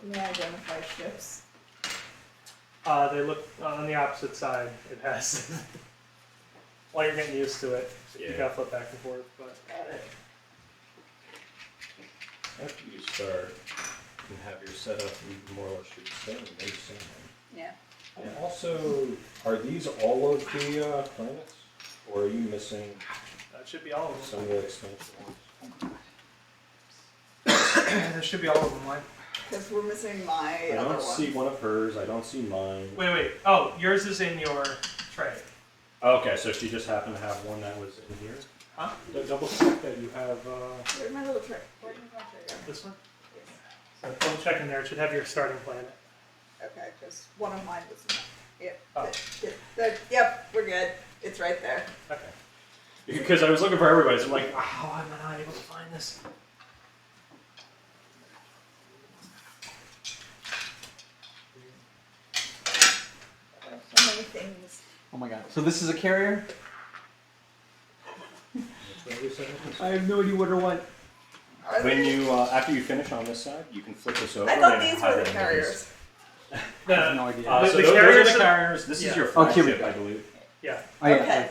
Can you identify ships? They look on the opposite side. It has. While you're getting used to it, you gotta flip back and forth. But After you start and have your setup, you more or less should stay in the same. Yeah. And also, are these all of the planets, or are you missing that should be all of some them. of the expansion ones? There should be all of them. Like, Because we're missing my I other don't see one of hers. I don't see mine. wait. Oh, yours is in your tray. Okay, so she just happened to have one that was in here. Huh? Double check that you have. Where's my little tray? Where's my tray go? This one. Yes. So double check in there. It should have your starting planet. Okay, because one of mine was. Yep. Oh. Yep, we're good. It's right there. Okay. Because I was looking for everybody's. I'm like, how am I not able to find this? So many things. Oh my god. So this is a carrier? I have no idea what or what. Are When they? you after you finish on this side, you can flip this over. I thought and these hide were it the in carriers. I have no idea. So The those carriers are the are- carriers. This yeah. is your Oh, here we flagship, go. I believe. Yeah. Oh, yeah. Okay.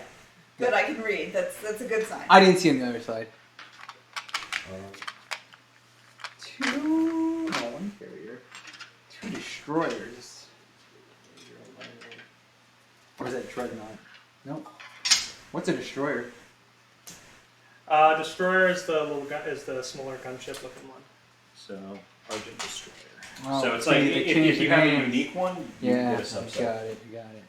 Good, I can read. That's a good sign. I didn't see on the other side. Um, One carrier. Two destroyers. Or is that dreadnought? Nope. What's a destroyer? Destroyer is the little gun, is the smaller gunship looking one. so Argent Destroyer. Oh, so it's so like they if changed you the have a names. unique one, you Yeah, get a subset. got it, you got it.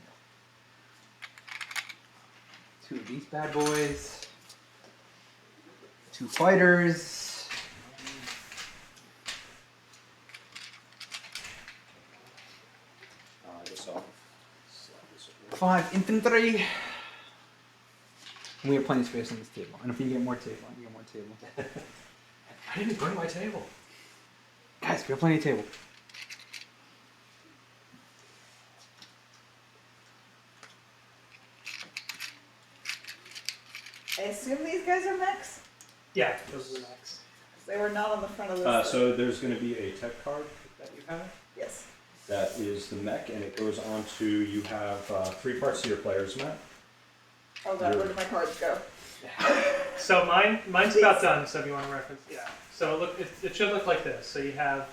Two of these bad boys. Two fighters. I guess I'll slide this over. 5 infantry. We have plenty of space on this table. And if you get more table, you get more table. I didn't bring my table. Guys, we have plenty of table. I assume these guys are mechs? Yeah, those are the next. They were not on the front of this. So there's going to be a tech card that you have. Yes. That is the mech, and it goes on to you have 3 parts to your player's mech. Oh god, where did my cards go? So mine's about done. So if you want to reference, yeah. So look, it should look like this. So you have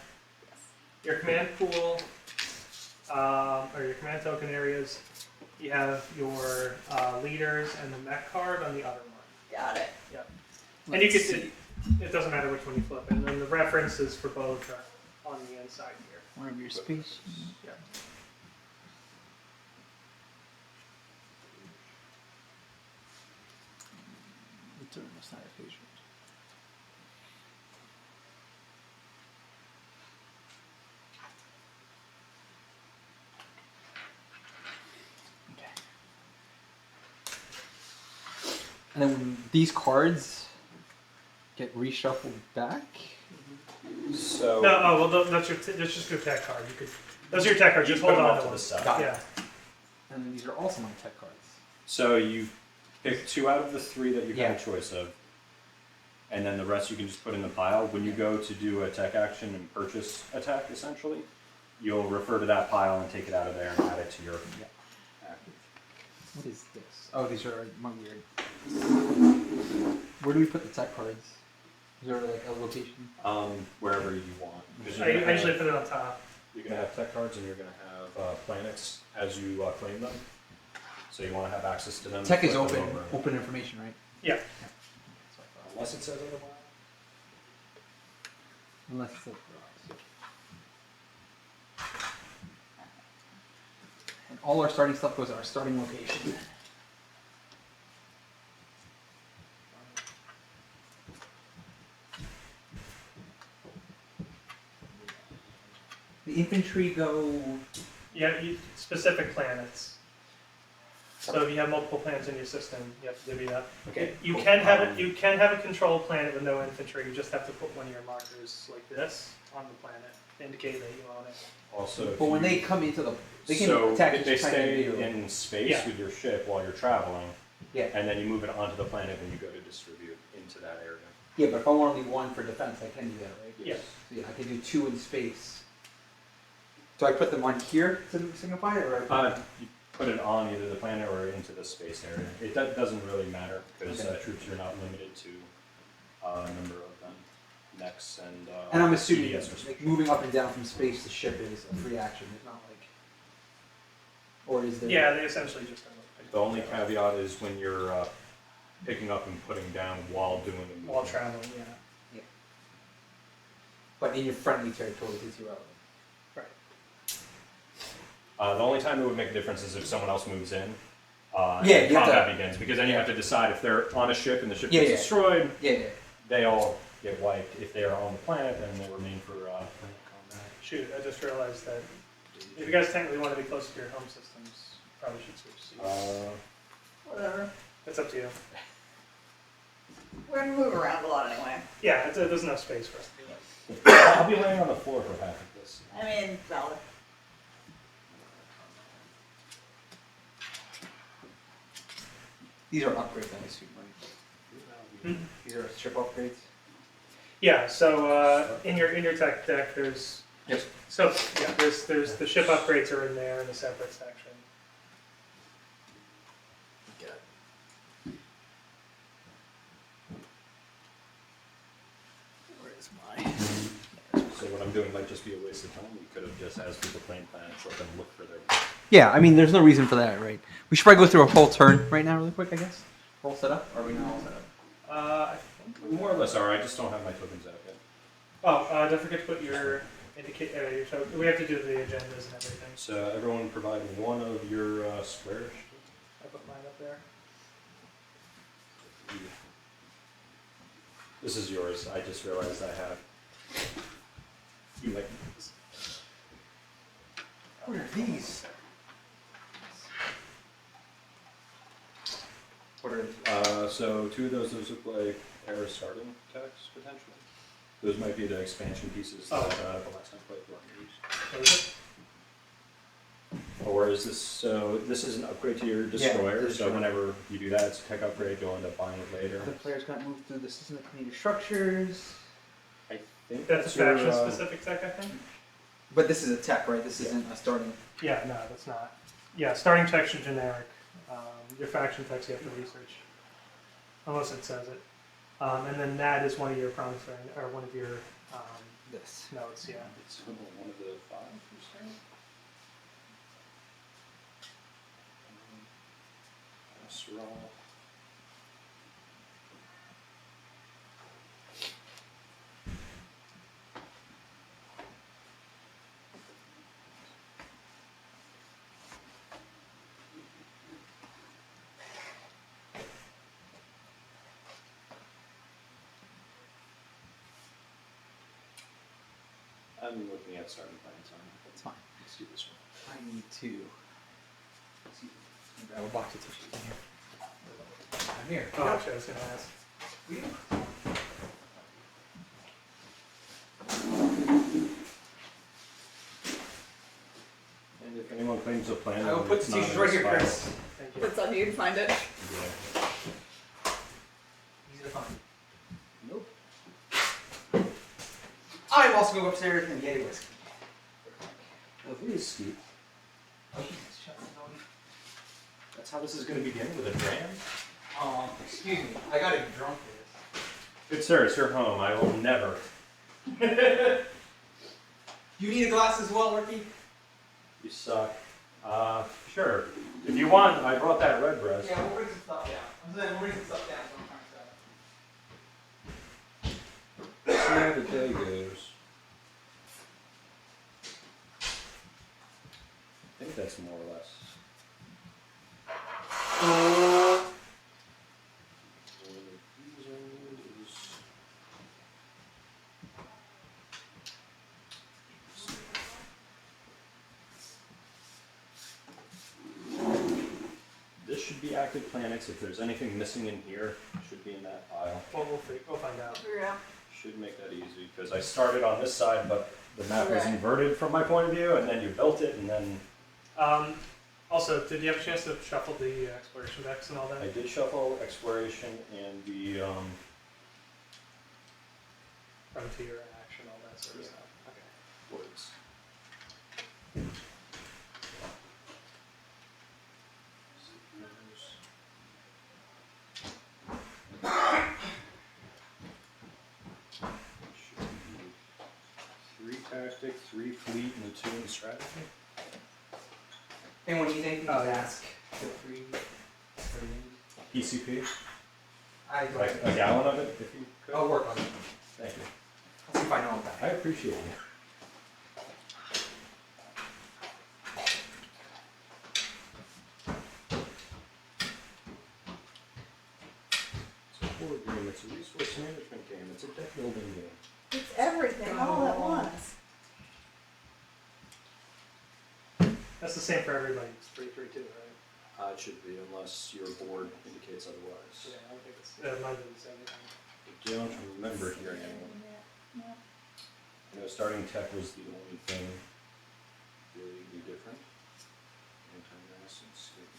your command pool, or your command token areas. You have your leaders and the mech card on the other one. Got it. And you can it doesn't matter which one you flip, and then the references for both are on the inside here. One of your space. Yeah. It's not a patient. Okay. And then when these cards get reshuffled back. So No, oh well, that's just your tech card. You could those are your tech cards. you Just put hold them on off to to the them. side. Got it. Yeah. And then these are also my tech cards. So you pick 2 out of the 3 that you Yeah. have a choice of, and then the rest you can just put in the pile. When you go to do a tech action and purchase a tech, essentially, you'll refer to that pile and take it out of there and add it to your active. What is this? Oh, these are my weird. Where do we put the tech cards? Is there like a location? Wherever you want. Because I usually put it on top. You're going to have tech cards and you're going to have planets as you claim them. So you want to have access to them. Tech is flip them open, over. open information, right? Yeah. That's what I thought. Unless it says otherwise. Unless it's and all our starting stuff goes to our starting location. The infantry go. Yeah, specific planets. So if you have multiple planets in your system, you have to divvy up. Okay. You cool. can have it. You can have a control planet with no infantry. You just have to put one of your markers like this on the planet to indicate that you own it. Also, if But when you- they come into the, they can so attack. if they just kind of stay immediately. in space Yeah. with your ship while you're traveling, Yeah. and then you move it onto the planet and you go to distribute into that area. Yeah, but if I want only one for defense, I can do that, right? Yeah. So yeah, I can do 2 in space. Do I put them on here to signify it, or? You put it on either the planet or into the space area. It doesn't really matter because Okay. troops are not limited to a number of them. Mechs and And I'm assuming CDS like, restrictions. moving up and down from space to ship is a free action. It's not like, or is there? Yeah, they essentially just don't look The only caveat is when you're picking up and putting down while doing the movement. while traveling. Yeah. But in your friendly territories, it's irrelevant. The only time it would make a difference is if someone else moves in. Yeah, and you have combat to- begins because then you have to decide if they're on a ship and the ship Yeah, gets yeah. destroyed, Yeah. they all get wiped. If they are on the planet, then they remain for planet combat. Shoot, I just realized that if you guys technically want to be close to your home systems, probably should switch seats. Whatever. It's up to you. We're gonna move around a lot anyway. Yeah, there's enough space for us to do that. I'll be laying on the floor for half of this. I mean, valid. These are upgrades, I assume, right? Hmm? These are ship upgrades. Yeah. So in your tech deck, there's Yep. so yeah, there's the ship upgrades are in there in a separate section. Where is my? So what I'm doing might just be a waste of time. We could have just, as people playing Planet, let them look for their. Yeah, I mean, there's no reason for that, right? We should probably go through a whole turn right now, really quick, I guess. Whole setup? Or are we not all set up? I think. More or less are. I just don't have my tokens out yet. Oh, don't forget to put your indicate. Your we have to do the agendas and everything. So everyone provide one of your squares. I put mine up there. This is yours. I just realized I have. You like this. What are these? What are So two of those look like era starting text potentially. Those might be the expansion pieces that the last time played weren't used. What is it? Or is this, so this is an upgrade to your destroyer, so destroyer. whenever you do that, it's a tech upgrade, you'll end up buying it later. the players got moved through the system to clean your structures? I think That's a your, faction specific tech, I think. But this is a tech, right? This isn't a starting. Yeah, no, that's not. Yeah, starting techs are generic. Your faction techs you have to research, unless it says it. And then that is one of your promissory, or one of your This. notes. Yeah. It's one of the 5 you say? Casserole. I'm looking at starting plans on it. That's fine. Let's do this one. I need to. Grab a box of tissues in here. I'm here. Oh, actually, I was gonna ask. And if anyone claims a plan, I will then put it's the not tissues in right this here, file. Chris. Thank you. It's on you to find it. Yeah. Easy to find. Nope. I'm also going upstairs and get a whiskey. Well, it is steep. That's how this is going to begin, with a dram? Excuse me. I gotta get drunk for this. Good sir, it's your home. I will never. You need a glass as well, Ricky? You suck. Sure. If you want, I brought that red breast. Yeah, we'll bring some stuff down. I'm saying we'll bring some stuff down sometime. See how the day goes. I think that's more or less. This should be active planets. If there's anything missing in here, it should be in that pile. Well, we'll find out. Yeah. Should make that easy because I started on this side, but the map was Okay. inverted from my point of view, and then you built it, and then Also, did you have a chance to shuffle the exploration decks and all that? I did shuffle exploration and the Frontier and action, all that sort of stuff. Okay. woods. tactic, 3 fleet, and 2 in strategy. Anyone need anything? Oh, Just yeah. ask. Feel free. PCP, I like a gallon of it, if you could. I'll work on it. Thank you. I'll see if I know about I it. appreciate you. It's a board game, it's a resource management game, it's a deck building game. It's everything all at once. That's the same for everybody. It's 332, right? It should be, unless your board indicates otherwise. Yeah, I don't think it's. Mine didn't say anything. I don't remember hearing anyone. No. You know, starting tech was the only thing really different. Anti-mass and skin.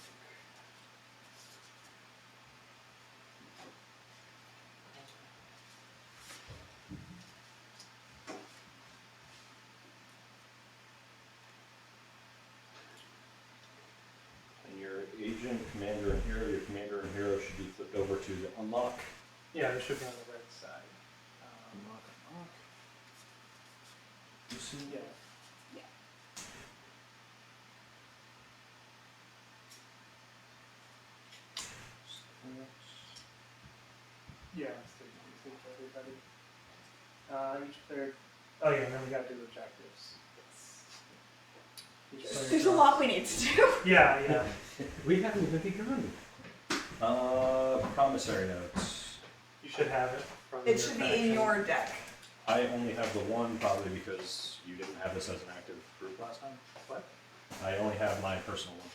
And your agent, commander, and hero, your commander and hero should be flipped over to the unlock. Yeah, they should be on the right side. Unlock. You see? Yeah. Yeah, it's 322 for everybody. Each player. Oh yeah, and then we gotta do objectives. Each player There's a draws- lot we need to do. Yeah, yeah. We haven't even begun. Promissory notes. You should have it. From It your should be faction. in your deck. I only have the one, probably because you didn't have this as an active group last time. What? I only have my personal one.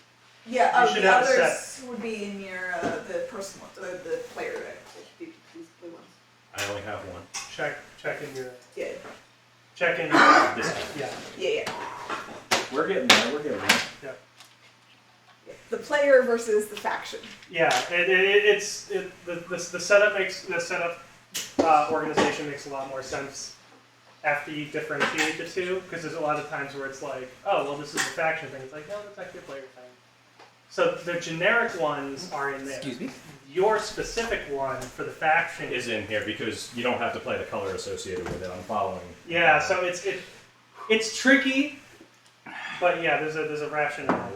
Yeah, You should the have a others would be in your the personal, the player deck. These blue ones. I only have one. Check in your. Yeah, Check in your. This Yeah. yeah. We're getting there. We're getting there. Yeah. The player versus the faction. Yeah, the setup organization makes a lot more sense after you differentiate the two, because there's a lot of times where it's like, oh, well, this is a faction thing. It's like, no, that's actually a player thing. So the generic ones are in there. Excuse me? Your specific one for the faction Is in here because you don't have to play the color associated with it. I'm following. Yeah, so it's tricky, but yeah, there's a rationale.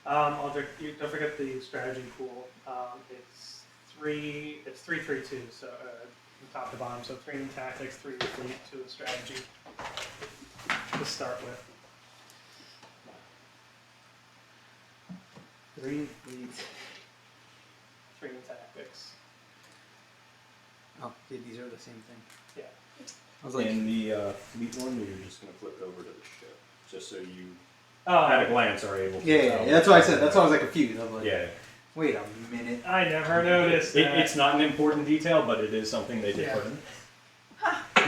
Don't forget the strategy pool. It's 332, so from top to bottom. So 3 in tactics, 3 in fleet, 2 in strategy to start with. 3 in fleet, 3 in tactics. Oh, these are the same thing. Yeah. I was like, In the fleet one, you're just going to flip it over to the ship, just so you, Oh, at a glance, are able to yeah, tell. that's what I said. That's why I was like confused. I was like, Yeah. wait a minute. I never noticed that. It's not an important detail, but it is something they did Yeah. put in.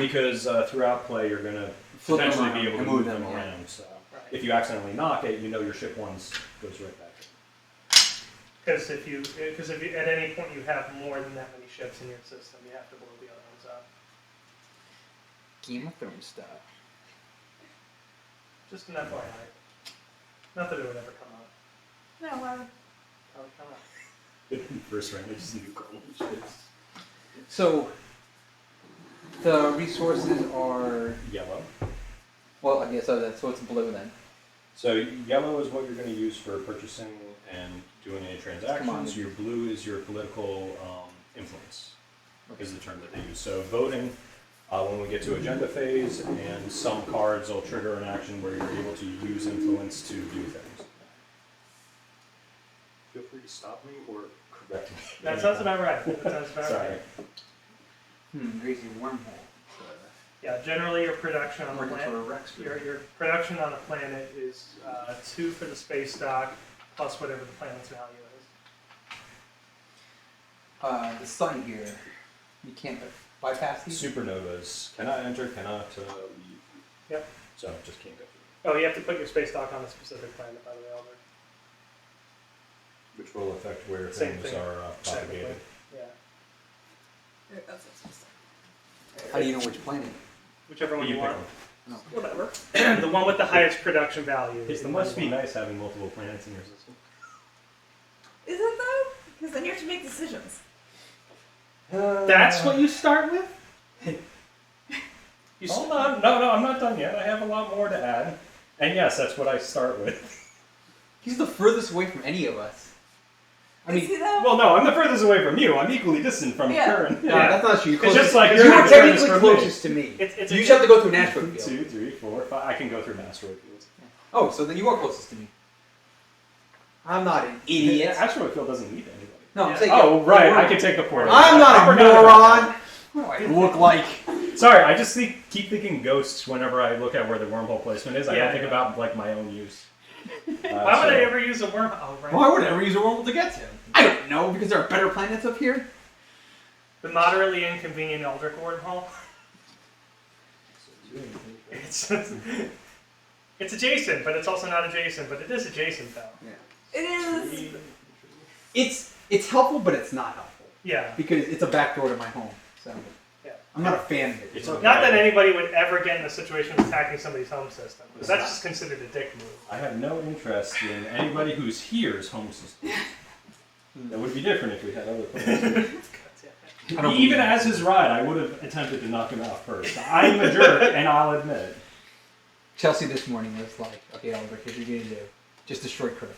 Because throughout play, you're going to Flip them potentially around be able to and move move them them, yeah. around. So Right. if you accidentally knock it, you know your ship ones goes right back. Because if you at any point you have more than that many ships in your system, you have to blow the other ones up. Game of Thrones stuff. Just an FYI. Not that it would ever come up. No, Probably come up. First round, it's new column ships. So, the resources are, Yellow. well, I guess so it's blue then. So yellow is what you're going to use for purchasing and doing any transactions. Commodity. Your blue is your political influence, is the term that they use. So voting, when we get to agenda phase, and some cards will trigger an action where you're able to use influence to do things. Feel free to stop me or correct me. That sounds about right. That sounds about Sorry. right. Crazy wormhole. Yeah, generally your production on the Working planet, for a Rex. your production on the planet is 2 for the space dock plus whatever the planet's value is. The sun here, you can't bypass these? Supernovas cannot enter, cannot leave. Yep. So just can't go through. Oh, you have to put your space dock on a specific planet, by the way, Albert. Which will affect where Same things thing, are propagated. Yeah. that's How do you know which planet? Whichever one You you pick want. one. whatever. The one with the highest production value is It the one must you be want. nice having multiple planets in your system. Is it though? Because then you have to make decisions. That's what you start with? Hold on. No, I'm not done yet. I have a lot more to add. And yes, that's what I start with. He's the furthest away from any of us. I mean, Is he though? Well, no, I'm the furthest away from you. I'm equally distant from Yeah. Karen. no, that's not true. You're It's just closest. like you're you're technically from me. closest to me. It's You a just have to go through an asteroid 2, field. 3, 4, 5. I can go through an asteroid field. Oh, so then you are closest to me. I'm not an idiot. The asteroid field doesn't need anybody. No, I'm Yeah. saying. Oh, right. I can take the portal. I'm I not a forgot about moron. What do I look like? that. Sorry, I just keep thinking ghosts whenever I look at where the wormhole placement is. I Yeah, don't think yeah. about like my own use. Why would I ever use a wormhole? Oh, right. Why would I ever use a wormhole to get to? I don't know, because there are better planets up here. The moderately inconvenient Eldritch wormhole. It's it's adjacent, but it's also not adjacent. But it is adjacent, though. It is. It's helpful, but it's not helpful Yeah. because it's a backdoor to my home. So Yeah. I'm not a fan of it. It's okay. Not that anybody would ever get in a situation of attacking somebody's home system. Because that's just considered a dick move. I have no interest in anybody who's here's home system. That would be different if we had other players. I don't Even believe as his ride, I would have attempted to knock him out first. I'm a jerk, and I'll admit it. Chelsea this morning was like, "Okay, Oliver, here's what you're gonna do: just destroy Chris."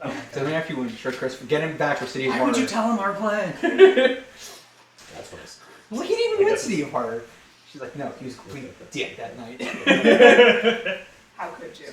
Oh, So then after you win, destroy Chris, get him back for City of Horror. tell him our plan? That's what I said. Well, he didn't even I win guess City of Horror. She's like, "No, he was a complete dick that night." How could you?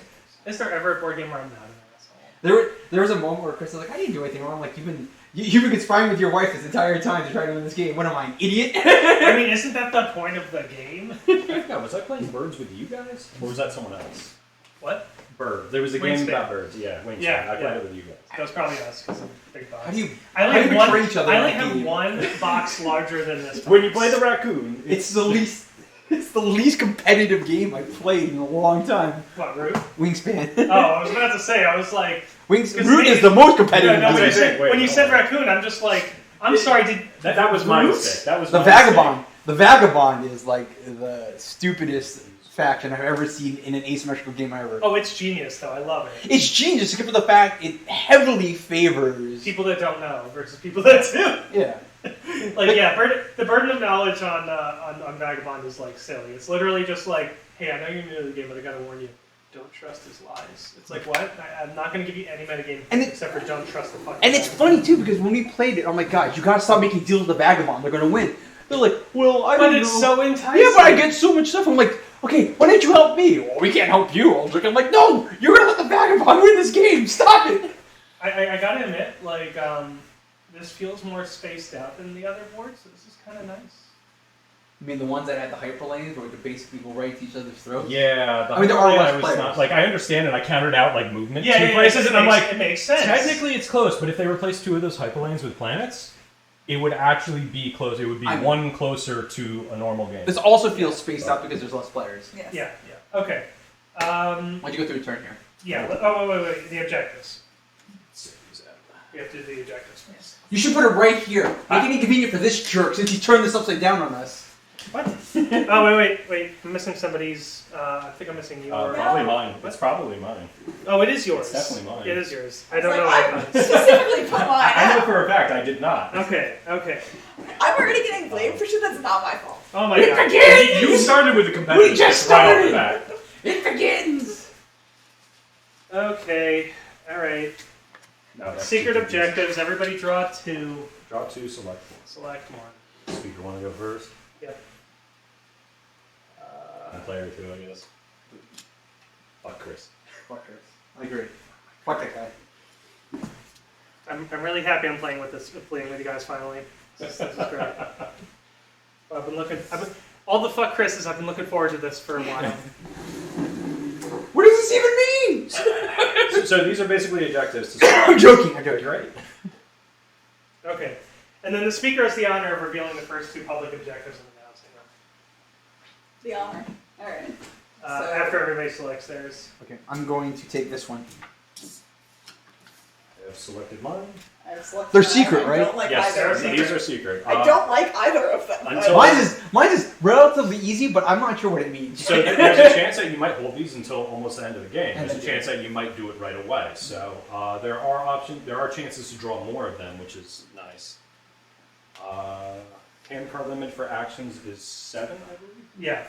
Is there ever a board game where I'm not an asshole? There was a moment where Chris was like, "I didn't do anything wrong. Like you've been conspiring with your wife this entire time to try to win this game. What am I, an idiot?" I mean, isn't that the point of the game? I forgot, was I playing Birds with you guys? Or was that someone else? What? Bird. There was a Wingspan. game about birds. Yeah, Wingspan. Yeah, I played yeah. it with you guys. That was probably us because of big box. How do you? I only how have do you one. betray each other I in only that have game? one box larger than this. Box. When you play the raccoon, It's the least. It's the least competitive game I've played in a long time. What, Root? Wingspan. Oh, I was about to say. I was like, Root maybe- is the most competitive no, Wait, when you game. said, wait, when you hold said on. raccoon, I'm just like, I'm sorry. Did that was my Root? mistake. That was The my Vagabond. The Vagabond is like the stupidest faction I've ever seen in an asymmetrical game ever. Oh, it's genius though. I love it. It's genius except for the fact it heavily favors. People that don't know versus people that do. Yeah. Like, yeah, the burden of knowledge on Vagabond is like silly. It's literally just like, hey, I know you're new to the game, but I gotta warn you, don't trust his lies. It's like, what? I'm not gonna give you any metagame And it- except for don't trust the fucking. And it's funny too because when we played it, I'm like, guys, you gotta stop making deals with the Vagabond. They're gonna win. They're like, well, I But don't it's know. so enticing. Yeah, but I get so much stuff. I'm like, okay, why didn't you help me? Well, we can't help you. I'm like, no, you're gonna let the Vagabond win this game. Stop it. I gotta admit, like, this feels more spaced out than the other boards, so this is kind of nice. I mean, the ones that had the hyperlanes where we could basically go right to each other's throats. Yeah, the I mean, there are hyperlane less I was players. not like I understand it. I counted out like movement Yeah, two yeah, places, and I'm like, it makes sense. technically it's close, but if they replace two of those hyperlanes with planets, it would actually be close. It would be I mean- one closer to a normal game. This also feels spaced out because there's less players. Yes. Yeah, yeah. Okay. Why'd you go through a turn here? Yeah. Oh, wait. The objectives. We have to do the objectives first. You should put it right here. Make it inconvenient for this jerk since he turned this upside down on us. What? Oh, wait. I'm missing somebody's. I think I'm missing yours. Probably mine. It's probably mine. Oh, it is yours. It's definitely mine. It is yours. I don't know. I what it is. specifically put mine I know out. for a fact I did not. Okay. I'm already getting blamed for shit that's not my fault. Oh my god. You started with the competitive We just right off the started. bat. It begins. Okay. All right. No, that's Secret too objectives. Everybody draw 2. Draw two, select Select 1. one. Speaker want to go first? Yep. And player two, I guess. Fuck Chris. Fuck Chris. I agree. Fuck that guy. I'm really happy I'm playing with you guys finally. This is great. All the fuck Chris's. I've been looking forward to this for a while. What does this even mean? So these are basically objectives to I'm joking. I'm joking. Great. Okay. And then the speaker has the honor of revealing the first 2 public objectives and announcing them. The honor. Alright. So- After everybody selects theirs. Okay, I'm going to take this one. I have selected mine. I've selected They're mine. secret, I right? don't like Yes, either of them. these are secret. I don't like either of them. until- Mine is relatively easy, but I'm not sure what it means. So there's a chance that you might hold these until almost the end of the game. End There's a of the chance that you might do it right away. So there are chances to draw more of them, which is nice. Hand card limit for actions is 7, I believe. Yeah.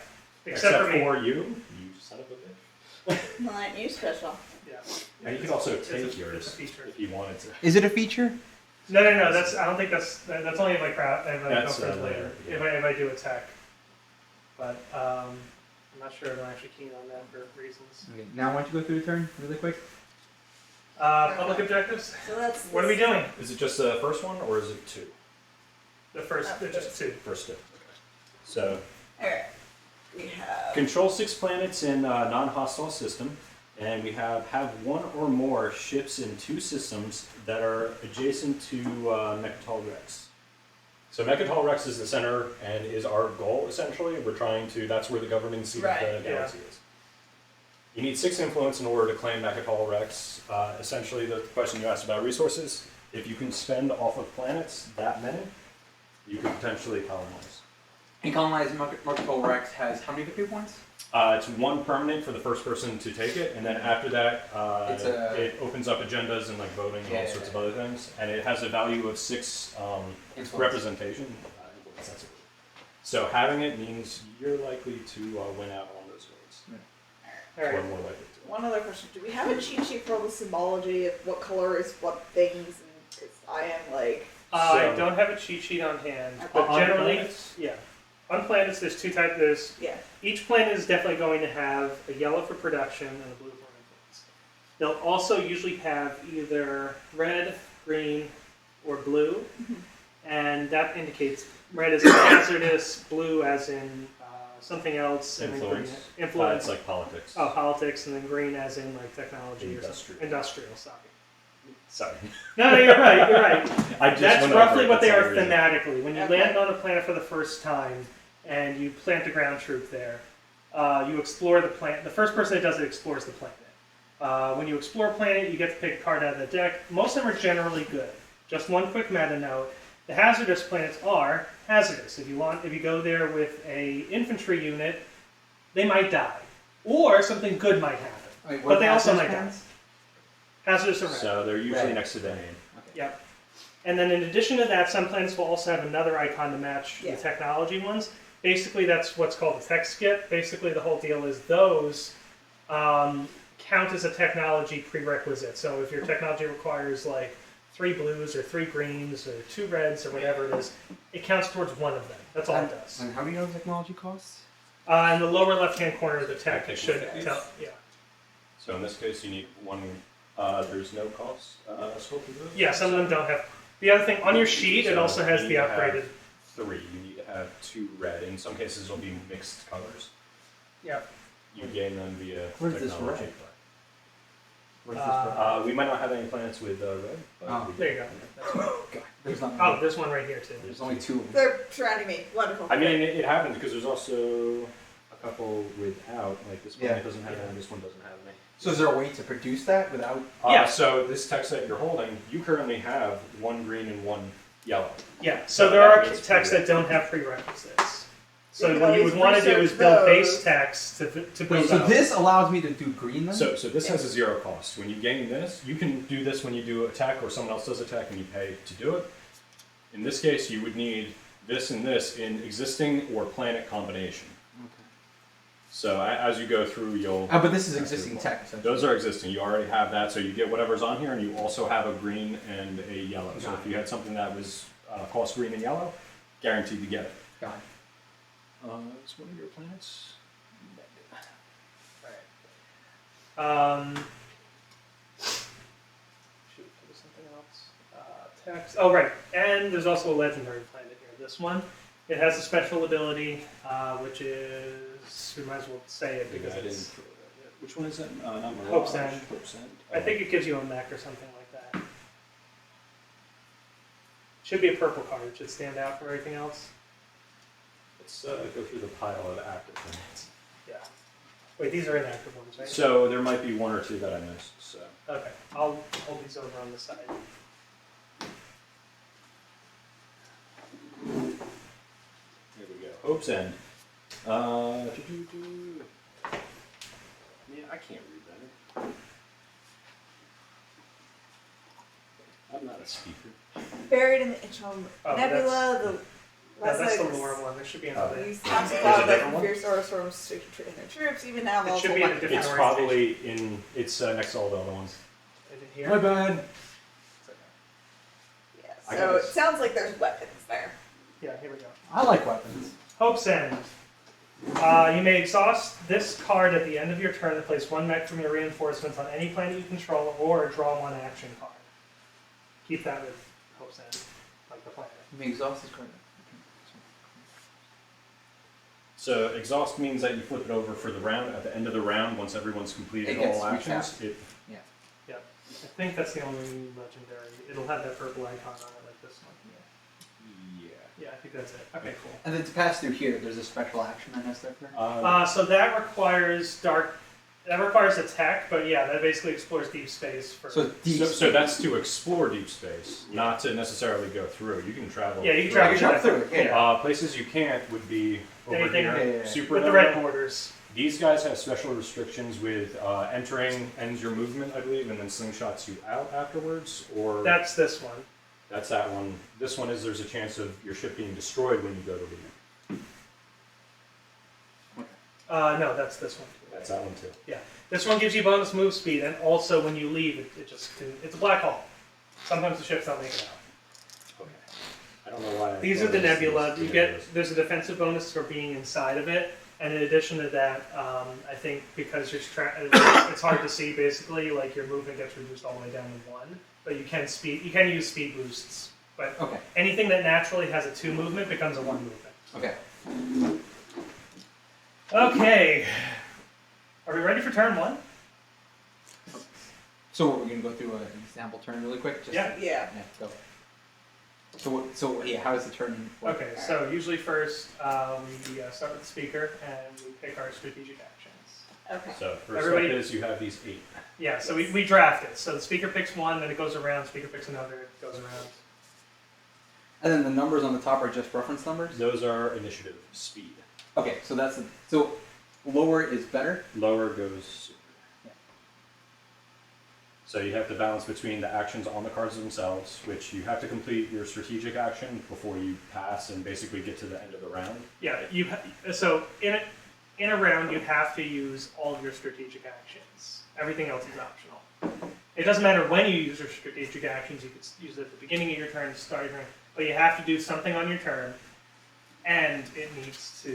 Except for me. you son of a bitch. Not you special. Yeah. And you can also It's take a yours feature. if you wanted to. Is it a feature? No. That's. I don't think that's only if I crowd. If I That's, go for it later, later. yeah. If I do attack. But I'm not sure if I'm actually keen on that for reasons. Okay, now why don't you go through the turn really quick? Public objectives. So that's. What are we doing? Is it just the first one or is it 2? The first. They're just 2. First 2. Okay. So Alright. We have. control 6 planets in a non-hostile system, and we have one or more ships in 2 systems that are adjacent to Mechatol Rex. So Mechatol Rex is the center and is our goal, essentially. We're trying to, that's where the governing seat Right, of the galaxy is. You need 6 influence in order to claim Mechatol Rex. Essentially, the question you asked about resources, if you can spend off of planets that many, you could potentially colonize. And colonized Mechatol Rex has how many victory points? It's 1 permanent for the first person to take it, and then after that, it opens up agendas and like voting and all sorts of other things, and it has a value of 6 representation. So having it means you're likely to win out on those votes, All right. or more likely to. One other question. Do we have a cheat sheet for the symbology of what color is what things? And 'cause I am like. I don't have a cheat sheet on hand, but On generally, planets? yeah. On planets, there's 2 types. There's Yeah. each planet is definitely going to have a yellow for production and a blue for influence. They'll also usually have either red, green, or blue, and that indicates red as in hazardous, blue as in something else, and then green influence. It's like politics. Oh, politics, and then green as in like technology or something. Industrial. Sorry. No, you're right. You're right. I just That's went roughly over it, what they that's are the reason. thematically. When you Okay. land on a planet for the first time and you plant the ground troop there, you explore the planet. The first person that does it explores the planet. When you explore a planet, you get to pick a card out of the deck. Most of them are generally good. Just one quick meta note: the hazardous planets are hazardous. If you go there with a infantry unit, they might die, or something good might happen. Wait, But they also hazardous might die. plans? Hazardous are red. So they're usually Red. next to the name. Yep. And then in addition to that, some planets will also have another icon to match Yeah. the technology ones. Basically, that's what's called a tech skip. Basically, the whole deal is those count as a technology prerequisite. So if your technology requires like 3 blues or 3 greens or 2 reds or whatever it is, it counts towards one of them. That's all it does. And how do you know the technology costs? In the lower left-hand corner of the tech, it should tell. Yeah. So in this case, you need 1. There's no cost. Scope of this? Yeah. Some of them don't have. The other thing on your sheet, it So also has you the need to have upgraded. 3. You need to have 2 red. In some cases, it'll be mixed colors. Yeah. You gain them via Where's this technology. red? Where's this We might not have any planets with red. But Oh. we do. There you go. That's right. God, there's not. Oh, there's one right here too. There's only 2 of them. They're surrounding me. Wonderful. I mean, it happens because there's also a couple without. Like this planet Yeah. doesn't have any, this one doesn't have any. So is there a way to produce that without? Yeah. So this text that you're holding, you currently have 1 green and 1 yellow. Yeah, so So there that are means texts that don't have prerequisites. So what you would Because want to do is research build base those. text to Wait, build so up. this allows me to do green then? So this has a 0 cost. When you gain this, you can do this when you do attack or someone else does attack and you pay to do it. In this case, you would need this and this in existing or planet combination. Okay. So as you go through, you'll... But this is existing tech. essentially. Those are existing. You already have that, so you get whatever's on here, and you also have a green and a yellow. So if you had something that was cost green and yellow, guaranteed to get it. Got it. Is one of your planets? Shoot, there was something else. Text. Oh, right. And there's also a legendary planet here. This one, it has a special ability, which is, we might as well say it because it's, Which one is that? Not Mirage. Hope's End. Hope's End. I think it gives you a mech or something like that. Should be a purple card. It should stand out from everything else. Let's go through the pile of active planets. Yeah. Wait, these are inactive ones, right? So there might be one or two that I missed. So Okay, I'll hold these over on the side. here we go. Hope's End. Doo-doo-doo. Yeah, I can't read that. I'm not a speaker. Buried in the Ichon Oh, Nebula, the No, that's the Wesleyan lore one. There should be another. These times There's cloud a that different one? fierce orders from and their troops, even now It also should be in a like different It's orientation. probably in. It's next to all the other ones. Is it here? My bad. It's okay. yeah. I So got it this. sounds like there's weapons there. Yeah, here we go. I like weapons. Hope's End. You may exhaust this card at the end of your turn to place one mech from your reinforcements on any planet you control, or draw one action card. Keep that with Hope's End, like the planet. You may exhaust this card. So exhaust means that you flip it over for the round. At the end of the round, once everyone's completed It gets all actions, recapped. it Yep. I think that's the only legendary. It'll have that purple icon on it, like this one. Yeah, I think that's it. Okay, cool. And then to pass through here, there's a special action that has to occur. So that requires That requires attack, but yeah, that basically explores deep space. So deep. So that's to explore deep space, not to necessarily go through. You can travel. Yeah, you can travel jump through it. Yeah. Places you can't would be over Anything here. yeah. Super with the red borders. These guys have special restrictions with entering ends your movement, I believe, and then slingshots you out afterwards. Or That's this one. that's that one. This one is there's a chance of your ship being destroyed when you go to leave. No, that's this one too. That's that one too. Yeah, this one gives you bonus move speed, and also when you leave, it just can, it's a black hole. Sometimes the ships don't make it out. Okay. I don't know why. These are the nebula. You get there's a defensive bonus for being inside of it, and in addition to that, I think because it's hard to see basically, like your movement gets reduced all the way down to 1, but you can use speed boosts. But Okay. anything that naturally has a 2 movement becomes a 1 movement. Okay. Okay, are we ready for turn 1? So we're gonna go through an example turn really quick. Just Yeah. Yeah. Yeah. Go. So yeah, how does the turn work? Okay, so usually first we start with the speaker and we pick our strategic actions. Okay. So first Everybody- step is you have these 8. Yeah, so we draft it. So the speaker picks one, then it goes around, speaker picks another, it goes around. And then the numbers on the top are just reference numbers. Those are initiative speed. Okay, so so lower is better. Lower goes super. Yeah. So you have to balance between the actions on the cards themselves, which you have to complete your strategic action before you pass and basically get to the end of the round. Yeah, so in a round you have to use all of your strategic actions. Everything else is optional. It doesn't matter when you use your strategic actions. You could use it at the beginning of your turn, start your turn, but you have to do something on your turn, and it needs to.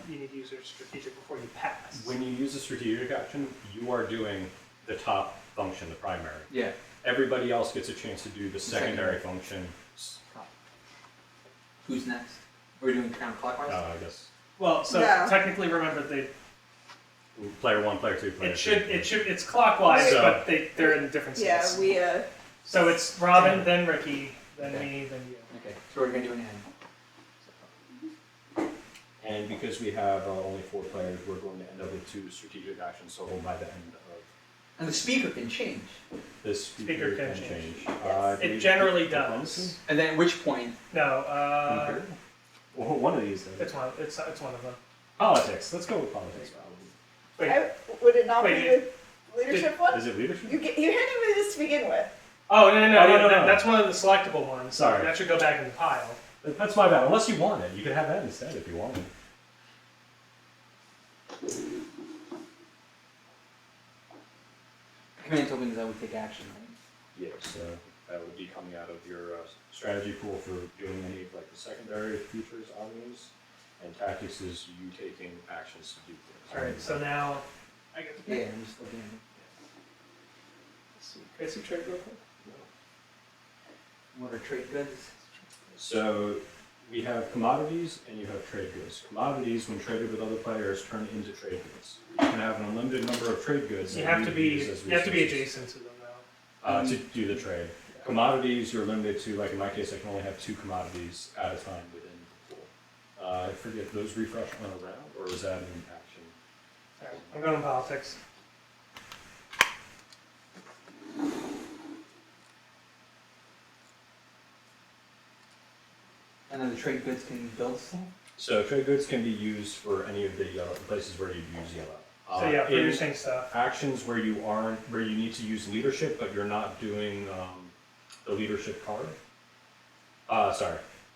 You need to use your strategic before you pass. When you use a strategic action, you are doing the top function, the primary. Yeah. Everybody else gets a chance to do the secondary function. Who's next? Are we doing counterclockwise? I guess Well, so No. technically, remember player 1, player 2, player 3. it's clockwise, So- but they're in different Yeah, sets. we So it's Robin, then Ricky, then Okay. me, then you. Okay. So we're gonna do an end. And because we have only 4 players, we're going to end up with 2 strategic actions. So by the end of And the speaker can change. this, Speaker can change. I It believe generally diplomacy? does. And then at which point? No, Well, one of these. Then. it's one of them. Politics. Let's go with politics. Wait, would it not Wait, be the leadership one? Is it leadership? You handed me this to begin with. oh no, no. that's one of the selectable ones. So Sorry. that should go back in the pile. That's my bad. Unless you want it, you can have that instead if you want it. Command tokens that would take action, right? Yeah. So that would be coming out of your strategy pool for doing any of like the secondary features on these, and tactics is you taking actions to do things. All right, so now I get to pick. Yeah, I'm just looking at it. Let's see. Can I see trade real quick? What are trade goods? So we have commodities and you have trade goods. Commodities, when traded with other players, turn into trade goods. You can have an unlimited number of trade goods. You that have to can be use as adjacent to them though. to do the trade. Commodities, you're limited to, like in my case, I can only have 2 commodities at a time within the pool. I forget, those refresh on a round, or is that an action? All I'm going politics. And then the trade goods can build stuff? So trade goods can be used for any of the places where you use yellow. So yeah, In producing stuff. actions where you need to use leadership, but you're not doing the leadership card.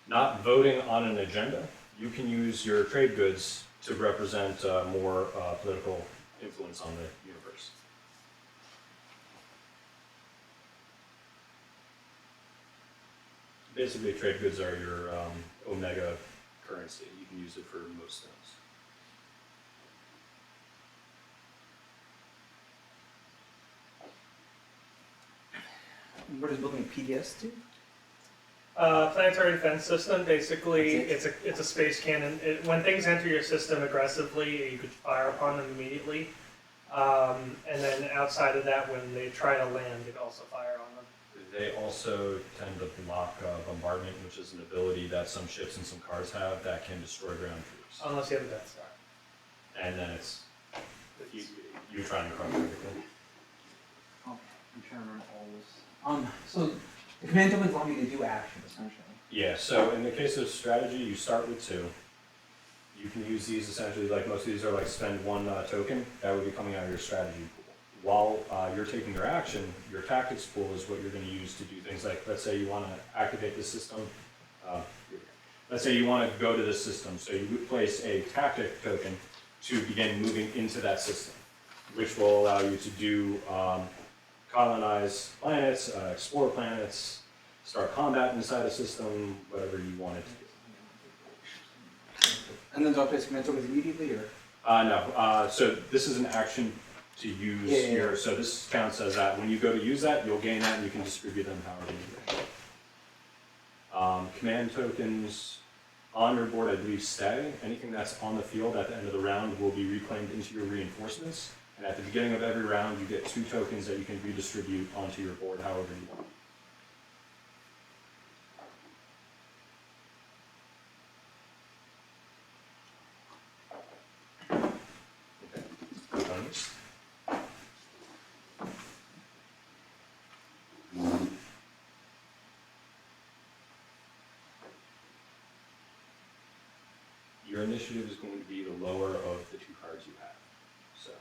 Not voting on an agenda. You can use your trade goods to represent more political influence on the universe. Basically, trade goods are your omega currency. You can use it for most things. What does building a PDS do? Planetary defense system. Basically, That's it's a space cannon. When things enter your system aggressively, you could fire upon them immediately. And then outside of that, when they try to land, you can also fire on them. They also tend to block bombardment, which is an ability that some ships and some cars have that can destroy ground troops. Unless you have a Death Star. And then it's you're trying to crush everything. Okay, I'm trying to remember all this. So the command tokens allow me to do action, essentially. Yeah, so in the case of strategy, you start with 2. You can use these essentially, like most of these are like spend 1 token, that would be coming out of your strategy pool. While you're taking your action, your tactics pool is what you're going to use to do things like, let's say you want to activate the system. Let's say you want to go to the system, so you would place a tactic token to begin moving into that system, which will allow you to do colonize planets, explore planets, start combat inside a system, whatever you wanted to do. And then do I place command tokens immediately, or? No, so this is an action to use here, so this counts as that. When you go to use that, you'll gain that and you can distribute them however you wish. Command tokens on your board, I believe, stay. Anything that's on the field at the end of the round will be reclaimed into your reinforcements. And at the beginning of every round, you get 2 tokens that you can redistribute onto your board however you want. Your initiative is going to be the lower of the 2 cards you have. So.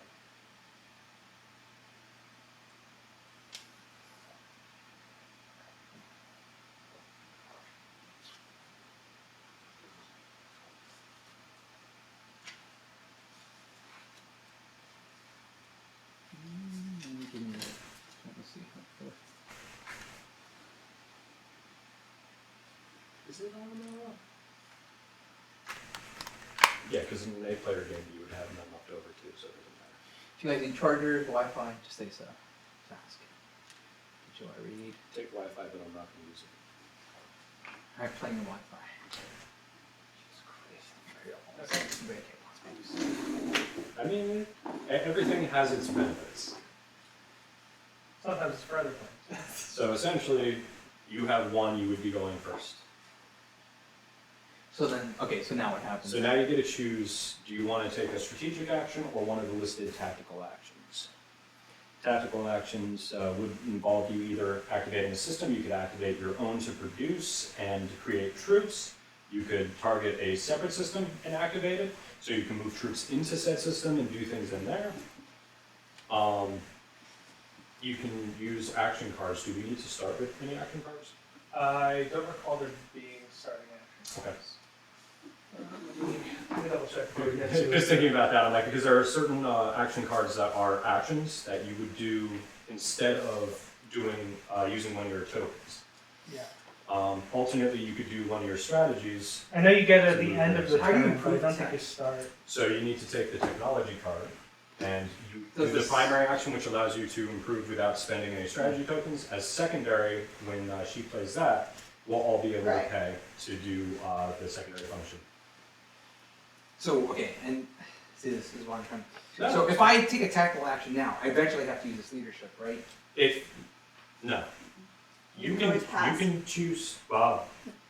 Is it on the Yeah, because in an 8-player game, you would have none left over too, so it doesn't matter. Do you guys need chargers, Wi-Fi? Just say so. Just ask. What do I read? Take Wi-Fi, but I'm not going to use it. I'm playing the Wi-Fi. Jesus Christ. I mean, everything has its benefits. Sometimes it's for other things. So essentially, you have 1, you would be going first. So then, okay, so now what happens? So now you get to choose, do you want to take a strategic action or one of the listed tactical actions? Tactical actions would involve you either activating a system, you could activate your own to produce and create troops. You could target a separate system and activate it, so you can move troops into said system and do things in there. You can use action cards. Do we need to start with any action cards? I don't recall there being starting action. Okay. Let me double check before we get to it. Just thinking about that, I'm like, because there are certain action cards that are actions that you would do instead of doing using one of your tokens. Yeah. Alternately, you could do one of your strategies. I know you get it at the end of the How do you turn, but I improve don't think that? you start. So you need to take the technology card, and you Does do the this- primary action, which allows you to improve without spending any strategy tokens. As secondary, when she plays that, we'll all be able to pay to do the secondary function. So, okay, and see, this is what I'm trying to... No. So if I take a tactical action now, I eventually have to use this leadership, right? No. You can always pass. You can choose, well,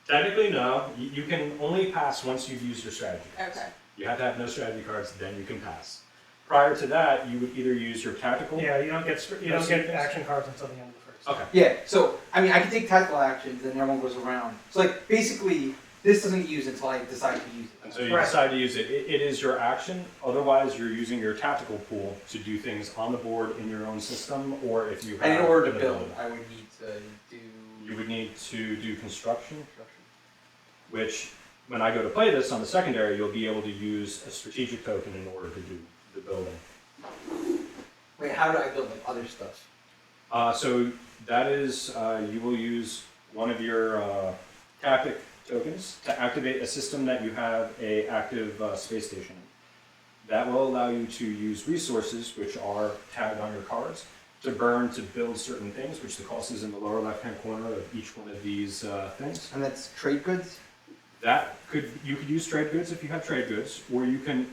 technically no. You can only pass once you've used your strategy cards. Okay. You have to have no strategy cards, then you can pass. prior to that, you would either use your tactical. Yeah, you don't get action cards until the end of the first. Okay. Yeah, so, I mean, I can take tactical actions and everyone goes around. So, like, basically, this doesn't get used until I decide to use it. Until you Right. decide to use it. It is your action. Otherwise, you're using your tactical pool to do things on the board in your own system, or if you have. And in order to an build, ability. I would need to do... You would need to do construction, which, when I go to play this on the secondary, you'll be able to use a strategic token in order to do the building. Wait, how do I build, like, other stuff? So that is, you will use one of your tactic tokens to activate a system that you have a active space station in. That will allow you to use resources, which are tagged on your cards, to burn to build certain things, which the cost is in the lower left-hand corner of each one of these things. And that's trade goods? You could use trade goods if you have trade goods, or you can,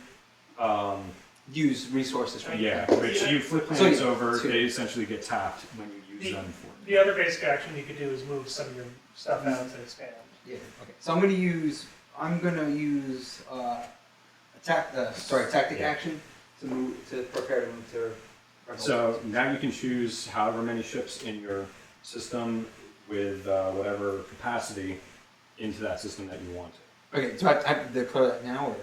Use resources from which you flip So, plans yeah, over, so- they essentially get tapped when you use them for. The other basic action you could do is move some of your stuff out to expand. Yeah, okay. So I'm gonna use tactic Yeah. action to prepare to move to... So now you can choose however many ships in your system with whatever capacity into that system that you want to. Okay, so I have to declare that now, or?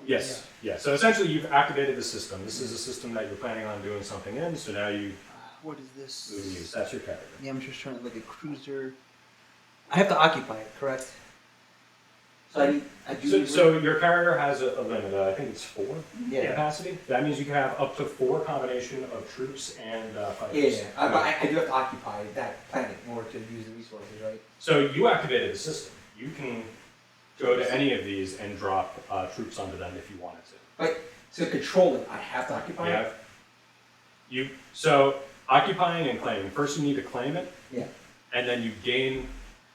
Yes, yeah. So essentially you've activated the system. This is a system that you're planning on doing something in, so now you What is this? move and use. That's your character. Yeah, I'm just trying to look at cruiser. I have to occupy it, correct? So I do. So your carrier has a limit, I think it's 4 yeah. capacity. That means you can have up to 4 combination of troops and fighters. Yeah, but I do have to occupy that planet in order to use the resources, right? So you activated the system. You can go to any of these and drop troops onto them if you wanted to. But to control it, I have to occupy it. So occupying and claiming. First, you need to claim it. Yeah. And then you gain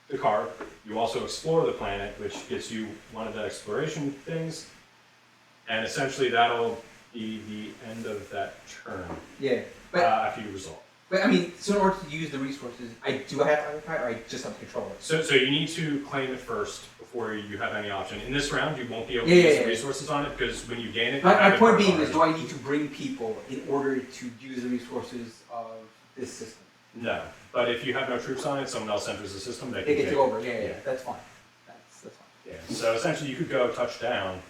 the card. You also explore the planet, which gets you one of the exploration things. And essentially, that'll be the end of that turn Yeah, but after you resolve. I mean, so in order to use the resources, I have to occupy it, or I just have to control it. So you need to claim it first before you have any option. In this round, you won't be able to Yeah, use yeah, the resources on it because when you gain it, you My have it point for being card. is, do I need to bring people in order to use the resources of this system? No, but if you have no troops on it, someone else enters the system. They They can get take to over. it. Yeah, that's fine. That's fine. Yeah. So essentially, you could go touch down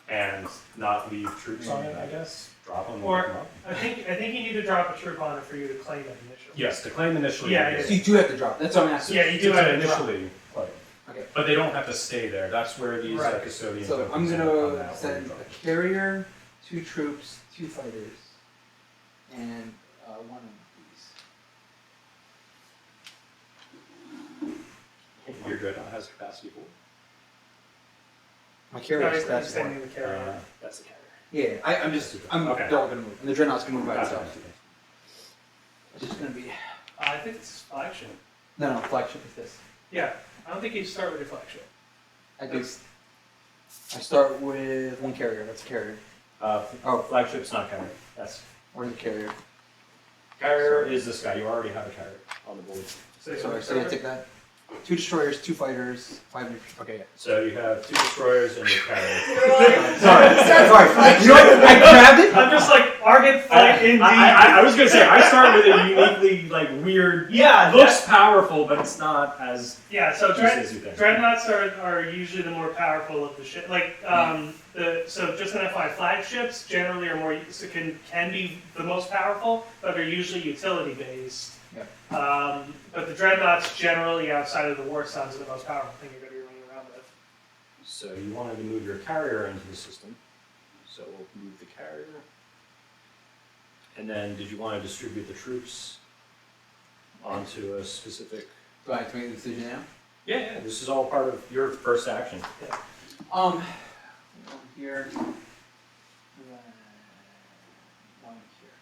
and not leave troops on it. I guess drop them. Or- pick them up. I think you need to drop a troop on it for you to claim it initially. Yes, to claim initially. Yeah, you yeah. So you do have to drop. That's what I'm asking. Yeah, you do to have to drop. initially play. Okay. But they don't have to stay there. That's where these Right. custodian So I'm tokens come gonna out send when a you carrier, 2 troops, 2 fighters, and 1 of these. draw. Your dreadnought has capacity for. My No, carrier he's is that's extending one. the carrier. That's the carrier. Yeah, I'm Okay. they're all gonna move, and the dreadnought's gonna move by Gotcha. itself. It's just gonna be I think it's flagship. no flagship is this. Yeah, I don't think you start with your flagship. I start with 1 carrier. That's a carrier. Oh, flagship's not carrier. That's Where's the carrier? carrier is this guy. You already have a carrier on the board. Sorry, so I take that. 2 destroyers, 2 fighters, 5. Okay, yeah. So you have 2 destroyers and your carrier. Sorry. You know what? I grabbed it. I'm just like, Argent fight indeed. I was gonna say I start with a uniquely weird. Yeah, Looks powerful, but it's not as. Yeah, so Just as you think. dreadnoughts are usually the more powerful of the ship. So just an FYI, flagships generally are more can be the most powerful, but are usually utility based. Yeah. But the dreadnoughts generally outside of the war sounds are the most powerful thing you're going to be running around with. So you wanted to move your carrier into the system. So we'll move the carrier. And then, did you want to distribute the troops onto a specific? Do I have to make the decision now? Yeah. This is all part of your first action. One here. One here.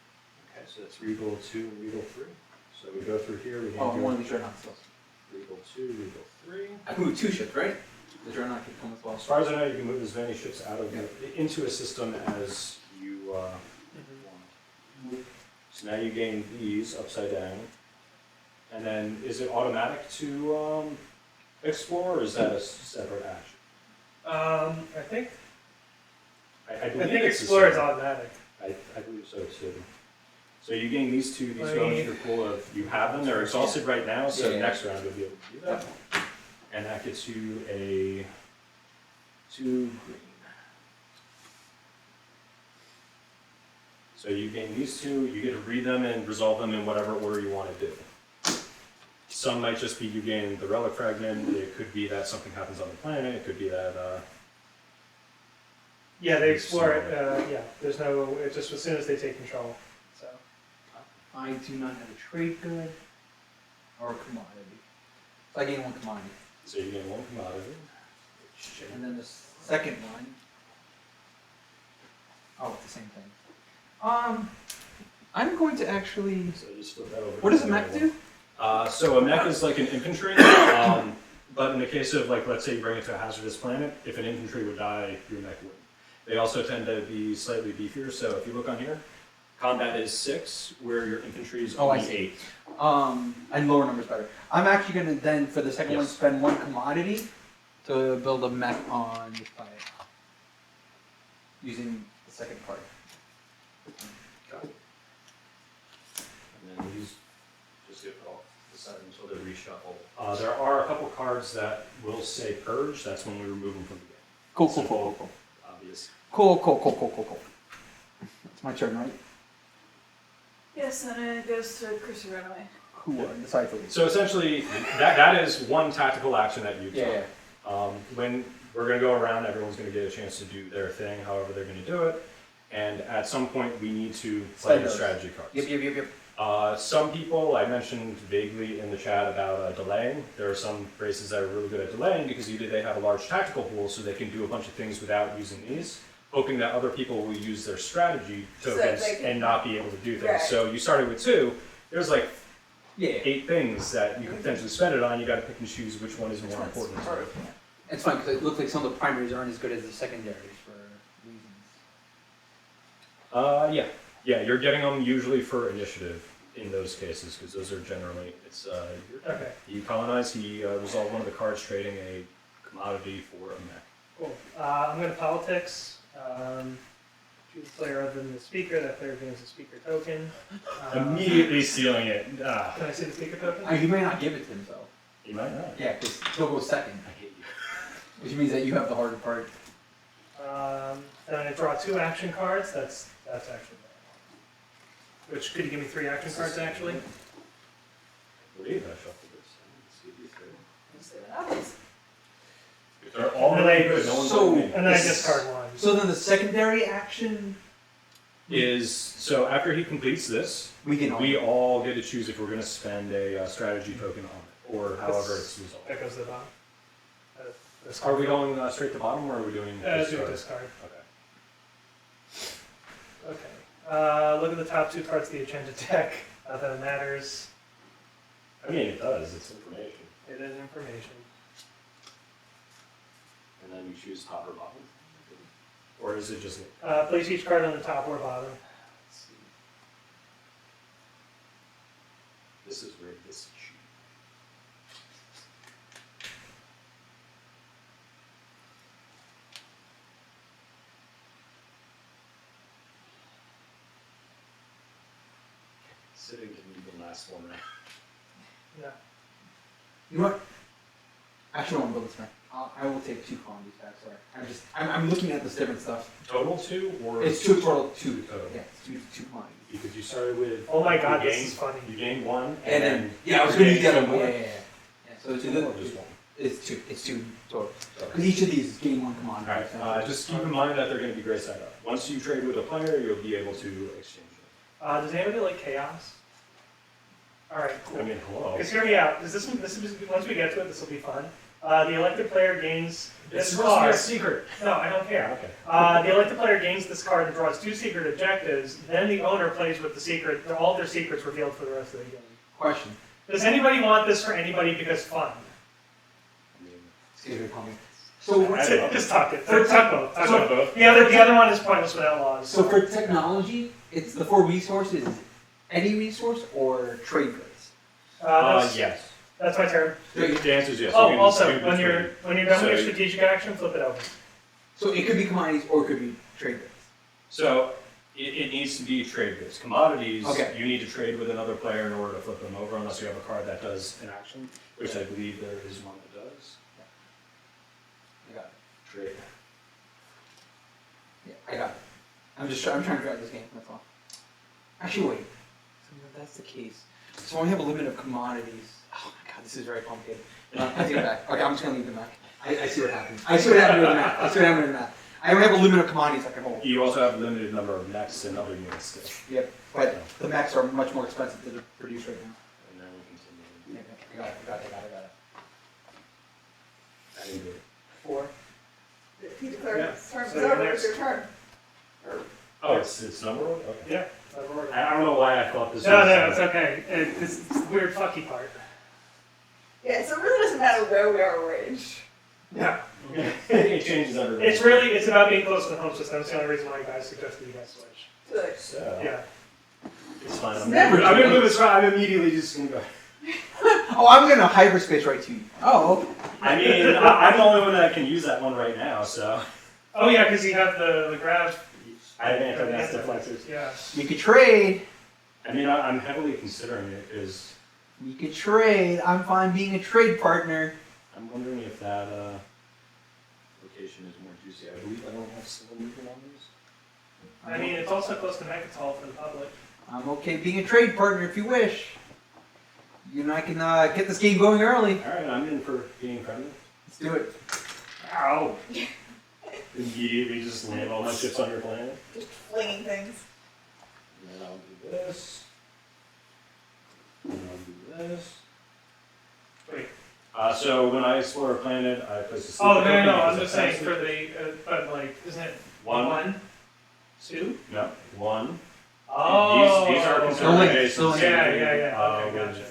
Okay, so that's Regal 2 and Regal 3. So we go through here. We Oh, can one do of these dreadnoughts. Regal 2, Regal 3. I can move 2 ships, right? The dreadnought can come as well. As far as I know, you can move as many ships out of into a system as you want. So now you gain these upside down. And then, is it automatic to explore, or is that a separate action? I think I I believe think it's the Explorer is same. automatic. I believe so too. So you gain these two, these Let go me- into your pool of, you have them, they're exhausted right now, so Yeah. next round you'll be able to do that. And that gets you a 2 green. So you gain these two, you get to read them and resolve them in whatever order you want to do. Some might just be you gain the relic fragment, it could be that something happens on the planet, it could be that, Yeah, they explore it. Yeah, there's no. It's just as soon as they take control. So I do not have a trade good or a commodity. So I gain one commodity. so you gain one commodity. And then the second one. Oh, it's the same thing. I'm going to actually. So just flip that over. What does a mech do? So a mech is like an infantry, but in the case of like, let's say you bring it to a hazardous planet, if an infantry would die, your mech wouldn't. They also tend to be slightly beefier, so if you look on here, combat is 6, where your infantry is Oh, I only see. 8. And lower numbers better. I'm actually going to then, for the second one, Yes. spend one commodity to build a mech on this planet. Using the second part. Got it. And then these just get off the side until they're reshuffled. There are a couple cards that will say purge, that's when we remove them from the game. Cool. Obvious. Cool. It's my turn, right? Yes, and it goes to Chris Runaway. Cool. Decide for me. So essentially, that is one tactical action that you took. Yeah. When we're going to go around, everyone's going to get a chance to do their thing, however they're going to do it. And at some point, we need to play Spend the those. strategy cards. Yep. Some people, I mentioned vaguely in the chat about delaying. There are some races that are really good at delaying because either they have a large tactical pool so they can do a bunch of things without using these, hoping that other people will use their strategy So tokens they can- and not be able to do things. Right. So you started with 2. There's like Yeah. 8 things that you can potentially spend it on. You got to pick and choose which one is Which more one's important. part of it? It's fine because it looks like some of the primaries aren't as good as the secondaries for reasons. Yeah, you're getting them usually for initiative in those cases because those are generally okay, you colonize. He resolved one of the cards trading a commodity for a mech. cool. I'm going to politics. Choose a player other than the speaker. That player gains a speaker token. Immediately stealing it. Can I see the speaker token? You may not give it to him though. You might not. Yeah, because he'll go second, I hate you. which means that you have the harder part. Then I draw 2 action cards. That's actually bad. Which could you give me 3 action cards actually? I believe I shuffled this. Let's give you 3. Let's see what happens. If they're all And really then good, no one's so- gonna win. And then I discard 1. So then the secondary action, So after he completes this, we can. we all get to choose if we're going to spend a strategy token on it, or however it's resolved. That goes to the bottom. Are we going straight to bottom, or are we doing Do a discard? discard. Okay. Okay. Look at the top 2 cards of the agenda deck. Not that it matters. I mean, it does. It's information. It is information. And then you choose top or bottom? Or is it just... Place each card on the top or bottom. Let's see. This is weird. This is cheap. Sitting didn't even last 1 round. Yeah. You know what? Actually, I won't build this man. I will take 2 colonies back. Sorry. I'm looking at this different stuff. Total 2 or... It's 2 total. 2. Total. Yeah, it's 2 commodities. Because you started with... Oh my god, you this gained- is funny. You gained 1, And then you I was going to use the other gained one. more. Yeah. So it's Or just 1. It's 2. It's 2 total. Okay. Because each of these gain 1 commodity. Alright, just keep in mind that they're going to be gray side up. Once you trade with a player, you'll be able to exchange them. Does anybody like chaos? Alright, cool. I mean, hello. Because hear me out. This is once we get to it, this will be fun. The elected player gains this card. secret. No, I don't care. Okay. The elected player gains this card and draws 2 secret objectives. Then the owner plays with the secret. All their secrets revealed for the rest of the game. Question. Does anybody want this for anybody because fun? I mean, Excuse me, Tommy. So, I don't know. Just talk it. For Talk both. Talk So- both. The other one is pointless without laws. so for technology, it's the 4 resources. Any resource or trade goods? yes. That's my turn. The answer is yes. You Oh, can also, do when you're between. done with your So- strategic action, flip it over. So it could be commodities or it could be trade goods. So it needs to be trade goods. Commodities, Okay. you need to trade with another player in order to flip them over, unless you have a card that does an action, which I believe there is one that does. I got it. Trade. Yeah, I got it. I'm trying to figure out this game, that's all. Actually, wait. So if that's the case. So I only have a limit of commodities. Oh my god, this is very complicated. I take it back. Okay, I'm just gonna leave the map. I see what happened. I see what happened with the map. I see what happened with the map. I only have a limit of commodities I can hold. You also have a limited number of mechs and other units still. Yep, but the mechs are much more expensive to produce right now. And then we continue. Yeah, I got it. I didn't do it. 4. If you declare Yeah. this turn is So you're over, next. it's your turn. Or, Oh, it's number one? Okay. Yeah. I don't know why I thought this No, was... no, it's okay. It's the weird fucky part. yeah, so it really doesn't matter where we are arranged. Yeah. It changes under... It's about being close to the home system. That's the only reason why you guys suggested you guys switch. So, like, So, Yeah. it's fine. It's I'm never gonna too move this right. I'm immediately just gonna go... Oh, I'm gonna hyperspace right to you. Oh, I mean, I'm the only one that can use that one right now, so... Oh yeah, because you have the grab. I have anti-mass deflectors. Yeah. we could trade. I mean, I'm heavily considering it, because We could trade. I'm fine being a trade partner. I'm wondering if that location is more juicy. I believe I don't have civil movement on these. I mean, it's also close to Mechatol for the public. I'm okay being a trade partner if you wish. You and I can get this game going early. Alright, I'm in for being friendly. Let's do it. Ow! Immediately just land all my ships on your planet. just flinging things. And then I'll do this. And I'll do this. Wait. So when I explore a planet, I place a Oh sleeper no, no, no! token I'm because just saying it's for the, but like, isn't it One. 1, 2? No, one. Oh. These are Still considered link, bases. still link. Yeah. Okay, with- gotcha.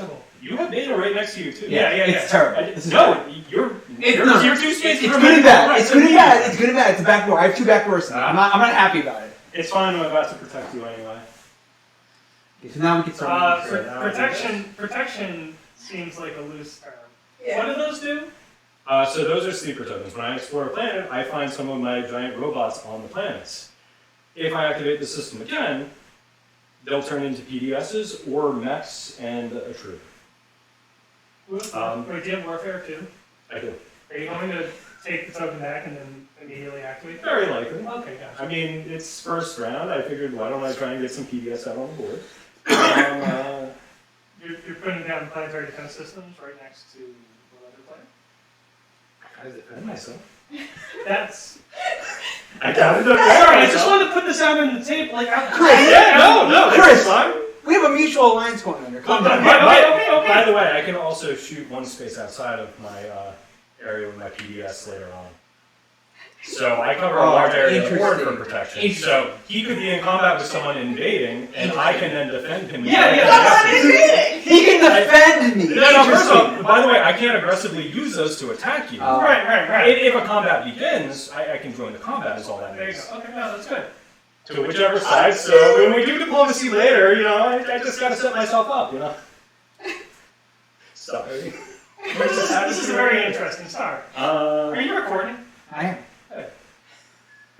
Cool. You have beta right next to you too. Yeah. It's terrible. This is No, you're no. you're two spaces. It's from good and me. bad. Right, It's good and so bad. It's good and bad. It's a back door. I have 2 back doors now. I'm not happy about it. It's fine. I'm about to protect you anyway. Okay, so now we can start. Protection seems like a loose term. Yeah. What do those do? So those are sleeper tokens. When I explore a planet, I find some of my giant robots on the planets. If I activate the system again, they'll turn into PDSs or mechs and a troop. Wait, do you have Warfare 2? I do. Are you going to take the token back and then immediately activate it? Very likely. Okay, gotcha. I mean, it's first round. I figured, why don't I try and get some PDS out on the board? You're putting down planetary defense systems right next to what other planet? I gotta defend myself. That's. I gotta Sorry, defend I just myself. want to put this out on the table. Like, Yeah, no, Chris! that's fine. We have a mutual alliance going on here. Calm down. Okay. By the way, I can also shoot one space outside of my area with my PDS later on. So I cover a large area of the board for protection. So he could be in combat with someone invading, and I can then defend him. Yeah. That's not invading! He can defend me. No, first off, by the way, I can't aggressively use those to attack you. Right. If a combat begins, I can join the combat, is all that There you means. go. Okay, no, that's good. To whichever side, so when we do diplomacy later, I just gotta set myself up, Sorry. This is a very interesting start. Are you recording? I am. Hey.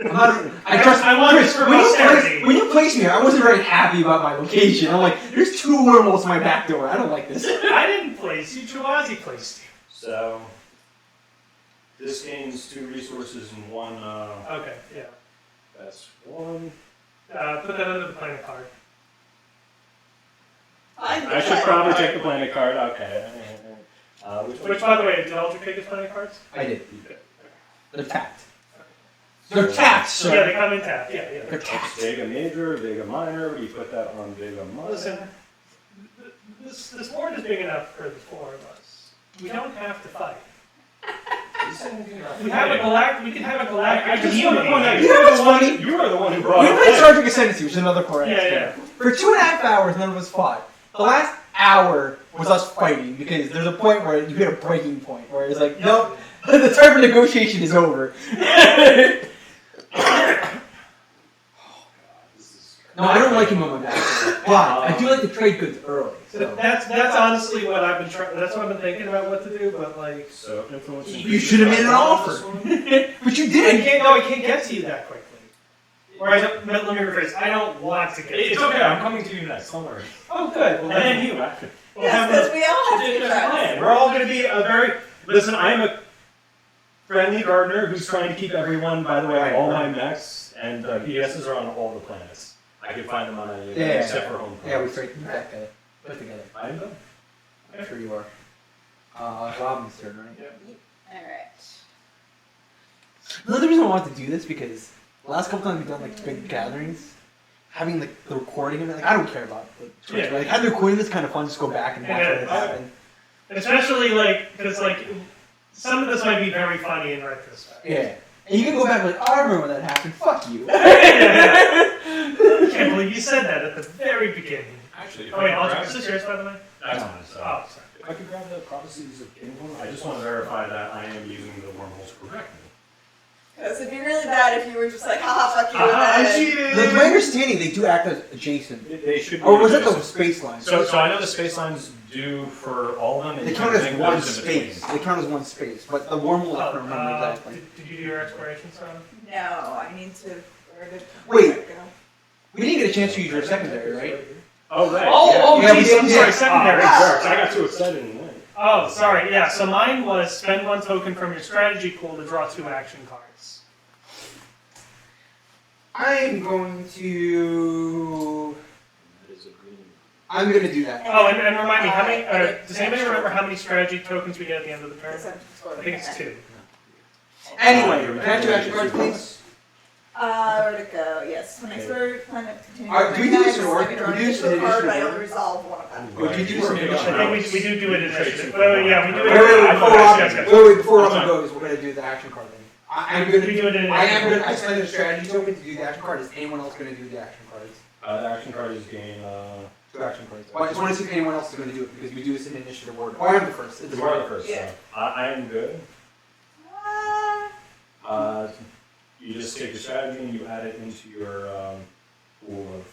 I want this for posterity. When you placed me here, I wasn't very happy about my location. I'm like, there's 2 wormholes in my back door. I don't like this. I didn't place you. Chiwazi placed you. So, this gains 2 resources and 1, Okay, yeah. that's 1. Put that under the planet card. I should probably take the planet card, okay. Which, by the way, did Aldrich take his planet cards? I did. They're tapped. They're tapped, sir. Yeah, they come in tapped. Yeah. They're tapped. Vega Major, Vega Minor, we put that on Vega Minor. Listen, this board is big enough for the 4 of us. We don't have to fight. We have a galactic. We can have a galactic. I just want to point out, You know what's funny? you are the one who brought We up played that. Sergeant Ascendancy, which is another core Yeah. For 2.5 hours, none of us fought. The last hour was us fighting because there's a point where you hit a breaking point where it's like, nope, the time for negotiation is over. Oh, God, this is No, I don't like him on my back, but I do like to trade goods early. So. That's honestly what I've been trying. That's what I've been thinking about what to do, but like. So influence. You should have made an offer, but you didn't. I can't get to you that quickly. Or let me rephrase. I don't want to get. It's okay. I'm coming to you next. Don't worry. Oh, good. Well, And then you. We'll Yes, have because a we all have to be ridiculous friends. plan. We're all going to be a very. Listen, I'm a friendly gardener who's trying to keep everyone. By the way, all my mechs and PSs are on all the planets. I can find them on any except for home. Yeah, we straightened back put together. I'm done. I'm sure you are. Robin's turn, right? Yeah. Alright. Another reason I wanted to do this because the last couple times we've done like big gatherings, having like the recording of it, like I don't care about the Twitch, but like having the recording is kind of fun. Just go back and watch what has happened. Especially like because like some of this might be very funny in retrospect. Yeah, and you can go back and like, I remember when that happened. Fuck you. I can't believe you said that at the very beginning. Actually, if Oh wait, I I'll grab this is yours by the way. That's mine. So. Oh, sorry. If I could grab the prophecies of Kingdom, I just want to verify that I am using the wormholes correctly. Because it'd be really bad if you were just like, haha, fuck you. I and then- cheated. Like my understanding, they do act as adjacent. They should be. Or was it the adjacent. space line? So I know the space lines do for all of them. And They you count can as link one those in between. space. They count as one space, but the wormhole I don't remember exactly. Did you do your exploration, Sarah? No, I need to. Where did Wait. that go? We didn't get a chance to use your secondary, right? Oh right. Oh, Yeah, we geez, did, I'm yeah. sorry, secondary. Jerks, I got too excited and went. Oh, sorry, yeah, so mine was spend one token from your strategy pool to draw 2 action cards. I'm going to. I'm going to do that. Oh, and remind me, how many, does anybody remember how many strategy tokens we get at the end of the turn? I think it's 2. Anyway, can I have 2 action cards, please? Where'd it go? Yes, when I started playing it, continue. Alright, do we do this in order? I Do we do this in draw an additional card, initiative I order? only resolve one of them. Or do you do this in I initiative? think we do it in initiative. Yeah, we do it Wait, in before Robin, before That's Robin fine. goes, we're going to do the action card thing. I'm going We to do it in I am initiative. going to. I spend a strategy token to do the action card. Is anyone else going to do the action cards? The action card is gain. 2 action cards. Well, I just want to see if anyone else is going to do it because we do this in initiative order. Oh, I am the first. It doesn't You are the matter. first. Yeah. So I am good. Uh, You just take the strategy and you add it into your pool of.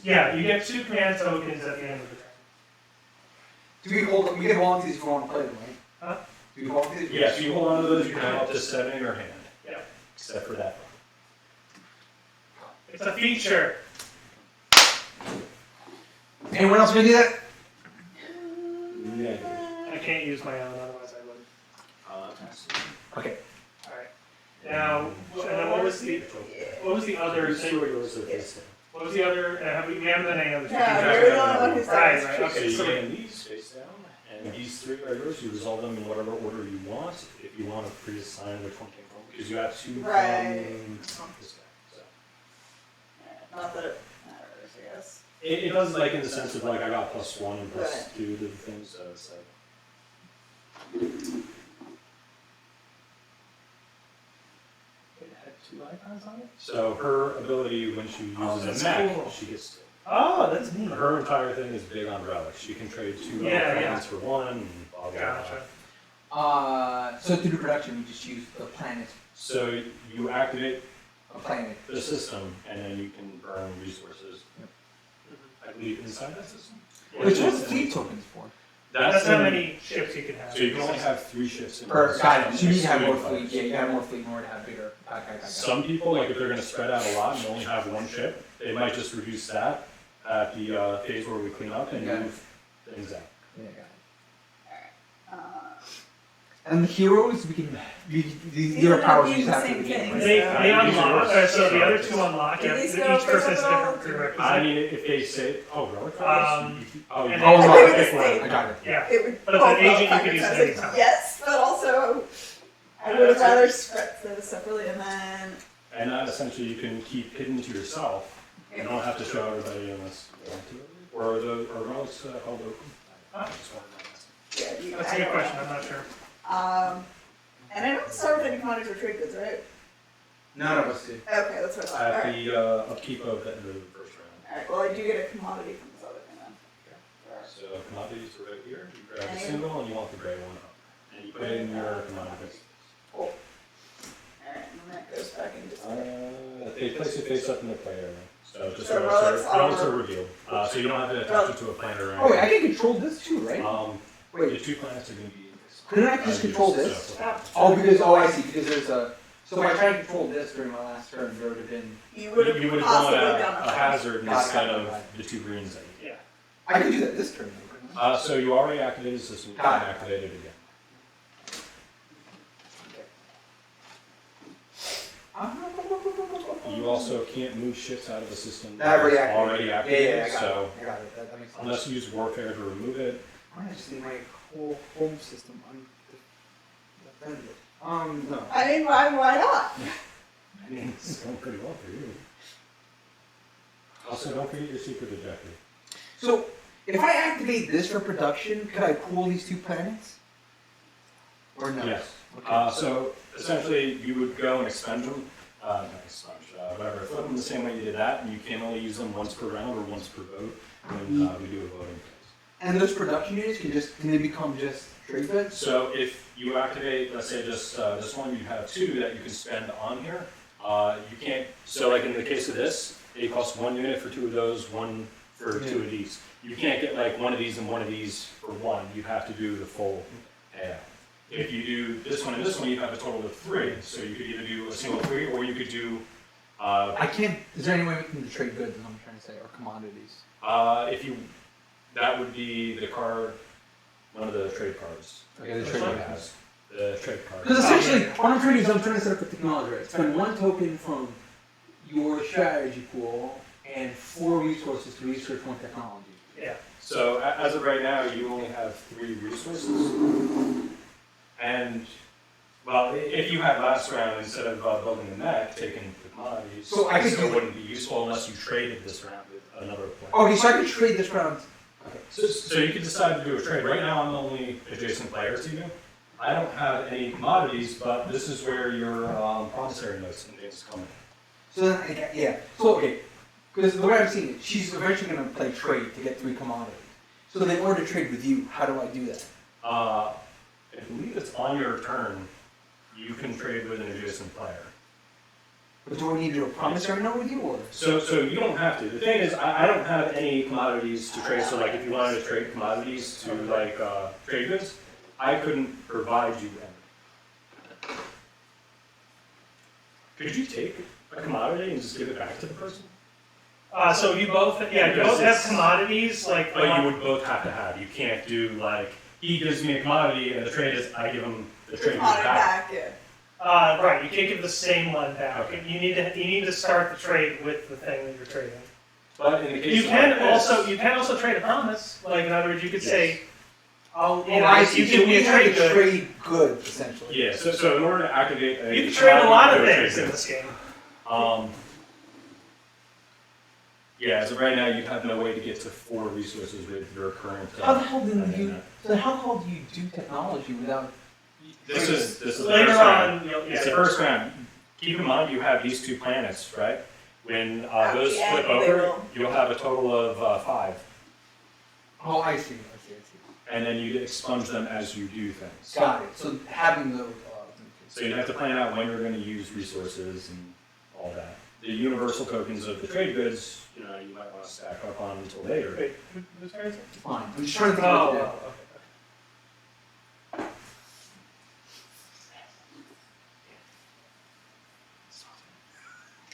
Yeah, you get 2 command tokens at the end of the turn. Do we hold? We can hold on to these if we want to play them, right? Huh? Do we hold on to these? Yeah, so you hold on to those. You can have up to 7 in your hand. Yeah. Except for that. It's a feature. Anyone else going to do that? Yeah. I can't use my own, otherwise I would. Okay. Alright. Now, and then what was the other See thing? what yours are facing. What was the other, we haven't done any other no, you're the only one who's done Right, this. right, Okay, okay. you So gain these face down, and these 3 are yours. You resolve them in whatever order you want. If you want to pre-assign which one came from, because you have 2 Right. from this guy. So. Not that it matters, I guess. It does like in the sense of like I got +1 and Right. +2 to the things, so it's like. it had 2 icons on it? So her ability when she uses that's a mech, cool. she gets. Oh, that's neat. Her entire thing is big on relics. She can trade 2 Yeah, elements for 1 and blah blah blah. Gotcha. So to do production, we just use the planet. So you activate A planet. the system, and then you can burn resources. I believe inside that system. Which one's fleet tokens for? That's how in- many ships you can have. So you can only have 3 ships in Per the got it. system, So you need to have more excluding fleet. fighters. Yeah, you have more fleet in order to have bigger. Got it. Some people, like if they're going to spread out a lot and only have 1 ship, they might just reduce that at the phase where we clean up and Got it. move things out. Yeah, got it. And the heroes, we can. These are powers you just have to. Same thing. They Yeah. unlock, so the other 2 unlock, Do yeah, these each go person has a physical? different prerequisite. I mean, if they say, oh, relic Um, cards? Oh, and you then- oh, I right, think pick one. it's I got it. Yeah. It would But as an both agent, you qualify could use it because anytime. yes, but also I would have rather spread those separately and then And that essentially you can keep hidden to yourself. You don't have to show everybody unless you want to. Or are relics held open? Huh? Just wanted to ask. yeah, you, That's I a good don't question, know. I'm not sure. And I don't start with any commodities or trade goods, right? None of us do. Okay, that's what I thought. At Alright. the upkeep of the first round. Alright, well I do get a commodity from this other thing then. So commodities are right here. You grab the And- symbol and you want the gray one up. And you put it in your commodities. Alright, and then that goes back into They place it face up in the play area. So just So relics relics are are- revealed. So you don't have to attach it to a planet or anything. Oh wait, I can control this too, right? The Wait, 2 planets are going to be. couldn't I just control used, this? so- Oh, because I see. Because there's a. So if I tried to control this during my last turn, there would have been. You would have You would have possibly gone done a hazard Got it, instead got it, of got it. the 2 greens that you Yeah. I could do that this turn, though, couldn't I? So you already activated the system, you Got can it. activate it again. You also can't move ships out of the system. That already It's activated. already Yeah, activated, yeah, I got so it. I got it. That makes sense. unless you use warfare to remove it, I just need my whole home system undefended. No. I mean, why not? I mean, it's going pretty well for you. Also, don't forget your secret objective. So, if I activate this for production, could I pool these 2 planets? Or no? Yes. Okay. So essentially, you would go and expunge them, not expunge, whatever, flip them the same way you did that, and you can only use them once per round or once per vote when we do a voting phase. And those production units can they become just trade beds? So if you activate, let's say just this one, you have 2 that you can spend on here. You can't, so like in the case of this, it costs 1 unit for 2 of those, 1 for 2 of these. You can't get like 1 of these and 1 of these for 1. You have to do the full payout. If you do this one and this one, you have a total of 3. So you could either do a single 3, or you could do. I can't. Is there any way we can trade goods? Is what I'm trying to say, or commodities. If you, that would be the card, one of the trade cards. Okay, the That trade it card. has. The trade card. Because essentially, what I'm trying to do is I'm trying to set up a technology, right? Spend 1 token from your strategy pool and 4 resources to research 1 technology. Yeah. So as of right now, you only have 3 resources. And, well, if you had last round, instead of building a mech, taking the commodities, So I could still do- wouldn't be useful unless you traded this round with another player. Okay, so I can trade this round. Okay. So you could decide to do a trade. Right now, I'm the only adjacent player to you. I don't have any commodities, but this is where your promissory notes and things come in. So then, yeah. So okay, because the way I'm seeing it, she's eventually going to play trade to get 3 commodities. So then, in order to trade with you, how do I do that? I believe it's on your turn. You can trade with an adjacent player. But do I need to do a promissory note with you, or? So you don't have to. The thing is, I don't have any commodities to trade. So like, if you wanted to trade commodities to like trade goods, I couldn't provide you any. Could you take a commodity and just give it back to the person? So you both, you both have commodities, like. But you would both have to have. You can't do like, he gives me a commodity and the trade is I give him the trade goods On it back. back, yeah. Right, you can't give the same one back. Okay. You need to start the trade with the thing that you're trading. But in the case You of can like this, also trade a promise. Like in other words, you could say, "I'll Oh, I see. you So give me we a have trade to good." trade goods, essentially. yeah. So in order to activate a You can trade a lot of commodity, you things do a in trade this game. good. Yeah, as of right now, you have no way to get to 4 resources with your current. How the hell do and you? then, So how the hell do you do technology without? This is the Later first round. on, you'll, It's the first round. Keep in mind, you have these 2 planets, right? When those the flip end, they over, will. you'll have a total of 5, Oh, I see. and then you expunge them as you do things. Got it. So having those. So you have to plan out when you're going to use resources and all that. The universal tokens of the trade goods, you might want to stack up on until later. Wait, who's turn is it? Fine. I'm just trying to think Oh, about that. okay.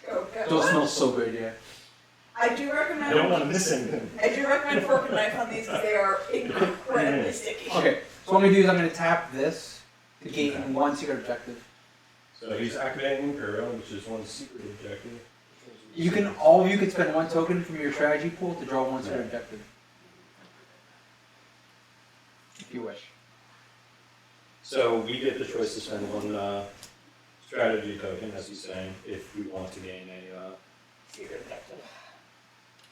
Okay. Those smell so good, yeah. I do I recommend. don't want to miss anything. I do recommend fork and knife on these because they are incredibly sticky. Okay, so what I'm gonna do is I'm gonna tap this to gain 1 secret objective. So he's activating Imperial, which is 1 secret objective. You can all of you can spend 1 token from your strategy pool to draw 1 secret objective. If you wish. So we get the choice to spend 1 strategy token, as he's saying, if we want to gain a secret objective,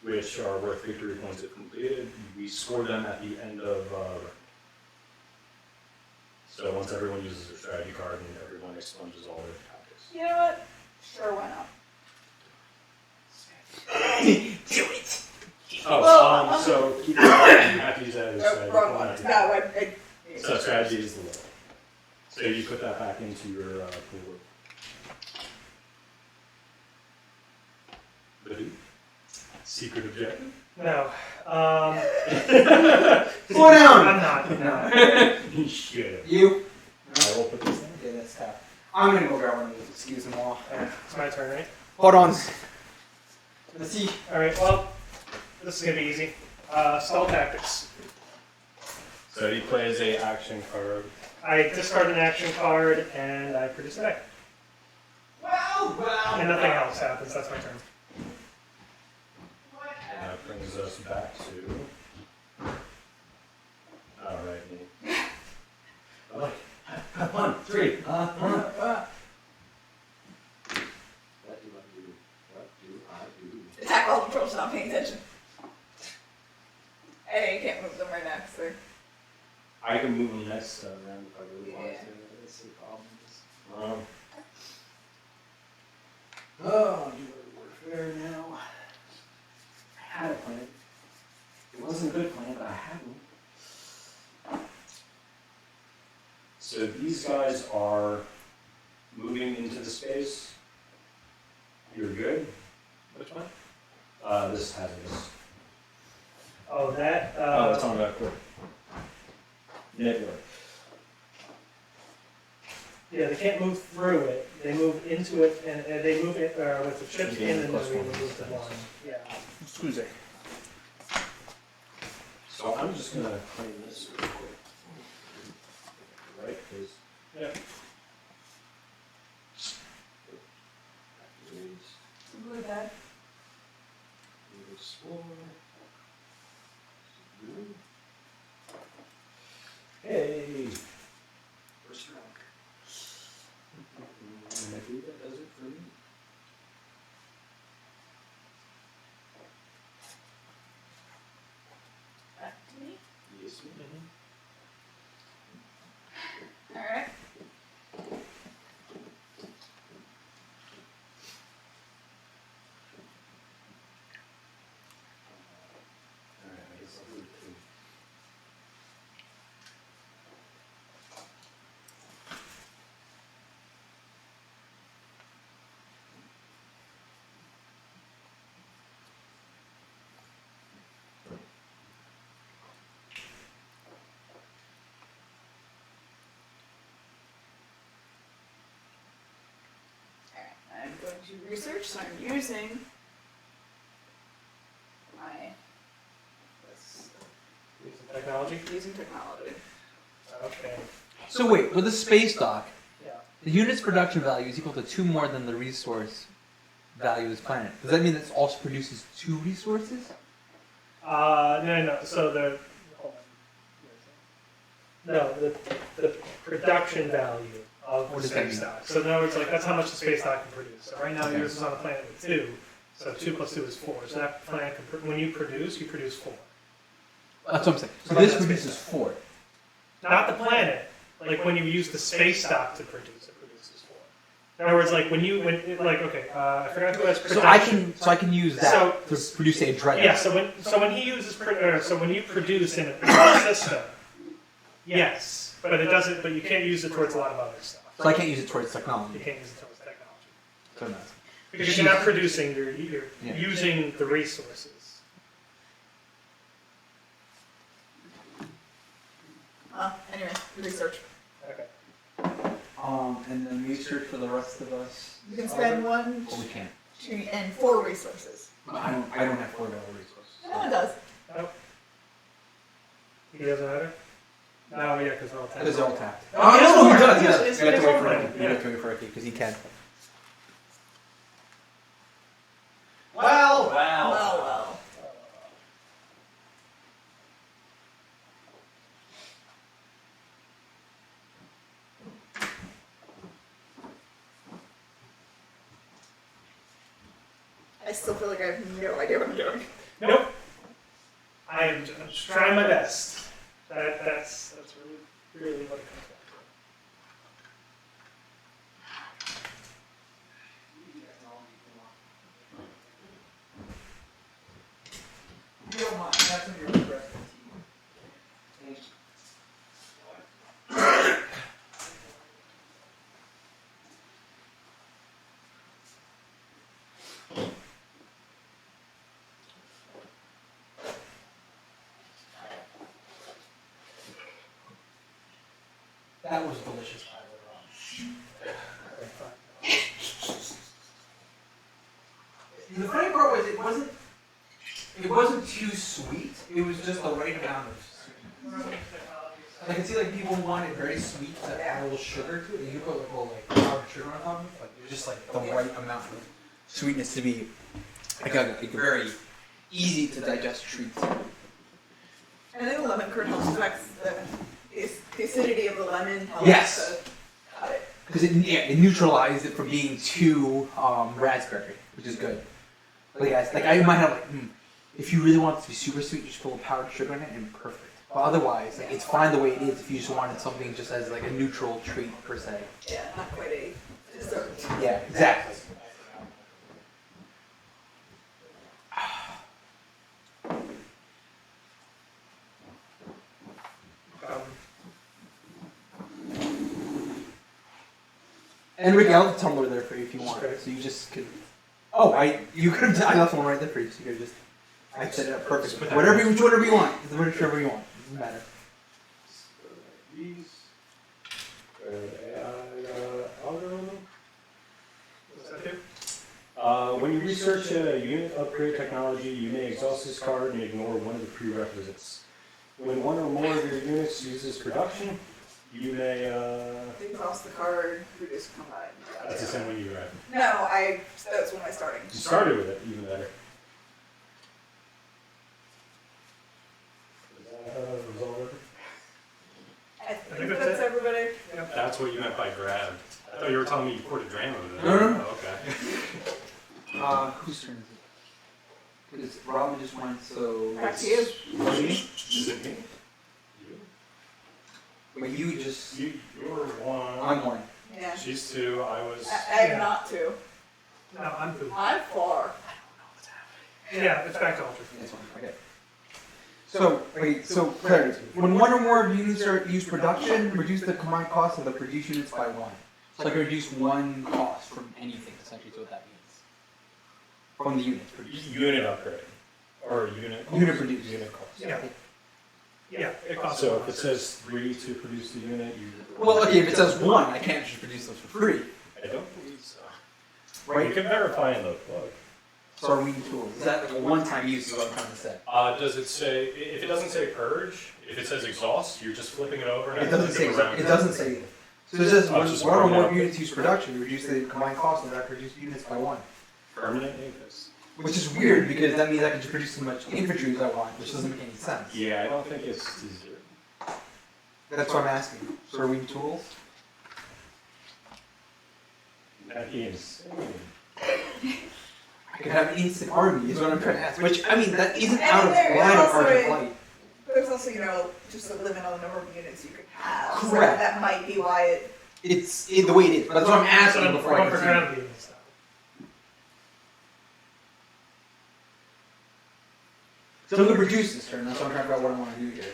which are worth victory points if completed. We score them at the end of so once everyone uses their strategy card and everyone expunges all their tactics. You know what? Sure, why not? Do it! Well, So keep in mind, you have to use that as a Wrong one. strategy. No, So strategy is the low. So you put that back into your pool. Badoo. Secret objective? No. Slow down! I'm not. No. You should. You? I will put this in. Yeah, that's tough. I'm gonna go grab one of these. Excuse them all. It's my turn, right? Hold on. Let's see. Alright, well, this is going to be easy. Spell tactics. So he plays a action card. I discard an action card and I produce a deck. Wow! And nothing else happens. That's my turn. And that brings us back to. Alright, Nate. Like, 1, 3. What do I do? What do I do? Attack all the trolls not paying attention. Hey, you can't move them right next to. I can move them next round if I really want Yeah. to. That's the problem. Oh, do warfare now. I had a plan. It wasn't a good plan, but I had one. So these guys are moving into the space. You're good. Which one? This has this. Oh, that. Oh, it's on that quick. Network. Yeah, they can't move through it. They move into it, and they move it with the chips You in, gain and plus then we one. move the one. Yeah. Tuesday. So I'm just gonna claim this real quick. Right? Because. Yeah. Really bad. Hey! First round. And I think that does it for me. Back to me. Yes, ma'am. Alright. Alright, I guess I'll do it too. Alright, I'm going to research, so I'm using my Using technology. using technology. Okay. So wait, with the space dock, Yeah. the unit's production value is equal to 2 more than the resource value of this planet. Does that mean that it also produces 2 resources? No. So the. Hold on. No, the production value of What the does that space mean? dock. So in other words, like that's how much the space dock can produce. So right now Okay. yours is on a planet with 2. So 2 plus 2 is 4. So that planet can, when you produce 4. That's what I'm saying. So Right, this that's produces 4. Not the planet. Like when you use the space dock to produce, it produces 4. In other words, like I forgot who has production. So I can use that to produce a dreadnought. Yeah. So when he uses so when you produce in a system, yes, but it doesn't. But you can't use it towards a lot of other stuff. So I can't use it towards You technology. can't use it towards technology So no. because you're not producing. You're Yeah. using the resources. Anyway, research. Okay. And then research for the rest of us. You can spend 1, Or we can't. 2, and 4 resources. I don't have 4 available resources. No, it does. He doesn't either. No, yeah, because all Because they're all tapped. Oh, Oh, no, he does. He it's- does. it's- You have to it's wait all for right, it. You yeah. have to wait for it because he can. Well, Well. I still feel like I have no idea what I'm doing. Nope. I'm just trying my best. That's really what it comes down to. You don't mind. That's when you're impressed. That was delicious pie later on. The funny part was it wasn't too sweet. It was just the right amount of sweet. I can see like people who want it very sweet to add a little sugar to it. And you put like a little like powdered sugar on top of it. Like it's just like the right amount of sweetness to be like a very easy to digest treat. And then the lemon curd helps affect the acidity of the lemon. Helps Yes. to cut it. Because it neutralized it from being too raspberry, which is good. Like I might have like, if you really want it to be super sweet, you just put a little powdered sugar in it and perfect. But otherwise, like, it's fine the way it is if you just wanted something just as like a neutral treat per se. Yeah, not quite a dessert. Yeah, exactly. And Ricky, I'll have the tumbler there for you if you want. So you just could. Oh, I left one right there for you. So you could just. I set it up perfect. Whatever you want. Whichever you want. Doesn't matter. These. Algorithm. What's that do? When you research a unit upgrade technology, you may exhaust this card and ignore one of the prerequisites. When one or more of your units uses production, you may. Exhaust the card, reduce combine. That's the same one you read. No, that's when I started. You started with it, even better. Is that resolve everything? I think that's everybody. That's what you meant by grabbed. I thought you were telling me you poured a dram over there. No. Oh, okay. Whose turn is it? Because Robin just went, so. Back to you. Is it me? You? But you just. You're one. I'm one. Yeah. She's two. I was. I am not two. No, I'm food. I'm far. Yeah, it's back to Ultra. That's one. Okay. So clarity. When one or more of units use production, reduce the combined cost of the produced units by one. So like reduce one cost from anything, essentially, is what that means. From the units produced. Unit upgrade. Or unit. Unit produced. Unit cost. Yeah. Yeah, it costs. So if it says 3 to produce the unit, you. Well, okay, if it says 1, I can't just produce those for free. I don't believe so. Right? You can verify in the plug. So are we tools? Is that like a one-time use is what I'm trying to say? Does it say, if it doesn't say purge, if it says exhaust, you're just flipping it over and It doesn't say around. it doesn't say it. So it says Oh, when just one or bring it more up. units use production, reduce the combined cost of that produced units by 1. Permanent incus. Which is weird because that means I can just produce as much infantry as I want, which doesn't make any sense. Yeah, I don't think it's 0. That's what I'm asking. So are we tools? That'd be insane. I could have an instant army is what I'm trying to ask. Which, I mean, that isn't And out of there is line of also Argent a- Flight. There's also, just a limit on the number of units you can have. So Correct. that might be why it. It's the way it is. But that's what I'm asking before I for continue. ground beam and stuff. So I'm going to reduce this turn. That's what I'm trying to figure out what I want to do here.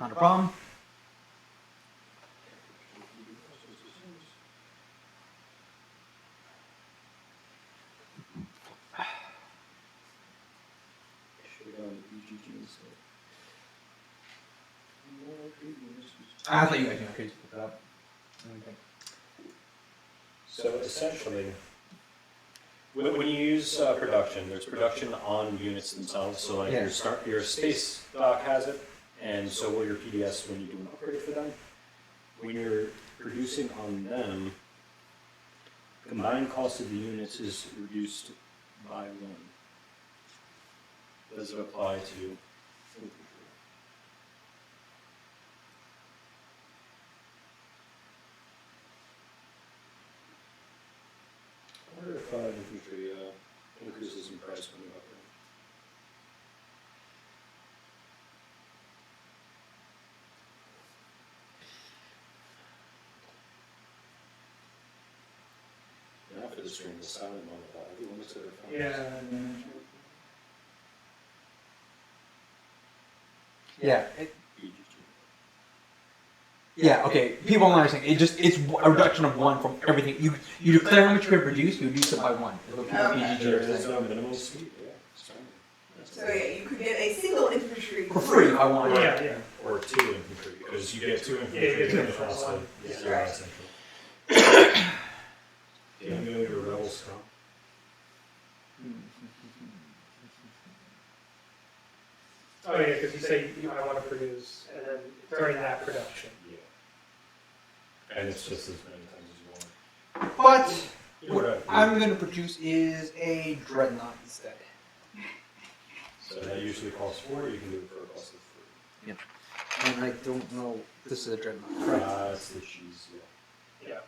Not a problem. I thought you guys knew I could just pick it up. Okay. So essentially, when you use production, there's production on units themselves. So like Yeah. your space dock has it, and so will your PDS when you do an upgrade for them. When you're producing on them, combined cost of the units is reduced by 1. Does it apply to infantry? I wonder if infantry increases in price when you upgrade. Now for the stream, the silent moment, everyone looks at their phones. Yeah. Yeah. BGG. Yeah, okay. People don't understand. It's a reduction of 1 from everything. You declare how much you could produce, you reduce it by 1. Is what people Okay. PGG There are is saying. no minimum speed. Yeah. So yeah, you could get a single infantry For free if I want. Yeah, yeah. Or 2 infantry, because you get 2 Yeah, infantry you get and two across one. the Yeah. zero essentially. Do you know your rebel scum? Oh yeah, because you say I want to produce, and then during that production. Yeah. And it's just as many times as you want. But You know what what I'm going to produce is a dreadnought instead. So that usually costs 4, you can do it for a cost of 3. And I don't know. This is a dreadnought. It's the cheese, yeah. Yeah.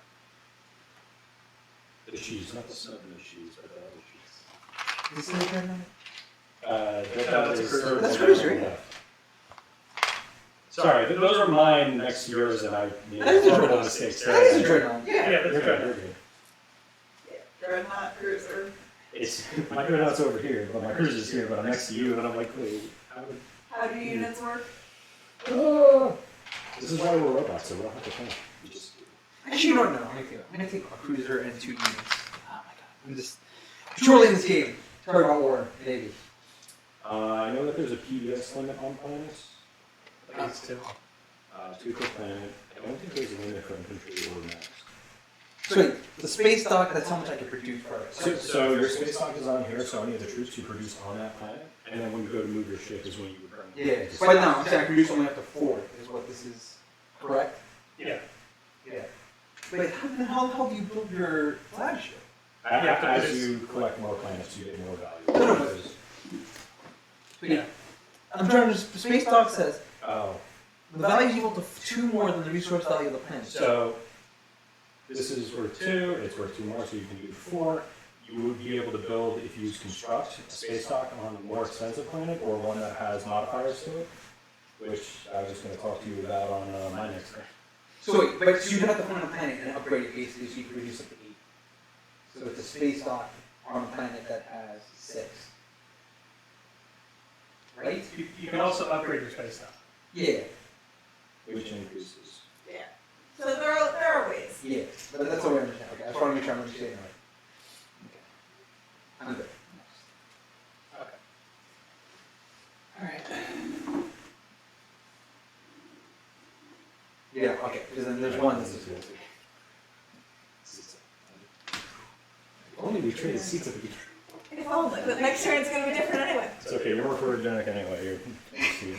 The cheese, not the southern cheese, but the other cheese. This is a dreadnought? That's a cruiser. That's a cruiser, yeah. Sorry, those are mine next to yours, and I made That is a horrible dreadnought. mistakes. That is a dreadnought. Yeah. Yeah, You're that's good, right. you're good. Yeah, dreadnought cruiser. It's my dreadnought's over here, but my cruiser's here, but I'm next to you, and I'm like, wait, how would... How do units work? This is why we're robots, so we don't have to think. We just do. Actually, no. I'm going to take a cruiser and 2 units. Oh my god. I'm just purely in this game. Talking about war, maybe. I know that there's a PBS limit on planets. These two. 2 per planet. I don't think there's a limit for infantry or max. So wait, the space dock, that's how much I can produce per So your space dock is on here, so any of the troops you produce on that planet, and then when you go to move your ship is when you would bring them. Yeah, but no, I'm saying I produce only up to 4, is what this is. Correct? Yeah. Yeah. Wait, how do you build your flagship? As you collect more planets, you get more value. No, no. Yeah. I'm trying to. Space dock says Oh, the value is equal to 2 more than the resource value of the planet. so this is worth 2, it's worth 2 more, so you can do 4. You would be able to build, if you use construct, a space dock on a more expensive planet, or one that has modifiers to it, which I was going to talk to you about on my next thing. So wait, but so you have to find a planet and upgrade it basically so you can produce up to 8. So it's a space dock on a planet that has 6. Right? You can also upgrade your space stuff. Yeah. Which increases. Yeah. So there are ways. Yeah. But that's what I understand. Okay, I just want to make sure I'm understanding right. Okay. I'm good. Okay. Alright. Yeah, okay. Because then there's one that's just Only we traded seats at the beginning. If only, but next turn it's going to be different anyway. It's okay, you're more photogenic anyway. You're...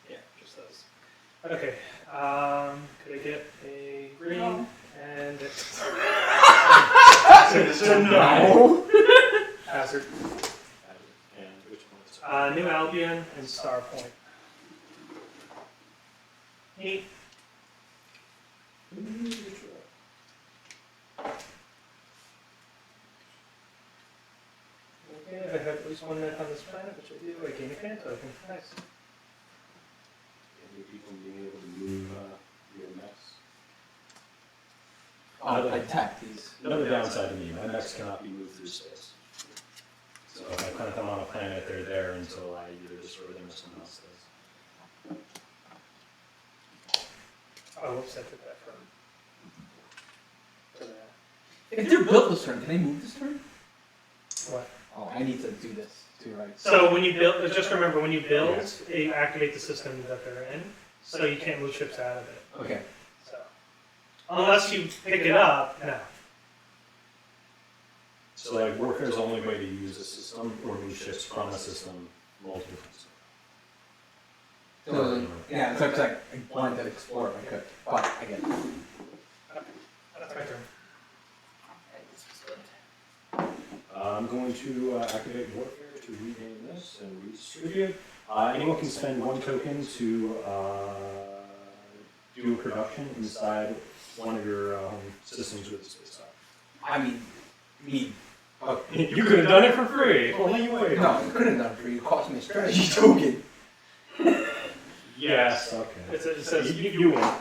Yeah, just those. Okay. Could I get a green No. and No! hazard? And which one is New Albion and Star Point. Neat. Okay, if I have at least 1 minute on this planet, which I do, I gain a command token. Nice. Any people being able to move your mechs? Oh, I tapped these. Another downside to me, my mechs cannot be moved through space. So if I plant them on a planet, they're there until I either destroy them or someone else does. Oh, whoops, I took that from that. If they're built this turn, can they move this turn? What? Oh, I need to do this too, right? So when you build, just remember when you build, you activate the system that they're in, so you can't move ships out of it. Okay. So unless you pick it up, no. So like warfare's the only way to use a system or move ships from a system multiple times. So, yeah, so it's like I wanted to explore if I could, but I get it. That's my turn. I'm going to activate warfare to rename this and redistribute. Anyone can spend 1 token to do a production inside one of your systems with the space dock. I mean, You could have done it for free. Only you waited. no, I couldn't have done it for you. It cost me a strategy token. Yes. Okay. It says You win.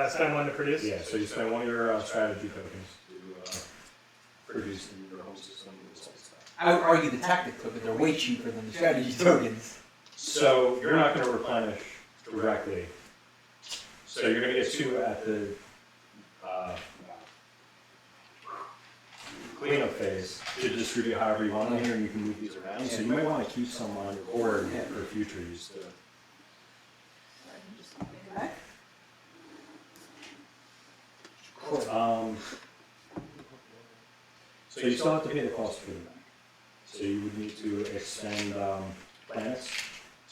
spend 1 to produce. Yeah. So you spend one of your strategy tokens to produce in your home system results. I would argue the tactic tokens are way cheaper than the strategy tokens. So you're not going to replenish directly. So you're going to get 2 at the cleanup phase to distribute however you want in here, and you can move these around. So you might want to keep some on your board for future use. So I can just make it back. So you still have to pay the cost for the back. So you would need to expend planets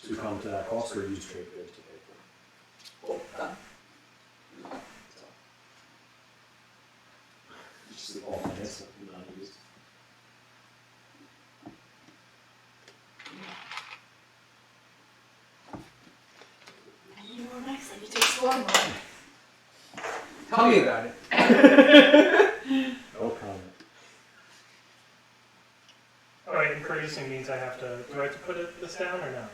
to come to that cost, or use trade goods to pay for it. Cool, done. Just all planets that are not used. You were nice, like you take slow mo. Tell me about it. No comment. Oh, wait, and producing means I have to. Do I have to put this down or no?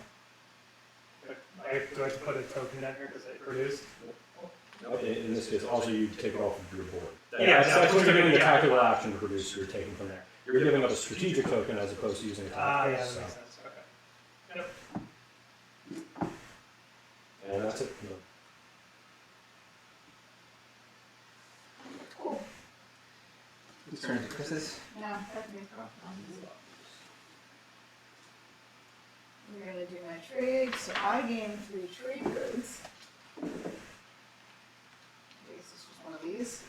Do I have to put a token down here because I produced? In this case, also you take it off of your board. Yeah, That's what you're giving a tactical action to produce. You're taking from there. You're giving up a strategic token as opposed to using a Ah, tactical. yeah, that so. makes sense. Okay. Yep. And that's it. Cool. Whose turn is it? Chris's? Yeah, that's me. We're gonna do my trade, so I gain 3 trade goods. I guess it's just one of these.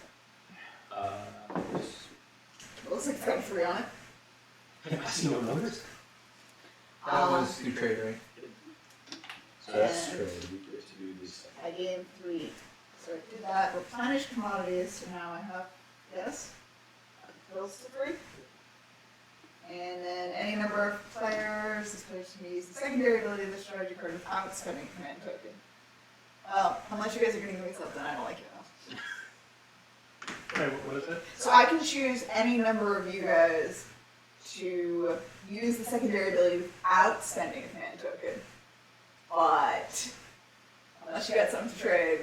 Looks like it's got 3 on it. I see no numbers. That was through trade, right? So that's And true. We get to do these. I gain 3. So I did that. Replenish commodities, so now I have this. Fills to 3. And then any number of players is supposed to use the secondary ability of the strategy card without spending a command token. Well, unless you guys are going to give me something, I don't like it enough. Wait, what is it? So I can choose any number of you guys to use the secondary ability without spending a command token. But unless you got something to trade,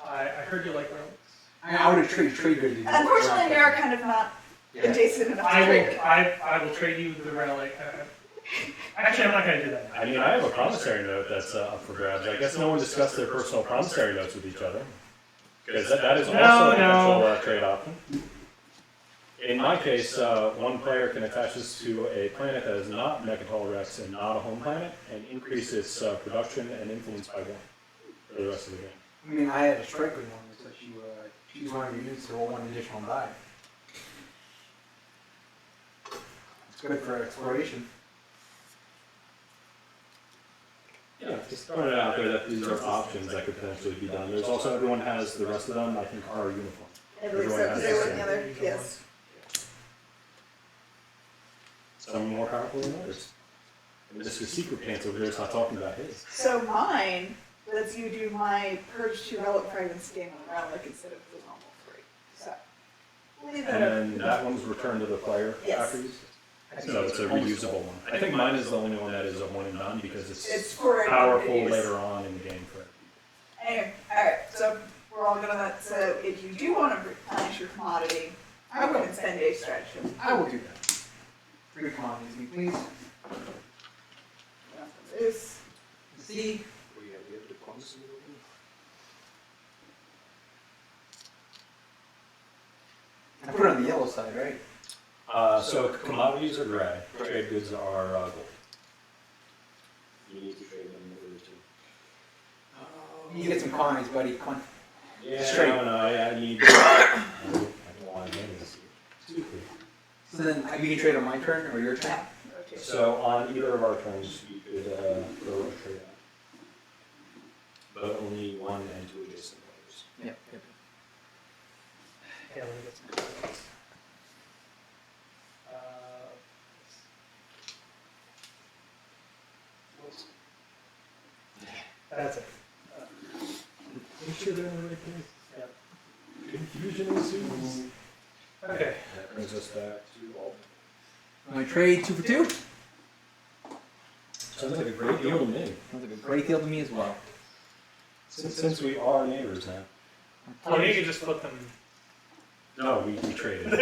I heard you like relics. I would have traded trade goods. unfortunately they are kind of not adjacent enough to trade. I will trade you the relic. Actually, I'm not going to do that now. I mean, I have a promissory note that's up for grabs. I guess no one discussed their personal promissory notes with each other. Because that is also a potential trade option. In my case, one player can attach this to a planet that is not Mechatol Rex and not a home planet, and increase its production and influence by 1 for the rest of the game. I mean, I had a strike with one that lets you choose one of your units to roll 1 additional die. It's good for exploration. Yeah, just throwing it out there that these are options that could potentially be done. There's also, everyone has the rest of them, I think, are uniform. I believe so, because they were in the other, yes. Some more powerful than others. And Mr. Secret Pants over there is not talking about his. So mine lets you do my purge 2 relic fragments game on the relic instead of the normal 3. So leave that up. And that one's returned to the player Yes. after use. So it's a reusable one. I think mine is the only one that is a 1 and done because It's it's for powerful use. later on in the game for it. Anyway, alright, so we're all gonna, so if you do want to replenish your commodity, I wouldn't spend a stratagem. I will do that. 3 commodities, me please. This. See? We have diplomacy. I put it on the yellow side, right? So commodities are gray, trade goods are gold. You need to trade them in order to. You get some coins, buddy. Come on. Yeah, Straight. no, I need. I don't want to get this. Stupid. So then we can trade on my turn or your turn? Yeah. Okay. So on either of our turns, you could throw a trade out. But only 1 and 2 adjacent players. Yep. Yeah, let me get some cards. That's it. Make sure they're in the right place. Yep. Confusion ensues. Okay. That brings us back to all. My trade 2 for 2? Sounds like a great deal to me. Sounds like a great deal to me as well. Since we are neighbors now. Or you could just put them. No, we traded. Fine!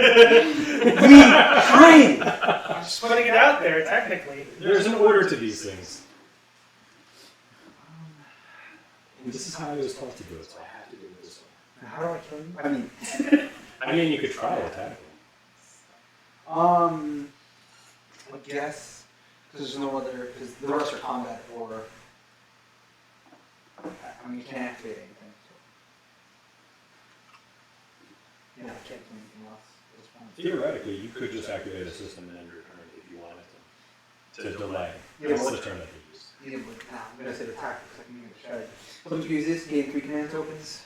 I'm just putting it out there, technically. There's an order to these things. This is how I was taught to do it, so I have to do it this way. How do I kill you? I mean, you could try attacking. I guess because there's no other, because the rest are combat or. I mean, you can't activate anything. So. Yeah, I can't do anything else at this point. Theoretically, you could just activate a system and end your turn if you wanted to delay. Yeah, That's but- the turn that they use. Yeah, but nah, I'm gonna say the tactics. I can use the strategy. So let's use this. Gain 3 command tokens.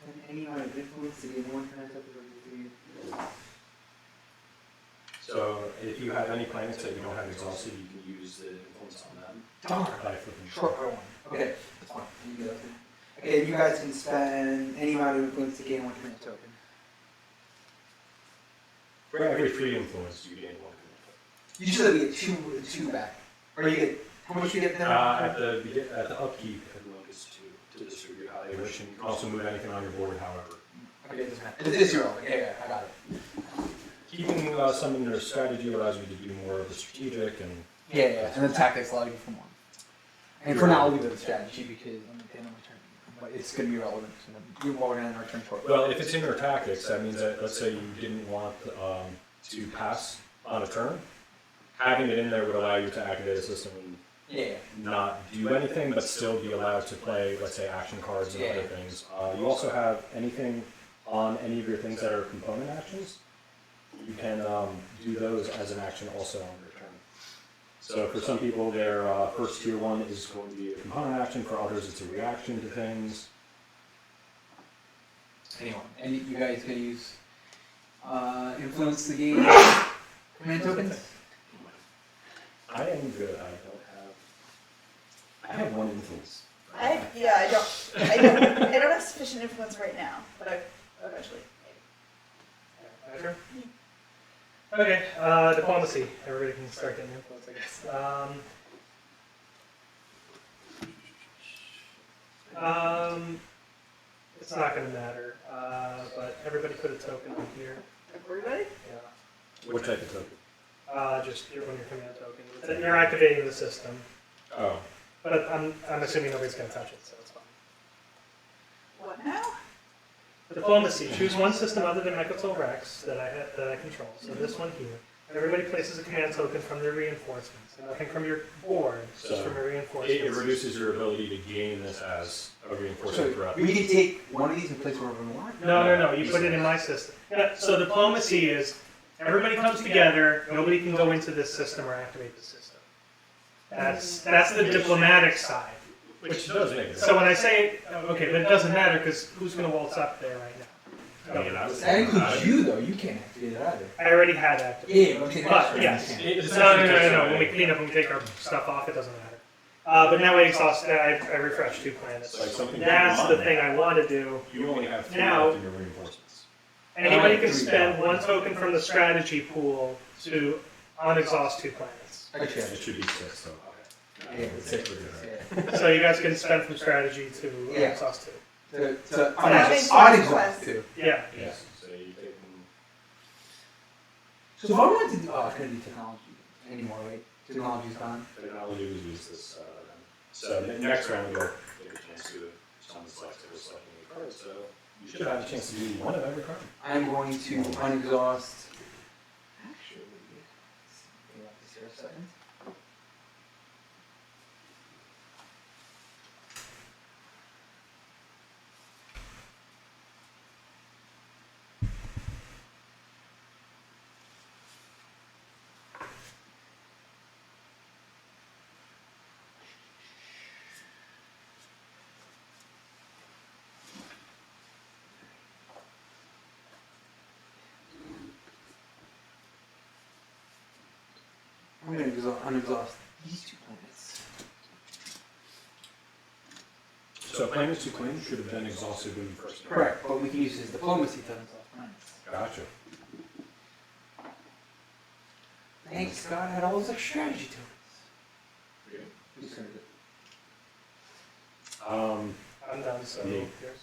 And any amount of influence to gain 1 command token or 3. So, if you have any planets that you don't have exhausted, you can use the influence on them Darn. by flipping. Short by 1. Okay, that's fine. You can do that. Okay, you guys can spend any amount of influence to gain 1 command token. For every 3 influence, you gain 1 command You usually get two back. Or you get, how much you get there? token. At the upkeep, everyone gets to distribute how they wish, and you can also move anything on your board, however. Okay, it doesn't matter. It's 0. Yeah, I got it. Keeping some in your strategy allows you to do more of the strategic and. Yeah, and the tactics allow you for 1. And for now, I'll leave it at strategy because I'm at the end of my turn. But it's going to be relevant to them. We're going to end our turn short. Well, if it's in your tactics, that means that, let's say you didn't want to pass on a turn, having it in there would allow you to activate a system and Yeah. not do anything, but still be allowed to play, let's say, action cards and other things. You also have anything on any of your things that are component actions. You can do those as an action also on your turn. So for some people, their first tier 1 is going to be a component action. For others, it's a reaction to things. Anyway, and you guys can use influence the game command tokens? I am good. I have 1 influence. I don't have sufficient influence right now, but I eventually. Sure. Okay, diplomacy. Everybody can start getting influence, I guess. It's not going to matter, but everybody put a token on here. Everybody? Yeah. What type of token? Just your command token. You're activating the system, Oh. but I'm assuming nobody's going to touch it, so it's fine. What now? Diplomacy. Choose one system other than Mechatol Rex that I control. So this one here. Everybody places a command token from their reinforcements. And nothing from your board, just from your reinforcements. It reduces your ability to gain this as a reinforcement throughout. We can take one of these and place wherever we want? No. You put it in my system. Yeah, so diplomacy is everybody comes together. Nobody can go into this system or activate the system. That's the diplomatic side. Which does make sense. So when I say okay, but it doesn't matter because who's going to waltz up there right now? I mean, I was That includes you, though. You can't activate it either. I already had activated. Yeah, but But yes, no. When we clean up and we take our stuff off, it doesn't matter. But now I exhaust. I refresh 2 planets. Like something That's the thing I want to do. You only have 3 Now- left in your reinforcements. Anybody can spend 1 token from the strategy pool to unexhaust 2 planets. Actually, It should be 6, so. yeah, it's 6. So you guys can spend from strategy to Yeah. unexhaust 2. To Having odd fun exhaust quest. too. Yeah. Yes. So you take them. So if I wanted to do, I couldn't do technology anymore, right? Technology's gone. Technology was used this. So the next round you'll get a chance to summon select or selecting a card. So you should have a chance to do 1 of every card. I'm going to unexhaust. Actually, give me this here a second. I'm going to unexhaust these 2 planets. So planets you claim should have been exhausted when you first started. Correct, but we can use his diplomacy to unexhaust planets. Gotcha. Thanks God I had all this like strategy to it. Who's gonna do it? I'm done, so Me. yours.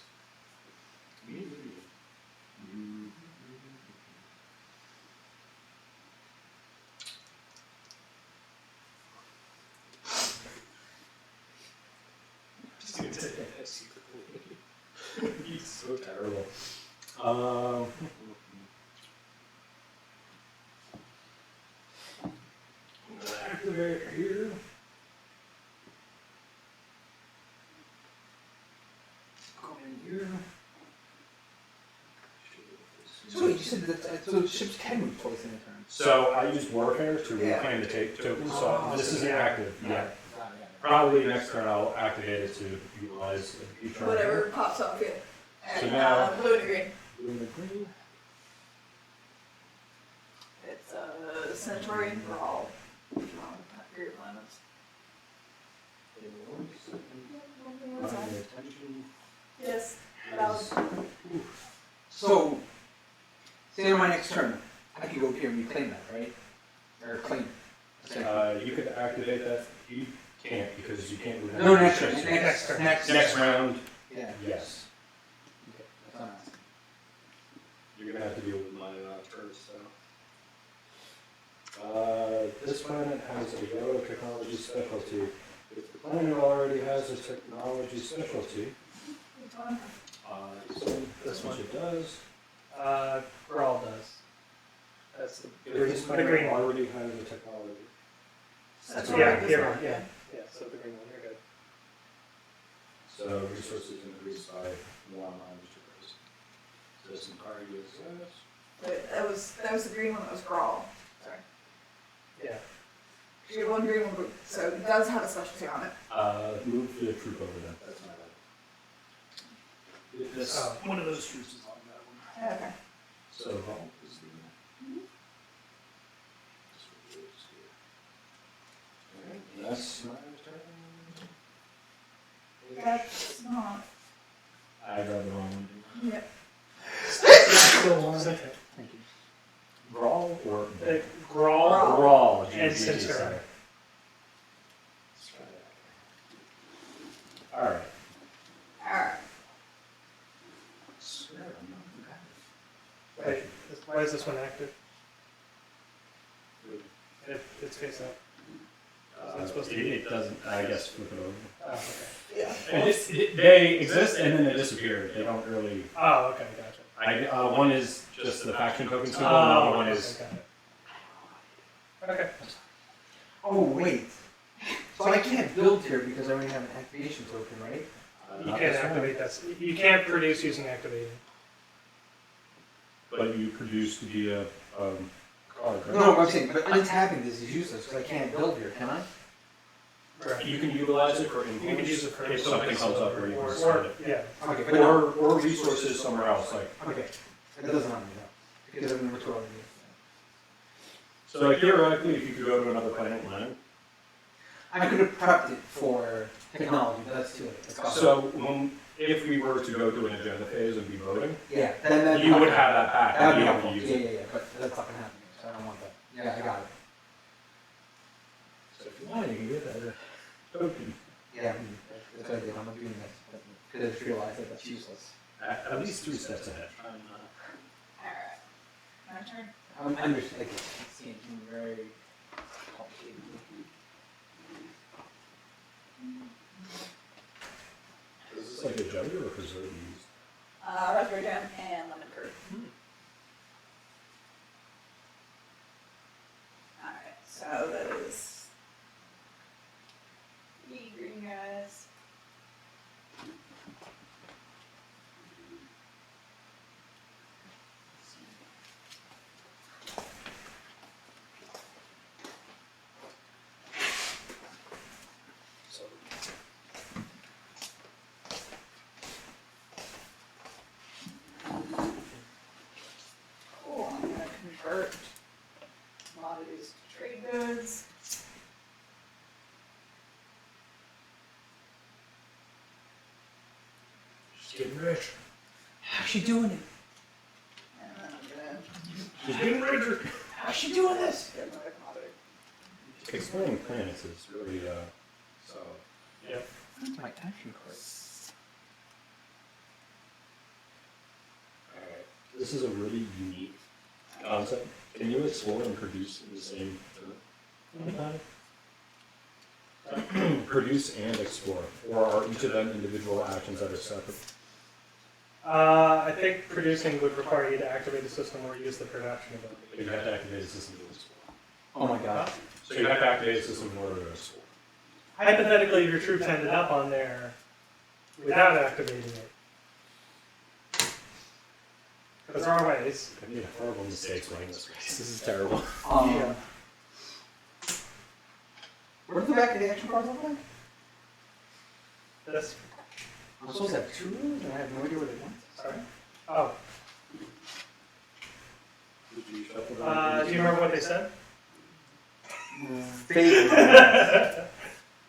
He's so terrible. Activate here. Go in here. So wait, you said that so ships can move twice in a turn. So I used Warfare to Yeah. reclaim the token, so this isn't active yet. Got it. Probably next turn I'll activate it to utilize a feature. Whatever pops up here. And, So now- blue and green. Blue and green. It's a Centaurian Brawl. If you want to put your planets. Yes. So, say on my next turn, I could go up here and reclaim that, right? Or claim it. You could activate that. You can't because you can't move that. No, next Ships. turn. Next Next round, Yeah. yes. Okay, that's what I'm asking. You're gonna have to deal with my turns, so. This planet has a yellow technology specialty. If the planet already has a technology specialty, Which one? This one. which it does, Grawl does. That's the if this the planet green one. already has a technology. Yeah, yeah. So the green one, you're good. So resources increased by 1 on each of those. So some card uses this. Wait, that was the green one that was Grawl. Sorry. Yeah. You have one green, one blue. So it does have a specialty on it. Move the troop over then. That's my bad. This, Oh. one of those troops is on that one. Okay. So Vol is the. Alright, that's my turn. That's not. I grabbed the wrong one. Yep. Still one. Thank you. Brawl or Grawl Brawl? and GG, Centaur. sorry. Let's try that. Alright. Alright. Swear I'm not Wait, why is this one active? It's face up. Is that supposed to be? It doesn't, I guess, flip it over. Oh, okay. Yeah. They exist and then they disappear. They don't really. Oh, okay, gotcha. One is just the faction token symbol, another one is. okay, got it. Okay. Oh, wait. So I can't build here because I already have an activation token, right? You Not can't this one, activate that. You can't produce using activating. but you produced via card, right? No, I'm saying, but untapping this is useless because I can't build here, can I? Right. You can utilize it for influence. You could use it for if something comes up where you can or spend it. yeah. Okay, but no. Or resources somewhere else, like. Okay. That doesn't matter now. Because I'm number 2 already. So like theoretically, if you could go to another planet and land. I could have prepped it for technology, but that's too late. That's gone. So if we were to go to an agenda phase and be voting, yeah, then you would have that back That'd and be be able helpful. to use Yeah, it. yeah, yeah, but that's not gonna happen. So I don't want that. Yeah, I got it. So if you want, you can get that token. Yeah, that's what I did. I'm not doing that. Because I just realized that that's useless. At least 3 steps ahead. Alright. My turn. I'm understanding. Like, it's getting very complicated. Is this like a jugger or preserve used? Raspberry jam and lemon curd. Alright, so that is 3 green guys. Cool, I'm gonna convert commodities to trade goods. She's getting rich. How's she doing it? And then I'm gonna She's getting richer. How's she doing this? get another commodity. Exploring planets is really so. Yep. Where's my action card? Alright. This is a really unique concept. Can you explore and produce in the same produce and explore, or are each of them individual actions that are separate? I think producing would require you to activate the system or use the production ability. But you have to activate the system to explore. Oh my god. So you have to activate the system in order to explore. Hypothetically, if your troops ended up on there without activating it. Because there are ways. I made a horrible mistake playing this race. This is terrible. Yeah. Where does the back of the action cards look like? This. I'm supposed to have two of those, and I have no idea where they went. Sorry. Oh. Did you shuffle them? Do you remember what they said?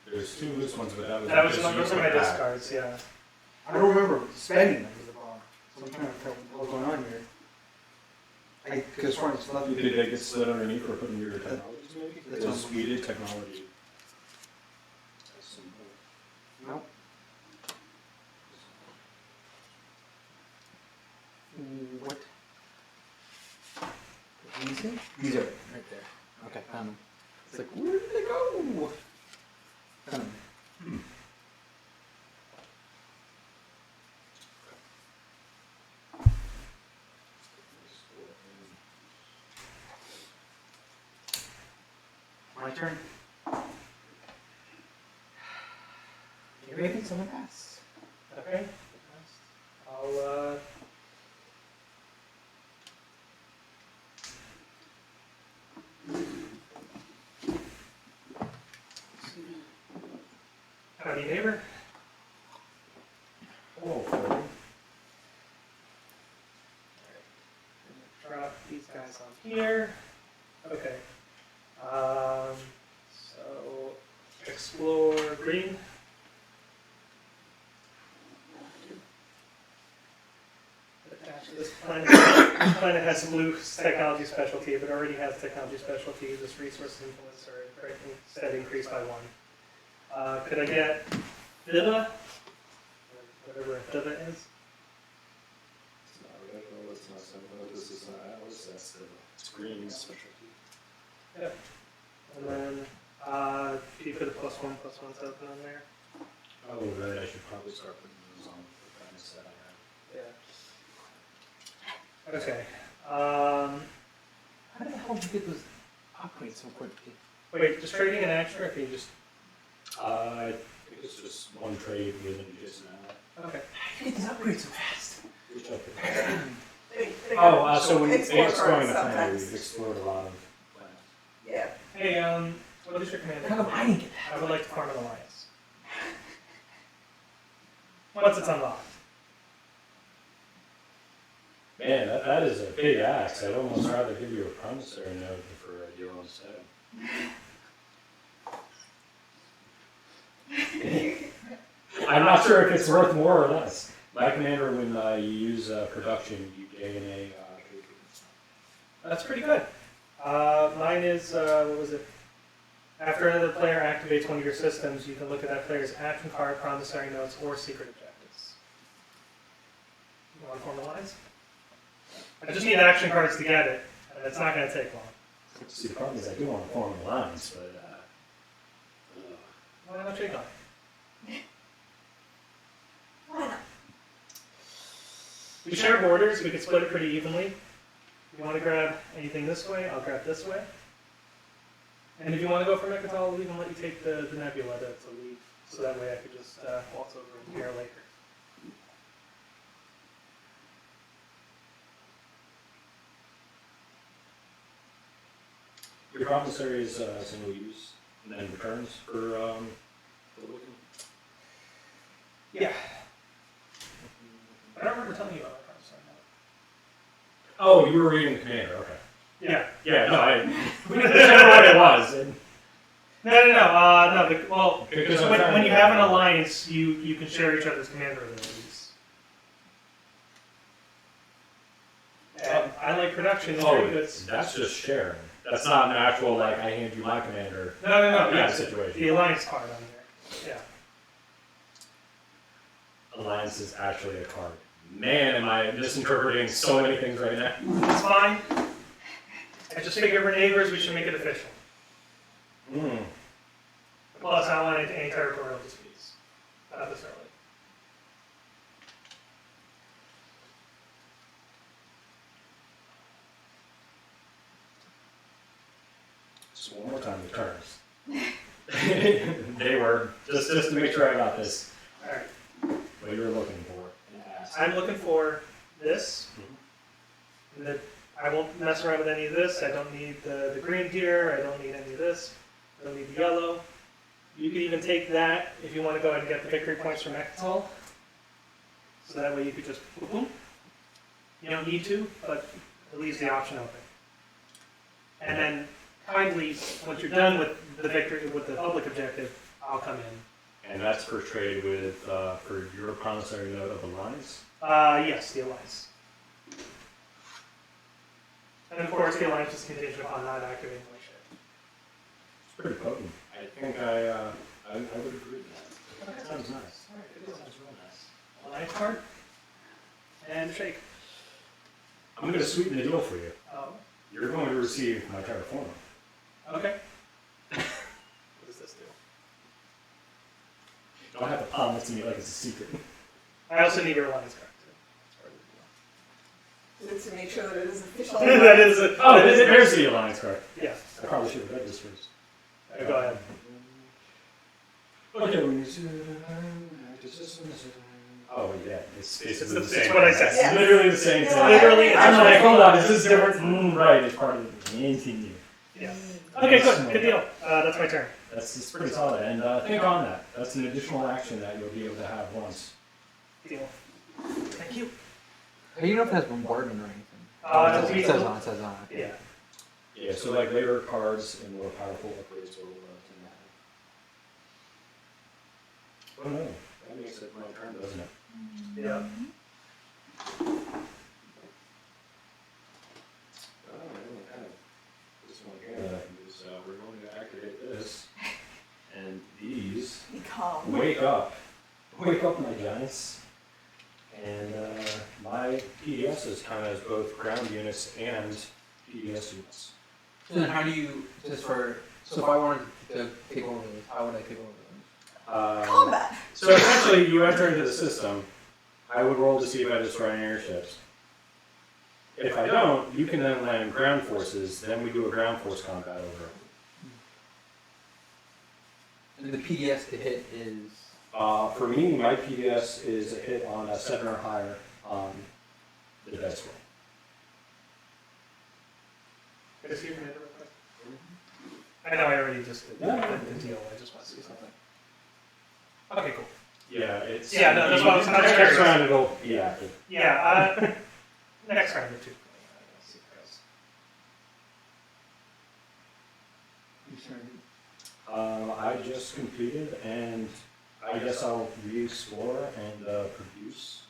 There's two loose ones, but that was That was just those used are my with that. discards. Yeah. I don't remember spending them as a bar. So I'm trying to figure out what's going on here. I could have sworn it's left. Did they get slid underneath or put in your technologies maybe? That's It was on- weeded technology. Nope. What? These here? These are right there. Okay, found them. It's like, where did they go? Found them. My turn. You're making someone else. Okay. I'll. Howdy, neighbor. Oh, Drop these guys on here. Okay. So explore green. Attach this planet. This planet has some blue technology specialty. If it already has technology specialty, this resource influence or instead increased by 1. Could I get Villa? Whatever Villa is. It's not red, no, it's not Sentinel, this is not Atlas, that's the screen specialty. Yep. And then if you put a +1/+1 token on there. Oh, right, I should probably start putting those on the planets that I have. Yeah. Okay. How the hell did you get those upgrades so quickly? Wait, just trading an action, or can you just? I think it's just one trade with an adjacent ally. Okay. How did you get these upgrades so fast? Which I think. They So when explore exploring cards the planet, sometimes. we've explored a lot of planets. Yeah. Hey, what is your command? How come I didn't get I would like to form an alliance. Once it's unlocked. Man, that is a big axe. I'd almost rather give you a promissory note for a deal instead. I'm not sure if it's worth more or less. My commander, when you use production, you gain a trade. That's pretty good. Mine is, what was it? After another player activates one of your systems, you can look at that player's action card, promissory notes, or secret objectives. You want to form an alliance? I just need action cards to get it, and it's not going to take long. See, the problem is I do want to form an alliance, but Why not take on? Why not? We share borders, we could split it pretty evenly. If you want to grab anything this way, I'll grab this way. And if you want to go for Mechatol, I'll even let you take the Nebula to leave. So that way I could just waltz over here later. your promissory is single use and then returns for the looking. Yeah. I don't remember telling you about my promissory note. Oh, you were reading the commander. Okay. Yeah. Yeah. No, I we didn't know what it was. And No. Well, Because so when you have an alliance, you can share each other's commander abilities. And I like production and trade goods. that's just sharing. That's not an actual, like, I hand you my commander No, no, no. kind Yeah, of situation. the alliance card on there. Yeah. Alliance is actually a card. Man, am I misinterpreting so many things right now. It's fine. I just figure we're neighbors, we should make it official. Hmm. Plus, I don't want any territorial disputes. Not this early. So one more time, the terms. They were, just to make sure I got this, Alright. what you were looking for. I'm looking for this. And that I won't mess around with any of this. I don't need the green here. I don't need any of this. I don't need the yellow. You could even take that if you want to go ahead and get the victory points from Ectol. So that way you could just boom, boom. You don't need to, but it leaves the option open. And then kindly, once you're done with the victory, with the public objective, I'll come in. And that's for trade with, for your promissory note of Alliance? Yes, the alliance. And of course, the alliance is contingent upon not activating my ship. It's pretty potent. I think I would agree with that. That sounds nice. Alright, it sounds real nice. Alliance card. And shake. I'm going to sweeten the deal for you. Oh, You're going to receive my Terraformer. okay. What does this do? You don't have to palm it to me like it's a secret. I also need your alliance card too. That's part of the deal. Is it to make sure that it is official? That is it. Oh, there's the Alliance card. Yeah. I probably should have read this first. Go ahead. Okay, we need to... Oh, yeah. It's basically the same. It's what I said. Yeah. It's literally the same thing. Literally, it's I'm like, like- hold on, is this different? Right, it's part of the continue. Yeah. Okay, good. Good deal. That's my turn. It's pretty solid. And think on that. That's an additional action that you'll be able to have once. Deal. Thank you. How do you know if it has bombardment or anything? We- It says on it. Yeah. Yeah, so like later cards and more powerful upgrades will tend to have. Oh no, that makes it my turn, doesn't it? Yeah. This one here that I can use, we're going to activate this, and these Be calm. wake up my giants, and my PDSs count as both ground units and PDS units. So then how do you, so if I wanted to take over those, how would I take over those? Combat. So essentially, you enter into the system. I would roll to see if I destroy any airships. If I don't, you can then land ground forces. Then we do a ground force combat over it. And the PDS to hit is... For me, my PDS is a hit on a 7 or higher on the dice roll. Can I see your commander real quick? I know I already just did the deal. I just want to see something. Okay, cool. Yeah, it's... Yeah, no, that's what I was next curious. round it'll be active. Yeah, next round or two. Let's see how it goes. I just completed, and I guess I'll re-explore and produce.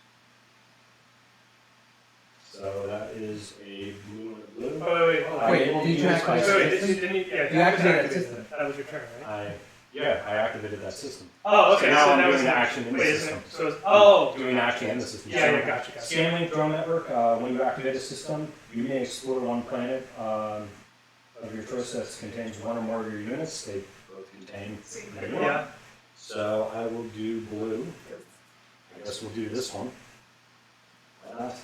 So that is a blue and a blue. Oh, wait, hold on. Wait, will did you use my activate- Wait, system. didn't you, yeah, You activated activated that system. That was your turn, right? I activated that system. Oh, okay. So now I'm that doing was the action in the wait, isn't system. it? So it's, oh, Doing action in the system. yeah, yeah, gotcha. Scanlink Drone Network, when you activate a system, you may explore one planet of your choice that contains one or more of your units. They both contain one. Yeah. So I will do blue. I guess we'll do this one. Why not?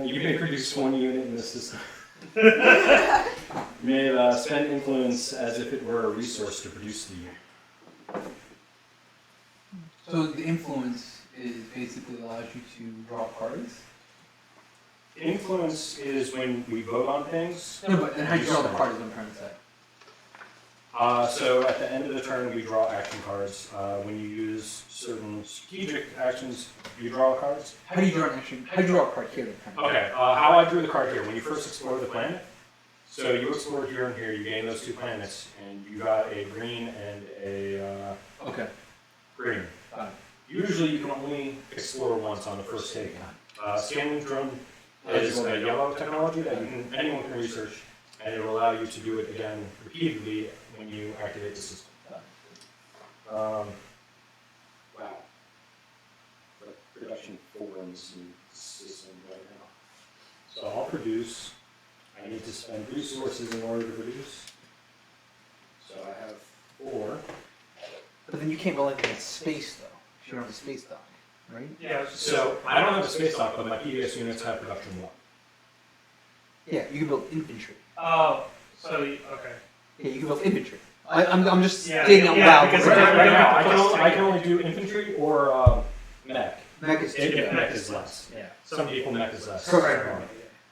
You may produce one unit in the system. You may spend influence as if it were a resource to produce the unit. So the influence is basically allows you to draw cards? Influence is when we vote on things. No, but then how do you draw the cards is what I'm trying to say. So at the end of the turn, we draw action cards. When you use certain strategic actions, you draw cards. How do you draw an action? How do you draw a card here? Okay, how I drew the card here, when you first explore the planet, so you explored here and here, you gain those two planets, and you got a green and a Okay. green. Got it. Usually you can only explore once on the first take. Scanning drone is a yellow technology that anyone can research. and it will allow you to do it again repeatedly when you activate the system. Wow. Like production 4 in this new system right now. So I'll produce. I need to spend resources in order to produce. So I have 4. But then you can't build anything in space though. If you don't have a space dock, right? Yeah. So I don't have a space dock, but my PBS units have production 1. Yeah, you can build infantry. Oh, so okay. Yeah, you can build infantry. I'm just Yeah, stating out yeah, loud. because Right, Right now, now, I can only do infantry or mech. Mech is If mech is less. Yeah. Some people mech is less. Correct.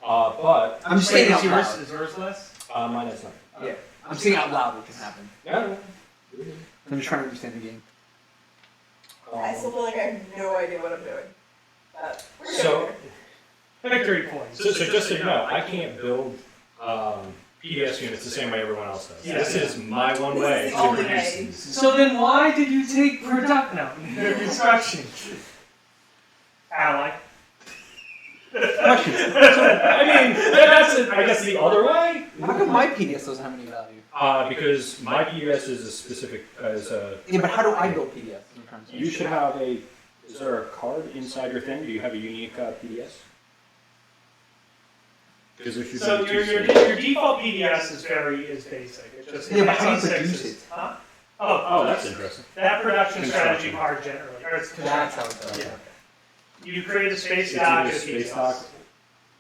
But I'm just Wait, saying is out yours, loud. is yours less? mine is not. Yeah, I'm saying out loud what can happen. Yeah. I'm just trying to understand the game. I still feel like I have no idea what I'm doing. But we're So, Victory points. so just so you know, I can't build PDS units the same way everyone else does. Yeah. This is my one This way is the to only produce way. these. So then why did you take construction? Ally. Question. I mean, that's I guess the other way. How come my PDS doesn't have any value? Because my PDS is a specific Yeah, but how do I build PDS? I'm trying to say. You should have a. Is there a card inside your thing? Do you have a unique PDS? Because there should So be your two. default PDS is basic. It's just Yeah, but how do you it's on produce sixes. it? Huh? Oh, that's interesting. That production Construction. strategy card generally. Or it's That's how construction. it does. Yeah. You create a space It's dock either and a space PDS. dock,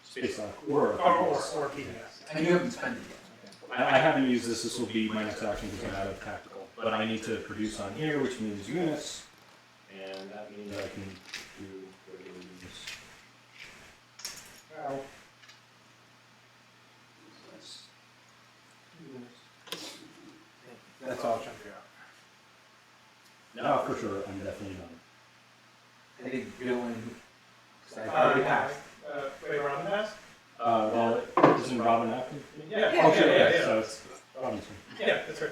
space dock, or a PDS. Or PDS. And you haven't spent it yet. I haven't used this. This will be my next action because I'm out of tactical. But I need to produce on here, which means units, and that means I can do regular units. Wow. That's all I'm trying to figure out. No, for sure, I'm definitely done. I think Dylan. I Uh, already passed. Wait, Robin has? Well, isn't Robin active? Yeah. Yeah. Okay. So it's Robinson. Yeah, that's right.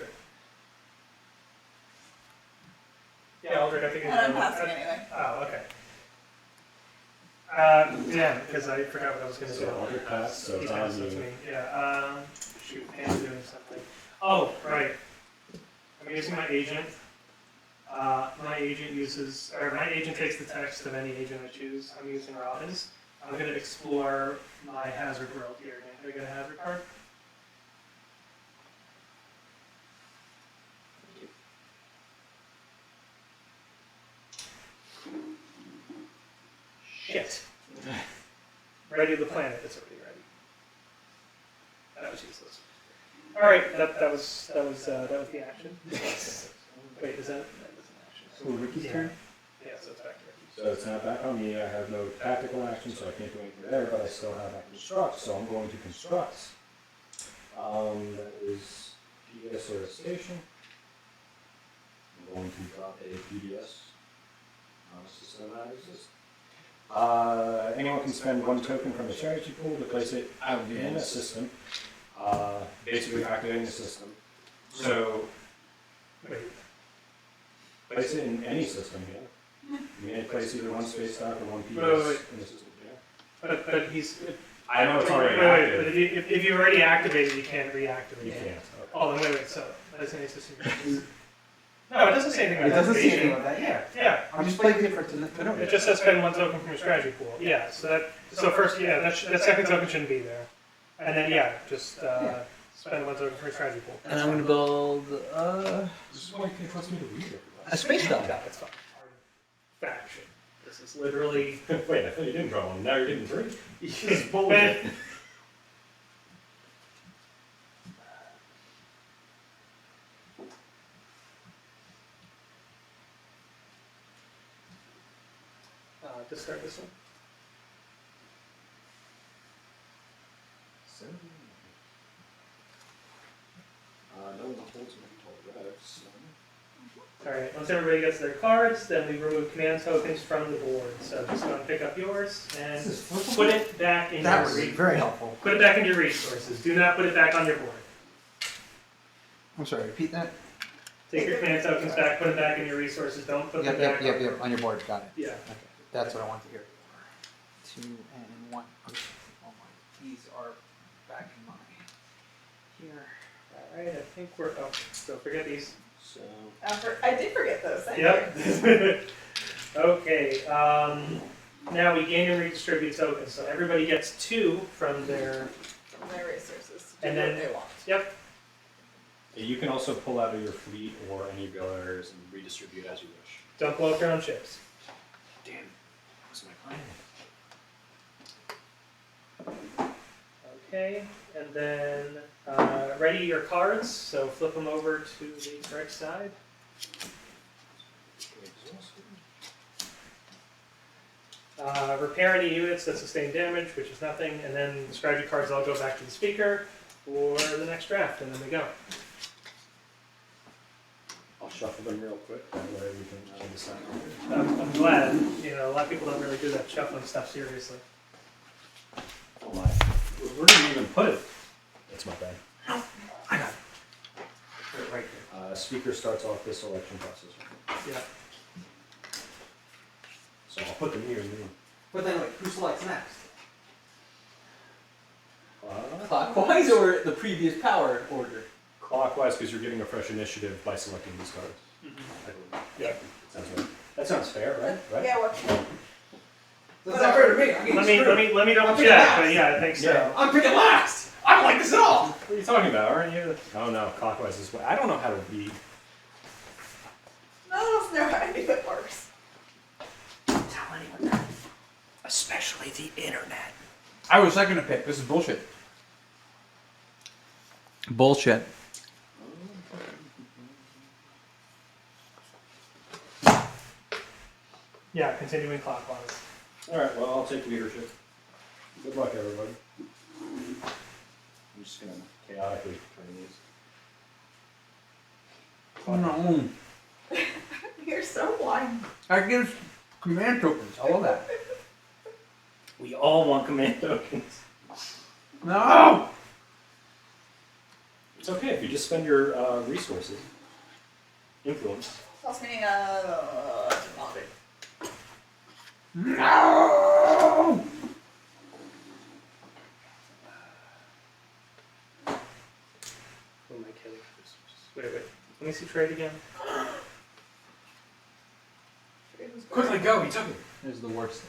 Yeah, Aldrich, I think. And I'm passing anyway. Oh, okay. Yeah, because I forgot what I was going to do. So Aldrich passed, so He it's passed on it to you. me. Yeah. Shoot, Pam's doing something. Oh, right. I'm using my agent. My agent takes the text of any agent I choose. I'm using Robin's. I'm going to explore my hazard world here. Can we get a hazard card? Shit. Ready the planet. It's already ready. That was useless. All right, that was the action. Wait, is that was an action? So Ricky's Yeah. turn? Yeah, so it's back to Ricky. So it's not back on me. I have no tactical action, so I can't do anything there. But I still have that construct, so I'm going to construct. That is PDS or a station. I'm going to drop a PDS on a system that exists. Anyone can spend 1 token from the strategy pool to place it in a system. Basically activating the system. So Wait, place it in any system, yeah. You may place either 1 space dock or 1 PDS Wait. in the system, yeah. but he's. I know it's already Wait, active. but if you already activated, you can't reactivate You it. can't. Oh, then wait, so that's an system. No, it doesn't say anything It about doesn't say anything activation. about that, yeah. Yeah, I'm just playing different to know. it just says spend 1 token from your strategy pool. Yeah, so first, yeah, that second token shouldn't be there, and then just spend 1 token from your strategy pool. And I'm going to build This is why you can't trust me to read it. a space dock. Yeah, it's fine. Faction. This is literally. Wait, I thought you didn't draw one. Now you're getting 3? This is bullshit. Discard this one. No one holds me until red, so. Alright, once everybody gets their cards, then we remove command tokens from the board. So just go and pick up yours and put it back in That your was resources. very helpful. Put it back in your resources. Do not put it back on your board. I'm sorry, repeat that? Take your command tokens back, put it back in your resources. Don't put them back on On your board, got it. Yeah. Okay, that's what I want to hear. 2 and 1. Okay. Oh my, these are back in my. here. All right, I think we're. Oh, don't forget these. So I did forget those. Thank you. Yep. Okay. Now we gain and redistribute tokens, so everybody gets 2 from their. From my resources to And do then- what they want. Yep. you can also pull out of your fleet or any of your others and redistribute as you wish. Don't blow up your own ships. Damn, what's my plan? Okay, and then ready your cards. So flip them over to the correct side. Repair any units that sustain damage, which is nothing, and then the strategy cards all go back to the speaker for the next draft, and then we go. I'll shuffle them real quick, that way we can decide. I'm glad. A lot of people don't really do that shuffling stuff seriously. Oh my. Where did you even put it? That's my bad. I got it. Put it right here. Speaker starts off this selection process. Yeah. So I'll put them here and then. But then, wait, who selects next? Uh, Clockwise or the previous power order? Clockwise, because you're getting a fresh initiative by selecting these cards. I believe. Yeah. Sounds right. That sounds fair, right? Yeah, what? That's not fair to me. I'm getting Let me double I'm picking check, last. but yeah, I think so. Yeah. I'm picking last. I don't like this at all. What are you talking about? Aren't you? Oh no, clockwise is way. I don't know how to read. None of us know how any of it works. Don't tell anyone that. Especially the internet. I was second to pick. This is bullshit. Bullshit. Yeah, continuing clockwise. All right. Well, I'll take leadership. Good luck, everybody. I'm just gonna chaotically turn these. No. You're so blind. I give command tokens. I love that. We all want command tokens. No. It's okay if you just spend your resources. Influence. Toss me commodity. No. Who am I killing? Wait. Let me see trade again. Quickly go. He took it. This is the worst.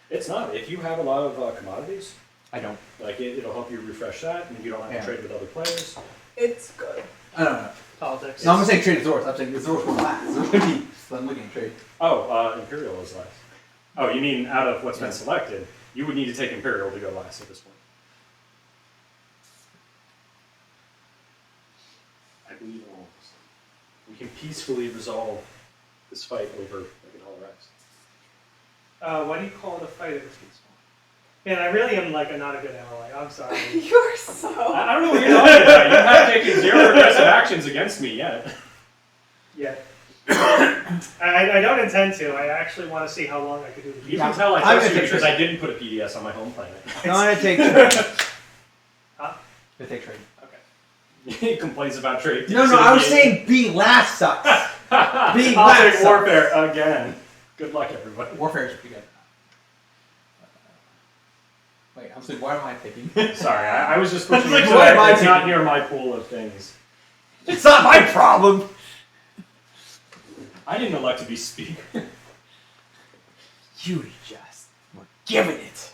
It's not. If you have a lot of commodities, I don't. like it'll help you refresh that, and you don't have Yeah. to trade with other players. It's good. I don't know. Politics. No, I'm gonna say trade Azores. I'm saying the Azores will last. There's gonna be. So I'm looking at trade. Oh, Imperial is last. Oh, you mean out of what's been selected? You would need to take Imperial to go last at this point. I believe in all of this. We can peacefully resolve this fight over all the rest. Why do you call it a fight if it's peaceful? Man, I really am like not a good ally. I'm sorry. You're so. I don't know what you're talking about. You have taken 0 aggressive actions against me yet. Yeah. I don't intend to. I actually want to see how long I could do this. You can tell I I'm trust gonna you take because trade. I didn't put a PDS on my home planet. No, I'm gonna take trade. Huh? Gonna take trade. Okay. He complains about trade. No, I was saying B last sucks. B I'll last take sucks. warfare again. Good luck, everybody. Warfare is pretty good. Wait, I'm saying, why am I picking? Sorry, I was just pushing Like, it so what am I it's not taking? near my pool of things. It's not my problem. I didn't elect to be speaker. You just were given it.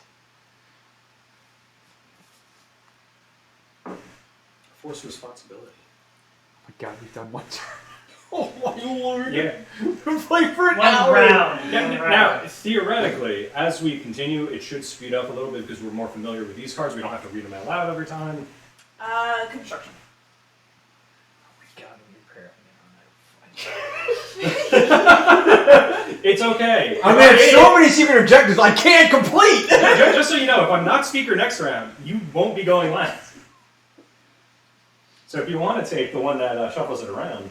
Force responsibility. Oh my god, we've done one turn. Oh my lord. Yeah. We're playing for an One hour. round. Yeah, One now, round. theoretically, as we continue, it should speed up a little bit because we're more familiar with these cards. We don't have to read them out loud every time. Construction. Oh my god, It's okay. I mean, have so many secret objectives I can't complete. Just so you know, if I'm not speaker next round, you won't be going last. So if you want to take the one that shuffles it around,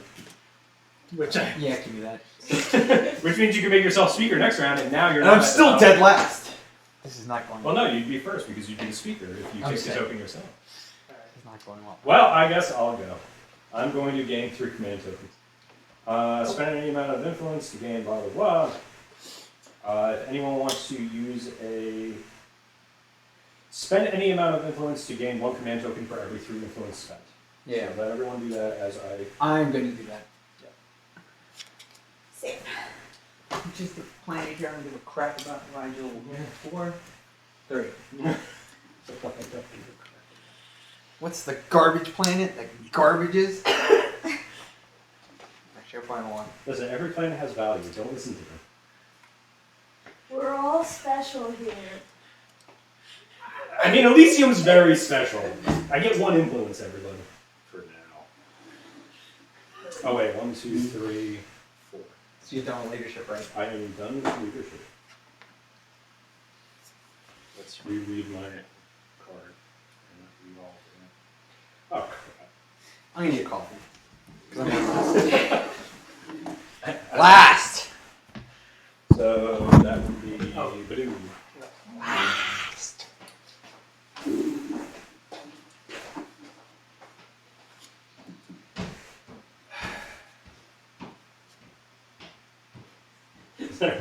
Which I, Yeah, give me that. which means you can make yourself speaker next round, and now you're And not I'm at the still top. dead last. This is not going Well, well. no, you'd be first because you'd be the speaker if you I'm take the saying. token yourself. This is not going well. Well, I guess I'll go. I'm going to gain 3 command tokens. Spend any amount of influence to gain blah blah blah. If anyone wants to use a Spend any amount of influence to gain 1 command token for every 3 influence spent. Yeah. So let everyone do that as I. I'm gonna do that. Same. Just the planet here, I don't give a crap about Rigel. 4, 3. What's the garbage planet that garbages? Actually, I'll find one. Listen, every planet has value. Don't listen to them. We're all special here. I mean, Elysium's very special. I get 1 influence, everybody. For now. Oh wait, 1, 2, 3, 4. So you're done with leadership, right? I am done with leadership. Let's reread my card. And read all of it. Oh crap. I'm gonna get coffee. 'Cause I'm last. So that would be Badoo. Last.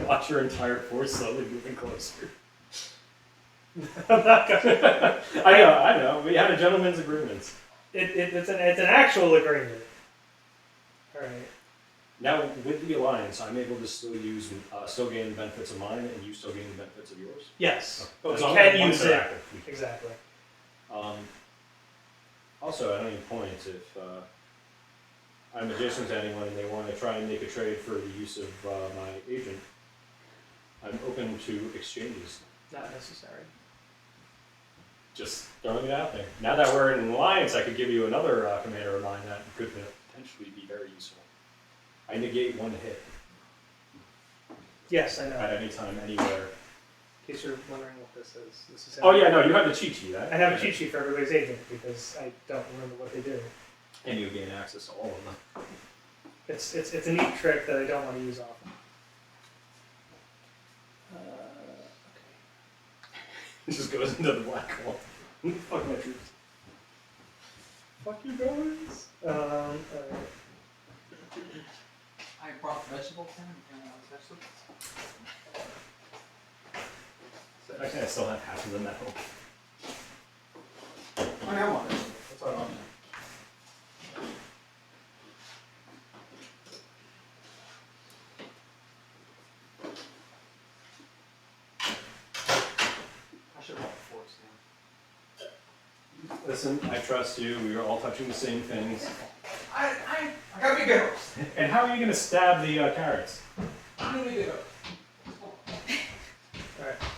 Watch your entire force slowly moving closer. I'm not gonna. I know. We had a gentleman's agreement. It's an actual agreement. All right. Now with the alliance, I'm able to still use, still gain the benefits of mine, and you still gain the benefits of yours. Yes, but As we long can as once use they're it. active, we can. Exactly. Also, at any point, if I'm adjacent to anyone and they want to try and make a trade for the use of my agent, I'm open to exchanges. Not necessary. Just throwing it out there. Now that we're in an alliance, I could give you another commander of mine that could potentially be very useful. I negate 1 hit Yes, I know. at any time, anywhere. In case you're wondering what this is Oh yeah, no, you have the cheat sheet, right? I have a cheat sheet for everybody's agent because I don't remember what they do. And you gain access to all of them. It's a neat trick that I don't want to use often. It just goes into the black hole. Fuck my troops. Fuck you guys. Alright. I brought vegetables in. Vegetables. Actually, I still have half of them at home. I have one. That's what I want. I should have brought forks now. Listen, I trust you. We are all touching the same things. I gotta be good. And how are you going to stab the carrots? I'm gonna be good.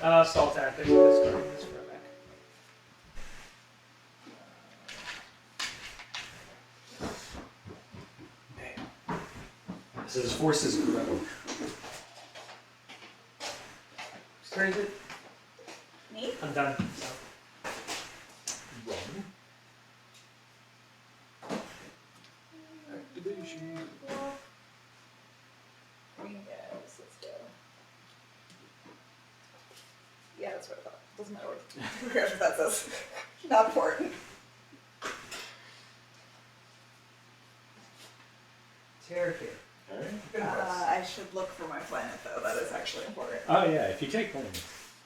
Alright. Stall tactic. Discarding this for a back. This is forces grow. Where is it? Me? I'm done. So. Activation. Yes, let's go. Yeah, that's what I thought. Doesn't matter what that says. Not important. Terrific. Alright. I should look for my planet though. That is actually important. Oh yeah, if you take one.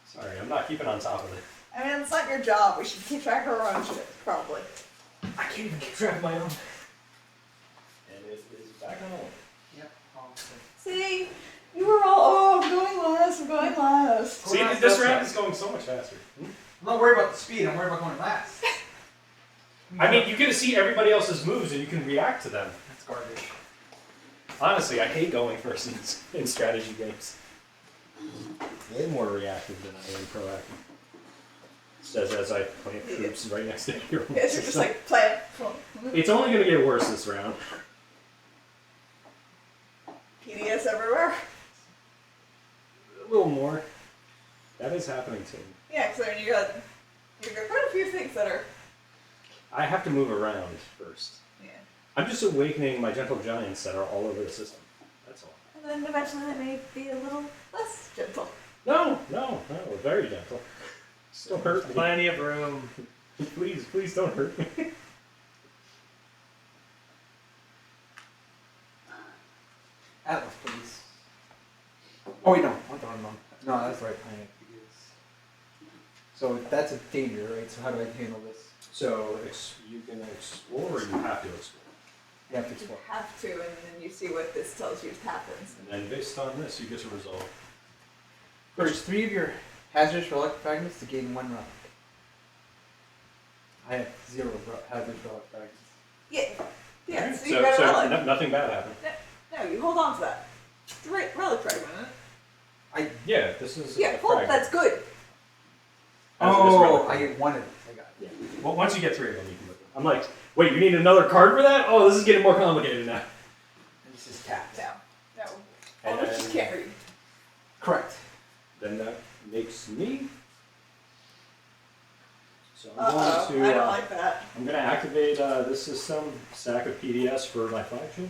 Sorry, I'm not keeping on top of it. I mean, it's not your job. We should keep track of our own shit, probably. I can't even keep track of my own. And it is back on. Yep. See, you were all, oh, I'm going last. I'm going last. See, this round is going so much faster. I'm not worried about the speed. I'm worried about going last. I mean, you get to see everybody else's moves and you can react to them. That's garbage. Honestly, I hate going first in strategy games. Way more reactive than I am proactive. Says as I plant troops right next to your own Yes, you're just system. like, plant. It's only going to get worse this round. PDS everywhere. A little more. That is happening to me. Yeah, because I mean, you got quite a few things that are. I have to move around first. Yeah. I'm just awakening my gentle giants that are all over the system. That's all. And then eventually they may be a little less gentle. No, very gentle. Just don't hurt me. Plenty of room. Please don't hurt me. Atlas, please. Oh wait, no. I'm done. No, that's the right planet. So that's a danger, right? So how do I handle this? So you can explore, or you have to explore. You have to You explore. have to, and then you see what this tells you happens. And then based on this, you get to resolve. Purge 3 of your hazardous relic fragments to gain 1 relic. I have 0 hazardous relic fragments. Yeah, Alright, so you got a relic. nothing bad happened. No, you hold on to that. It's a relic fragment. Yeah, this is Yeah, a hold, fragment. that's good. Hazardous Oh, relic. I get 1 of these. I got it. Yeah. Well, once you get 3 of them, you can look them. I'm like, wait, you need another card for that? Oh, this is getting more complicated now. And this is tapped. No. And All of you can't read. Correct. then that makes me. So I'm Uh-oh, going to. I don't like that. I'm going to activate this system stack of PDS for my flagship.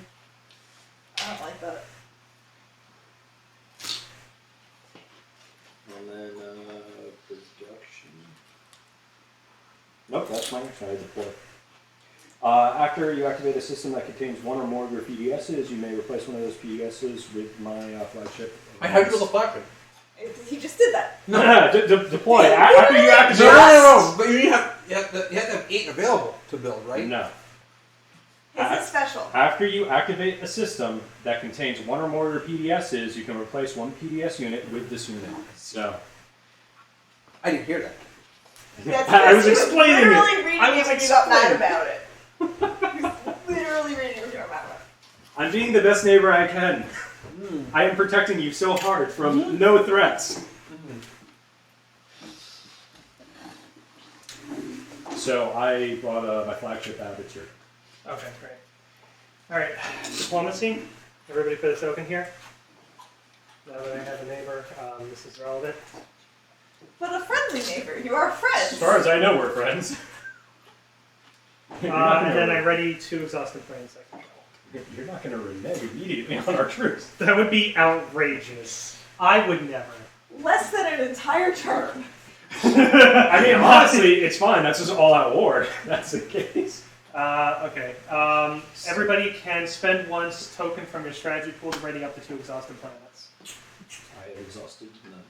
I don't like that. And then production. Nope, that's my next. I deploy. After you activate a system that contains 1 or more of your PDSs, you may replace one of those PDSs with my flagship. I had to build a flagship. He just did that. No, deploy. After you activate. No. But you have to have 8 available to build, right? No. This is special. After you activate a system that contains 1 or more of your PDSs, you can replace 1 PDS unit with this unit. So. I didn't hear that. That's I was because he explaining it. literally reading I it was when you got mad explaining. about it. He was literally reading it when you got mad about it. I'm being the best neighbor I can. I am protecting you so hard from no threats. So I brought my flagship out. It's your. Okay, great. All right, diplomacy. Everybody put a token here. Now that I have a neighbor, this is relevant. But a friendly neighbor. You are friends. As far as I know, we're friends. And then I ready 2 exhaustive planes I control. You're not going to renege immediately on our troops. That would be outrageous. I would never. Less than an entire turn. I mean, honestly, it's fine. That's just all-out war. That's the case. Okay. Everybody can spend 1 token from your strategy pool to ready up to 2 exhaustive planets. I have exhausted none.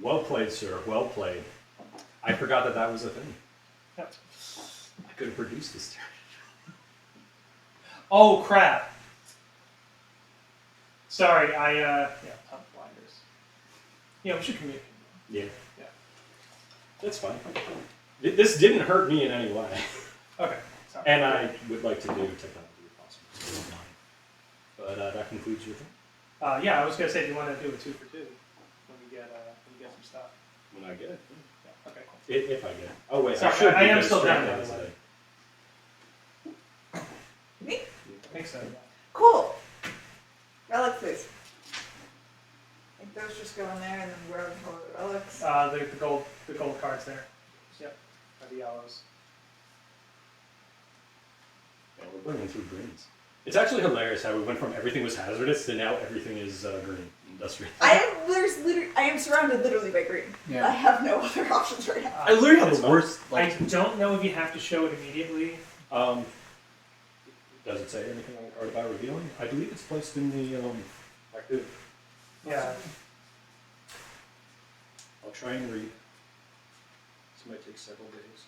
Well played, sir. Well played. I forgot that that was a thing. Yep. I could have produced this turn. Oh crap! Sorry, yeah, top blinders. Yeah, we should communicate. Yeah. Yeah. That's fine. This didn't hurt me in any way. Okay. Sorry. And I would like to do technology if possible. So I don't mind. But that concludes your thing. Yeah, I was gonna say, do you want to do a 2 for 2 when you get some stuff? When I get it. Yeah. Okay. Cool. If I get it. Oh, wait. Sorry, I should I am because still down, strength by the is way. Me? I think so. Yeah. Cool. Relic, please. I think those just go in there, and then where are the relics? The gold cards there. Yep. Or the yellows. Yeah, we're burning through greens. It's actually hilarious how we went from everything was hazardous to now everything is green, industrial. I am surrounded literally by green. Yeah. I have no other options right now. I literally have It's the worst. I don't know if you have to show it immediately. Does it say anything on the card about revealing? I believe it's placed in the active. Yeah. I'll try and read. This might take several days.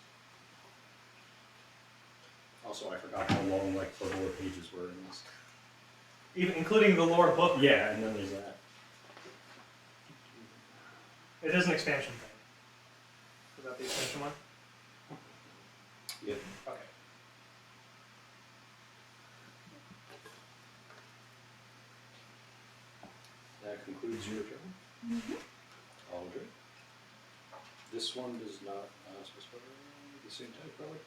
Also, I forgot how long the lore pages were in this. Even including the lore book. Yeah, and then there's that. It is an expansion thing. Is that the expansion one? Yep. Okay. That concludes your turn. All good. This one does not specify the same type relic.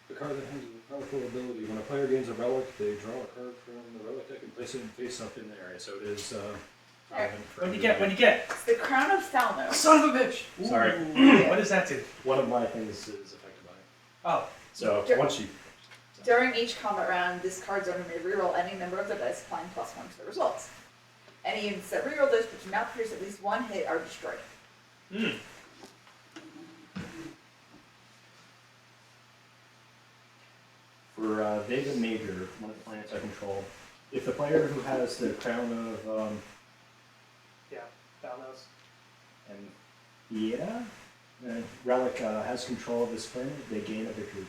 The card that has a powerful ability. When a player gains a relic, they draw a card from the relic deck and place it face up in the area. So it is. Relevant for What do you get? What everybody. do you get? It's the Crown of Thalnos. Son of a bitch! Sorry. Ooh, what does that do? One of my things is affected by it. Oh, So Sure. once you. During each combat round, this card's owner may reroll any number of the dice, applying +1 to the results. Any units that reroll dice but do not produce at least 1 hit are destroyed. For Vega Major, one of the planets I control, if the player who has the crown of yeah, Thalnos. and yeah, Relic has control of this planet, they gain a victory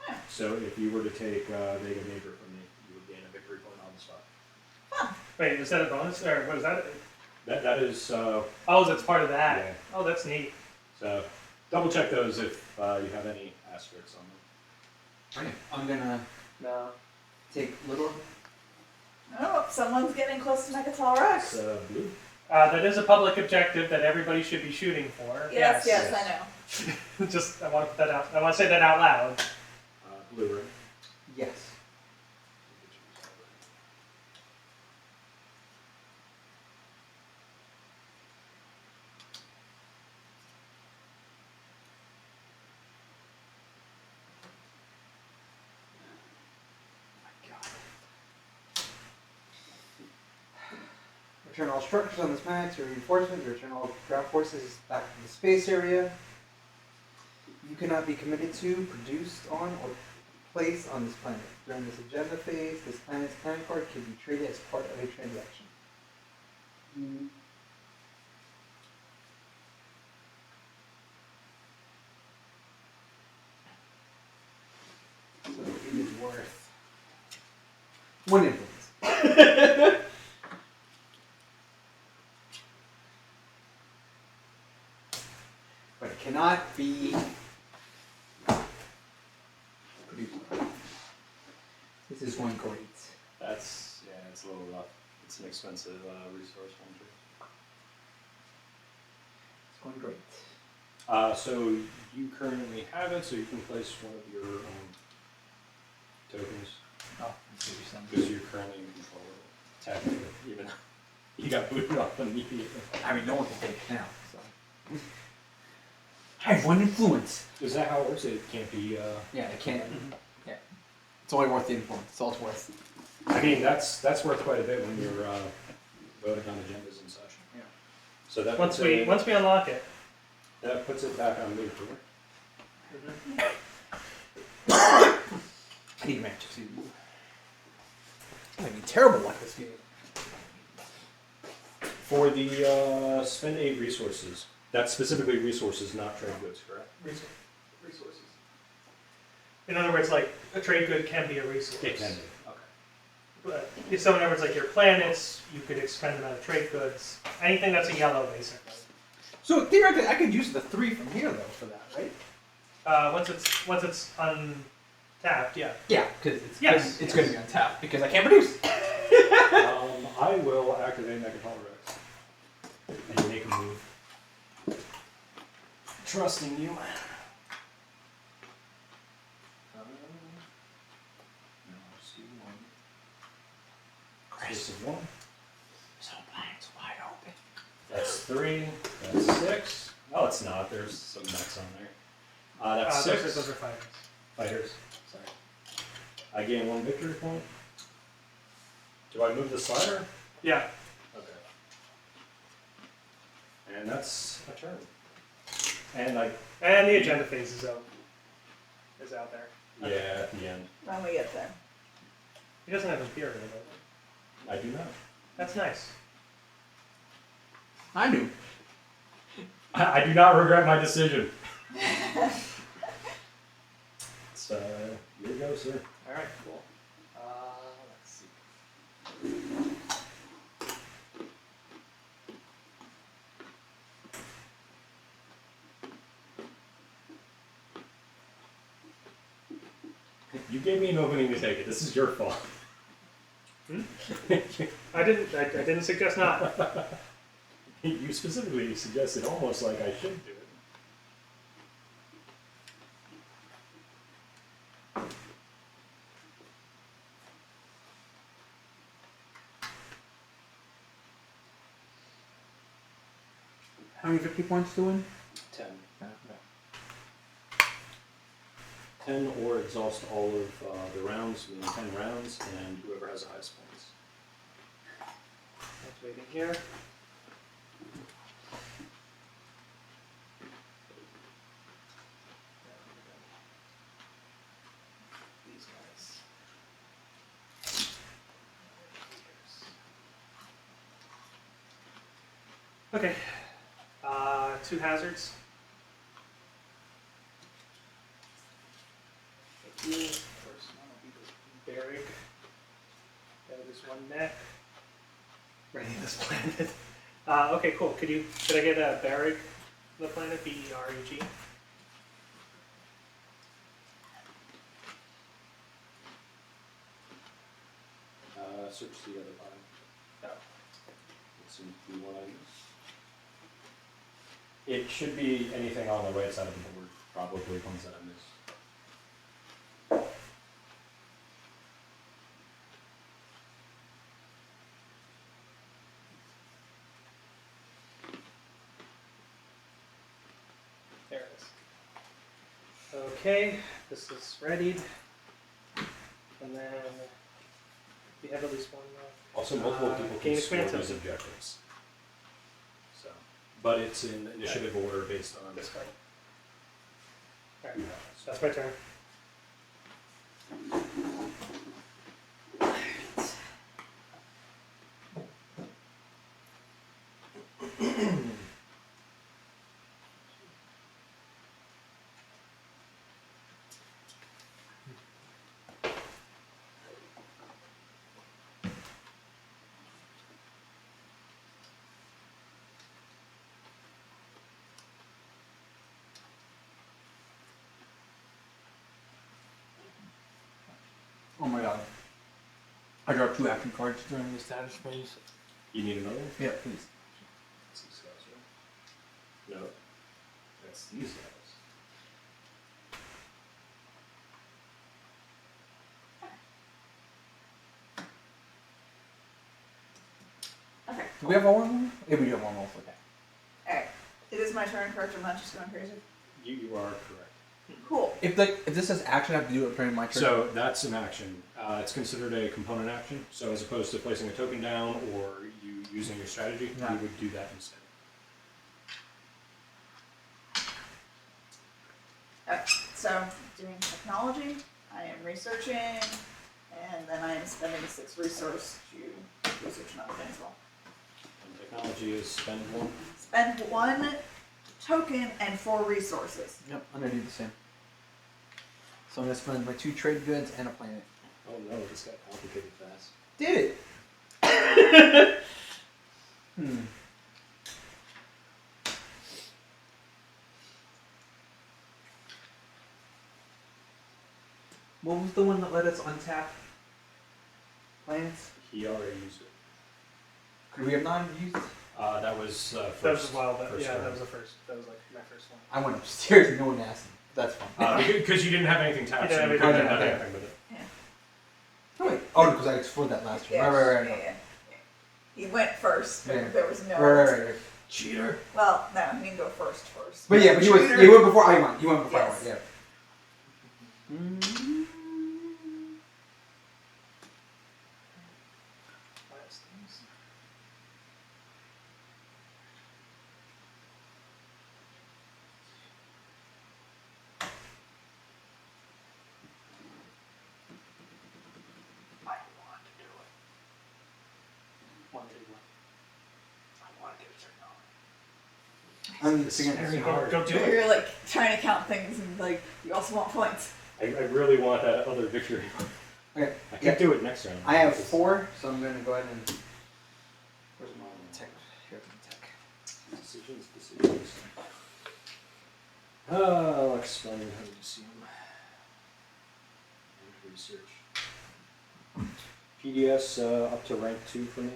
point. So if you were to take Vega Neighbor from me, you would gain a victory point on the spot. Wait, is that a bonus or what is that? That is, Oh, that's part of that. Yeah. Oh, that's neat. so double check those if you have any asterisks on them. Okay, I'm gonna take little. Oh, someone's getting close to Mechatol Rex. It's blue. That is a public objective that everybody should be shooting for. Yes, yes. I know. Just, I want to put that out. I want to say that out loud. Blue, right? Yes. Return all structures on this planet to reinforcement. Return all ground forces back to the space area. You cannot be committed to, produced on, or placed on this planet. During this agenda phase, this planet's planet card can be traded as part of a transaction. So it is worth 1 influence. But it cannot be produced. This is going great. That's, yeah, it's a little rough. It's an expensive resource one too. It's going great. So you currently have it, so you can place one of your tokens. Oh, I see what you're saying. Because you're currently in control of it. Technically, even though you got booted off immediately. I mean, no one can take it now, so. I have 1 influence. Is that how it works? It can't be, Yeah, it can't. Yeah. It's only worth the influence. That's all it's worth. I mean, that's worth quite a bit when you're voting on agendas and such. Yeah. So that Once puts we it, unlock it. that puts it back on me, correct? I need magic too. I mean, terrible luck this game. For the spend 8 resources, that's specifically resources, not trade goods, correct? Resources. In other words, like a trade good can be a resource. It can be. Okay. But so in other words, like your planets, you could expend them out of trade goods. Anything that's a yellow, basically. So theoretically, I could use the 3 from here though for that, right? Once it's untapped, yeah. Yeah, because Yes. it's going to be untapped because I can't produce. I will activate Mechatol Rex. And make a move. Trusting you. Space of 1. So planet's wide open. That's 3. That's 6. Oh, it's not. There's some mechs on there. That's 6. Those are fighters. Fighters. Sorry. I gain 1 victory point. Do I move the slider? Yeah. Okay. And that's a turn. And And the agenda phase is out there. yeah, at the end. When we get there. He doesn't have Imperium, does he? I do not. That's nice. I knew. I do not regret my decision. So, here you go, sir. All right, cool. Let's see. You gave me an opening to take it. This is your fault. I didn't suggest not. You specifically suggested almost like I should do it. How many victory points to win? 10. 10 or exhaust all of the rounds, meaning 10 rounds, and whoever has the highest points. Let's wait in here. These guys. Okay. 2 hazards. First one will be the Barrick. That is one neck. Ready this planet. Okay, cool. Could I get a Barrick the planet? B-E-R-E-G. Search the other button. No. Let's see, do you want to It should be anything on the right side of the board, probably ones that I missed. There it is. Okay, this is readied. And then we have at least one more. Also, multiple people gain can score expansion. these objectives. So, but it's in initiative order based on This card. Alright, who so that's my turn. Oh my god. I dropped 2 action cards during the status phase. You need another one? Yeah, please. That's these guys, right? No. That's these guys. Okay. Do we have all one more? Yeah, we do have one more. Okay. Alright. It is my turn, correct? I'm not just going crazy. You are correct. Cool. If this says action, I have to do it during my turn. So that's an action. It's considered a component action. So as opposed to placing a token down or you using your strategy, Yeah. you would do that instead. Alright, so doing technology, I am researching, and then I am spending 6 resource to research another thing as well. And technology is spend one. Spend 1 token and 4 resources. Yep, I'm gonna do the same. So I'm gonna spend my 2 trade goods and a planet. Oh no, this got complicated fast. Did it? What was the one that let us untap planets? He already used it. Could we have not used? That was first. That was a while back. first Yeah, round. that was the first. That was like my first one. I went upstairs and no one asked me. That's fine. Because you didn't have anything tapped, You so didn't you have couldn't anything have tapped. anything with it. Oh wait. Oh, because I explored that last one. Yeah, Right. yeah. He went first, but Yeah. there was no. Right. Cheater. Well, no, he didn't go first. But yeah, but you went before I went. You went before Yes. I went. Yeah. Last things. I want to do it. Want to do what? I want to get a technology. I'm This thinking is very Go, hard. go do it. You're like trying to count things and like you also want points. I really want that other victory. Okay. I can do it next round. I have 4, so I'm gonna go ahead and. Where's my tech? Here's my tech. Decisions. Let's explain how to see them. And research. PDS up to rank 2 for me.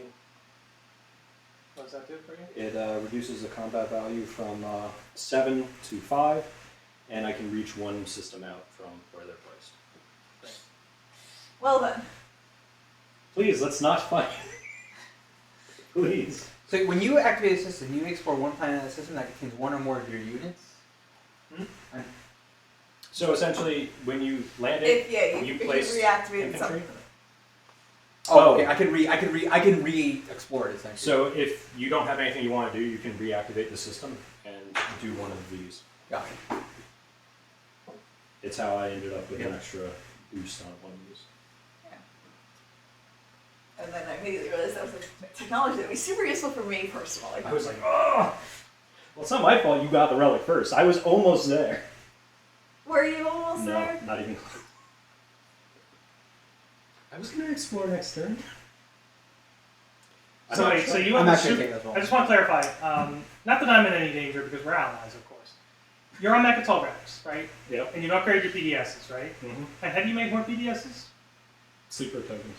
What does that do for you? It reduces the combat value from 7 to 5, and I can reach 1 system out from where they're placed. Well then, Please, let's not fight. Please. So when you activate a system, you explore one planet in the system that contains 1 or more of your units. So essentially, when you land if it, you place reactivated infantry. something. Oh, okay. I can re-explore it essentially. So if you don't have anything you want to do, you can reactivate the system and do one of these. Got it. It's how I ended up with an Yeah. extra boost on one of these. And then I immediately realized that was like technology that would be super useful for me personally. I was like, oh! Well, it's not my fault you got the relic first. I was almost there. Were you almost No, there? not even close. I was going to explore next turn. So wait, so you I'm have actually the taking this one. I just want to clarify. Not that I'm in any danger because we're allies, of course. You're on Mechatol Rex, right? Yep. And you've upgraded your PDSs, right? Mm-hmm. And have you made more PDSs? Sleeper tokens.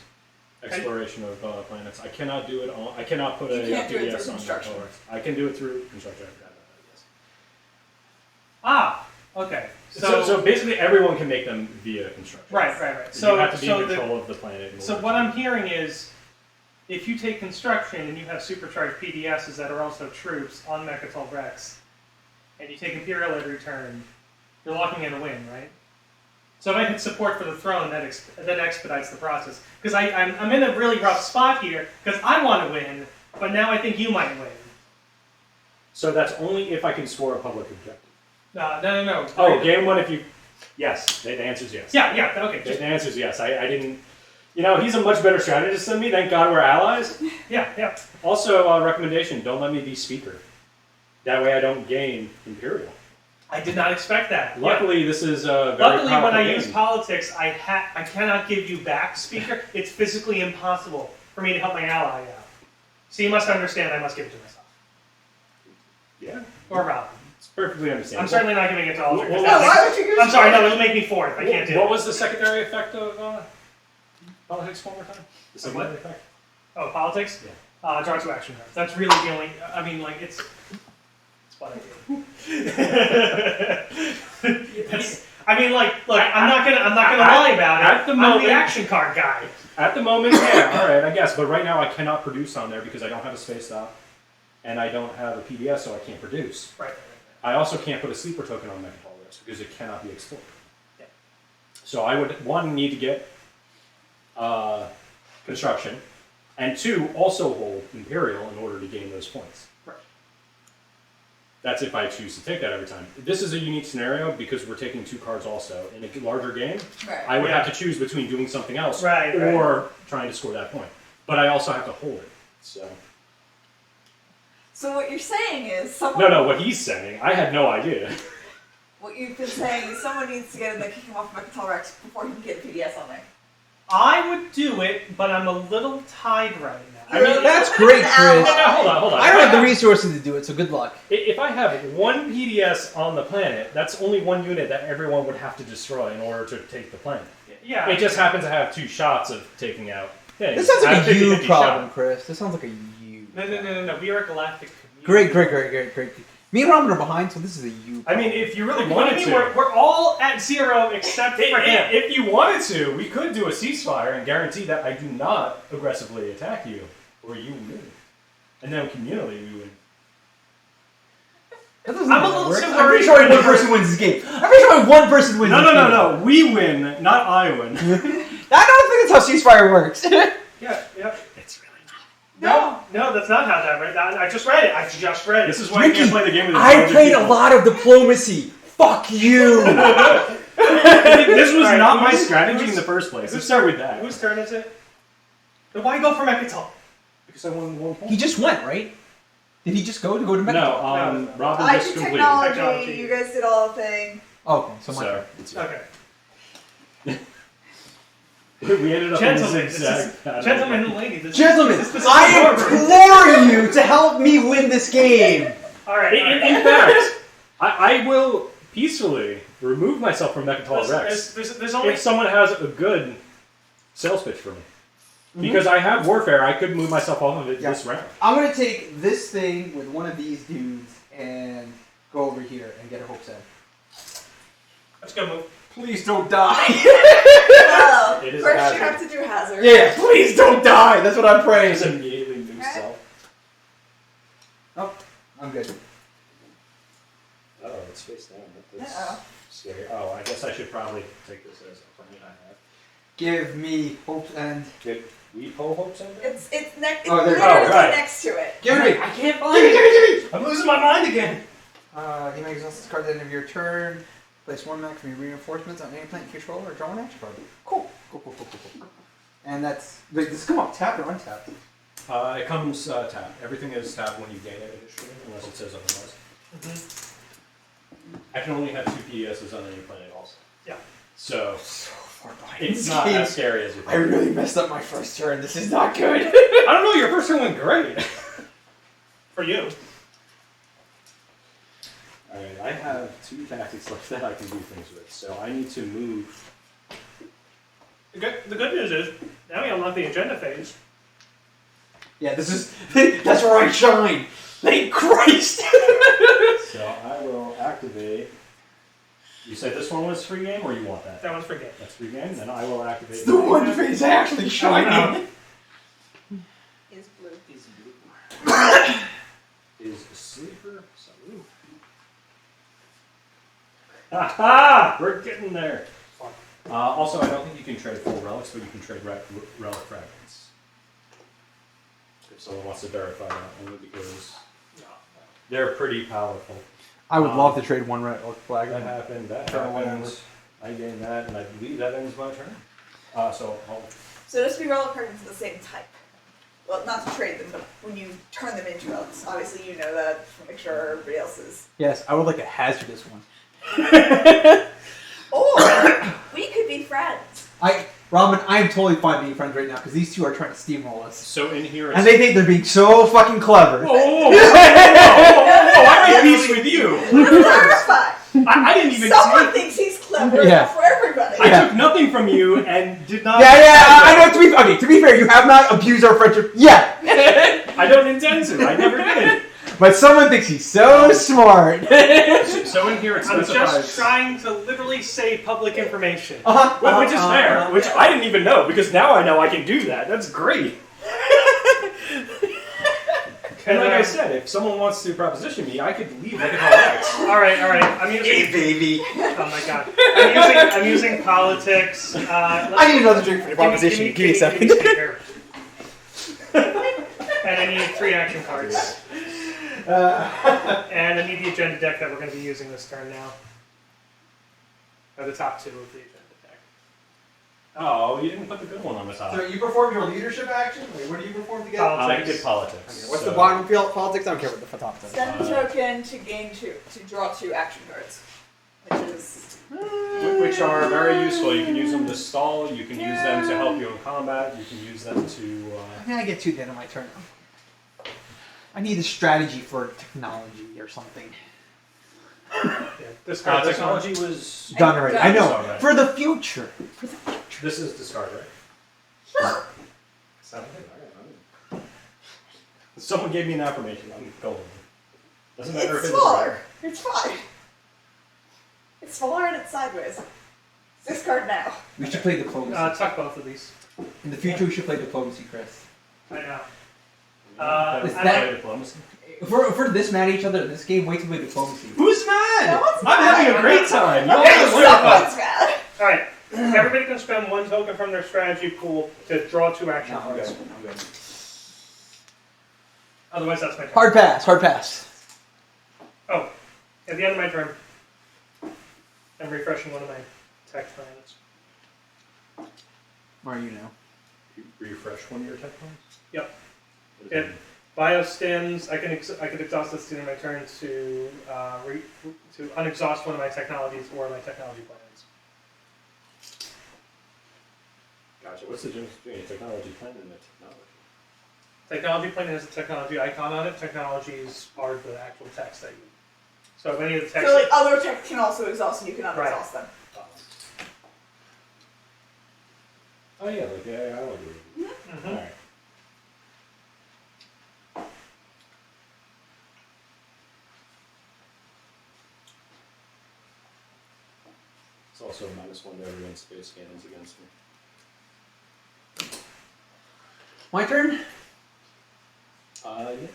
Exploration of planets. I cannot do it on. I cannot put You a can't do it PDS through on construction. Mechatol Rex. I can do it through construction. I forgot about Ah, okay. that. Yes. So basically, everyone can make them via construction. Right. So you have to be in control of the planet. So what I'm hearing is, if you take construction and you have supercharged PDSs that are also troops on Mechatol Rex, and you take Imperial every turn, you're locking in a win, right? So if I hit support for the throne, that expedites the process. Because I'm in a really rough spot here, because I want to win, but now I think you might win. So that's only if I can score a public objective. No. Oh, game one if you... Yes, the answer is yes. Yeah, okay. The answer is yes. I didn't... You know, he's a much better strategist than me. Thank God we're allies. Yeah. Also, recommendation, don't let me be speaker. That way I don't gain Imperial. I did not expect that. Luckily, this is a very Luckily, when powerful I game. use politics, I cannot give you back, speaker. It's physically impossible for me to help my ally out. So you must understand I must give it to myself. Yeah, Or Rob. it's perfectly understandable. I'm certainly not giving it to Alter. Well, No, why would you give I'm sorry, no, it'll make me fourth. I can't do What it. was the secondary effect of politics one more time? The secondary what? effect? Oh, politics? Yeah. Draw two action cards. That's really the only. I mean, like, it's what I do. I mean, like, look, I'm not gonna lie about it. At the I'm moment- the action card guy. At the moment, yeah, alright, I guess. But right now I cannot produce on there because I don't have a space stop. And I don't have a PDS, so I can't produce. Right. I also can't put a sleeper token on Mechatol Rex because it cannot be explored. Yeah. So I would, one, need to get construction, and two, also hold Imperial in order to gain those points. Right. That's if I choose to take that every time. This is a unique scenario because we're taking two cards also. In a larger game, Right. I would Yeah. have to choose between doing something else Right. or trying to score that point. But I also have to hold it. So what you're saying is someone. No, what he's saying, I had no idea. What you've been saying is someone needs to get in there, kick him off Mechatol Rex before he can get a PDS on there. I would do it, but I'm a little tied right now. I mean, That's great, An Chris. ally. Hold on. I don't have the resources to do it, so good luck. If I have one PDS on the planet, that's only one unit that everyone would have to destroy in order to take the planet. Yeah. It just happens to have two shots of taking out things. This sounds I like have a you 50-50 problem, shot. Chris. This sounds like a you. No. We are a galactic community. Great. Me and Robin are behind, so this is a you I problem. mean, if you really What do wanted you to, mean? We're all at 0 except for him. if you wanted to, we could do a ceasefire and guarantee that I do not aggressively attack you, or you win. And then communally we win. That doesn't I'm a work. little too I'm pretty worried sure for one person wins this game. I'm pretty sure one person wins this game. No. We win, not I win. I don't think that's how ceasefire works. Yeah. It's really not. No, that's not how that read. I just read it. This is why I Ricky, can't play the game with I intelligent played a people. lot of diplomacy. Fuck you. This was Alright, not my who's- strategy in who's- the first place. Let's start with that. Whose turn is it? Then why go for Mechatol? Because I won 1 point. He just went, right? Did he just go to Mechatol? No, Robin I just did completed. technology, Technology. you guys did all the thing. Oh, okay, so my So, turn. it's, Okay. we ended up in Gentlemen, this exact pattern. Gentlemen and ladies. Gentlemen, this is I implore you to help me win this game. Alright. In fact, I will peacefully remove myself from Mechatol Rex There's only if someone has a good sales pitch for me. Because I have Warfare, I could move myself off of it Yeah. this round. I'm gonna take this thing with one of these dudes and go over here and get a hope set. Let's go move. Please don't die. Well, It is first hazard. you have to do hazard. Yeah, please don't die. That's what I'm praying. Just immediately move Okay. self. Oh, I'm good. Oh, it's face down. That's Uh-oh. scary. Oh, I guess I should probably take this as a plan I have. Give me hope and Did we pull Hope Center? It's next. It's Oh, there- literally oh, right. next to it. give it. I can't find it. I'm losing my mind again. He makes this card at the end of your turn. Place one mark from your reinforcements on any planet you control or draw an action card. Cool. And that's. Wait, does this come up tapped or untapped? It comes tapped. Everything is tapped when you gain it initially, unless it says otherwise. I can only have 2 PDSs on any planet also. Yeah. So, far behind. It's this not game. as scary as you I think. really messed up my first turn. This is not good. I don't know. Your first turn went great. For you. Alright, I have 2 tactics left that I can do things with, so I need to move. The good news is, now we unlock the agenda phase. Yeah, this is. That's where I shine. Thank Christ. So I will activate. You said this one was free game, or you want that? That one's for game. That's free game. Then I will activate. It's the one face actually shining. Is blue. Is sleeper. Salute. Aha! We're getting there. Also, I don't think you can trade full relics, but you can trade relic fragments. If someone wants to verify that, only because they're pretty powerful. I would love to trade one red flag. That happened. That Sure, happened. whatever. I gained that, and I believe that ends my turn. So I'll So just be relic fragments of the same type. Well, not to trade them, but when you turn them into relics, obviously you know that to make sure everybody else is. Yes, I would like a hazardous one. Or we could be friends. Robin, I am totally fine being friends right now because these two are trying to steamroll us. So in here, it's And they think they're being so fucking clever. I made peace with you. Clarify. I didn't even Someone take. thinks he's clever Yeah. for everybody. I took nothing from you and did not. I know. To be fair, you have not abused our friendship yet. I don't intend to. I never did. But someone thinks he's so smart. So in here, it I'm specifies. just trying to literally say public information. Which is fair. Which I didn't even know because now I know I can do that. That's great. And like I said, if someone wants to proposition me, I could leave like a X. All right. I'm using. Hey, baby. Oh my god. I'm using politics. I need another drink for the proposition. Give me a second. And I need 3 action cards. And I need the agenda deck that we're going to be using this turn now. Or the top 2 of the agenda deck. Oh, you didn't put the good one on the top. So you performed your leadership action? Wait, what do you perform together? Politics. I did politics. What's so- the bottom field politics? I don't care what the top says. Spend a token to draw 2 action cards, which is Which are very useful. You can use them to stall. You can use them to help you in combat. You can use them to. I think I get 2 at the end of my turn. I need a strategy for technology or something. Yeah, discard this one. Technology was Done already. I know. Alright. For the future. This is discard, right? sure. Sounds good. Alright. Someone gave me an affirmation. I'm going. Doesn't matter It's if smaller. It's fine. It's smaller and it's sideways. Discard now. We should play diplomacy. Tuck both of these. In the future, we should play diplomacy, Chris. I know. Is I that- don't- diplomacy. If we're this mad at each other in this game, wait till we play diplomacy. Who's mad? No one's I'm mad. having a great time. Y'all Okay, just wait up. someone's mad. All right. Everybody can spend 1 token from their strategy pool to draw 2 action No, I'm cards. good. I'm good. Otherwise, that's my turn. Hard pass. Hard pass. Oh, at the end of my turn, I'm refreshing one of my tech plans. Where are you now? You refresh one of your tech points? Yep. What does that It mean? biostims. I can exhaust this during my turn to unexhaust one of my technologies or my technology plans. Gotcha. What's the difference between a technology plan and a technology? Technology plan has a technology icon on it. Technologies are the actual text that you. So if any of the text. So like other tech can also exhaust and you can Right. unexhaust them. Oh yeah, like yeah, I will do it. Mhm. Alright. It's also a -1 to everyone's space cannons against me. My turn? Yes.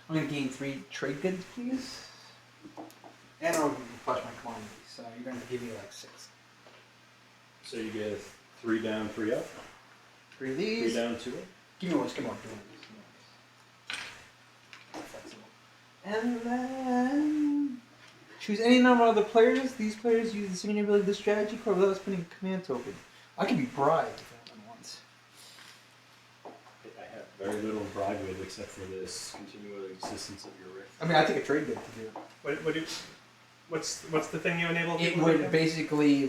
I'm going to gain 3 trade goods, please. And I'll flush my commodities, so you're going to give me like 6. So you get 3 down, 3 up. 3 of 3 these. down, 2 up. Give me one, give me one. Flexible. And then choose any number of the players. These players use the same ability of the strategy card without spending a command token. I can be bribed if I happen once. I have very little bribe with except for this continual existence of your rift. I mean, I take a trade good to do it. What do What's the thing you enable? It people would to do? basically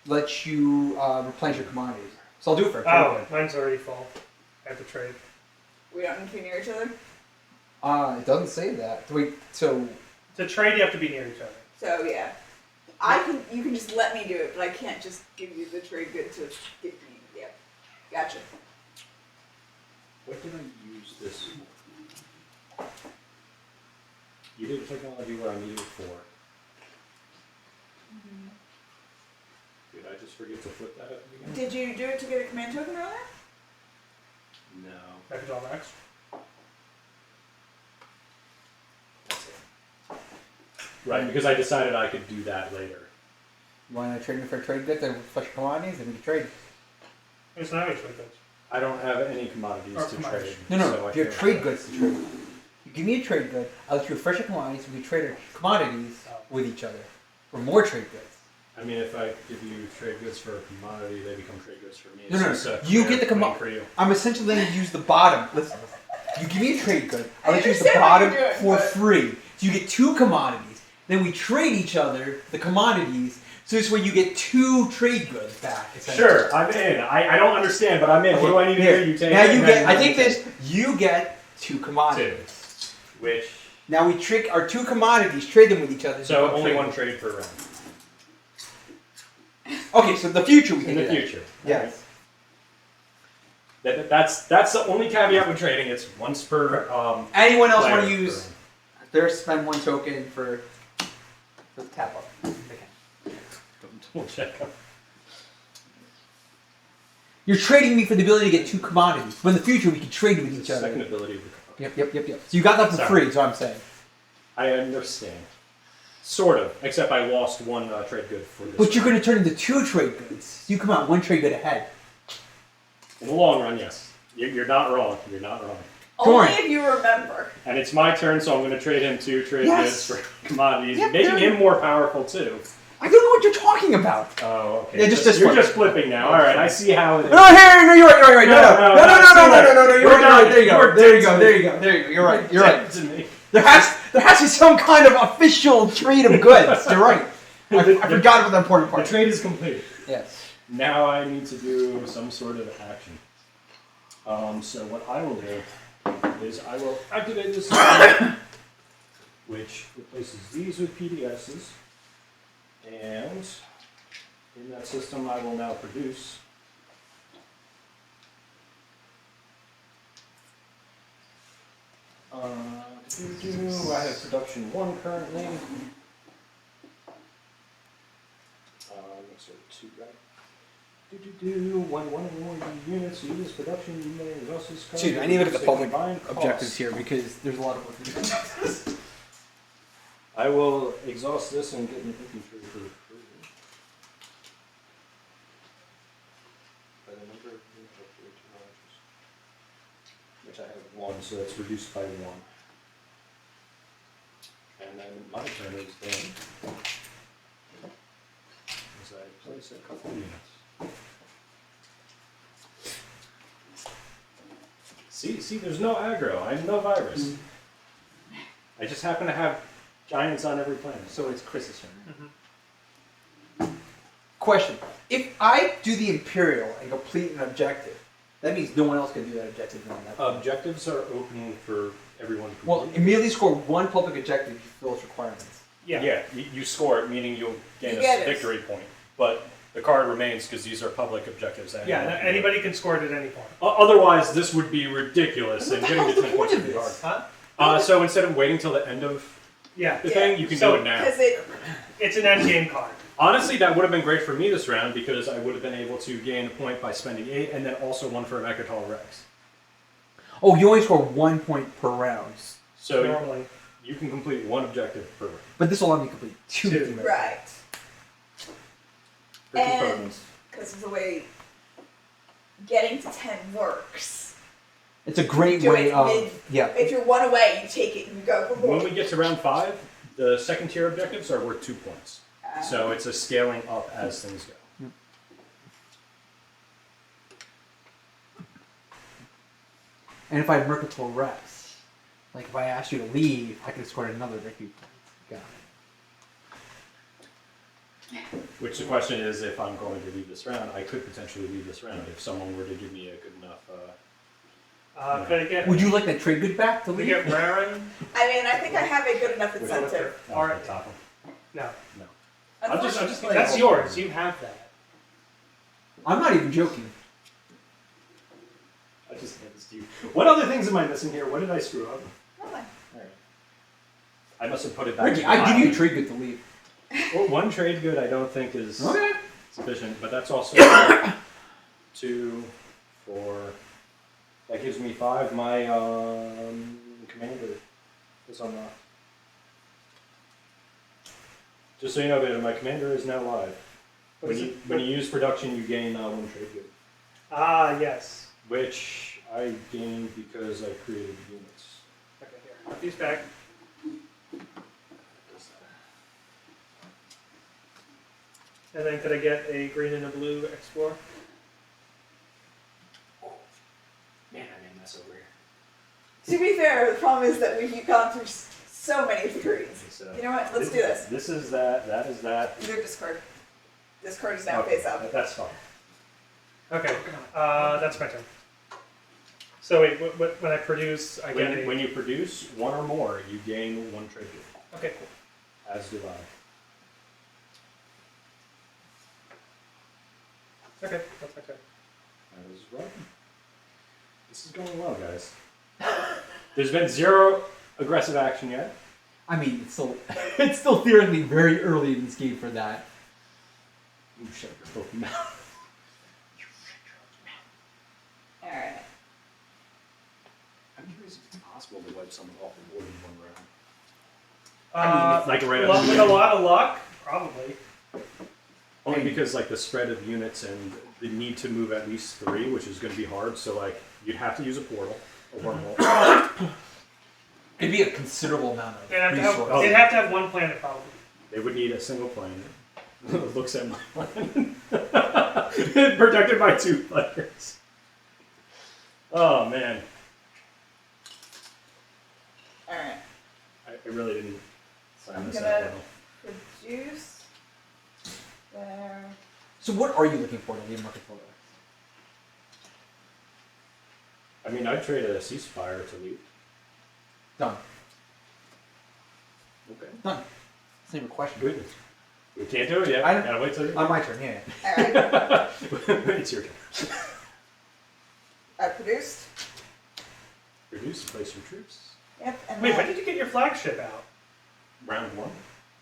let you replenish your commodities. So I'll do it for a trade Oh, good. mine's already full. I have to trade. We don't need to be near each other. It doesn't say that. Wait, so To trade, you have to be near each other. So yeah, you can just let me do it, but I can't just give you the trade good to give me. Yeah, gotcha. What did I use this for? You did technology where I needed it for. Did I just forget to flip that at the beginning? Did you do it to get a command token earlier? No. Package all next. That's it. Right, because I decided I could do that later. you want to trade me for a trade good to refresh your commodities, and we can trade. It's not always trade goods. I don't have any commodities Or to commodities. trade. No, so I you have can't- trade goods to trade. You give me a trade good, I'll let you refresh your commodities, we can trade our commodities with each other for more trade goods. I mean, if I give you trade goods for a commodity, they become trade goods for me. No, no, It's just a you fair get the win for you. I'm essentially letting you use the bottom. Listen, you give me a trade good, I'll let you use the understand what bottom you're doing, for but- free. So you get 2 commodities. Then we trade each other the commodities. So this way you get 2 trade goods back. essentially. Sure, I'm in. I don't understand, but I'm in. What do I need to Here. do? You take Now it, you and get. then I think this. You get 2 two. commodities. Which Now we trick our 2 commodities, trade them with each other. so become only trade one goods. trade per round Okay, so in the future we can in the do that. future. Yes. That's the only caveat with trading. It's once per. Anyone else want to player per use their spend 1 token for tap up? Okay. round. We'll check. You're trading me for the ability to get 2 commodities. But in the future we can trade with The each other. second ability. Yep. So you got that for Sorry. free, is what I'm saying. I understand. Sort of, except I lost 1 trade good for this. But you're round. going to turn into 2 trade goods. You come out 1 trade good ahead. In the long run, yes. You're not wrong. You're not wrong. Only Corn. if you remember. And it's my turn, so I'm going to trade him 2 trade Yes. goods for commodities, Yep, making there- him more powerful too. I don't know what you're talking about. Oh, okay. Yeah, just you're flip. just flipping now. All right, I see how it is. No, here, no, you're right. No, You're we're done. right. There you go. We're There you done. go. There you go. You're right. Dead to me. There has to be some kind of official trade of goods. You're right. I forgot about the important The part. trade is complete. Yes. Now I need to do some sort of action. So what I will do is I will activate this system, which replaces these with PDSs, and in that system I will now produce I have production 1 currently. So 2, right? When one or more units use production, you may exhaust this card. Dude, I need to look at the public Combined objectives costs. here because there's a lot of objectives. I will exhaust this and get an infantry for recruiting. By the number of units up to 2 launches. Which I have 1, so that's reduced by 1. And then my turn is then. As I place a couple units. See, there's no aggro. I'm no virus. I just happen to have giants on every planet. So it's Chris's turn. Question: if I do the Imperial and complete an objective, that means no one else can do that objective on that. Objectives are open for everyone to Well, complete. immediately score 1 public objective to fulfill its requirements. Yeah. You score it, meaning you'll gain You a get it. victory point. But the card remains because these are public objectives. Yeah, anybody can score it at any point. Otherwise, this would be ridiculous, What and the getting hell's the the 10 point points of would be hard. this? Huh? So instead of waiting till the end of Yeah. the Yeah. thing, you can So- do it now. Because It's an end game card. Honestly, that would have been great for me this round because I would have been able to gain a point by spending 8 and then also 1 for a Mechatol Rex. Oh, you only score 1 point per round, So Normally. you can complete 1 objective per round. but this will let me complete 2. Two. different- right. For And- components. Because of the way getting to 10 works. It's a great Do way it of mid- yeah. If you're 1 away, you take it and you go for When more. we get to round 5, the second tier objectives are worth 2 points. So it's a scaling up as things go. And if I had Mercantile Rex, like if I asked you to leave, I could have scored another victory point. Got it. Which the question is, if I'm going to leave this round, I could potentially leave this round if someone were to give me a good enough. Could I get? Would you like that trade good back to Could we leave? get Raren? I mean, I think I have a good enough incentive. No, Alright. the top one. No, No. I'll just Unfortunately, that's yours. You have that. I'm not even joking. I just hand this to you. What other things am I missing here? What did I screw up? nothing. Alright. I must have put it back. Ricky, to I give you a pile. trade good to leave. Well, one trade good I don't think is Okay. sufficient, but that's also 2, 4. That gives me 5. My commander is unlocked. Just so you know, Beta, my commander is now live. When you use production, you gain 1 trade good, Ah, yes. which I gained because I created units. Okay, here. Put these back. And then could I get a green and a blue Explorer? Man, I made mess over here. To be fair, the problem is that we've gone through so many screens. So You know what? Let's do this. This is that. That is that. Either discard. Discard is now Okay, face up. That's fine. Okay, that's my turn. So wait, when I produce, I get a... When you produce 1 or more, you gain 1 trade good. Okay, cool. As do I. Okay, that's my turn. That is right. This is going well, guys. There's been 0 aggressive action yet. I mean, it's still it's still theoretically very early in this game for that. You shut your filthy mouth. Alright. I'm curious if it's possible to wipe someone off the board in 1 round. Like right with after a lot of luck, probably. Only because like the spread of units and the need to move at least 3, which is going to be hard. So like you'd have to use a portal, a wormhole. It'd be a considerable amount of They'd have to have, resources. they'd have to have 1 planet, probably. They would need a single plane. Looks at my plan. Protected by 2 players. Oh man, Alright. I really didn't sign I'm this out gonna- well. Produce. There. So what are you looking for to leave market for? I mean, I'd trade a ceasefire to leave. Done. Okay. Done. That's not even a question. Good. We can't do it yet. I don't- Gotta wait till On my turn, yeah. Alright. it's your turn. I produced. Reduce, place your troops. Yep. And Wait, then- when did you get your flagship out? Round 1.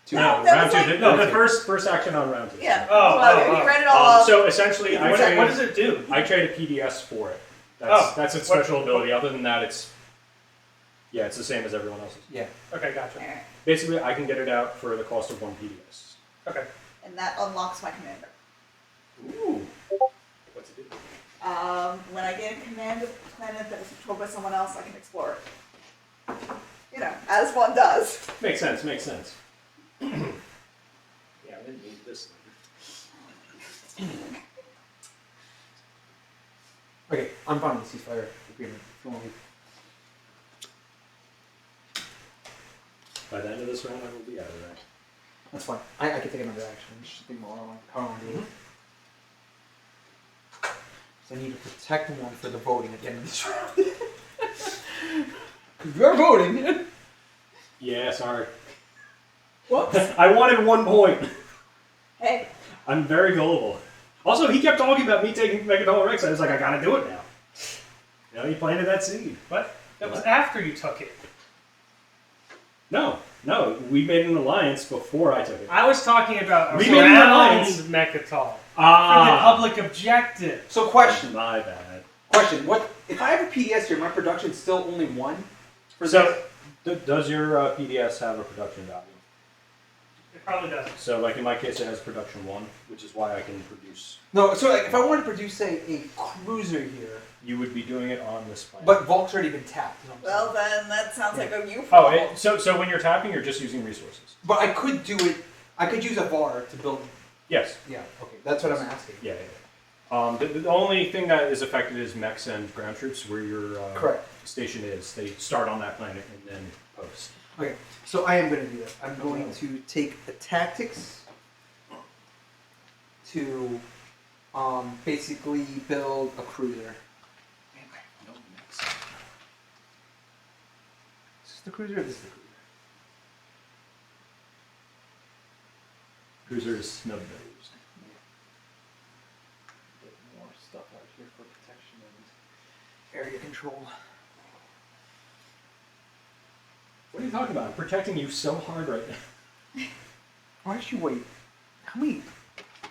Two. No, No, that round was 2. like- No, the first action on round 2. Yeah. Oh, well, oh, you read it all off. So essentially, What does it do? I trade a PDS for it. Oh, That's its what- special ability. Other than that, it's it's the same as everyone else's. Yeah. Okay, gotcha. Alright. Basically, I can get it out for the cost of 1 PDS. Okay. And that unlocks my commander. Ooh. What's it do? When I gain a command of a planet that is controlled by someone else, I can explore it. You know, as one does. Makes sense. Makes sense. Yeah, I didn't need this. Okay, I'm fine with the ceasefire agreement. If you want me. By the end of this round, I will be out of there. That's fine. I can take another action. I'm just thinking more on how I want to do it. So I need to protect one for the voting at the end of this round. Because we are voting. Yeah, sorry. Whoops. I wanted 1 point. Hey, I'm very gullible. Also, he kept talking about me taking Megatron Rex. I was like, I gotta do it now. You know, he planted that seed. What? That was after you took it. No, we made an alliance before I took it. I was talking about We made an around alliance. Mechatol. Ah. For the public objective. So question. My bad. Question. What if I have a PDS here, my production's still only 1? For So, does your PDS have a production value? It probably doesn't. So, like in my case, it has production 1, which is why I can produce. No, so like if I want to produce, say, a cruiser here, You would be doing it on this planet. but Volk's already been tapped. Is what I'm well saying. then that sounds like a you Oh, problem. so when you're tapping, you're just using resources. But I could do it. I could use a VAR to build. Yes. Yeah. Okay. That's what I'm asking. Yeah. The only thing that is affected is mechs and ground troops, where your Correct. station is. They start on that planet and then post. Okay. So I am going to do that. I'm going to take the tactics to basically build a cruiser. Man, I have no mix. Is this the cruiser or this is the cruiser? Cruiser is snub nosed. Get more stuff out here for protection and area control. What are you talking about? I'm protecting you so hard right now. Oh, actually, wait. How many?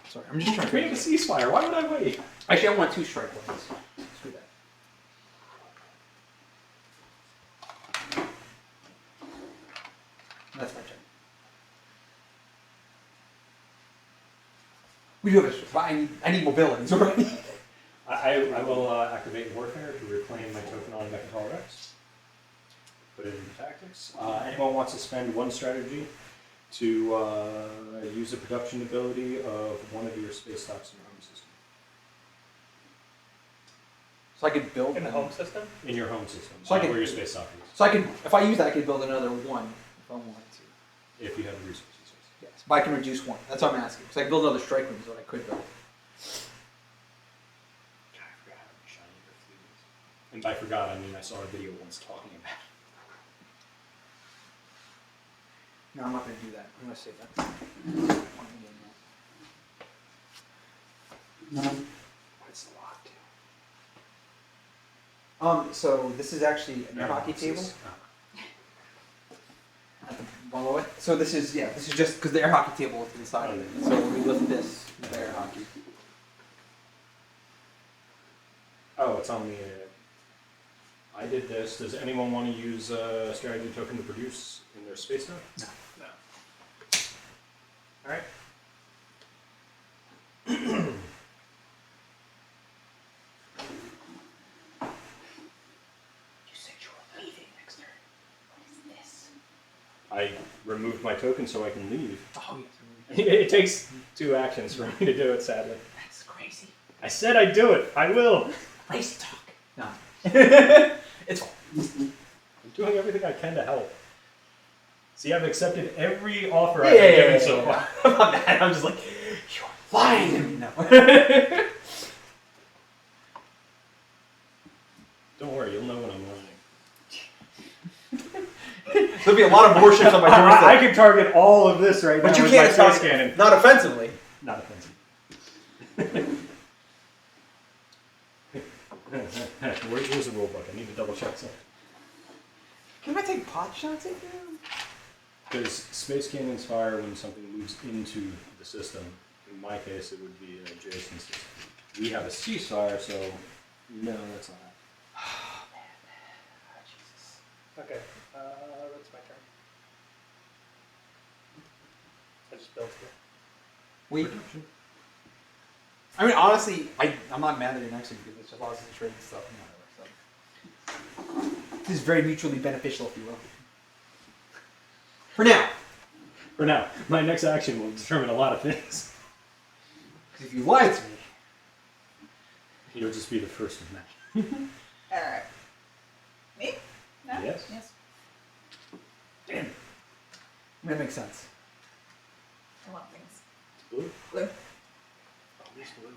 Sorry, I'm just trying We to. have a ceasefire. Why would I wait? Actually, I want 2 strike ones. Screw that. That's my turn. We do have a. But I need mobility. So I will activate Warfare to reclaim my token on Mechatol Rex. Put it into tactics. Anyone wants to spend 1 strategy to use the production ability of one of your space stocks in your home system. So I could build In the home system? In your home system. So I not can- where your space stock is. So I could, if I use that, I could build another 1 if I wanted to. If you have the resources. Yes, but I can reduce 1. That's what I'm asking. Because I can build another strike room is what I could build. God, I forgot how shiny your fleet is. And by forgot, I mean I saw a video once talking about it. No, I'm not going to do that. I'm going to save that. What's the lock to? So this is actually an air hockey table. At the below it. So this is just because the air hockey table is inside of it. So when we lift this, the air hockey. Oh, it's on the. I did this. Does anyone want to use a strategy token to produce in their space now? No. No. Alright. You said you were leaving next turn. What is this? I removed my token so I can leave. Oh, yes. It takes 2 actions for me to do it, sadly. That's crazy. I said I'd do it. I will. Crazy talk. No. It's fine. I'm doing everything I can to help. See, I've accepted every offer I've been given so far. I'm not mad. I'm just like, you're lying to me now. Don't worry, you'll know when I'm lying. There'll be a lot of warships on my doorstep. I can target all of this right But now you with can't my attack space cannon. Not offensively. Not offensive. Where's the rule book? I need to double check something. Can I take pot shots at you? Because space cannons fire when something moves into the system. In my case, it would be an adjacent system. We have a ceasefire, so no, that's not. Oh, man. Oh, Jesus. Okay, that's my turn. I just built here. We. I mean, honestly, I'm not mad that you're next to me because it just allows us to trade stuff. This is very mutually beneficial, if you will. For now. For now, my next action will determine a lot of things. Because if you lie to me, You'll just be the first of many. Alright. Me? No? Yes. Yes. Damn. that makes sense. I want things. Blue? Blue. Oh, this blue.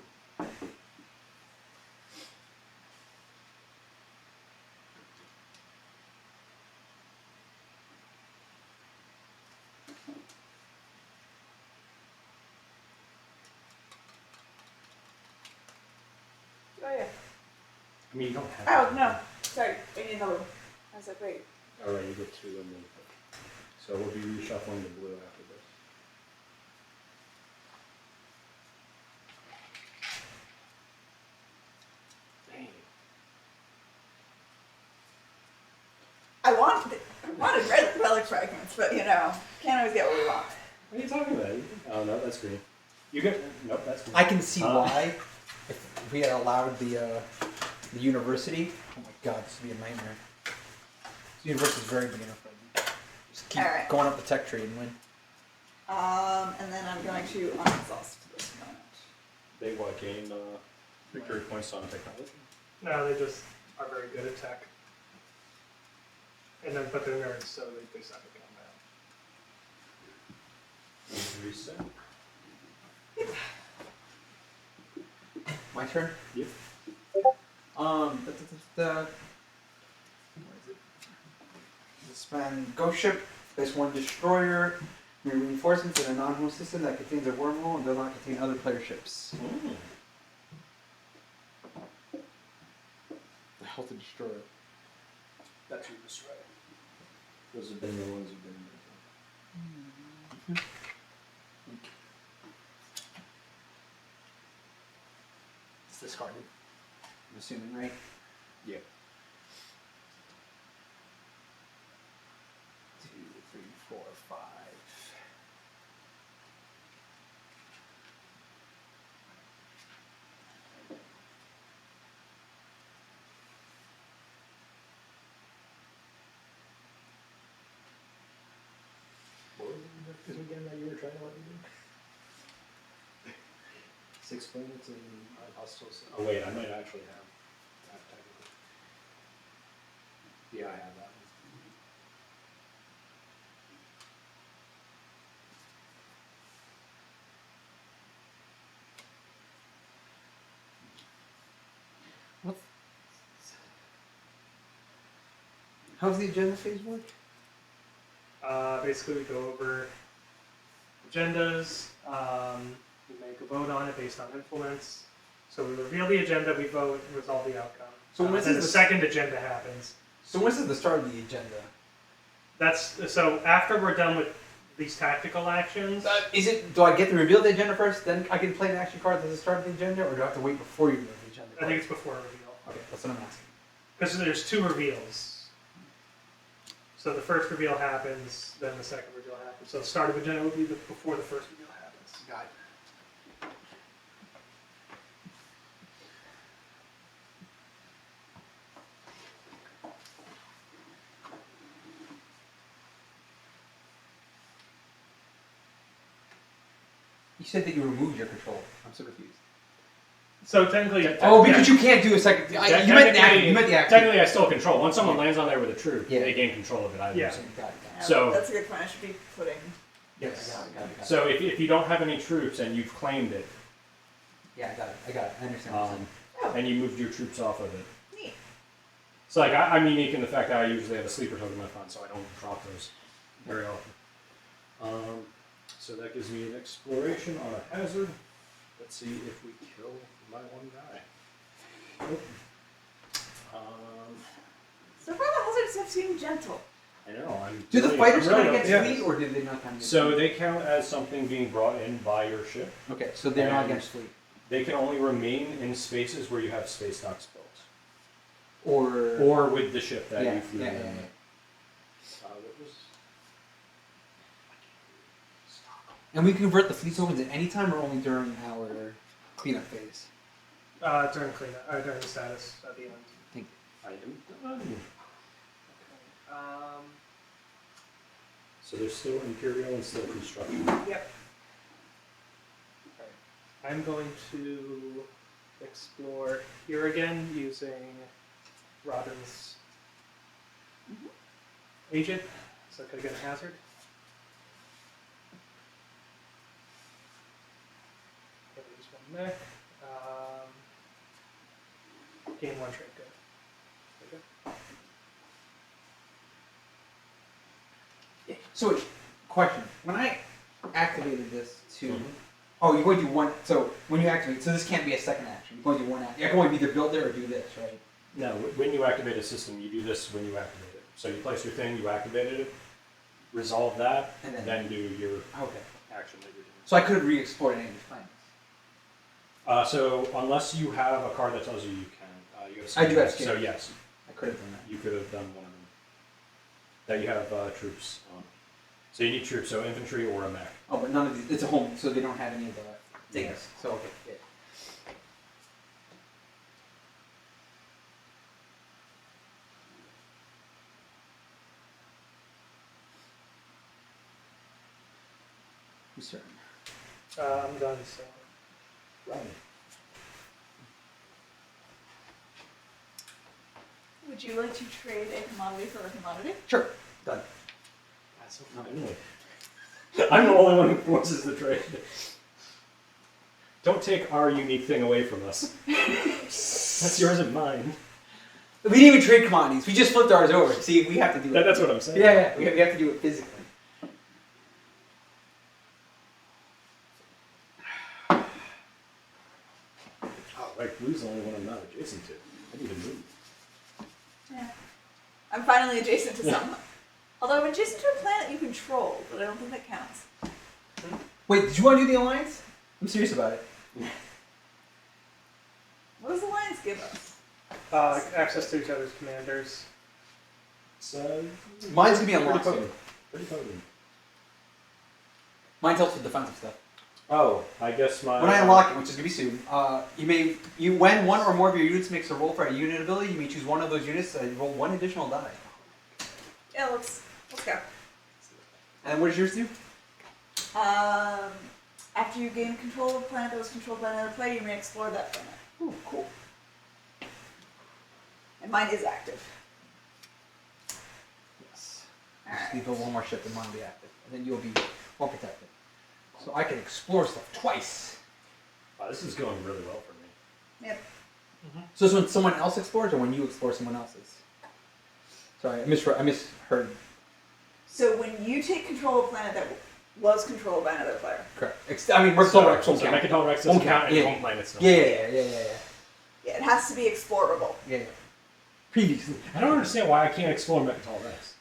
Oh, yeah. I mean, you don't have Oh, to. no. Sorry. We need another one. I was like, wait. Alright, you get 2 and then. So we'll be reshuffling the blue after this. Dang. I wanted red relic fragments, but you know, can't always get what we want. What are you talking about? Oh, no, that's green. You get. Nope, that's green. I can see why. If we had allowed the university, oh my god, this would be a nightmare. The university is very beginner friendly. Just keep Alright. going up the tech tree and win. And then I'm going to unexhaust this moment. They what, gain victory points on technology? No, they just are very good at tech. And then, but they're nerds, so they suck at combat. Reset. My turn. Yep. What is it? Spend ghost ship. Place one destroyer. New reinforcements in a non-home system that contains a wormhole and does not contain other player ships. The hell to destroy it. That's your destroyer. Those have been the ones you've been It's discarded. I'm assuming, right? Yeah. 2, 3, 4, 5. What was it again that you were trying to let me do? 6 planets and hostiles. Oh wait, I might actually have that technically. Yeah, I have that What? How's the agenda phase work? Basically, we go over agendas. We make a vote on it based on influence. So we reveal the agenda, we vote, resolve the outcome. So when then is the the second agenda happens. So when's the start of the agenda? That's so after we're done with these tactical actions. Is it? Do I get to reveal the agenda first, then I can play an action card at the start of the agenda, or do I have to wait before you reveal the agenda? I think it's before reveal Okay, that's what I'm asking. because there's 2 reveals. So the first reveal happens, then the second reveal happens. So the start of agenda would be before the first reveal happens. Got it. You said that you removed your control. I'm so confused. So technically, Oh, because you can't do a second. You meant the act. You meant the act. Technically, I still control. Once someone lands on there with a troop, Yeah. they gain control of it. I Yeah. lose it. Got it. Yeah, So- that's a good point. I should be putting. Yes. Got it. So if you don't have any troops and you've claimed it, Yeah, I got it. I understand. What you're saying. and you moved your troops off of it. Neat. So like I'm unique in the fact that I usually have a sleeper token in my fund, so I don't drop those very often. So that gives me an exploration on a hazard. Let's see if we kill my one guy. Nope. So far, the hazards have seemed gentle. I know. Do the fighters count against yeah. fleet, or did they not count against So fleet? they count as something being brought in by your ship. Okay, so they're not And- against fleet. They can only remain in spaces where you have space docks built, Or or with the ship that yeah, you flew yeah, in. yeah. What was? And we can convert the fleet tokens at any time, or only during our cleanup phase. During cleanup, or during the status at the end. I am done. Um, So there's still Imperial and still construction. Yep. I'm going to explore here again using Robin's agent. So could I get a hazard? Okay, just one mech. Gain 1 trait, good. Okay. So, question: when I activated this to, oh, you're going to do one. So when you activate, so this can't be a second action. You're going to do one action. I can only either build there or do this, right? No, when you activate a system, you do this when you activate it. So you place your thing, you activated it, resolve that, And and then- then do your Okay. action that you're doing. So I could re-explore any of these planets. So unless you have a card that tells you you can, you have I do have skin. skin. So yes, I could have done that. you could have done one of them. That you have troops on. So you need troops, so infantry or a mech. Oh, but none of these. It's a home, so they don't have any of the things. So okay. Yeah. Who's turn? I'm done, so. Right. Would you like to trade a commodity for a commodity? Sure. Done. That's so funny. I'm the only one who forces the trade. Don't take our unique thing away from us. That's yours and mine. We didn't even trade commodities. We just flipped ours over. See, we have to do it. That's what I'm saying. Yeah, we have to do it physically. Oh, right, blue's the only one I'm not adjacent to. I need to move. Yeah. I'm finally adjacent to something. Although I'm adjacent to a planet you control, but I don't think that counts. Wait, did you want to do the alliance? I'm serious about it. What does Alliance give us? Access to each other's commanders. So, Mine's gonna be pretty unlocked. potent. Pretty potent. Mine helps with defensive stuff. Oh, I guess my... When I unlock it, which is gonna be soon, when one or more of your units makes a roll for a unit ability, you may choose one of those units and roll one additional die. Yeah, let's go. And what does yours do? After you gain control of a planet that was controlled by another player, you may explore that planet. Ooh, cool. And mine is active. Yes. Alright. Just leave one more ship and mine will be active, and then you'll be well protected. So I can explore stuff twice. Wow, this is going really well for me. Yep. So it's when someone else explores, or when you explore someone else's? Sorry, I misheard. So when you take control of a planet that was controlled by another player. Correct. Mechatol Rex So won't count. Mechatol Rex Won't doesn't count, and yeah. home planets don't. Yeah. Yeah, it has to be explorable. Yeah. Previously. I don't understand why I can't explore Mechatol Rex.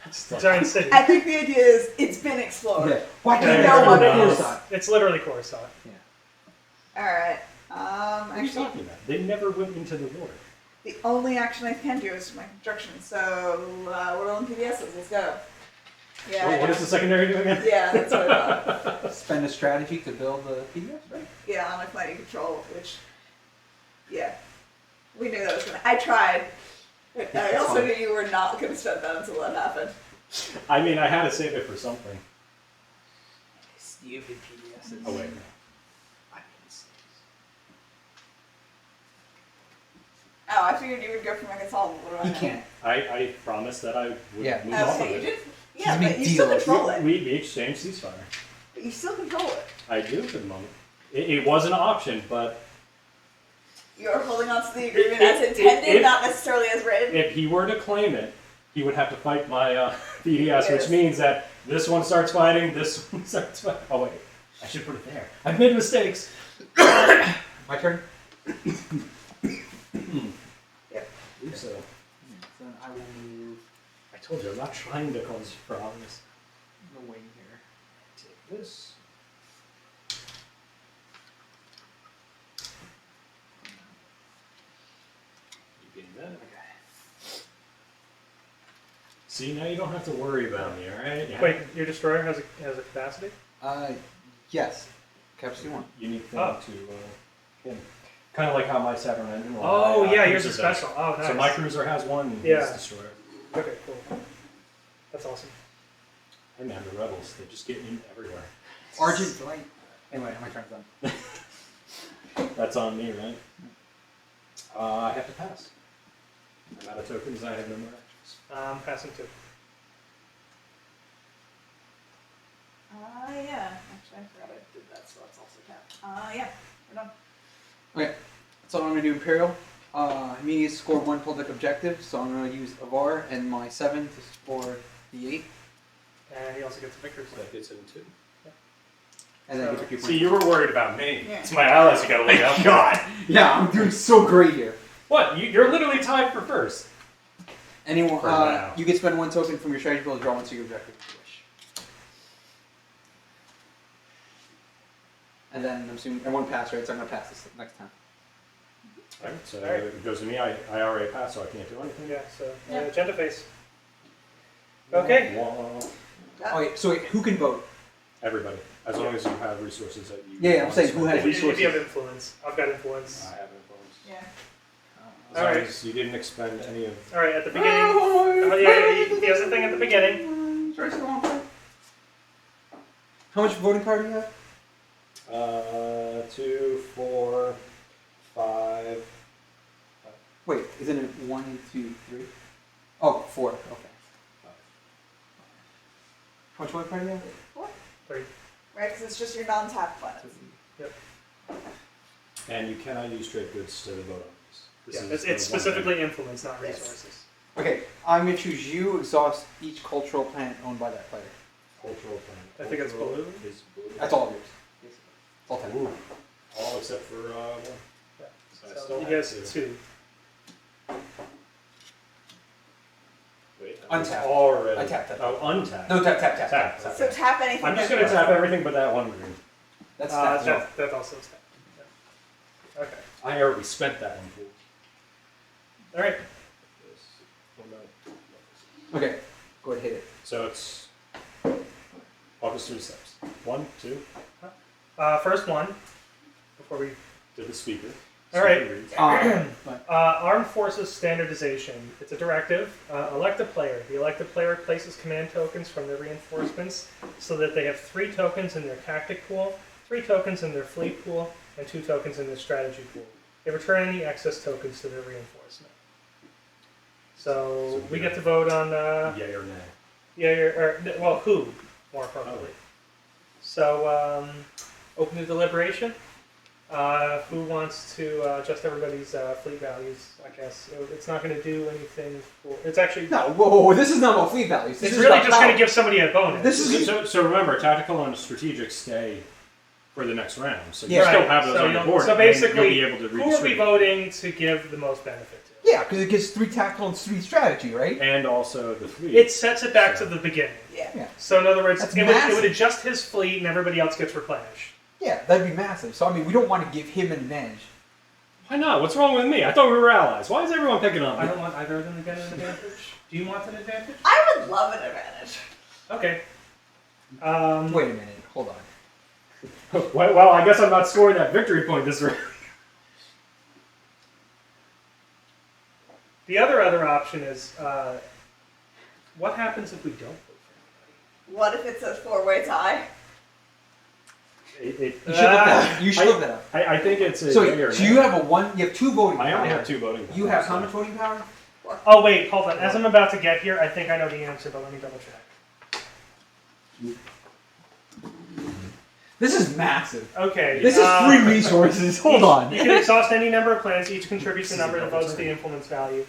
It's a giant city. I think the idea is it's been explored. Yeah. Why You can't know I what go it on is. Coruscant? It's literally Coruscant. Alright. What are you Actually, talking about? They never went into the war. the only action I can do is my construction. So, we're rolling PBSs. Let's go. Yeah. Oh, what is the secondary doing again? Yeah, that's what I thought. Spend a strategy to build the PDS, right? Yeah, on my planet you control, which, yeah. We knew that was going to... I tried. But I also knew you were not going to spend that until that happened. I mean, I had to save it for something. Stupid PDSs. Oh, wait. Oh, I figured you would go for Megaton. He can't. I promised that I would Yeah. move off of Okay, you it. did. He's Yeah, a but big you still deal. control it. We exchanged ceasefire. But you still control it. I do for the moment. It was an option, but You're holding on to the agreement as intended, not necessarily as written. if he were to claim it, he would have to fight my BDS, Yes. which means that this one starts fighting, this one starts fighting. Oh, wait. I should put it there. I've made mistakes. My turn? Yep. So, Then I will move I told you, I'm not trying to cause problems. the wing here. Take this. You getting that? Okay. See, now you don't have to worry about me, alright? Wait, your destroyer has a capacity? Yes. Capacity 1. Unique thing Oh. to him. Kind of like how my Saturn engine. Oh, yeah, yours is cruiser does. special. Oh, nice. So my cruiser has one, and Yeah. his destroyer. Okay, cool. That's awesome. Hey man, the rebels, they just get in everywhere. Argent Light. Anyway, my turn's done. That's on me, right? I have to pass. I'm out of tokens, I have no more actions. Passing two. Yeah. Actually, I forgot I did that, so that's also tapped. Yeah. We're done. Okay. So I'm going to do Imperial. Me score 1 public objective, so I'm going to use Avar and my 7 to score the 8. And he also gets a victory So point. that gets in too. And then get 2 points. See, you were worried about me. Yeah. It's my allies you gotta look out. God! Yeah, I'm doing so great here. What? You're literally tied for first. Anyone, For now. you can spend 1 token from your strategy pool to draw 1 to your objective if you wish. And then I'm assuming I won't pass, right? So I'm going to pass this next time. Alright, so Alright. it goes to me. I already passed, so I can't do anything. Yeah, so Yeah. agenda face. Okay. Oh, wait, so wait, who can vote? Everybody. As long as you have resources that you. Yeah, I'm saying who has If you resources. have influence, I've got influence. I have influence. Yeah. As All long right. as you didn't expend any of. All right, at the beginning. He has a thing at the beginning. Sorry, so long. How much voting power do you have? 2, 4, 5. Wait, isn't it 1, 2, 3? Oh, 4. Okay. How much voting power do you have? Three. Right, because it's just your non-tap planets. Yep. And you cannot use trade goods to vote on this. Yeah, This it's the one specifically influence, not Yes. resources. Okay, I'm gonna choose you. Exhaust each cultural planet owned by that player. thing. Cultural planet. I think it's Cultural blue. Is blue. That's all of yours. It's all 10. Ooh. All except for one. Yeah. So I So still he have gets two. 2. Wait, Untapped. Already. I tapped that. Oh, untapped. No, tap. Tap. So tap anything. I'm just that- gonna tap everything but that one green. That's tapped as well. That also is tapped. Yeah. Okay. I already spent that one. All right. Okay, go ahead, hit it. So it's walk us through the steps. 1, 2, First one, before we to the speaker. All right. Speaker reads. Armed Forces Standardization. It's a directive. Elect a player. The elected player places command tokens from their reinforcements so that they have 3 tokens in their tactic pool, 3 tokens in their fleet pool, and 2 tokens in their strategy pool. They return any excess tokens to their reinforcement. So we get to vote on Yay or nay. who, more appropriately. So open to deliberation. Who wants to adjust everybody's fleet values? I guess it's not going to do anything for. It's actually No, whoa, this is not about fleet values. This It's is really about just going power. to give somebody a bonus. This is So remember, tactical and strategic stay for the next round. So you Yeah. still Right. have those So on your you'll- board. so and basically, you'll be able to who are we redistribute. voting to give the most benefit to? yeah, because it gives 3 tactical and 3 strategy, right? And also the fleet. It sets it back to the beginning. Yeah. Yeah, So in other words, That's it would massive. adjust his fleet and everybody else gets replenished. yeah, that'd be massive. So I mean, we don't want to give him an advantage. Why not? What's wrong with me? I thought we were allies. Why is everyone picking on I me? don't want either of them to get an advantage. Do you want an advantage? I would love an advantage. Okay. Wait a minute, hold on. Well, I guess I'm not scoring that victory point this round. The other option is, what happens if we don't vote for What if it's a 4-way tie? You should look that up. You should look that up. I think it's a So, yay or so nay. you have you have 2 voting I only power. have 2 voting. You have powers, how so- much voting power? Oh wait, hold on. As I'm about to get here, I think I know the answer, but let me double check. This is massive. Okay. This is 3 resources. Hold on. You can exhaust any number of planets. Each contributes a number that votes to the influence value.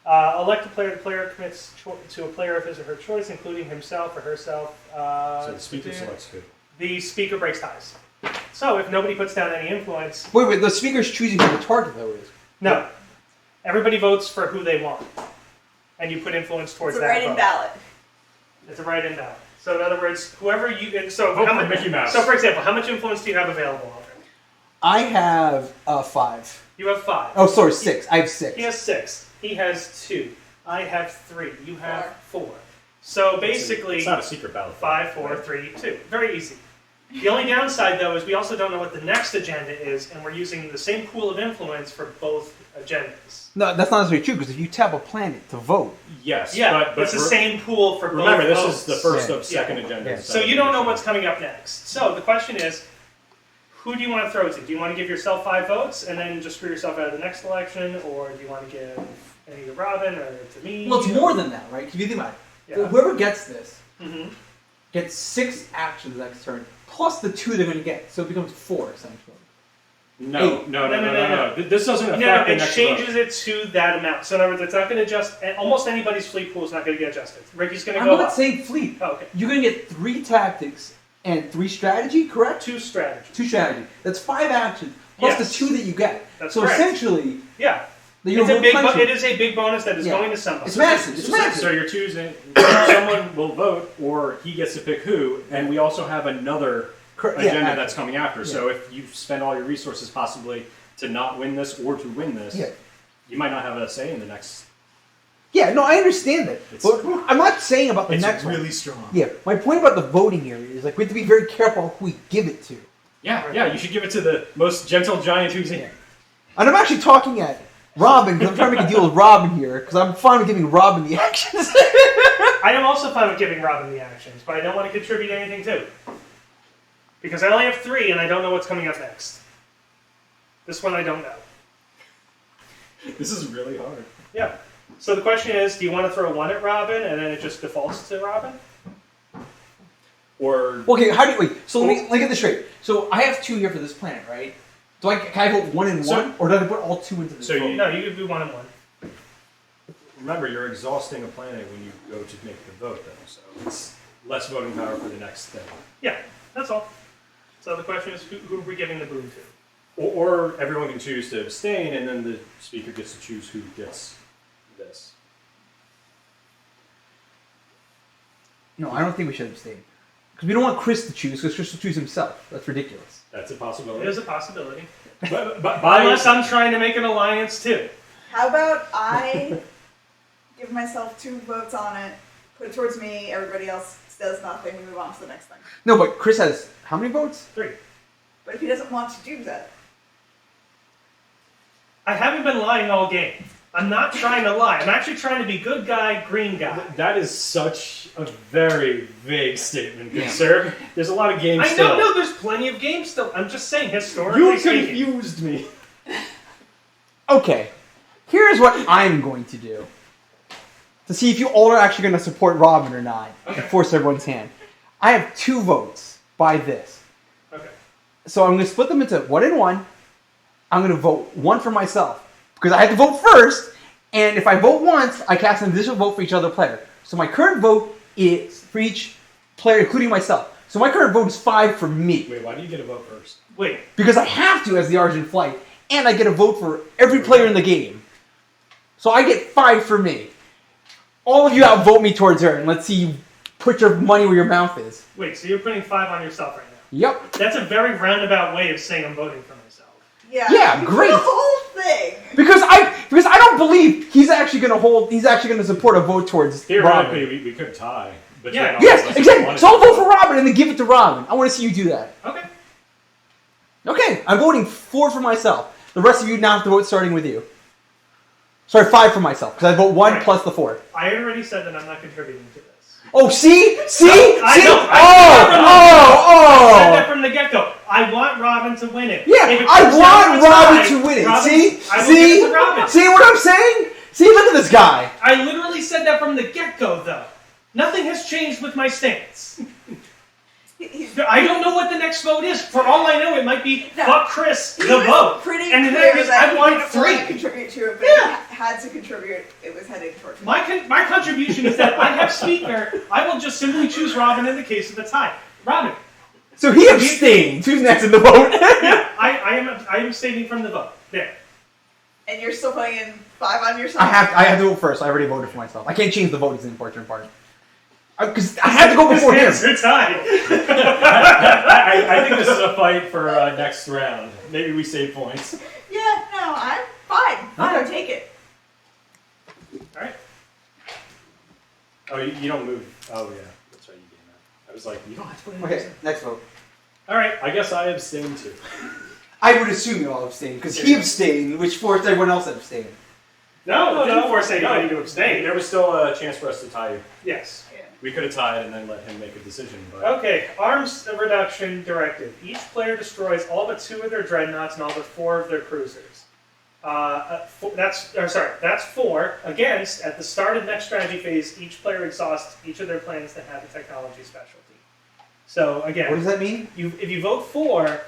Elect a player. The player commits to a player of his or her choice, including himself or herself. So the speaker selects who? The speaker breaks ties. So if nobody puts down any influence, Wait, the speaker's choosing who the target though is. no. Everybody votes for who they want, and you put influence towards It's a that write-in vote. ballot. It's a write-in ballot. So in other words, whoever you so Vote how for much, Mickey Mouse. So for example, how much influence do you have available already? I have 5. You have 5. Oh, sorry, 6. I have 6. He has 6. He has 2. I have 3. You have 4. So basically, It's not a secret ballot. 5, 4, 3, 2. Very easy. The only downside, though, is we also don't know what the next agenda is, and we're using the same pool of influence for both agendas. No, that's not necessarily true because if you tap a planet to vote, Yes, Yeah, but it's the same pool for remember, both this votes. is the first Yeah. of second agenda. Yeah. So you don't know what's coming up next. So the question is, who do you want to throw to? Do you want to give yourself 5 votes and then just screw yourself out of the next election, or do you want to give any to Robin or to me? well, it's more than that, right? If you think about it, Yeah. whoever gets this Mm-hmm. gets 6 actions next turn plus the 2 they're going to get, so it becomes 4 essentially. No. This doesn't affect No, the it next changes vote. it to that amount. So in other words, it's not going to adjust. Almost anybody's fleet pool is not going to get adjusted. Ricky's going to I'm go not up. saying fleet. Oh, okay. You're going to get 3 tactics and 3 strategy, correct? 2 strategies. 2 strategy. That's 5 actions plus Yes. the 2 that you get. That's so correct. essentially, Yeah. you're It's a big. replenishing. It is a big bonus that is Yeah. going to somebody. It's massive. It's So massive. you're choosing, someone will vote, or he gets to pick who, and we also have another Correct. agenda Yeah, that's coming after. Yeah. So if you spend all your resources possibly to not win this or to win this, Yeah. you might not have a say in the next. Yeah, no, I understand that. It's- But I'm not saying about the It's next really one. strong. Yeah, my point about the voting area is like we have to be very careful who we give it to. Yeah, you should give it to the most gentle giant who's in. Yeah. And I'm actually talking at Robin because I'm trying to make a deal with Robin here because I'm fine with giving Robin the actions. I am also fine with giving Robin the actions, but I don't want to contribute anything to it. Because I only have 3 and I don't know what's coming up next. This one I don't know. This is really hard. Yeah. So the question is, do you want to throw 1 at Robin and then it just defaults to Robin? Or Okay, how do you wait? So let me get this straight. So I have 2 here for this planet, right? Can I vote 1 and 1, or do I put all 2 into this? So vote? No, you can do 1 and 1. remember, you're exhausting a planet when you go to make the vote, though. So it's less voting power for the next thing. Yeah, that's all. So the question is, who are we giving the boon to? Or everyone can choose to abstain, and then the speaker gets to choose who gets this. No, I don't think we should abstain. Because we don't want Chris to choose, because Chris will choose himself. That's ridiculous. That's a It possibility. is a possibility. But Unless I'm trying to make an alliance too. How about I give myself 2 votes on it, put it towards me, everybody else does nothing, we move on to the next thing. No, but Chris has how many votes? 3. But if he doesn't want to do that, I haven't been lying all game. I'm not trying to lie. I'm actually trying to be good guy, green guy. that is such a very vague statement, good Yeah. sir. There's a lot of games I still. know, no, there's plenty of games still. I'm just saying, historically You speaking. confused me. Okay, here's what I'm going to do. To see if you all are actually going to support Robin or not. Okay. And force everyone's hand. I have 2 votes by this. Okay. So I'm going to split them into 1 and 1. I'm going to vote 1 for myself. Because I have to vote first, and if I vote once, I cast an additional vote for each other player. So my current vote is for each player, including myself. So my current vote is 5 for me. Wait, why do you get a vote first? Wait. Because I have to as the Argent Flight, and I get a vote for every player in the game. So I get 5 for me. All of you outvote me towards her, and let's see you put your money where your mouth is. Wait, so you're putting 5 on yourself right now? Yep. That's a very roundabout way of saying I'm voting for myself. Yeah, you great. do the whole thing. Because I don't believe he's actually going to support a vote towards Theoretically, Robin. we could tie. But Yeah. Yes, exactly. So I'll vote for Robin and then give it to Robin. I want to see you do that. Okay. Okay, I'm voting 4 for myself. The rest of you now have to vote starting with you. Sorry, 5 for myself, because I vote 1 Right. plus the 4. I already said that I'm not contributing to this. Oh, see? See? I see? know. I said that Oh! from the get-go. I want Robin to win it. Yeah, If it I comes down want to a Robin tie, to win it. Robin- See? I will See? give it to Robin. See what I'm saying? See, look at this guy. I literally said that from the get-go, though. Nothing has changed with my stance. I don't know what the next vote is. For all I know, it might be No. fuck Chris, He the was vote. pretty And the clear thing is, that I he want didn't want 3. to contribute to it, but Yeah. if he had to contribute, it was heading towards me. My contribution is that I have speaker. I will just simply choose Robin in the case of a tie. Robin. So he abstained. Who's next in the vote? Yeah, I am abstaining from the vote. There. And you're still putting in 5 on yourself? I have to vote first. I already voted for myself. I can't change the vote. Is the important part. Because I have to go before him. It's a tie. I think this is a fight for next round. Maybe we save points. Yeah, no, I'm fine. I'll take it. All right. Oh, you don't move. Oh, yeah. That's right, you gain that. I was like, you don't have to put it in. Okay, next vote. All right. I guess I abstain too. I would assume you all abstained, because he abstained, which forced everyone else to abstain. No, it didn't force anybody to abstain. There was still a chance for us to tie. Yes. We could have tied and then let him make a decision. But Okay, arms reduction directive. Each player destroys all but 2 of their dreadnoughts and all but 4 of their cruisers. That's 4. Against, at the start of next strategy phase, each player exhausts each of their plans to have a technology specialty. So again, What does that mean? if you vote 4,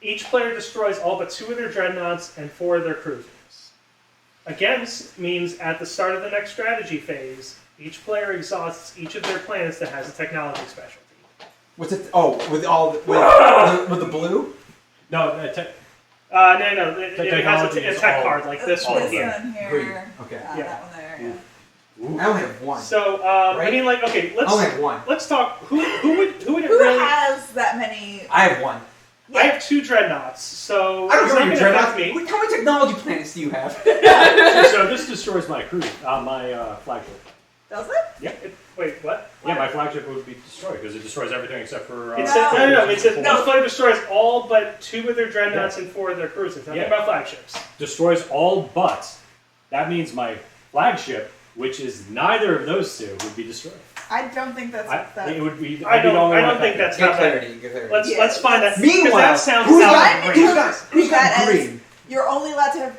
each player destroys all but 2 of their dreadnoughts and 4 of their cruisers. Against means at the start of the next strategy phase, each player exhausts each of their plans that has a technology specialty. What's it? Oh, with the blue? no, No. It technology has a is tech all- card like this one here. one here. Green. Okay. Yeah. That one there, yeah. Ooh. I only have 1. So I mean, like, okay, I only have 1. let's talk. Who would it Who really? has that many? I have 1. I have 2 dreadnoughts, so I don't it's know not your gonna dreadnoughts. affect me. How many technology planets do you have? So this destroys my cruise, my flagship. Does it? Yeah, Wait, what? yeah, my flagship would be destroyed because it destroys everything except for. It No. says, no. It says No. each player destroys all but 2 of their dreadnoughts and 4 of their cruisers. Nothing Yeah. about flagships. Destroys all but. That means my flagship, which is neither of those 2, would be destroyed. I don't think that's that. It would be. I I'd be the only don't one think affected. that's Get not right. clarity. Get clarity. Let's Yeah, let's find that. Meanwhile, because that sounds who's got- outrageous. Who's got that green? You're only allowed to have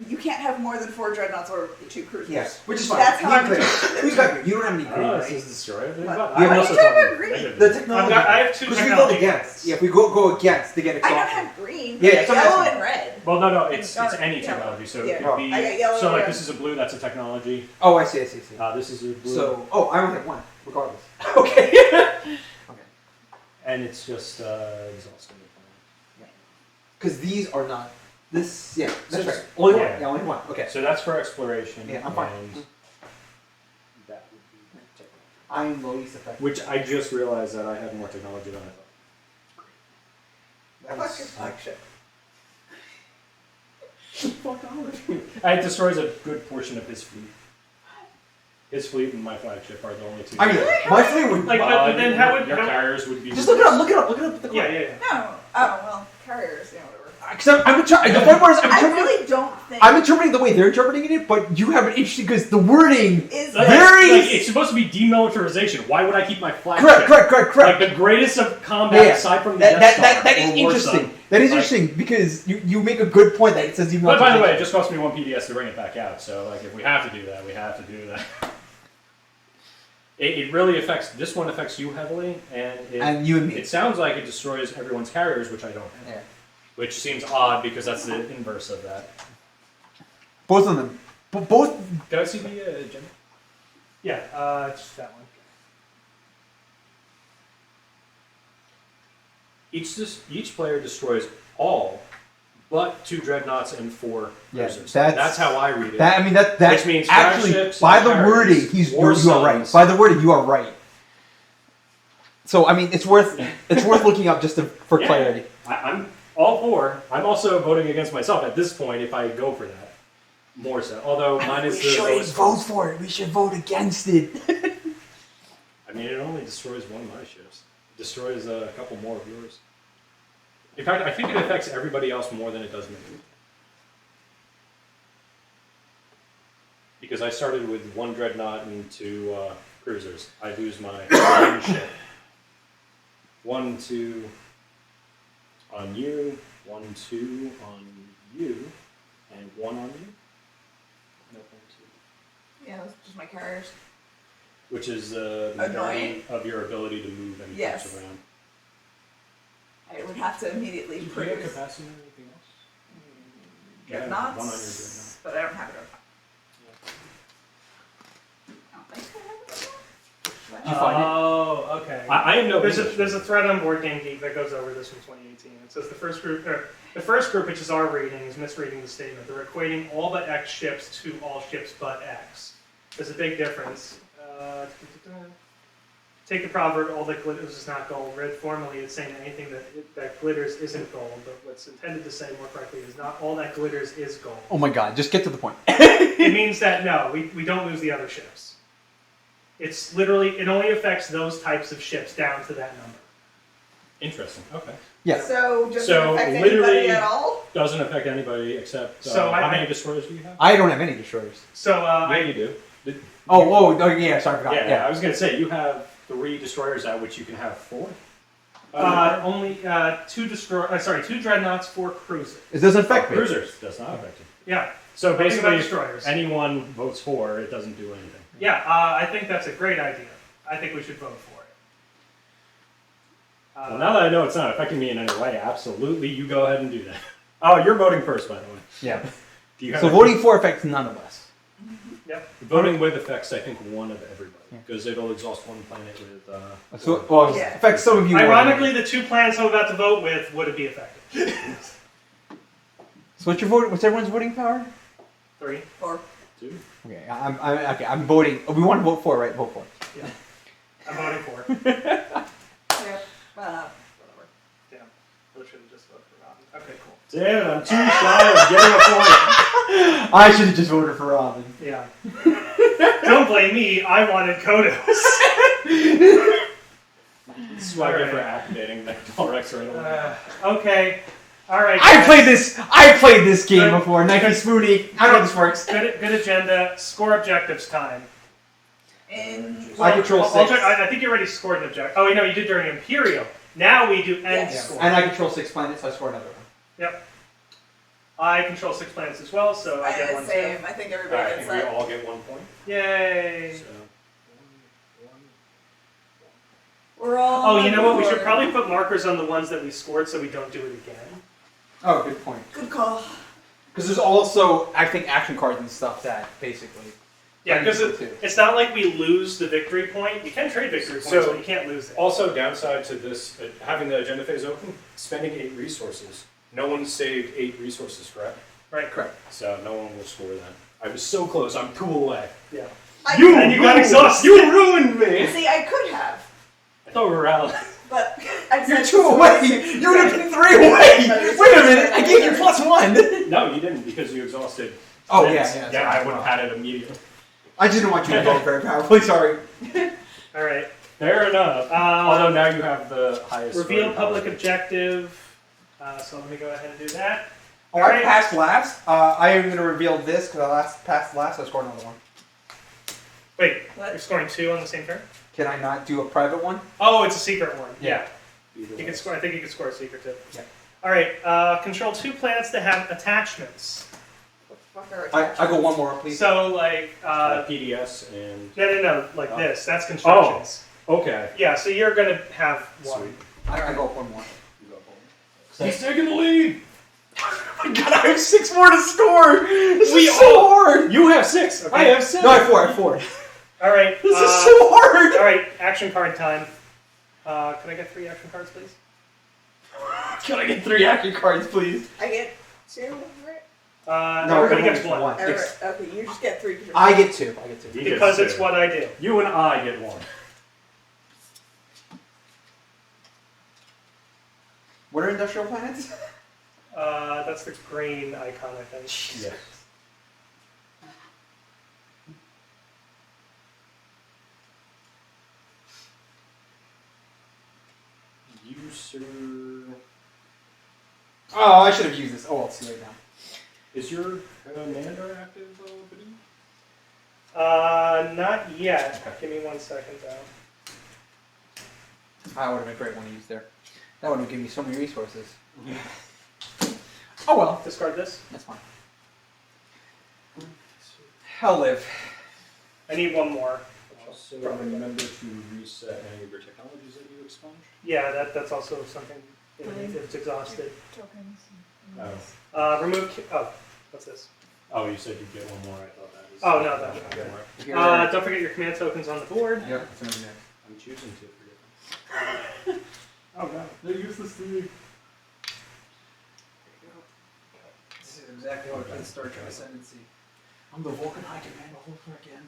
you can't have more than 4 dreadnoughts or 2 cruisers. Yes, which is fine. That's how I'm clear. Who's got green? You don't have any green, Oh, right? this is destroyed. What? I'm Why also do you have talking green? negative. The technology. I have 2 Because we technology vote against. points. Yeah, if we go against, they get I don't exalted. have green. Yeah, I yeah, got sometimes- yellow and red. Well, no, it's Dark any yellow. technology. So Yeah. it could be. I got yellow So and like red. this is a blue. That's a technology. Oh, I see. This is a blue. So, I only have one, regardless. Okay. Okay. and it's just exhausting. Because these are not. This, yeah, that's So right. Only one. yeah. Yeah, only one. Okay. So that's for exploration. Yeah, I'm fine. And that would be technology. I am the least effective. Which I just realized that I have more technology than I thought. What's your flagship? Fuck all of you. It destroys a good portion of his fleet. His fleet and my flagship are the only 2. I mean, my fleet would. Like, but then how would your carriers would be? Just look it up. Look it up. Look it up. Yeah. No. Oh, well, carriers, yeah, whatever. Because the point was, I really don't think I'm interpreting the way they're interpreting it, but you have an interesting because the wording. is Like, Very- it's supposed to be demilitarization. Why would I keep my flagship? Correct. Like the greatest of combat Yeah. aside from the That Death Star is or interesting. Warsun. That is Like- interesting because you make a good point that it says you. But by the way, it just cost me 1 PDS to bring it back out. So like, if we have to do that, we have to do that. It really affects. This one affects you heavily, and you and me. it sounds like it destroys everyone's carriers, which I don't have. Yeah. Which seems odd because that's the inverse of that. Both of them. Both. Can I see the agenda? Yeah. It's that one. Each player destroys all but 2 dreadnoughts and 4 Yeah, cruisers. that's- That's how I read it. That I mean that Which means actually flagships by and the carriers, wording you are right. Warsuns. By the wording you are right. So I mean it's worth looking up just for Yeah. clarity. I'm all for. I'm also voting against myself at this point if I go for that. More so. Although mine is the lowest. for it. We should vote against it. I mean, it only destroys one of my ships. It destroys a couple more of yours. In fact, I think it affects everybody else more than it does me. Because I started with 1 dreadnought and 2 cruisers. I lose my one ship. 1, 2 on you, 1, 2 on you, and 1 on you. No, 1, 2. Yeah, that's just my carriers. Which is the Annoying. majority of your ability to move any Yes. ships around. I would have to immediately Do you have produce capacity or anything else? You have dreadnoughts, one on your dreadnought. but I don't have it I don't think I have it Did you find it? Oh, okay. I have no. There's a thread on Board Game Geek that goes over this from 2018. It says the first group, which is our reading, is misreading the statement. They're equating all but X ships to all ships but X. There's a big difference. Take the proverb, all that glitters is not gold. Read formally, it's saying that anything that glitters isn't gold, but what's intended to say more correctly is not all that glitters is gold. Oh my god, just get to the point. It means that no, we don't lose the other ships. It's literally, it only affects those types of ships down to that number. Interesting. Okay. Yeah. So does So, it affect literally- anybody at all? Doesn't affect anybody except. So how I- many destroyers do you have? I don't have any destroyers. So Yeah, you do. Oh, yeah, sorry, I forgot. Yeah, Yeah. I was gonna say you have 3 destroyers out, which you can have 4. only 2 dreadnoughts, 4 cruisers. It doesn't affect me. Cruisers does not affect you. Yeah. So Nothing about basically, if destroyers. anyone votes for, it doesn't do anything. Yeah, I think that's a great idea. I think we should vote for it. Well, now that I know it's not affecting me in any way, absolutely, you go ahead and do that. Oh, you're voting first, by the way. Yeah. Do you have So voting for affects none of us. voting with affects, I think, one of everybody Yeah. because it'll exhaust one planet with. So, well, Yeah. it affects some of you. more than Ironically, others. the 2 planets I'm about to vote with would be affected. So what's your vote? What's everyone's voting power? 3. Or 2. Okay, I'm voting. Oh, we want to vote for, right? Vote for. I'm voting for it. yeah, whatever. Damn. I should have just voted for Robin. Okay, cool. Damn, I'm too shy of getting a point. I should have just voted for Robin. Yeah. Don't blame me. I wanted Kodos. This is what I get for activating the Rex right away. Okay. All right. I guys. played this game Good. before. Nike Spoony. I know how this works. Good agenda. Score objectives time. And I control I'll 6. check- I think you already scored an objective. Oh, wait, no, you did during Imperial. Now we do end Yes. score. And I control 6 planets, so I score another one. Yep. I control 6 planets as well, so I get 1 too. Same. I think everybody I gets think we that. all get 1 point. Yay! So, We're all. Oh, on you know what? We should board. probably put markers on the ones that we scored so we don't do it again. Oh, good point. Good call. Because there's also, I think, action cards and stuff that basically. Yeah, because too. it's not like we lose the victory point. You can trade victory points, So- but you can't lose it. Also, downside to this, having the agenda phase open, spending 8 resources. No one saved 8 resources, correct? Right. Correct. So no one will score that. I was so close. I'm 2 away. Yeah. I, you got exhausted. You ruined me. See, I could have, I thought we were out. but I You're said 2 away! You would have been 3 away! Wait a minute, I gave you +1! No, you didn't because you exhausted. Oh, Vince. yeah. Yeah, I would have had it immediately. I just didn't want you to go very powerfully, sorry. All right. Fair enough. Although now you have the highest. Reveal voting public power. objective. So let me go ahead and do that. Oh, Alright. I passed last. I am going to reveal this because I passed last, I scored another one. Wait, What? you're scoring 2 on the same turn? Can I not do a private one? Oh, it's a secret one. Yeah. Either You way. can score. I think you can score a secret too. Yeah. All right. Control 2 planets that have attachments. Fuck our I attachment. go one more, please. So like, PDS and. no, like Oh. this. That's constructions. Okay. Yeah. So you're gonna have 1. Sweet. I go up one more. You got one. He's taking the lead. Oh my god, I have 6 more to score! This We is so all- hard! You have 6. Okay. I have 7. No, I have 4. All right. This is so hard! All right. Action card time. Can I get 3 action cards, please? Can I get 3 action cards, please? I get 2, right? No, Everybody everyone gets gets 1. one. Or, okay, you just get 3. I get 2. He Because gets it's 2. what I do. You and I get 1. What are industrial planets? That's the green icon, I think. Yes. User. Oh, I should have used this. Oh, I'll see right now. Is your commander active, Biddy? Not yet. Give me 1 second, though. I would have been a great one to use there. That would have given me so many resources. Oh well, Discard this. that's fine. Hell live. I need 1 more. Also, remember to reset any of your technologies that you expunge. Yeah, that's also something. If it's exhausted. Tokens. Remove. What's this? Oh, you said you'd get 1 more. I thought that was. Oh, no, that was good. Here, Don't forget your command tokens on the board. yep, it's over there. I'm choosing to forget them. Oh god, they're useless to me. This is exactly what it's Star Trek Ascendancy. I'm the Vulcan High Command all over again.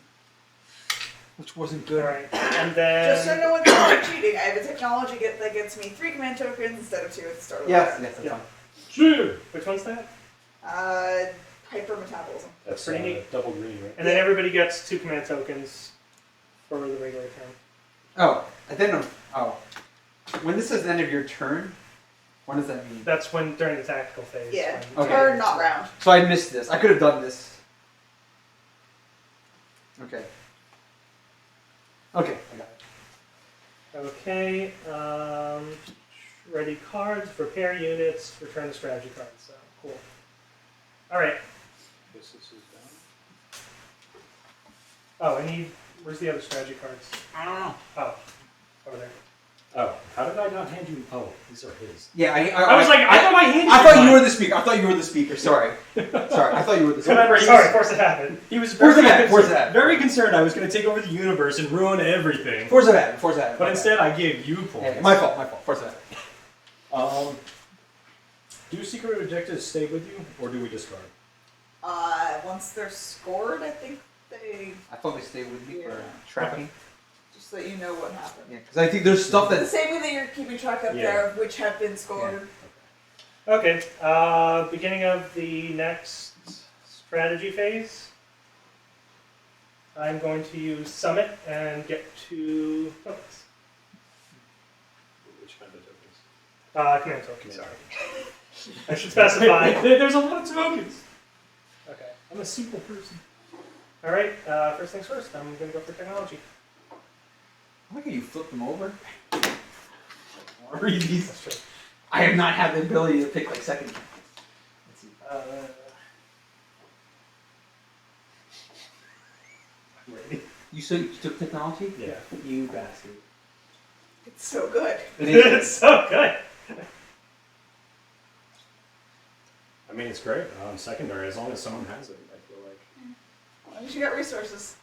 Which wasn't good. All right, and then. Just so no one thinks I'm cheating, I have a technology that gets me 3 command tokens instead of 2 at the start of the Yes, round. yes, that's Yeah. fine. Sure. Which one's that? Hypermetabolism. That's Pretty neat. double green, right? And then everybody gets 2 command tokens for the regular turn. Oh, I didn't. Oh, when this is the end of your turn, what does that mean? That's when during the tactical phase. Yeah. when- Okay. Or not round. So I missed this. I could have done this. Okay. Okay, I got it. Okay. Ready cards, repair units, return the strategy cards. So cool. All right. Guess this is done. Oh, I need. Where's the other strategy cards? I don't know. Oh, over there. Oh, how did I not hand you? Oh, these are his. Yeah, I was like, I thought I handed. I thought you mine. were the speaker. I thought you were the speaker. Sorry. Sorry. I thought you were the speaker. Remember, he Sorry, was, of course it happened. he was Where's very it at? Where's concerned, it at? very concerned I was going to take over the universe and ruin everything. Force that. Force that. But instead, I gave you points. Yeah, my fault. My fault. Force that. Do secret objectives stay with you, or do we discard? Once they're scored, I think they I thought they stayed with me for Yeah. tracking. just let you know what happened. Yeah, because I think there's stuff The that's. same way that you're keeping track up Yeah. there of which have been scored. Okay. Beginning of the next strategy phase. I'm going to use Summit and get 2 tokens. Which kind of tokens? Command tokens, Command. sorry. I should specify. There's a lot of tokens. Okay. I'm a simple person. All right. First things first. I'm going to go for technology. Look at you flip them over. Read these. That's true. I have not had the ability to pick like second. Let's see. I'm ready. You took technology? Yeah. You bastard. It's so good. It's so good. I mean, it's great. Secondary, as long as someone has it, I feel like. As long as you got resources.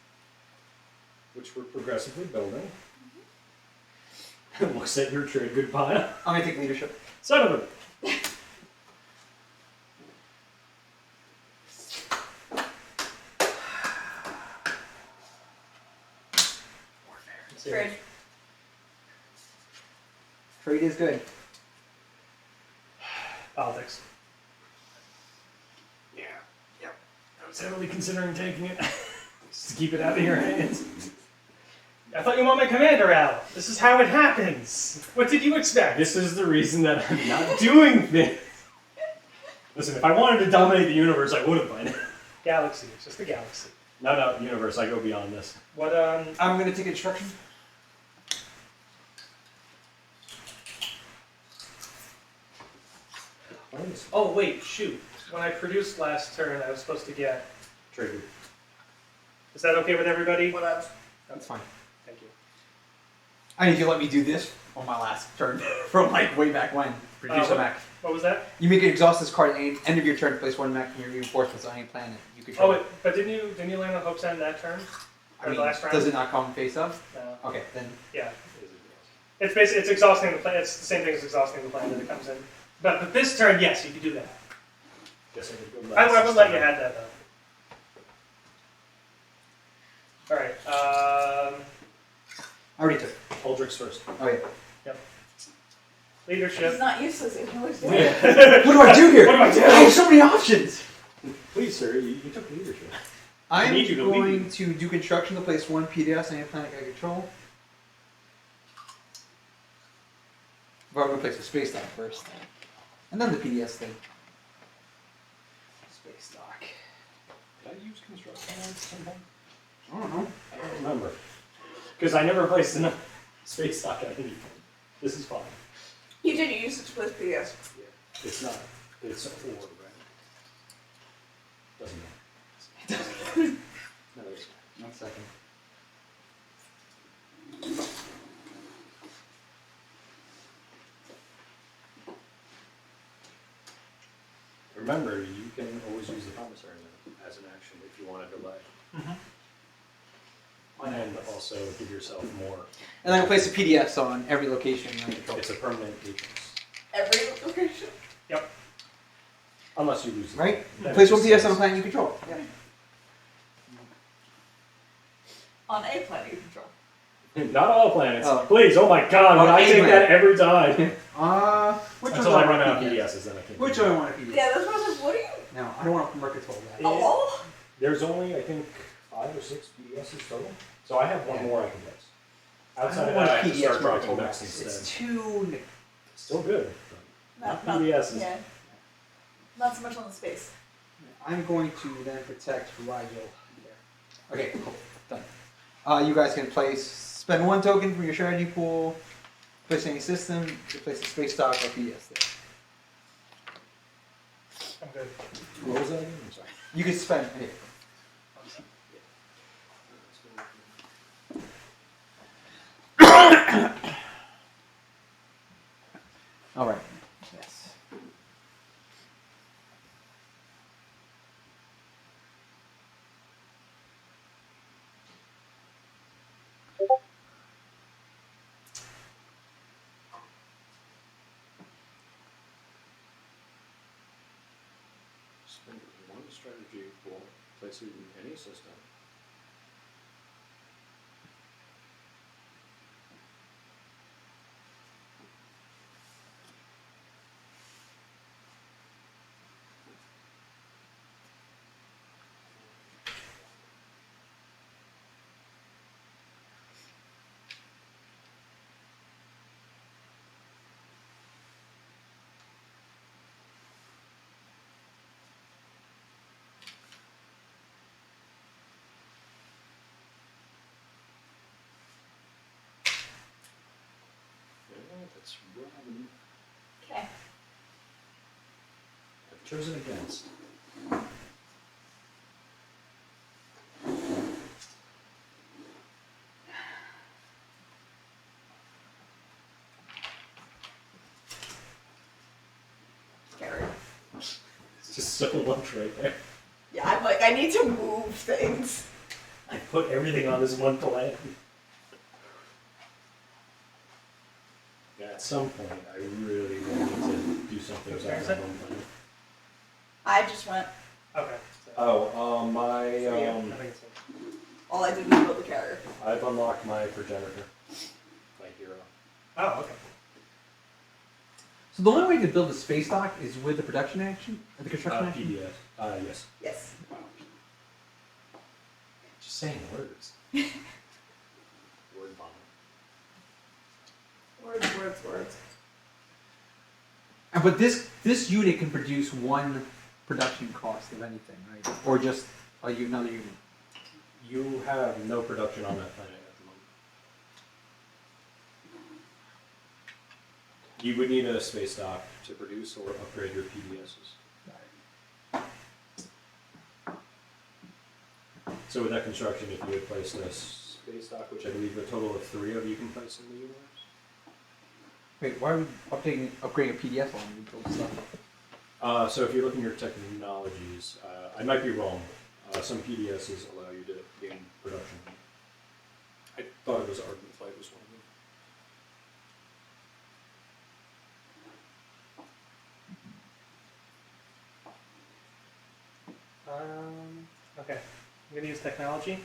Which we're progressively building. Looks at your trade good pile. I'm gonna take leadership. Son of a. Trade. Trade is good. Politics. Yeah. Yep. I was heavily considering taking it. Just to keep it out of your hands. I thought you want my commander out. This is how it happens. What did you expect? This is the reason that I'm not doing this. Listen, if I wanted to dominate the universe, I would have by now. Galaxy. It's just a galaxy. No, universe, I go beyond this. What, I'm gonna take instruction. Oh, wait, shoot. When I produced last turn, I was supposed to get... Triggered. Is that okay with everybody? What else? That's fine. Thank you. I need you to let me do this on my last turn from like way back when. Produce a what- mech. What was that? You make an exhaust this card at any end of your turn. Place one mech from your reinforcements on any planet you control. Oh, wait, but didn't you land on Hope's End that turn? I Or mean, the last round? does it not come face up? No. Okay, then. Yeah. It's basically, it's exhausting the planet. It's the same thing as exhausting the planet that it comes in. But this turn, yes, you can do that. Guess I could go I last would this let you time. have that, though. Alright, I already took it. Aldrich's first. Oh, yeah. leadership. He's not useless. He can always do Yeah. it. What do I do here? What do I do? I have so many options! Please, sir, you took leadership. I'm need you to lead. going to do construction to place one PDS on any planet I control. But I'm going to place a space dock first. And then the PDS thing. Space dock. Did I use construction at some point? I don't know. I don't remember. Because I never placed enough space stock at anything. This is fine. You did. You used it to place PS. It's not. It's a 4, right? Doesn't matter. No, it's 1 second. Remember, you can always use the commissary as an action if you want to delay. And also give yourself more. And then I place a PDS on every location I control. It's a permanent agent. Every location. Unless you lose it. Right? Then Place it one just PDS says- on a planet you control. Yeah. On a planet you control. Not all planets. Oh. Please, oh my god, would On I a take planet. that every time? Which Until one I do run want out of PDS? PDSs, then I think. Which one do I want a PDS? Yeah, that's what I was like. What are you? No, I don't want to Mercatol that. Yeah. Oh. There's only, I think, 5 or 6 PDSs total. So I have one Yeah. more I can place. I Outside don't of want that, I have to PDS start dropping Mercatol mechs Max. instead. It's too... Still good. Not PDSs. Yeah. Not so much on the space. I'm going to then protect Rigel. Okay, cool. Done. You guys can spend 1 token from your strategy pool, place any system, to place a space dock or PDS there. I'm good. What was that again? I'm sorry. You can spend... Hey. Alright. Yes. Spend 1 strategy pool, place it in any system. Yeah, that's Robin. Okay. I have Chosen against. Scary. It's just so much right there. Yeah, I'm like, I need to move things. I put everything on this one plan. Yeah, at some point, I really wanted to do something Whose outside turn is of it? home plan. I just went, Okay. So, Oh, I think it's all I did was build the carrier. I've unlocked my progenitor, my hero. Oh, okay. So the only way to build a space dock is with the production action, or the construction action. PDS. Yes. Yes. Wow. Just saying words. Word vomit. Words. But this unit can produce one production cost of anything, right? Or just another unit. You have no production on that planet at the moment. You would need a space dock to produce or upgrade your PDSs. So with that construction, if you had placed a space dock, which I believe a total of 3 of you can place in the universe. Wait, why are we upgrading a PDS line when we build stuff? So if you look in your technologies, I might be wrong. Some PDSs allow you to gain production. I thought it was Ardent Flight was one of them. Okay. I'm gonna use technology.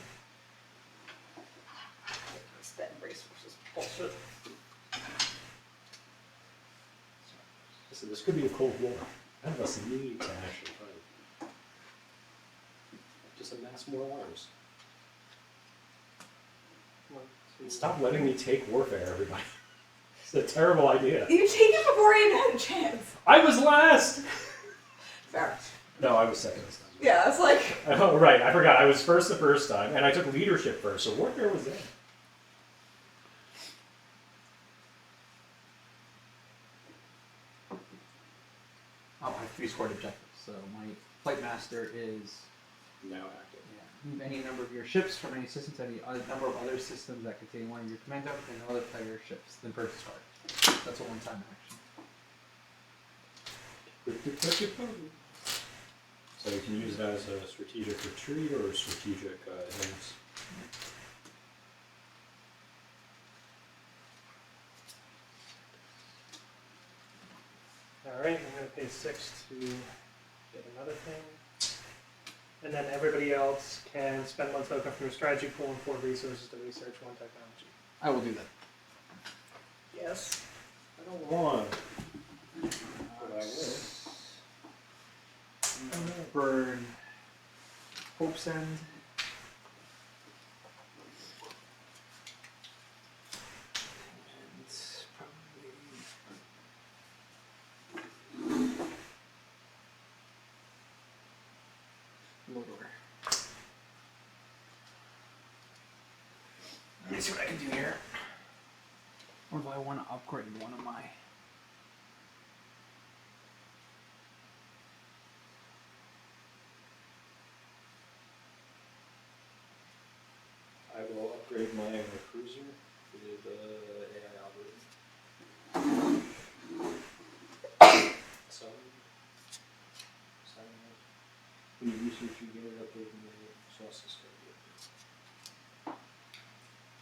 Spend resources. Bullshit. So this could be a Cold War. None of us need to actually fight. Just amass more arms. Stop letting me take warfare, everybody. It's a terrible idea. You take it before I even had a chance. I was last! Fair. No, I was second this time. Yeah, it's like, Oh, right, I forgot. I was first the first time, and I took leadership first, so warfare was in. Oh, I have 3 scored objectives. So my flight master is Now active. move any number of your ships from any system to any number of other systems that contain one of your command tokens and other player ships. Then purchase card. That's a one-time action. So you can use it as a strategic retreat or a strategic advance. Alright, I'm gonna pay 6 to get another thing. And then everybody else can spend 1 token from your strategy pool and 4 resources to research 1 technology. I will do that. yes. I don't want. But I will. I'm gonna burn Hope's End. And probably load order. Let me see what I can do here. Or do I want to upgrade one of my? I will upgrade my cruiser with AI algorithm. So, when you research, you get it updated in the source system.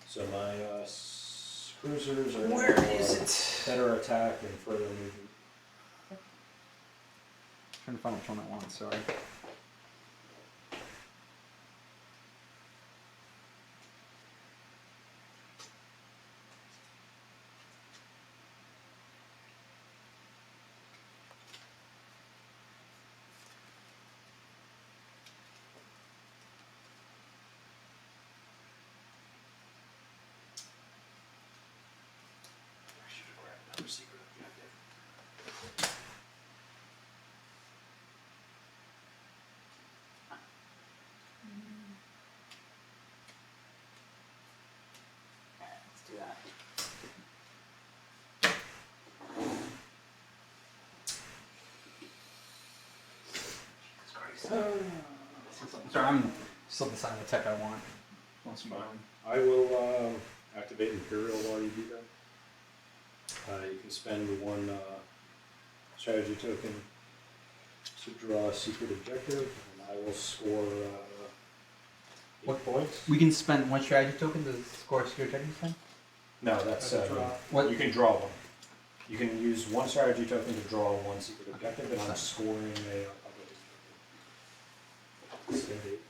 So my cruisers are Where now, is it? better attack and further movement. Trying to find which one I want. Sorry. I should have grabbed another secret objective. Sorry, I'm still deciding the tech I want. Once you I will activate Imperial while you do that. You can spend one strategy token to draw a secret objective, and I will score 8 points. We can spend one strategy token to score a secret objective then? No, that's What? you can draw one. You can use one strategy token to draw one secret objective, and I'm scoring a spend 8.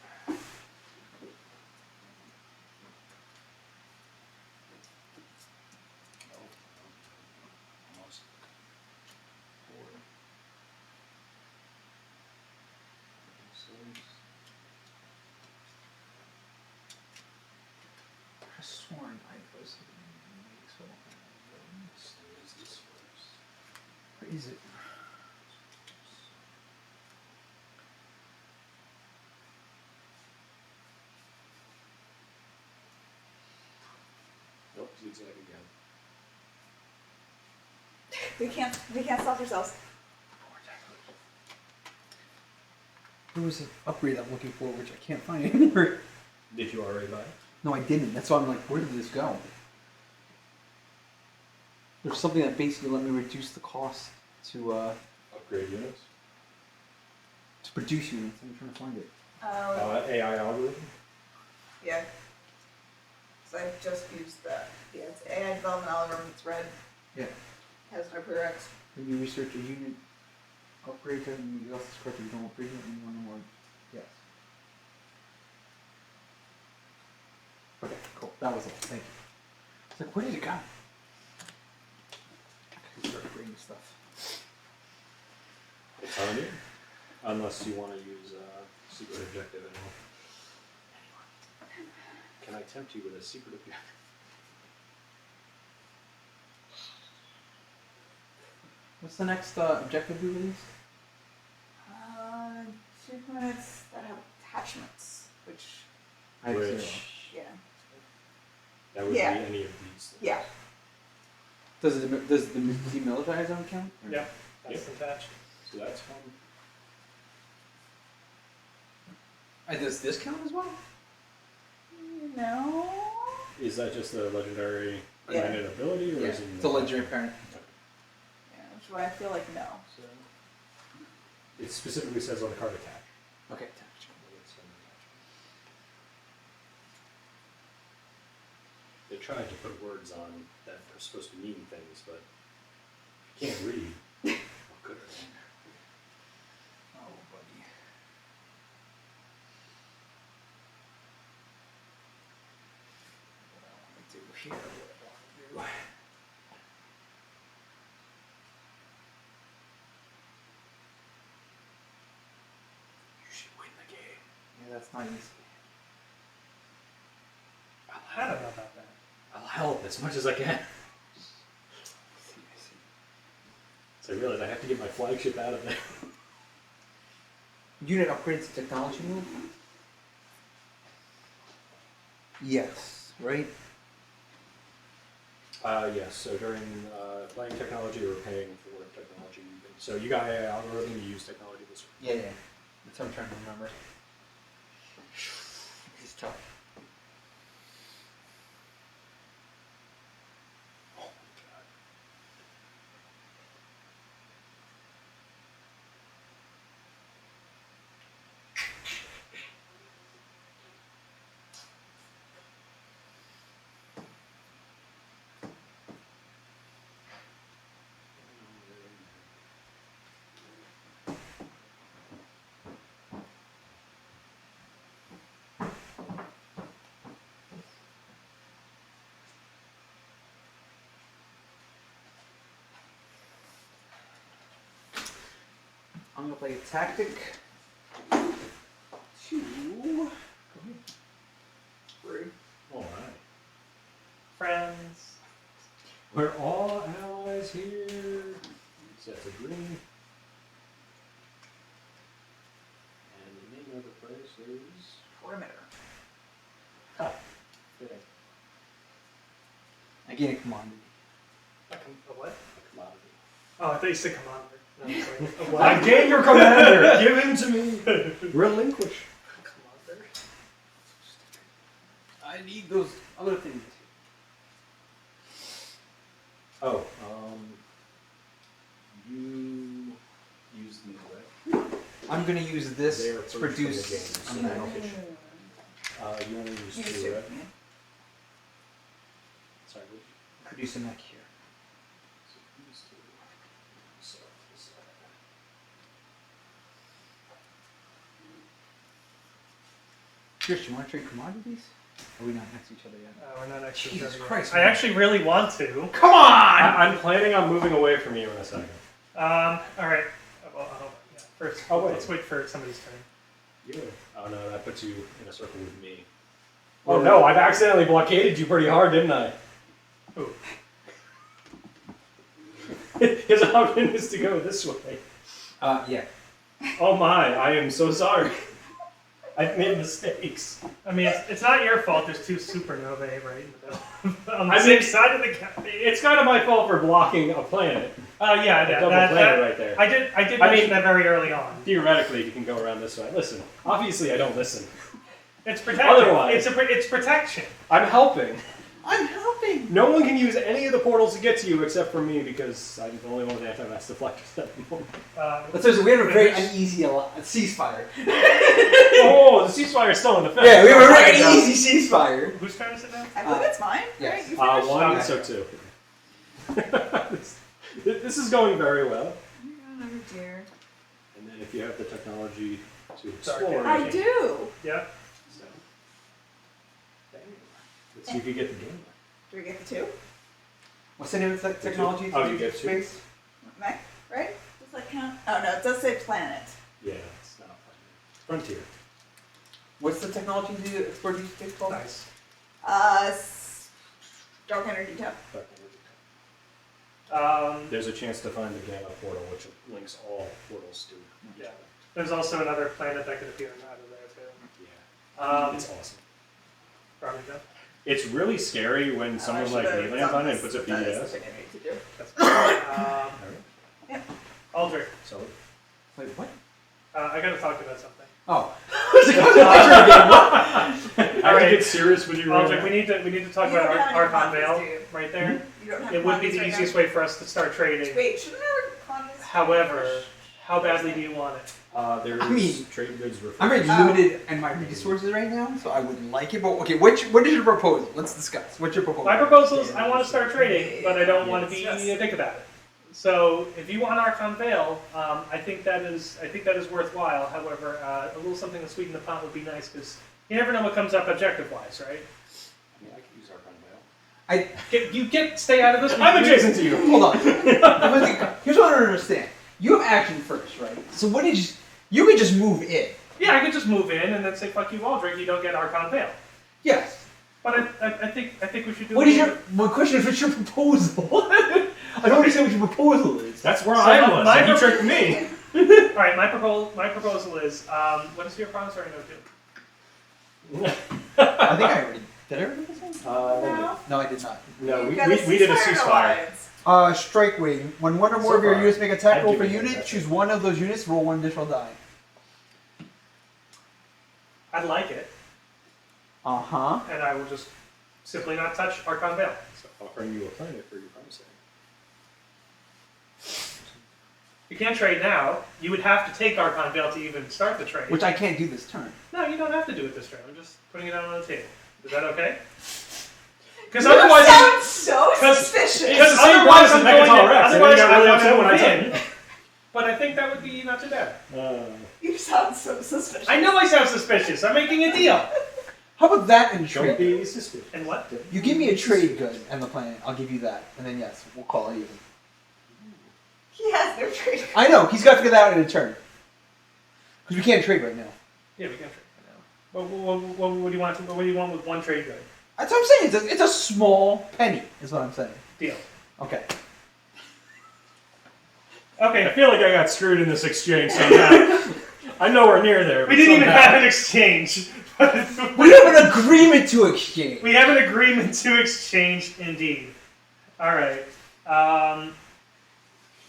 Almost. 4. 6. I sworn I was. Is this first? Where is it? Nope, zigzag again. We can't stop ourselves. There was an upgrade I'm looking for, which I can't find anymore. Did you already buy it? No, I didn't. That's why I'm like, where did this go? There's something that basically let me reduce the cost to Upgrade units? produce units. I'm trying to find it. AI algorithm? Yeah. So I just used that. Yeah, it's AI development algorithm. It's red. Yeah. Has no prereqs. When you research a unit upgrade and you also correct you don't upgrade it and you want to more. Yes. Okay, cool. That was all. Thank you. It's like, where did it go? I can start upgrading stuff. It's on you. Unless you want to use secret objective and all. Can I tempt you with a secret objective? What's the next objective we released? 2 minutes that have attachments, which, I have zero. yeah. That would Yeah. be any of these things. Yeah. Does the demilitarized zone count? Yep, that's attached. So that's fun. Does this count as well? No. Is that just a legendary Yeah. granted ability, or Yeah, is it? it's a legendary parent. Yeah, which is why I feel like no. So it specifically says on the card attach. Okay. They tried to put words on that are supposed to mean things, but if you can't read, what good are they? Oh, buddy. What I want to do here, what I want to do. You should win the game. Yeah, that's not easy. I don't know about that. I'll help as much as I can. So I realize I have to get my flagship out of there. Unit upgrades to technology move? Yes, right? Yes, so during playing technology or paying for technology, so you got AI algorithm, you use technology this way. Yeah, yeah. That's what I'm trying to remember. It's tough. Oh my god. I'm gonna play a tactic. 2. Rude. Alright. Friends. We're all allies here. Set to green. And the name of the place is. Perimeter. Ah, fitting. I gain a commodity. A what? A commodity. Oh, I thought you said commander. And it's like, I what? gain your commander. Give him to me. Relinquish. Commander. I need those other things. Oh, you use these, right? I'm gonna use this They are to purged from the produce game, a so metal. You only use Use two, two. right? Yeah. Sorry. Produce a mech here. So these two. So this side. Chris, you want to trade commodities? Are we not next to each other yet? We're not actually. Jesus done yet. Christ, I man. actually really want to. Come on! I'm planning on moving away from you in a second. All right. Well, yeah. First, Oh, wait. let's wait for somebody's turn. You? Oh no, that puts you in a circle with me. Oh no, I've accidentally blockaded you pretty hard, didn't I? Ooh. His option is to go this way. Yeah. Oh my, I am so sorry. I've made mistakes. I mean, it's not your fault. There's two supernovae right in the middle. On the I same mean- side of the gap. It's kind of my fault for blocking a planet. Yeah, A double planet right there. I did I mention mean- that very early on. Theoretically, you can go around this way. Listen, obviously I don't listen. It's protection. Otherwise- It's protection. I'm helping. I'm helping. No one can use any of the portals to get to you except for me because I'm the only one with anti-mass deflectors at the moment. So we have a very uneasy ceasefire. Oh, the ceasefire is still in effect. Yeah, we have a very Oh, uneasy ceasefire. Whose turn is it now? I believe it's mine. yes. Right? You finished? One, Okay. so two. This is going very well. Oh dear. And then if you have the technology to Sorry. explore, I do. Yeah. So, let's see if you get the game. Do we get the two? What's the name of the technology? Oh, you get two? Space? Mech, right? Does that count? Oh no, it does say planet. Yeah, it's not Frontier. What's the technology to explore deep space called? Nice. Dark energy tap. There's a chance to find the Gamma portal, which links all portals to. Yeah. There's also another planet that could appear out of there too. Yeah, it's awesome. Probably don't. It's really scary when someone like me lands on it and puts a That is PDS. the thing I need to do. That's Alright. Aldrich, So, Wait, what? I gotta talk about something. Oh. I can get serious with you right Aldrich, now. we need to talk You about don't have any Archon commodities, Veil do you? right there. You don't have It would be commodities the right easiest now? way for us to start trading. Wait, shouldn't our commodities? However, how badly do you want it? There's I mean, trade goods referred. I'm very limited in my resources right now, so I wouldn't like it. But okay, what is your proposal? Let's discuss. What's your proposal? My proposal is I want to start trading, but I don't want to be a dick about it. So if you want Archon Veil, I think that is worthwhile. However, a little something to sweeten the pot would be nice because you never know what comes up objective-wise, right? I mean, I could use Archon Veil. Stay out of this. I'm adjacent to you. Hold on. Here's what I don't understand. You have action first, right? So what did you could just move in. Yeah, I could just move in and then say "fuck you, Aldrich." You don't get Archon Veil. Yes. But I think we should do. What is your? My question is, what's your proposal? I don't understand what your proposal is. That's where So I was. my You tricked me. All right, my proposal is what is your promise? Sorry, no, I think I already did. I already do this one? No. No, I did not. No, we You've got a did a ceasefire ceasefire. alliance. Strike wing. When one or more So of your far, units make attack I've roll per given you unit, that. choose one of those units, roll one additional die. I'd like it, Uh-huh. and I will just simply not touch Archon Veil. So offering you a planet for your promising. You can't trade now. You would have to take Archon Veil to even start the trade. Which I can't do this turn. No, you don't have to do it this turn. I'm just putting it out on the table. Is that okay? Because You otherwise, sound so 'cause- suspicious. because It's the same otherwise price I'm as going to. Mechaton Rex, and then Otherwise, you got I really want upset to when I move took in. But I think that would be not too bad. You sound so suspicious. I know I sound suspicious. I'm making a deal. How about that and Don't trade? be suspicious. And what? You give me a trade good and the planet, I'll give you that. And then yes, we'll call it even. He has no trade. I know, he's got to figure that out in a turn. Because we can't trade right now. Yeah, we can trade right now. What do you want? What do you want with one trade good? That's what I'm saying. It's a small penny, is what I'm saying. Deal. Okay. Okay. I feel like I got screwed in this exchange somehow. I'm nowhere near there. We didn't even somehow. have an exchange. We have an agreement to exchange. We have an agreement to exchange, indeed. All right.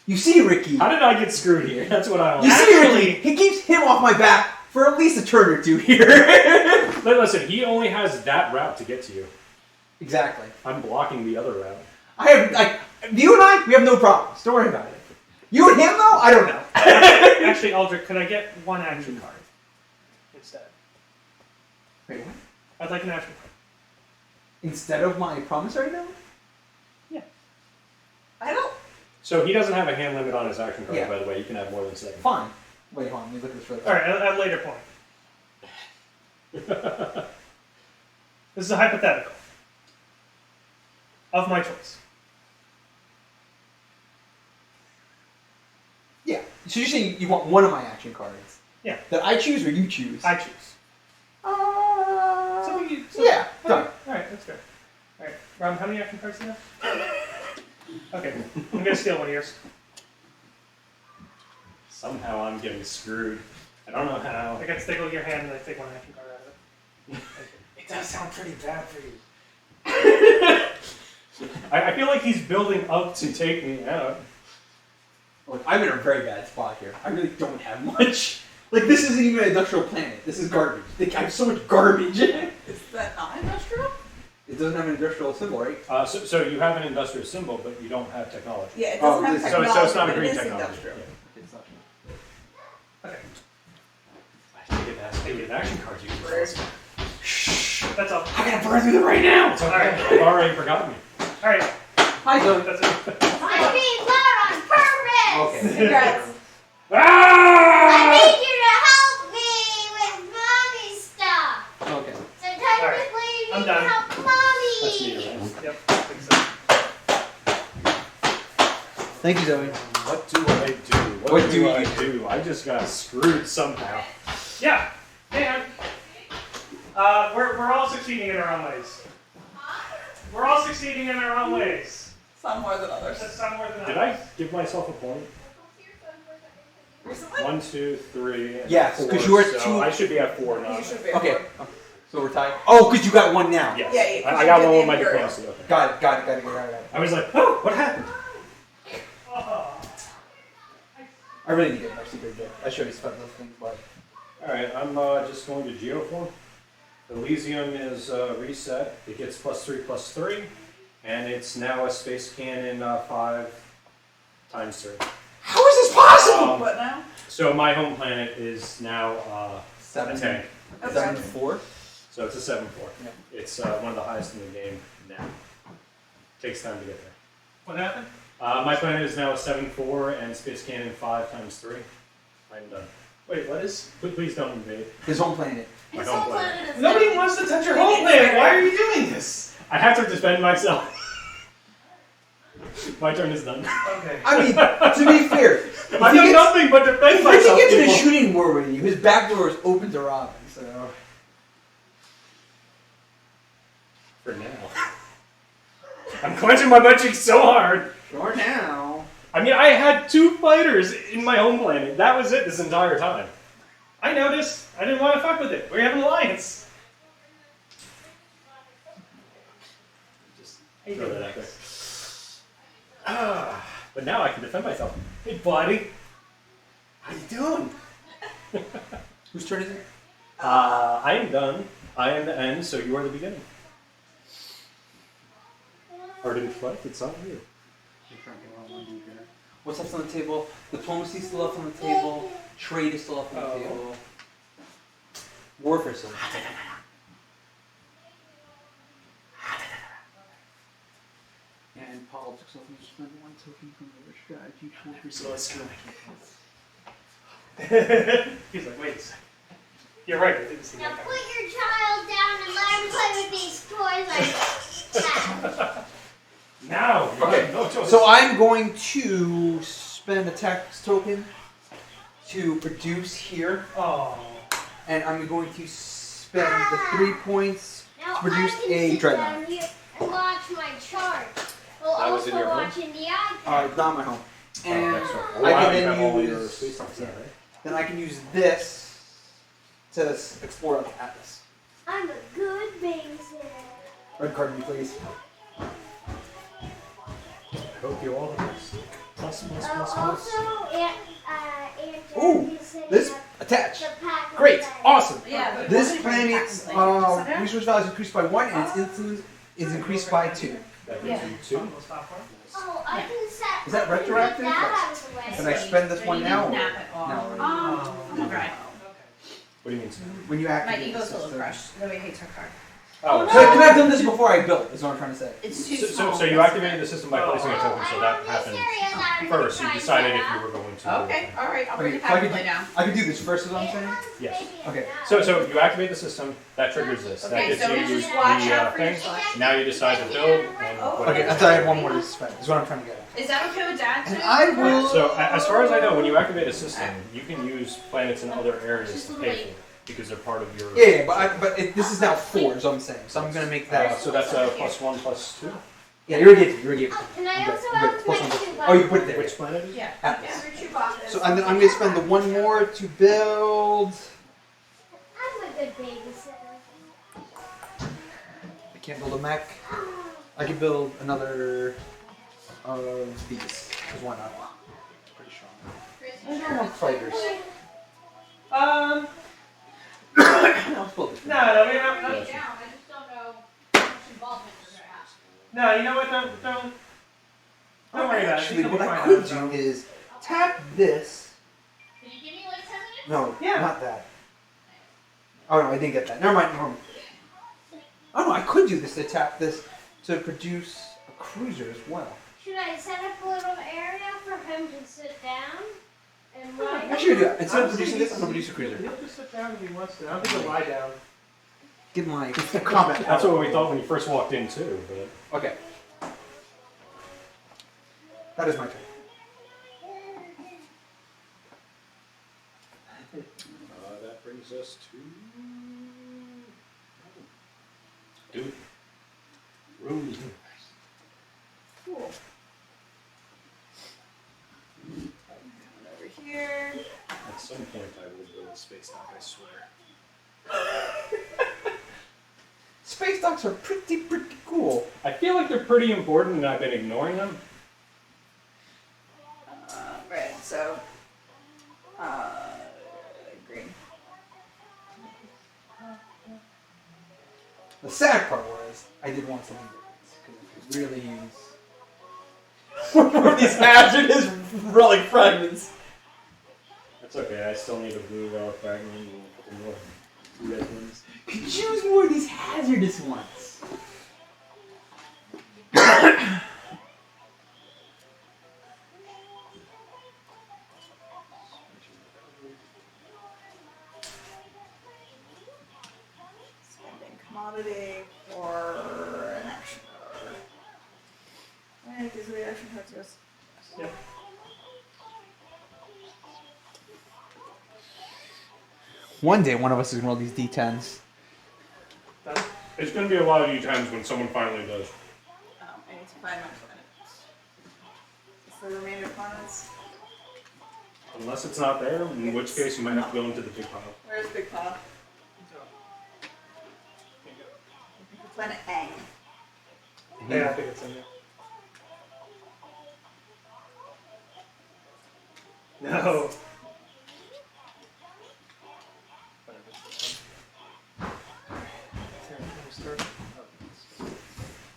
You see, Ricky. How did I get screwed here? That's what I want. You see, Actually- Ricky. He keeps him off my back for at least a turn or two here. Listen, he only has that route to get to you. Exactly. I'm blocking the other route. I have like you and I. We have no problems. Don't worry about it. You and him though, I don't know. Actually, Aldrich, could I get one action card instead? Wait, what? I'd like an action card. Instead of my promissory note? I don't. So he doesn't have a hand limit on his action card, Yeah. by the way. You can have more than 7. Fine. Wait, hold on. Let me look at this further. All right, at a later point. This is a hypothetical of my choice. Yeah. So you're saying you want one of my action cards? Yeah. That I choose or you choose? I choose. Yeah. Okay. Done. All right, that's fair. All right, Ron, how many action cards do you have? Okay, I'm gonna steal one of yours. Somehow I'm getting screwed. I don't know how. I got to tickle your hand and I take one action card out of it. It does sound pretty bad for you. I feel like he's building up to take me out. Look, I'm in a very bad spot here. I really don't have much. Like, this isn't even an industrial planet. This is garbage. I have so much garbage. It Is that not industrial? doesn't have an industrial symbol, right? So you have an industrial symbol, but you don't have technology. Yeah, it Oh, doesn't have this is- technology, so it's not a but green it is technology. industrial. Okay, I should get an action card you can Word. that's all. I gotta burn through them right now! It's okay. I've already forgotten me. All right, Hi, Zoe. that's it. I'm being loud on purpose! Okay. Congrats. I Ah! need you to help me with mommy stuff! Okay. So technically you I'm need to done. help That's me, mommy! right? Yep, I think so. Thank you, Zoe. What do I do? What do I you do? I just got screwed somehow. Yeah, and we're all succeeding in our own ways. We're all succeeding in our own ways. Some more than others. That's some more than Did others. I give myself a point? Recently? 1, 2, 3, and Yes, 4. 'cause you were so 2. I should be at 4 now. You should be. Okay. So we're tied? Oh, because you got one now. Yes. Yeah, you- I got you one did with my the Imperial. diplomacy. Okay. Got it. I was like, oh, what happened? Oh. I really need to get my secret bit. I should have spent those things, but... Alright, I'm just going to Geoform. Elysium is reset. It gets +3/+3. And it's now a space cannon 5 times 3. How is this possible? What now? So my home planet is now a 7. tank. Okay. 7-4. So it's a 7/4. Yeah. It's one of the highest in the game now. Takes time to get there. What happened? My planet is now a 7/4 and space cannon 5 times 3. I'm done. Wait, what is? Please don't invade. His home planet. My His home whole planet. planet is Nobody done. wants to touch your home planet. Why are you doing this? I have to defend myself. My turn is done. Okay. I mean, to be fair, I've done nothing but defend if he myself. gets in a people. shooting war with you, his back door is open to Robin, so... For now. I'm clenching my butt cheeks so hard. For now. I mean, I had 2 fighters in my home planet. That was it this entire time. I noticed. I didn't want to fuck with it. We have an alliance. Just throw that out there. But now I can defend myself. Hey, buddy. How you doing? Whose turn is it? I am done. I am the end, so you are the beginning. Hard in flight, it's on you. What's left on the table? Diplomacy is still left on the table. Trade is still left on the table. Warfare is still left on the table. And politics left me to spend 1 token from the strategy pool for He's like, wait a second. You're right. I didn't see Now that put your child down and let him play with these toys I have. Now! you Okay, have no choice. so I'm going to spend a tax token to produce here, Oh. and I'm going to spend the 3 points Now to produce I can a sit dreadnought. down here and watch my chart. While That was in also your home? watching the iPad. Not my home. And next one. I Wow, can you then have all your use space stuff there, right? then I can use this to explore up to Atlas. I'm a good babysitter. Red card me, please. I hope you all the best. Also, Ooh, this attach. Great, awesome. Yeah. This planet's resource value is increased by 1 and its influence is increased by 2. That gives you 2. Oh, I can set. Is that retroactive? That out of the way. Can I spend this one now? Nap it off. No. Right. What do you mean? When you My activate ego's the a little system. crushed. Nobody hates her car. Oh, So can I have done this before I built? Is what I'm trying to say. It's too so small. you activated the system by placing a token, so I that have this happened area that I'm first. You trying decided to if get you out. were going to. Okay, alright, I'll bring Okay, it so I back and could, lay down. I could do this first, is what I'm saying? Yes. Okay. So you activate the system, that triggers this. That Okay, gets so you just the watch out for your thing. selection. Now you decide to build and Oh. whatever. Okay, I thought I had one more to spend. Is what I'm trying to get at. Is that okay with Dad too? And I will. So as far as I know, when you activate a system, you can use planets in other areas to pay for it because they're part of your. Yeah, this is now 4, is what I'm saying. So I'm gonna make that. So that's a +1 +2. Yeah, you already gave it. You already gave it. Oh, can I I'm good, also I'm good. have Plus my one, plus two two. Oh, you put it there. Which planet is it? Yeah. Atlas. Yeah. Your two boxes. So and then I'm gonna spend the 1 more to build. I'm a good babysitter. I can't build a mech. I can build another of these. Because why not? Pretty strong. I don't want fighters. Let's build this. No, we don't. I just don't know how much involvement we're gonna have. No, you know what? Don't worry about it. Actually, You'll what be I fine could on its own. do is tap this. Can you give me like 10 minutes? No, Yeah. not that. Oh no, I didn't get that. Never mind. Oh no, I could do this to tap this to produce a cruiser as well. Should I set up a little area for him to sit down and ride? Actually, I do that. Instead of Honestly, producing this, I'm gonna produce a cruiser. He'll just sit down if he wants to. I don't think he'll lie down. Get my comment. That's what we thought when you first walked in too. But Okay. That is my turn. that brings us to dude. Room. Cool. Over here. At some point, I will build a space dock. I swear. Space docks are pretty cool. I feel like they're pretty important, and I've been ignoring them. Right, so. Green. The sad part was I did want something different because I could really use one of these hazardous relic fragments. That's okay. I still need a blue relic fragment and a couple more red ones. Could use more of these hazardous ones. Spending commodity for an action card. Right, these are the action cards, yes. Yep. One day, one of us is gonna roll these D10s. It's going to be a lot of you times when someone finally does. I need to find my planets. Is the remainder planets? Unless it's not there, in which case you might have to go into the big pile. Where's Big Paw? Planet A. Yeah, I think it's in there. No.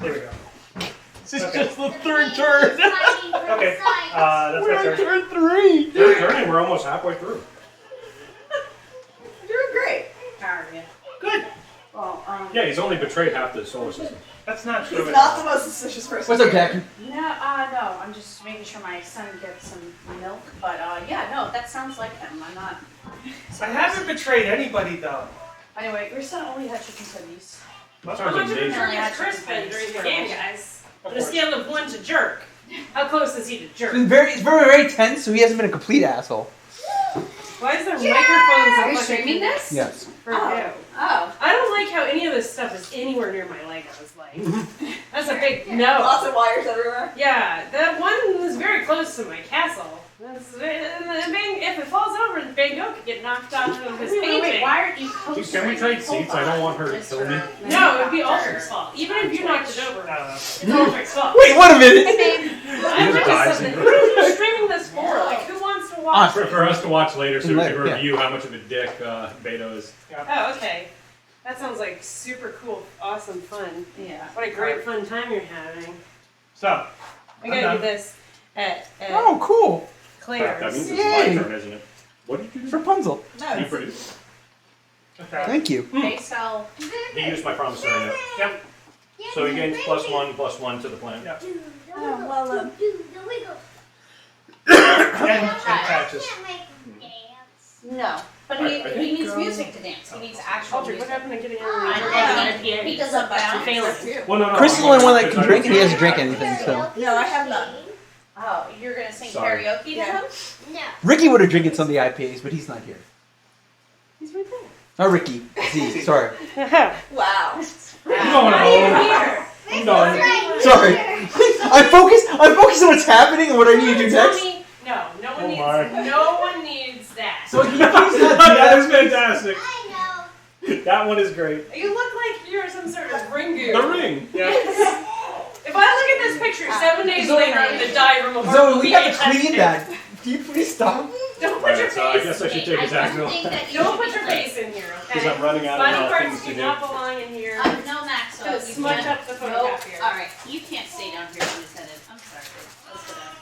There we go. This is Okay. just the third turn. Okay, that's my turn. Turn 3. Third turn, and we're almost halfway through. You're doing great. How are you? Good. Well, Yeah, he's only betrayed half the solar system. That's not true. He's at not all. the most suspicious person. What's up, Jackie? no, I'm just making sure my son gets some milk. But yeah, no, that sounds like him. I'm not. I haven't betrayed anybody though. Anyway, your son only had chicken tenders. That's Sounds what much of a amazing. jerk? Only has Chris been during the game, guys? Of On a course. scale of 1 to jerk. How close is he to jerk? It's very tense, so he hasn't been a complete asshole. Why is there Are microphones? you streaming this? Yes. For you? Oh. I don't like how any of this stuff is anywhere near my Legos. Like, that's a big no. Lots of wires everywhere. Yeah, that one is very close to my castle. If it falls over, Van Gogh could get knocked off of his painting. Wait, why aren't you Dude, posting? can we trade seats? I don't want her to kill me. No, it'd be Ultrich's fault. Even if you knocked it over, I don't know. it's Ultrich's fault. Wait, wait a minute. Hey, babe. I'm He just dies something. in- Who Awesome. For us to watch later, so we Later, can yeah. review how much of a dick Beto is. Oh, okay. That sounds like super cool, awesome fun. Yeah. What a great fun time you're having. So, I I'm gotta done. do this at Oh, cool. Crap, that means Claire's. it's Yay. my turn, isn't it? What did you do? Rapunzel. You produced. Okay. Thank you. Okay, so He used my promissory note. Yep. So he gains +1/+1 to the plan. Yep. Well, And patches. no, but he needs music to dance. He needs actual Aldrich, what music. happened to getting out I of know. the PA? He doesn't bounce. Failing. Well, no. Chris is the only one that can drink, and he doesn't drink anything, so. No, I have none. Oh, you're gonna sing Sorry. karaoke to him? No. Ricky would have drinking some of the IPAs, but he's not here. He's right Not Ricky. Z. Sorry. there. Wow. I'm going home. I'm done. Sorry. I'm focused on what's happening and what I need to do Tell next. me, no one Oh needs, my. no one needs that. So he's not That is fantastic. I know. That one is great. You look like you're some sort of ringu. The ring. Yeah. If I look at this picture 7 days later, I'm gonna die from a heart Zoe, we have to disease. clean that. Can you please stop? Don't put your Alright, so I face. guess I should take his action. Don't put your face in here, Because okay? I'm running out Body of parts things to do do. not belong in here. No, Max. Gonna smudge up the photocopier. All right, you can't stay down here unattended. I'm sorry, babe. Let's go down.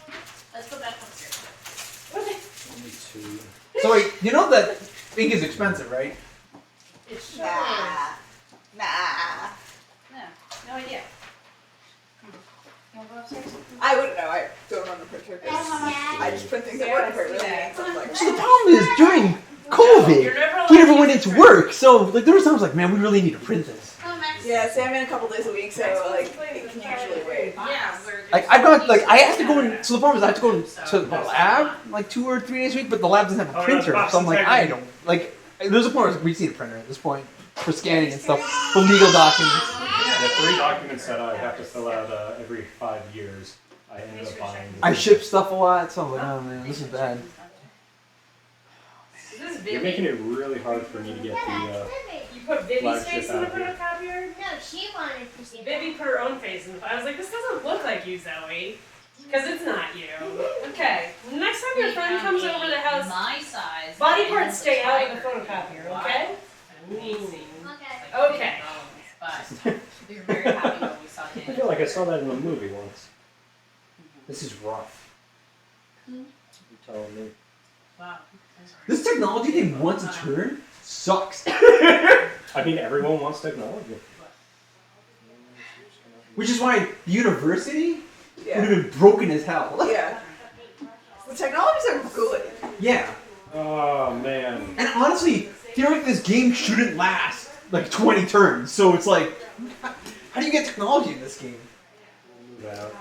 Let's go back upstairs. Okay. Only two. So wait, you know that ink is expensive, right? It's Nah. Nah. No, no idea. You wanna go upstairs? I wouldn't know. I don't run the printer. 'Cause I just print things that Yeah, work I for see really. that. So I'm like, So the problem is during You're COVID, never allowed he never to went use into the work. So like there was times like, man, we really need to print this. Oh, Max. yeah, see, I'm in a couple days a week, so like it can usually wait. Yeah, we're Like I got like I have to go in. So the problem is I have to go to the lab like 2 or 3 days a week, but the lab doesn't have a Oh, printer. that's So I'm like, I integrity. don't like. There's a point where we just need a printer at this point for scanning and stuff for legal documents. The 3 documents that I have to fill out every 5 years, I ended up buying. I ship stuff a lot, so I'm like, oh man, this is bad. Is this You're Vivi? making it really hard for me to get the. You put Vivi's Flagship face in the out here. photocopier? No, she wanted to see Vivi put her own face in the I was like, this doesn't look like you, Zoe. Because it's not you. Okay. Next time your friend comes over the house, my size. body and parts stay the out of the tiger. photocopier, okay? Okay. Okay. But we were very happy when we saw I Daniel. feel like I saw that in a movie once. This is rough. You're telling me. Wow. This technology thing once a turn sucks. I mean, everyone wants technology. Which is why university would have Yeah. been broken as hell. Yeah. The technologies are good. Yeah. Oh man. And honestly, theoretically, this game shouldn't last like 20 turns. So it's like, how do you get technology in this game? Move out.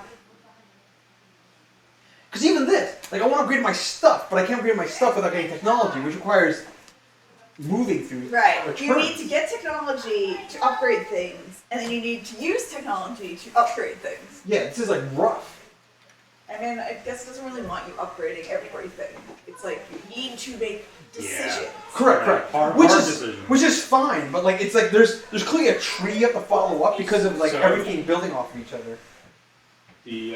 Because even this, like, I want to upgrade my stuff, but I can't upgrade my stuff without getting technology, which requires moving through. Right. a You turn. need to get technology to upgrade things, and then you need to use technology to upgrade things. Yeah, this is like rough. I mean, I guess it doesn't really want you upgrading everything. It's like you need to make decisions. Correct. Hard Which decision. is fine, but like it's like there's clearly a tree you have to follow up because of like So- everything building off of each other. The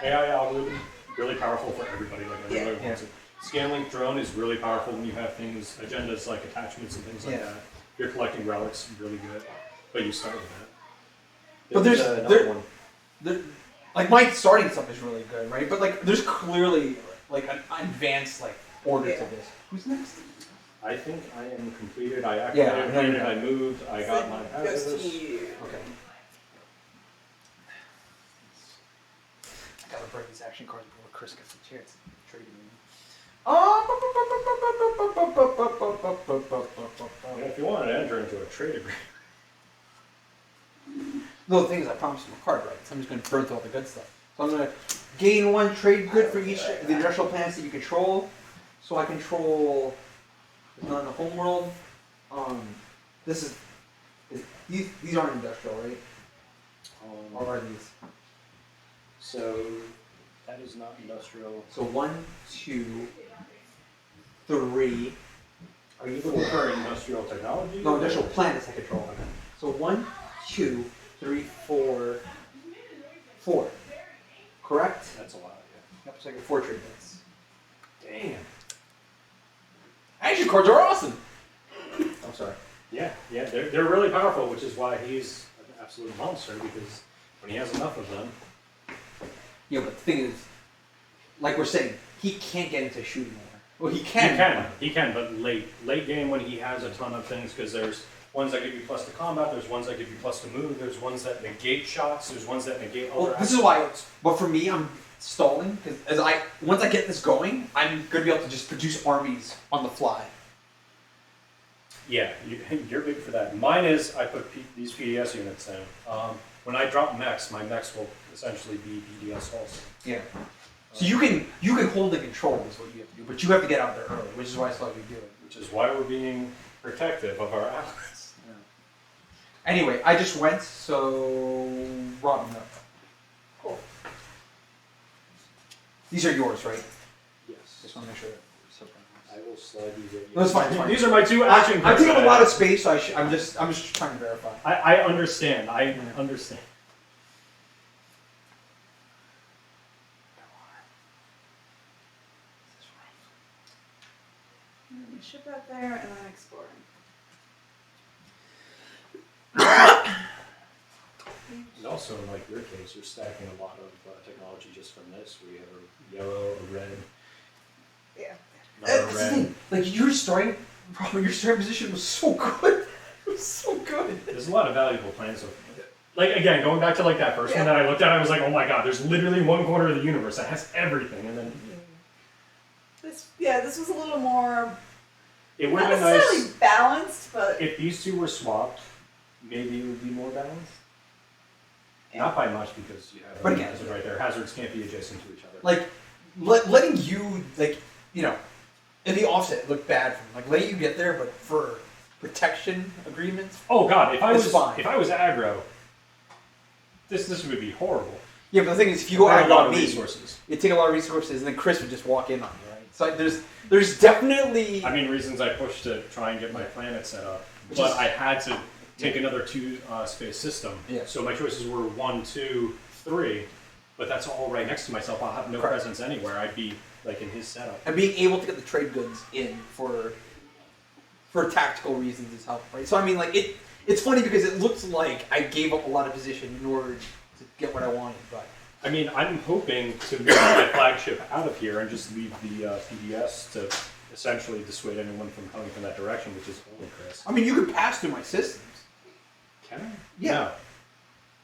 AI algorithm really powerful for everybody. Like everybody wants it. Scanlink drone is really powerful when you have things, agendas like attachments and things like Yeah. that. If you're collecting relics, really good. But you start with that. But there's- another one. Like my starting stuff is really good, right? But like there's clearly like an advanced like order to this. Who's next? I think I am completed. I Yeah, activated, no, no, it, no. I moved, I got my It goes to hazardous. you. Okay. I gotta break these action cards before Chris gets a chance to trade me. Yeah, if you wanted to enter into a trade agreement. No, the thing is, I promised him a card, right? So I'm just going to burn through all the good stuff. So I'm going to gain 1 trade good for each of the industrial planets that you control. So I control, not in the home world. This is these aren't industrial, right? Or are these? So that is not industrial. So 1, 2, 3. Are you looking for industrial technology? No, industrial planets I control. So 1, 2, 3, 4, 4. Correct? That's a lot. Yep, it's like a 4 trade. That's... Damn. Action cards are awesome! I'm sorry. Yeah, they're really powerful, which is why he's an absolute monster, because when he has enough of them. Yeah, but the thing is, like we're saying, he can't get into shooting more. Well, he can. He can, but late game when he has a ton of things, because there's ones that give you plus to combat, there's ones that give you plus to move, there's ones that negate shots, there's ones that negate other Well, this is why. But for me, I'm stalling because once I get this going, I'm gonna be able to just produce armies on the fly. Yeah, you're big for that. Mine is I put these PDS units in. When I drop mechs, my mechs will essentially be PDS also. Yeah. So you can hold the control is what you have to do, but you have to get out there early, which is why I saw you do it. Which is why we're being protective of our allies. Yeah. Anyway, I just went, so Robin up. Cool. These are yours, right? Yes. Just want to make sure that we're so I will slide these in. No, it's fine, it's fine. These are my 2 action I'm cards. taking that a I lot of have. space, so I'm just trying to verify. I understand. I understand. And then you ship out there and then exploring. And also, in like your case, you're stacking a lot of technology just from this. We have a yellow, a red, Yeah. another That's the red. thing. Like your starting position was so good. It was so good. There's a lot of valuable plans. Like again, going back to like that first one that I looked at, I was like, oh my god, there's literally one corner of the universe that has everything, and then This was a little more it would not have been necessarily nice balanced, but if these 2 were swapped. Maybe it would be more balanced. Not by much because you have But a again, hazard right there. Hazards can't be adjacent to each other. Like letting you in the offset look bad for me. Like letting you get there, but for protection agreements. Oh god, if I It's was fine. aggro, this would be horrible. Yeah, but the thing is, if you go I have aggro a lot on of me, resources. you take a lot of resources, and then Chris would just walk in on you, right? So there's definitely. I mean, reasons I pushed to try and get my planet set up, Which but is- I had to take another 2 space system. Yeah. So my choices were 1, 2, 3, but that's all right next to myself. I'll have no Correct. presence anywhere. I'd be like in his setup. And being able to get the trade goods in for tactical reasons is helpful, right? So I mean, like it's funny because it looks like I gave up a lot of position in order to get what I wanted, but I mean, I'm hoping to move my flagship out of here and just leave the PDS to essentially dissuade anyone from coming from that direction, which is only Chris. I mean, you could pass through my systems. Can I? Yeah. No.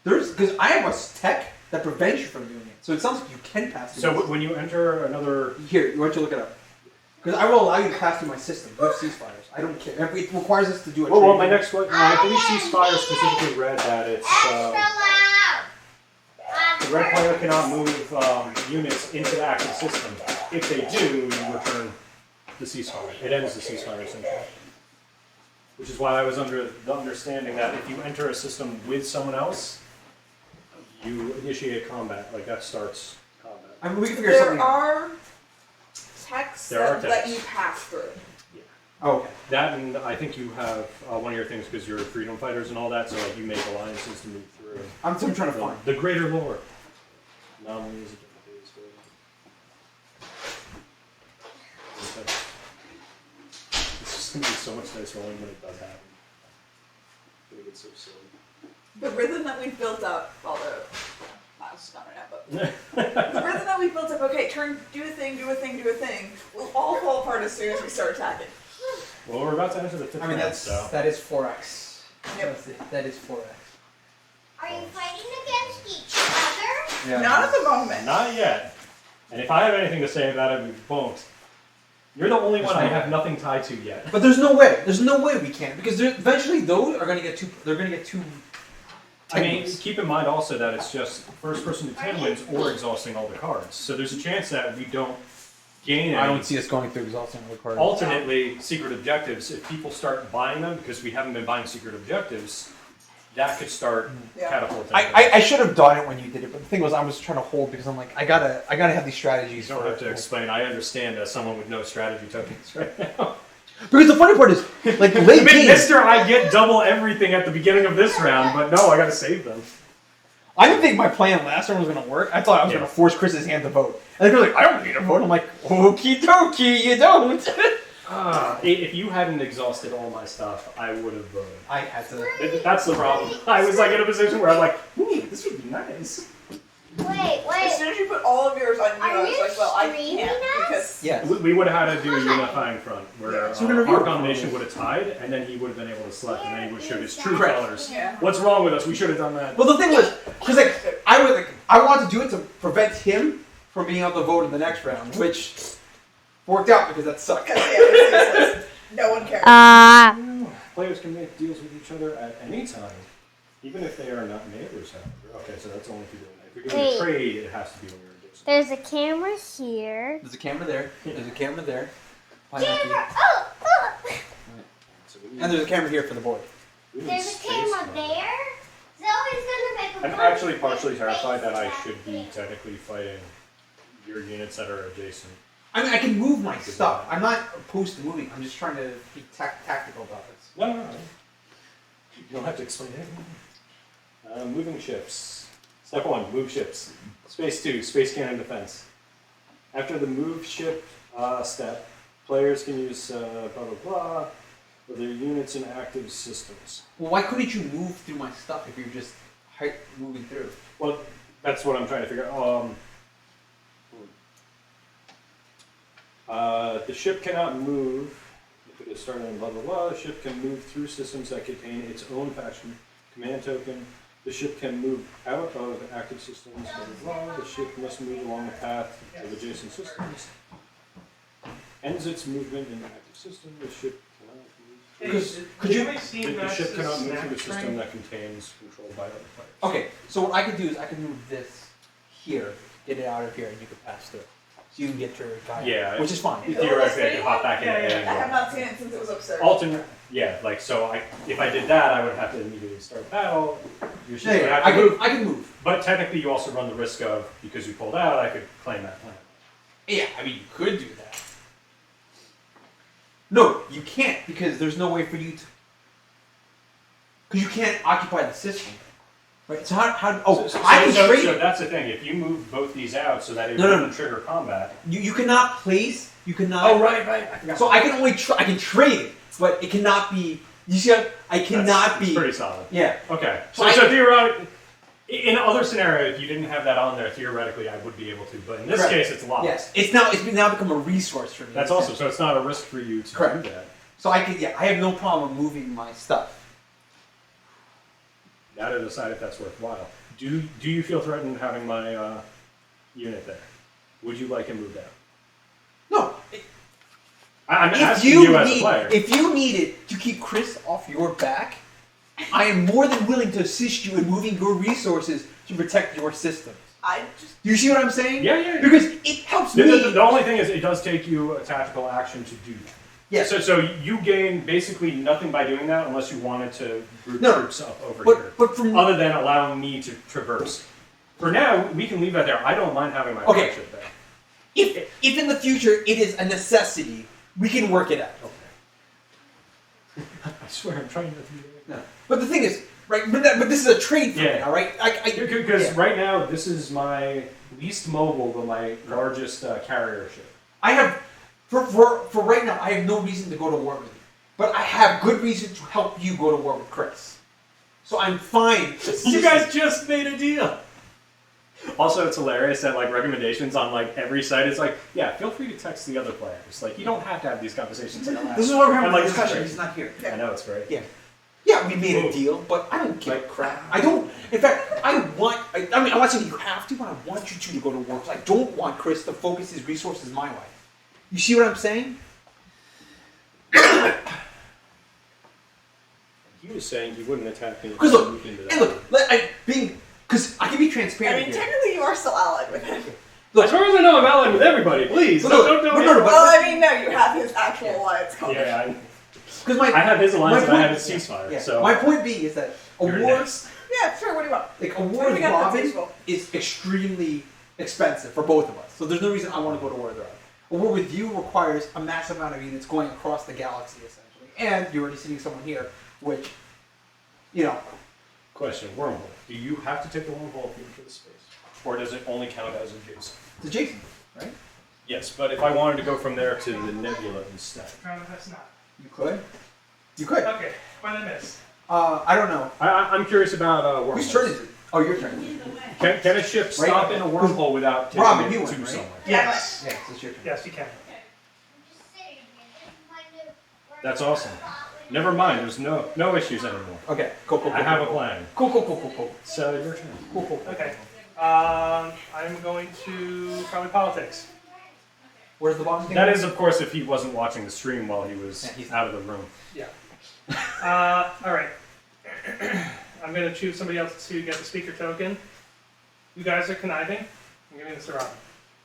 There's because I have a tech that prevents you from doing it, so it sounds like you can pass through. So my when you enter another, here, you want to look it up because I will allow you to pass through my system with ceasefires. I don't care. If it requires us to do a oh well, trade my deal- next one, I believe ceasefire specifically read that it's Extra loud. the red player cannot move units into the active system. If they do, you return the ceasefire. It ends the ceasefire essentially. Which is why I was under the understanding that if you enter a system with someone else, you initiate combat. Like that starts combat. I mean, we can figure something there out. are texts There are that let texts. you pass through. Oh, okay. That and I think you have one of your things because you're freedom fighters and all that, so like you make alliances to move through. I'm trying to find. The greater lore. Anomalies, it's just gonna be so much nice rolling when it does happen. It's gonna get so silly. The rhythm that we've built up, although it's not right now, but the rhythm that we built up, okay, do a thing, will all fall apart as soon as we start attacking. Well, we're about to enter the 5th I mean, round, so. that is 4x. Yep. That is 4x. Are you fighting against each other? Yeah. Not at the moment. Not yet. And if I have anything to say about it, we won't. You're the only one I have nothing tied to yet. But there's no way. There's no way we can because eventually those are going to get two. They're going to get two. I mean, wins. keep in mind also that it's just first person to 10 wins or exhausting all the cards. So there's a chance that we don't gain I any. don't see us going through exhausting all the cards. Alternately, secret objectives, if people start buying them because we haven't been buying secret objectives, that could start Yeah. catapulting. I should have done it when you did it, but the thing was I was trying to hold because I'm like I gotta have these strategies. You don't have to explain. I understand as someone with no strategy tokens right now. Because the funny part is like late game. Mister, I get double everything at the beginning of this round, but no, I gotta save them. I didn't think my plan last turn was going to work. I thought I was going to force Chris's hand to vote. And they're like, I don't need a vote. I'm like, okie dokie, you don't. If you hadn't exhausted all my stuff, I would have voted. I had to. That's the problem. I was like in a position where I'm like, this would be nice. Wait. As soon as you put all of yours on you, Are I was you like, well, I streaming can't us? because Yes. We would have had to do a unifying front where So we're gonna our review. combination would have tied, and then he would have been able to select, and then he would have showed his true Correct. colors. Yeah. What's wrong with us? We should have done that. Well, the thing was, because like, I wanted to do it to prevent him from being able to vote in the next round, which worked out because that sucked. Because it's useless. No one cares. Players can make deals with each other at any time, even if they are not neighbors. However, okay, so that's only if you're doing that. If you're doing a trade, it has to be when you're adjacent. There's a camera here. There's a camera there. There's a camera there. Camera! Oh! So we need- And there's a camera here for the board. we need There's a space camera on it. there. Zoe's gonna make a I'm bunch actually of partially space terrified that I back should be here. technically fighting your units that are adjacent. I mean, I can move my stuff. I'm not opposed to moving. I'm just trying to be tactical about this. No. You don't have to explain it. Moving ships. Step 1, move ships. Space 2, space cannon defense. After the move ship step, players can use blah blah blah for their units in active systems. Well, why couldn't you move through my stuff if you're just moving through? Well, that's what I'm trying to figure out. The ship cannot move if it is starting in blah blah blah. The ship can move through systems that contain its own faction command token. The ship can move out of active systems. Blah blah blah. The ship must move along the path of adjacent systems. Ends its movement in the active system. The ship cannot move. Because could you? The ship cannot move through a system that contains controlled by other players. Okay, so what I could do is I could move this here, get it out of here, and you could pass through. So you can get your guy. Yeah, Which is fine. Theoretically, I could hop back in. I have not seen it since it was absurd. Alternate, yeah, like so. If I did that, I would have to immediately start battle. Your ship would Yeah, have to move. I can move. But technically, you also run the risk of because you pulled out, I could claim that plan. Yeah, I mean you could do that. No, you can't because there's no way for you to. Because you can't occupy the system, right? So how? Oh, I can trade. So that's the thing. If you move both these out so that it No. wouldn't trigger combat. You cannot place. You cannot. Oh right. I forgot. So I can only I can trade it, but it cannot be. You see, I cannot That's be. pretty solid. Yeah. Okay. So So theoretically, in other scenario, if you didn't have that on there, theoretically, I would be able to. But in this Correct. case, it's locked. Yes. It's now become a resource for me. That's awesome. So it's not a risk for you to Correct. do that. So I can. Yeah, I have no problem moving my stuff. Now to decide if that's worthwhile. Do you feel threatened having my unit there? Would you like him moved out? No. I'm If asking you you as a need, player. if you need it to keep Chris off your back, I am more than willing to assist you in moving your resources to protect your systems. I just Do you see what I'm saying? Yeah. Because it helps The, me. the only thing is, it does take you a tactical action to do that. Yes. So you gain basically nothing by doing that unless you wanted to group No, troops up over here. But from Other than allowing me to traverse. For now, we can leave that there. I don't mind having my Okay. flagship there. if in the future it is a necessity, we can work it out. I swear, I'm trying not to do that. No. But the thing is, right? But this is a trade for me, Yeah. all right? Because yeah. right now, this is my least mobile, but my largest carrier ship. I have for right now. I have no reason to go to war with you, but I have good reason to help you go to war with Chris. So I'm fine. You guys just made a deal. Also, it's hilarious that like recommendations on like every site is like, yeah, feel free to text the other players. Like, you don't have to have these conversations. This is why we're having I'm like, a this is discussion. great. He's not here. I know it's great. Yeah. Yeah, we made a Whoa. deal, but I don't give a Like- crap. I don't. In fact, I mean, I'm not saying you have to, but I want you two to go to war because I don't want Chris to focus his resources my way. You see what I'm saying? He was saying he wouldn't attack me. Because look, Move into that. and look, because I can be transparent I mean, here. technically you are still allied with him. As far as I know, I'm allied with everybody. Please, No, don't no, me. no, Well, I mean, no, you have his actual alliance card. Yeah, Because I have his alliance and I have his yeah, ceasefire. yeah. So My point being is that a you're war, next. Yeah, sure, what do you want? like a What war do with we got that's Robin useful? is extremely expensive for both of us. So there's no reason I want to go to war with Robin. A war with you requires a massive amount of units going across the galaxy, essentially. And you're already seeing someone here, which, you know, Question, wormhole. Do you have to take the wormhole if you enter the space? Or does it only count as adjacent? It's adjacent, right? Yes, but if I wanted to go from there to the nebula instead. That's not. You could. You could. Okay, what did I miss? I don't know. I'm curious about wormholes. Whose turn is it? Oh, your turn. Can a ship stop in a wormhole without taking Robin, it you to win, right? somewhere? Yes. Yes, it's your turn. Yes, you can. That's awesome. Never mind, there's no issues anymore. Okay, cool. I have a plan. Cool. So your turn. Cool. Okay. I'm going to probably politics. Where's the bottom thing? That is, of course, if he wasn't watching the stream while he was Yeah, he's- out of the room. Yeah. All right. I'm going to choose somebody else to get the speaker token. You guys are conniving. I'm giving this to Robin.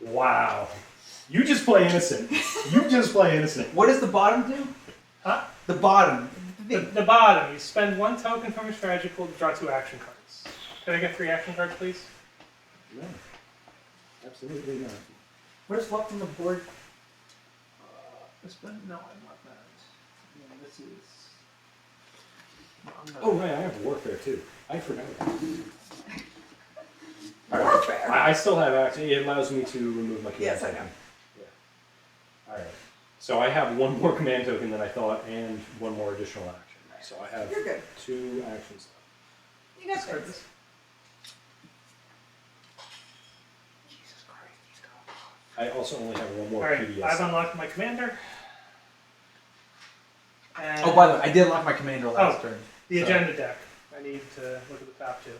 Wow. You just play innocent. You just play innocent. What does the bottom do? Huh? The bottom. The bottom. You spend 1 token from your strategy pool to draw 2 action cards. Can I get 3 action cards, please? No. Absolutely not. Where's left on the board? No, I'm not that. No, this is. Oh, right, I have warfare too. I forgot about that. Warfare. I still have action. It allows me to remove my command Yes, I token. know. Yeah. Alright. So I have 1 more command token than I thought and 1 more additional action. So I have You're good. 2 actions left. You got this. Jesus Christ, I also only have 1 more All right. PDS. I've unlocked my commander. And Oh, by the way, I did lock my commander last turn. the so- agenda deck. I need to look at the top 2.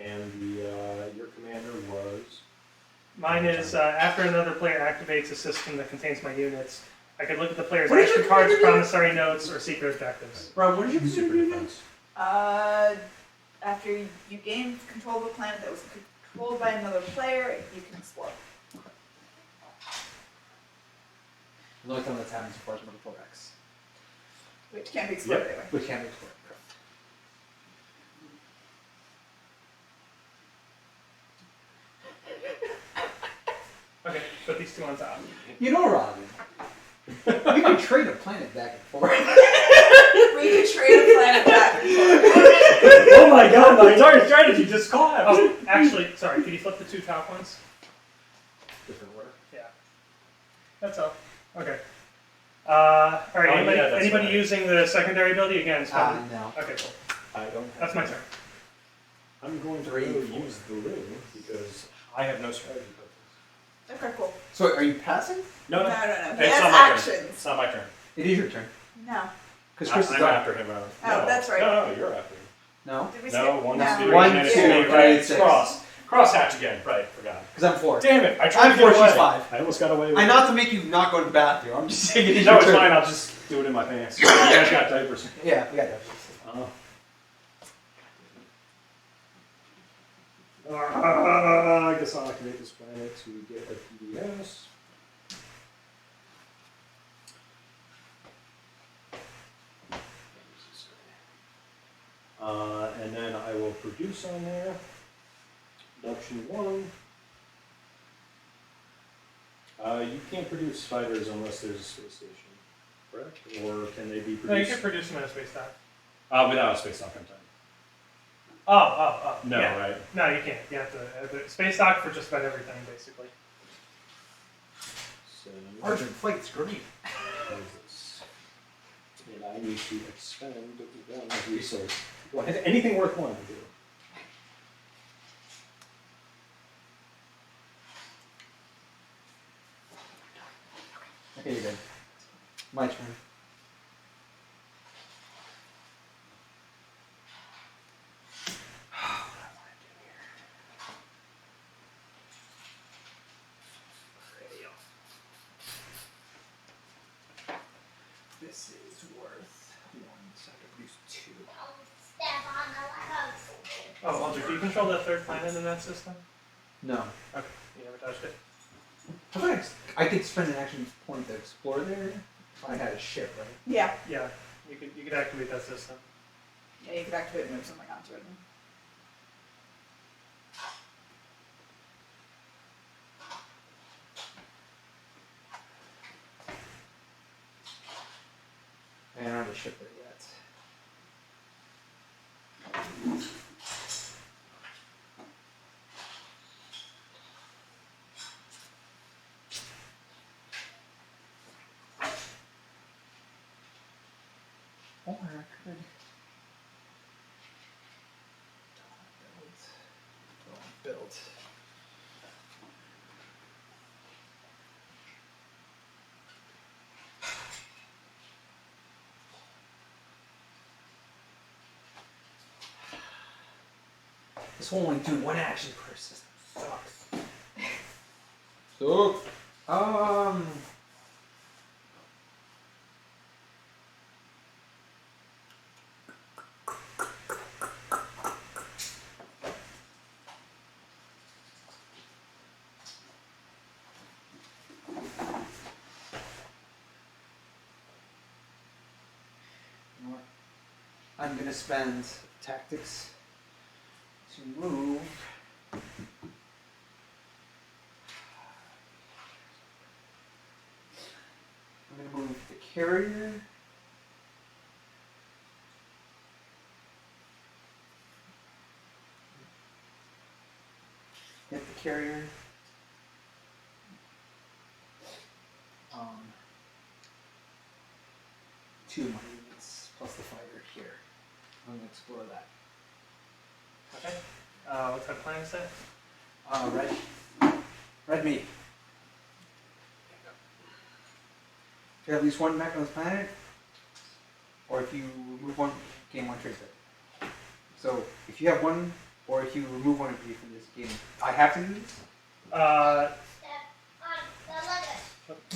And your commander was... Mine is after another player activates a system that contains my units, I could look at the player's What is action your cards, commander do? promissory notes, or secret objectives. Bro, what did you Super do? defense. After you gain control of a planet that was controlled by another player, you can explode. The only time that's happened so far is with the 4X. Which can't be exploded Yep. anyway. Which can't be explored. Okay, put these 2 on top. You know, Robin, you can trade a planet back and forth. We could trade a planet back and forth. Oh my god, my entire strategy just collapsed! Oh, actually, sorry, could you flip the 2 top ones? Different order. Yeah. That's all. Okay. Alright, Oh, anybody, yeah, that's anybody right. using the secondary ability? Again, spend No. Okay, cool. I don't have That's my turn. I'm going to 3, go 4. use the ring because I have no strategy tokens. Okay, cool. So, are you passing? No, No, no. no, no. He It's has not my turn. actions. It's not my turn. It is your turn. No. Because Chris is I'm up. after him. Oh, no. that's right. No, you're after him. No? Did we No, skip? 1, No. 2, 1, and then it's 2, me, right, right? It's 6. Cross hatch again. Right, forgot. Because I'm 4. Damn it! I tried I'm to get 4, she's away. 5. I almost got away with I it. not to make you not go to the bathroom. I'm just saying it is No, your it's turn. fine. I'll just do it in my pants. You guys got diapers. Yeah, we got that. I guess I'll activate this planet to get a PDS. And then I will produce on there. Production 1. You can't produce fighters unless there's a space station, correct? Or can they be No, you produced can produce them in a space dock. without a space dock time? Oh. No, yeah. right? No, you can't. You have to have the space dock for just about everything, basically. So, Argent Flight's great. and I need to expend 1 resource. Well, anything worth 1 to do. Okay, you're good. My turn. This is worth 1, so I can produce 2. Step on the house. Oh, Aldrich, do you control the 3rd planet in that system? No. Okay, you never touched it. I could spend an action point to explore there if I had a ship, right? Yeah. Yeah, you could activate that system. Yeah, you could activate and move something onto it. I don't have a ship there yet. This will only do one action per system. Sucks. So, you know what? I'm gonna spend tactics to move. I'm gonna move the carrier. Get the carrier. Two of my units plus the fighter here. I'm gonna explore that. Okay. What type of plan is that? Red. Red meat. If you have at least one mech on this planet, or if you remove one, gain one trade credit. So if you have one, or if you remove one of you from this game, I have to do this?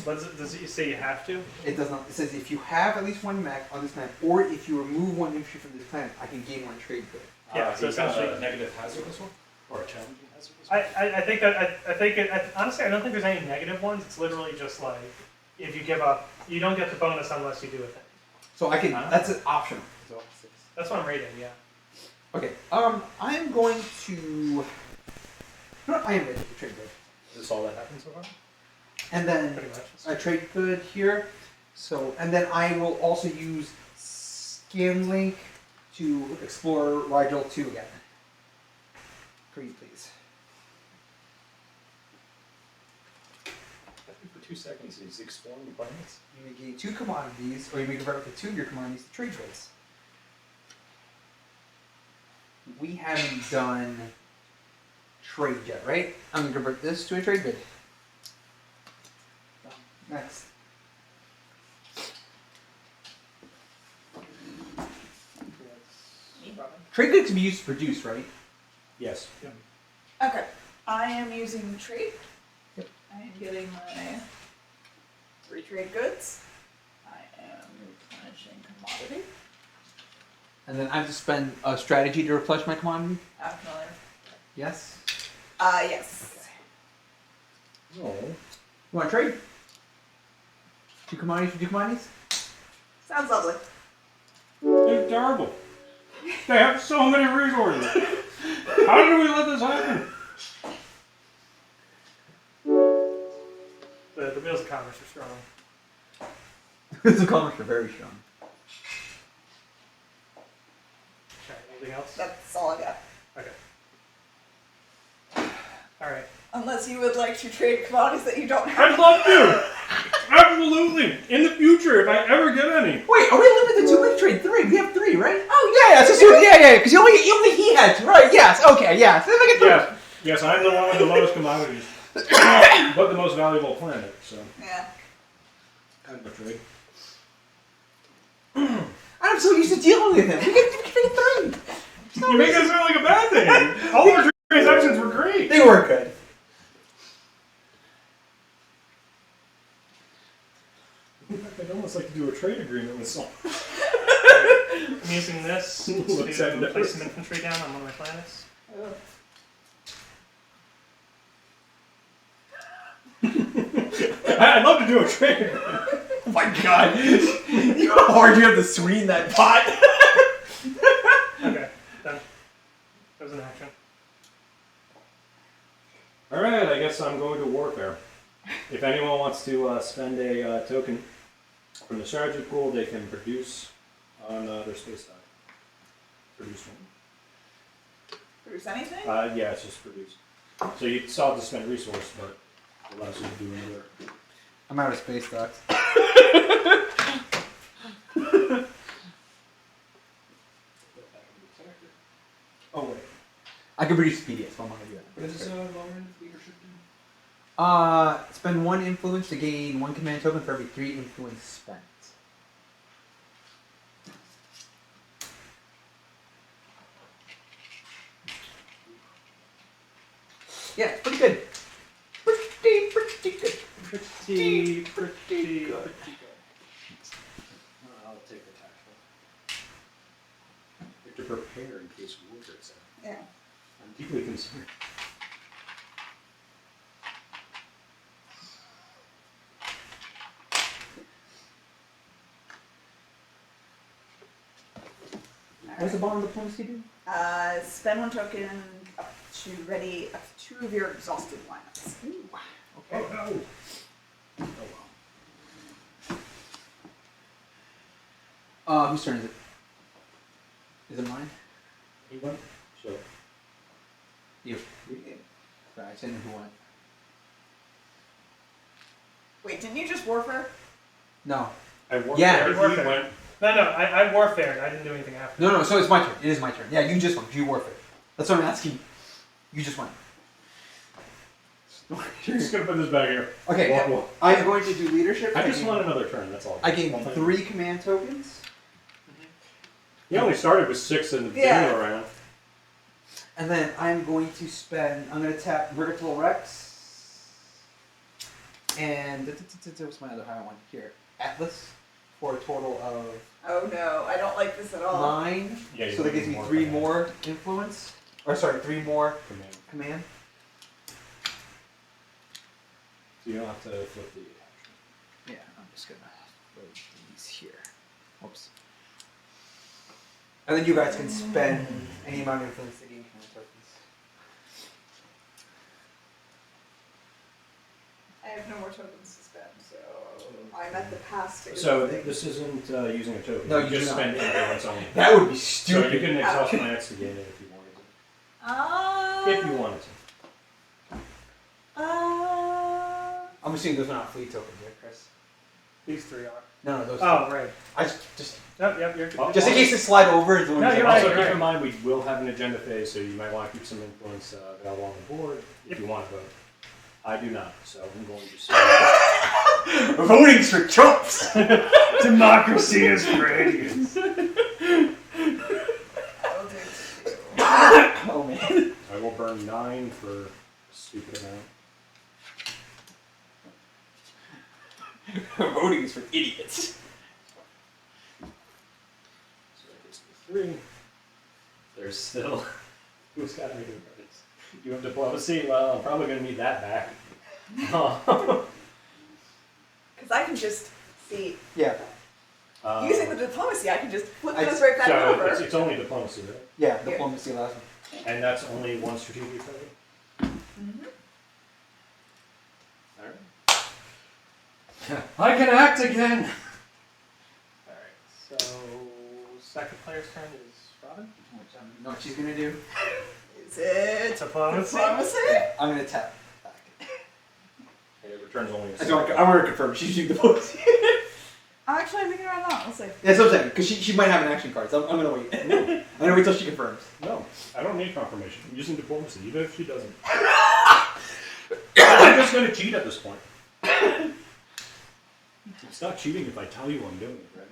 Does it say you have to? It does not. It says if you have at least one mech on this planet, or if you remove one infantry from this planet, I can gain one trade credit. Yeah, so you got essentially- a negative hazardous one? Or a challenging hazardous one? I think honestly, I don't think there's any negative ones. It's literally just like, if you give up, you don't get the bonus unless you do a thing. So I can. That's an optional. So That's what I'm reading, yeah. okay. I am going to. No, I am ready to trade good. Is this all that happened so far? And then Pretty much. I trade good here. So and then I will also use Scan Link to explore Rigel 2 again. Pretty please. For 2 seconds, he's exploring the planets. You may gain 2 commodities, or you may convert up to 2 of your commodities to trade goods. We haven't done trade yet, right? I'm gonna convert this to a trade good. Next. Trade good can be used to produce, right? Yes. Okay. I am using trade. Yep. I am getting my 3 trade goods. I am replenishing commodity. And then I have to spend a strategy to replenish my commodity? I'm familiar. Yes. Yes. Oh. You want to trade? 2 commodities for 2 commodities? Sounds lovely. They're terrible. They have so many resources. How did we let this happen? The wheels of commerce are strong. The commerce are very strong. Okay, anything else? That's all I got. Okay. Alright. Unless you would like to trade commodities that you don't have. I'd love to. Absolutely. In the future, if I ever get any. Wait, are we limited to 2? We can trade 3. We have 3, right? Oh yeah, it's just yeah, because only he had 2, right? Yes, okay, yes. Yes. Yes, I'm the one with the lowest commodities. But the most valuable planet, so. Yeah. Kind of a trade. I'm so used to dealing with him. We can trade 3. You make that sound like a bad thing. All our transactions were great. They were good. I'd almost like to do a trade agreement with someone. I'm using this to Looks like place this. some infantry down on one of my planets. I'd love to do a trade agreement. Oh my god. You know how hard you have to swing that pot? Okay, done. That was an action. Alright, I guess I'm going to warfare. If anyone wants to spend a token from the strategy pool, they can produce on their space die. Produce one. Produce anything? Yeah, it's just produce. So you still have to spend resource, but it allows you to do another. I'm out of space stocks. Oh wait. I can produce PDS, so I'm not gonna do that. What does long-range leadership do? Spend 1 influence to gain 1 command token for every 3 influence spent. Yeah, it's pretty good. Pretty good. Pretty good. I'll take the tactical. You have to prepare in case war breaks out. Yeah. I'm deeply concerned. What's the bottom diplomacy do? Spend 1 token up to ready up to 2 of your exhausted lineups. Okay. Oh no! Oh well. Whose turn is it? Is it mine? He went. So You. Sorry, I didn't know who went. Wait, didn't you just warfare? No. I worked Yeah, there. you He went. No, I warfared. I didn't do anything after. No, so it's my turn. It is my turn. Yeah, you just went. You warfare. That's what I'm asking. You just went. I'm just gonna put this back here. Okay, Well, I'm going to do leadership. I just want another turn. That's all. I gave you 3 command tokens, He only started with 6 in the beginning Yeah. of the round. and then I'm going to spend. I'm going to tap Vertical Rex, and what's my other high one here? Atlas, for a total of Oh no, I don't like this at all. 9. Yeah, you So that need gives me more 3 command. more influence. Or sorry, 3 more Command. command. So you don't have to flip the attachment. Yeah, I'm just gonna load these here. Oops. And then you guys can spend any amount of influence to gain command tokens. I have no more tokens to spend, so I'm at the pass phase. So this isn't using a token. No, you you just do not. spend influence only. That would be So stupid. you can exhaust planets to gain it if you wanted to. If you wanted to. I'm assuming those are not fleet tokens, right, Chris? These 3 are. No, those. Oh, right. I just Yep, you're Oh, just in case they slide over. Is the one No, you you're said. right. Also, keep in mind we will have an agenda phase, so you might want to keep some influence available on the board if you want to vote. I do not, so I'm going to say Voting's for chumps. democracy is for idiots. I'll do 2. Oh man. I will burn 9 for a stupid amount. Voting is for idiots. So that gives me 3. There's still. Who's got any good credits? You have diplomacy? Well, I'm probably going to need that back. Because I can just see, Yeah. using the diplomacy, I can just flip I- this right back So over. it's only diplomacy, right? Yeah. Diplomacy allows me. And that's only 1 strategic token? Mhm. Alright. I can act again! Alright, so second player's turn is Robin. Which I know what she's gonna do. Is it Diplomacy. diplomacy? Yeah, I'm gonna tap back. It returns only a I want to confirm she's using diplomacy. Actually, I'm thinking about that. We'll see. That's what I'm saying, because she might have an action card, so I'm gonna wait. I'm gonna wait till she confirms. No, I don't need confirmation. I'm using diplomacy, even if she doesn't. I'm just going to cheat at this point. It's not cheating if I tell you I'm doing it, right?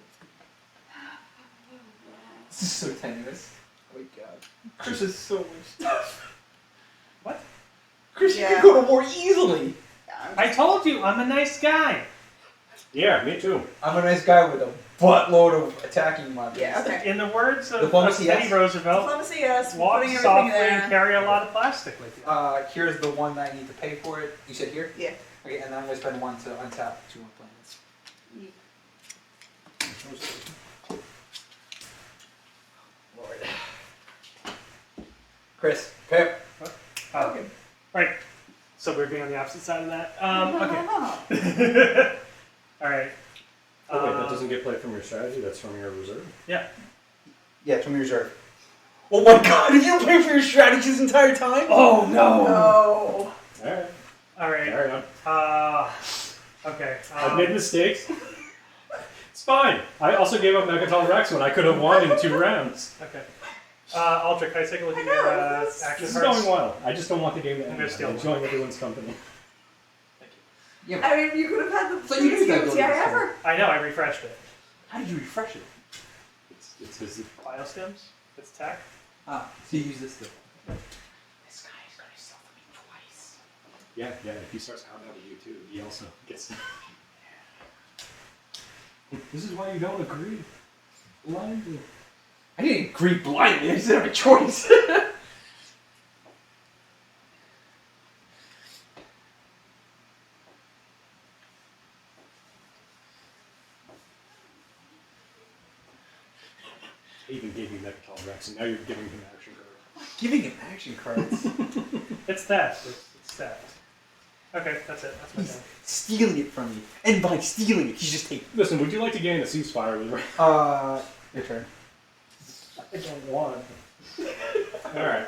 This is so tenuous. Oh my god. Chris has so much stuff. What? Chris, you Yeah. can go to war easily. I told you, I'm a nice guy. Yeah, me too. I'm a nice guy with a buttload of attacking money. Yeah, okay. In the words of Diplomacy, Teddy yes. Roosevelt, Diplomacy, yes. walk Putting everything softly there. and carry a lot of plastic with you. Here's the one that I need to pay for it. You said here? Yeah. Okay, and then I'm gonna spend 1 to untap 2 more planets. Lord. Chris, okay. Okay. Right. So we're being on the opposite side of that. Okay. All right. Oh, wait, that doesn't get played from your strategy, that's from your reserve? Yeah. Yeah, it's from your reserve. Oh my god, did you play for your strategy this entire time? Oh no. No. Alright, All right. carry on. Okay. I've made mistakes. It's fine. I also gave up Megatron Rex when I could have won in 2 rounds. Okay. Ultra, can I take a look at your action This is cards? going well. I just don't want the game to I'm end. gonna steal I'm one. enjoying everyone's company. I mean, you could have had the So you did that easiest going UTI this ever. I know, I refreshed it. How did you refresh it? It's his. Biostims? It's tech? Ah, so you use this still. This guy is gonna sell for me twice. Yeah, if he starts hounding at you too, he also gets. This is why you don't agree blindly. I didn't agree blindly. I just didn't have a choice. I even gave you Mechaton Rex, and now you're giving him action cards. Giving him action cards. It's theft. It's theft. Okay, that's it. That's my He's turn. stealing it from you. And by stealing it, he's just taking Listen, would you like to gain a ceasefire with Ray? your turn. I don't want. Alright.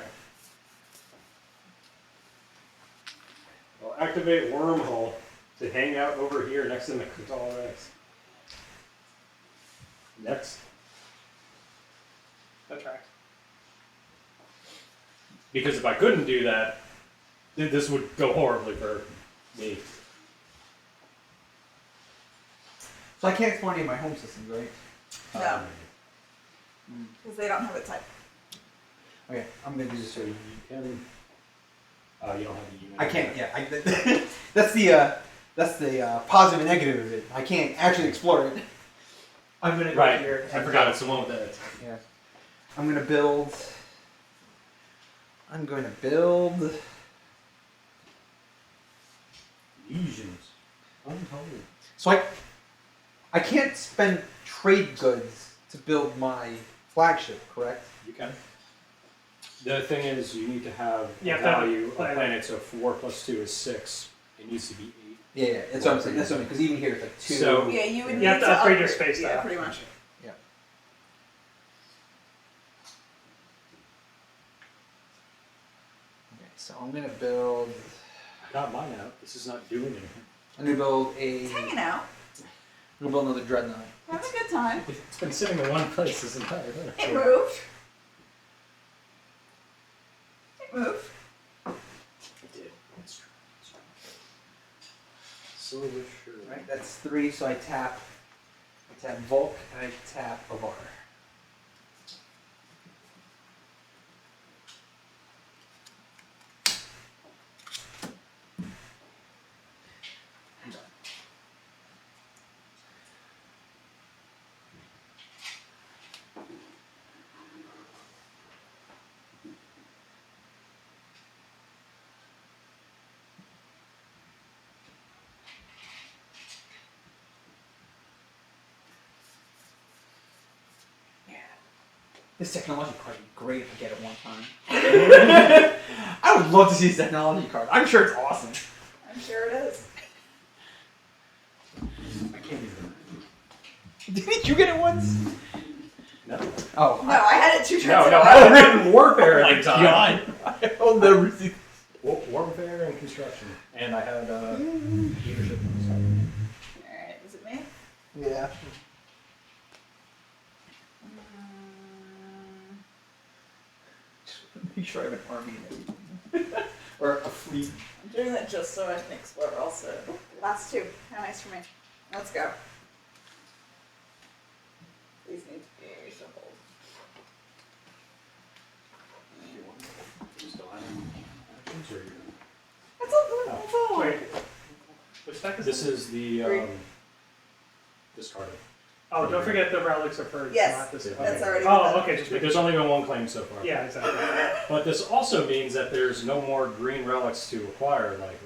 I'll activate Wormhole to hang out over here next to Mechaton Rex. Next. That's right. Because if I couldn't do that, this would go horribly for me. So I can't spawn any of my home systems, right? No. Because they don't have a type. Okay, I'm gonna do this. So you can. You don't have the unit. I can't. Yeah, that's the positive and negative of it. I can't actually explore it. I'm gonna go Right. here. I forgot it's the one with that. Yeah. I'm gonna build. Legions. Unholy. So I can't spend trade goods to build my flagship, correct? You can. The thing is, you need to have You a have to have a value of planet. planet, so 4 + 2 is 6. It needs to be 8. Yeah, that's what I'm saying. That's what I mean. Because even here it's like 2. So- Yeah, you would You need have to upgrade your space Yeah, dial. pretty much. Okay, so I'm gonna build. I got mine out. This is not doing anything. I'm gonna build a. It's hanging out. I'm gonna build another dreadnought. Having a good time. It's been sitting in one place this entire time. It moved. It moved. It did. It's true. Silver shirt. Right, that's 3. So I tap Volk and I tap Avar. This technology card would be great if I get it one time. I would love to see this technology card. I'm sure it's awesome. I'm sure it is. I can't even. Didn't you get it once? No. Oh. No, I had it 2 turns No, in no. a I row. had written warfare every time. I'll never see this. Warfare and construction. And I had leadership. Alright, is it me? Yeah. You sure I have an army there. Or a fleet. I'm doing that just so I can explore also. Last 2. How nice for me. Let's go. These need to be shuffled. Still have actions or That's all. That's all. Wait. Which deck is this is the Three. discarded. Oh, don't forget the relics are purged. Yes, Not this. that's okay. already Oh, done. okay. Just There's only been one claim so far. yeah, exactly. But this also means that there's no more green relics to acquire, likely.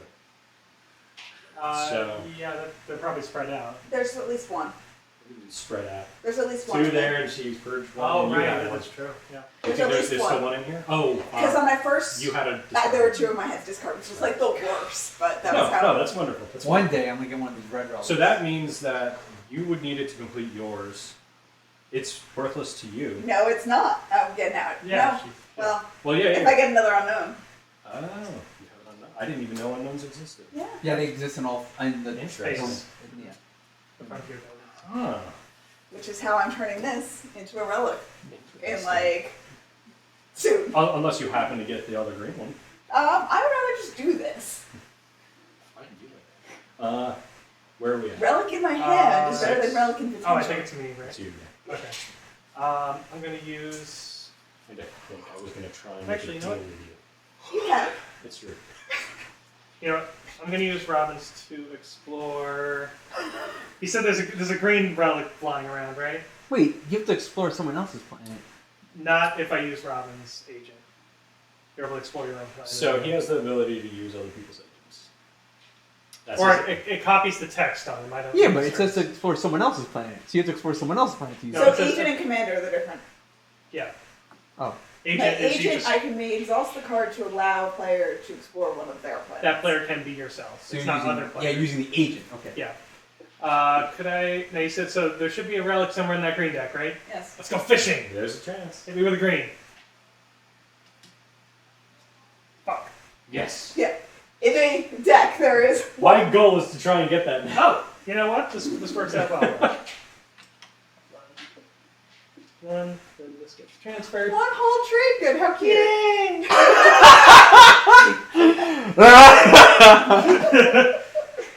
So- Yeah, they're probably spread out. There's at least one. Spread out. There's at least one. 2 there, and she's purged 1. Oh, and you right. had Yeah, one. that's true. Yeah. You There's think at least there's one. still one in here? Oh, Because on my first, you had a. there were 2 of my heads discarded, which was like the worst, but that was No, how. no, that's wonderful. That's One wonderful. day I'm gonna get one of these red relics. So that means that you would need it to complete yours. It's worthless to you. No, it's not. Oh, yeah, now. Yeah. No. Well, Well, yeah, if yeah. I get another unknown. Oh, you have an unknown. I didn't even know unknowns existed. Yeah. Yeah, they exist in all in the Space. Yeah. The frontier buildings. Huh. Which is how I'm turning this into a relic in like soon. Unless you happen to get the other green one. I would rather just do this. Why did you do that? Where are we at? Relic in my hand is better 6. than relic in potential. Oh, I think it's me, right? It's you. Okay. I'm gonna use. I didn't think I was going to try and Actually, make you a know deal what? with you. You have. It's true. You know what? I'm gonna use Robin's to explore. He said there's a green relic flying around, right? Wait, you have to explore someone else's planet. Not if I use Robin's agent. You're able to explore your own planet. So he has the ability to use other people's agents. That's Or his- it copies the text on him. I don't. Yeah, but it says to explore someone else's planet. So you have to explore someone else's planet to use No, So it says- agent and commander, they're different. Yeah. Oh. Agent My is you agent, just, I can exhaust the card to allow a player to explore one of their planets. that player can be yourself. So It's you're not using, other players. yeah, using the agent. Okay. Yeah. Could I? No, you said so. There should be a relic somewhere in that green deck, right? Yes. Let's go fishing. There's a chance. Hit me with a green. Fuck. Yes. Yeah. In a deck, there is. My goal is to try and get that now. Oh, you know what? This works out well. One, then this gets transferred. One whole trade good. How cute.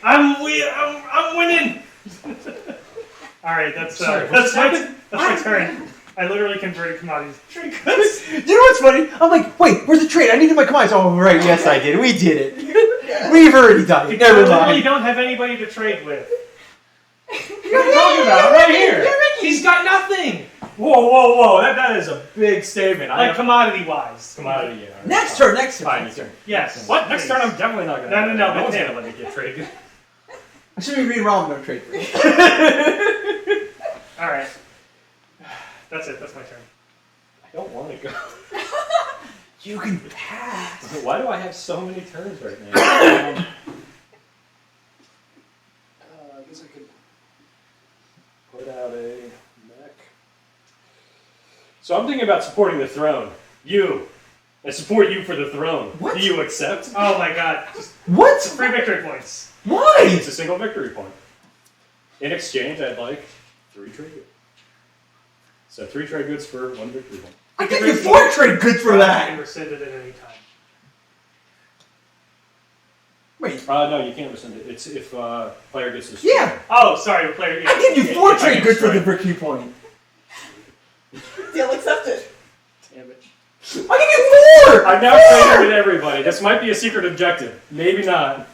I'm winning. All right, that's Sorry, that's my turn. I literally converted commodities. Trade goods. You know what's funny? I'm like, wait, where's the trade? I needed my coins. Oh, right, yes, I did. We did it. We've already done it. Because Never I literally mind. don't have anybody to trade with. What are you talking about? Right here. He's got nothing. Whoa! That is a big statement. Like commodity wise. commodity. Yeah. Next turn. Fine, you turn. Yes. What? Next please. turn, I'm definitely not gonna. No, No but one's him. gonna let me get traded. I shouldn't be reading wrong. Don't trade for it. All right. That's it. That's my turn. I don't want to go. You can pass. Why do I have so many turns right now? I guess I could put out a mech. So I'm thinking about supporting the throne. I support you for the throne. What? Do you accept? Oh my god. Just What? free victory points. Why? It's a single victory point. In exchange, I'd like 3 trade goods. So 3 trade goods for 1 victory point. I give you 4 trade goods for You that. can rescind it at any time. Wait. No, you can't rescind it. It's if player gets destroyed. Yeah. Oh, sorry, the player. I give you 4 If I trade get goods for the destroyed. victory point. Deal accepted. Damn it. I give you 4. I've now traded with everybody. This might be a secret objective. Maybe not.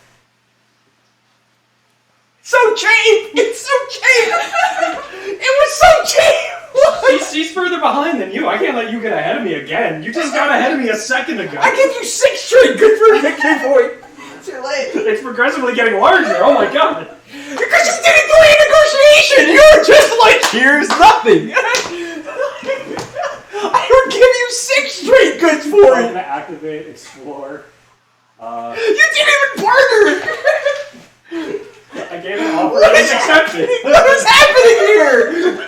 So cheap. It's so cheap. It was so cheap. She's further behind than you. I can't let you get ahead of me again. You just got ahead of me a second ago. I give you 6 trade goods for a victory point. Too late. It's progressively getting larger. Oh my god. Because you didn't do a negotiation. You're just like, here's nothing. I would give you 6 trade goods So for I'm it. gonna activate, explore. You didn't even barter. I gave an offer What that is is accepted. What is happening here?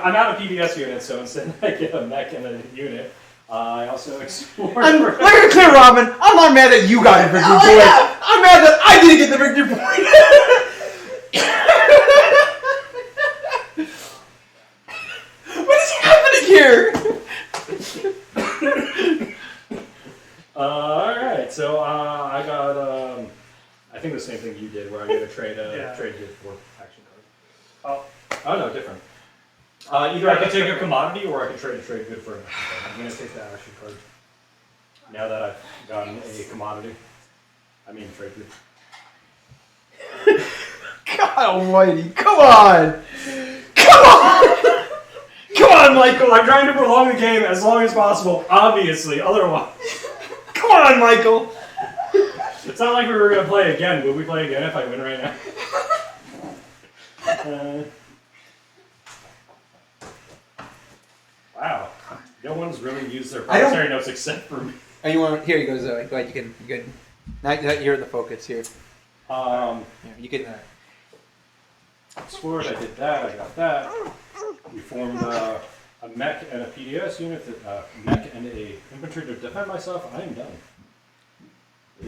I'm out of PBS units, so instead I get a mech and a unit. I also explore. I'm, let me be clear, Robin. I'm not mad that you got the victory point. yeah. I'm mad that I didn't get the victory point. What is happening here? Alright, so I got, I think the same thing you did, where I get a trade good for action card. Oh no, different. Either I can take a commodity or I can trade a trade good for an action card. I'm going to take the action card. Now that I've gotten a commodity. I mean trade good. God almighty. Come on. Come on. Come on, Michael! I'm trying to prolong the game as long as possible, obviously, otherwise. Come on, Michael. It's not like we were going to play again. Will we play again if I win right now? Wow. No one's really used their I don't- proprietary notes except for me. Oh, you want? Here you go, Zoe. Go ahead. You can. You can. Now you're the focus here. Um, Here, you can. Explored, I did that, I got that. We formed a mech and a PDS unit, mech and a infantry to defend myself. I am done.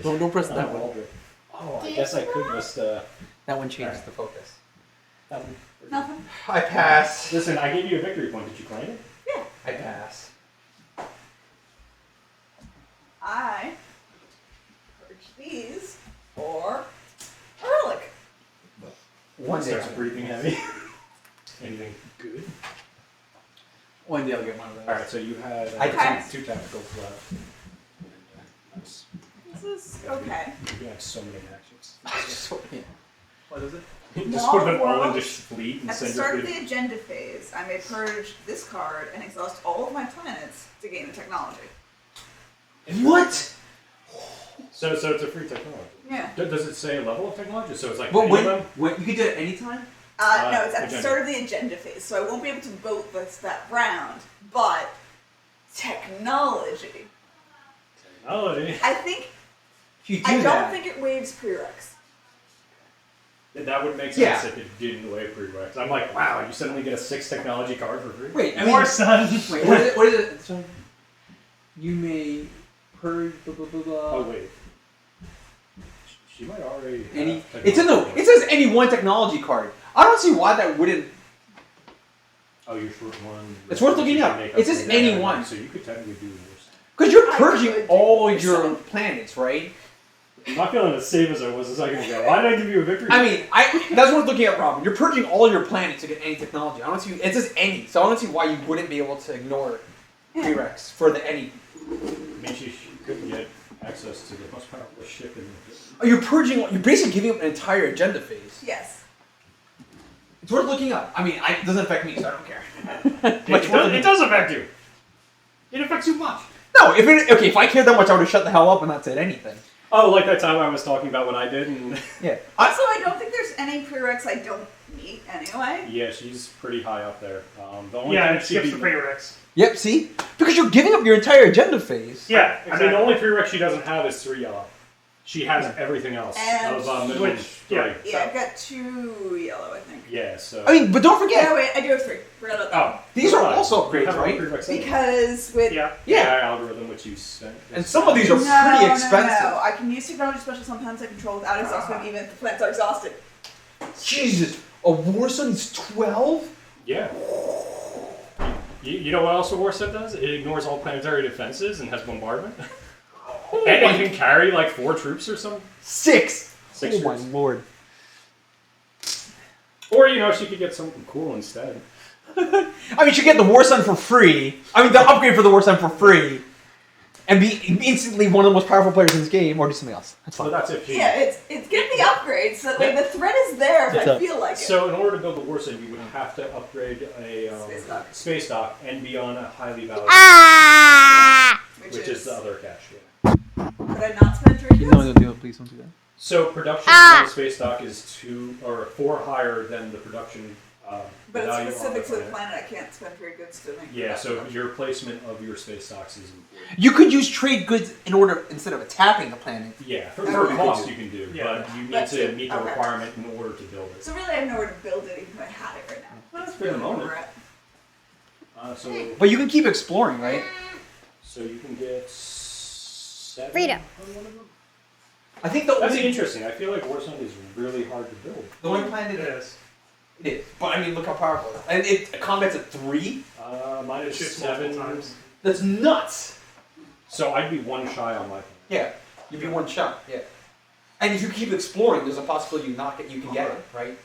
Don't press that I'm one. all good. Oh, I guess I could just, That one changes the focus. Nothing. I pass. Listen, I gave you a victory point. Did you claim it? I pass. I purge these for a relic. One day. Starts breathing heavy. Anything good? One day I'll get one of those. Alright, so you had I pass. two tacticals left. Nice. This is Okay. You have so many actions. Yeah. What is it? Just put an World. all-English fleet and At the send your start of fleet. the agenda phase, I may purge this card and exhaust all of my planets to gain the technology. What? So it's a free technology. Yeah. Does it say level of technology? So it's like Well, any of them? when you can do it anytime? No, it's at the agenda. start of the agenda phase, so I won't be able to vote that round, but technology. Technology. I think, If you do I don't that, think it waives prereqs. That would make sense Yeah. if it didn't waive prereqs. I'm like, wow, you suddenly get a 6 technology card for free? wait, I mean, More sun. wait, what is it? So, you may purge blah blah blah blah. Oh, wait. She might already have Any, technology it's in the. cards. It says any one technology card. I don't see why that wouldn't. Oh, you're short one. It's worth looking You up. can make It says for that. any one. So you could technically do worse. Because you're I purging could all do your some. planets, right? I'm not feeling as safe as I was a second ago. Why did I give you a victory? I mean, that's worth looking at, Robin. You're purging all your planets to get any technology. I don't see. It says any, so I don't see why you wouldn't be able to ignore prereqs for the any. I mean, she couldn't get access to the most powerful ship in the... Oh, you're purging. You're basically giving up an entire agenda phase. Yes. It's worth looking up. I mean, it doesn't affect me, so I don't care. It does affect you. It affects you much. No, if I cared that much, I would have shut the hell up and not said anything. Oh, like that time I was talking about when I did, and Yeah. Also, I don't think there's any prereqs I don't meet anyway. yeah, she's pretty high up there. The only Yeah, thing it she skips the beat- prereqs. Yep. See, because you're giving up your entire agenda phase. Yeah, I mean, the only prereq she doesn't have is 3 yellow. She has everything else. And of middle which- age yeah. three. Yeah, I've got 2 yellow, I think. Yeah, so... I mean, but don't forget, Yeah, wait, I do have 3. Forgot about that. oh, these are fine. also You upgrades, have right? prereqs anyway. Because with Yeah. Yeah. AI algorithm, which you sent. And some of these are no, pretty expensive. No. I can use technology special sometimes I control without exhaustion, even if the plants are exhausted. Jesus, a War Sun's 12? Yeah. You know what else a war set does? It ignores all planetary defenses and has bombardment. Oh and my- it can carry like 4 troops or something. 6. 6 Oh my troops. lord. Or, she could get something cool instead. I mean, you get the War Sun for free. I mean, the upgrade for the War Sun for free. And be instantly one of the most powerful players in this game, or do something else. That's So fine. that's if you... Yeah, it's getting the upgrades so that like, the threat is there if What's I up? feel like it. So in order to build the war set, you would have to upgrade a Space dock. space dock and be on a highly valuable, which is the other cache. Yeah. Could I not spend 3 goods? Please don't do that. So production on the space dock is 2 or 4 higher than the production. But value it's on specific to the planet. planet. I can't spend 3 goods to make Yeah, that. so your placement of your space docks is important. You could use trade goods in order, instead of attacking the planet. Yeah, for Oh, for you cost could you can do, Yeah. but you need But to to- meet the okay. requirement in order to build it. So really, I have nowhere to build it, even if I had it right now. Well, that's for the moment. We're at- So But you can keep exploring, right? you can get 7 Freedom. on one of them. I think the That's only, interesting. I feel like Warzone is really hard to build. the only planet It is. it is. But I mean, look how powerful it is. And it combats at 3? Mine is Shoots multiple 7 times. That's nuts! So I'd be 1 shy on my planet. Yeah, you'd be one shot, yeah. And if you keep exploring, there's a possibility you can get it, right?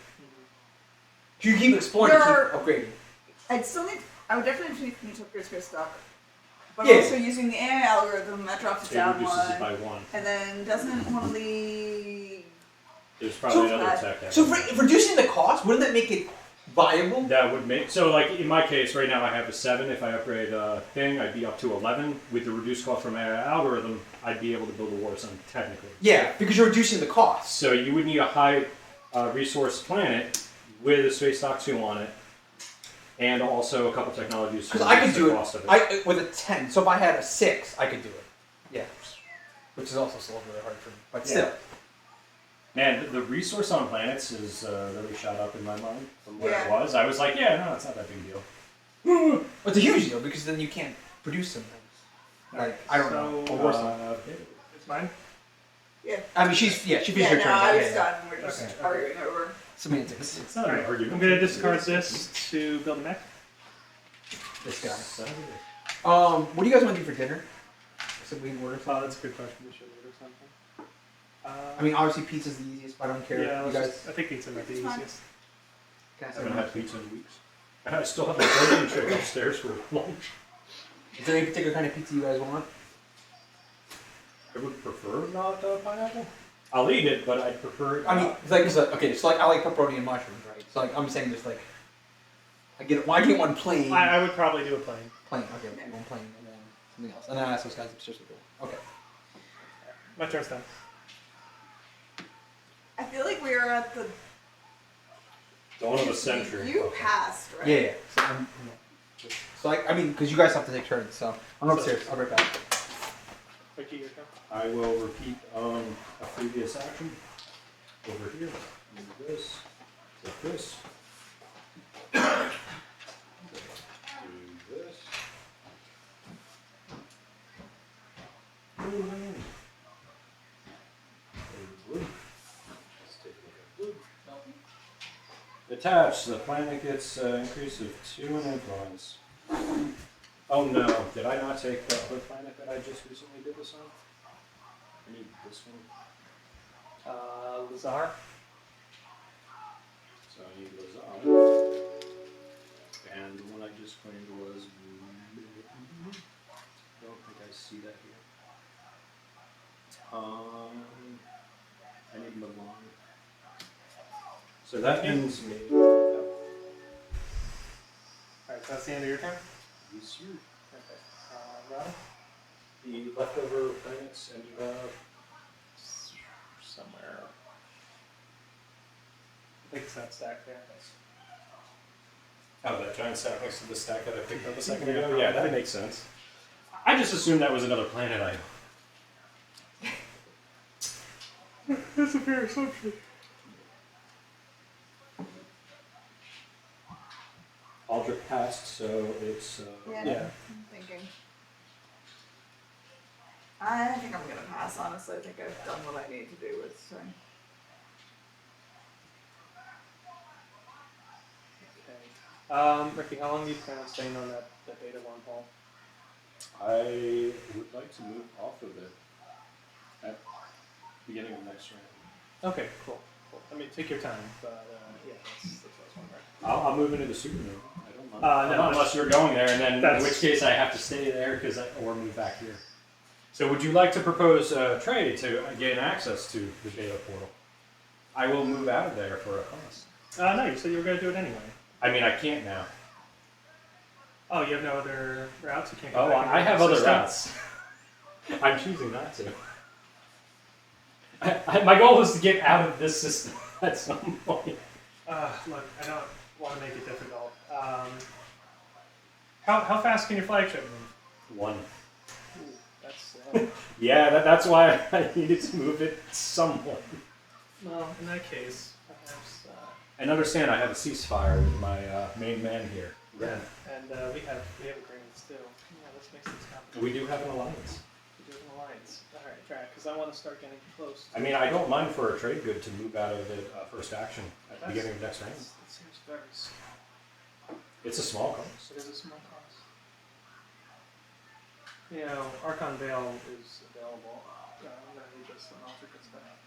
If you keep exploring, you There keep upgrading. I would definitely need to upgrade space dock. But Yeah. also using the AI algorithm, that drops it It down reduces it 1. by 1. And then doesn't one of the... There's probably So, another tech. that So would- reducing the cost, wouldn't that make it viable? that would make like in my case right now I have a 7. If I upgrade a thing, I'd be up to 11. With the reduced cost from AI algorithm, I'd be able to build a Warzone technically. Yeah, because you're reducing the cost. So you would need a high resource planet with a space dock 2 on it, and also a couple technologies. to Because I could reduce the do cost of it with a 10. So if I had a 6, I could do it. Yeah. Which is also still really hard for me. But Yeah. still. Man, the resource on planets is really shot up in my mind from where it Yeah. was. I was like, yeah, no, it's not that big a deal. But it's a huge deal because then you can't produce some things. Like, I don't know. So, A war sun. It's mine. I mean, she finished Yeah, her no, turn. I yeah, was yeah. done. We're just Okay. arguing over... Semantics. It's not an Alright, argument. I'm gonna discard this to build a mech. This guy. Son of a- What do you guys want to do for dinner? So we can order Oh, something. that's a good question. We should order something. I mean, obviously pizza's the easiest, but I don't care. yeah, you let's guys just, I think pizza might be It's fine. easiest. can I I say haven't one? had pizza in weeks. And I still have my protein shake upstairs for lunch. Is there any particular kind of pizza you guys want? I would prefer not pineapple. I'll eat it, but I'd prefer it. I mean, not. it's like, okay, so like I like pepperoni and mushrooms, right? So like I'm saying just like I get one plain. I would probably do a plain. Plain. Okay, one plain and then something else, and then I ask those guys if it's just okay. My turn's done. I feel like we are at the. Dawn of the century. You passed, right? Yeah. So I mean, because you guys have to take turns, so I'm upstairs. I'll be right back. Ricky, your turn. I will repeat a previous action over here. Do this. Take this. Do this. Blue. Let's take a look at blue. Attached, the planet gets increase of 2 in influence. Oh no, did I not take the other planet that I just recently did this on? I need this one. Lazar. So I need Lazar. And the one I just claimed was. Don't think I see that here. I need Milan. So that ends me. Alright, so that's the end of your turn? Yes, you. Okay. Robin? The leftover planets and you have. Somewhere. I think it's that stack there. Oh, that giant stack next to the stack that I picked up a second Yeah, ago? Yeah, that makes sense. I just assumed that was another planet item. That's a fair assumption. Aldrich passed, so it's. Yeah. I'm thinking. I think I'm gonna pass, honestly. I think I've done what I need to do with this turn. Okay. Ricky, how long do you plan on staying on that beta wormhole? I would like to move off of it at the beginning of next round. Okay, cool. I mean, take your time, but yeah, that's what I was wondering. I'll move into the supernova. I don't mind. No, Unless you're going there, and then in that's- which case I have to stay there or move back here. So would you like to propose a trade to gain access to the beta portal? I will move out of there for a cost. No, you said you were going to do it anyway. I mean, I can't now. Oh, you have no other routes? You can't go Oh, back into I have the other system? routes. I'm choosing not to. My goal is to get out of this system at some point. Look, I don't want to make it difficult. How fast can your flagship move? 1. Ooh, that's Yeah, that's why I needed to move it somewhat. well, in that case, perhaps. And understand, I have a ceasefire with my main man here. Ren. And we have agreements too. Yeah, this makes things complicated. We do have an alliance. We do have an alliance. All right, track, because I want to start getting close. I mean, I don't mind for a trade good to move out of the first action at the beginning of next round. That seems very small. It's a small cost. It is a small cost. You know, Archon Veil is available. Oh, God, I'm going to need this when Alter gets back.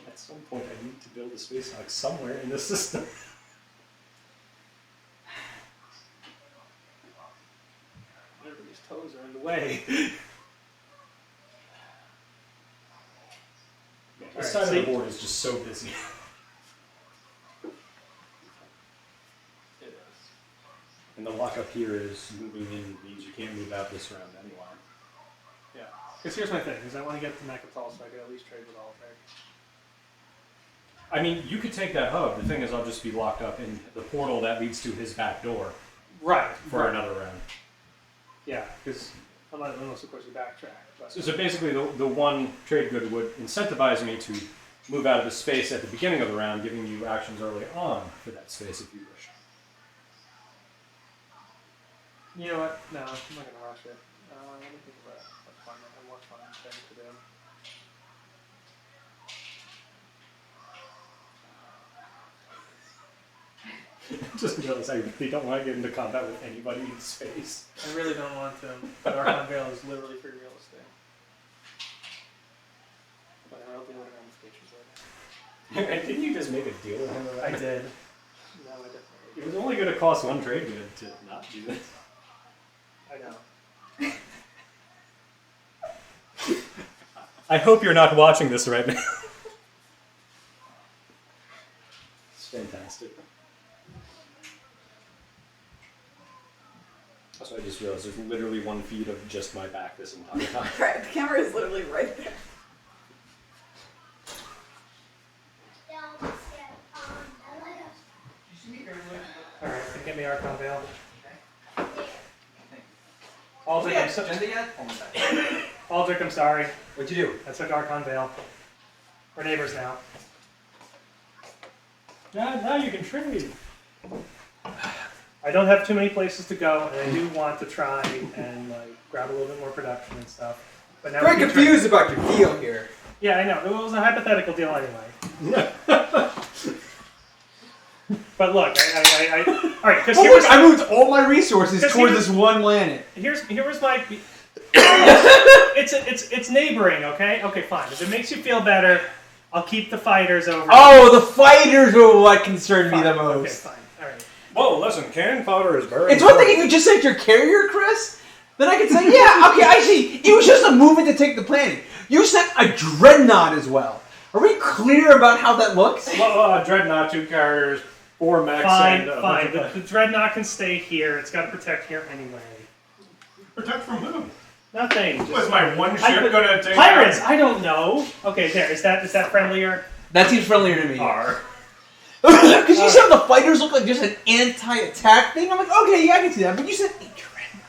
At some point, I need to build a space dock somewhere in the system. Everybody's toes are in the way. This Alright, side of the see? board is just so busy. It is. And the lockup here is moving in means you can't move out this round anyway. Yeah. Because here's my thing, is I want to get to Mechatol so I can at least trade with Alter. I mean, you could take that hub. The thing is, I'll just be locked up in the portal that leads to his back door Right. for another round. Yeah, because unless of course you backtrack. But So basically, the one trade good would incentivize me to move out of the space at the beginning of the round, giving you actions early on for that space if you wish. you know what? No, I'm not gonna rush it. Let me think about what fun and what fun thing to do. Just realized I really don't want to get into combat with anybody in space. I really don't want to, but Archon Veil is literally free real estate. But I'll deal with ramifications later. And didn't you just make a deal with him? I did. No, I definitely It was only going to cost one trade good to not do this. I hope you're not watching this right now. It's fantastic. Also, I just realized there's literally 1 feet of just my back this entire time. Right, the camera is literally right there. Don't step on the Legos. Alright, so get me Archon Veil. Aldrich, I'm Aldrich, I'm sorry. What'd you do? I took Archon Veil. We're neighbors now. Now you can trade. I don't have too many places to go, and I do want to try and like grab a little bit more production and stuff. But now Very we can confused about your deal here. Yeah, I know. It was a hypothetical deal anyway. But look, all right, because Well, look, I moved all my resources towards this one planet. Here's my. It's neighboring, okay? Okay, fine. If it makes you feel better, I'll keep the fighters over. Oh, the fighters are what concerned me the Okay, most. fine. All right. Whoa, listen, cannon fodder is very It's one thing if you just said your carrier, Chris. Then I could say, yeah, okay, I see. It was just a movement to take the planet. You said a dreadnought as well. Are we clear about how that looks? Well, Dreadnought, 2 carriers, 4 mechs, Fine, and fine. The dreadnought can stay here. It's got to protect here anyway. Protect from who? Nothing. Just- Was my one ship gonna take Pirates? out? I don't know. Okay, there. Is that friendlier? That seems friendlier to me. R. Because you said the fighters look like just an anti-attack thing. I'm like, okay, yeah, I can see that. But you said a dreadnought.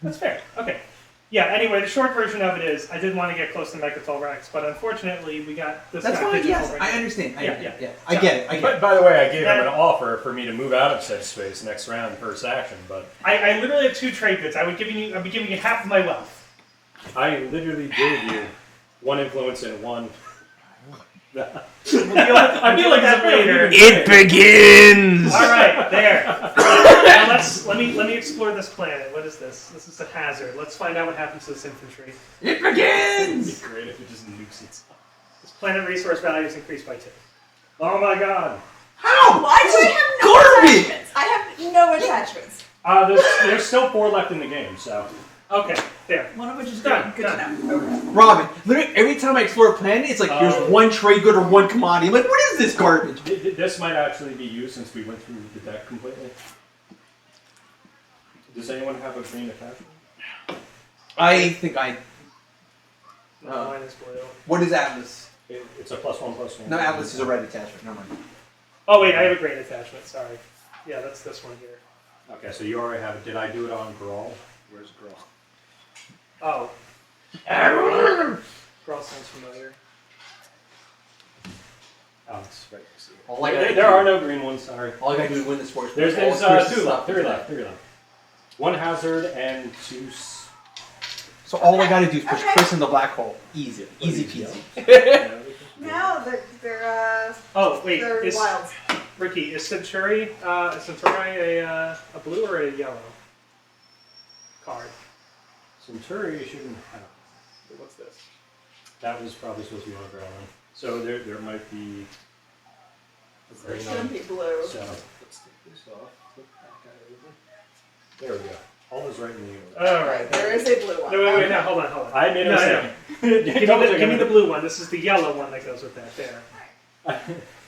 That's fair. Okay. Yeah, anyway, the short version of it is I didn't want to get close to Megatol Rex, but unfortunately we got this That's guy fine, Digital yes, right I now. understand. Yeah. I get it. But by the way, I gave him an offer for me to move out of said space next round, first action, but I literally have 2 trade goods. I'd be giving you half of my wealth. I literally gave you 1 influence and 1. I feel like that later. It begins! All right, there. Now let me explore this planet. What is this? This is a hazard. Let's find out what happens to this infantry. It begins! It'd be great if it just nukes itself. This planet resource value is increased by 2. Oh my god. How? Why do This I is have no garbage! attachments? I have no attachments. There's still 4 left in the game, so. Okay, there. One of which is Done, good to know. Okay. Robin, literally every time I explore a planet, it's like, here's one trade good or one commodity. I'm like, what is this garbage? This might actually be used since we went through the deck completely. Does anyone have a green attachment? I think I... No, mine is blue. What is Atlas? It's a +1/+1. No, Atlas is a red attachment. Never mind. Oh wait, I have a green attachment. Sorry. Yeah, that's this one here. Okay, so you already have it. Did I do it on Grawl? Where's Grawl? Oh. Grawl sounds familiar. Oh, it's right next to you. All I gotta There do- are no green ones, sorry. All I gotta do is win this force. There's All Chris's 2 stuff left, 3 is left, 3 left. 1 hazard and 2... So all I gotta do is push Chris in the black hole. Easy. Easy peasy. No, they're Oh wait, they're is wild. Ricky, is Centauri a blue or a yellow card? Centauri shouldn't have. What's this? That was probably supposed to be on Grawl. So there might be... a It green shouldn't on. be blue. So let's take this off. Flip that guy over. There we go. All is right in the universe. All right, There is a blue one. No, wait, no, hold on. I made a No, mistake. Give me the blue one. This is the yellow one that goes with that. There.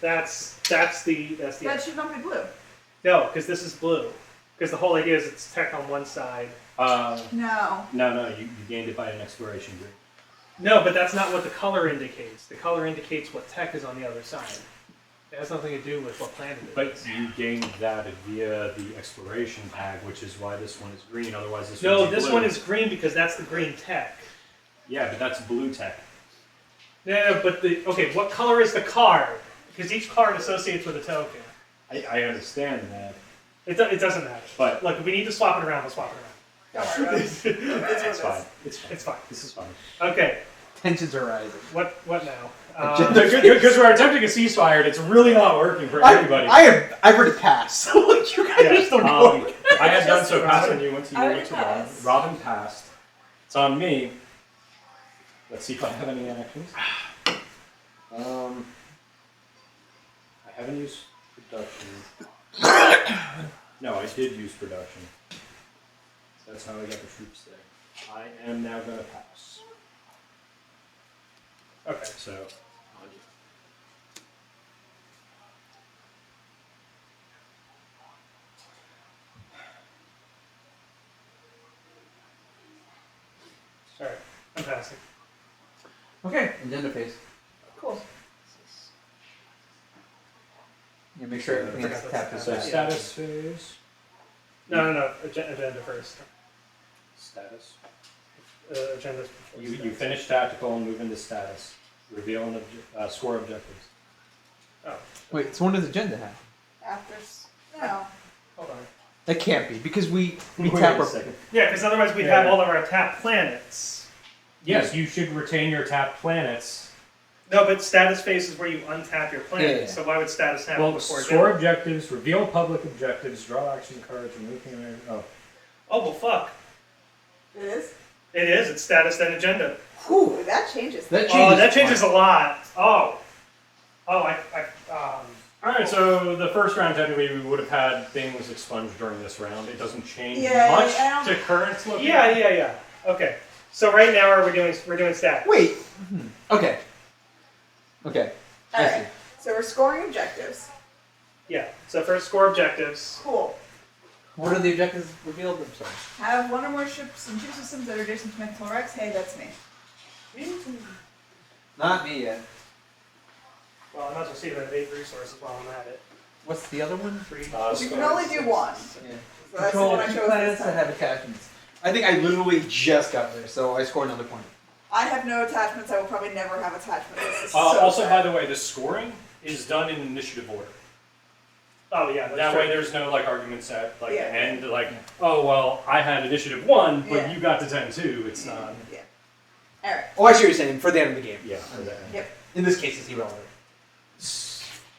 That's the. That should not be blue. No, because this is blue. Because the whole idea is it's tech on one side. No. No, you gained it by an exploration green. No, but that's not what the color indicates. The color indicates what tech is on the other side. It has nothing to do with what planet it But is. you gained that via the exploration tag, which is why this one is green. Otherwise, this No, would be this blue. one is green because that's the green tech. Yeah, but that's blue tech. No, but what color is the card? Because each card associates with a token. I understand that. It doesn't matter. But Look, if we need to swap it around, we'll swap it around. Don't worry about it. it's fine. It's fine. It's fine. This is fine. Okay, Tensions are rising. what now? Because we're attempting a ceasefire, and it's really not working for everybody. I've already passed. So like, you guys Yeah, just don't know. I had done so Robin. fast when you went to I your already to Robin. passed. Robin passed. It's on me. Let's see if I have any actions. I haven't used production. No, I did use production. That's how I got the troops there. I am now going to pass. Okay. So, All right. I'm passing. Okay, agenda phase. Cool. Yeah, make sure everything is tapped to so that. status phase. No. Agenda first. Status. Agenda's before. You finish tactical and move into status. Reveal and score objectives. Oh. Wait, so when does agenda have? After. No. Hold on. That can't be because we Wait tap a our. second. Yeah, because otherwise we'd have all of our tapped planets. Yes, you should retain your tapped planets. No, but status phase is where you untap your planet. Yeah. So why would status happen Well, before score agenda? objectives, reveal public objectives, draw action cards, remove command. Oh, Oh well, fuck. It is? It is. It's status then agenda. Whew, that changes. That changes. Oh, that changes a lot. Oh. I all right. So the first round, technically, we would have had things expunged during this round. It doesn't change Yeah, much I don't- to current look. Yeah. Okay. So right now we're doing stat. Wait. Okay. Okay. I see. Alright. So we're scoring objectives. Yeah. So first score objectives. Cool. What are the objectives revealed? I'm sorry. Have one or more ships and two systems that are adjacent to Mental Rex. Hey, that's me. Not me yet. Well, I'm not just receiving 8 resources while I'm at it. What's the other one? 3. You can only do one. Yeah. So that's the Control one I two chose planets this that time. have attachments. I think I literally just got there, so I scored another point. I have no attachments. I will probably never have attachments. This is so Also, sad. by the way, the scoring is done in initiative order. Oh yeah. That's That true. way, there's no like arguments at like Yeah. the end, like, oh well, I had initiative 1, but Yeah. you got to 10 too. It's not. Yeah. Alright. Oh, I see what you're saying. For the end of the game. Yeah. For that. Yep. In this case, it's irrelevant.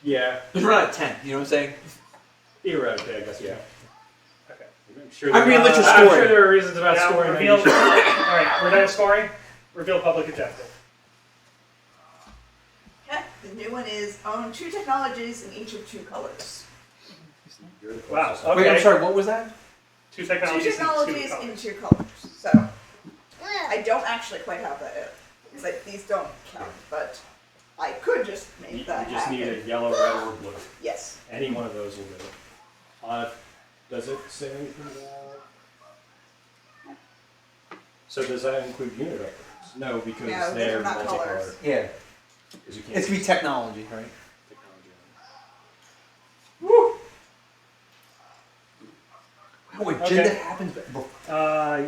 Yeah. Because we're not at 10, you know what I'm saying? Theoretically, I guess. Yeah. Okay. I'm sure. I'm reading your I'm story. sure there are reasons about Now scoring. that reveal. you should- Alright, we're done with scoring. Reveal public objective. Okay. The new one is own 2 technologies in each of 2 colors. You're the Wow, closest. okay. Wait, I'm sorry. What was that? 2 2 technologies. technologies and 2 in colors. 2 colors. So I don't actually quite have that yet. Because like, these don't count, but I could just You, make you that just happen. need a yellow, red, or blue. Yes. Any one of those will do it. Does it say anything about? So does that include unit upgrades? No, because No, they're they're not multicolored. colors. Yeah. 'Cause you can't It's be technology, right? technology. Oh, agenda Okay. happens.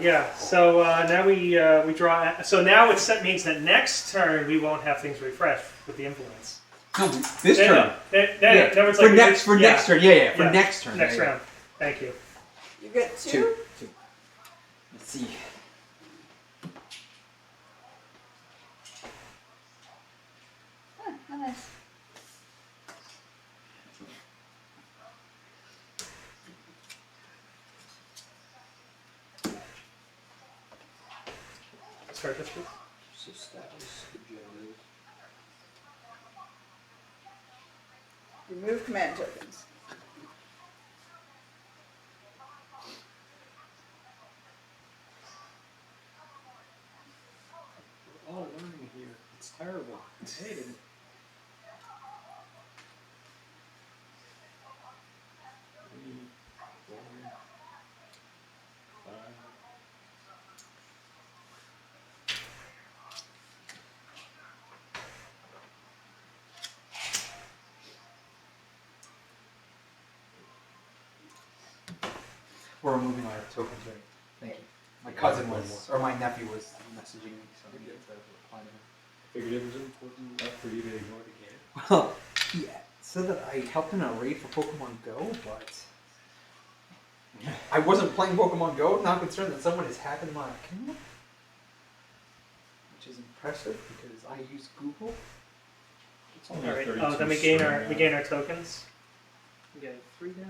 Yeah. So now we draw. So now it means that next turn we won't have things refreshed with the influence. No, this No, turn. no, Yeah. no, it's For like next, for yeah, next turn. Yeah, for Yeah. next turn. Next yeah, yeah. round. Thank you. You get 2. Two. Let's see. Huh, how nice. Start this please. So status, agendas. Remove command tokens. We're all learning here. It's terrible. I hate it. We're removing our tokens, right? Thank you. My cousin was, or my nephew was messaging me, so I'm going to reply to him. Figured it was important enough for you to ignore the game. Well, he said that I helped him in a raid for Pokemon Go, but I wasn't playing Pokemon Go. Not concerned that someone has hacked into my account, which is impressive because I use Google. It's All only a right. 32 Oh, then we gain our tokens. We get 3 now.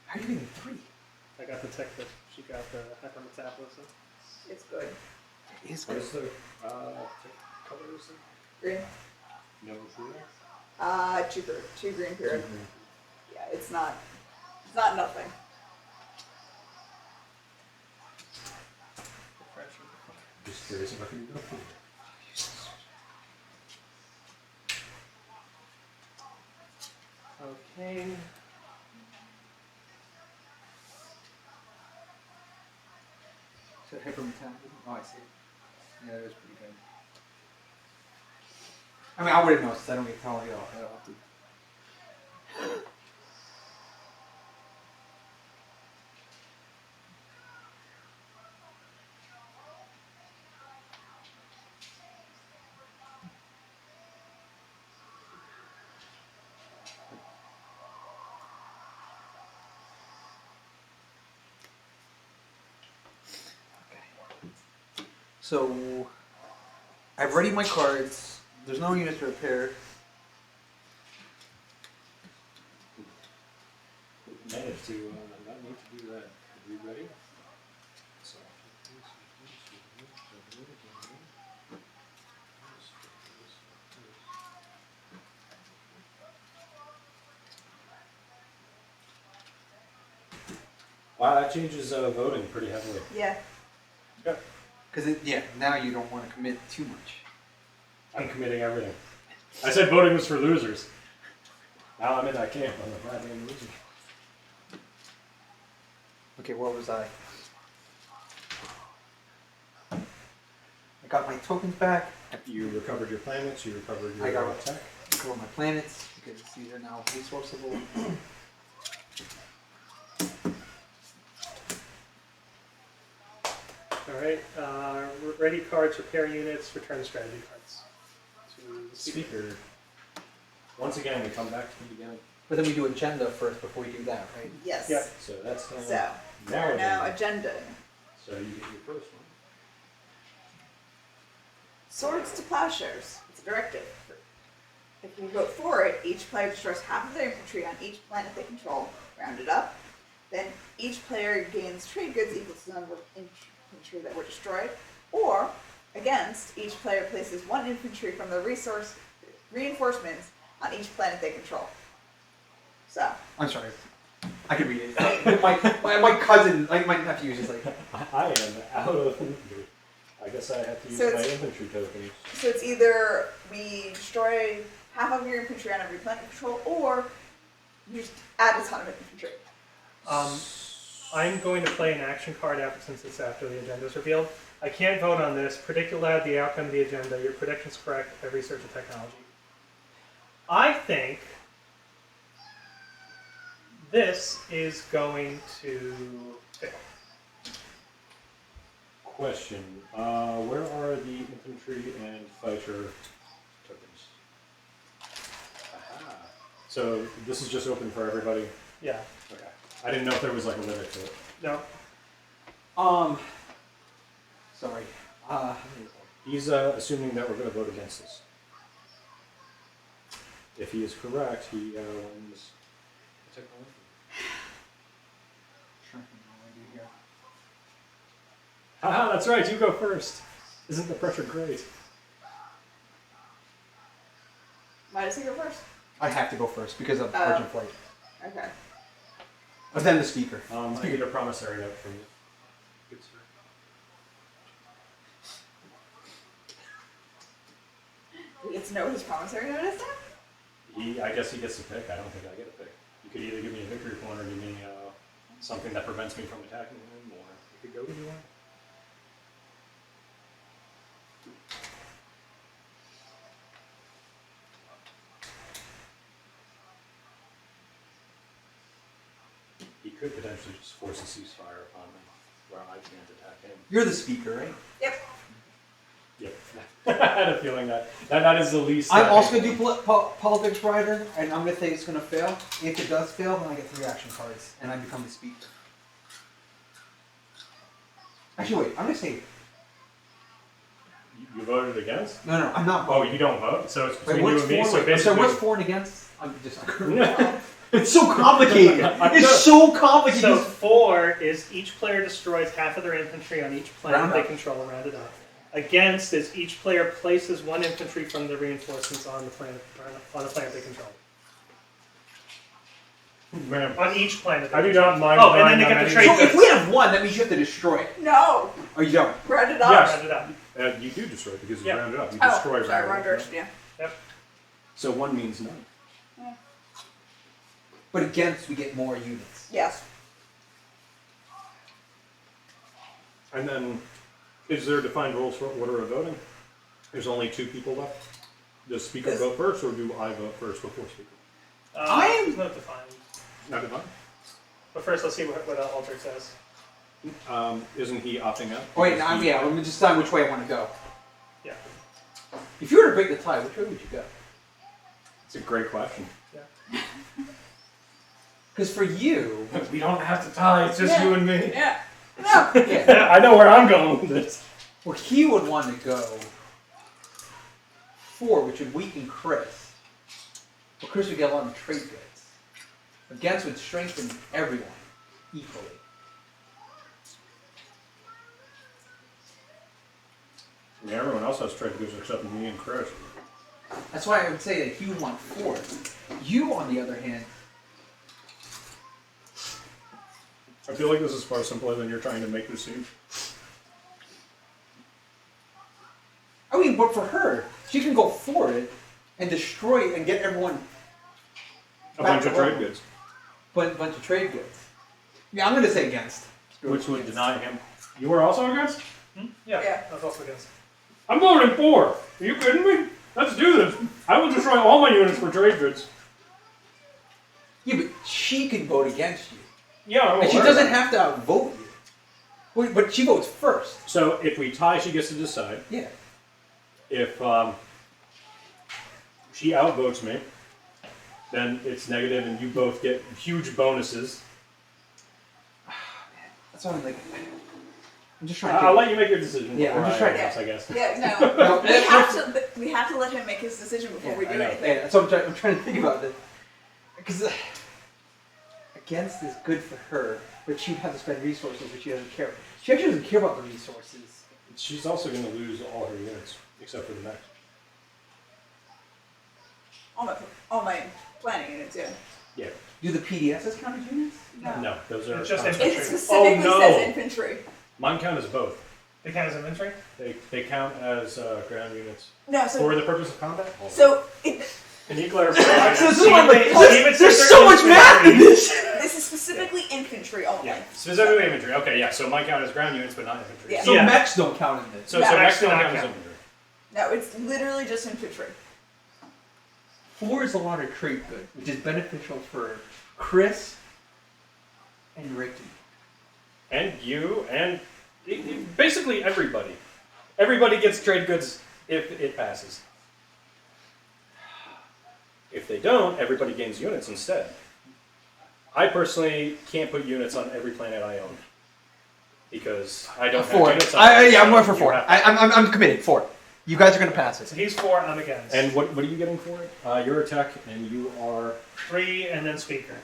How are you getting 3? I got the tech that she got the hypermetabolism. It's good. It is What good. is the colors? Green. No blue. 2 green period. Yeah, it's not nothing. Just curious if I can go. Pain. So hypermetabolism. Oh, I see. Yeah, that was pretty good. I mean, I wouldn't know since I don't get tell you all. So, I've readied my cards. There's no units to repair. Managed to not need to do that. Are you ready? So. Wow, that changes voting pretty heavily. Yeah. Because, yeah, now you don't want to commit too much. I'm committing everything. I said voting was for losers. Now I'm in that camp. I'm a goddamn loser. Okay, where was I? I got my tokens back. You recovered your planets. You recovered your I got tech. I got my planets because these are now resourceable. Alright, ready cards, repair units, return strategy cards. To the Speaker. Once again, we come back to the beginning. But then we do agenda first before we do that, right? Yes. Yep. So that's So, we're now agenda. So you get your first one. Swords to plowshares. It's a directive. If you vote for it, each player destroys half of their infantry on each planet they control, rounded up. Then each player gains trade goods equal to the number of infantry that were destroyed. Or, against, each player places one infantry from the reinforcements on each planet they control. So. I'm sorry. I could read it. my cousin, like my nephew, is just like. I am out of infantry. I guess I have to use So my it's- infantry tokens. So it's either we destroy half of your infantry on every planet control, or you just add a ton of infantry. I'm going to play an action card after, since it's after the agenda is revealed. I can't vote on this. Predict aloud the outcome of the agenda. Your prediction's correct. I've researched the technology. I think this is going to fail. Question: where are the infantry and fighter tokens? Aha. So this is just open for everybody. Yeah. Okay. I didn't know if there was like a limit to it. No. Sorry. He's assuming that we're going to vote against this. If he is correct, he wins the technology. Haha, that's right. You go first. Isn't the pressure great? Why does he go first? I have to go first because of Oh. urgent flight. Okay. But then the speaker. I need a promissory note from you. Good sir. We get to know what his promissory note is now? I guess he gets to pick. I don't think I get a pick. You could either give me a victory point or give me something that prevents me from attacking him, or you could go either way. He could potentially just force a ceasefire upon me, where I can't attack him. You're the speaker, right? Yep. Yep. I had a feeling that is the least. I'm also going to do politics writer, and I'm going to say it's going to fail. If it does fail, then I get 3 action cards, and I become the speaker. Actually, wait, I'm going to say... You voted against? No, I'm not Oh, voting. you don't vote? So it's Wait, between you what's and me. for? So Wait, basically, what's for and against? I'm just... It's so complicated. It's so complicated. So 4 is each player destroys half of their infantry on each planet Round they up. control, rounded up. Against is each player places one infantry from the reinforcements on the planet they control. Man, On each planet. I do not mind. Oh, and then they buying get the that trade many- So if we have 1, that means you have to destroy it. No! Oh, you don't? Round it up. Yes. Rounded up. You do destroy it because you Yeah. round it up. You Oh, destroy sorry, round wrong it up. direction, yeah. So 1 means none. But against, we get more units. Yes. And then, is there defined rules for order of voting? There's only 2 people left. Does speaker Yes. vote first, or do I vote first before speaker? I am- It's not defined. Not defined. But first, let's see what Aldrich says. Isn't he opting out? Oh, wait, no, yeah, let me just decide which way I want to go. Yeah. If you were to break the tie, which way would you go? It's a great question. Because for you, We don't have to tie, it's just you and me. Yeah. No. yeah, I know where I'm going with this. well, he would want to go 4, which would weaken Chris. But Chris would get a lot of trade goods. Against would strengthen everyone equally. Yeah, everyone else has trade goods except me and Chris. That's why I would say that he would want 4. You, on the other hand, I feel like this is far simpler than you're trying to make this seem. I mean, but for her, she can go for it and destroy it and get everyone A back bunch to of trade level. goods. Bunch of trade goods. Yeah, I'm going to say against. Which would deny him. You were also against? Yeah, Yeah. that's also against. I'm voting for. Are you kidding me? Let's do this. I will destroy all my units for trade goods. Yeah, but she can vote against you. Yeah, I'm And she aware of doesn't that. have to outvote you. But she votes first. So if we tie, she gets to decide. Yeah. If she outvotes me, then it's negative, and you both get huge bonuses. That's what I'm like. I'm just trying to. I'll let you make your decision. Yeah, I'm before just I trying- announce, I guess. Yeah, no. No, we have to let him make his decision before Yeah, we I do know. anything. Yeah, that's what I'm trying to think about this. Because against is good for her, but she would have to spend resources, which she doesn't care. She actually doesn't care about the resources. She's also going to lose all her units, except for the next. All my planning units, yeah. Yeah. Do the PDSs count as units? No, those are. It's just constant. It infantry. specifically Oh, no. says infantry. Mine count as both. They count as infantry? They count as ground units No, so for the purpose of combat. Can you clarify? So this is Even- why I'm like, even there's since so they're much math in infantry- this! this is specifically infantry only. Yeah, specifically infantry. Okay, yeah. So mine count as ground units, but not infantry. Yeah. So Yeah. mechs don't count in this. So No, so mechs mechs don't do not count as count. infantry. No, it's literally just infantry. 4 is a lot of trait good, which is beneficial for Chris and Ricky. And you, and basically everybody. Everybody gets trade goods if it passes. If they don't, everybody gains units instead. I personally can't put units on every planet I own. Because I don't have 4. units on it, Yeah, I'm so going for you 4. have to- I'm committed. 4. You guys are going to pass it. So he's 4, I'm against. And what are you getting for it? You're a tech, and you are... 3 and then speaker.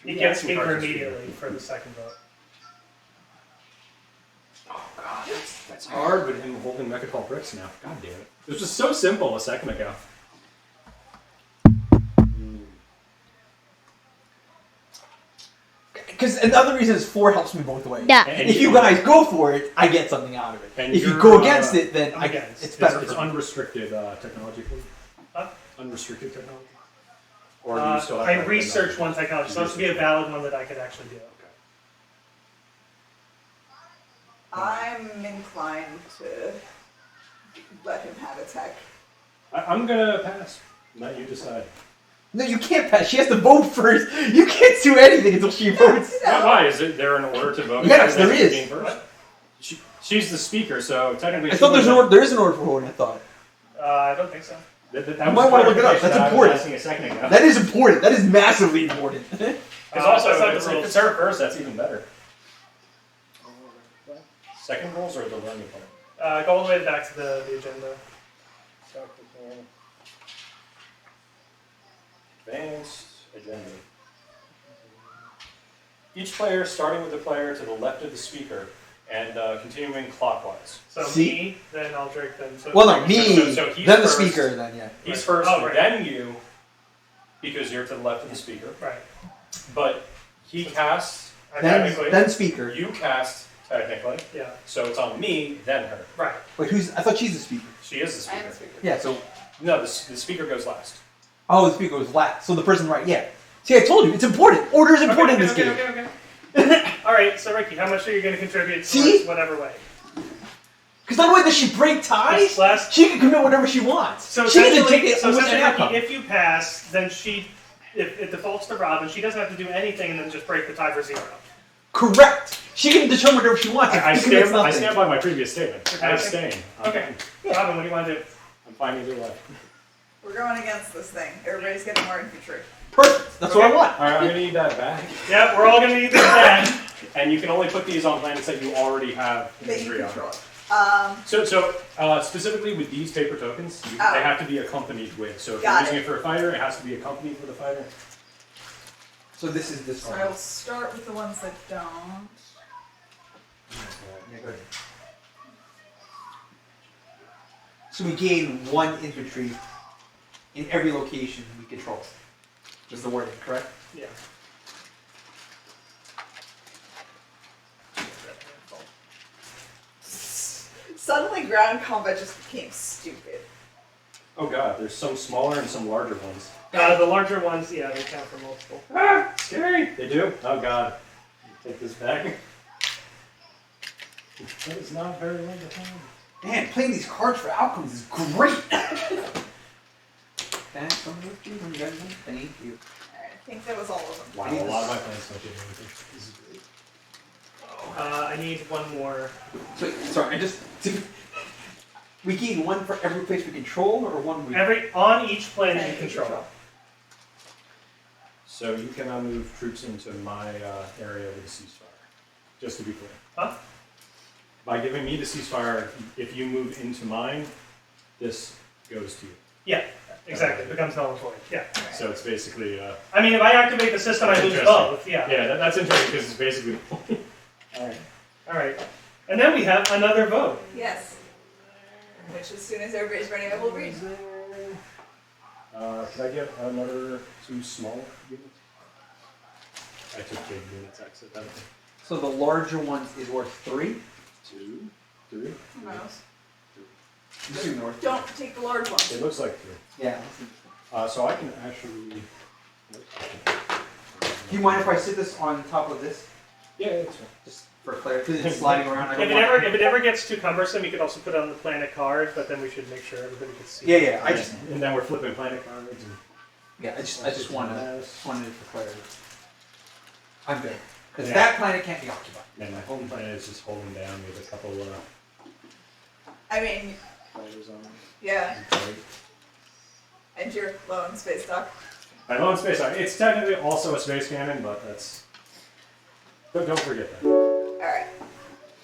He Yeah, gets two speaker cards of immediately for the second vote. Oh god, that's hard with him holding Mechacol bricks now. God damn it. It was just so simple a second ago. Because another reason is 4 helps me both ways. Yeah. And If you guys go for it, I get something out of it. And If you you're, go against it, then I'm against. it's better It's for me. unrestricted technology, please. Huh? Unrestricted technology? Or do you still have I like, researched the- one technology, so this would be a valid one that I could actually do. I'm inclined to let him have a tech. I'm gonna pass. Let you decide. No, you can't pass. She has to vote first. You can't do anything until she votes. Why? Is it there an order to vote? Yes, there That's is. being first? She's the speaker, so technically. I thought there is an order for voting, I thought. I don't think so. That You might wanna look it up. That's important. A second ago. That is important. That is massively important. Because also, also, that's not the if rules. it's her first, that's even better. Second rules or the learning plan? Go all the way back to the agenda. Advanced agenda. Each player starting with the player to the left of the speaker and continuing clockwise. So See? me, then Aldrich, then... So Well, no, me, So he's then the first. speaker, then, yeah. He's Right. first, Oh, right. then you, because you're to the left of the speaker. Right. But he casts, Technically. Then speaker. you cast technically, Yeah. so it's on me, then her. Right. Wait, I thought she's the speaker. She is the I am speaker. the speaker. Yeah, so, No, the speaker goes last. Oh, the speaker was last. So the person right, yeah. See, I told you, it's important. Order is important in this game. Okay. All right, so Ricky, how much are you going to contribute See? towards whatever way? Because not only does she break ties, This last- she can commit whatever she wants. So she can essentially, take it so with an essentially, outcome. Ricky, if you pass, then if it defaults to Robin, she doesn't have to do anything and then just break the tie for 0. Correct. She can determine whatever she wants. I If he commits stand nothing. by my previous statement. I abstain. Okay. Robin, what do you want to do? I'm fine either way. We're going against this thing. Everybody's getting more infantry. Perfect. That's what I want. Alright, I'm gonna need that back. Yeah, we're all going to need this back. And you can only put these on planets that you already have That you infantry on. control. So specifically with these paper tokens, they have to be accompanied with. So if you're Got using it. it for a fighter, it has to be accompanied with a fighter. So this is this So one. I will start with the ones that don't. Yeah, go ahead. So we gain 1 infantry in every location we control. Is the wording correct? Yeah. Suddenly, ground combat just became stupid. Oh god, there's some smaller and some larger ones. The larger ones, yeah, they count for multiple. Ah, scary. They do? Oh god. Take this back. That is not very well defined. Man, playing these cards for outcomes is great! Thank you. Alright, I think that was all of them. Wow, a lot of my plans don't give me anything. This is great. I need one more. So, sorry, I just... We gain 1 for every place we control, or 1 we... On each planet you control. So you cannot move troops into my area with a ceasefire. Just to be clear. Huh? By giving me the ceasefire, if you move into mine, this goes to you. Yeah, exactly. It becomes null and void. Yeah. So it's basically... I mean, if I activate the system, I lose Interesting. both. Yeah. yeah, that's interesting because it's basically... Alright. Alright. And then we have another vote. Yes. Which, as soon as everybody's ready, I will read. Could I get another 2 small units? I took big units accidentally. So the larger one is worth 3? 2, 3. Who knows? Assuming they're worth Don't take the large ones. It looks like 3. Yeah. So I can actually... Do you mind if I sit this on top of this? Yeah, it's fine. Just for clarity, because it's sliding around. I If don't it, want... ever, if it ever gets too cumbersome, you could also put it on the planet card, but then we should make sure everybody can see. Yeah, yeah. I just And then we're flipping planet cards. And I just wanted it for clarity. I'm good. Because Yeah. that planet can't be occupied. Man, my home planet is just holding down with a couple I mean, fighters on it. yeah. Great. And your lone space dock. I love space. It's technically also a space cannon, but that's... Don't forget that. Alright.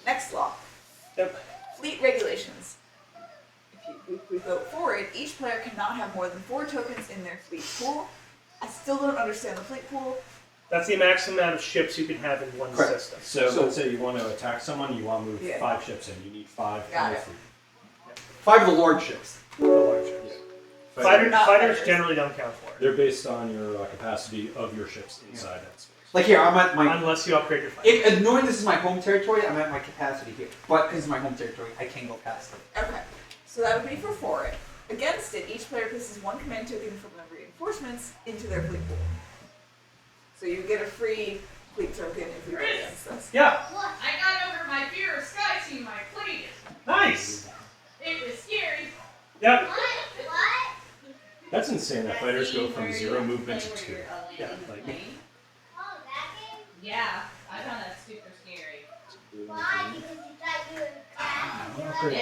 Next law. Yep. Fleet regulations. If we vote for it, each player cannot have more than 4 tokens in their fleet pool. I still don't understand the fleet pool. That's the maximum amount of ships you can have in one Correct. system. So let's say you want to attack someone, you want to move Yeah. 5 ships in. You need 5 Got in the it. fleet. 5 of the large ships. The large ships. Not Fighters fighters. generally don't count for it. They're based on your capacity of your ships inside that space. Like here, I'm at my... Unless you upgrade your fighter. If, knowing this is my home territory, I'm at my capacity here. But because it's my home territory, I can go past it. Okay. So that would be for it. Against it, each player places 1 command token from the reinforcements into their fleet pool. So you get a free fleet token if you vote against this. Yeah, Look, I got over my fear of sky team. I played it. nice. It was scary. Yep. What? That's insane that fighters go from 0 movement to 2. Yeah, like Oh, that game? Yeah, I found that super scary. Why? Because you thought you would crash.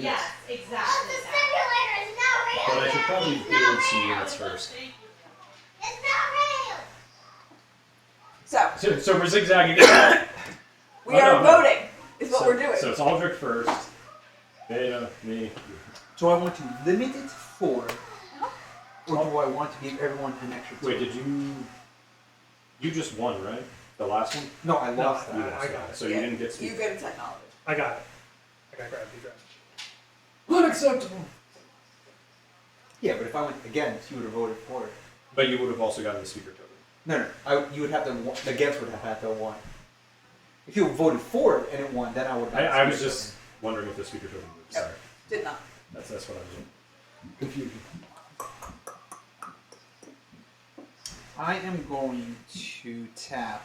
Yes, Oh, exactly. the simulator is not real. But I should probably It's build not some real. units first. It's not real. So, So we're zigzagging. we Oh, are no. voting, is what So- we're doing. So it's Aldrich first. Beta, me. So I want to limit it to 4, or do I want to give everyone an extra 2? Wait, did you... You just won, right? The last one? No, I No, lost I that. got it. So you didn't get You to... go to technology. I got it. I got gravity drive. Unacceptable! Yeah, but if I went against, you would have voted for it. But you would have also gotten the speaker token. No. You would have to... Against would have had to have won. If you voted for it and it won, then I would have... I was just wondering if the speaker token moved. Sorry. Did not. That's what I was doing. Confusion. I am going to tap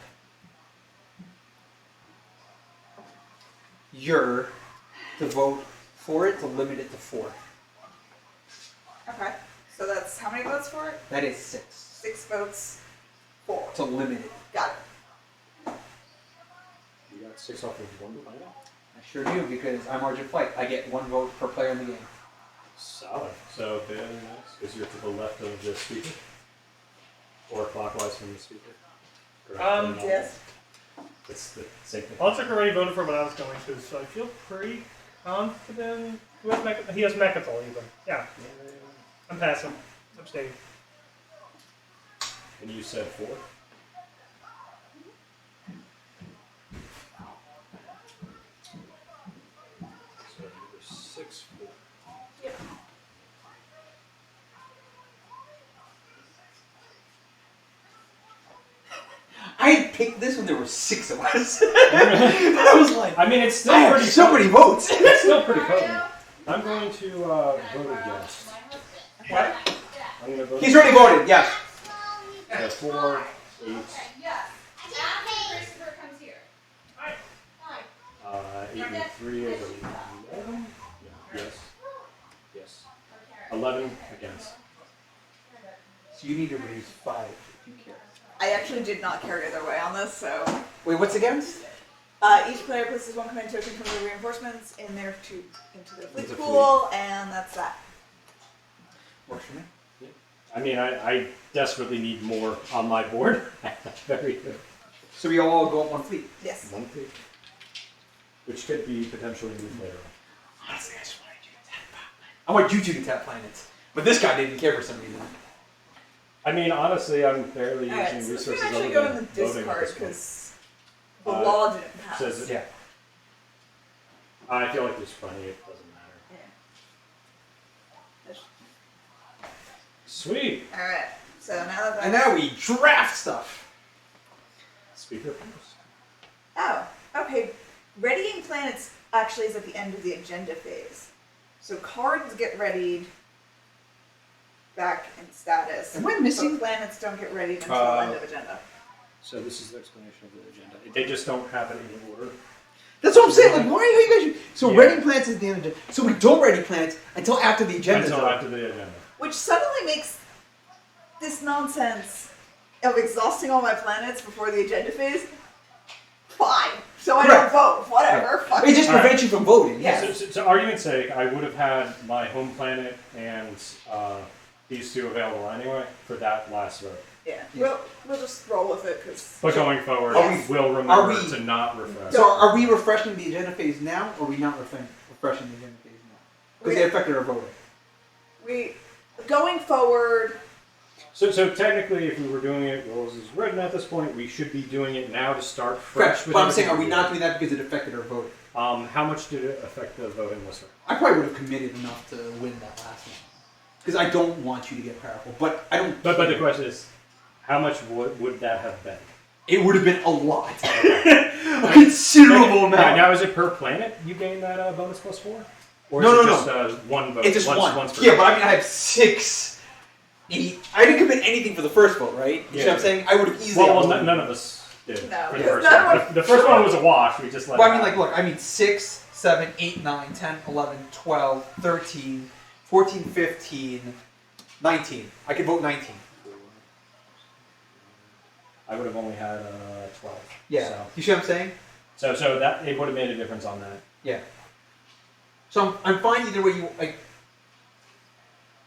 your to vote for it to limit it to 4. Okay. So that's how many votes for it? That is 6. 6 votes for. To limit it. Got it. You got 6 off of 1 planet? I sure do because I'm Margin Flight. I get 1 vote per player in the game. Solid. So very nice, because you're to the left of the speaker? Or clockwise from the speaker? Correct. Yes. It's the same thing. Altric already voted for what I was going to, so I feel pretty confident. He has Mechatol even. Yeah, I'm passing. I'm staying. And you said 4? So you were 6, 4. I picked this when there were 6 of us. I was like, I mean, it's still I have pretty so many votes. It's still pretty potent. I'm going to vote against. What? I'm going to vote He's already voted, yes. So 4, 8, 8 and 3 is 11. Yeah. Yes. 11 against. So you need to raise 5 if you care. I actually did not care either way on this, so. Wait, what's against? Each player places 1 command token from the reinforcements in their into their fleet It's a pool, and that's that. Works for me. I mean, I desperately need more on my board. Very good. So we all go up 1 fleet. Yes. 1 pick. Which could be potentially moved later. Honestly, I just wanted you to tap planets. I want you 2 to tap planets. But this guy didn't care for some reason. I mean, honestly, I'm barely Alright, using so this resources can actually other go than in the voting at discard this point. because the law didn't pass. Says it. Yeah. I feel like there's plenty. It doesn't matter. Yeah. Sweet. Alright, so now that And now we draft stuff. Speaker post. Oh, okay. Readying planets actually is at the end of the agenda phase. So cards get readied back in status. Am I missing? But planets don't get readied until the end of agenda. So this is the explanation of the agenda. They just don't happen in order. That's what I'm saying. Like, why are you guys? So Yeah. ready planets is at the end of the. So we don't ready planets until after the agenda. Until after the agenda. Which suddenly makes this nonsense of exhausting all my planets before the agenda phase fine. So I Correct. don't vote. Whatever. Fuck It just Alright. prevents you from voting. Yeah. Yeah. So argument's sake, I would have had my home planet and these 2 available anyway for that last vote. Yeah. Yeah. We'll just roll with it because. But going forward, Yes. we'll remember we- to not refresh. So are we refreshing the agenda phase now, or are we not refreshing the agenda phase now? Because they affected our voting. We going forward. So technically, if we were doing it rules as written at this point, we should be doing it now to start fresh. Correct. with But I'm saying, are everything we not doing that because it affected our voting? How much did it affect the voting this round? I probably would have committed enough to win that last one. Because I don't want you to get powerful, but I don't. But the question is, how much would that have been? It would have been a lot, a considerable amount. Now is it per planet you gain that bonus +4? Or No, is no, it just one vote? It's just one. Once per Yeah, but I mean, I have 6. 8. I didn't commit anything for the first vote, right? You see what I'm Yeah. saying? I would have easily. Well, outvoted none of us did No, for the because first none one. of The first one was a wash. We just let Well, it I mean, like, happen. look, I mean, 6, 7, 8, 9, 10, 11, 12, 13, 14, 15, 19. I could vote 19. I would have only had 12. Yeah. So. You see what I'm saying? So that it would have made a difference on that. Yeah. So I'm fine either way you like.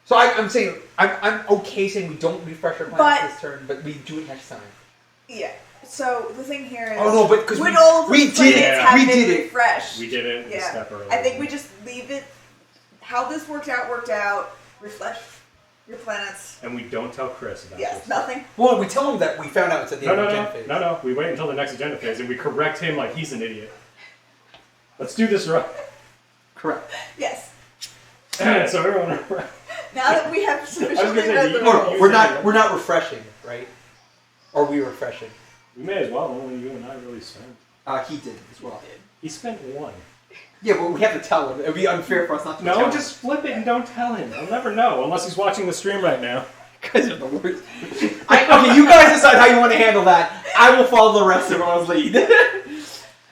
So I'm saying I'm okay saying we don't refresh our plans But- this turn, but we do it next time. Yeah. So the thing here is. Oh no, but because when all the we did planets it, have we been did it. refreshed. We did it a Yeah. step earlier. I think we just leave it. How this worked out. Refresh your planets. And we don't tell Chris about Yes. this. Nothing. Well, we tell him that we found out it's at the No, end no, of the no, agenda phase. no. We wait until the next agenda phase and we correct him like he's an idiot. Let's do this right. Correct. Yes. So everyone. Now that we have I was sufficiently gonna say, read the you- Oh no, rules. we're not refreshing, right? Or we refreshing? We may as well. Only you and I really spent. He did as well. He spent 1. Yeah, but we have to tell him. It'd be unfair for us not to tell No, him. just flip it and don't tell him. I'll never know unless he's watching the stream right now. You guys are the worst. I Okay, you guys decide how you want to handle that. I will follow the rest of everyone's lead.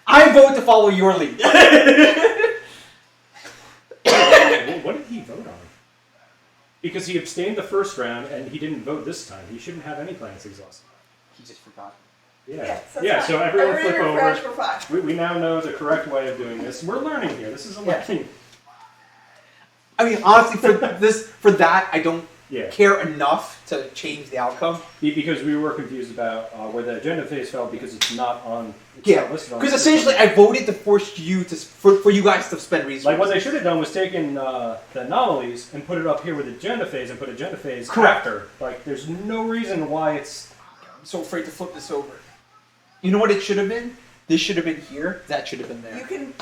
I vote to follow your lead. What did he vote on? Because he abstained the first round and he didn't vote this time. He shouldn't have any planets exhausted. He just forgot. Yeah. so Yeah, it's so fine. everyone flip refresh over. for 5. We now know the correct way of doing this. We're learning here. This is a learning. I mean, honestly, for that, I don't Yeah. care enough to change the outcome. Because we were confused about where the agenda phase fell because it's not on. It's Yeah, not listed on because the essentially system. I voted to force you to for you guys to spend resources. Like what they should have done was taken the anomalies and put it up here with agenda phase and put agenda phase Correct. after. Like there's no reason why it's. I'm so afraid to flip this over. You know what it should have been? This should have been here. That should have been there. You can.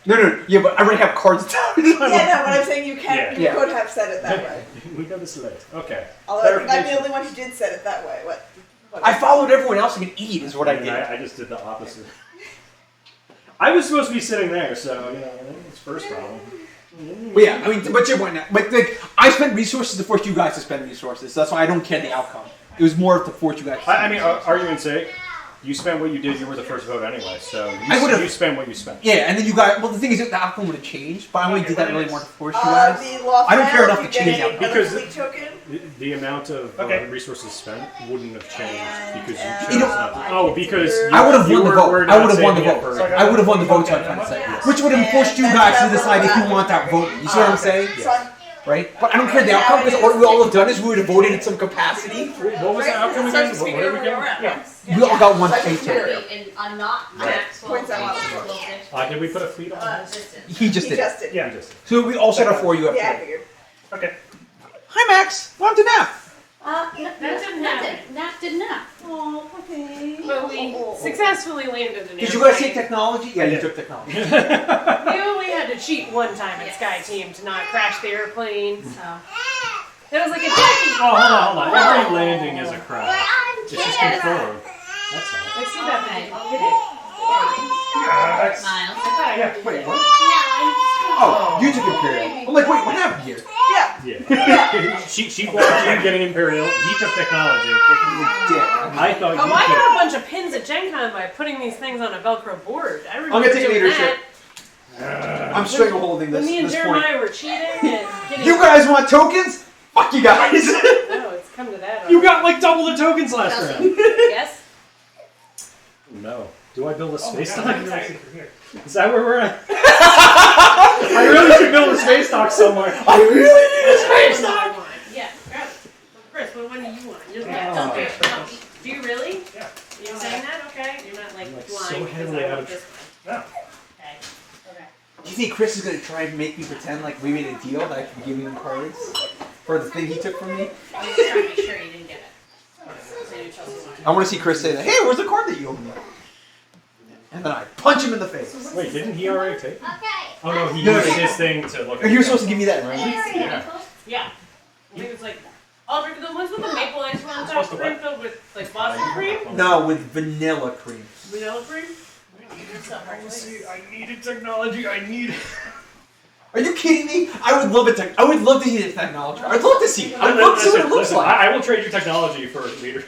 No. Yeah, but I already have cards down. Yeah, no, but I'm saying you can. Yeah. You could have said it that way. We got this late. Okay. Although I think I'm the only one who did said it that way. What? I followed everyone else like an eat is what I did. I just did the opposite. I was supposed to be sitting there, so it's first problem. But yeah, I mean, but your point now. But like, I spent resources to force you guys to spend resources. So that's why I don't care the outcome. It was more to force you guys. I mean, argument's sake, you spent what you did. You were the first vote anyway, so you spent what you spent. Yeah, and then you guys. Well, the thing is, the outcome would have changed. But I only did that really more to force you guys. The law I don't care failed, enough to you change get that. another Because fleet token. The amount of resources spent wouldn't have changed because you chose You know- not to. Oh, because I would have won the vote. were I not would have won the saving it vote. for- I would have won the vote. So I'm trying to say, which would have forced you guys to decide if you want that vote. You see what I'm saying? So I'm, Right? But I don't care the outcome because what we all have done is we would have voted in some capacity. What was the outcome again? What did we get? We all got one Second fleet token. period. And I'm not Right. Maxwell. Points I want. Did we put a fleet on? He just he did. just did. Yeah. So we all set up for you up Yeah, I there. figured. Okay. Hi, Max. Welcome to nap. That didn't happen. Nat did not. Oh, okay. But we successfully landed an Did you guys airplane. take technology? Yeah, you Yeah. took technology. We only had to cheat one time at Sky Team to not crash the airplane. So it was like a jackie. Oh, hold on. Every landing is a crash. I'm It's just kidding. confirmed. That's all. I see that. Okay. Yes. Miles. Yeah. Wait, what? No, Oh, you took Imperial. I'm like, wait, what happened here? Yeah. Yeah. she wanted you getting Imperial. He took technology. Dick. I thought Oh, you I took. got a bunch of pins at Gen Con by putting these things on a Velcro board. I remember gonna take doing leadership. that. I'm strangle holding When this. me and This point. Jeremiah were cheating and getting. You guys want tokens? Fuck you guys. No, it's come to that. You got like double the tokens last round. Yes. No. Do I build a space Oh, dock? my God, I can actually from here. Is that where we're at? I really should build a space dock somewhere. I really need a Space space dog. dock. Yeah, grab it. Chris, what one do you want? You're Oh. okay. Do you really? Yeah. You're saying that? Okay. You're not like I'm, like, lying so because heavily I out want of this No. one. Okay. Okay. Do you think Chris is gonna try and make me pretend like we made a deal that I can give him cards for the thing he took from me? I was just trying to make sure you didn't get it. So you chose one. I want to see Chris say that. Hey, where's the card that you owed me? And then I punch him in the face. Wait, didn't he already take? okay. Oh no, he No, used no. his thing to look at. You were supposed to give me that, right? Yeah. Yeah. I think it's like all the ones with the maple ice on top, Supposed to cream what? filled with like Boston cream, No, with vanilla cream. vanilla cream. I needed technology. I need. Are you kidding me? I would love it. I would love to see the technology. I'd love to see it. I'd love to see what it looks Listen, like. I will trade you technology for leader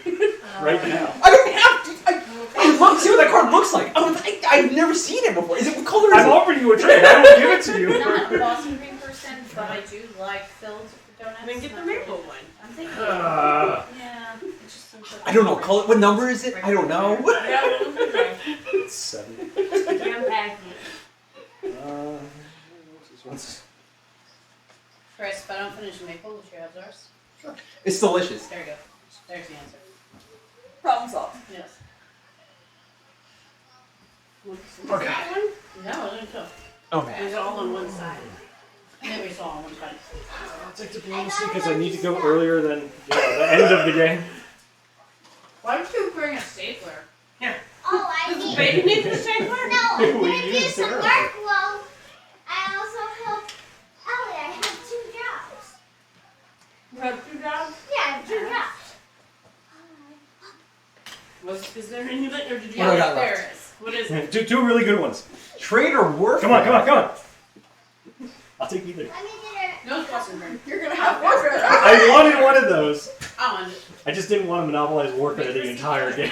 right now. I don't have to. I would love to see what that card looks like. I've never seen it before. Is it what color is I'm it? offering you a trade. I will give it to you. Not a Boston cream person, but I do like filled donuts. And then get the maple one. I'm thinking. Uh, Yeah. It's just some sort of- I don't know. Color. What number is it? I don't know. Yeah, well, okay. it's 7. Jam packed. Chris, if I don't finish maple, would you have ours? It's delicious. There you go. There's the answer. Problem solved. Yes. Okay. No, I didn't know. Oh man. It's all on one side. Maybe we saw on one side. I'll take diplomacy because I need to go earlier than the end of the game. Why don't you bring a stapler? Oh, I Does the need. baby need the stapler? No, We I'm gonna do used it some earlier. work. Well, I also help Ellie. I have 2 jobs. You have 2 jobs? Yeah, I have 2 jobs. Is there anything, or did you What do I have got There left? is. What is it? Two really good ones. Trade or work? Come on. I'll take either. Let me get No busting drink. You're gonna have warfare. I wanted one of those. I want it. I just didn't want to monopolize warfare the entire game.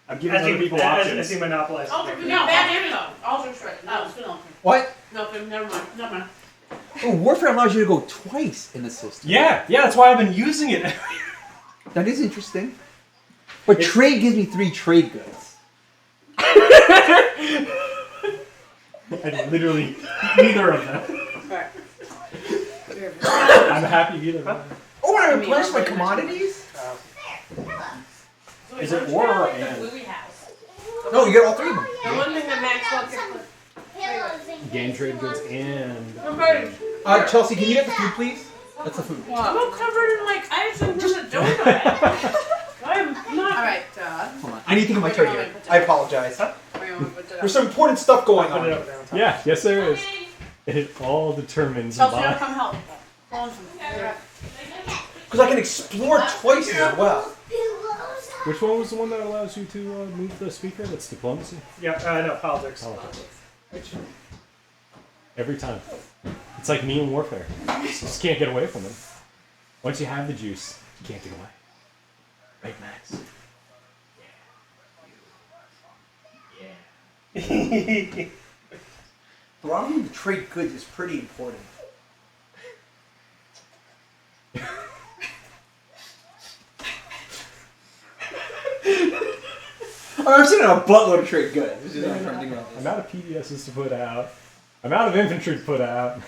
I'm giving As other you, people as options. you monopolize. No, it. bad info. Also straight. No, it's not. What? Nothing. Never mind. Never mind. Oh, warfare allows you to go twice in the system. Yeah, that's why I've been using it. That is interesting. But trade gives me 3 trade goods. And literally neither of them. Alright. I'm happy either way. Oh, I replenish my commodities? Is it or The and? Louis house. No, you get all 3 of them. The one thing that Maxwell can put. Pillows and Game trade goods and. Okay. Chelsea, can you get the food, please? That's the food. I'm all covered in like ice and just a donut. I'm not. Alright, Hold on. I need to think of my turn here. I apologize. where you want to put it There's some important stuff going Put it on. up there on top. Yeah, yes there is. It all determines Chelsea, by. come help. Phone from Because I can explore twice as well. pillows. Which one was the one that allows you to move the speaker? That's diplomacy. Yeah, no, politics. Politics. Every time. It's like me in warfare. You just can't get away from it. Once you have the juice, you can't get away. Right, Max? Allowing me to trade goods is pretty important. I'm sitting on a buttload of trade goods. This is what I'm trying to think about. I'm out of PDSs to put out. I'm out of infantry to put out.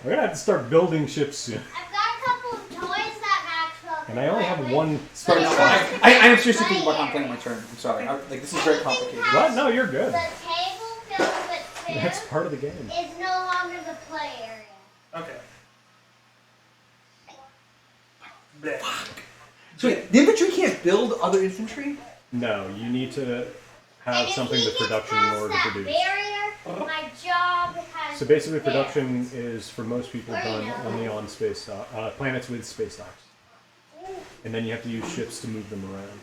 We're gonna have to start building ships soon. I've got a couple of toys that Maxwell can And I only play have with. one. Sorry, no, I am seriously thinking about how I'm playing my turn. I'm sorry. Like, this is very complicated. What? No, you're good. The table filled with That's food part of the game. is no longer the play area. Okay. Blech. So wait, the infantry can't build other infantry? No, you need to have And if something he with gets production in past order to that produce. barrier, my job has So basically, failed. production is for most people done only on planets with space docks, and then you have to use ships to move them around.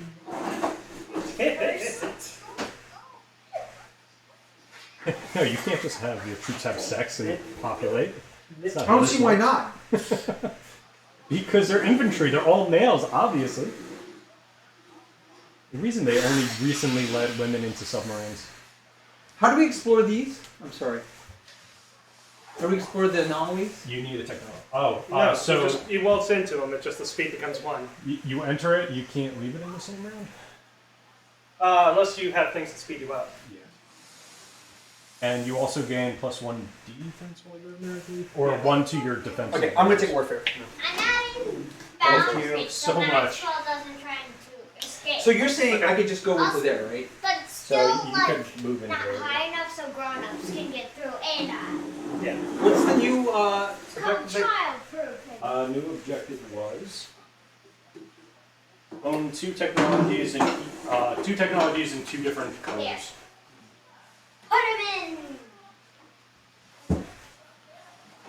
No, you can't just have your troops have sex and populate. It's not I don't how see this why works. not. Because they're infantry, they're all males, obviously. The reason they only recently let women into submarines. How do we explore these? I'm sorry. How do we explore the anomalies? You need a technology. Oh, No, so you waltz into them, it's just the speed becomes 1. you enter it, you can't leave it in the same round? Unless you have things that speed you up. Yeah. And you also gain +1 defense while you're in there, I believe? Or 1 to your defense. Okay, I'm gonna take warfare. I'm adding Thank balance you beat so that much. Maxwell doesn't try to escape. So you're saying I could just go into there, right? But it's So still you like could move into not there. high enough so grown-ups can get through and Yeah. What's the new it's called child-proof. New objective was own two technologies in 2 different colors. Put him in.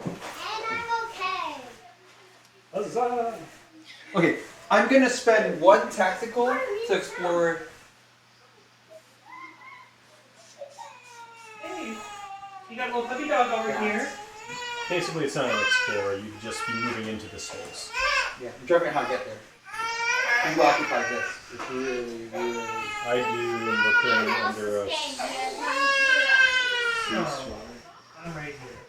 And I'm okay. Huzzah! Okay, I'm gonna spend 1 tactical to explore. Hey, you got a little puppy dog over here. Basically, it's not an explorer, you'd just be moving into the space. Yeah, I'm trying to figure out how to get there. You occupy this. It's really, really. I do, and we're playing under a Oh, I'm right here.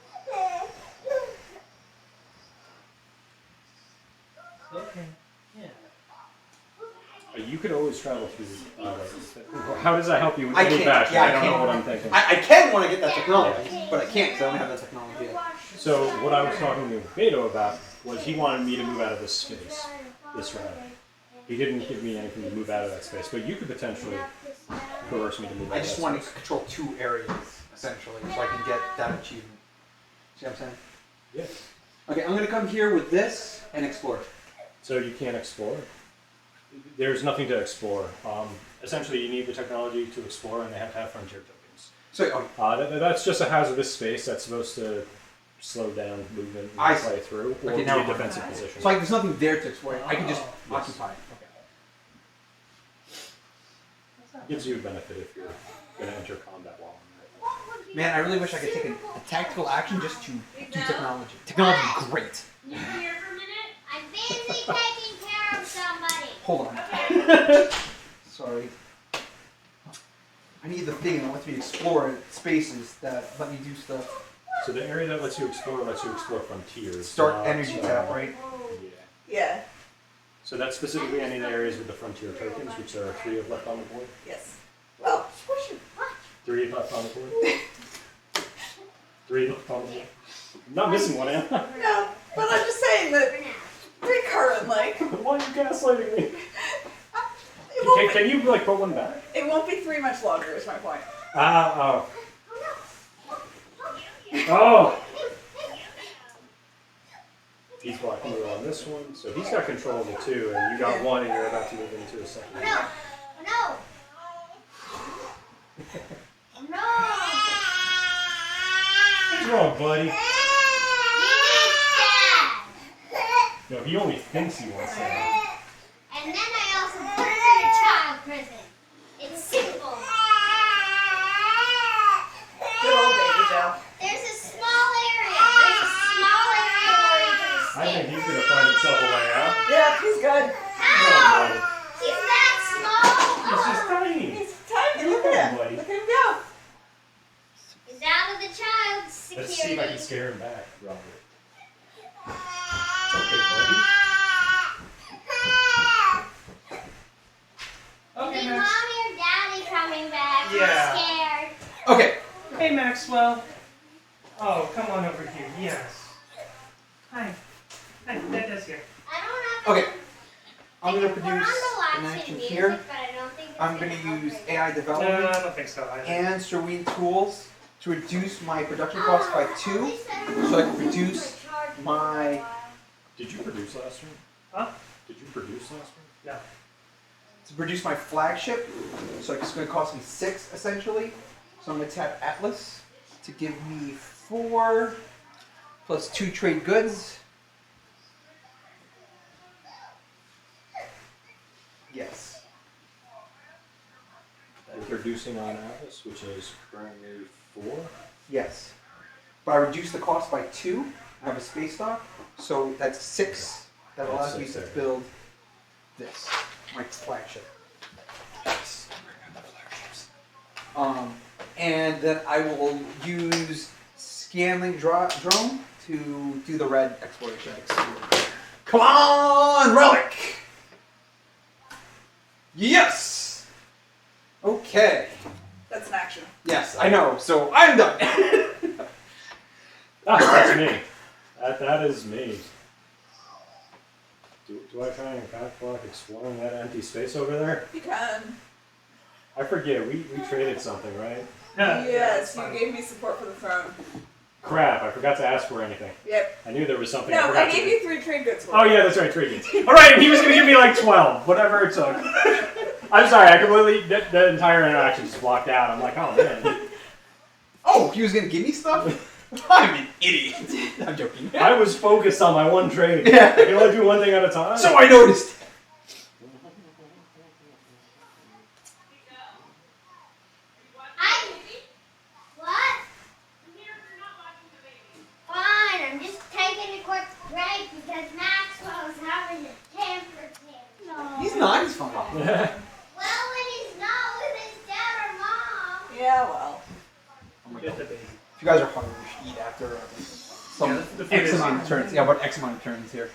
Okay. Yeah. You could always travel through. How does that help you with I any can't. fashion? Yeah, I I don't know can't. what I'm thinking. I can when I get that technology, but I can't because I don't have that technology yet. So what I was talking to Beto about was he wanted me to move out of this space, this round. He didn't give me anything to move out of that space, but you could potentially coerce me to move out I of just that want space. to control 2 areas, essentially, so I can get that achievement. See what I'm saying? Yes. Okay, I'm gonna come here with this and explore. So you can't explore? There's nothing to explore. Essentially, you need the technology to explore, and they have to have frontier tokens. So, That's just a hazardous space that's supposed to slow down movement I and see. play through, or Okay, be now a I'm- defensive position. so like, there's nothing there to explore. I can just occupy it. Gives you a benefit if you're going to enter combat while on Man, I really wish I could take a tactical action just to do technology. Technology is great. You here for a minute? I'm busy taking care of somebody. Hold on. Sorry. I need the thing that lets me explore spaces that let me do stuff. So the area that lets you explore frontiers. Start not, energy tab, right? Yeah. Yeah. So that's specifically any of the areas with the frontier tokens, which there are 3 of left on the board. Yes. Well, squish it. 3 left on the board. 3 left on the board. I'm not missing one, am I? No, but I'm just saying that currently, Why are you gaslighting me? Can you like put one back? it won't be 3 much longer. Is my point. Oh. Oh. He's blocking you on this one, so he's got control of the 2, and you got 1, and you're about to move into a second. No. No. No. What's wrong, buddy? You need that. No, he only thinks he wants that. And then I also put it in a child prison. It's simple. Good old baby Joe. There's a small area. There's a small area where you can I escape. think he's gonna find himself a way out. Yeah, he's good. Ow! He's that small. He's just tiny. He's tiny. Look Come at on, him. buddy. Look at him go. He's out of the child's Let's see if I security. can scare him back, Robert. Okay, buddy. Is mommy or daddy coming back? Yeah. I'm scared. Okay. Hey, Maxwell. Oh, come on over here. Yes. Hi. Hi, Dad's here. I don't have Okay. I'm I gonna can put on produce the an relaxing action music, here. but I don't think it's I'm gonna help use right AI No, I development don't think so either. and Serene tools to reduce my production cost by 2, so I can reduce my. Did you produce last room? Huh? Did you produce last room? No. To produce my flagship, so it's going to cost me 6 essentially. So I'm going to tap Atlas to give me 4 plus 2 trade goods. Yes. You're producing on Atlas, which is currently 4. Yes. But I reduce the cost by 2. I have a space stock, so that's 6. That allows me to 6 there. build this, my flagship. Yes. And then I will use scanning drone to do the red exploration. Come on, relic! Yes! Okay. That's an action. Yes, I know. So I'm done. That's me. That is me. Do I try and back block exploring that empty space over there? You can. I forget, we traded something, right? Yes, fine. you gave me support for the throne. Crap, I forgot to ask for anything. Yep. I knew there was something I No, forgot I to gave do. you 3 trade goods for Oh it. yeah, that's right, trade goods. Alright, and he was gonna give me like 12, whatever it took. I'm sorry, I completely, the entire interaction just blocked out. I'm like, oh man. Oh, he was gonna give me stuff? I'm an idiot. I'm joking. I was focused on my one trade. Yeah. I can only do one thing at a time. So I noticed. What? Fine, I'm just taking a quick break because Maxwell's having a temper tantrum. He's not. He's fine. Well, when he's not with his dad or mom. Yeah, well. Oh my Get God. the baby. If you guys are hungry, we should eat after some Yeah, the food X is amount of here. turns. Yeah, what X amount of turns here?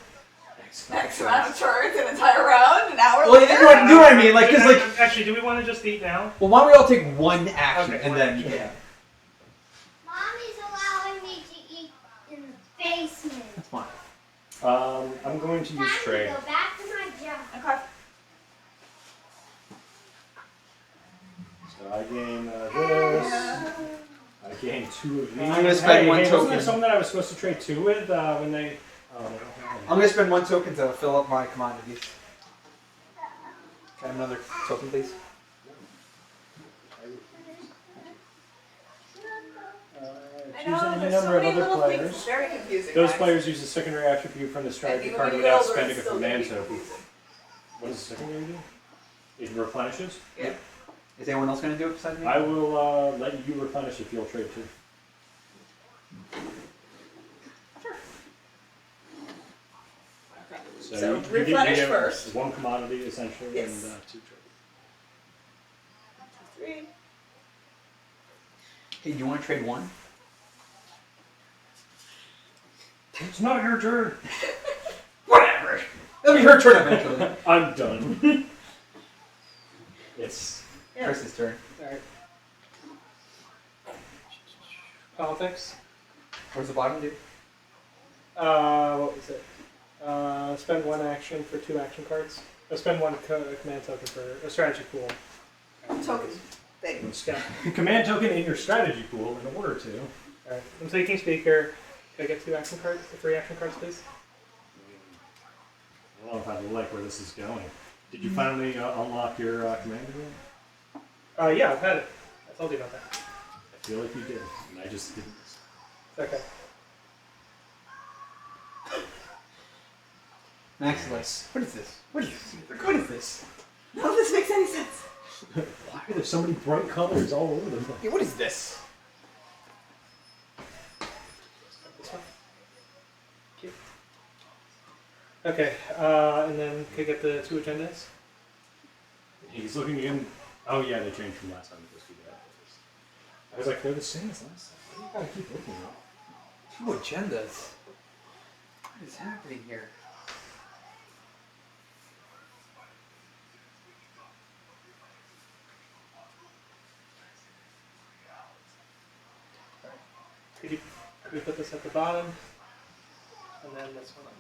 X amount of turns, an entire round, an hour Well, later. you know what I mean? Like, cause like, Actually, do we want to just eat now? well, why don't we all take one action Okay, and one then action. yeah, Mommy's allowing me to eat in the basement. that's fine. I'm going to use Time trade. to go back to my job. Okay. So I gain this. I gain 2 of these. I'm gonna spend one Wasn't there token. someone that I was supposed to trade 2 with when they? Oh, they don't have I'm gonna spend 1 token to fill up my commodities. Can I have another token, please? I Choose know, any there's so number of many other little things. players. It's very confusing. Those Max. players use a secondary attribute from the strategy And card even without when you spending a build, it's command still token. confusing. What does the secondary do? It replenishes? Yeah. Is anyone else going to do it besides me? I will let you replenish if you'll trade too. So you replenish get first. one commodity essentially, Yes. and 2 trade. 3. Hey, do you want to trade one? It's not your turn. Whatever. That'll be her turn eventually. I'm done. Yes. Chris's turn. Alright. Politics. What's the bottom do? What was it? Spend 1 action for 2 action cards. Spend 1 command token for a strategy pool. Token thing. Yeah. Command token in your strategy pool in order to. Alright. I'm taking speaker. Can I get 2 action cards? 3 action cards, please? I don't know if I like where this is going. Did you finally unlock your command again? Yeah, I've had it. I told you about that. I feel like you did, and I just didn't. It's okay. Max is like, what is this? What is this? What is this? None of this makes any sense. Why are there so many bright colors all over the place? Yeah, what is this? This one. Cute. Okay, and then can I get the 2 agendas? He's looking again. Oh yeah, they changed from last time. I was like, they're the same as last time. What do you gotta keep looking at? 2 agendas. What is happening here? Could we put this at the bottom? And then this one on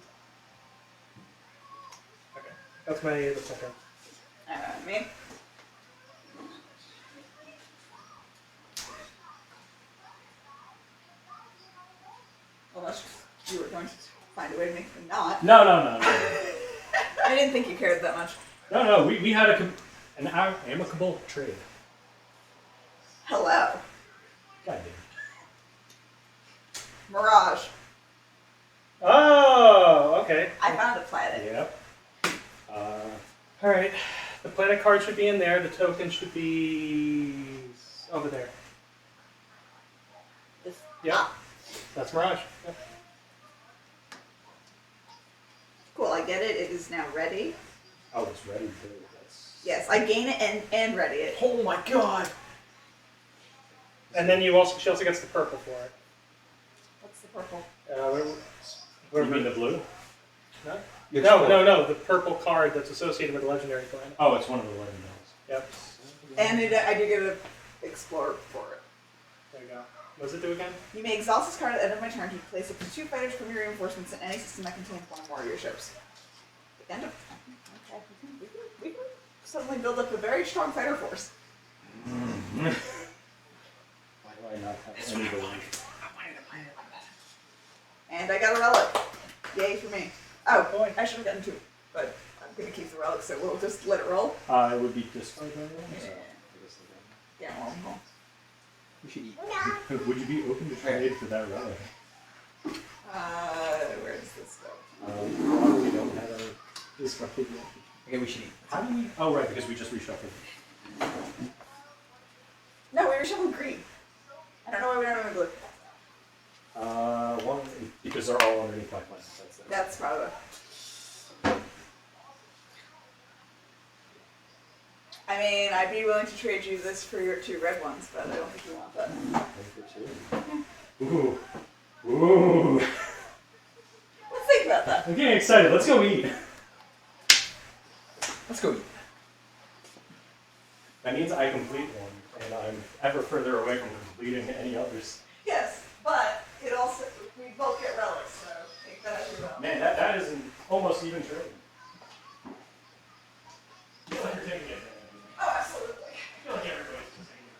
top. Okay, that's my second. Me? Unless you were going to find a way to make me not. No. I didn't think you cared that much. No, we had an amicable trade. Hello. God damn. Mirage. Oh, okay. I found a planet. Yep. Alright, the planet card should be in there, the token should be over there. This. Yep, Ah, that's Mirage. Yep. cool, I get it. It is now ready. Oh, it's ready too. That's... Yes, I gain it and ready it. Oh my god! And then she also gets the purple for it. What's the purple? Where You mean the blue? No? You No, explore. no, the purple card that's associated with the legendary planet. Oh, it's one of the legendaries. Yep, And I do get an explorer for it. there you go. What does it do again? You may exhaust this card at the end of my turn to place up to 2 fighters from your reinforcements in any system that contains 1 or more of your ships. At the end of... Okay, we can suddenly build up a very strong fighter force. Why do I not have any belief? I wanted a planet. And I got a relic. Yay for me. Oh, boy. I should have gotten 2, but I'm going to keep the relic, so we'll just let it roll. It would be discard by then, so I guess Yeah, well. We should eat. would you be open to trade for that relic? Where does this go? Probably don't have a discard yet. Okay, we should eat. How do we? Oh, right, because we just reshuffled. No, we were shuffling green. I don't know why we don't have a blue. One because they're all underneath my plan. That's it. That's probably. I mean, I'd be willing to trade you this for your 2 red ones, but I don't think you want that. Ooh. Ooh. Let's think about that. I'm getting excited. Let's go eat. Let's go eat. That means I complete one, and I'm ever further away from completing any others. Yes, but it also we both get relics, so take that as you will. Man, that is an almost even trade. I feel like you're taking it. Oh, absolutely. I feel like everybody's just taking it.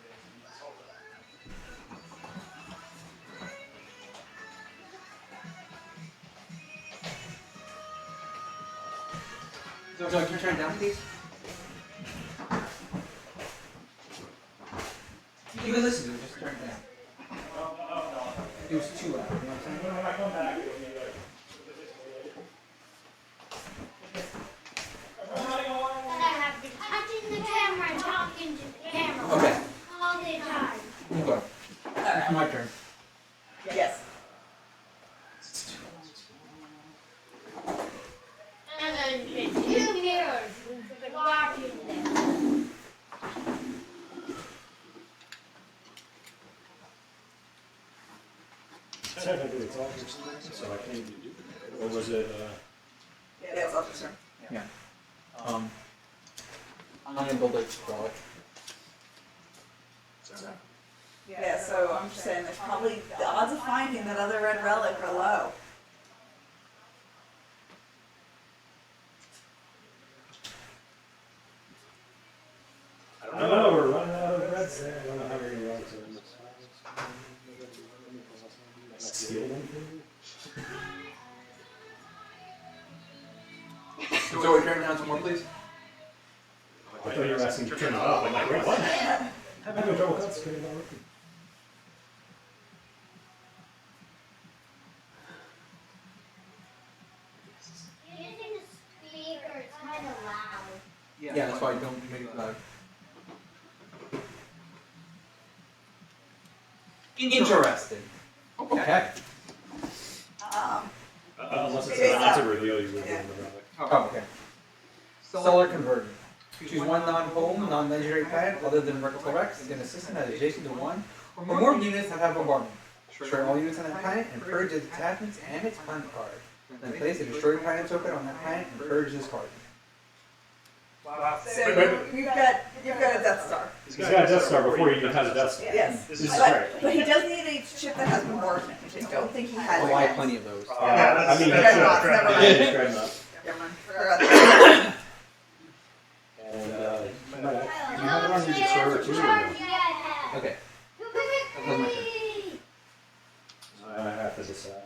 So, can you turn it down, please? You can listen to it, just turn it down. It was too loud, you know what I'm saying? When I come back, it'll be like... That I have been touching the camera and talking to the camera Okay. all the time. You go. Alright. My turn. Yes. And then the 2 mirrors blocking them. Technically, it's all your turn, so I can't even do it. Or was it? Yeah, it's off the turn. Yeah. I'm gonna build a frolic. Yeah, so I'm just saying there's probably the odds of finding that other red relic are low. I don't know. We're running out of reds there. I don't know how we're gonna run to them. Steal them. So we turn down some more, please. I thought you were asking to turn it up. I'm like, wait, what? I'm having trouble concentrating on working. Using the speaker, it's kind of loud. Yeah, that's why I don't make it loud. Interesting. Okay. Unless it's a reveal, you would give them the relic. Oh, okay. Solar conversion. Choose one non-home, non-legendary planet other than Vertical Rex in a system that is adjacent to one or more units that have bombardment. Destroy all units on that planet and purge its attachments and its planet card. Then place a destroy planet token on that planet and purge this card. Wow. So you've got a Death Star. He's got a Death Star before he even has a Death Star. Yes. This is But, great. but he does need a ship that has bombardment, which I don't think he has. Oh, I yet. have plenty of those. Yeah, I mean, Dreadnoughts, never mind. yeah, Dreadnought. Never mind. Forgot that. And you have it on your destroyer too. Or no? Okay. That was my turn. I have to decide.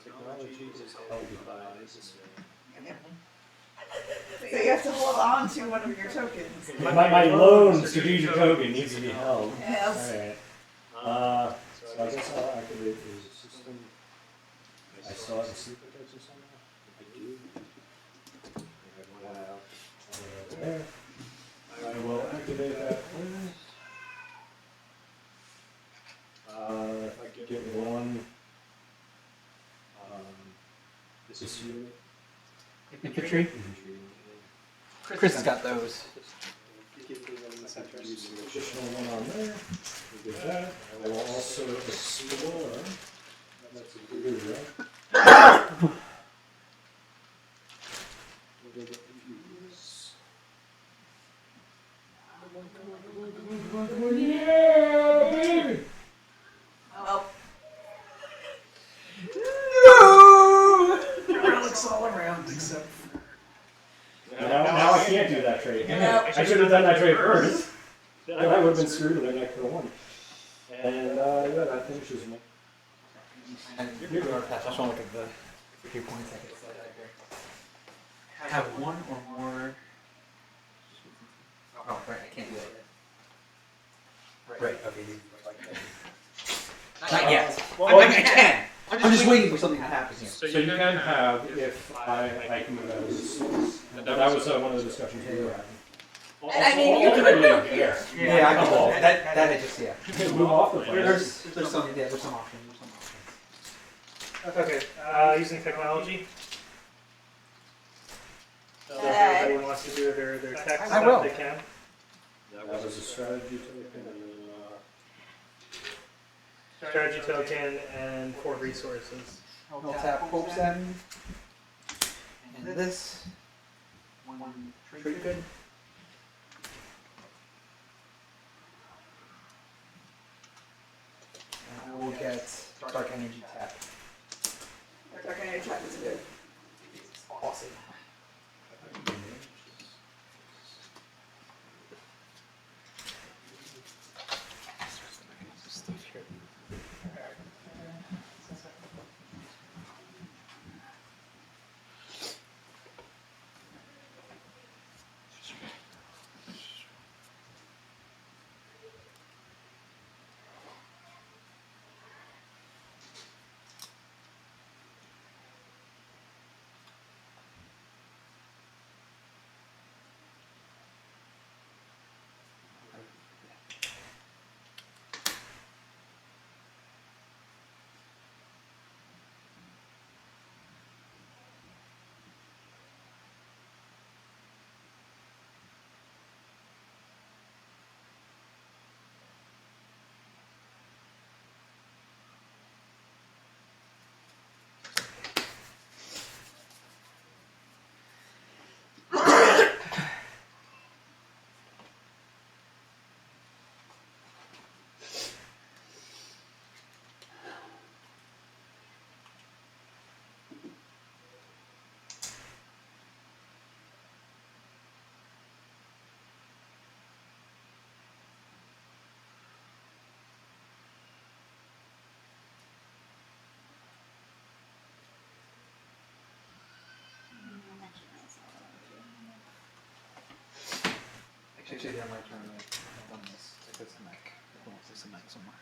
Technology is held by this. So you have to hold on to one of your tokens. My lone strategic token needs to be held. Yes. Alright. So I guess I'll activate the system. I saw it in sleep protection somehow. I do. There. I will activate that first. If I get one, this unit. Infantry. Chris has got those. Additional one on there. We get that. I will also explore. That's a good right? We'll get these. Yeah, baby! Oh. No! Relics all around except. Now I can't do that trade. No. I should have done that trade first. Then I would have been screwed with an extra one. And yeah, that finishes me. And you're going to pass. I just want to look at the few points I can slide out here. Have one or more. Oh, right, I can't do that yet. Right, okay. Not yet. I can. I'm just waiting for something to happen here. So you can have, if I can move out of this. That was one of the discussions we were having. I mean, you could move here. Yeah, I can. That I just, yeah. You can move off the planet. There's some, yeah, there's some options. Okay, using technology. So if Okay. everyone wants to do their tech I stuff, will. they can. That was a strategy token and Strategy token and 4 resources. I'll tap Hope Send. And this. One trigger. And I will get Dark Energy tap. Dark Energy Tap is good. Awesome. Actually, they're my turn. I've done this. There's a mech. There's a mech somewhere.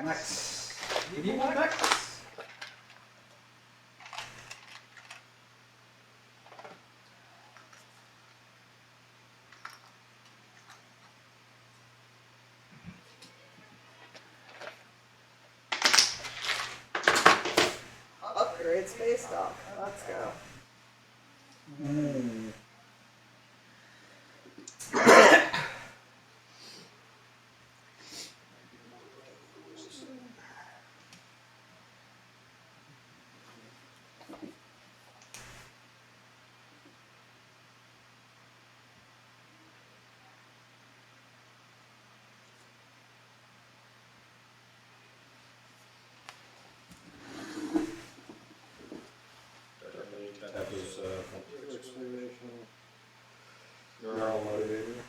Mechs. Give me one mechs. Upgrade space dock. Let's go. That was exploration, neural motivator.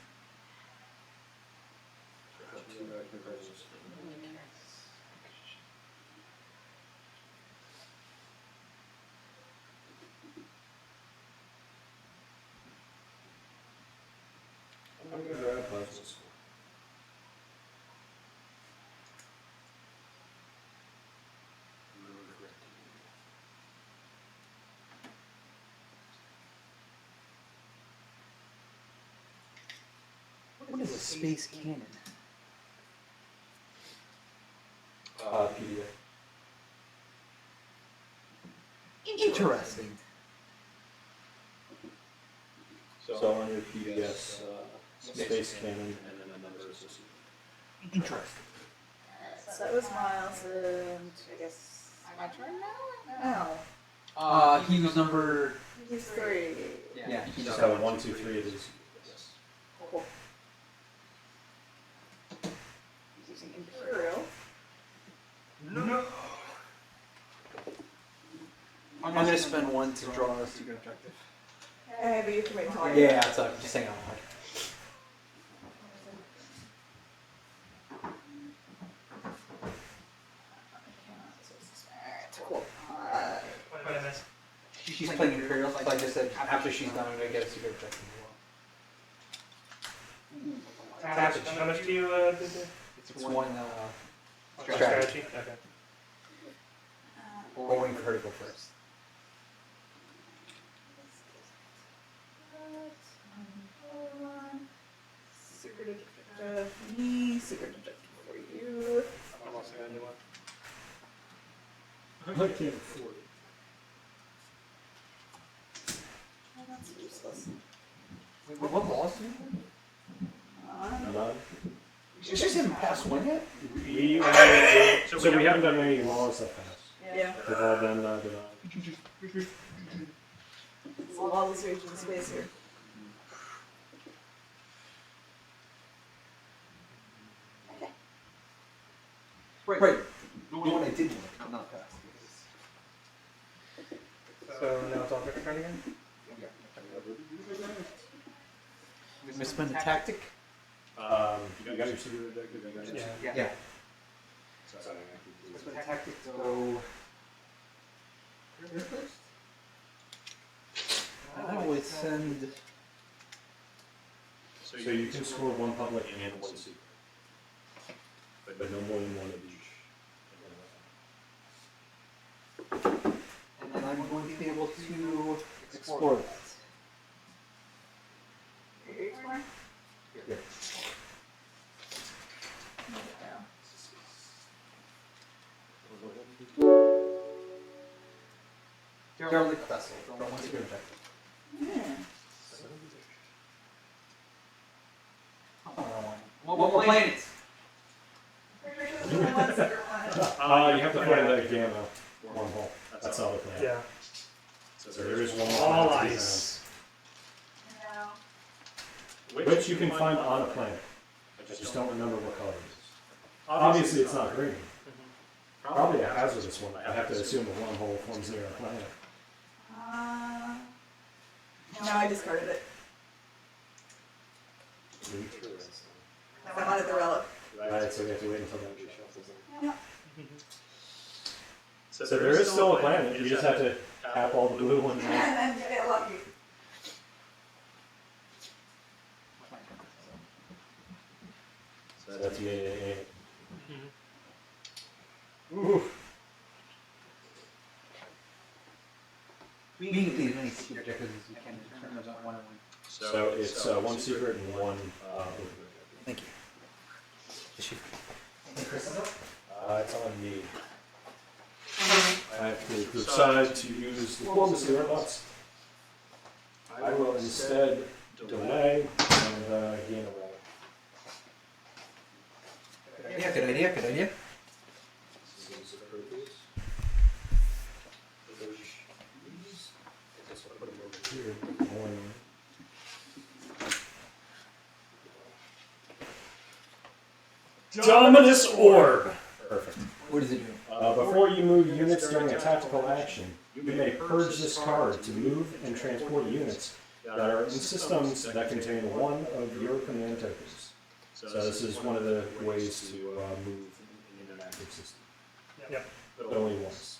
I'm gonna grab plasma. What is a space cannon? PDF. Interesting. So on your PBS, space cannon, and then a number associated. Interesting. So that was Miles, and I guess my turn now? No. He was number. He's 3. Yeah, he just So 1, 2, 3 it is. Yes. Cool. Using Imperial. No. I'm gonna spend 1 to draw a secret objective. Hey, but you can wait until I Yeah, it's just hang on. Alright, cool. What did I miss? She's playing Imperial, like I just said, after she's done, I'm gonna get a secret objective as well. How much do you do there? It's one Strategy? Okay. We're waiting for her to go first. Secret objective for me, secret objective for you. I'm also gonna do one. I can't afford it. Oh, that's useless. Wait, what laws do you None. She just haven't passed one yet? So we haven't done any laws that fast. Yeah. They've all been denied. It's a lawless region space here. Right. The one I did want, but not passed. So now it's all different turn again? I'm gonna spend a tactic. You got your secret objective? You got it? Yeah. So, Spend a tactic to go. I would send. So you can score 1 public and 1 secret. But no more than 1 of each. And then I'm going to be able to explore that. Yeah. Derelict vessel. From one secret objective. What planet? You have to find the gamma wormhole. That's all the plan. Yeah. So there is one more. All planet to be ice. found. Which you can find on a planet. I just don't remember what color it is. Obviously it's not green. Probably a hazardous one. I have to assume the wormhole forms near a planet. No, I discarded it. I wanted the relic. Right, so we have to wait until that reshuffles in. Yeah. So there is still a planet. You just have to tap all the blue ones And in. then get lucky. lets you aim. Mhm. Ooh. We can complete as many secret objectives as we can in terms of one on one. So it's one secret and one open. Thank you. It's on me. I have to decide to use diplomacy or not. I will instead delay and gain a roll. Yeah, good idea, good idea. Seems appropriate. I guess I'll put them over here. Dominus Orb. Perfect. What does it do? Before you move units during a tactical action, you may purge this card to move and transport units that are in systems that contain one of your command tokens. So this is one of the ways to move in an active system. Yep. But only once.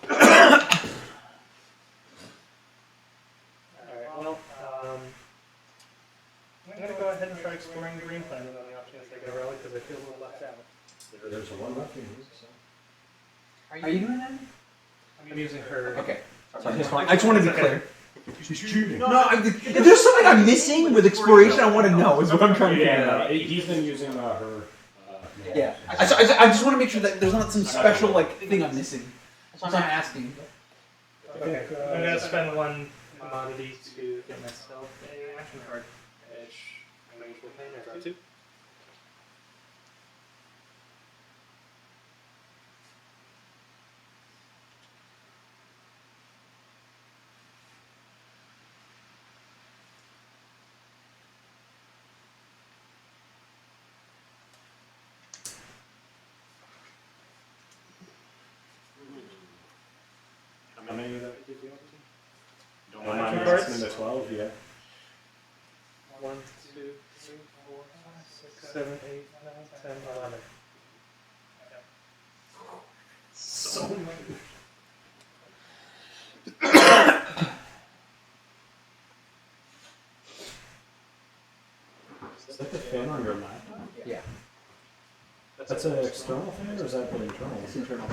Alright, well, I'm going to go ahead and try exploring the green planet on the off chance I get a relic because I feel a little left out. There's one left in here. So. Are you doing that? I'm using her. Okay. Sorry, that's fine. I just want to be clear. She's cheating. No, if there's something I'm missing with exploration, I want to know. Is what I'm trying to figure out. He's been using her. Yeah. I just want to make sure that there's not some special like thing I'm missing. That's what I'm asking. Okay, I'm going to spend one commodity to get myself an action card. Which I'm usually paying I got two. How many of that did you have? Don't Am mind I cards? asking the 12? Yeah. 1, 2, 3, 4, 5, 6, 7, 8, 9, 10, 11. So many. Is that the fan on your laptop? Yeah. That's an external fan or is that an internal? It's internal.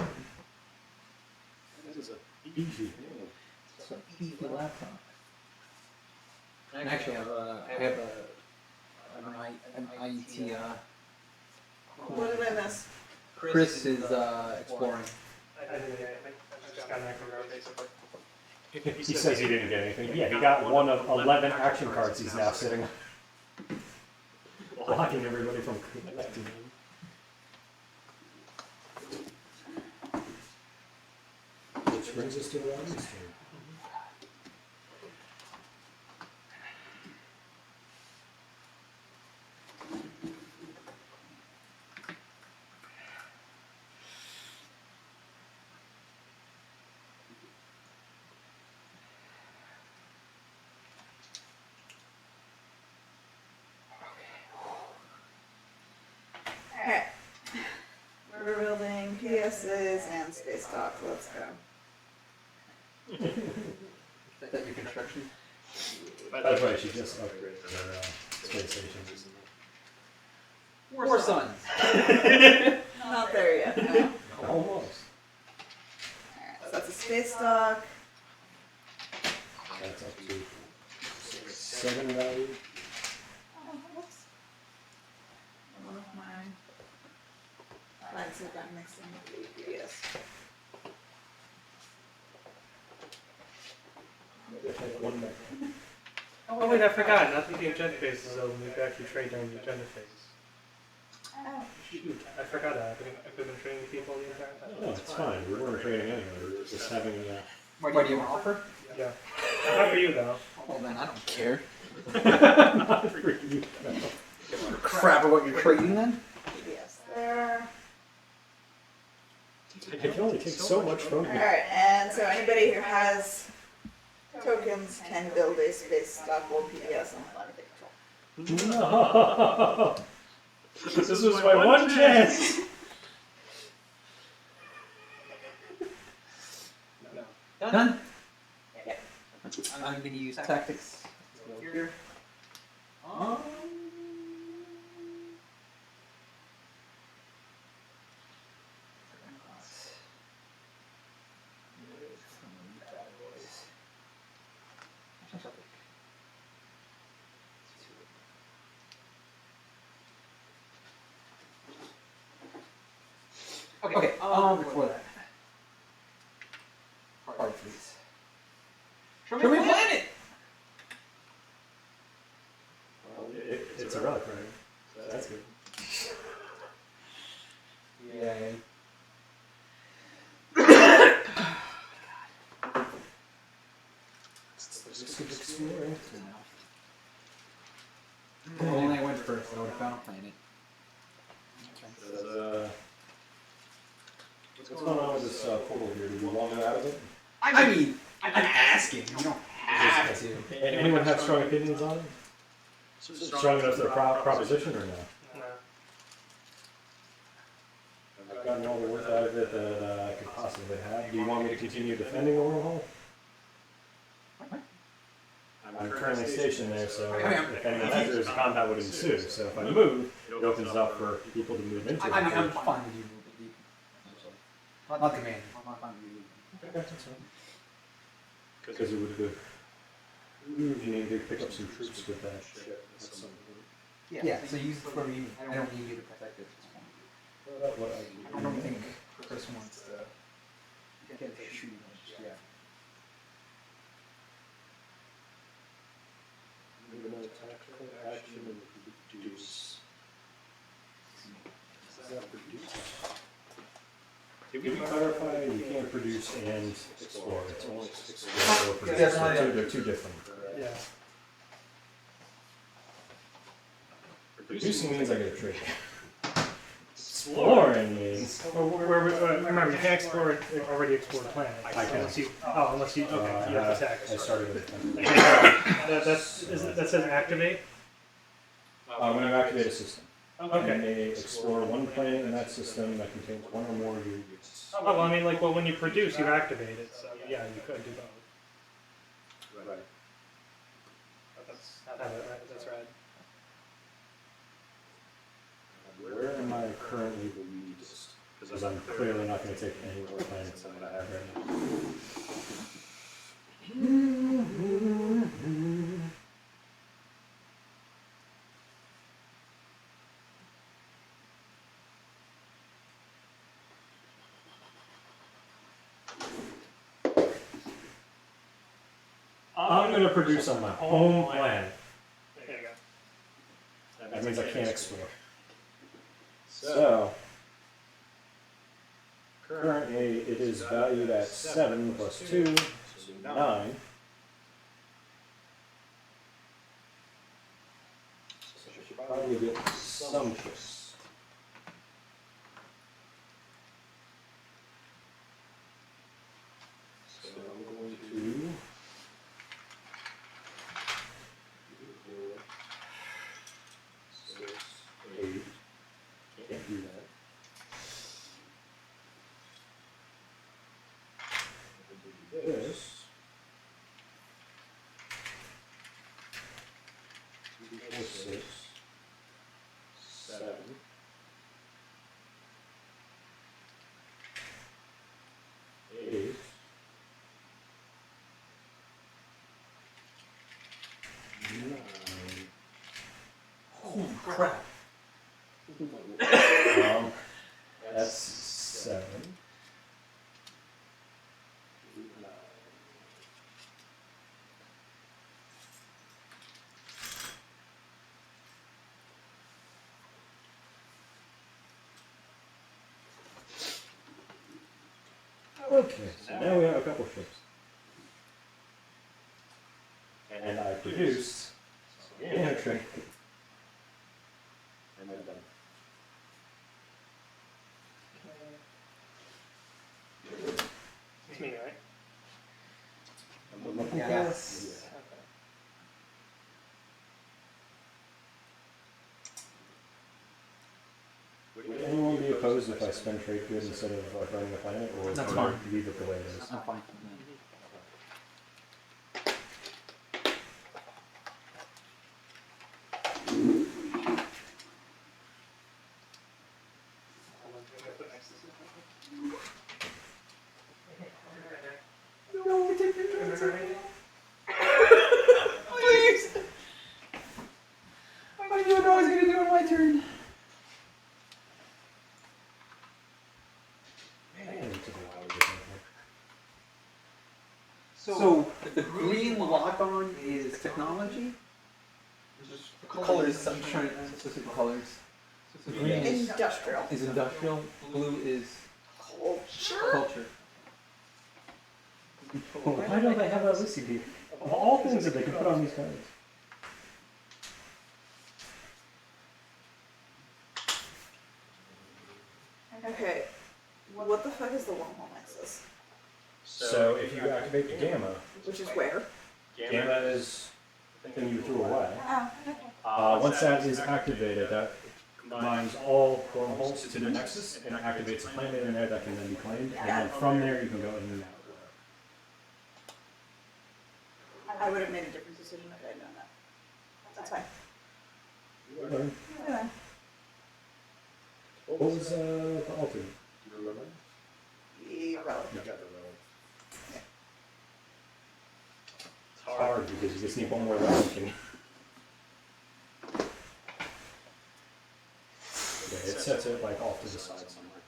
This is a easy. It's an easy laptop. And actually, I have an IT. What did I miss? Chris is exploring. I didn't get anything. I just got an action card basically. He says he didn't get anything. Yeah, he got one of 11 action cards he's now sitting blocking everybody from collecting them. Which brings us to the last turn. Alright. We're building PSs and space dock. Let's go. Is that your construction? That's right, she just upgraded her space station. War Sons. Not there yet. No. Almost. Alright, so that's a space dock. That's up to 7 value. Oh, whoops. One of my flags have got mixed in with the PS. Oh wait, I forgot. Not that the agenda phase is over. We could actually trade during the agenda phase. Oh. Shoot, I forgot that. I could have been trading people the entire time. No, it's fine. We weren't trading anyway. We were just having a. Why do you have an offer? Yeah. Not for you though. Well then, I don't care. Not for you. Crap about your trading then? PS there. I can only take so much from you. Alright, and so anybody who has tokens can build a space dock or PBS on planet control. No. This was my one chance. Done? Yeah. I'm going to use tactics. Here. Okay, before that. Card, please. Show me a planet! Well, it's a relic, right? So that's good. Yay. Just keep exploring. Only I went first, I would have found a planet. What's going on with this portal here? Do you want me out of it? I mean, I'm asking. You don't have to. Anyone have strong opinions on it? Strong enough to the proposition or no? No. I've gotten all the worth out of it that I could possibly have. Do you want me to continue defending the wormhole? I'm currently stationed there, so if anyone enters, combat would ensue. So if I move, it opens it up for people to move into it. I'm fine with you moving deep. Not commanding. I'm fine with you. Okay, that's fine. Because it would move, you need to pick up some troops with that ship. Yeah, so use it for me. I don't need you to protect it. I don't think Chris wants to get the shoot just yet. Tactical action and produce. Is that produce? Did we clarify you can't produce and explore? It's only explore or produce. They're two different. Yeah. Producing means I get a trade. Exploring means. Remember, you can't explore already explored planet. I can. Unless you okay, you have to attack. I started with it. That says activate. When you activate a system. Okay. You may explore one planet in that system that contains one or more of your units. Oh, well, I mean, like, when you produce, you activate it, so yeah, you could do both. Right. That's right. Where am I currently the weakest? Because I'm clearly not going to take any more planets than what I have right now. I'm going to produce on my home planet. There you go. That means I can't explore. So, currently it is valued at 7 plus 2, so 9. So I should probably get some ships. So I'm going to... 6, 8. Can't do that. This. 2, 4, 6, 7. 8. 9. Holy crap. That's 7. 9. Okay, so now we have a couple ships. And I produced a trade. And I'm done. It's me, right? I'm looking Yes. Would anyone be opposed if I spend trade goods instead of running the planet, or That's or fine. leave it the way it is? I'm fine. So the green lock-on is technology. The colors. I'm trying to specific colors. So green Industrial. is industrial. Blue is culture. Why don't they have that listed here? Of all things that they could put on these cards. Okay, what the fuck is the wormhole nexus? So if you activate the gamma, Which is where? gamma is the thing you threw away. Oh, okay. Once that is activated, that combines all wormholes to the nexus and activates a planet in there that can then be claimed. And then from there you can go in and out. I would have made a different decision if I had known that. That's fine. Learn. Yeah. What was the alternate? Do you remember? The relic. You got the relic. It's hard because you just need one more relic. And... Okay, it sets it like off to the side somewhere.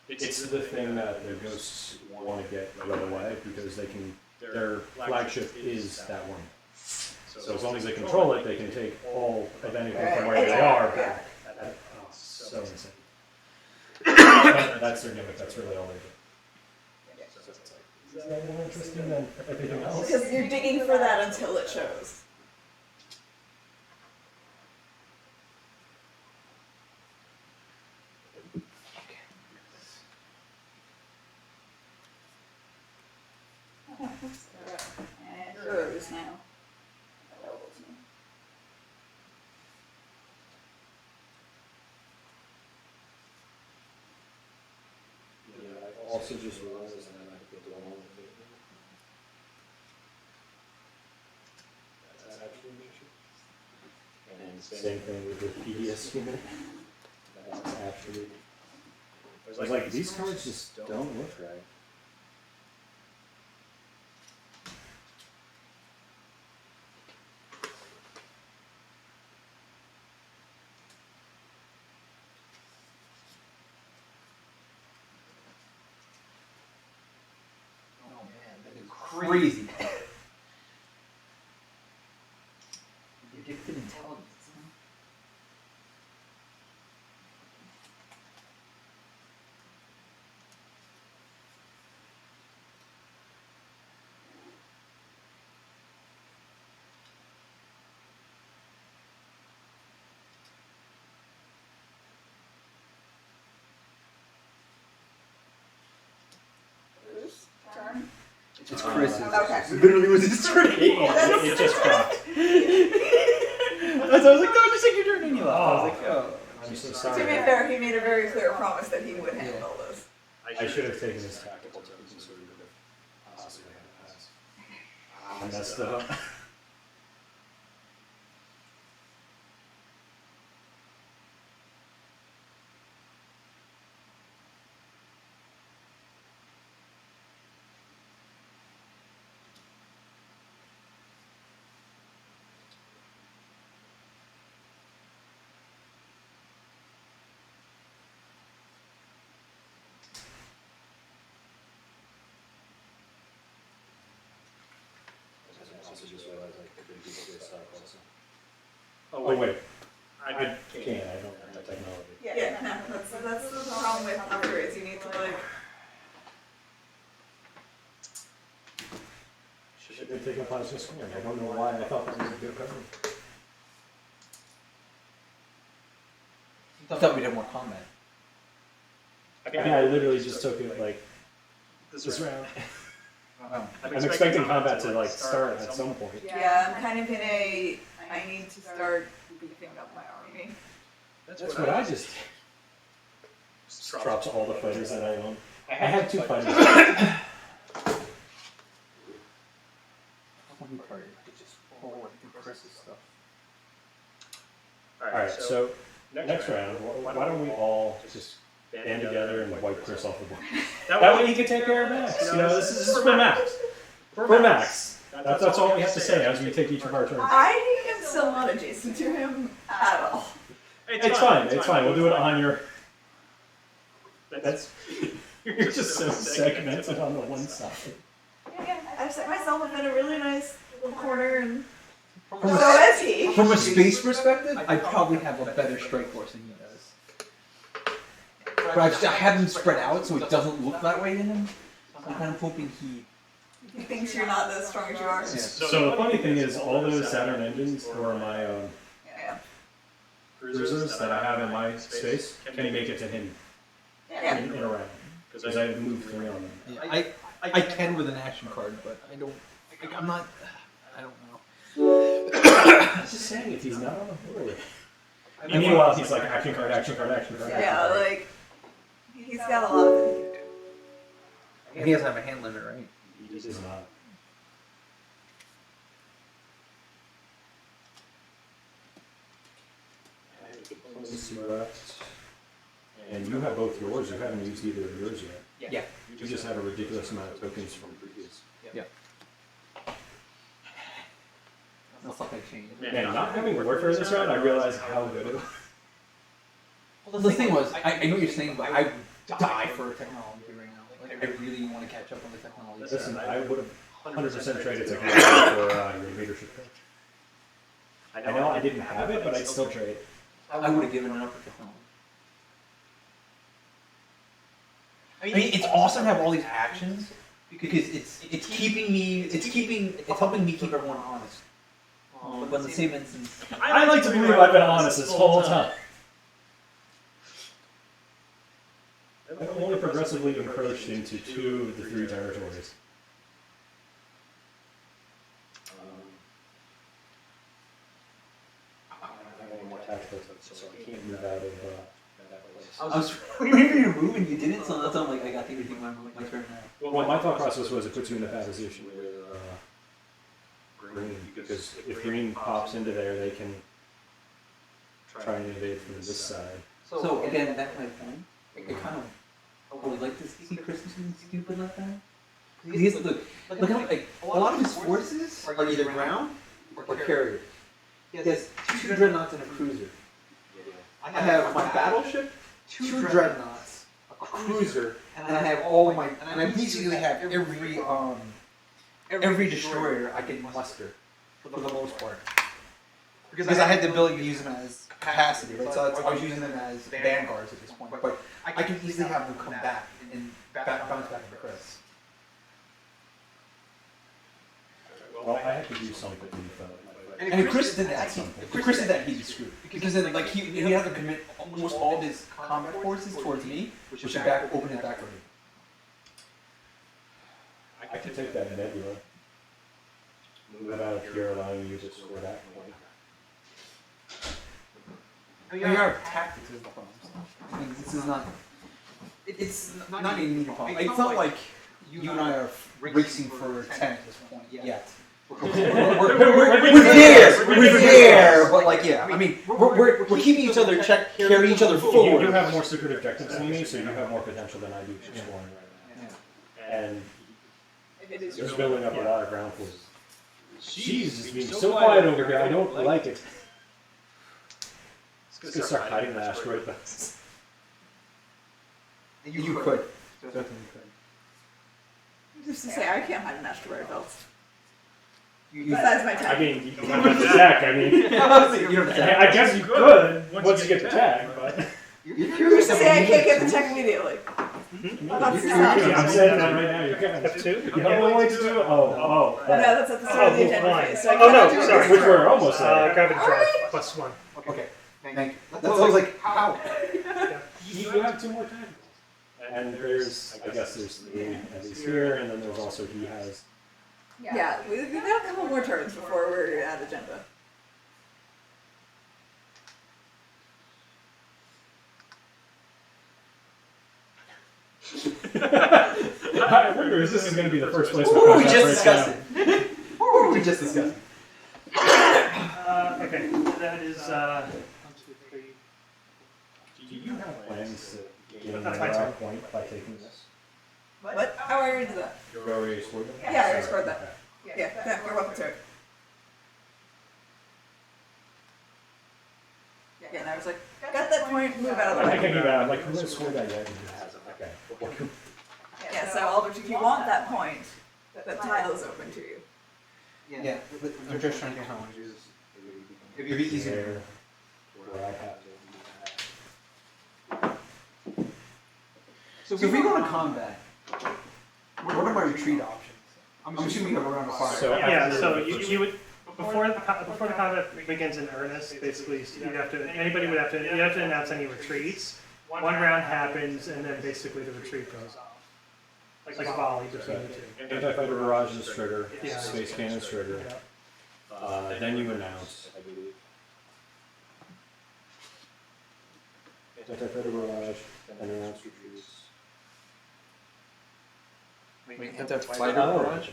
It's the thing that the ghosts want to get right away because they can. Their flagship is that one. So as long as they control it, they can take all of anything from where they are back. So insane. That's their gimmick. That's really all they do. So it's like, is that more interesting than everything else? Because you're digging for that until it shows. And heroes now available to me. Yeah, I also just realized that I could put the one on the paper. That's actually an issue. And same thing with the PDS unit. That's actually. I was like, these cards just don't look right. Oh man, that is crazy. Addicted intelligence. Whose turn? It's Chris's. Okay. It literally was his turn. It just cropped. I was like, no, just take your turn and you left. I was like, oh. I'm so To sorry. be fair, he made a very clear promise that he would handle this. I should have taken this tactical tokens so we would have possibly had a pass. I messed it up. I also just realized I could do stock also. Oh wait, I can't. I don't have that technology. Yeah, no, that's the problem with upgrades. You need to like. Should have taken plasma scoring. I don't know why I thought that was a good cover. I thought we'd have more combat. Yeah, I literally just took it like this round. Wow. I'm expecting combat to like start at some point. Yeah, I'm kind of in a. I need to start beefing up my army. That's what I just drops all the fighters that I own. I have 2 fighters. One card could just forward through Chris's stuff. Alright, so next round, why don't we all just band together and wipe Chris off the board? That way he can take care of Max. You know, this is for Max. For Max. That's all we have to say as we take each of our turns. I am still not adjacent to him at all. It's fine. We'll do it on your. That's. You're just so segmented on the one side. Yeah, I I've set myself in a really nice little corner, and From so a, is he. from a space perspective, I probably have a better strike force than he does. But I have him spread out so it doesn't look that way to him. I'm kind of hoping He thinks you're not as strong as you are. Yeah. So the funny thing is, all those Saturn engines or my Yeah. cruisers that I have in my space can make it to him Yeah. in a round because I moved 3 on them. Yeah, I can with an action card, but I don't. I'm not. I don't know. I was just saying, if he's not on the board. And meanwhile, he's like action card, action card, action card. Yeah, action card. like he's got a lot of things he can do. And he doesn't have a hand limit, right? He does not. Let's see left. And you have both yours. You haven't used either of yours yet. Yeah. You just had a ridiculous amount of tokens from previous. That's not gonna change. Man, not having warfare this round, I realized how good it was. Well, the thing was, I know what you're saying, but I would die for technology right now. Like, I really want to catch up on the technology. Listen, I would have 100% traded technology for your leadership coach. I know I didn't have it, but I'd still trade. I would have given it up for technology. I mean, it's awesome to have all these actions because it's helping me keep everyone honest. But in the same instance, I like to believe I've been honest this whole time. I've only progressively encroached into 2 of the 3 territories. I don't have any more tactical tips, so I can't move out of that place. I was waiting for you to move and you didn't, so that's why I'm like, I got to think of my turn now. Well, my thought process was it puts you in a bad position with green, because if green pops into there, they can try and invade from this side. So again, that's my point. I kind of I would like to see Christensen stupid like that. Because look how like a lot of his forces are either ground or carrier. He has 2 dreadnoughts and a cruiser. I have my battleship, 2 dreadnoughts, a cruiser, and I have all my and I basically have every destroyer I can muster for the most part. Because I had the ability to use them as capacity, right? So I was using them as vanguards at this point. But I can easily have them come back and bounce back into Chris. Well, I had to do something with And if Chris did that, he'd be screwed. Because then, like, he had to commit almost all of his combat forces towards me, which would open his back already. I could take that nebula, move it out of here, allowing you to score that point. I mean, our tactics is the problem. I mean, this is not. It's not even a problem. It's not like you and I are racing for 10 at this point yet. We're there, but like, yeah. I mean, we're keeping each other check, carry each other forward. You have more secret objectives than me, so you have more potential than I do for scoring right now. And there's building up a lot of ground forces. She's just being so quiet over here. I don't like it. It's gonna start hiding the asteroid belts. You could. Definitely could. Just to say, I can't hide an asteroid belt. You Besides my tag. I mean, you don't have to attack. I mean, I guess you could once you get the tag, but. You're curious Just to say I can't get the tag immediately. That's not. I'm saying that right now. You can. You have no way to do it. Oh. No, that's at the start of the agenda phase. So I Oh, no, cannot do it. sorry. Which we're almost there. Gravity drive +1. Okay. Thank you. That was like, how? You have 2 more tags. And there's, I guess there's 3 at least here, and then there's also he has. Yeah, we've got a couple more turns before we're at agenda. I wonder if this is going to be the first place What were we that just breaks down. discussing? What were we just discussing? Okay, that is 1, 2, 3. Do you have plans to gain That's a fine, point by taking this? What? How are you do that? You already scored that? Yeah, I already scored that. Yeah, you're welcome to it. Yeah, and I was like, got that point, move out of the I'm way. thinking about it, I'm like, who has scored that yet? Okay. Yeah, so Aldrich, if you want that point, that tile is open to you. Yeah, but I'm just trying to think how I want to do this. It'd be easier. Where I have So if we go into combat, what are my retreat options? I'm assuming we go around the fire. So Yeah, so you would, before the combat begins in earnest, basically, you'd have to announce any retreats. One round happens, and then basically the retreat goes off. Like a volley between the two. anti-fighter barrages trigger, Yeah. space cannons trigger. Yeah. Then you announce, I believe. Anti-fighter barrage, and announce retreats. Wait, anti-fighter barrage?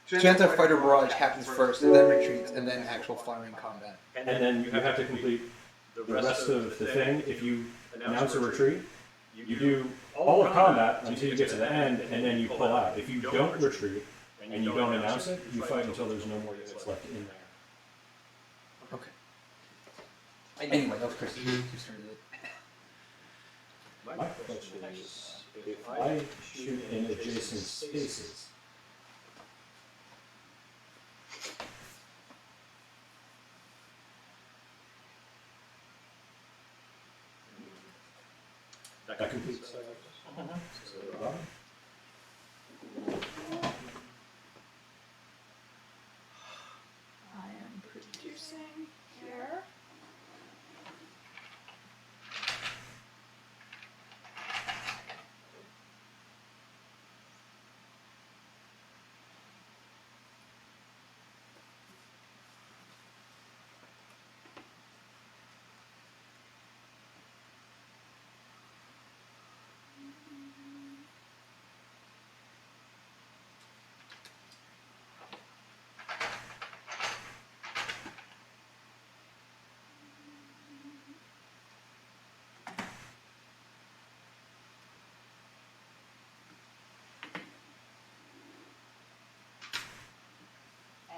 So anti-fighter barrage happens first, and then retreats, and then actual firing combat. And then you have to complete the rest of the thing. If you announce a retreat, you do all of combat until you get to the end, and then you pull out. If you don't retreat, and you don't announce it, you fight until there's no more units left in there. Okay. Anyway, that was Chris. You started it. My question is, if I shoot in adjacent spaces, that completes. I am producing here.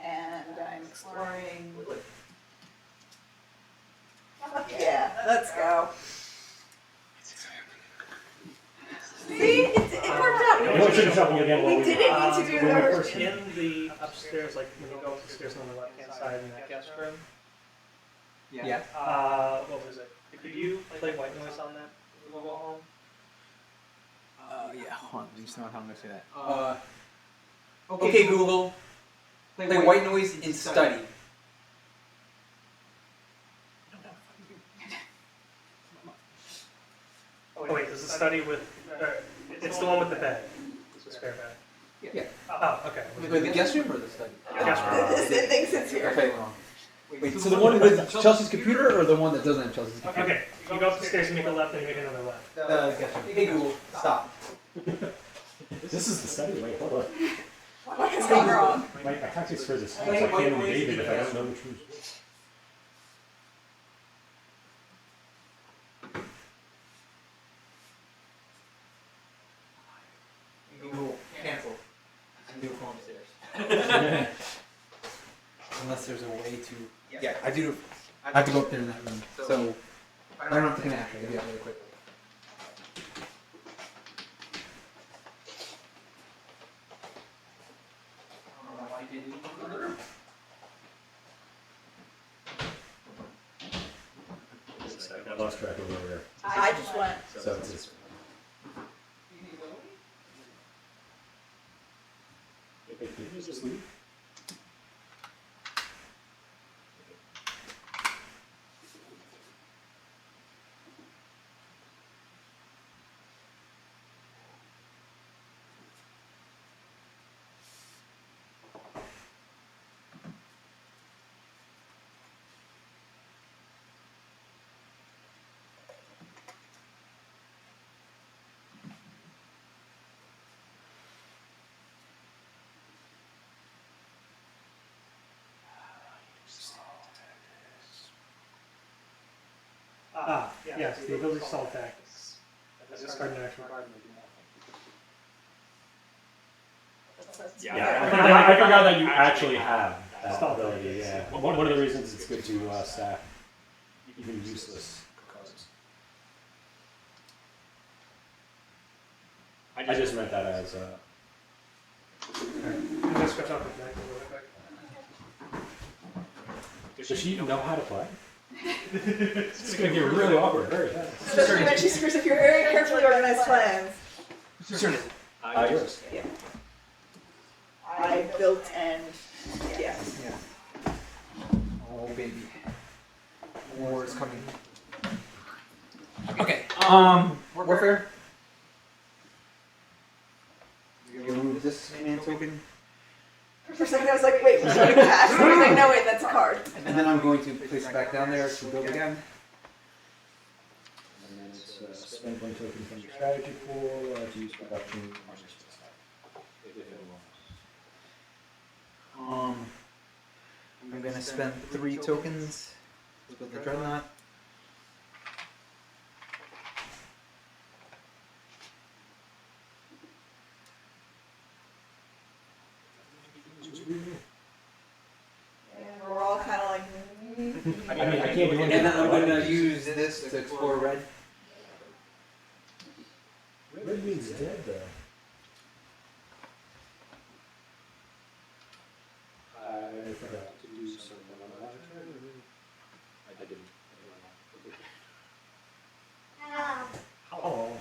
And I'm exploring. Fuck yeah, let's go. See, it worked out. You want to shuffle again while We we- didn't need to do When the you're retreat. in the upstairs, like when you go upstairs on the left-hand side in that guest room, Yeah. what was it? Could you play white noise on that? When we go home? Yeah, hold on. Just know how I'm going to say that. Okay, Google. Play white noise in study. Oh wait, is the study with? It's the one with the bed. It's a spare bed. Yeah. Oh, okay. Wait, the guest room or the study? Guest room. It thinks it's here. Okay, hold on. Wait, so the one with Chelsea's computer or the one that doesn't have Chelsea's computer? Okay, you go up the stairs, you make a left, and you make another left. Guest room. Hey, Google, stop. This is the study. Wait, hold on. What has gone wrong? My tactics for this house, I can't invade it if I don't know the truth. Google, cancel. I'm doing phone upstairs. Unless there's a way to. Yeah, I do. I have to go up there in that room. So I don't have to connect. I'll do that really quickly. I lost track of where we are. I just went. So it's this. Did you just leave? Yes, the ability to solve tactics. Discard an action card. Yeah, I forgot that you actually have that ability. Yeah, one of the reasons it's good to stack even useless cards. I just meant that as I'm gonna switch off the deck really quick. Does she know how to play? It's gonna get really awkward very fast. Especially when she screws up your very carefully organized plans. Yours. Yeah. I built and yeah. Yeah. Oh baby. War is coming. Okay. Warfare. You remove this command token, For a second I was like, wait, what's going to cash? I was like, no wait, that's a card. and then I'm going to place it back down there to build again. And then it's spend one token from your strategy pool to use production on your space type. I'm gonna spend 3 tokens to build the dreadnought. And we're all kind of like, I mean, I can't do anything. And then I'm gonna use this to explore red. Red means dead, though. I forgot to do something on my turn. I didn't. Oh.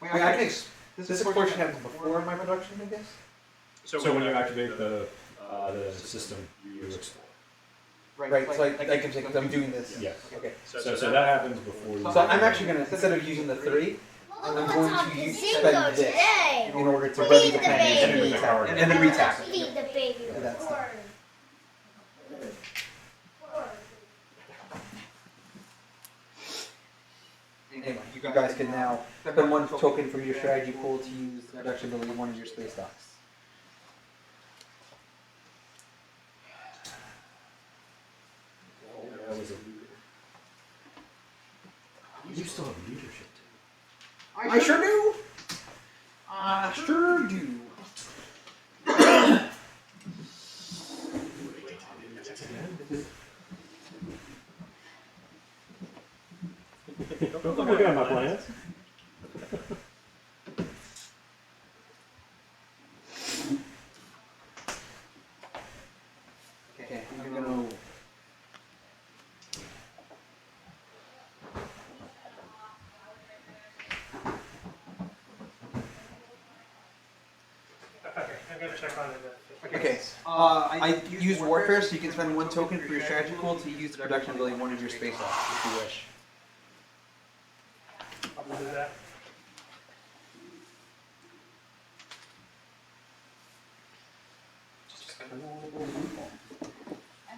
Wait, I can this portion happens before my production, I guess? So when you activate the system, you explore. Right, so I can take, I'm doing this. Yes. Okay. So that happens before you. So I'm actually gonna, instead of using the 3, I'm going to spend this in order to ready the planet and then retap. And then retap. Feed the baby. Yeah, that's it. Anyway, you guys can now spend 1 token from your strategy pool to use the production ability of one of your space docks. That was a leader. You still have leadership too. I sure do! I sure do. Don't look at my plans. Okay, I'm gonna. Okay, I'm gonna check on it. Okay, I use warfare, so you can spend 1 token for your strategy pool to use the production ability of one of your space docks, if you wish. I'll do that.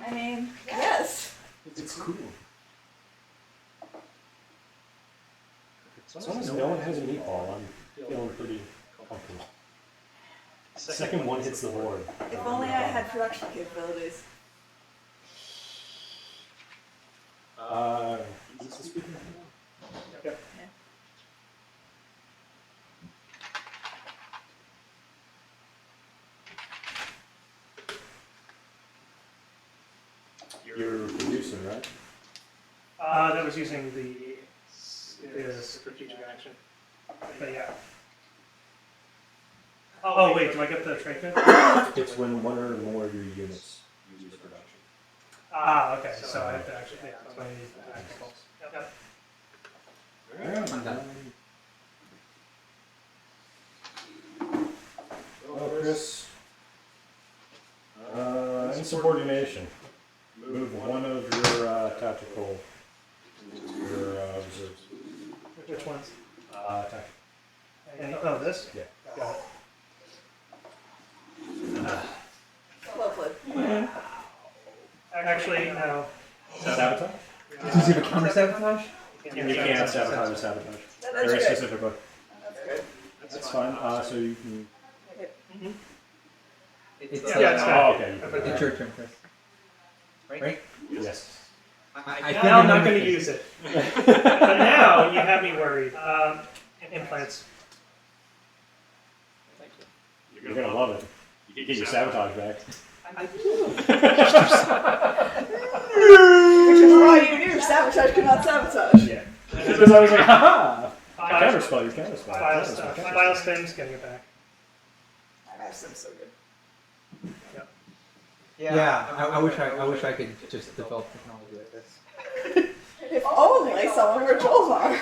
I mean, yes. It's cool. As long as no one has a meatball, I'm feeling pretty comfortable. Second one hits the board. If only I had production capabilities. Is this the speaker? Yep. You're producing, right? That was using the strategic action. But yeah. Oh wait, do I get the trade code? It's when one or more of your units use production. Ah, okay. So I have to actually, yeah, that's why I need the actual. Yep. I'm done. Well, Chris, insubordination. Move one of your tactical into your reserves. Which ones? Tactical. And, oh, this? Yeah. Got it. Well played. Actually, no. Sabotage? Does he have a counter sabotage? You can't sabotage a sabotage. That's Very good. specifically. That's good. That's fine. So you can. It's, Yeah, it's fine. Oh, okay. it's your turn, Chris. Right? Yes. I Now I'm not going to use it. But now you have me worried. Implants. You're gonna love it. You get your sabotage back. Which is why you knew sabotage could not sabotage. Yeah. Because I was like, haha! Counterspell, you counterspell. File stems, getting it back. Sims so good. Yeah, I wish I could just develop technology like this. If only someone were Jolvar.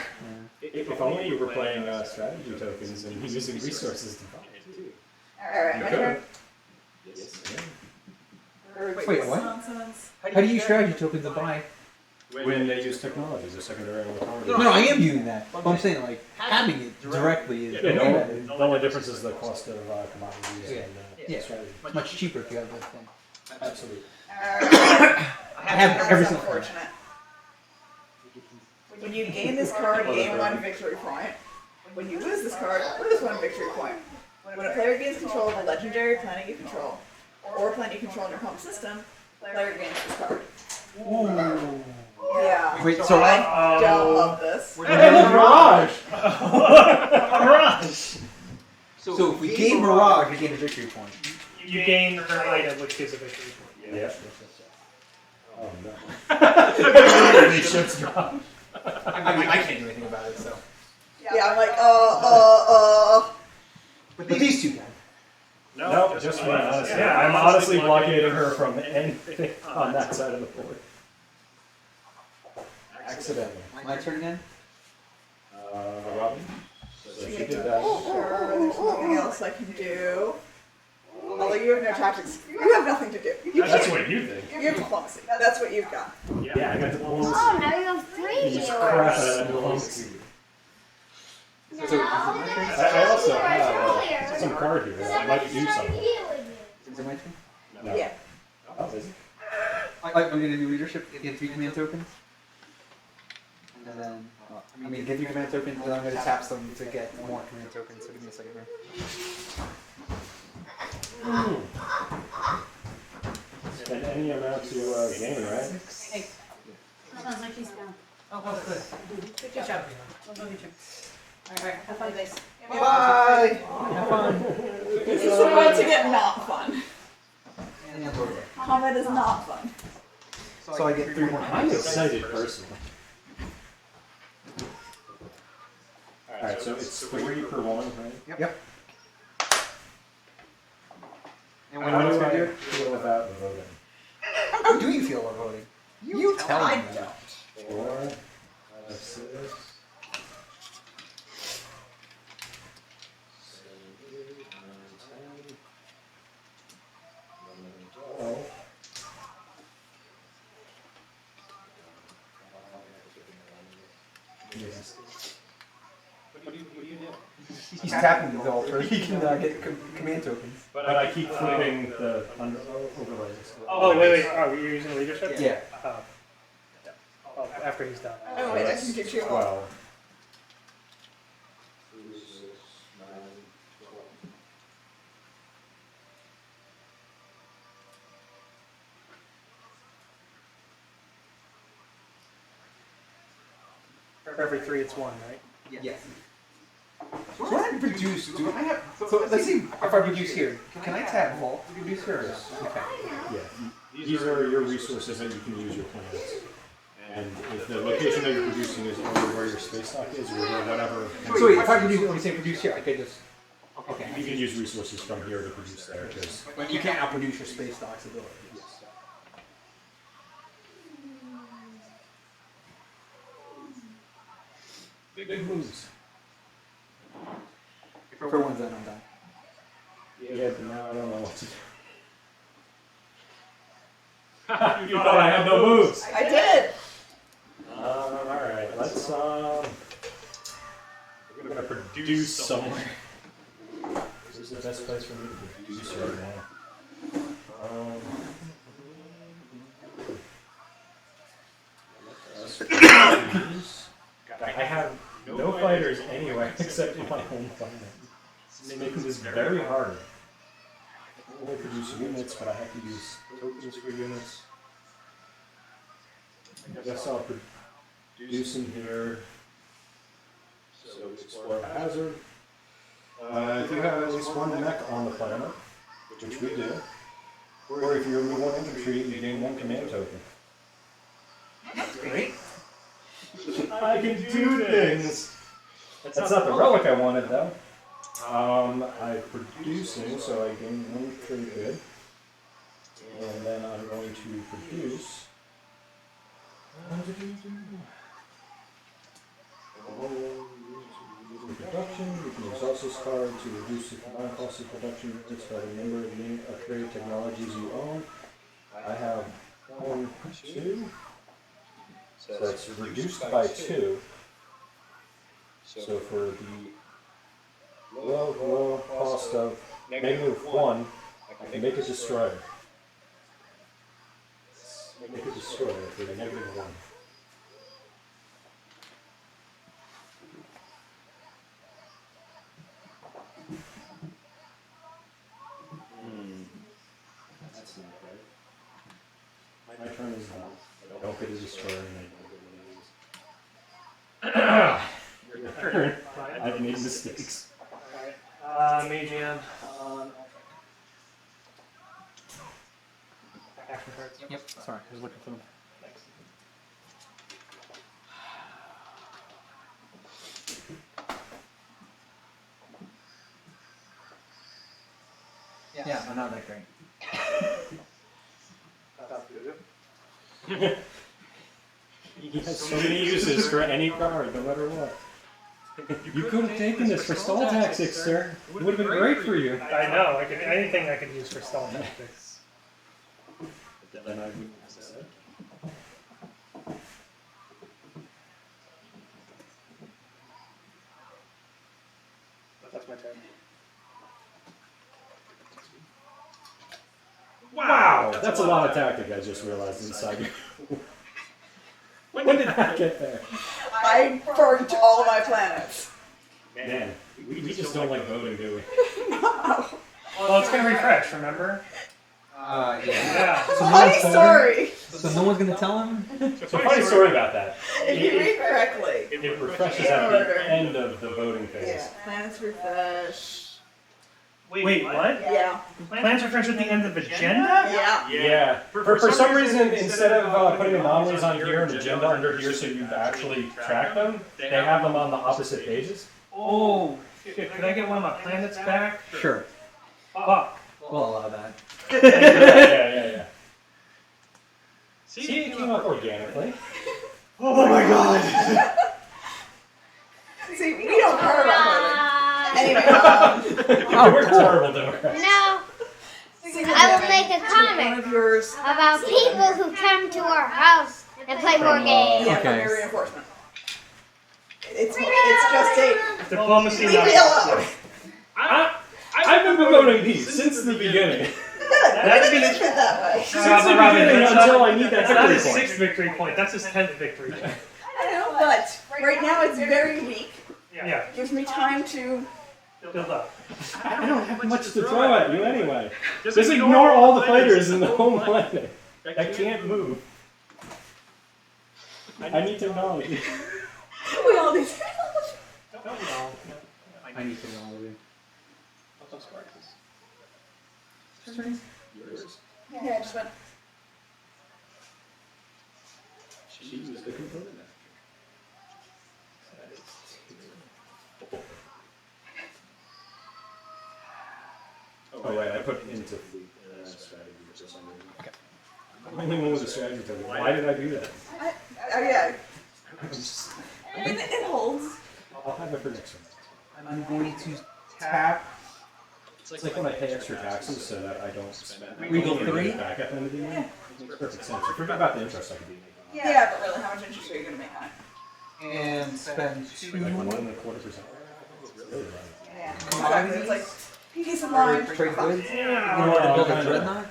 If only you were playing strategy tokens and using resources to buy it too. Alright, my turn. Yes. Wait, what? How do you use strategy tokens to buy? When they use technology, the secondary electronic. No, I am doing that. But I'm saying like having it directly is The only difference is the cost of commodities Yeah. and Yeah. strategy. it's much cheaper if you have that thing. Absolutely. I have every single card. Unfortunate. When you gain this card, gain 1 victory point. When you lose this card, lose 1 victory point. When a player gains control of a legendary planet you control, or a planet you control in your home system, player gains this card. Yeah. Wait, so I don't love this. Mirage! Mirage! So if we gain Mirage, we gain a victory point. You gain her item, which gives a victory point. Yeah. Oh no. Ships drop. I mean, I can't do anything about it, so. Yeah, I'm like, But these two can. No, just me. Honestly. Yeah, I'm honestly blockading her from anything on that side of the board. Accidentally. My turn again? Robin? So she did that. Sure, there's something else I can do. Although you have no tactics. You have nothing to do. That's what you think. You have diplomacy. That's what you've got. Yeah, I got the balls. Oh, now you have 3 You just healers. crash that diplomacy. No, So, I I also have earlier. some card here that might do something. Is it my turn? No. Yeah. Oh, is it? I'm going to do leadership, get 3 command tokens. And then, get 3 command tokens, and then I'm going to tap some to get more command tokens, so give me a second here. Spend any amount to gain, right? Hey. Sounds like he's down. Oh, good. Good job. We'll go get you. Alright, have fun, guys. Bye. Have fun. This is about to get not fun. And over there. Combat is not fun. So I get 3 more I'm command tokens. excited personally. Alright, so it's 3 per one, right? Yep. And How do I feel about voting? How do you feel about voting? You tell me. I don't. 4, 5, 6, 7, 8, 9, 10, 11, 12. Yes. What do you do? He's tapping these all first. He can get command tokens. But I keep flipping the overlays. Oh, wait. Oh, you're using leadership? Yeah. Oh, after he's done. Oh wait, I can get you. 12. For every 3, it's 1, right? Yes. So when I produce, do I have? So let's see if I produce here. Can I tap vault to produce here? Okay. Yeah. These are your resources that you can use your planets. And if the location that you're producing is only where your space stock is, or whatever. So wait, if I produce, let me say produce here, I could just. Okay. You can use resources from here to produce there, because But you can't outproduce your space stock's ability. big moves. For one's done, I'm done. Yeah, but now I don't know what to do. You thought I had no moves. I did. Alright, let's we're gonna produce somewhere. This is the best place for me to produce right now. I have no fighters anywhere except in my home planet. It's making this very hard. I can only produce units, but I have to use tokens for units. I guess I'll produce in here. So explore hazard. If you have at least 1 mech on the planet, which we do, or if you remove 1 infantry, you gain 1 command token. That's great. I can do things! That's not the relic I wanted, though. I'm producing, so I gain 1 trade bid. And then I'm going to produce. Production, you can exhaust this card to reduce the combined cost of production units by the number of unit upgrade technologies you own. I have 1, 2. So it's reduced by 2. So for the low cost of -1, I can make a destroyer. Make a destroyer for the -1. That's not right. My turn is done. I don't get a destroyer and I don't get Your turn. I've made mistakes. Magian. Action cards. Yep. Sorry, I was looking for them. Yeah, I'm not that great. He has so many uses for any card, no matter what. You could have taken this for stall tactics, sir. It would have been great for you. I know. Anything I could use for stall tactics. But then I wouldn't have said it. That's my turn. Wow, that's a lot of tactic. I just realized inside you. When did that get there? I burned all of my planets. Man, we just don't like voting, do we? No. Well, it's gonna refresh. Remember? Yeah. Yeah. Funny story. So no one's gonna tell him? It's a funny story about that. If you read correctly. It refreshes at the end of the voting phase. Yeah. Planets refresh. Wait, what? Yeah. Plans refresh at the end of agenda? Yeah. Yeah. For some reason, instead of putting anomalies on here and agenda under here so you actually track them, they have them on the opposite pages. Oh, shit. Could I get one of my planets back? Sure. Fuck. We'll allow that. Yeah. See, it came up organically. Oh my god. See, we don't care about it. Anyway, We're terrible Democrats. No, I will make a one comic of yours. about people who come to our house and play more games. Yeah, Okay. from your reinforcement. It's just a. Diplomacy Leave not. me alone. I've been promoting these since the beginning. That's Maybe gonna- it's been that way. Since the beginning until I need that That's not victory his point. 6th victory point. That's his 10th victory point. I know, but right now it's very weak. Yeah. Gives me time to. Build up. I don't have much to throw at you anyway. Just ignore all the fighters in the home planet. I can't move. I need to acknowledge you. We all need to. Don't we all? I need to know all of you. Yours. Yeah, I just went. She was the component actor. Oh wait, I put into fleet strategy for some reason. Okay. I'm the only one with a strategy token. Why did I do that? Oh yeah. I'm just, I mean, it holds. I'll have it for next one. I'm going to tap. It's like when I pay extra taxes so that I don't spend. Regal I get 3? it back at the end of the year. Makes perfect sense. Forget about the interest I could be making. Yeah, but really, how much interest are you going to make on it? And spend 2. Like 1.25%. Really Yeah. Exactly. It's like peace of mind. Trade goods. Yeah. You want to build kind a of. dreadnought?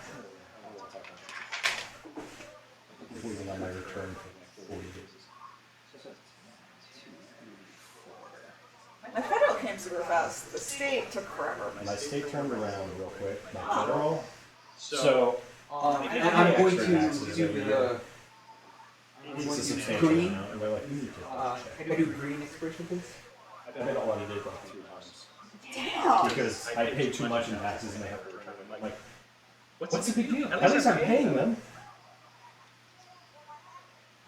Leaving on my return for like 40 days. My federal came super fast. The state took forever. My state turned around real quick. My federal. So And I'm going to do the. it's a substantial green. amount, and we're like, you need to Can I do green expiration, please? I already did like 2 times. Damn. Because I paid too much in taxes and they have to return them. Like, what's the big deal? At least I'm paying them.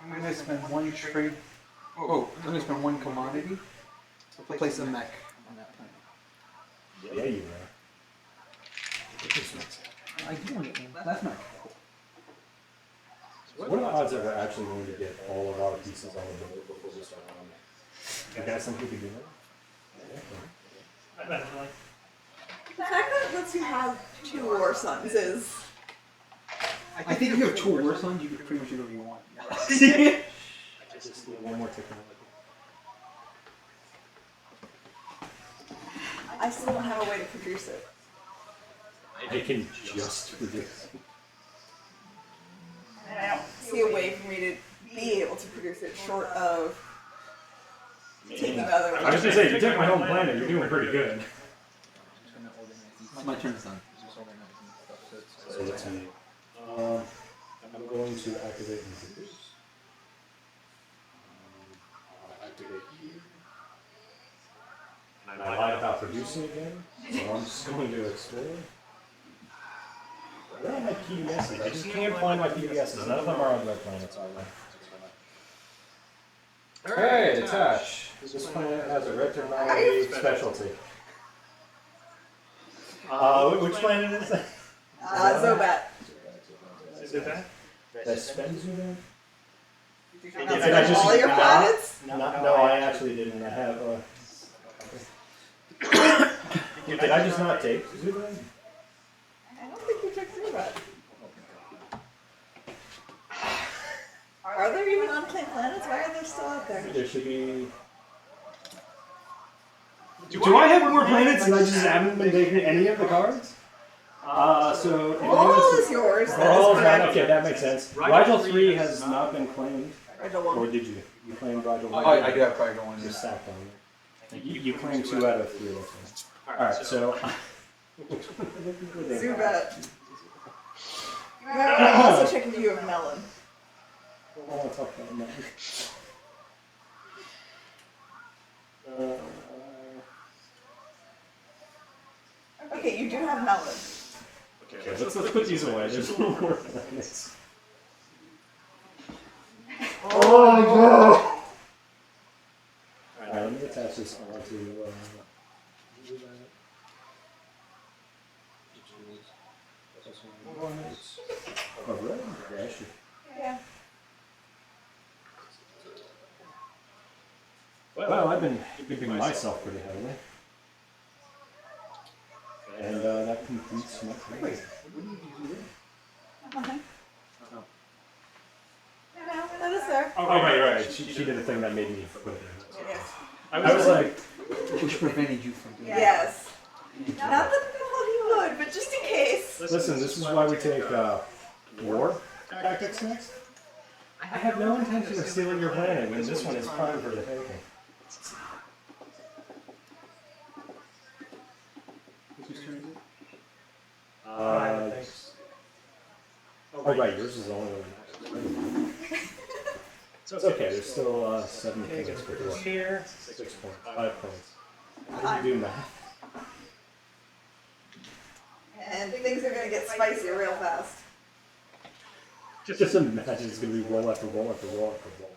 I'm going to spend 1 trade. Oh, I'm going to spend 1 commodity to place a mech on that planet. Yeah, you are. I do want to get one. That's not cool. What are the odds that we're actually going to get all of our pieces on the board before we start on it? You guys think we could do that? Eventually. The fact that it lets you have 2 war sons is. I think if you have 2 war sons, you can pretty much do whatever you want. I just need one more technology. I still don't have a way to produce it. I can just produce. And I don't see a way for me to be able to produce it short of taking other. I was gonna say, you took my home planet, you're doing pretty good. My turn's done. So let's see. I'm going to activate and produce. I'll activate here. And I lied about producing again, so I'm just going to explore. Where are my PBSs? I just can't find my PBSs. None of them are on red planets, are they? Alright, attach. This planet has a red technology specialty. Which planet is that? Zobat. Is it that? Did I spend Zubat? Did you not spend all your planets? No, I actually didn't. I have. Did I just not take Zubat? I don't think you took Zobat. Are there even unclaimed planets? Why are they still out there? There should be. Do I have more planets and I just haven't been taking any of the cards? So. All is yours. All is not. Okay, that makes sense. Rigel 3 has not been claimed. Rigel 1. Or did you? You claimed Rigel 1? Oh, I do have Rigel 1. Just sacked on it. You claimed 2 out of 3. Alright, so. Zubat. I'm also checking if you have Melon. I want to talk about that. Okay, you do have Melon. Okay, let's put these away. There's no more planets. Oh my god! Alright, let me attach this onto. Oh, really? Yeah, sure. Yeah. Well, I've been keeping myself pretty heavily. And that completes my turn. Okay. No, that is there. Oh, right. She did a thing that made me put it in. Yes. I was like, Which prevented you from doing that. Yes. Not that you would, but just in case. listen, this is why we take war tactics next. I have no intention of stealing your planet when this one is prime for the taking. Whose turn is it? Oh, right, yours is the only one. It's okay, there's still 7 points per door. Here. 6 points, 5 points. How do you do math? And things are gonna get spicy real fast. Just imagine it's going to be roll after roll after roll after roll.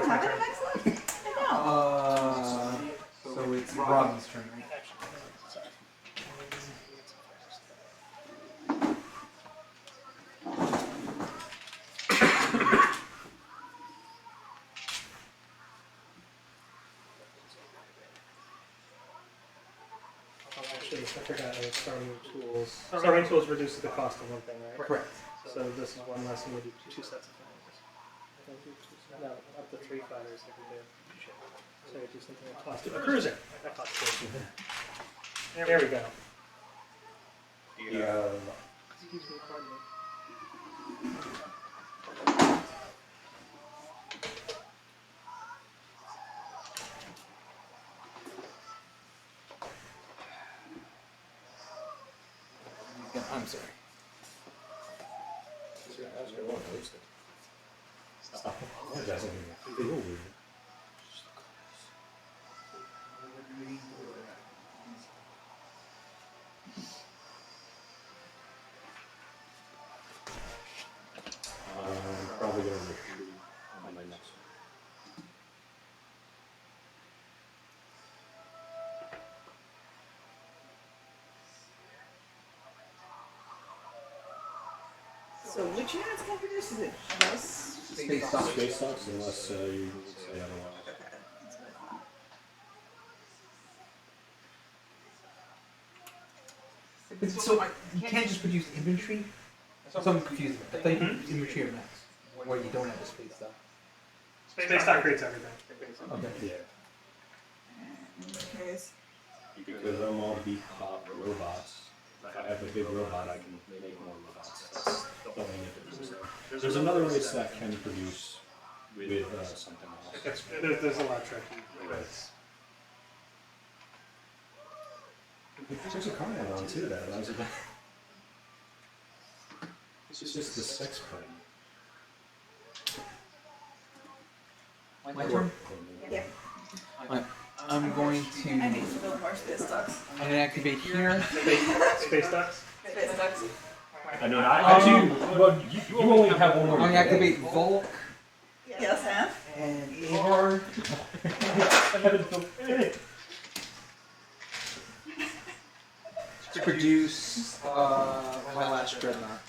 Have an excellent? I know. So it's Robin's turn, right? Actually, I forgot starting tools. Starting tools reduces the cost of one thing, right? Correct. So this is one less, and we do 2 sets of fighters. No, up to 3 fighters I can do. So we do something that costs a cruiser. That costs 2. There we go. Excuse me, pardon me. I'm sorry. Stop apologizing. Feel weird. So which units can produce? Is it just Space dock. Space docks, unless you say otherwise. So you can't just produce infantry? So I'm confused. I thought you could produce infantry or max, where you don't have a space dock. Space dock creates everything. Okay. Yeah. in this case? Because I'm all beat pop robots. If I have a big robot, I can make more robots. That's the only difference. There's another race that can produce with something else. There's a lot of tricky ways. There's a comment on too that I was about. It's just the sex My turn? Yeah. I'm going to. I need to build more space docks. I'm going to activate here. Space docks? Space docks. I know. Actually, well, you only have one more. I'm going to activate Volk Yes, and Avar. To produce my last dreadnought.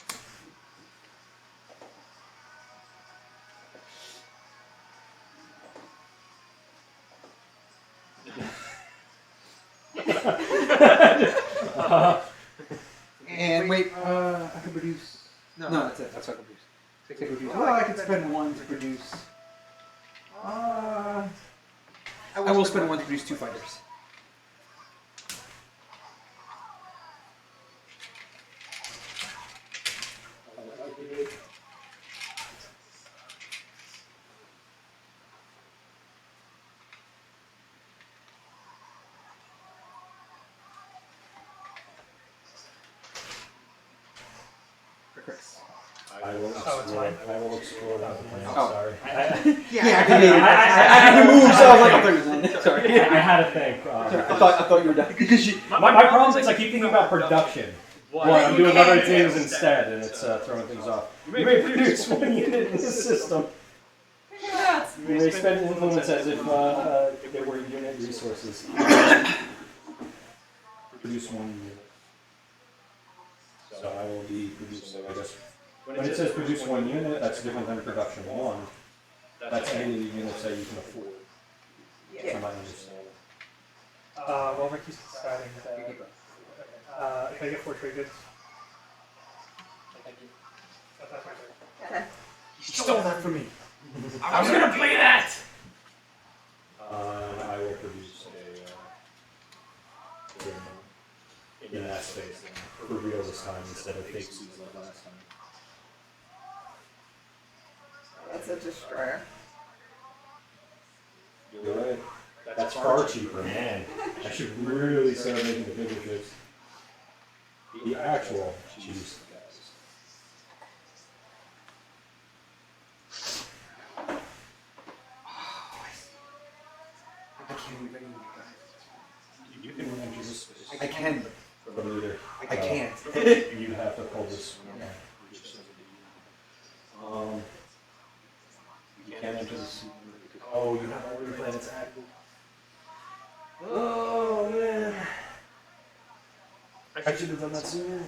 And wait, I can produce. No, that's it. That's what I can produce. Six I can produce. Well, I can spend one to produce. I will spend one to produce 2 fighters. I will Oh, it's mine. I will explore that plan. Oh. Sorry. Yeah, I had to move, so I was like, I'm sorry. I had to think. I thought you were done. Because you. My problem is I keep thinking about production. Well, I'm doing other things instead, and it's throwing things off. You may produce one unit in the system. You may spend influence as if they were unit resources. Produce one unit. So I will be producing, I guess. When it says produce one unit, that's different than production one. That's any units that you can afford. From my understanding. Well, Ricky's deciding that. If I get 4 trade goods. That's my turn. Okay. You stole that from me. I was gonna play that! I will produce a in that space for real this time instead of fake suits like last time. That's a destroyer. You're right. That's far cheaper, man. I should really start making the bigger ships. The actual cheese guys. I can't move any of you guys. You can enter this space. I can. From either. I can't. You have to pull this. You can't enter this. Oh, you have all your planets active. Oh man. I should have done that sooner.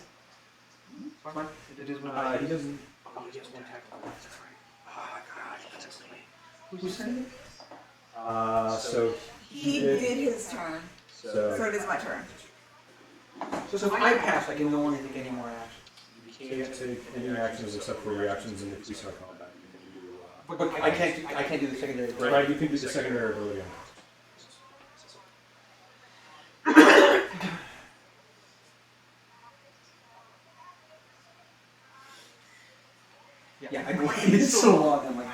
Fine. It is when He doesn't. Oh, he has one tactical. That's right. Oh my god, that's me. Who's saying it? So He did his turn, so so it is my turn. So if I pass, I can no longer take any more actions. you can't take any actions except for reactions in the police are combat. You can do. But I can't do the secondary. Right, you can do the secondary ability. Yeah, I waited so long. I'm like,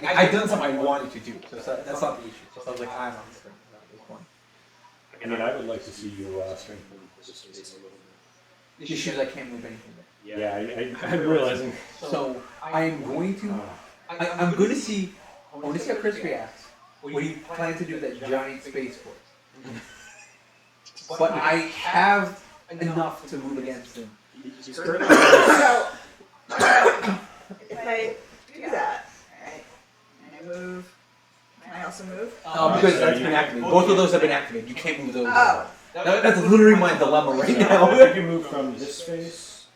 I've done something I wanted to do. So that's not the issue. So I was like, I'm on this thing at this point. I mean, I would like to see you strengthen this space a little bit. The issue is I can't move anything. Yeah, I'm realizing. So I am going to. I'm going to see. I want to see how Chris reacts. What do you plan to do with that giant space force? But I have enough to move against him. He's currently. So, if I do that, alright, and I move, can I also move? Because that's been activated. Both of those have been activated. You can't move those. Oh, That's literally my dilemma right now. You can move from this space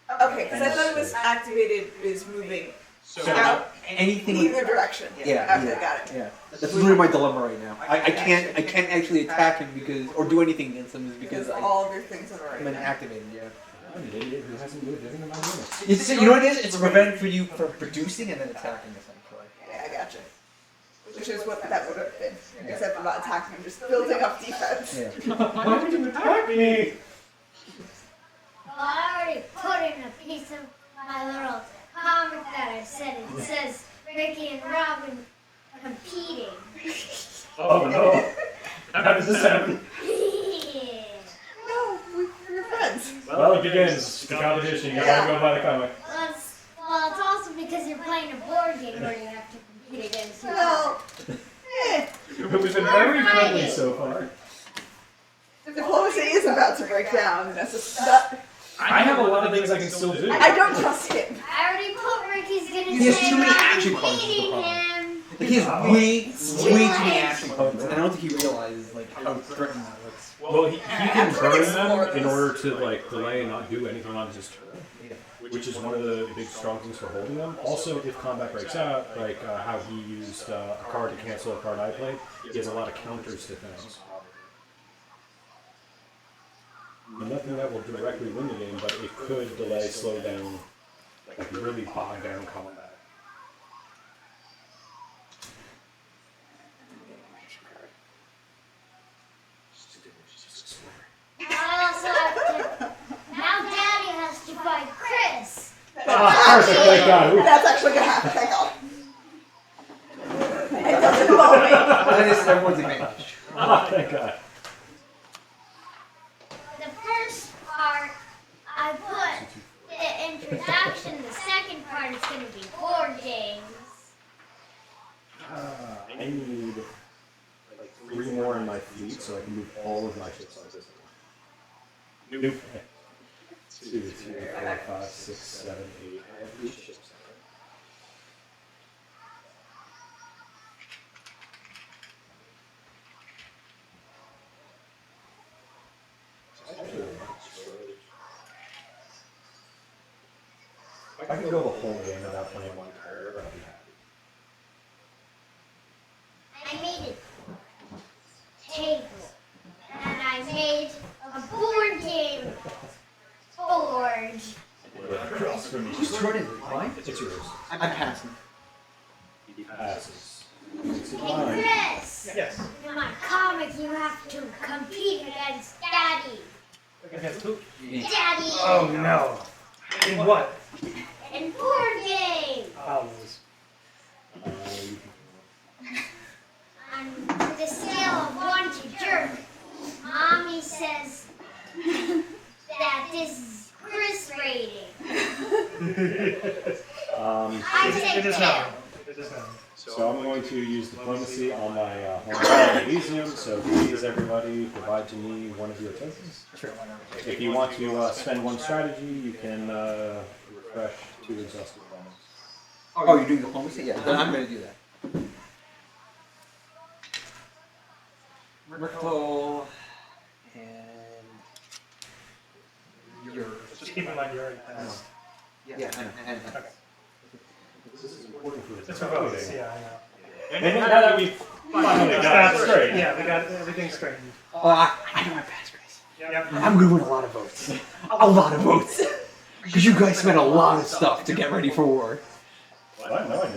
Okay, because I thought it was activated is moving So out Anything. either direction. Yeah, Okay, yeah. got it. Yeah, that's literally my dilemma right now. I can't actually attack him because or do anything against him is because all of your things have already I'm been activated. Yeah. I'm an idiot who hasn't moved any of my units. You know what it is? It's a prevent for you from producing and then attacking essentially. Yeah, I gotcha. Which is what that would have been. Except I'm not attacking, I'm just building up defense. Yeah. Why would you attack me? Well, I already put in a piece of my little comic that I said. It says Ricky and Robin competing. Oh no. How does this happen? Yeah. No, we're friends. Well, it begins. The competition. You gotta go by the comic. Well, it's also because you're playing a board game where you have to compete against each other. Well, We've been very friendly so far. diplomacy is about to break down. That's just that. I have a lot of things I can still do. I don't trust him. I already put Ricky's gonna He has say too many I'm action cards is the beating problem. him. Like he has way too many action cards, and I don't think he realizes like how threatening that looks. Well, he can burn them in order to like delay and not do anything on his turn, which is one of the big strong things for holding them. Also, if combat breaks out, like how he used a card to cancel a card I played, he has a lot of counters to things. Nothing that will directly win the game, but it could delay, slow down, like really bog down combat. I also have to. Now Daddy has to fight Chris. Perfect, thank God. That's actually gonna happen. Thank God. It doesn't involve me. That is everyone's advantage. Thank God. The first part, I put the introduction. The second part is going to be board games. I need like 3 more in my fleet so I can move all of my ships on this. Nope. 2, 3, 4, 5, 6, 7, 8. I have 3 ships. If I can go the whole game without playing one card, I'll be happy. I made a table. And I made a board game board. Across from me. Whose turn is it? Mine? It's yours. I'm passing. He passes. Makes it Hey mine. Chris! Yes. In my comic, you have to compete against Daddy. Against who? Daddy! Oh no. In what? In board games! I'll lose. On the scale of 1 to jerk, Mommy says that this is Chris rating. I say It is 10. not. It is not. So I'm going to use diplomacy on my home planet Elysium. So please, everybody, provide to me one of your tokens. Sure, whatever. If you want to spend one strategy, you can refresh 2 exhausted bonus. Oh, you're doing diplomacy? Yeah, then I'm going to do that. Myrtle and yours. Just keep in mind you already passed. Yeah, I know. And Okay. This is important for It's for votes. Yeah, I know. And now that we've finally got it straight. Yeah, we got everything straightened. Oh, I know I passed, Chris. Yep. I'm going to win a lot of votes. A lot of votes. Because you guys spent a lot of stuff to get ready for war. What? No, I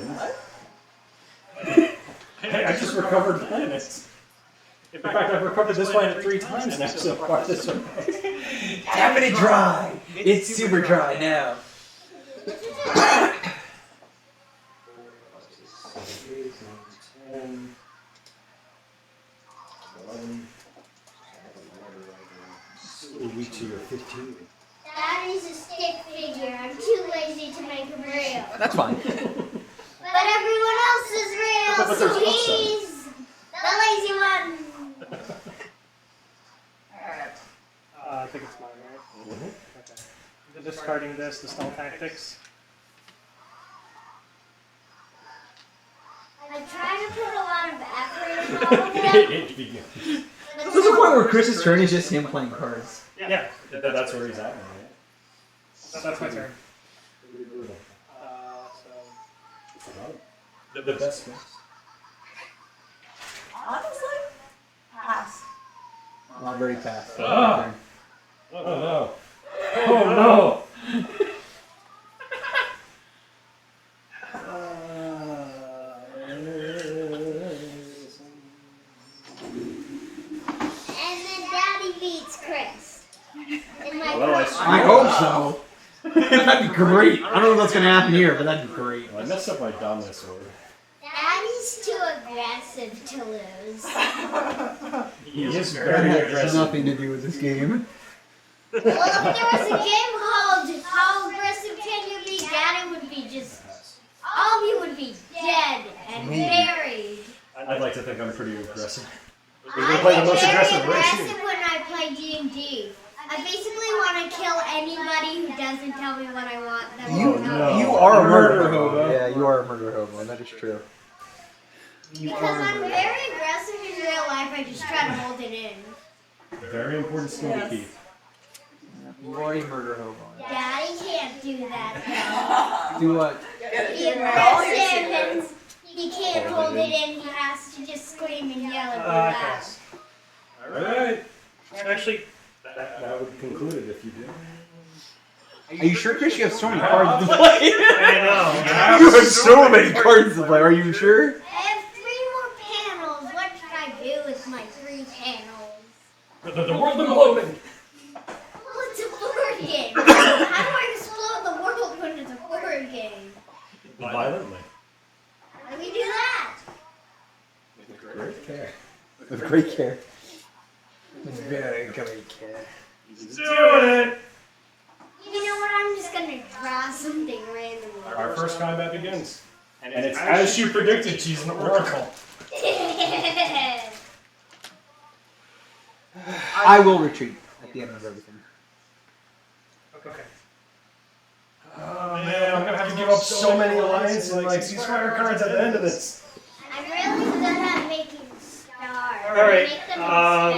didn't. Hey, I just recovered planets. In fact, I've recovered this planet 3 times now so far this way. Tapping it dry. It's super dry now. Week to your 15. Daddy's a stick figure. I'm too lazy to make him real. That's fine. But everyone else is real, But so there's upside. he's the lazy one. Alright. I think it's mine, right? Okay. I'm discarding this, the stall tactics. I try to put a lot of effort in all of them. It begins. There's a point where Chris's turn is just him playing cards. Yeah. That's where he's at now. So that's my turn. Pretty brutal. So The best mix. Honestly, pass. Not very fast. Ah! Oh no. Oh no. And then Daddy beats Chris. In my Well, I hope so. That'd be great. I don't know what's gonna happen here, but that'd be great. I messed up my dominant sword. Daddy's too aggressive to lose. He is That very has aggressive. nothing to do with this game. Well, if there was a game called How Aggressive Can You Be, Daddy would be just, all of you would be dead and buried. I'd like to think I'm pretty aggressive. We're I gonna play the get most very aggressive aggressive race. when I play D&D. I basically want to kill anybody who doesn't tell me what I want them You, to know. no. you are a murder Murder hobo. hobo. Yeah, you are a murder hobo. That is true. You Because are a I'm murder very aggressive in real life, I just try to hold it in. Very important skill to keep. You are a murder hobo. Daddy can't do that. Do what? Be aggressive and he can't hold it in, he has to just scream and yell at me loud. pass. Alright. Actually, That would conclude it if you did. Are you sure, Chris? You have so many cards to play. I know. You have so many cards to play. Are you sure? I have 3 more panels. What should I do with my 3 panels? The world imploding. Well, it's a board game. How do I explode the world when it's a board game? Violently. How do we do that? With great care. With great care. With very great care. Doing it. You know what? I'm just gonna draw something randomly. Our first combat begins. And it's as you predicted, she's an oracle. I will retreat at the end of everything. Okay. Oh man, I'm gonna have to give up so many alliances and like ceasefire cards at the end of this. I'm really good at making stars. Alright, Make them in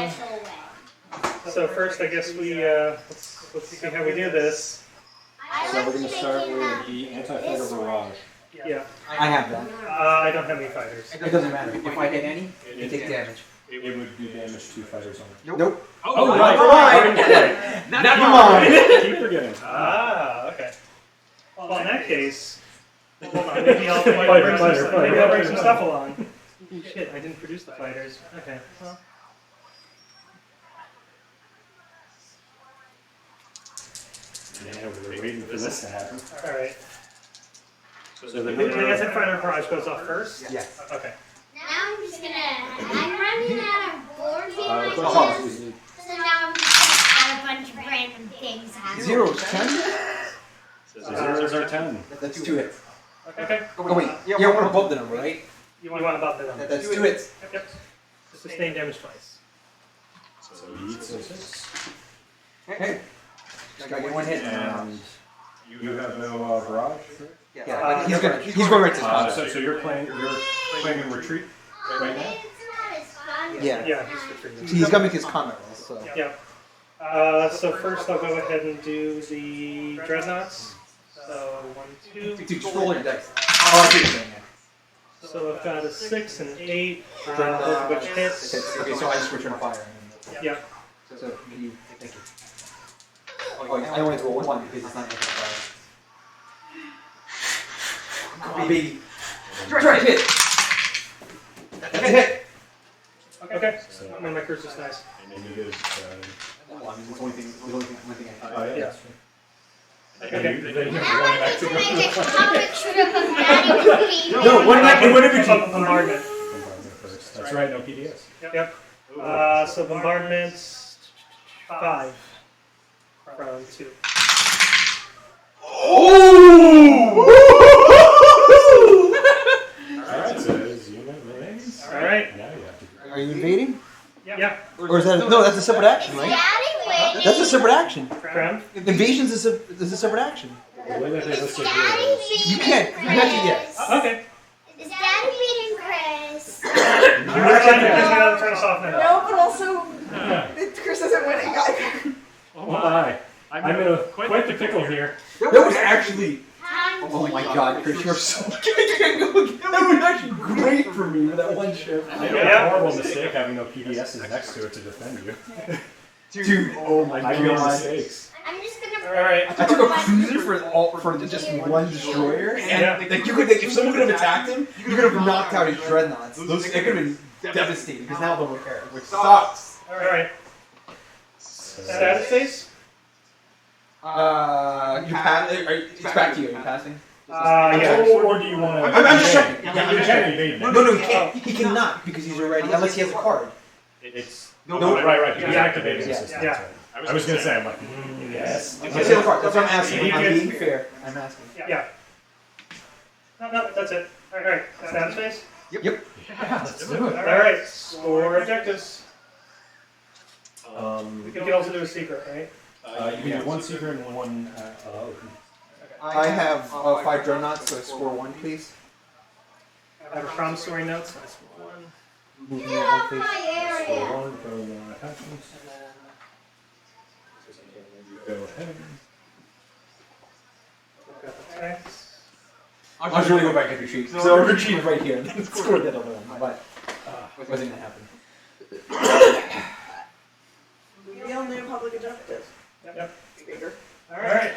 a special way. So first, I guess we let's see how we do this. I So like we're going to start making with the anti-fighter barrage. Yeah. I have that. I don't have any fighters. It doesn't matter. If I hit any, you take damage. It would do damage to fighters only. Nope. Oh, right. Never mind. Keep forgetting. Okay. Well, in that case, hold on. Maybe I'll bring some stuff along. Shit, I didn't produce the fighters. Okay. Well. Yeah, we were waiting for this to happen. All right. So the The anti-fighter barrage goes off first. Yes. Okay. Now I'm just gonna. I'm running out of board game What's ideas, all so now I'm just gonna add a bunch of random things happening. 0 is 10? So zeros are 10. That's 2 hits. Okay. Oh, wait. You want above the number, right? You want above the number. That's 2 hits. Yep. Sustained damage twice. So he eats a 6. Hey. Just gotta get 1 hit. And you have no barrage? Yeah, but he's going right to spot. So you're playing in retreat right now? It's not as fun. Yeah. Yeah, he's retreating. He's gonna make his comment roll, so. Yeah. So first I'll go ahead and do the dreadnoughts. So 1, 2. Dude, just roll your dice. Oh, I see what you're saying, So I've got a 6 and an 8, both of which hits. yeah. Okay, so I just return fire. Yeah. So you thank you. Oh, I only have to roll 1 because it's not making fire. Oh, baby. Try to hit. That's a hit. Okay. I mean, my cursor's nice. And then you get Well, I mean, it's the only thing I oh, yeah. Yeah. And then you Now have one I back need to to go. make a comic strip of Daddy with me. No, what did you Bombardment. That's right, no PDS. Yep. So bombardment 5 from 2. Alright, so his unit remains. All right. Now you have to. Are you invading? Yeah. Or is that no? That's a separate action, right? Daddy waiting. That's a separate action. Crown. Invasions is a separate action. The way that they Is listed Daddy here is. beating You can't Chris? yes. Okay. Is Daddy beating Chris? You're gonna turn us off now. No, but also, Yeah. Chris isn't winning either. Oh my. I'm in a quite the pickle here. That was actually. Time Oh to my leave. God, Chris, you're so. That was actually great for me with that one ship. I made a horrible mistake having no PDSs next to it to defend you. Dude, oh my I made God. mistakes. I'm just gonna. Alright. I took a cruiser for just one destroyer, and like you could, if someone could have attacked him, you could have knocked out his dreadnoughts. Those it could have been devastating because now they'll repair, which sucks. Alright. Status phase? You pass. It's back to you. Are you passing? Yeah. Or do you want to? I'm just checking. You can evade No, that. no, he can't. He cannot because he's already unless he has a card. It's No, right. He's Yeah. activating the Yeah. system. Yeah. I was gonna say, I'm like, yes. Unless he has a card. That's what I'm asking. He I'm gets- being fair. I'm asking. Yeah. No, that's it. Alright. Status phase? Yeah, let's do it. Alright. Score objectives. Um, We can also do a secret, right? you can do one secret and one. I have 5 dreadnoughts, so score 1, please. I have a promissory note, so I score 1. Move me Get up 1, off please. my Score area. one from attachments. Go ahead. Got the text. I was really go back at your sheet. So our sheet is right here. And scored that other one, but wasn't gonna happen. Reveal new public objective. Yep. Bigger. Alright.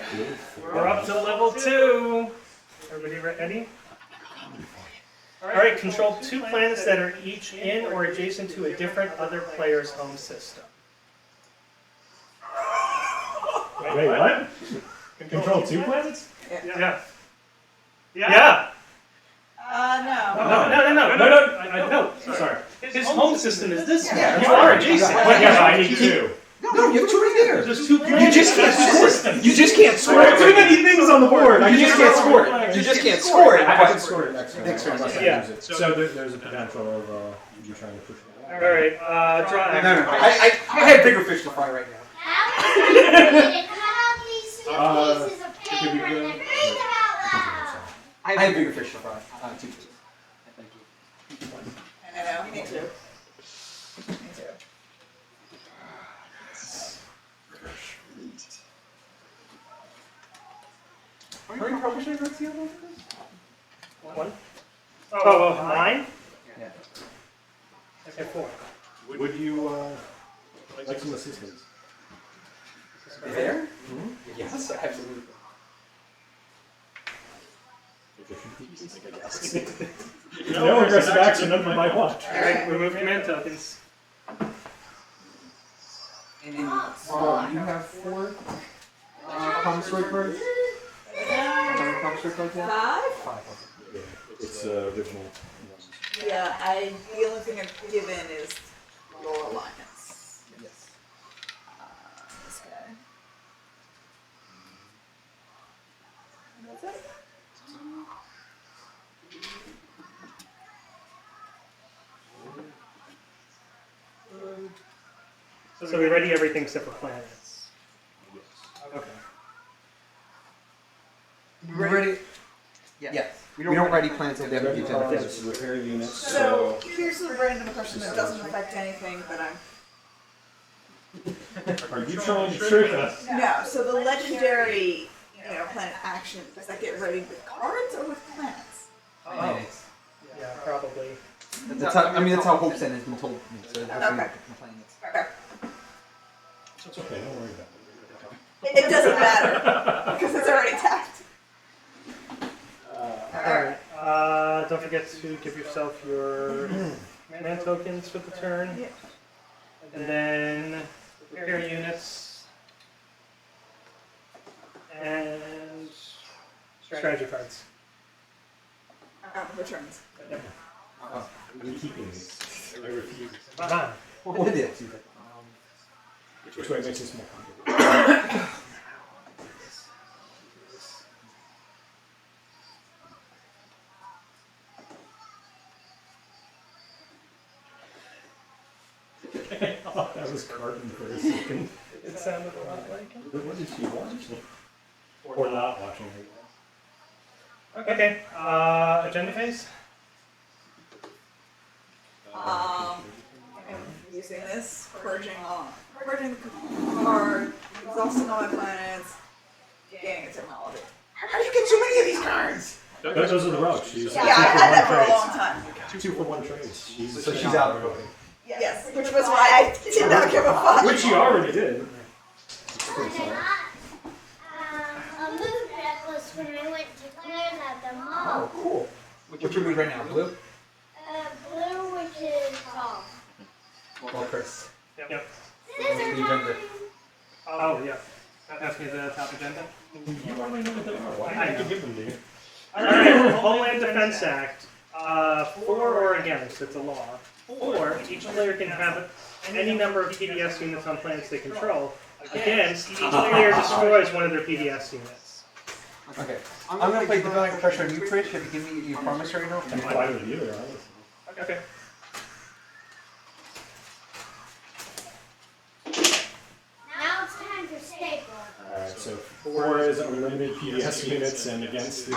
We're up to level 2. Everybody ready? Alright, control 2 planets that are each in or adjacent to a different other player's home system. Wait, what? Control 2 planets? Yeah. Yeah. No. No. Sorry. His home system is this one. Yeah. You are adjacent. But Yeah, I need 2. No, you have two right there. There's 2 You planets. just can't score it. You just can't score it. Too many things on the board. You just can't score it. You just can't score it. I can score it next turn. Next turn, unless I yeah. use it. So there's a potential of you trying to push it out. Alright, draw No. action. I have bigger fish to fry right now. How are you going to cut out these pieces of Could be paper and good. then read them out loud? I have bigger fish to fry. 2 pieces. Thank you. I know. Me too. Me too. How many publishers are the other one? 1. Oh, mine? Yeah. Okay, 4. Would you like some assistance? There? Yes, absolutely. No aggressive action under my watch. Alright, remove command tokens. And then, you have 4 promissory cards? How many promissory cards you have? 5. Okay. It's original. Yeah, the only thing I've given is your alliance. Yes. This guy. And that's it. So we ready everything except for planets. Okay. You ready? Yes. We don't ready plans until they have the agenda. Cards, repair units. So here's the random question that doesn't affect anything, but I'm. Are you trying to trick us? No, so the legendary, planet action, does that get ready with cards or with planets? Oh. Yeah, probably. That's how Hope Send has been told me. So that's Okay. the planets. Okay. It's okay, don't worry about It doesn't matter, because it's already tapped. Alright, don't forget to give yourself your command tokens for the turn. Yeah. And then repair units. And strategy cards. Returns. Yep. I'm keeping these. I refuse. Come on. What did it? Which way makes this more complicated? That was Carton for a second. It sounded a lot like him. What did she watch? Or not watching it? Okay, agenda phase? I'm using this, purging the card exhausting all my planets, gaining a technology. How did you get so many of these cards? Those are the rugs. She's Yeah, I had that for a long trades. time. 2-for-1 trades. So she's out of the voting. Yes, which was why I did not give a fuck. Which she already did. And I got a moon necklace when I went to Claire's at the Oh, mall. cool. What's your mood right now? Blue? Blue, which is tall. Well, Chris. Yep. What's the agenda? Oh, yeah. Ask me the top agenda. You already know what they are. Why did I give them to you? Alright, Homeland Defense Act. For or against, it's a law. For, each player can have any number of PDS units on planets they control. Against, each player destroys one of their PDS units. Okay. I'm gonna play Developing Pressure on you, Trish. Have you given me your promise right now? I'm fine with either, honestly. Okay. Now it's time for staple. Alright, so 4 is unlimited PDS units, and against the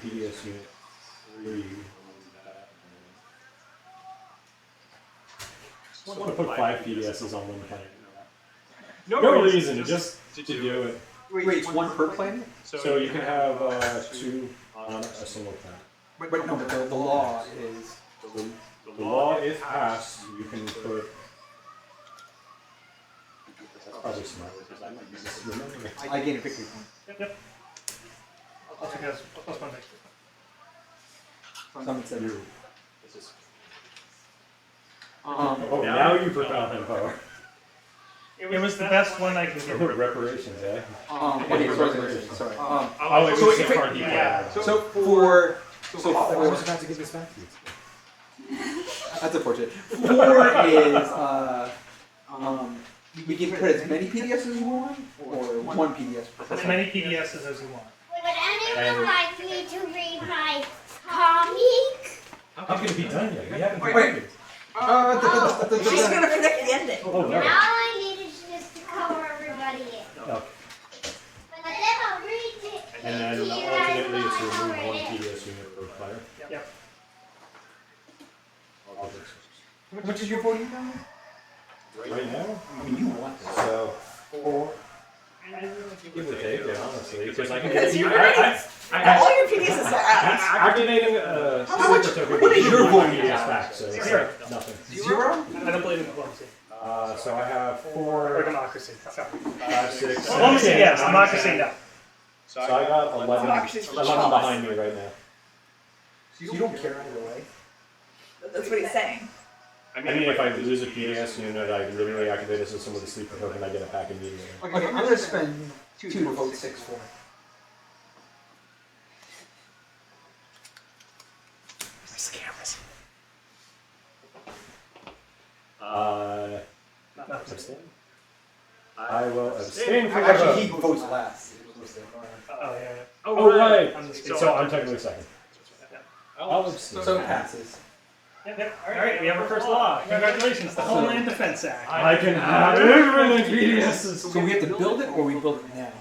PDS unit 3. I want to put 5 PDSs on one planet. No reason, just to do it. Wait, it's one per planet? So you can have 2 on a single planet. But no, but the law is. The law, if passed, you can put. That's probably smart because I might use this. Remember. I gain a victory point. Yep. I'll take it as plus 1 victory. Someone said. Oh, now you propel him power. It was the best one I could give. Reparations, eh? Okay, resolution, sorry. Oh, it so was if the it- card he yeah. had. So for. I was about to give this back to you. That's unfortunate. 4 is, we can put as many PDFs as we want, or one PDF per As many PDSs as you want. Would anyone And- like me to read my comic? How can it be done yet? We haven't Wait. completed. She's gonna predict the ending. Oh, All no. I need is just to cover everybody in. No. But then I'll read it. And then to you guys ultimately it's to when I remove cover one it in. PDS unit per player. Yep. How much is your voting power? Right now? I mean, you want this. So, 4. Give or take it, honestly. Because I can Because get you're you. right. All your PDSs are out. Activating what is your voting PDS power? back, so it's 0. nothing. 0? I don't believe in diplomacy. So I have Or 4, democracy. Sorry. 5, 6, 7. Diplomacy, yes. Democracy, no. So I got 11, Democracy's for 11 chumps. behind me right now. So you don't care either way? That's what he's saying. I mean, if I lose a PDS unit, I literally activate a system with a sleeper token, I get it back immediately. Okay, I'm gonna spend 2 to vote 6 for. Abstain? I will abstain for the Actually, he vote. votes last. Oh, yeah. Oh, right. I'm the So I'm technically second. I'll abstain. So it passes. Yep. Alright, we have our first law. Congratulations, the Homeland Defense Act. I can have everything PDSs. So we have to build it, or we build it now?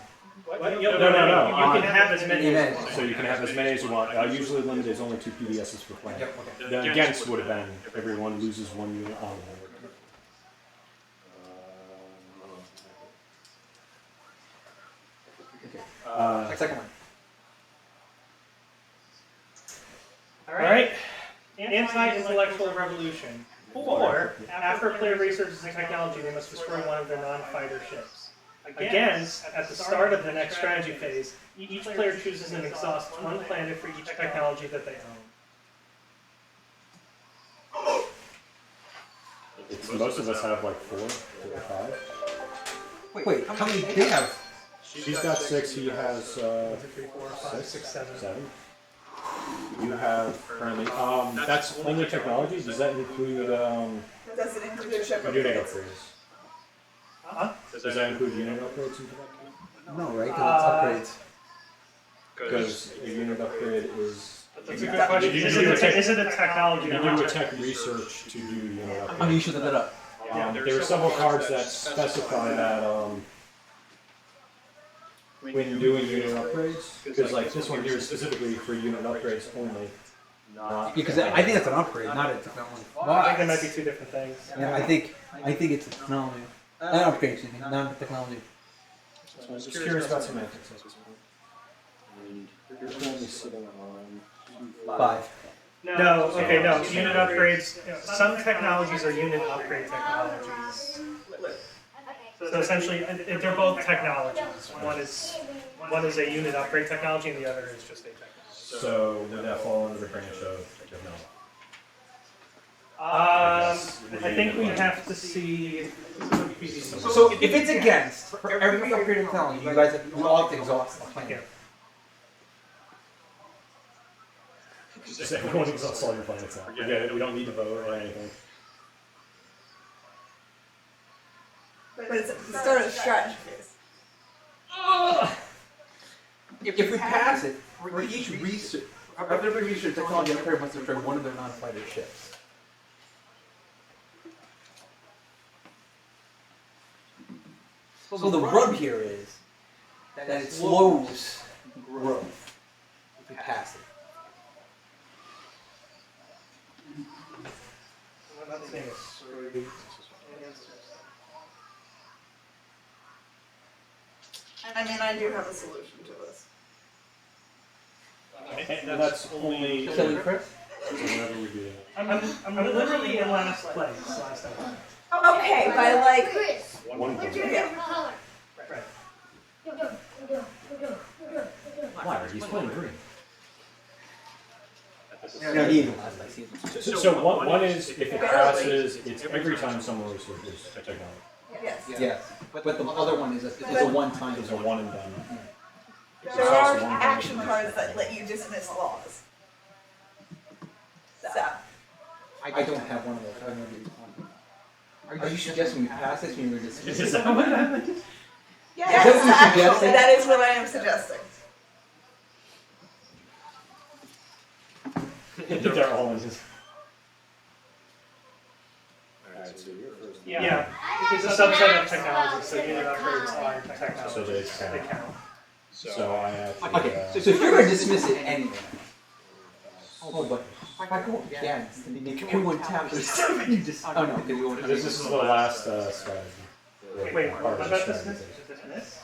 No. You can have as many as you want. So you can have as many as you want. Usually limited is only 2 PDSs per planet. Yep, okay. The against would have been everyone loses 1 unit on board. Second one. Alright. Anti-intellectual revolution. 4. After a player researches a technology, they must destroy one of their non-fighter ships. Against, at the start of the next strategy phase, each player chooses and exhausts one planet for each technology that they own. Most of us have like 4 or 5. Wait, how many they have? She's got 6. He has 1, 2, 3, 4, 5, 6, 7. 7. You have currently. That's only technology. Does that include Does it include your ship unit upgrades? upgrades? Huh? Does that include unit upgrades into that? No, right? Because it's upgrades. Because a unit upgrade is. That's a good question. Is it a technology? You or do a not? tech research to do unit How upgrades. many you should have that up? There are several cards that specify that when doing unit upgrades, because like this one here is specifically for unit upgrades only, not. Because I think that's an upgrade, not a technology. I think there might be two different things. Yeah, I think it's a technology. Not an upgrade, excuse me, not a technology. So I'm just curious about semantics. And you're currently sitting on 5. No, okay, no. Unit upgrades. Some technologies are unit upgrade technologies. So essentially, they're both technologies. One is a unit upgrade technology, and the other is just a technology. So would that fall under the branch of technology? I think we have to see. So if it's against, for every upgrade of technology, you guys you all have to exhaust the plan. Yeah. Just everyone exhausts all your planets now. Forget it. We don't need to vote or anything. But it's the start of the strategy phase. If we pass it, for each research, every research technology upgrade must destroy one of their non-fighter ships. So the rub here is that it slows growth if we pass it. I mean, I do have a solution to this. And that's only Killing Chris? whenever we do that. I'm literally in last place last time. Okay, by like, Chris, One what's your vote. favorite color? Right. Why? He's playing green. No, he even last place. So one is if it passes, it's every time someone researches technology. yes. Yes, but the other one is a one-time. It's a one and done. There are action cards that let you dismiss laws. So, I don't have one of those. I don't know what you're talking. Are you suggesting we pass this when you're just? Is that what happened? yes, Is that what you're actually, suggesting? that is what I am suggesting. They're all in his. Yeah, it's a subset of technology, so unit upgrades are technology. So they count. So I actually. Okay, so if you're going to dismiss it anyway. Oh, but if I go against, then you can one tap for stuff and you just. Oh no, because you want to. This is the last strategy. Wait, Part what of the about strategy. dismiss?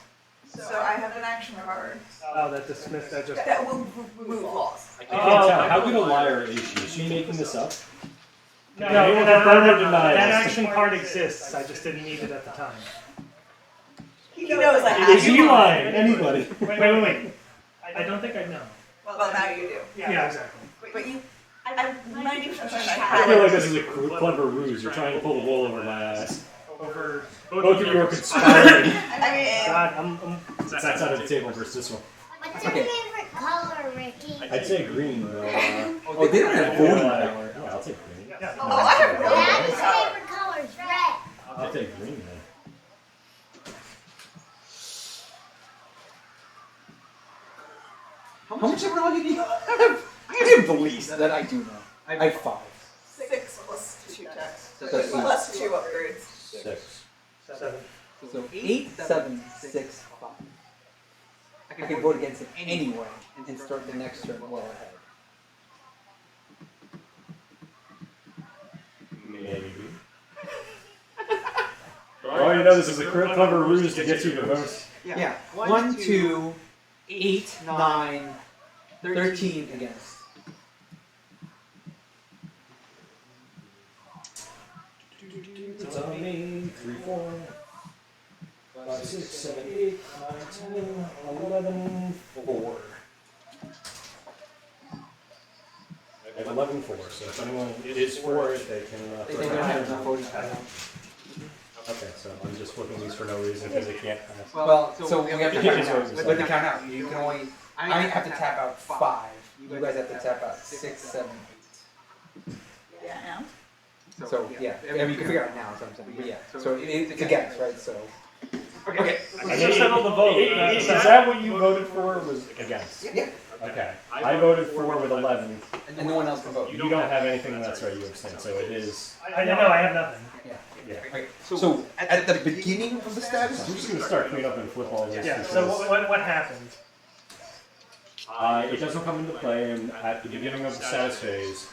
So I have an action card Oh, that dismiss, that just. that will remove laws. I can't tell. How good a liar is she? Is she making this up? No, anyone that, confirm or that, deny that this? action card exists, I just didn't need it at the time. He knows I have Is he you. lying? Anybody? Wait. I don't think I know. Well, now you do. Yeah, exactly. But you, I'm 90% I I had feel like it. this is a clever ruse. You're trying to pull the wool over my eyes. Over Both of you are conspiring. I mean, God, That's out of the table versus this one. What's your favorite color, Ricky? I'd say green, though. Oh, they don't have voting power. Yeah, I'll take green. Yeah. oh, I have really Dad's good color. favorite color is red. I'll take green, then. How much technology do you have? I have the least that I do know. I have 5. 6 plus 2 checks. So that's Plus 2 upgrades. 6. 7. So 8, 7, 6, 5. I can vote against it anyway and start the next turn well ahead. Maybe. Oh, you know this is a clever ruse to get you to vote. Yeah. 1, 2, 8, 9, 13 against. It's on me. 3, 4, 5, 6, 7, 8, 9, 10, 11, 4. I have 11 4, so if anyone is for it, they can. They don't have enough voting power. Okay, so I'm just flipping these for no reason because they can't pass. Well, so we have to You count can out. vote. We have to count out. You can only. I have to tap out 5. You guys have to tap out 6, 7, 8. Yeah, I am. So yeah, I mean, you can figure it out now. Is what I'm saying. But yeah, so it's a guess, right? So. Okay. Let's just settle the vote. Is that what you voted for? Was against? Yeah. Okay. I voted for with 11. And no one else can vote. You don't have anything that's right. You abstain. So it is. I know, I have nothing. Yeah. Yeah. Okay. So at the beginning of the status, I'm just gonna start cleaning up and flip all this. Yeah, because so what happened? It doesn't come into play at the beginning of the status phase.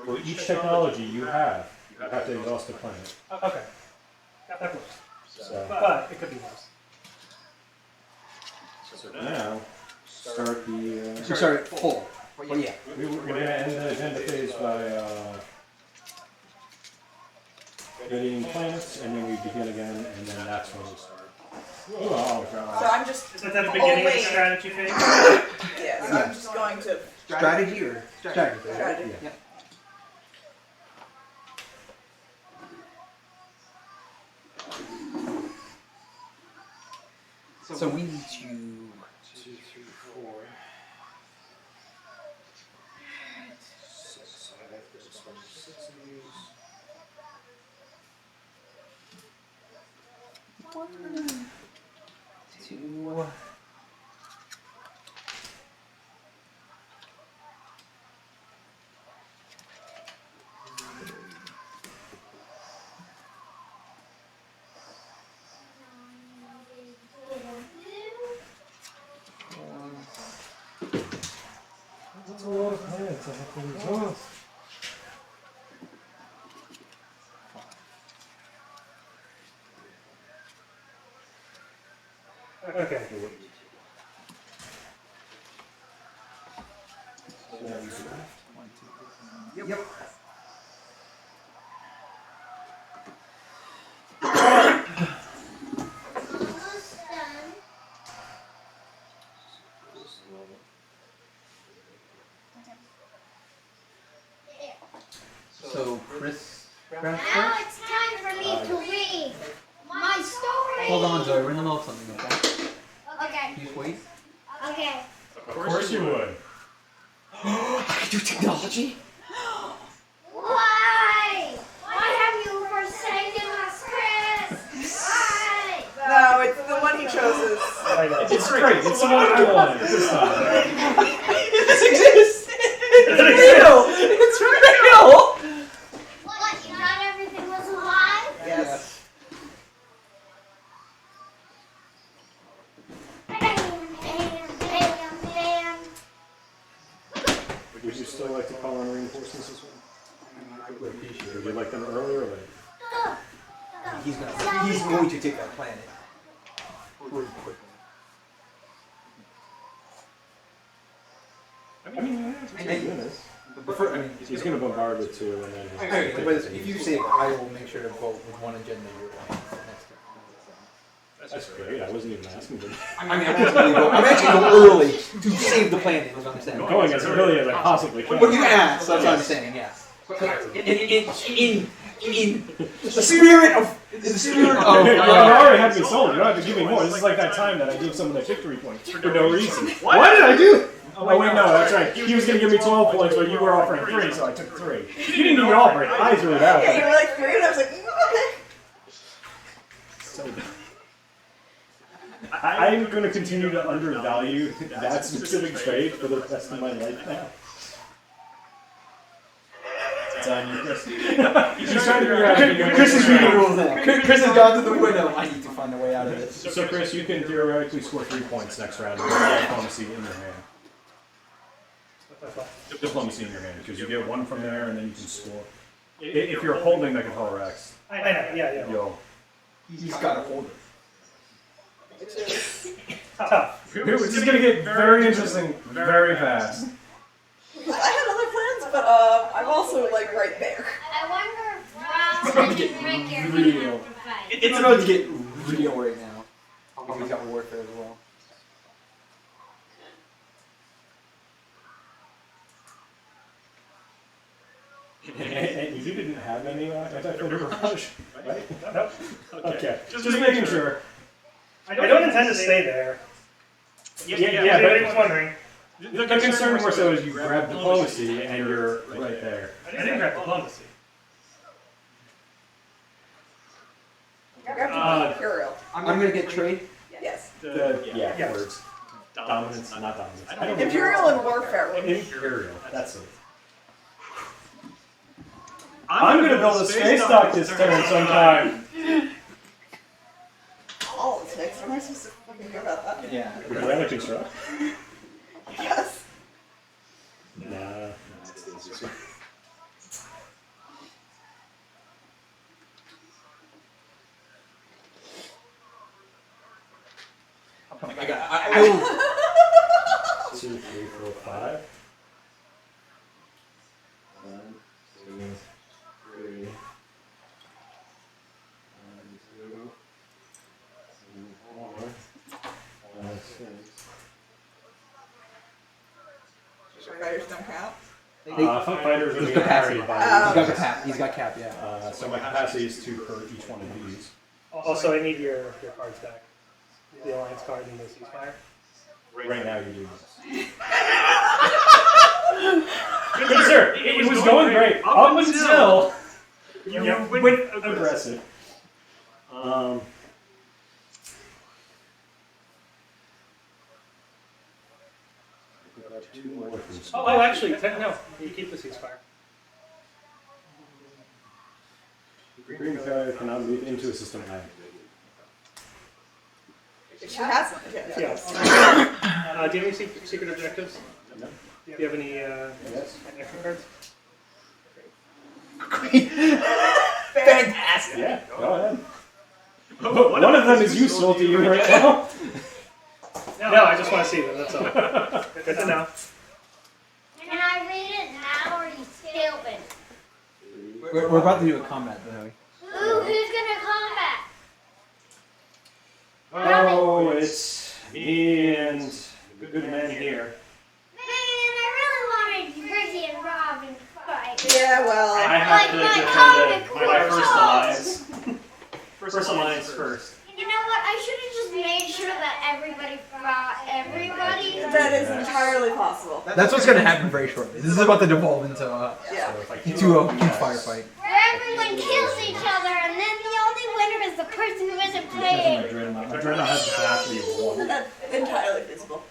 For each technology you have to exhaust the planet. Okay. That works. So, But it could be worse. so for now, start the. So start at full. Well, yeah. We're going to end the agenda phase by getting planets, and then we begin again, and then that's when we start. Oh, So God. I'm just. Is that the beginning of the strategy phase? Yeah, so I'm just going to. Strategy or strategy? Strategy. Yeah. So we need to 1, 2, 3, 4. 6. I have to spend 6 of these. 1, 2. That's a lot of planets I have to exhaust. Okay. Yep. Almost done. So Chris. Now it's time for me to read my story. Hold on, Zoe. We're in the middle of something, okay? Okay. You just wait. Okay. Of course you would. I can do technology? Why? Why have you forsaken us, Chris? Why? No, it's the one he chose. I know. It's great. It's the one I wanted this time. This exists! It's real! It's real! What? You thought everything was alive? Yes. Bam. Would you still like to call on reinforcements as well? I would appreciate it. Would you like them early or late? He's going to take that planet. Pretty quickly. I mean, it's 2 minutes. He's going to bombard with 2, and then Okay, but if you say I will make sure to vote with one agenda you're on next time. That's great. I wasn't even asking for that. I'm actually going early to save the planet, is what I'm saying. I'm going as early as I possibly can. What you asked, that's what I'm saying, yeah. In the spirit of... You already had me sold. You don't have to give me more. This is like that time that I gave someone a victory point for no reason. What did I do? Oh wait, no, that's right. He was going to give me 12 points, but you were offering 3, so I took 3. You didn't even offer it. I threw it out. Yeah, you were like 3, and I was like, okay. So I'm going to continue to undervalue that specific trade for the rest of my life now. It's on you, Chris. He's trying to figure out. Chris is reading the rules now. Chris has gone to the window. I need to find a way out of this. So, Chris, you can theoretically score 3 points next round with diplomacy in your hand. Diplomacy in your hand, because you get 1 from there, and then you can score. If you're holding Megathor I know. Yeah. yo. He's got to hold it. Which is. Tough. This is going to get very interesting very fast. I had other plans, but I'm also like right there. I wonder if Rob and Rick are going to have to fight. It's about to get real right now. Oh, he's got warfare as well. And you didn't have any anti-fighter barrage, right? Nope. Okay, just making sure. I don't intend to stay there. Yeah, If anybody was but wondering. the concern more so is you grab diplomacy and you're right there. I didn't grab diplomacy. Imperial. I'm going to get trade. Yes. Yeah, words. Dominance, not dominance. I don't know. Imperial and warfare. Imperial, that's it. I'm gonna build a space dock this turn sometime. Politics. Am I supposed to fucking hear about that? Yeah. Would you rather construct? Yes. Oh my god, I will. 2, 3, 4, 5. 1, 2, 3. 1, 2, 4, 5, 6. Fighters don't count. Foot fighters are He's being capacity. carried by He's these. got cap. He's got cap. Yeah. So my capacity is 2 per each one of these. Also, I need your cards back. The alliance card and the ceasefire. Right now you do this. Good sir, It was going great up until you went aggressive. Two more from Oh, actually, no. You keep the ceasefire. Green fire cannot move into a system activated. She hasn't. Yeah. Do you have any secret objectives? No. Do you have any Yes. extra cards? Fantastic. Yeah, go ahead. One of them is useful to you right now. No, I just want to see them, that's all. Good to know. Can I read it now, or are you stupid? We're about to do a combat, though. Who's gonna combat? Oh, it's me and the good man here. Man, I really wanted Ricky and Robin to fight. Yeah, well. I have to defend my first alliance. First alliance first. You know what? I should have just made sure that everybody fought everybody. That is entirely possible. That's what's gonna happen very shortly. This is about to devolve into Yeah. a huge firefight. Where everyone kills each other, and then the only winner is the person who isn't playing. My dreadnought has the capacity of 1. That's entirely feasible.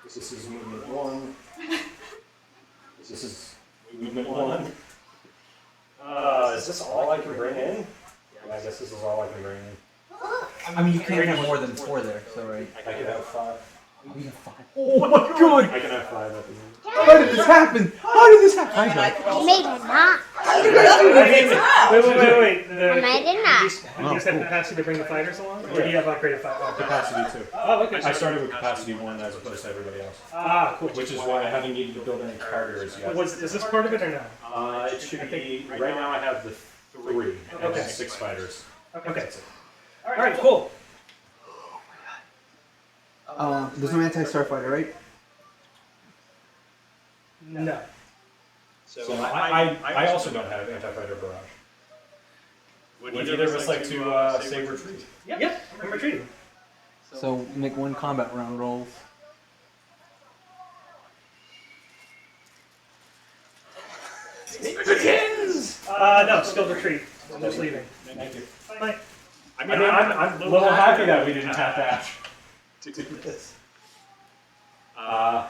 This is movement 1. This is movement 1. Is this all I can bring in? Yeah, I guess this is all I can bring in. I mean, you can't have more than 4 there, so right? I can have 5. Oh, you have 5. Oh my god! I can have 5 at the moment. How did this happen? How did this happen? And I could also. Maybe not. Wait. And I did not. You just have capacity to bring the fighters along? Or do you have upgraded fighters? Capacity 2. Oh, okay. I started with capacity 1 as opposed to everybody else. Ah, cool. Which is why I haven't needed to build any carriers yet. Is this part of it or no? It should be, right now I have the 3 and Okay. 6 fighters. Okay. Alright, cool. There's no anti-starfighter, right? No. So I also don't have anti-fighter barrage. Would either of us like to save retreat? Yep, I'm retreating. So make 1 combat round rolls. No, skilled retreat. I'm just leaving. Thank you. Bye. I mean, I'm a little happy that we didn't have to do this. I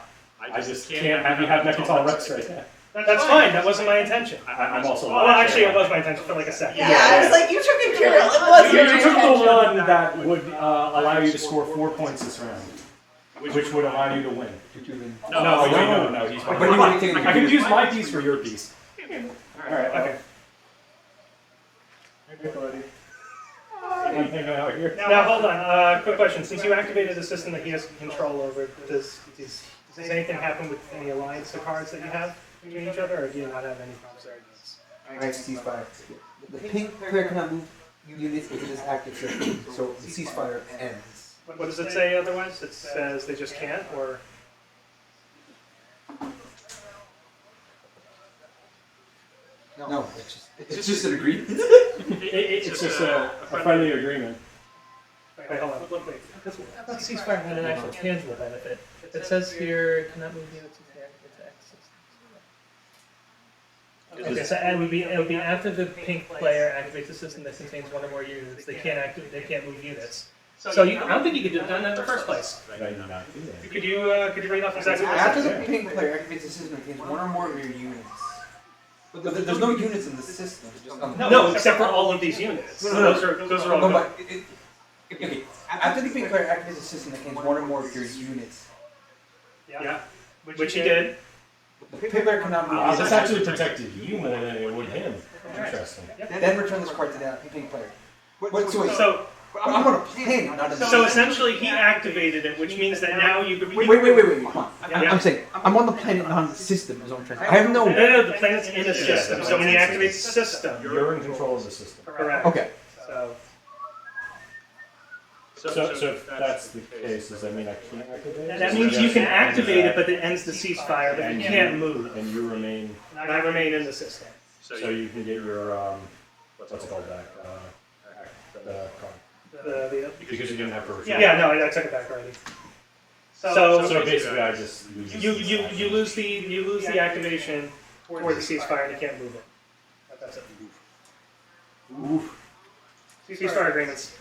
just can't have you have Mechatol Rex right now. That's fine, that wasn't my intention. I'm also. Well, actually, it was my intention for like a second. Yeah, I was like, you took Imperial. It was your You took the intention. one that would allow you to score 4 points this round, which would allow you to win. No. He's But you want to take I can use my piece for your piece. Alright, okay. Now, hold on, quick question. Since you activated a system that he has control over, does anything happen with any alliance cards that you have between each other, or do you not have any problems there? Alright, ceasefire. The pink player cannot move units into this active system, so the ceasefire ends. What does it say otherwise? It says they just can't, or? No, it's just an agreement. It's just a friendly agreement. Wait, hold on. Wait. That ceasefire had an actual tangible benefit. It says here, cannot move units into the active system. Okay, so it would be after the pink player activates a system that contains 1 or more units. They can't move units. So I don't think you could have done that in the first place. Could you read off exactly what it After says? the pink player activates the system, it contains 1 or more of your units. But there's no units in the system. It's just on the No, except for all of these units. No. Those are all No, good. but okay. After the pink player activates the system, that contains 1 or more of your units. Yeah, which he did. The pink player cannot move. This actually protected you more than it would him. Interesting. Then return this card to the pink player. wait. So, I'm on a planet, not a so essentially, he activated it, which means that now you could. Wait, come on. Yeah. I'm saying, I'm on the planet, not on the system, is what I'm trying to say. I have no... No, the planet's in a system. So when he activates the system, You're in control of the system. correct. Okay. So So if that's the case, does that mean I can't activate it? that means you can activate it, but it ends the ceasefire, but you can't move. And you remain, And I remain in the system. so you can get your, what's it called back? The card. Because you didn't have to return. Yeah, no, I took it back already. So basically I just lose You lose the activation for the ceasefire, and you can't move it. That's it. Oof. Ceasefire agreements.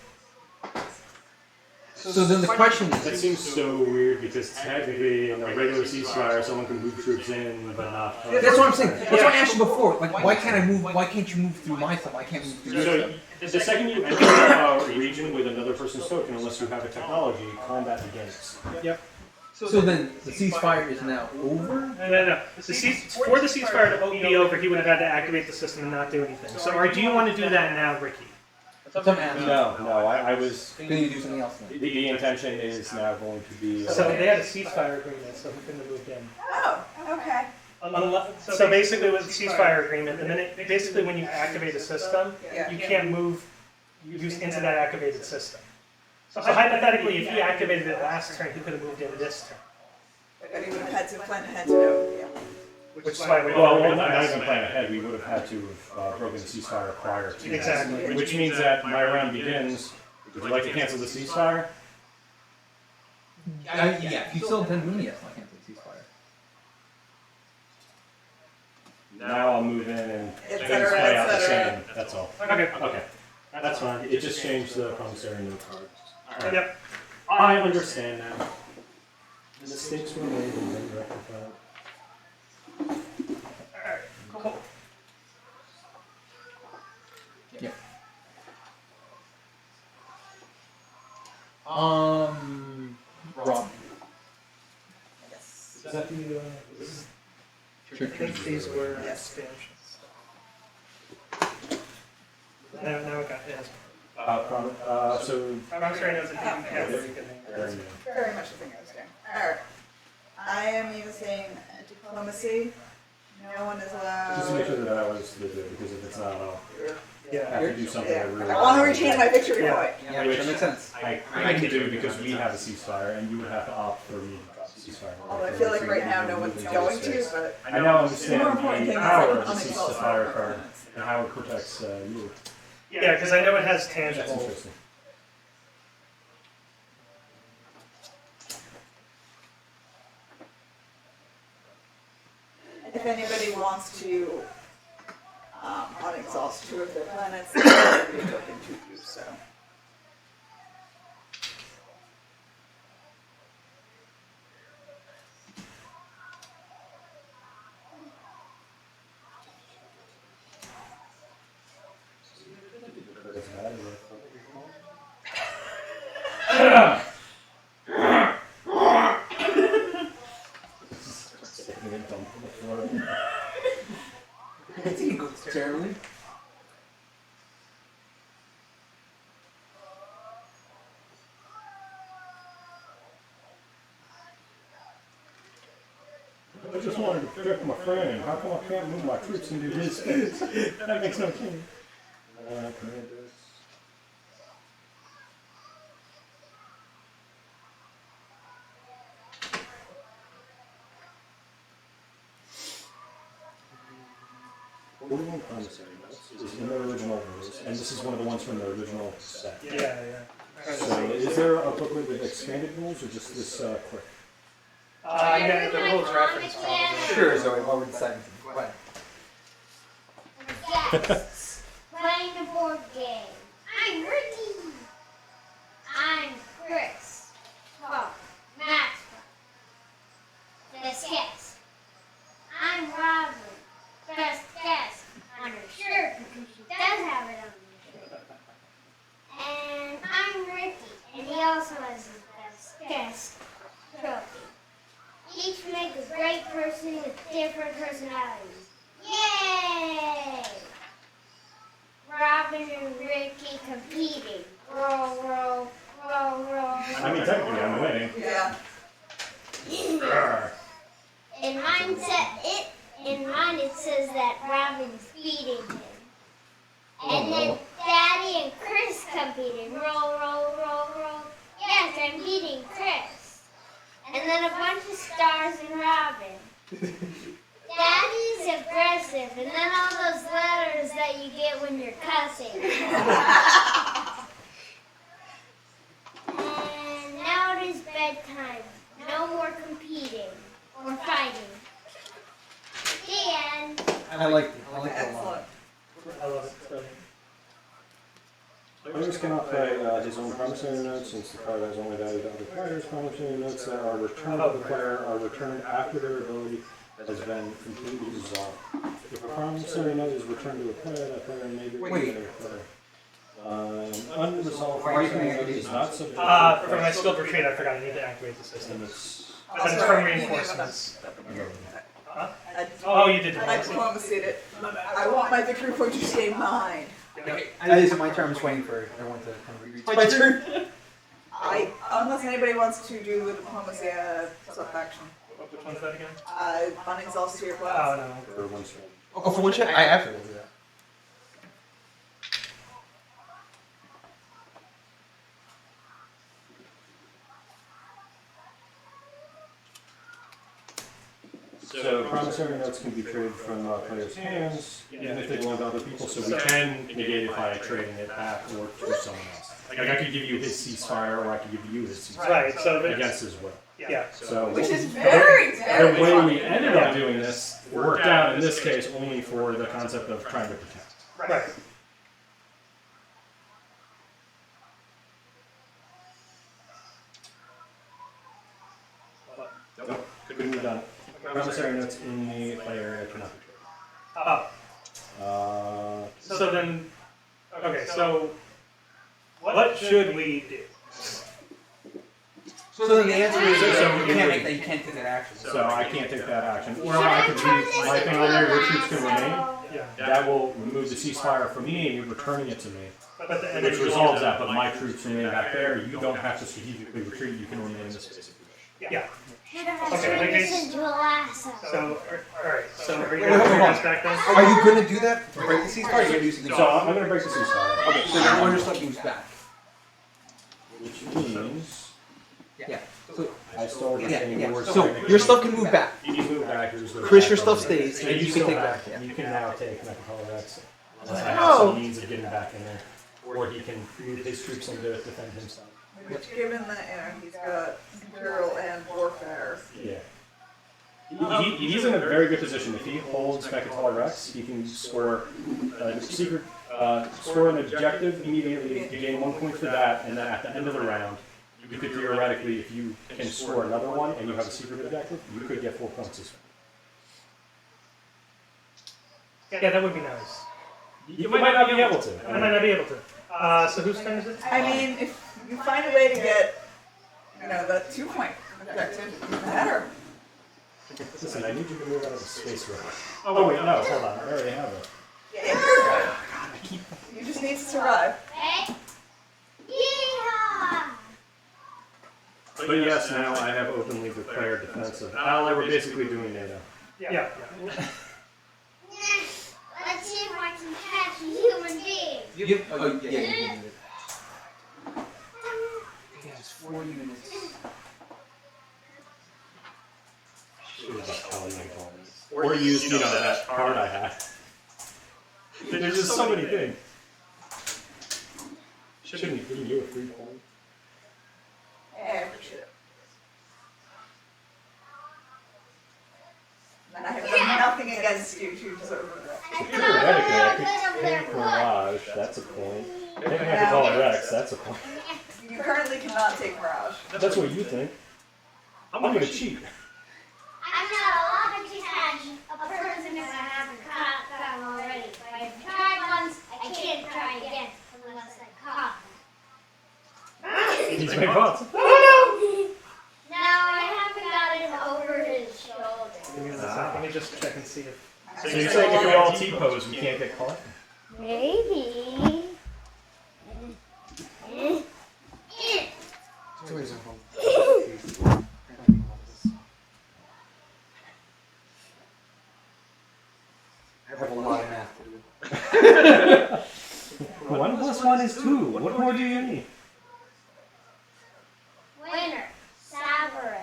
So then the question That is... seems so weird because technically in a regular ceasefire someone can move troops in but not. That's what I'm saying. That's what I asked you before. Like, why can't I move? Why can't you move through my stuff? I can't move through your So stuff. the second you enter a region with another person's token, unless you have a technology, combat begins. So then the ceasefire is now over? No. For the ceasefire to be over, he would have had to activate the system and not do anything. So, or do you want to do that now, Ricky? No, I was. Then you do something else then. The intention is now going to be. So they had a ceasefire agreement, so he couldn't have moved in. Oh, okay. So basically, it was a ceasefire agreement, and then basically when you activate a system, Yeah. you can't move into that activated system. So hypothetically, if he activated it last turn, he could have moved in this turn. But he would have had to plan ahead to know. Yeah. Which is why we Well, not even playing ahead. We would have had to have broken the ceasefire prior to. Exactly. Which means that my round begins. Would you like to cancel the ceasefire? Yeah, if you still intend moving, yes, I can't do ceasefire. Now I'll move in and Et things cetera, play et out the cetera. same. That's all. Okay. Okay, that's fine. It just changed the promissory note card. Alright. Yep. I understand now. The mistakes were made and then rectified. Alright, cool. Rob. Yes. Is that the, Sure. I think these were Yes. expansions. Now we got it. So. Promissory notes, I think, have very good Very things. good. Very much the thing I was doing. Alright. I am using diplomacy. No one is Just to make sure allowed. that I was legit, because if it's not, I'll Yeah. have to do something I Yeah. really. I want to retain my victory Yeah. point. Yeah, that makes sense. I can do because we have a ceasefire, and you would have to opt for me to drop the ceasefire. Although I feel like right now no one's going to, but I now understand more important the thing is power like of the unexalted ceasefire card performance. and how it protects you. Yeah, because I know it has That's tangible. interesting. if anybody wants to unexhaust 2 of their planets, they can be a token to you, so. I think it goes terribly. I just wanted to protect my friend. How come I can't move my troops into his space? That makes no sense. Commanders. Forty-one promissory notes is in the original rules, and this is one of the ones from the original set. Yeah. So, is there a booklet with expanded rules, or just this quick? Yeah, the rules reference probably. Sure, Zoe, while we're deciding. Go ahead. Yes. Playing the board game. I'm Ricky. I'm Chris. Oh, Maxwell. Best guess. I'm Robin. Best guess. On her shirt because she does have it on her shirt. And I'm Ricky. And he also has his best guess trophy. Each make a great person with different personalities. Yay! and Ricky competing. Roll, roll, roll, roll. I mean, technically, I'm winning. Yeah. In mine it says that Robin's beating him. And then Daddy and Chris competing. Roll, roll, roll, roll. Yes, I'm beating Chris. And then a bunch of stars and Robin. Daddy's aggressive, and then all those letters that you get when you're cussing. And now it is bedtime. No more competing or fighting. The end. I like that a lot. Excellent. I love it. It's brilliant. Players cannot play his own promissory notes since the card has only value to other players. Promissory notes that are returned to the player are returned after their ability has been completely resolved. If a promissory note is returned to a player, that player may be returned to a player. Unresolved promissory note is not subject to For my skilled retreat, I forgot I need to activate the system. It's But it's from reinforcements. I, Oh, you did I diplomacy. diplomacied it. I want my victory point to stay mine. That is my turn. I'm just waiting for everyone to kind of read. My turn. Unless anybody wants to do the diplomacy sub-action. Which one's that again? Unexhaust your Oh, class. no. for one string. Oh, for one check, I absolutely do that. So promissory notes can be traded from players' hands, even if they belong to other people. So we can negate it by trading it back or to someone else. Like I could give you his ceasefire, or I could give you his ceasefire Right, so against his will. yeah. So Which is very, very the way fun. we ended up doing this worked out in this case only for the concept of trying to protect. Right. Nope, couldn't have done it. Promissory notes in the play area cannot be Oh. traded. So then, okay, so what should we do? So then the answer is So you can't make that. You can't take that action. So I can't take that action. Or I could leave my thing on there, your troops can remain. Yeah. That will remove the ceasefire from me, returning it to me. But the Which resolves that, but my troops remain back there. You don't have to strategically retreat, you can remain in this space if you wish. Yeah. Okay, in that case- this into a lasso. So, alright, so are you Wait, gonna hold bring on. us back then? Are you going to do that? Break the ceasefire? Or are you going to do something So else? I'm going to break the ceasefire. Okay, so your order stuff moves back. Which means Yeah. So, I still retain yeah. your So your stuff can move back. You can move back. Chris, your stuff stays, And and you you can can take take back. back. Yeah. You can now take Metropolitan Rex. Unless I have Oh. some means of getting back in there. Or he can move his troops in to defend himself. Which, given that he's got Imperial and Warfare. Yeah. He's in a very good position. If he holds Mechatol Rex, he can score score an objective immediately. You gain 1 point for that, and then at the end of the round, you could theoretically, if you can score another one and you have a secret objective, you could get 4 points as well. Yeah, that would be nice. You might not be able to. I might not be able to. So whose turn is it? I mean, if you find a way to get, the 2 point objective, even better. Listen, I need you to move out of the space room. Oh wait, no, hold on. I already have it. Yeah, you just need to survive. Okay? Yeehaw! But yes, now I have openly declared defensive ally. We're basically doing NATO. Yeah. Let's see if I can catch a human being. Oh, yeah, you can do it. Yeah, it's 4 units. Or use, that card I had. There's just so many things. Shouldn't be giving you a free point. Yeah, appreciate it. And I have done nothing against you to deserve that. Theoretically, I could take Mirage, that's a point. I think I could call it Rex, that's a point. You currently cannot take Mirage. That's what you think. I'm gonna cheat. I'm not allowed to catch a person if I haven't caught them already. If I've tried once, I can't try again unless I caught them. He's my boss. No, I haven't gotten over his shoulder. Give me 1 second. Let me just check and see if. So you're saying if we all T-pose, we can't get caught? Maybe. 1 is 2. What more do you need? Winner. Salvador.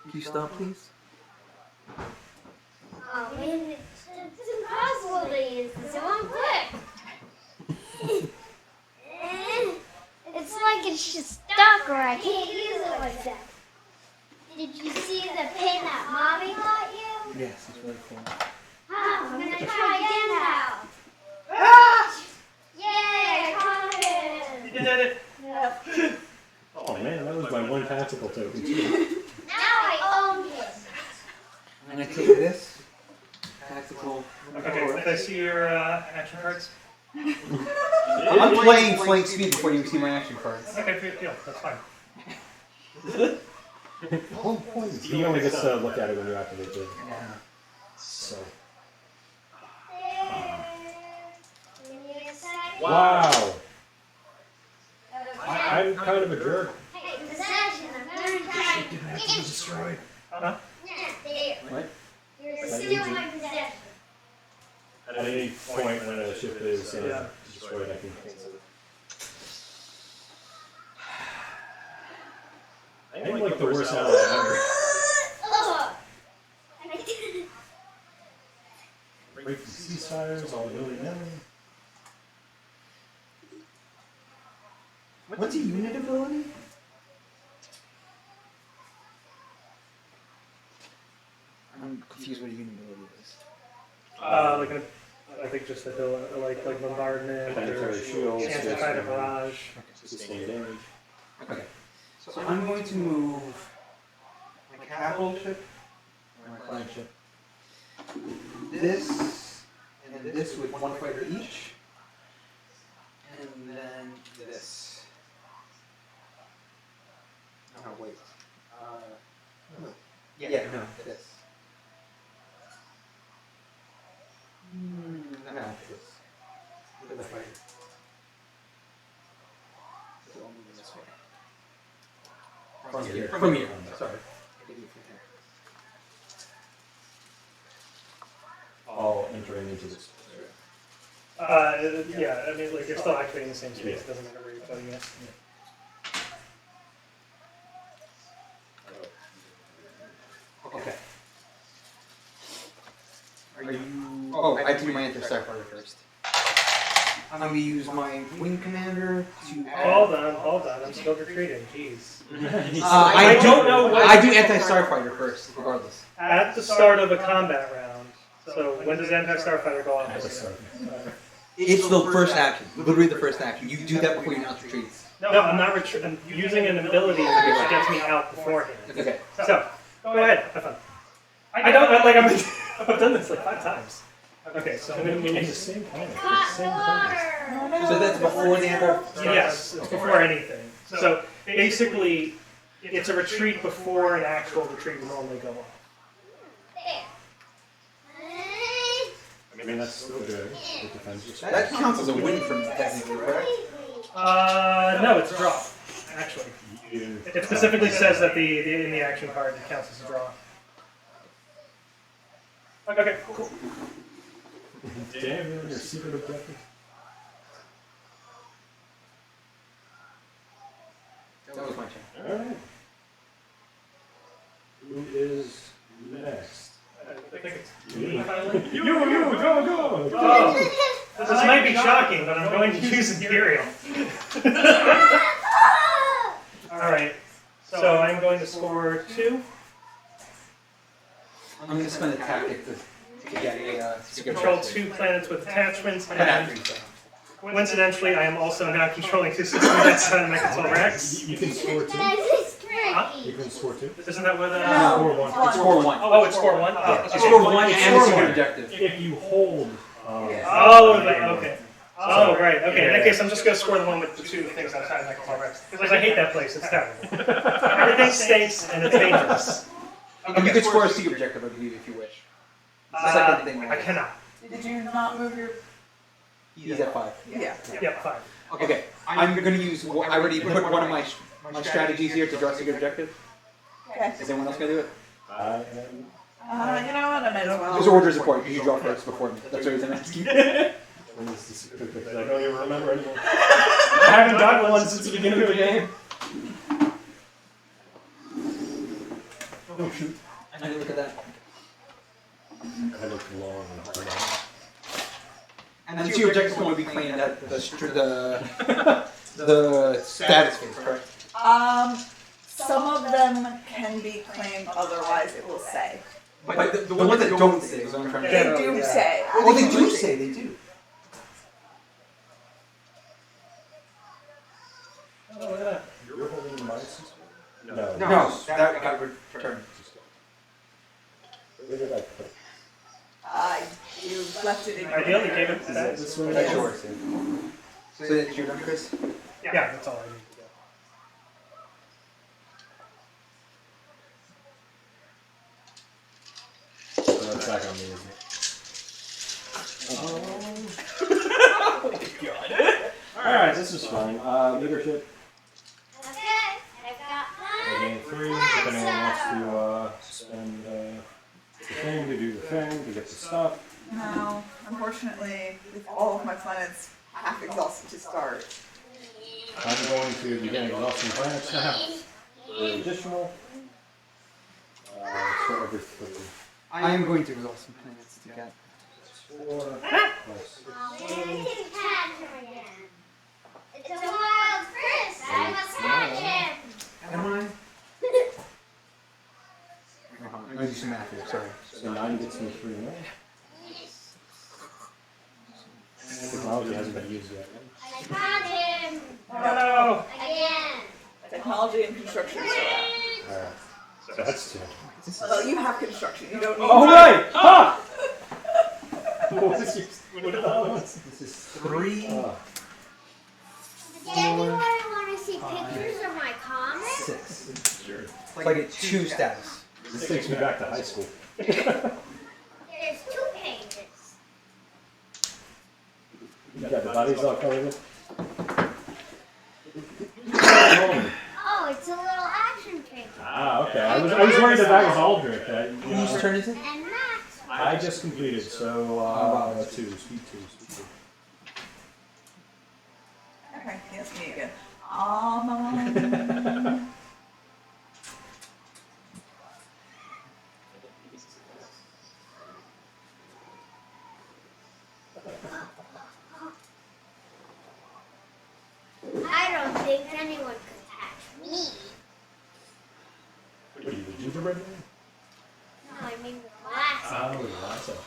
Can you stop, please? Oh man, it's impossible to use this in one click. It's like it's just stuck or I can't use it like that. Did you see the pin that mommy got you? Yes, it's really cool. Oh, I'm gonna try again now. Yay, I caught it. You did it. Yep. Oh man, that was my 1 tactical token too. Now I own it. I'm gonna take this. Tactical. Okay, can I see your action cards? I'm playing flank speed before you see my action cards. Okay, yeah, that's fine. He only gets to look at it when you activate it. Yeah. So. Give me a second. Wow. Okay. I'm kind of a jerk. Hey, possession, I'm gonna try. Destroyed. Huh? Yeah, there. What? You're still my possession. At any point when a ship is destroyed, I can cancel it. I am like the worst ally ever. Ugh. Break the ceasefires, all willy-nilly. What's a unit ability? I'm confused what a unit ability is. I think just like bombardment or Planetary shields, anti-fighter barrage. sustained damage. Okay. So I'm going to move my capital ship or my flagship. This and this with 1 fighter each. And then this. Oh wait. Yeah, no, this. No, this. With the fighter. So I'll move this way. From here. From here. Sorry. All entering into this. Yeah, I mean, like, you're still activating the same space, it doesn't matter where you're putting it. Okay. Are you... Oh, I have to do my anti-starfighter first. I'm going to use my wing commander to add... Hold on, I'm still retreating, jeez. I don't know what... I do anti-starfighter first, regardless. At the start of a combat round, so when does anti-starfighter go off? It's the first action. Literally the first action. You do that before you announce retreats. No, I'm not retreating. I'm using an ability that gets me out beforehand. Okay. So, go ahead, have fun. I've done this like 5 times. Okay, so I'm going to It's use the same planet. It's the Hot same planet. water. So that's before the other... Yes, it's before anything. So basically, it's a retreat before an actual retreat would normally go off. There. I mean, that's still good. It defends your That counts as a win for me, technically, correct? No, it's a draw, actually. It specifically says that in the action card it counts as a draw. Okay, cool. Damn, you're on your secret objective. That was my turn. Alright. Who is next? I think it's Me. finally. You, go! Oh, this might be shocking, but I'm going to use Imperial. Alright, so I'm going to score 2. I'm going to spend a tactic to get a secret Control objective. 2 planets with attachments, But and after you start. coincidentally, I am also now controlling 2 systems outside of my control Rex. You can score 2. That is Huh? You tricky. can score 2. Isn't that what? Score 1. It's 4-1. Oh, it's score 1. Oh, You okay. score 1 and a Score secret one. objective. If you hold. Oh, okay. Oh, right. Okay. In that case, I'm just going to score the one with the 2 things outside of my control Rex. Because I hate that place. It's terrible. Everything stinks and it's dangerous. And you can score a secret objective, I believe, if you wish. Second thing. I cannot. Did you not move your... He's at 5. Yeah. Yep, 5. Okay, I'm going to use... I already put one of my strategies here to draw a secret objective. Okay. Is anyone else going to do it? I am. You know what? I might as well. There's orders of point. You draw first before me. That's the reason I'm asking. And this is quick because I don't even remember anymore. I haven't done one since the beginning of the game. Oh shoot. I didn't look at that. I looked long and hard on it. And then two objectives will be claimed at the status phase, correct? Some of them can be claimed, otherwise it will say. But the ones that don't say is what I'm trying to They say. do say. Oh, they do say, they do. Oh, look at that. You're holding the mice? No. No, that got returned. Where did I put it? You left it in your Ideally, gave it to Is that. that this one? That's yours. So that's your done, Chris? Yeah, that's all I need to go. So that's back on me, isn't it? Alright, this is fine. Leadership. Okay, I've got I mine. gain 3. If anyone wants to spend the thing to do the thing, to get the stuff. No, unfortunately, with all of my planets half exhausted to start. I'm going to begin exhausting planets now. For additional. So every 3. I am going to exhaust some planets to get. 4 plus Oh, man, I didn't catch him again. It's a wild Chris. I must catch him. Am I? I'm going to do some math here, sorry. So 9 gets me 3 more. Technology hasn't been used yet. I caught him Oh again. Technology and construction is still Alright. So that's 2. out. Well, you have construction. You don't need Oh, right! Ha! What are the other ones? This is 3, Does anyone want to see pictures of my comic? 6. Sure. So I get 2 status. This takes me back to high school. There's 2 pages. You got the bodies all covered with? Oh, it's a little action figure. Ah, okay. I was worried that was Aldrich. Whose turn is it? And Max. I just completed, so 2, speed 2. Okay, yes, me again. I don't think anyone could catch me. What are you, the gingerbread man? No, I mean the glasses. Oh, that's it.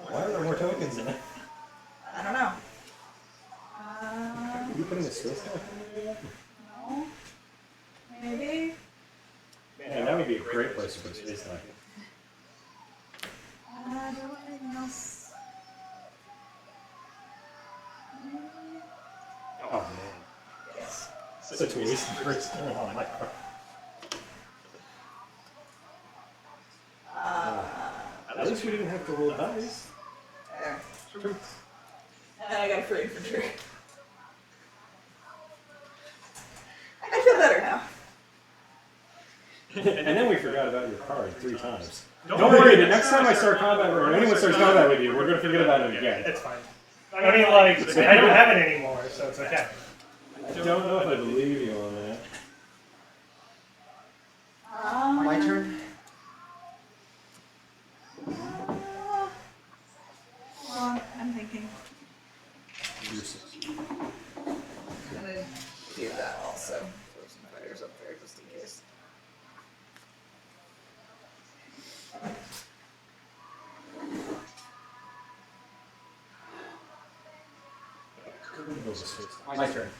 Why are there more tokens in it? I don't know. Are you putting a space down? No. Maybe. Man, that would be a great place to put a space down. Do I have anything else? Oh man. Yes. Such a waste of first turn on my part. At least we didn't have to roll dice. There. And I got a free infantry. I feel better now. And then we forgot about your card 3 times. Don't worry, the next time I start combat, or anyone starts combat with you, we're going to forget about it again. it's fine. I mean, like, I don't have it anymore, so it's okay. I don't know if I believe you on that. My turn? Hold on, I'm thinking. You're 6. I'm gonna do that also. Throw some fighters up there just in case. My turn.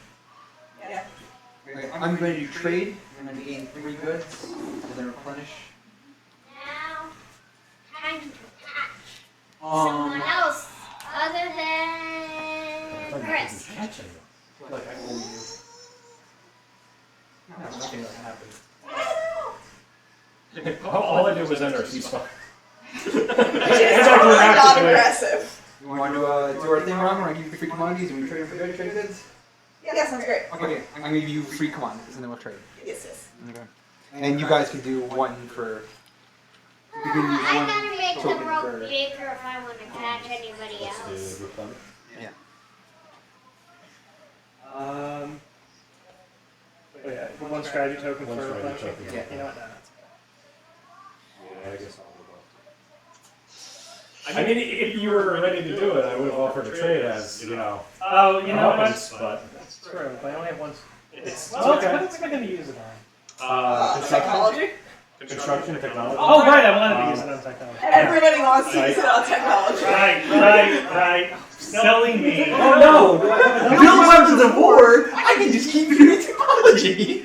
Yeah. Okay, I'm going to do trade. I'm going to gain 3 goods, and then replenish. Now, time to catch someone else other than Chris. Like I owe you. No, nothing like happened. All I did was enter a ceasefire. It's totally not aggressive. You want to do our thing, Ron? Where I give you the free commodities and we trade them for good trade goods? Yeah, sounds great. Okay, I'm gonna give you 3 commodities and then we'll trade. Yes, yes. Okay. And you guys can do 1 for. You can use I 1 gotta make the token rope for. bigger if I want to catch anybody else. Let's do replenish. Yeah. Oh yeah, one strategy token One for strategy replenishing. token. Yeah, you know what? No, that's Yeah, I guess I'll I mean, if you were ready to do it, I would have offered to trade as, you know, oh, you know what? weapons, but That's true, but I only have one. it's Well, okay. what am I going to use it on? Psychology? Construction technology. Oh, right, I wanted to use it on technology. Everybody wants to use it on technology. Right. Selling me. Oh no! Build weapons of war! I can just keep doing technology!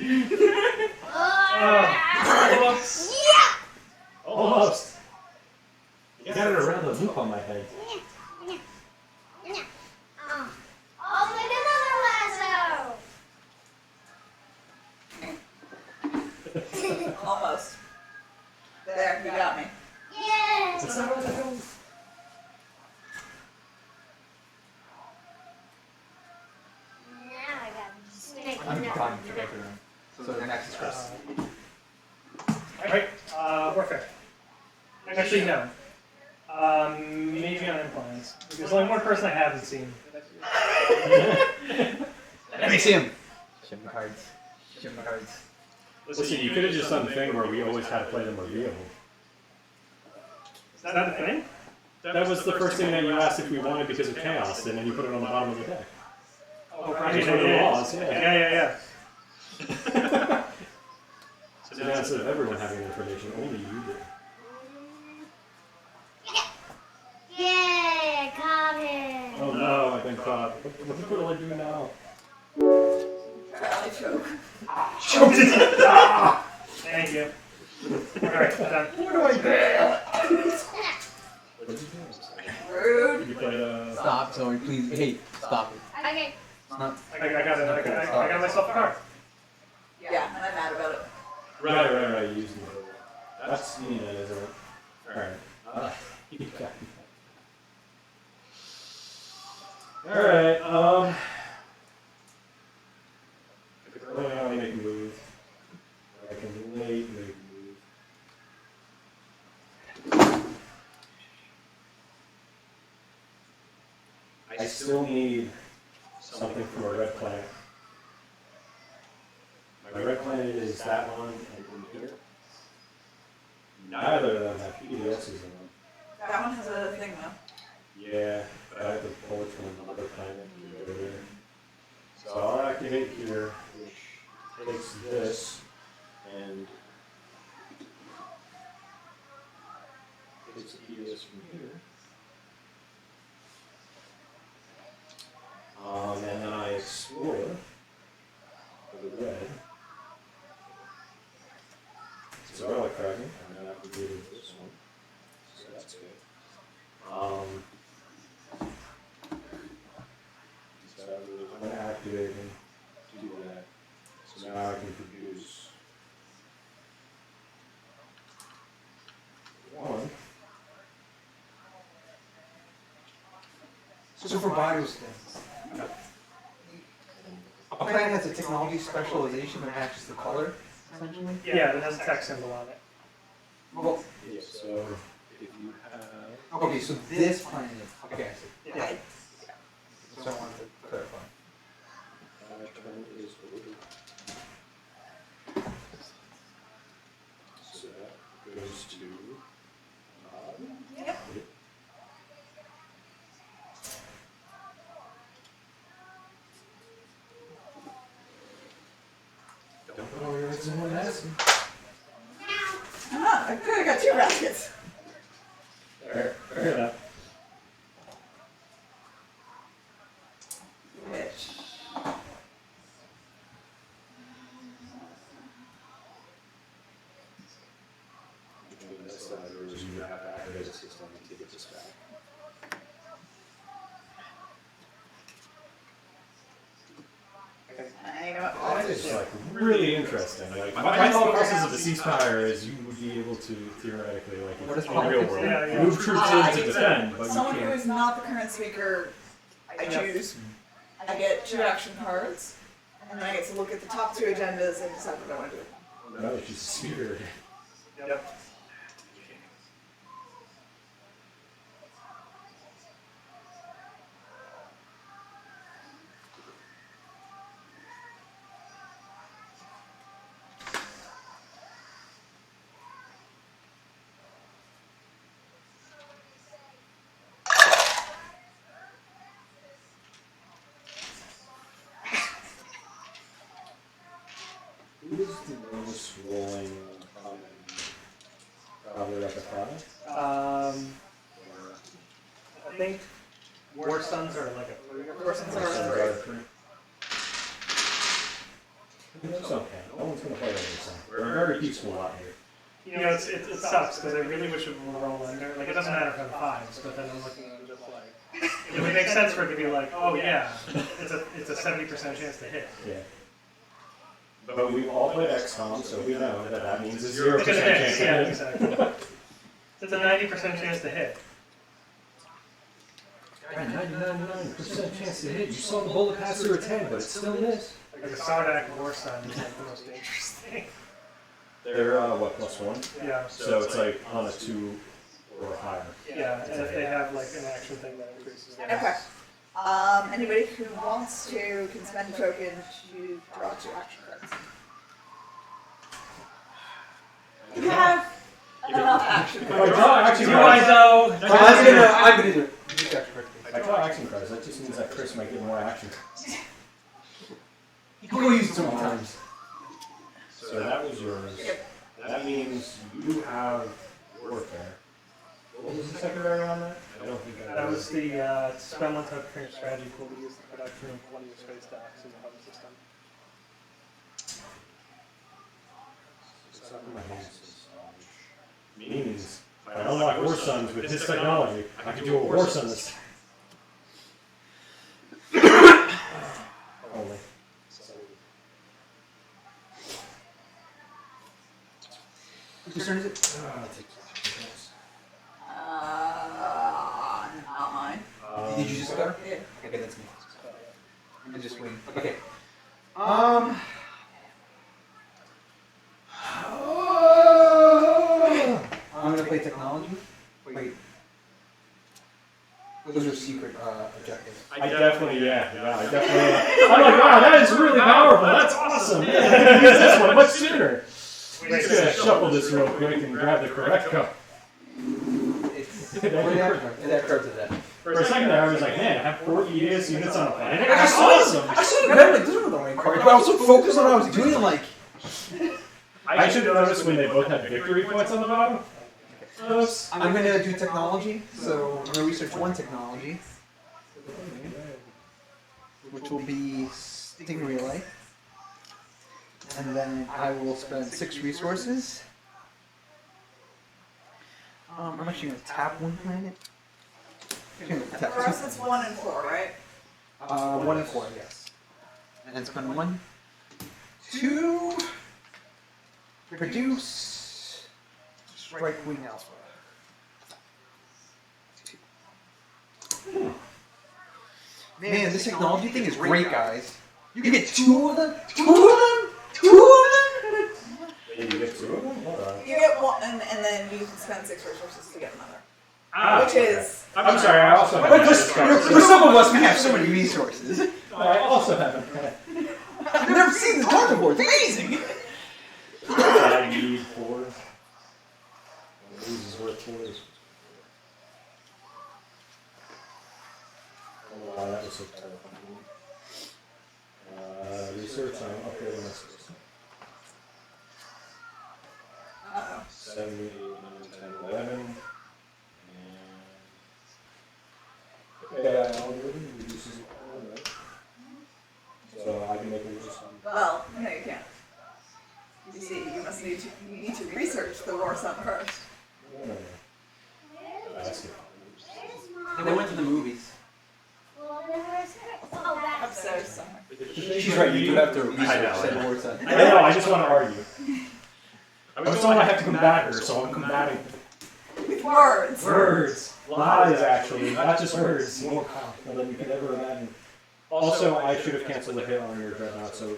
Almost. You got it around the loop on my head. Oh, make another lasso! Almost. There, you got me. Yes! That's not what I do. Now I got snake. I'm done to go through them. So the next is Chris. Right, warfare. Actually, no. Maybe on implants. There's only one person I haven't seen. Let me see him! Show me cards. Show me cards. Listen, you could have just done the thing where we always had to play them revealed. Is that a thing? That was the first thing that you asked if we wanted because of chaos, and then you put it on the bottom of the deck. Oh, It was one of the laws, yeah. Yeah. So now instead of everyone having information, only you do. Yeah, caught him. Oh no, I've been caught. What do I do now? Rally choke. Thank you. Alright, done. What do I do? What did you do? Rude. You played Stop, sorry, please. Hey, stop it. Okay. It's not. I got it. I got myself a card. Yeah, and I'm mad about it. Right, using it. That's neat, isn't it? Alright. You got it. Alright, early on make a move. I can late make a move. I still need something from a red planet. My red planet is that one and in here. Neither of them have PDSs in them. That one has a thing though. Yeah, but I have to pull it from another planet over there. So I'll activate here, which takes this and takes the PDS from here. And then I explore for the red. It's a relic fragment, and then I can do this one. So that's good. So when activating, do that. So now I can produce one. So for biostats, a planet has a technology specialization that matches the color, essentially? Yeah, it has a text symbol on it. Well, Yeah, so if you have... okay, so this planet, okay, I see. Yeah. So I wanted to clarify. turn is over. So that goes to... Yep. Don't know where it's in one acid. Ah, I could have got 2 baskets. Fair enough. Bitch. Between this side, or you have to activate a system to get this back. You know what? That is like really interesting. Like my thought process of the ceasefire is you would be able to theoretically, like What is in the real world, Yeah. move troops in to defend, but you Someone who can't. is not the current speaker I choose. I get 2 action cards, and then I get to look at the top 2 agendas and decide what I want to do. No, she's a speaker. Yep. Who is the lowest rolling probably like a 5? I think War Suns are like a 3 or War Suns are something. a 3. It's okay. No one's gonna play over this. We're a very peaceful lot here. You know, it sucks because I really wish it would roll under. Like, it doesn't matter if I have 5s, but then I'm looking at it just like, it would make sense for it to be like, oh yeah, it's a 70% chance to hit. Yeah. But we've all played XCOM, so we know that that means a 0% It's gonna chance hit, to yeah, hit. exactly. It's a 90% chance to hit. 99% chance to hit. You saw the bullet pass through its head, but it still missed. Like a Sardak War Sun is like the most dangerous thing. They're, what, +1? Yeah. So it's like on a 2 or higher. Yeah, and if they have like an action thing that increases their Okay. Anybody who wants to can spend a token to draw 2 action cards. You have enough action If I cards. draw action Do I cards, though? I'm gonna do it. Just action cards. if I draw action cards, that just means that Chris might get more action cards. You can go use it so many times. So that was yours. That means you have warfare. What was the secondary on that? I don't think I That was the spend 1 token from your strategy pool to use the production of one of your space stacks in the hub system. Means if I unlock War Suns with this technology, I can do a War Sun this only. Whose turn is it? Not mine. Did you just go? Yeah. Okay, that's me. I'm just waiting. Okay. I'm gonna play technology. Wait. Those are secret objectives. I definitely, I definitely. I'm like, wow, that is really powerful. That's awesome. Yeah, I can use this one much sooner. We're just gonna shuffle this real quick and grab the correct card. It's what are the action cards? The cards are that. For a second there, I was like, man, I have 4 ES units on a planet. That's awesome. I should have grabbed like this one the right card, but I was so focused on what I was doing. Like, I should have noticed when they both had victory points on the bottom. Oops. I'm gonna do technology. So I'm gonna research one technology, which will be Sting Relay, and then I will spend 6 resources. I'm actually gonna tap one planet. For us, it's 1 and 4, right? 1 and 4, yes. And then spend 1, 2, produce, strike wing alpha. 2. Man, this technology thing is great, guys. You get 2 of them? 2 of them? 2 of them? You get 2 of them? Hold on. You get 1, and then you can spend 6 resources to get another. Ah, Which is... I'm sorry, I also have But for some of us, we have so many resources. I also have I've never seen this card before. It's amazing. I need 4. This is worth 4. Oh, that was so terrifying. Research, I'm upgrading my system. 7, 8, 9, 10, 11. AI algorithm reduces the power, right? So I can make a system. Well, no, you can't. You see, you need to research the War Sun first. No. That's it. They went to the movies. Upstairs somewhere. She's right, you do have to research I know. said word set. I know, I just want to argue. I was told I have to combat her, so I'm combating With words. words. Lies, actually, not just words. More powerful than you could ever imagine. Also, I should have canceled the hit on your dreadnought, so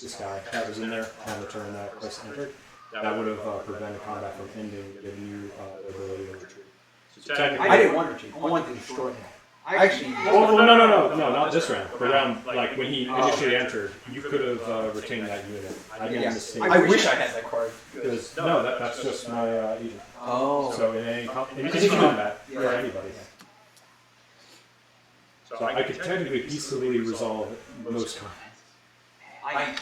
this guy that was in there on the turn that Chris entered, that would have prevented combat from ending, giving you the ability to retreat. So technically, I didn't want to retreat. I wanted to destroy him. I actually. Oh, no, not this round. The round, like when he initially entered, you could have retained that unit. I made a mistake. I wish I had that card. Because no, that's just my agent. Oh. So in any combat for anybody. So I could technically easily resolve most combats. I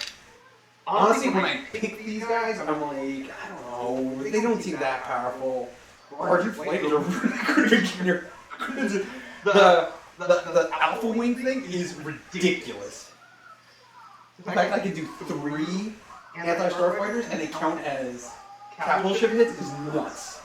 honestly, when I pick these guys, I'm like, I don't know, they don't seem that powerful. Argent Flight is a really good beginner. The Alpha Wing thing is ridiculous. The fact I can do 3 anti-starfighters and they count as capital ship hits is nuts.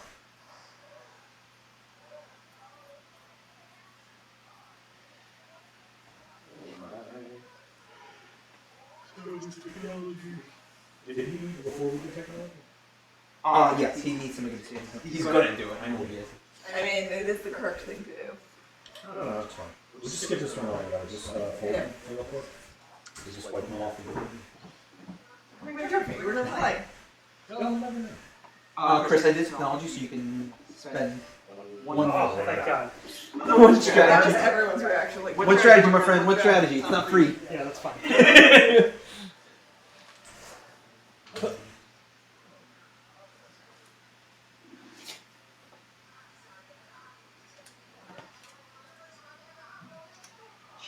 Did he before we do technology? Yes, he needs to make a decision. He's gonna do it, I know he is. I mean, it is the correct thing to do. No, that's fine. We'll just skip this one along, guys. Just fold them real quick. We'll just wipe them off the board. We're jumping. We're not playing. Chris, I did technology so you can spend one. Oh, thank God. One That was strategy. everyone's reaction. Like, What strategy, my friend? What strategy? It's not free. Yeah, that's fine.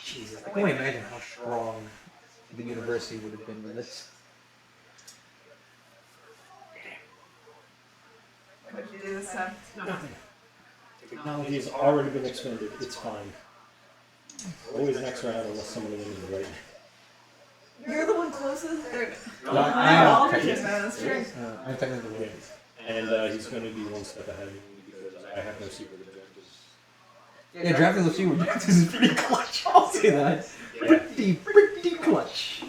Jesus, I can only imagine how strong the university would have been with this. what did you do this time? Nothing. Technology has already been expended. It's fine. Always next round unless somebody wins the right. You're the one closest. No, I am. That's true. I'm technically the Yes. And he's going to be one step ahead of me because I have no secret objectives. Yeah, drafting the secret objectives is pretty clutch. I'll say that. Pretty clutch.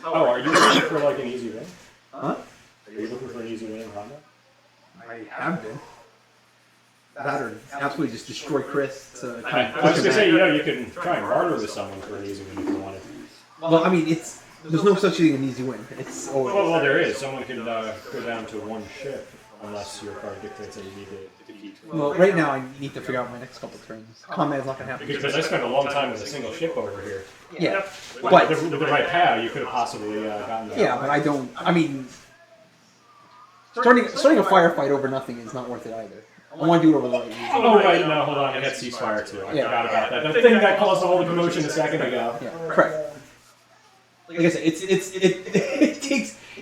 Oh, are you looking for like an easy win? Huh? Are you looking for an easy win in combat? I have been. That or absolutely just destroy Chris. To I was going to say, you can try and barter with someone for an easy win if you wanted. Well, I mean, there's no such thing as an easy win. It's always. Well, there is. Someone can go down to one ship unless your card dictates that you need to defeat. Well, right now I need to figure out my next couple turns. Combat is not gonna happen. Because I spent a long time with a single ship over here. Yeah, But with the right pal, you could have possibly gotten that. yeah, but I don't. I mean, starting a firefight over nothing is not worth it either. I want to do it over the right reason. Oh, right, no, hold on. I got ceasefire too. I forgot about that. The thing that caused all the commotion a second ago. Yeah, correct. Like I said,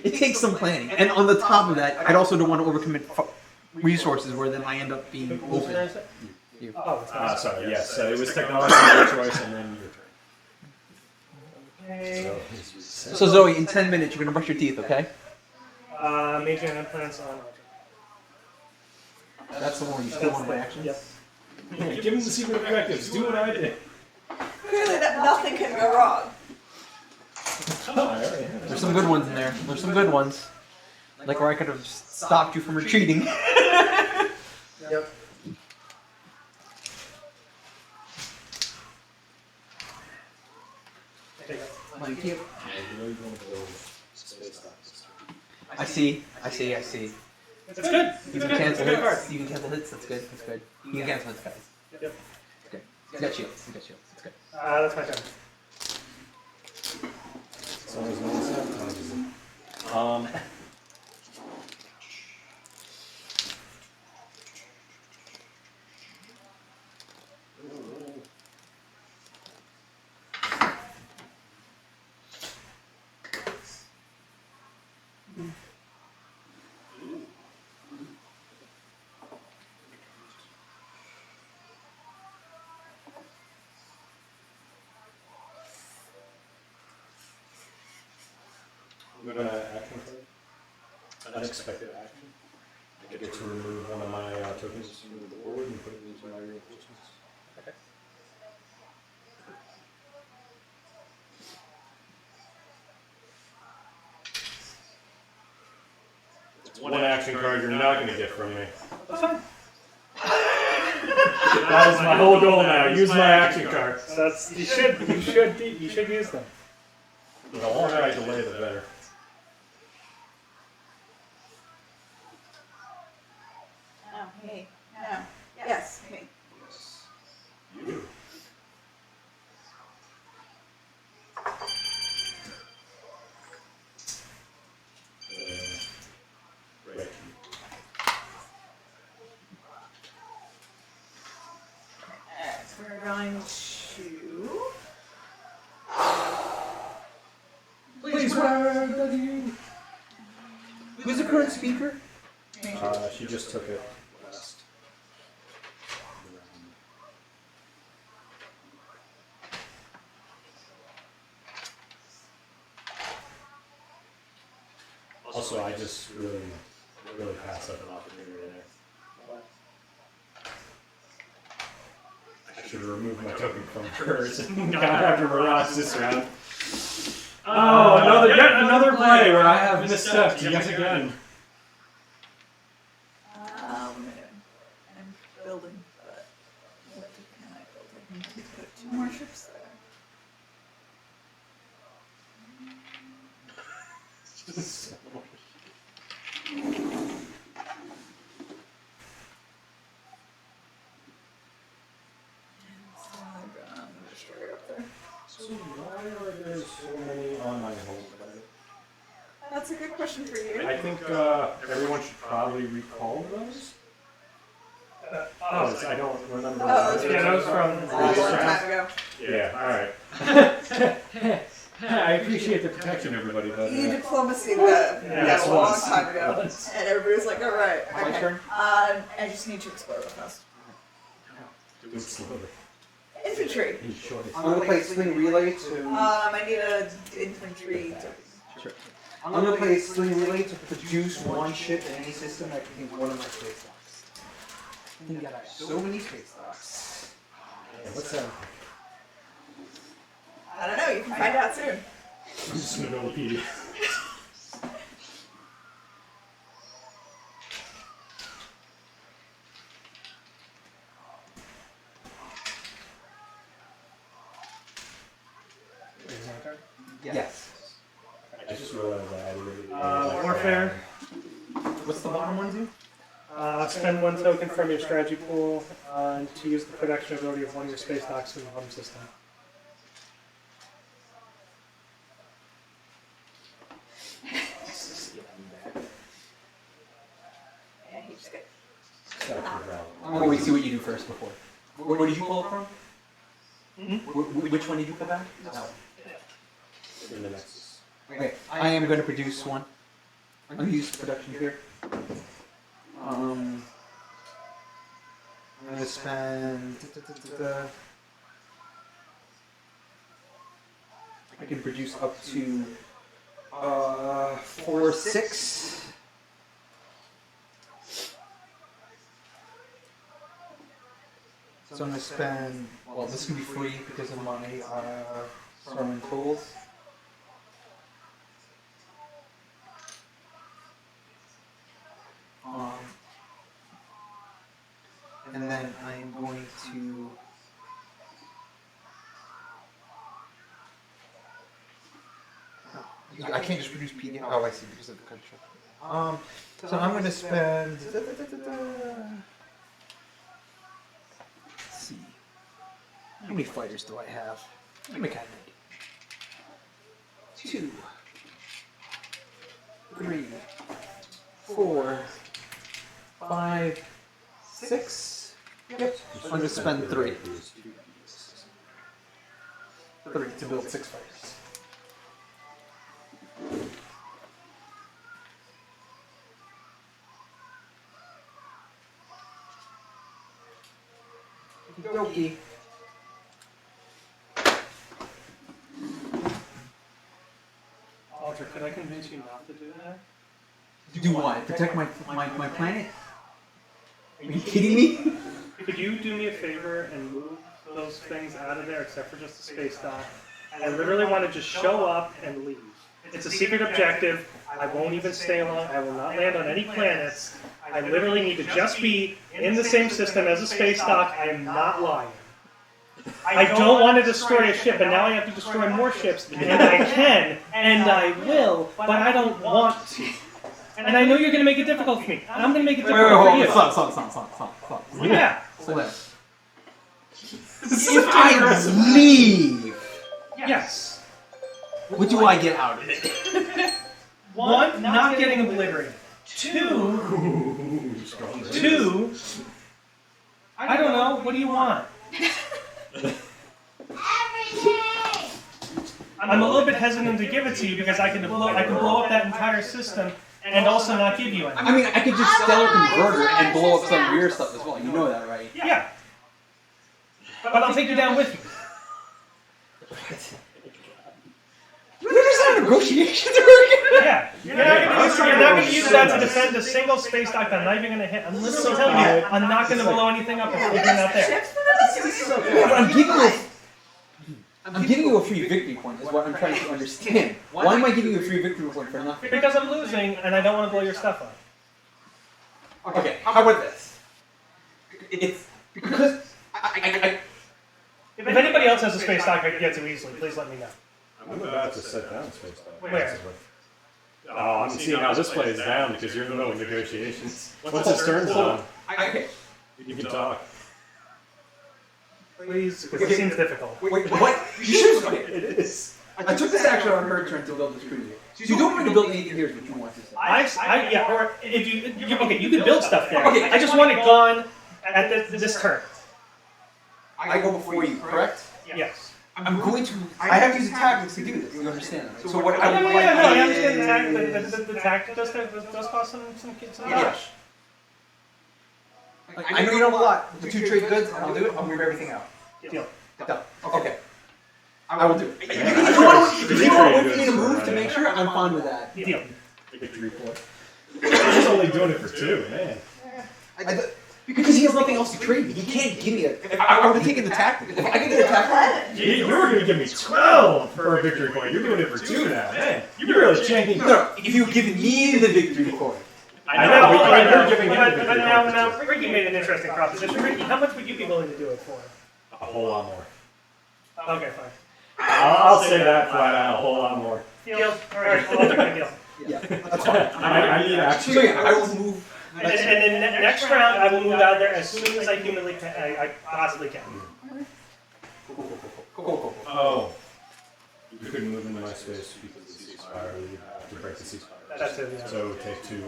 it takes some planning, and on the top of that, I also don't want to overcommit resources where then I end up being open. You. Sorry, yes. So it was technology, your choice, and then your turn. So Zoe, in 10 minutes, you're gonna brush your teeth, okay? Major implants on. That's the one you still want to action. Yep. Give him the secret objectives. Do what I did. Clearly, nothing can go wrong. There's some good ones in there. There's some good ones. Like where I could have stopped you from retreating. Yep. Thank you. I see. That's good. You can cancel hits. You can cancel hits. That's good. That's good. You can cancel hits, guys. Yep. It's good. You got shields. You got shields. That's good. That's my turn. As long as no one sabotages it. I'm going to action card. Unexpected action. I get to remove one of my tokens from the board and put it into my reinforcements. Okay. It's one action card you're not going to get from me. That's fine. Should That is my whole goal now. Use my action cards. That's you should use them. The longer I delay, the better. No, me. No. Yes, me. You. Right. We're going to. Please, who's the current speaker? She just took it last. Also, I just really passed up an opportunity there. I should have removed my token from hers and not have to mirage this round. Oh, yet another play where I have misstepped yet again. I'm building, but what can I build? I can put 2 more ships there. So I'm gonna destroy up there. So why are there so many on my hold? That's a good question for you. I think everyone should probably recall those. I don't remember. Yeah, that was from A long time ago. Yeah, alright. I appreciate the protection, everybody, but... You diplomacy that Yes, a long once. time ago. And everybody's like, alright, My okay. turn? I just need to explore real fast. Do it slowly. Infantry. Enjoy. I'm gonna play Sling Relay to. I need an infantry. Sure. I'm gonna play Sling Relay to produce 1 ship in any system that contains one of my space docks. I think I have so many space docks. What's that? I don't know, you can find out soon. I'm just gonna go Wikipedia. Yes. I just realized I already... Warfare. What's the bottom one do? Spend 1 token from your strategy pool to use the production ability of one of your space docks in the home system. Yeah, he's good. I'm gonna wait to see what you do first before. Where did you pull it from? Which one did you pull back? No. In the Nexus. Okay, I am going to produce 1. I'm going to use the production here. I'm going to spend. I can produce up to 4 or 6. So I'm going to spend. Well, this can be free because of my Starman totals. And then I'm going to I can't just produce PDF. Oh, I see, because of the construction. So I'm going to spend. Let's see. How many fighters do I have? How many can I make? 2, 3, 4, 5, 6. Yep. I'm going to spend 3. 3 to build 6 fighters. Okey-dokey. Alter, could I convince you not to do that? Do what? Protect my planet? Are you kidding me? Could you do me a favor and move those things out of there except for just the space dock? I literally want to just show up and leave. It's a secret objective. I won't even stay along. I will not land on any planets. I literally need to just be in the same system as a space dock. I am not lying. I don't want to destroy a ship, and now I have to destroy more ships, and I can, and I will, but I don't want to. And I know you're going to make it difficult for me, and I'm going to make it Wait, difficult for you. stop. Yeah. Slow down. If I leave, Yes. what do I get out of it? One, not getting obliterated. Two, I don't know. What do you want? Everything! I'm a little bit hesitant to give it to you because I can blow up that entire system and also not give you any. I mean, I could just stellar converter and blow up some weird stuff as well. You know that, right? Yeah. But I'll take you down with me. There's not negotiations working. Yeah. You're not going to use that to defend a single space dock that I'm not even going to hit. I'm literally telling you, I'm not going to blow anything up if you're not there. Yeah, but I'm giving you a free victory point, is what I'm trying to understand. Why am I giving you a free victory point for nothing? Because I'm losing and I don't want to blow your stuff up. Okay, how about this? It's because If anybody else has a space dock I can get to easily, please let me know. I'm about to set down space dock. Where? Oh, I'm seeing how this plays down because you're in the middle of negotiations. Once his turn's done, okay. you can talk. Please, because it seems difficult. Wait, what? You should have. It is. I took this action on her turn to build this cruiser. So you don't want me to build anything here is what you want to say. Yeah, or if you can build stuff there. Okay. I just want it gone at this turn. I go before you, correct? Yes. I'm going to. I have to use the tactics to do this. You understand that? So what I would No, like I is- understand the tactic does cost some cash. I know you don't have a lot. The 2 trade goods, and I'll do it. I'll move everything out. Deal. Done. Okay. I will do it. If Yeah, you want me to move to make sure, I'm fine with that. Deal. Victory point. He's only doing it for 2, man. Because he has nothing else to trade me. He can't give me a. I would have taken the tactic. If I could get a tactic. You were going to give me 12 for a victory point. You're doing it for 2 now, man. You're really changing. No, if you give me the victory point. I know, but you're giving him the But victory point. now, Ricky made an interesting proposition. Ricky, how much would you be willing to do it for? A whole lot more. Okay, fine. I'll say that flat out, a whole lot more. Deal. All right, I'll take my deal. Yeah, that's fine. I need action. So yeah, I will move. And then next round, I will move out of there as soon as I humanly can, I possibly can. Cool. Oh. You couldn't move into my space because of the ceasefire. You have to break the ceasefire. That's it, yeah. So take 2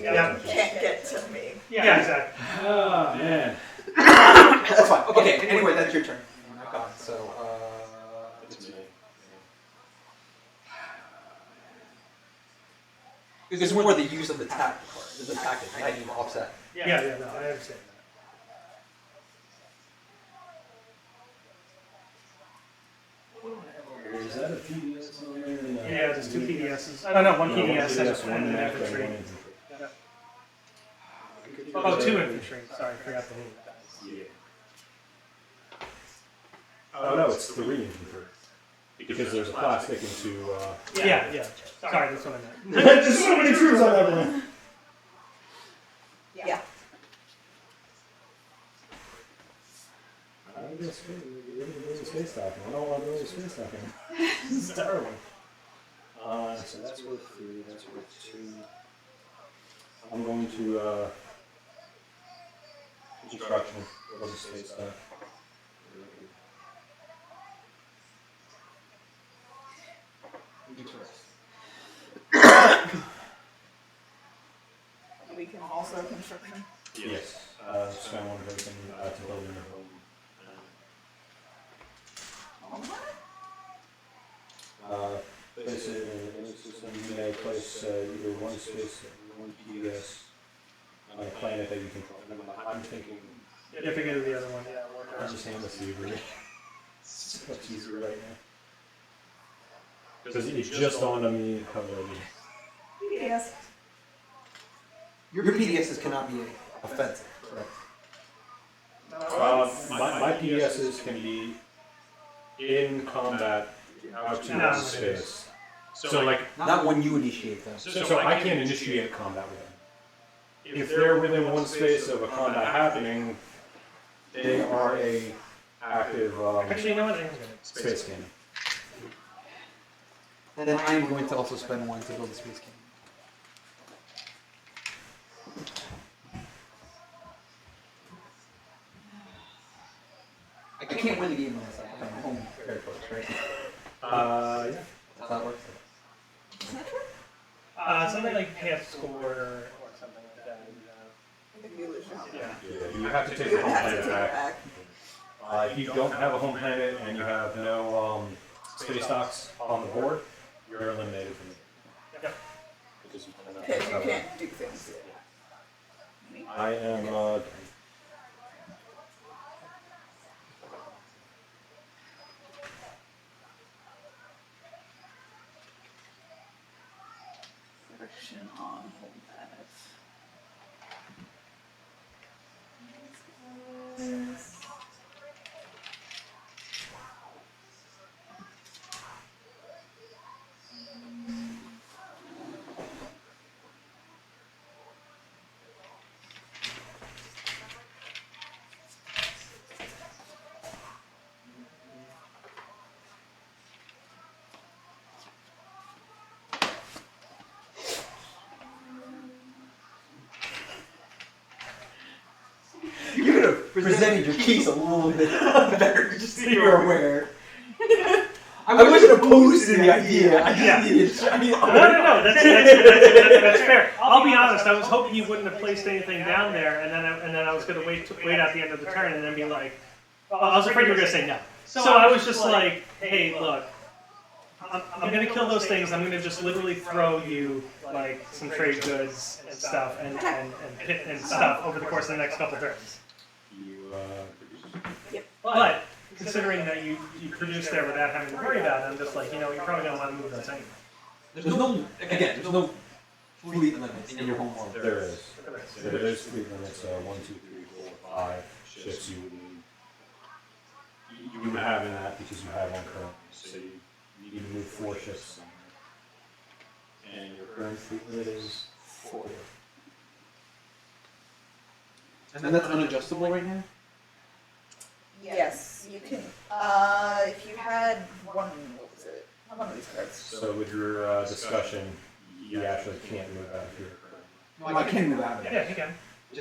Yeah. Can't get to me. Yeah, exactly. Oh, man. That's fine. Okay, anyway, that's your turn. I'm not gone, so, It's me. There's more the use of the tactic part. There's a tactic. How do you offset? Yeah, no, I understand Is that a PDS on there? that. Yeah, there's 2 PDSs. Oh, no, 1 PDS and an mech, infantry. and 1 infantry. Oh, 2 infantry. Sorry, I forgot the name. Yeah. Oh, no, it's 3 infantry. Because there's a plastic and 2, Yeah. Sorry, that's what I meant. There's so many troops on that one. Yeah. I guess you're doing space docking. I don't want to do space docking. This is terrible. So that's worth 3, that's worth 2. I'm going to, construction. What was the space dock? We can also construction. Yes. Spend 1 token to build a new home. Place it in a system. You may place either 1 space, 1 PDS on a planet that you control. I'm thinking. Yeah, figure the other one. I'll just hand this to you, really. It's so much easier right now. Because it just dawned on me how well Yes. Your PDSs cannot be offensive, correct? my PDSs can be in combat out to No, space. So like, Not when you initiate them. so I can't initiate combat with them. if they're within one space of a combat happening, they are a active Actually, you know what? space cannon. And then I am going to also spend 1 to build a space cannon. I can't win the game unless I have my home very close, right? Yeah. That's how that works. Something like you can't score or something like that. Yeah. Yeah, you have to take the home planet back. If you don't have a home planet and you have no space docks on the board, you're eliminated from the game. Yep. Because you Okay, you can't do things. I am. Friction on home planet. You could have presented your case a little bit better, just so you're aware. I wasn't opposed to the idea. I just needed. No. That's fair. I'll be honest. I was hoping you wouldn't have placed anything down there, and then I was going to wait out the end of the turn, and then be like, I was afraid you were going to say no. So I was just like, hey, look, I'm going to kill those things. I'm going to just literally throw you like some trade goods and stuff and stuff over the course of the next couple turns. But considering that you produced there without having to worry about it, I'm just like, you're probably going to want to move those anyway. There's no fleet limits in your home world. There is. There's fleet limits. 1, 2, 3, 4, 5 ships you would need. You would have in that because you have one currently. So you need to move 4 ships somewhere. And your current fleet limit is 4. And that's unadjustable right now? Yes, you can. If you had one, what was it? One of these cards. So with your discussion, you actually can't move out of here. No, I can move out of it. Yeah, you can.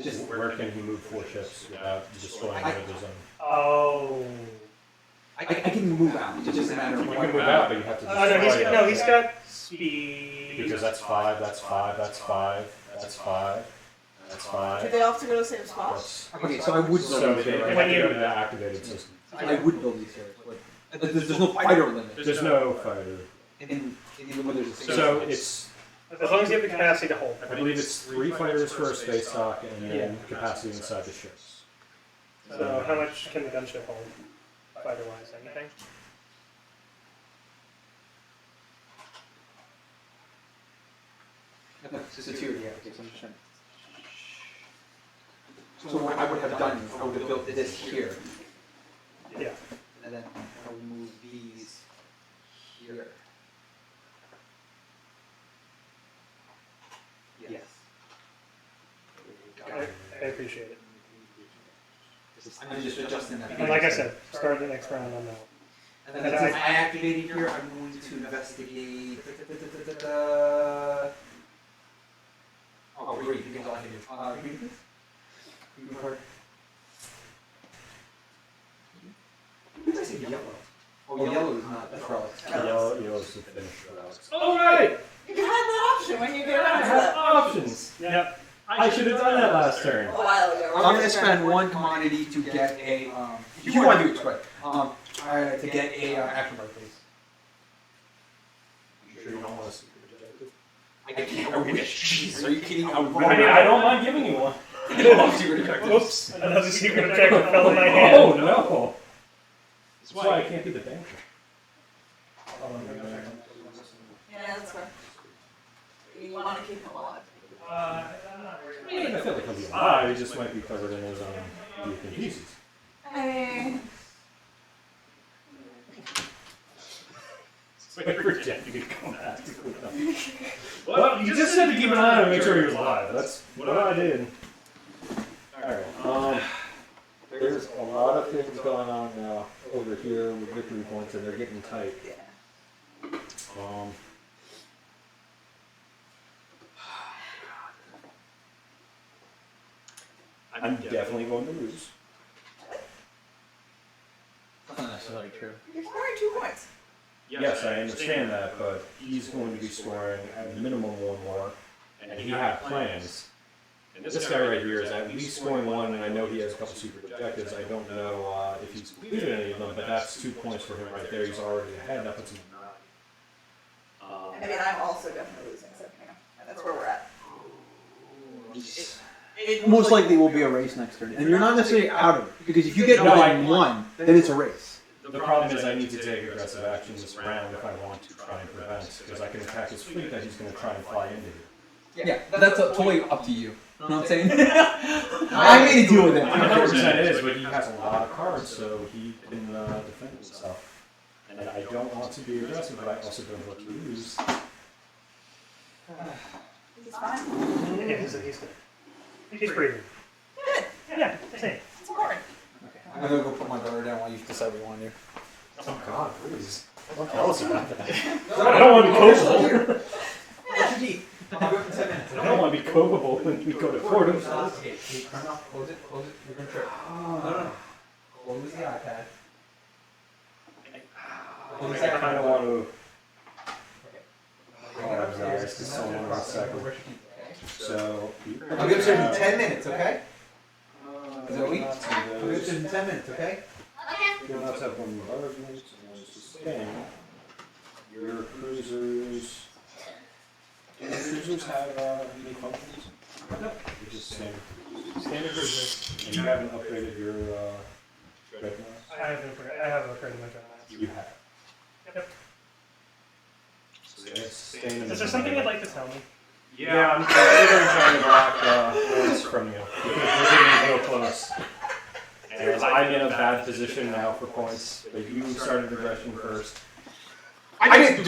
Just Where can he move 4 ships without destroying the zone? Oh. I can move out. It's just a matter of You can move out, but you have to Oh, destroy no, it. he's got speed. Because that's 5, that's 5, that's 5, that's 5, that's 5. Do they all have to go to the same spot? That's, Okay, so I would so build they these here. have to go to the activated system. I would build these here. But there's no fighter limit. There's no fighter. And even when there's a single So space. it's, As long as you have the capacity to hold. I believe it's 3 fighters for a space dock and then capacity inside the ships. So how much can the gunship hold, fighter-wise? Anything? No, it's a 2, yeah, okay, so I'm just trying. So what I would have done is I would have built this here. Yeah. And then I would move these here. Yes. I appreciate it. I'm just adjusting that. And like I said, start the next round on that. And then since I activated here, I'm going to investigate. Oh, great, you can go ahead and read this. Green card. What did I say yellow? Oh, yellow is not, that's relics. Yellow is the finished relics. All right. You had that option when you get I around to have that. options. Yep. I should have done that last turn. A while ago. I'm going to spend 1 commodity to get a, if you want to do it, but, to get a action bar, please. You sure you don't want to see the objective? I can't, I wish. Jeez, are you kidding? I would I mean, I don't mind giving you one. Oops. Another secret objective fell in my hand. Oh no! That's why I can't be the banker. Yeah, that's fair. You want to keep him alive. I feel like he'll be alive, he just might be covered in his own youth and pieces. Wait for Jeff to get combat. Well, you just had to keep an eye on him and make sure he was alive. That's what I did. Alright, there's a lot of things going on now over here with victory points, and they're getting tight. Yeah. I'm definitely going to lose. That's not necessarily true. You're scoring 2 points. Yes, I understand that, but he's going to be scoring at minimum one more, and he had plans. And this guy right here is at least scoring one, and I know he has a couple secret objectives. I don't know if he's completed any of them, but that's 2 points for him right there. He's already ahead. That puts him at 9. I mean, I'm also definitely losing, so and that's where we're at. It most likely will be a race next turn, and you're not necessarily out of it because if you get within one, then it's a race. The problem is I need to take aggressive action this round if I want to try and prevent, because I can attack his fleet that he's going to try and fly into here. Yeah, that's totally up to you. You know what I'm saying? I made a deal with it. 100% is, but he has a lot of cards, so he can defend himself. And I don't want to be aggressive, but I also don't want to lose. He's fine. Yeah, he's good. He's breathing. Good. Yeah, same. It's scoring. I'm gonna go put my daughter down while you decide what you want to do. Oh God, please. Don't tell us about that. I don't want to be coachable. What's your teeth? I'll do it in 10 minutes. I don't want to be coachable when we go to court. Okay, turn off, close it, you're gonna trip. No. Close the iPad. Close the I kind of iPad. want to. Bring it upstairs, This is and so then long, second. brush your teeth, So, okay? I'll give it to you in 10 minutes, okay? Zoe? not I'll give it to you in 10 minutes, okay? You'll not have one bombardment and one sustain. Your cruisers. Do your cruisers have any functions? Nope. They're just standard. Standard cruiser. And you haven't upgraded your dreadnoughts? I have a credit my dreadnoughts. You have. Yep. So that's sustain. Is there something you'd like to tell me? Yeah, I'm literally trying to block points from you. Because we're getting real close. And I'm in a bad position now for points. But you started aggression first. I didn't.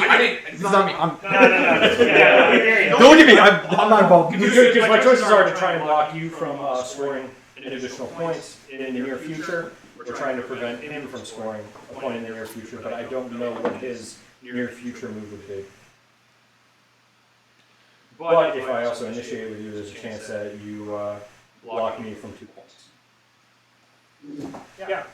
It's not me. No. Yeah, I hear you. Don't look at me, I'm not involved. Because my choices are to try and block you from scoring additional points in the near future. We're trying to prevent him from scoring a point in the near future, but I don't know what his near future move would be. But if I also initiate with you, there's a chance that you block me from 2 points. Yeah.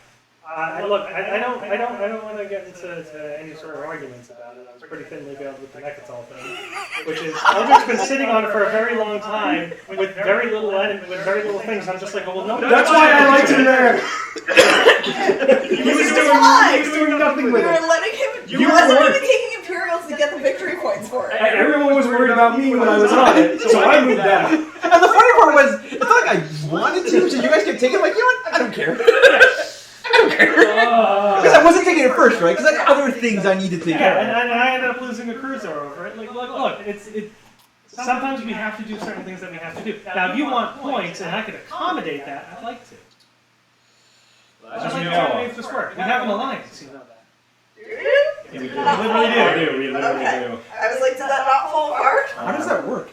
Look, I don't want to get into any sort of arguments about it. I was pretty thinly veiled with the Nekatol thing, which is Eldrick's been sitting on it for a very long time with very little things. I'm just like, well, no. That's why I liked him there. He was doing nothing with We it. were letting him. You He were wasn't worried. even taking Imperials to get the victory points for it. Everyone was worried about me when I was on it, so I moved that. And the funny part was, it's not like I wanted to, so you guys kept taking it, like, you know what, I don't care. I don't care. Because I wasn't taking it first, right? Because I had other things I needed to take care Yeah, of. and I ended up losing a cruiser over it. Like, look, sometimes we have to do certain things that we have to do. Now, if you want points and I could accommodate that, I'd like to. I'd like to make this work. We have an alliance, you know that. We do. We literally do. We literally do. I was like, did that not fall apart? How does that work?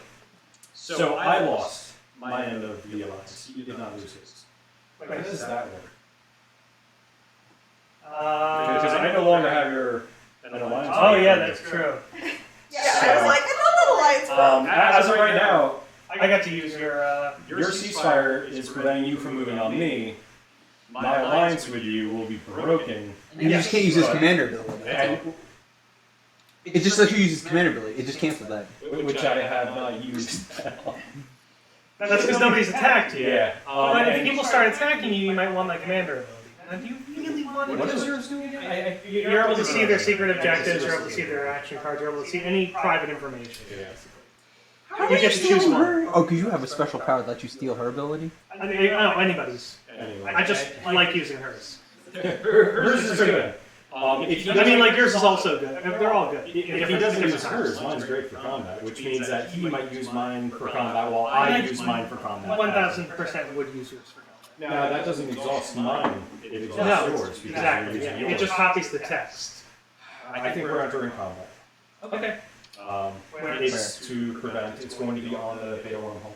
So I lost my end of the alliance. You did not lose his. Wait, How does that work? Because Because I no longer have an alliance. Oh yeah, that's true. Yeah, I was like, I thought that alliance broke. As of right now, I got to use your. your ceasefire is preventing you from moving on me. My alliance with you will be broken. And you just can't use his commander ability. And, It just lets you use his commander ability. It just cancels that. which I have not used. That's because nobody's attacked you. Yeah. But if people start attacking you, you might want my commander ability. Now, do you really want to What do does it? yours do again? You're able to see their secret objectives, you're able to see their action cards, you're able to see any private information. Yeah. You get to choose one. Oh, because you have a special power that lets you steal her ability? I don't, anybody's. Anyway. I just like using hers. Hers is good. If he I mean, like, yours is also good. They're all good. If he doesn't use hers, mine's great for combat, which means that he might use mine for combat while I use mine for combat. 1000% would use yours for combat. Now, that doesn't exhaust mine, it exhausts No, yours. Because exactly. you're Yeah. using It yours. just copies the text. I think we're entering combat. Okay. Where? It's to prevent. It's going to be on the Beta wormhole.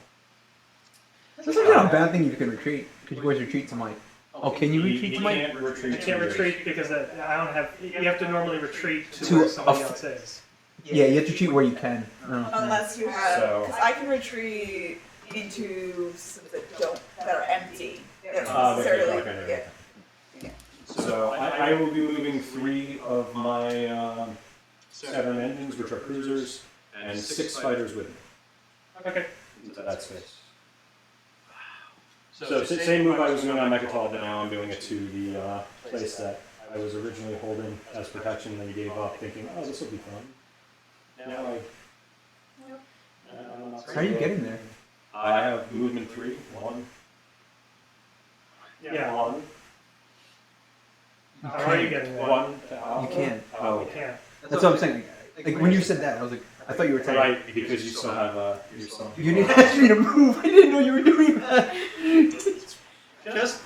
That's actually not a bad thing if you can retreat. Because you always retreat to Mike. Oh, can you retreat He to Mike? can't retreat. I can't retreat because I don't have. You have to normally retreat to To where a somebody f- else is. Yeah, you have to retreat where you can. Oh. Unless you have, So- because I can retreat into systems that are empty. They don't Okay, necessarily, okay. yeah. So I will be moving 3 of my Saturn engines, which are cruisers, and 6 fighters with me Okay. into that space. So same move I was doing on Mechatol, but now I'm doing it to the place that I was originally holding as protection, then gave up, thinking, oh, this will be fun. Now I'm not How are you getting there? I have movement 3, 1. Yeah. 1. How are you getting there? 1 to You Alpha. can't. Oh, You can't. That's what I'm saying. Like when you said that, I was like, I thought you were telling me. right, because you still have your son. You didn't ask me to move. I didn't know you were doing that. Just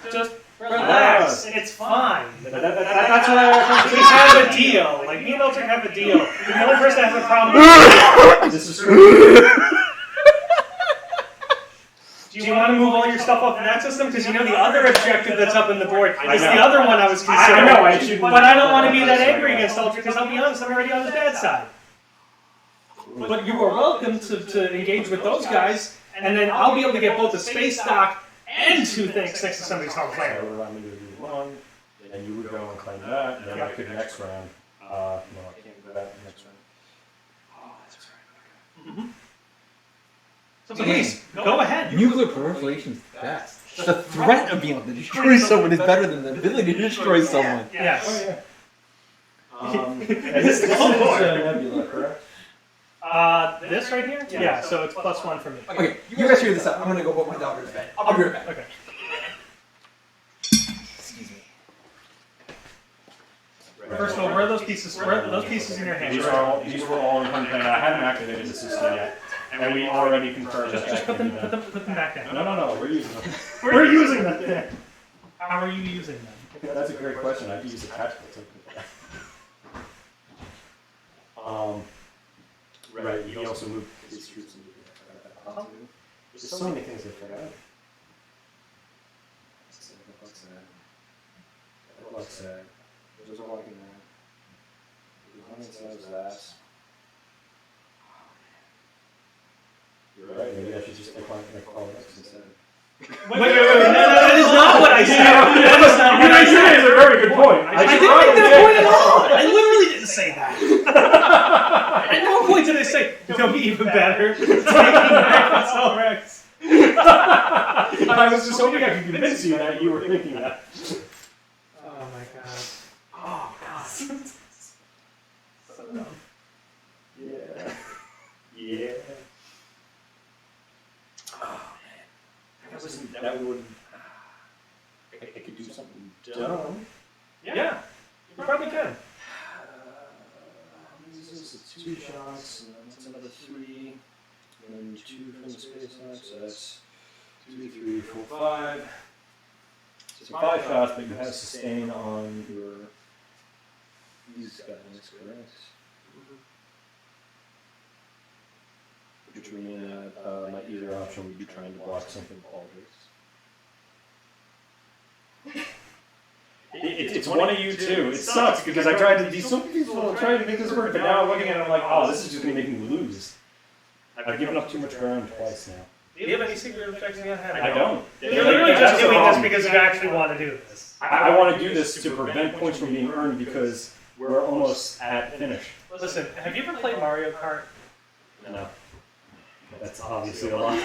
relax. It's fine. That's what I We have a deal. Like me and Ultra have a deal. The only person that has a problem. This is true. Do you want to move all your stuff off that system? Because you know the other objective that's up in the board is the other one I was considering. I know. But I don't want to be that angry against Ultra because I'll be honest, I'm already on his bad side. But you are welcome to engage with those guys, and then I'll be able to get both the space dock and 2 things next to somebody's home So planet. I'm going to do 1, and you would go and claim that, and then I could next round. No, I can't do that next round. Oh, that's right. So please, go ahead. Nuclear proliferation is best. The threat of being able to destroy someone is better than the ability to destroy someone. Yes. And this is Nebula, correct? This right here? Yeah, so it's +1 for me. Okay, you guys figure this out. I'm gonna go put my daughter to bed. I'll be right back. Okay. Excuse me. First of all, where are those pieces? Where are those pieces in your hand? These were all in one thing. I hadn't activated the system yet, and we already confirmed that. Just put them back down. No, we're using them. We're using them. How are you using them? That's a great question. I'd use a tactical token for that. Right, he also moved his troops into the There's so many things I forgot. What's that? There's a walking there. There's one inside that. You're right, maybe I should just take my call next instead. Wait, no, that is not what I said. That is not what I said. It's a very good point. I didn't make that point at all. I literally didn't say that. At no point did I say, it'll be even better. Taking back Cell Rex. I was just hoping I could convince you that you were thinking that. Oh my god. Oh god. So dumb. Yeah. Yeah. Oh man. That would. I could do something dumb. Yeah. You probably can. This is 2 shots, and that's another 3. And 2 from the space dock, so that's 2, 3, 4, 5. So 5 shots, but you have sustain on these guys, correct? Which would mean that my either option would be trying to block something Baldur's. It's one of you two. It sucks because I tried to do so many people trying to make this work, but now I'm looking at it, I'm like, oh, this is just going to make me lose. I've given up too much ground twice now. Do you have any secret objectives you have? I don't. You're literally just doing this because you actually want to do this. I want to do this to prevent points from being earned because we're almost at finish. Listen, have you ever played Mario Kart? No. That's obviously a lot.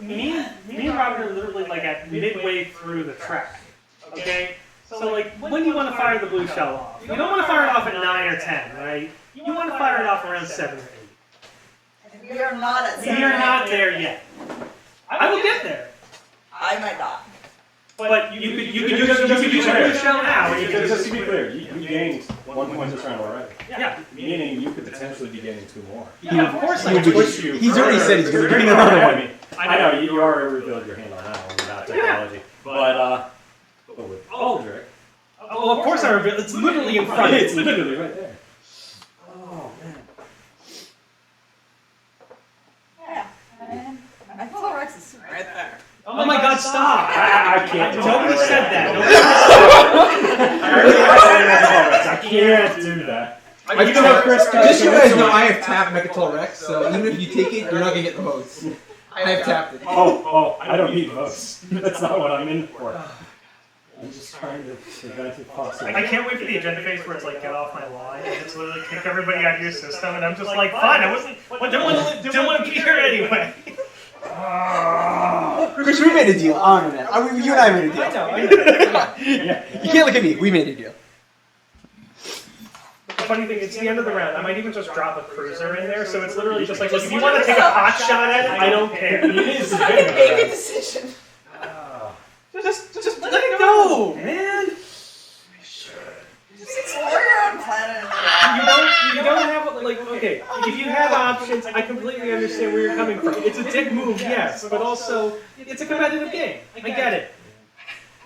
Me and Robin are literally like at midway through the track. Okay? So like, when do you want to fire the blue shell off? You don't want to fire it off at 9 or 10, right? You want to fire it off around 7 or 8. We are not at We are not there yet. I will get there. I might not. But you could use a blue shell now. and you could Just to be clear, you gained 1 point this round already. Yeah. Meaning you could potentially be gaining 2 more. Yeah, of course I Would would. push you He's already further. said he's going to bring another one. I know, you already revealed your hand on that one without technology. But with Aldrich. Oh, of course I reveal. It's literally in front of It's you. literally right there. stop. I can't. Nobody said that. I can't do that. I You know, Chris, just so you guys know, I have tapped Mechatol Rex, so even if you take it, you're not gonna get the votes. I have tapped it. Oh, I don't need votes. That's not what I'm in for. I'm just trying to prevent it possible. I can't wait for the agenda phase where it's like, get off my line, and it's literally kick everybody out of your system, and I'm just like, fine, I didn't want to be here anyway. Chris, we made a deal on that. I mean, you and I made a deal. I know. Yeah. You can't look at me. We made a deal. The funny thing, it's the end of the round. I might even just drop a cruiser in there, so it's literally just like, look, if you want to take a pot shot at it, I don't care. It is. I can make a decision. Just let it go, man. Just explore your own planet. You don't have, like, okay, if you have options, I completely understand where you're coming from. It's a dick move, yes, but also, it's a competitive game. I get it.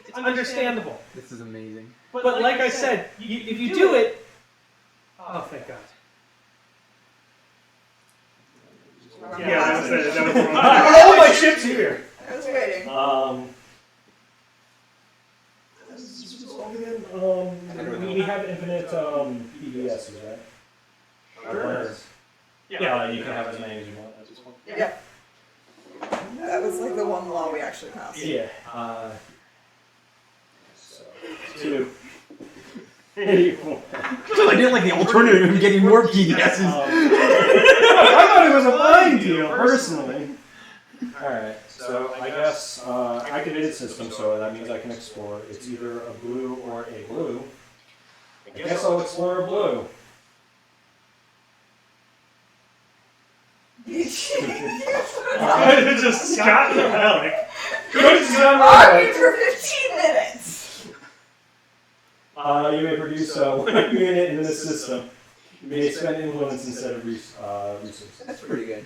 It's understandable. This is amazing. But like I said, if you do it, oh, thank God. Yeah, that was it. That was the wrong. All my ships here. I was waiting. We have infinite PBSs, right? Sure. Yeah, you can have as many as you want. That's just one. Yeah. That was like the one law we actually passed. Yeah. So 2. I didn't like the alternative of getting more PDSs. I thought it was a fine deal, personally. Alright, so I guess activated system, so that means I can explore. It's either a blue or a blue. I guess I'll explore a blue. Just Scott and Relic. Good Argue for 15 minutes! You may produce one unit in this system. You may expend influence instead of resources. That's pretty good.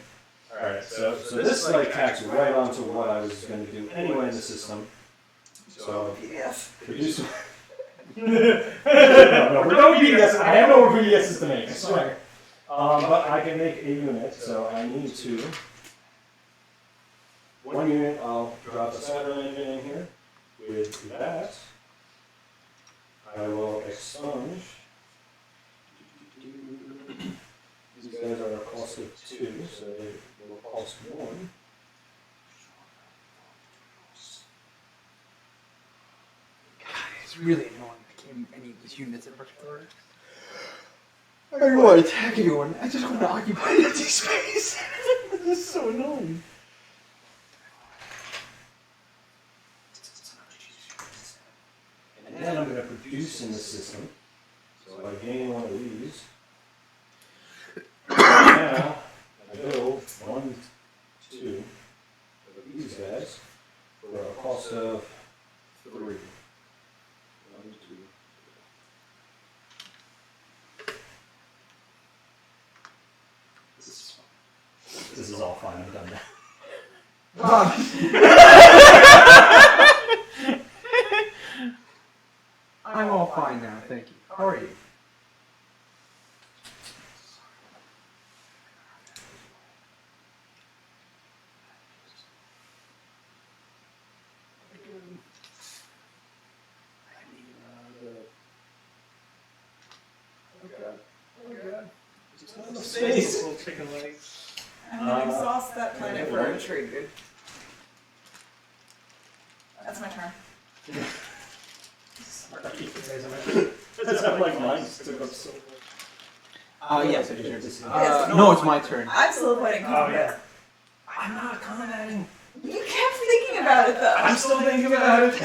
Alright, so this like tacks right onto what I was going to do anyway in the system. So, PDF. produce. no, we're no PDS. I have no PDSs to make, I swear. But I can make a unit, so I need to. 1 unit, I'll drop the Saturn engine in here. With that, I will expunge. These guys are a cost of 2, so they will cost 1. God, it's really annoying. I can't move any of these units in particular. I don't want to attack anyone. I just want to occupy empty space. This is so annoying. And then I'm going to produce in the system. So I gain one of these. Now, I build 1, 2 of these guys for a cost of 3. 1, 2. This is all fine, I'm done now. I'm all fine now, thank you. How are you? Space. Little chicken legs. I'm gonna exhaust that planet for a trade, dude. That's my turn. That's how like mine took up so much. Yes, it is your decision. Yes. No, it's my turn. I'm still playing combat. I'm not commenting. You kept thinking about it though. I'm still thinking about it.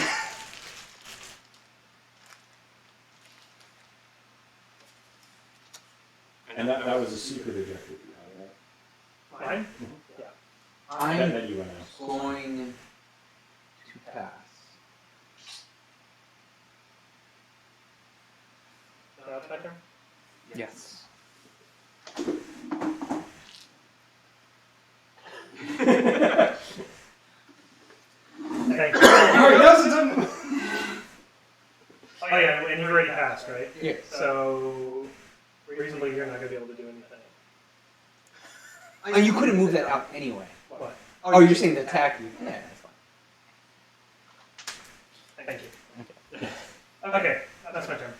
And that was a secret objective you had, right? Mine? I'm That you announced. going to pass. Now it's my turn? Yes. Thank you. Oh yeah, and you've already passed, right? Yes. So, reasonably you're not going to be able to do anything. And you couldn't move that out anyway. What? Oh, you're saying to attack you? Yeah, that's fine. Okay, that's my turn.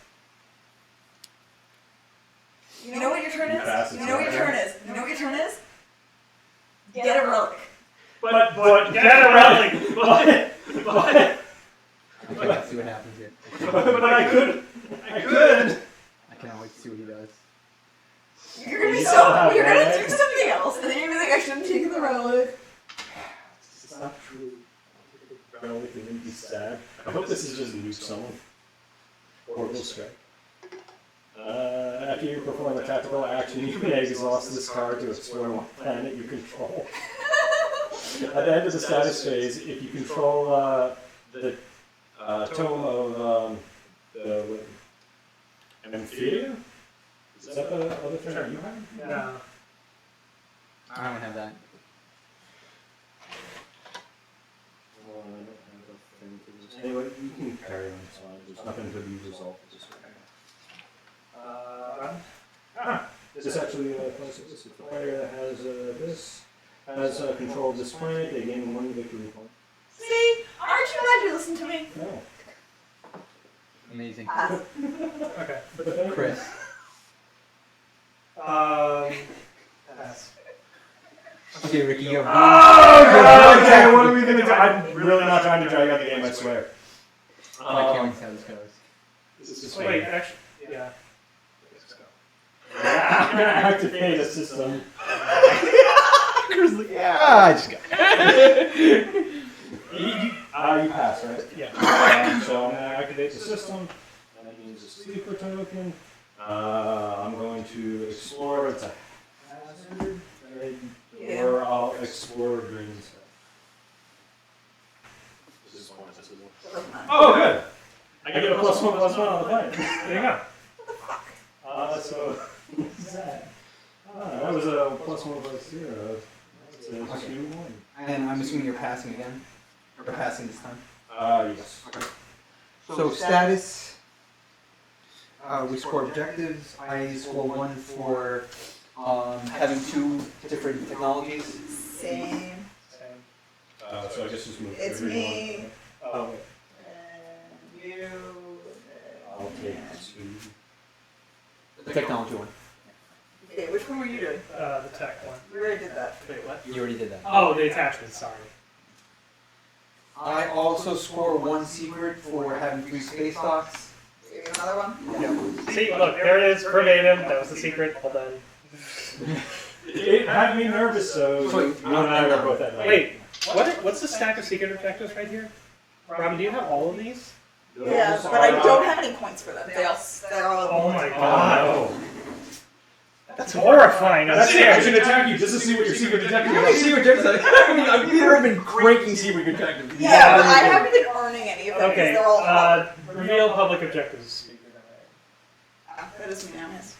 You know what your turn Pass is? it You know what your to turn is? You know what your turn is? Get a relic. But get a relic. Okay, let's see what happens here. But I could. I cannot wait to see what he does. You're gonna be You so. still have You're gonna relic? do something else, and then you're gonna be like, I shouldn't have taken the relic. It's not true. Relic and then be sad. I hope this is just nuke someone. Orbital strike. After you perform a tactical action, you may exhaust this card to explore one planet you control. At the end of the status phase, if you control the tome of the Amphidia? Is that the other thing that you have? No. I don't have that. Anyway, you can carry on, it's fine. There's nothing to be resolved this way. This actually applies to this. If the player that has this has control of this planet, they gain 1 victory point. See? Aren't you glad you listened to me? No. Amazing. Okay. Chris. Pass. Okay, Ricky, you have Oh, okay, what are we gonna do? I'm really not trying to drag out the game, I swear. I can't wait to see how this goes. This is Wait, actually, yeah. I'm gonna activate a system. Chris is like, yeah, I just got it. You pass, right? Yeah. So I'm gonna activate the system, and that means a sleeper token. I'm going to explore. It's a hazard, right? Yeah. Or I'll explore green stuff. This is one. This is one. Oh, good. I get a +1/+1 on the planet. There you go. So what's that? That was a +1/+0. That's a 2/1. And I'm assuming you're passing again? Or passing this time? Yes. So status, we score objectives. I score 1 for having 2 different technologies. Same. So I guess just move. It's everyone. me. Oh, wait. And you. I'll take 2. The technology one. Okay, which one were you doing? The tech one. You already did that. Wait, what? You already did that. Oh, the attachment, sorry. I also score 1 secret for having 3 space docks. Give you another one? See, look, there it is, verbatim. That was the secret. Hold on. It had me nervous, so you and I are both at night. Wait, what's the stack of secret objectives right here? Robin, do you have all of these? Yeah, but I don't have any points for them. They're all. Oh my Oh, god. no. That's horrifying. I'm That's it. I scared. should attack you just to see what your secret detective How many is. secret objectives? I mean, I've never been cranking secret detectives. Yeah, but I haven't been earning any of them. Okay, They're all. reveal public objectives. That is me now, yes.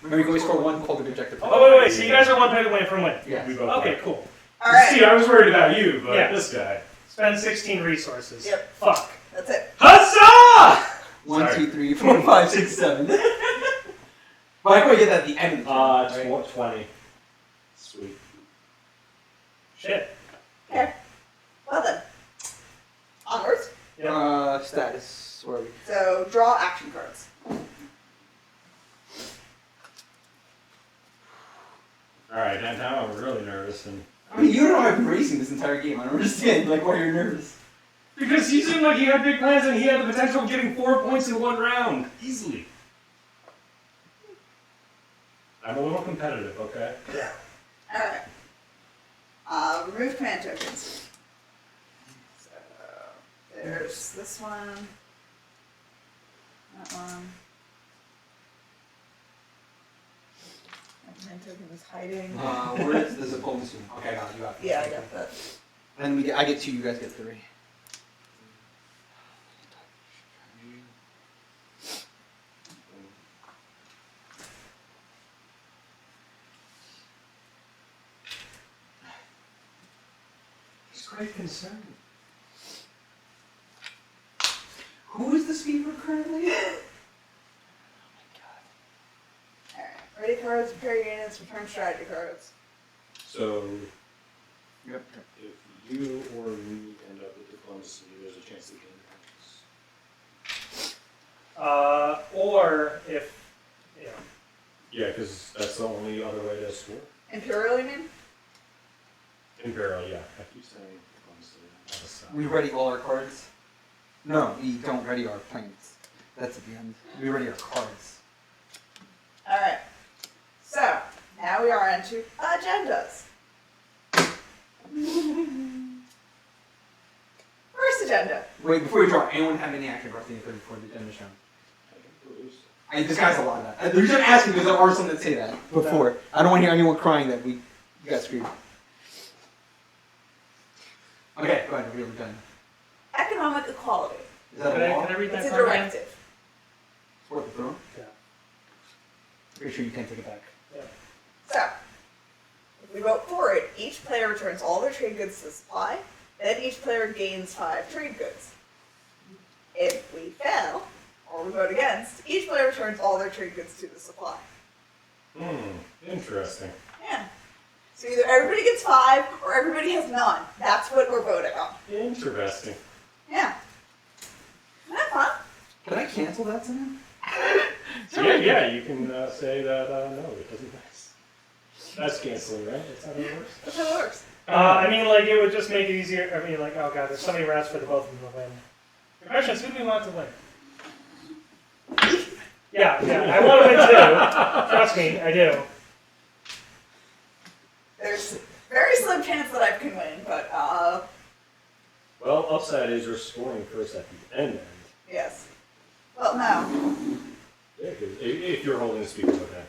Remember, you can always score 1 public objective. Oh, wait, so you guys are one point away from win. Yeah. We both Okay, are. cool. Alright. See, I was worried about you, but Yeah. this guy. Spend 16 resources. Yep. Fuck. That's it. Huzzah! 1, 2, 3, 4, 5, 6, 7. But I probably get that at the end of the turn, right? 20. Sweet. Shit. Okay. Well then. Onwards. Status. Where are we? So, draw action cards. Alright, and now I'm really nervous. And I mean, you know I've been racing this entire game. I don't understand, like, why you're nervous. because he seemed like he had big plans and he had the potential of getting 4 points in 1 round. Easily. I'm a little competitive, okay? Alright. Remove command tokens. So, there's this one. That one. That command token is hiding. Where is the diplomacy? Okay, I got it. You got it. Yeah, I got that. And I get 2, you guys get 3. He's quite concerned. Who is the speaker currently? Alright. Ready cards, repair units, return strategy cards. So, Yep. if you or me end up with diplomacy, there's a chance to gain points. Or if, you know, Yeah, because that's the only other way to score. Imperial, you mean? Imperial, yeah. I keep saying, honestly. We ready all our cards? No, we don't ready our planes. That's at the end. We ready our cards. Alright. So, now we are into agendas. First agenda. Wait, before you draw, anyone have any action cards before the agenda shown? This guy's a lot of that. The reason I'm asking because there are some that say that before. I don't want to hear anyone crying that we got screwed. Okay, go ahead, read it done. Economic equality. Is that can a law? I read that It's a card again? directive. Sport the throne? Yeah. Pretty sure you can't take it back. So, if we vote for it, each player returns all their trade goods to the supply, then each player gains 5 trade goods. If we fail, or we vote against, each player returns all their trade goods to the supply. Interesting. Yeah. So either everybody gets 5, or everybody has none. That's what we're voting on. Interesting. Yeah. Isn't that fun? Can I cancel that somehow? Yeah, you can say that, no, it doesn't pass. That's canceling, right? That's how it works? That's how it works. I mean, like, it would just make it easier. I mean, like, oh god, there's so many routes for the both of them to win. The question is, who do we want to win? Yeah, I want to win too. Trust me, I do. There's very slim chance that I can win, but, Well, upside is you're scoring first at the end. yes. Well, no. Yeah, because if you're holding the speaker open at the end.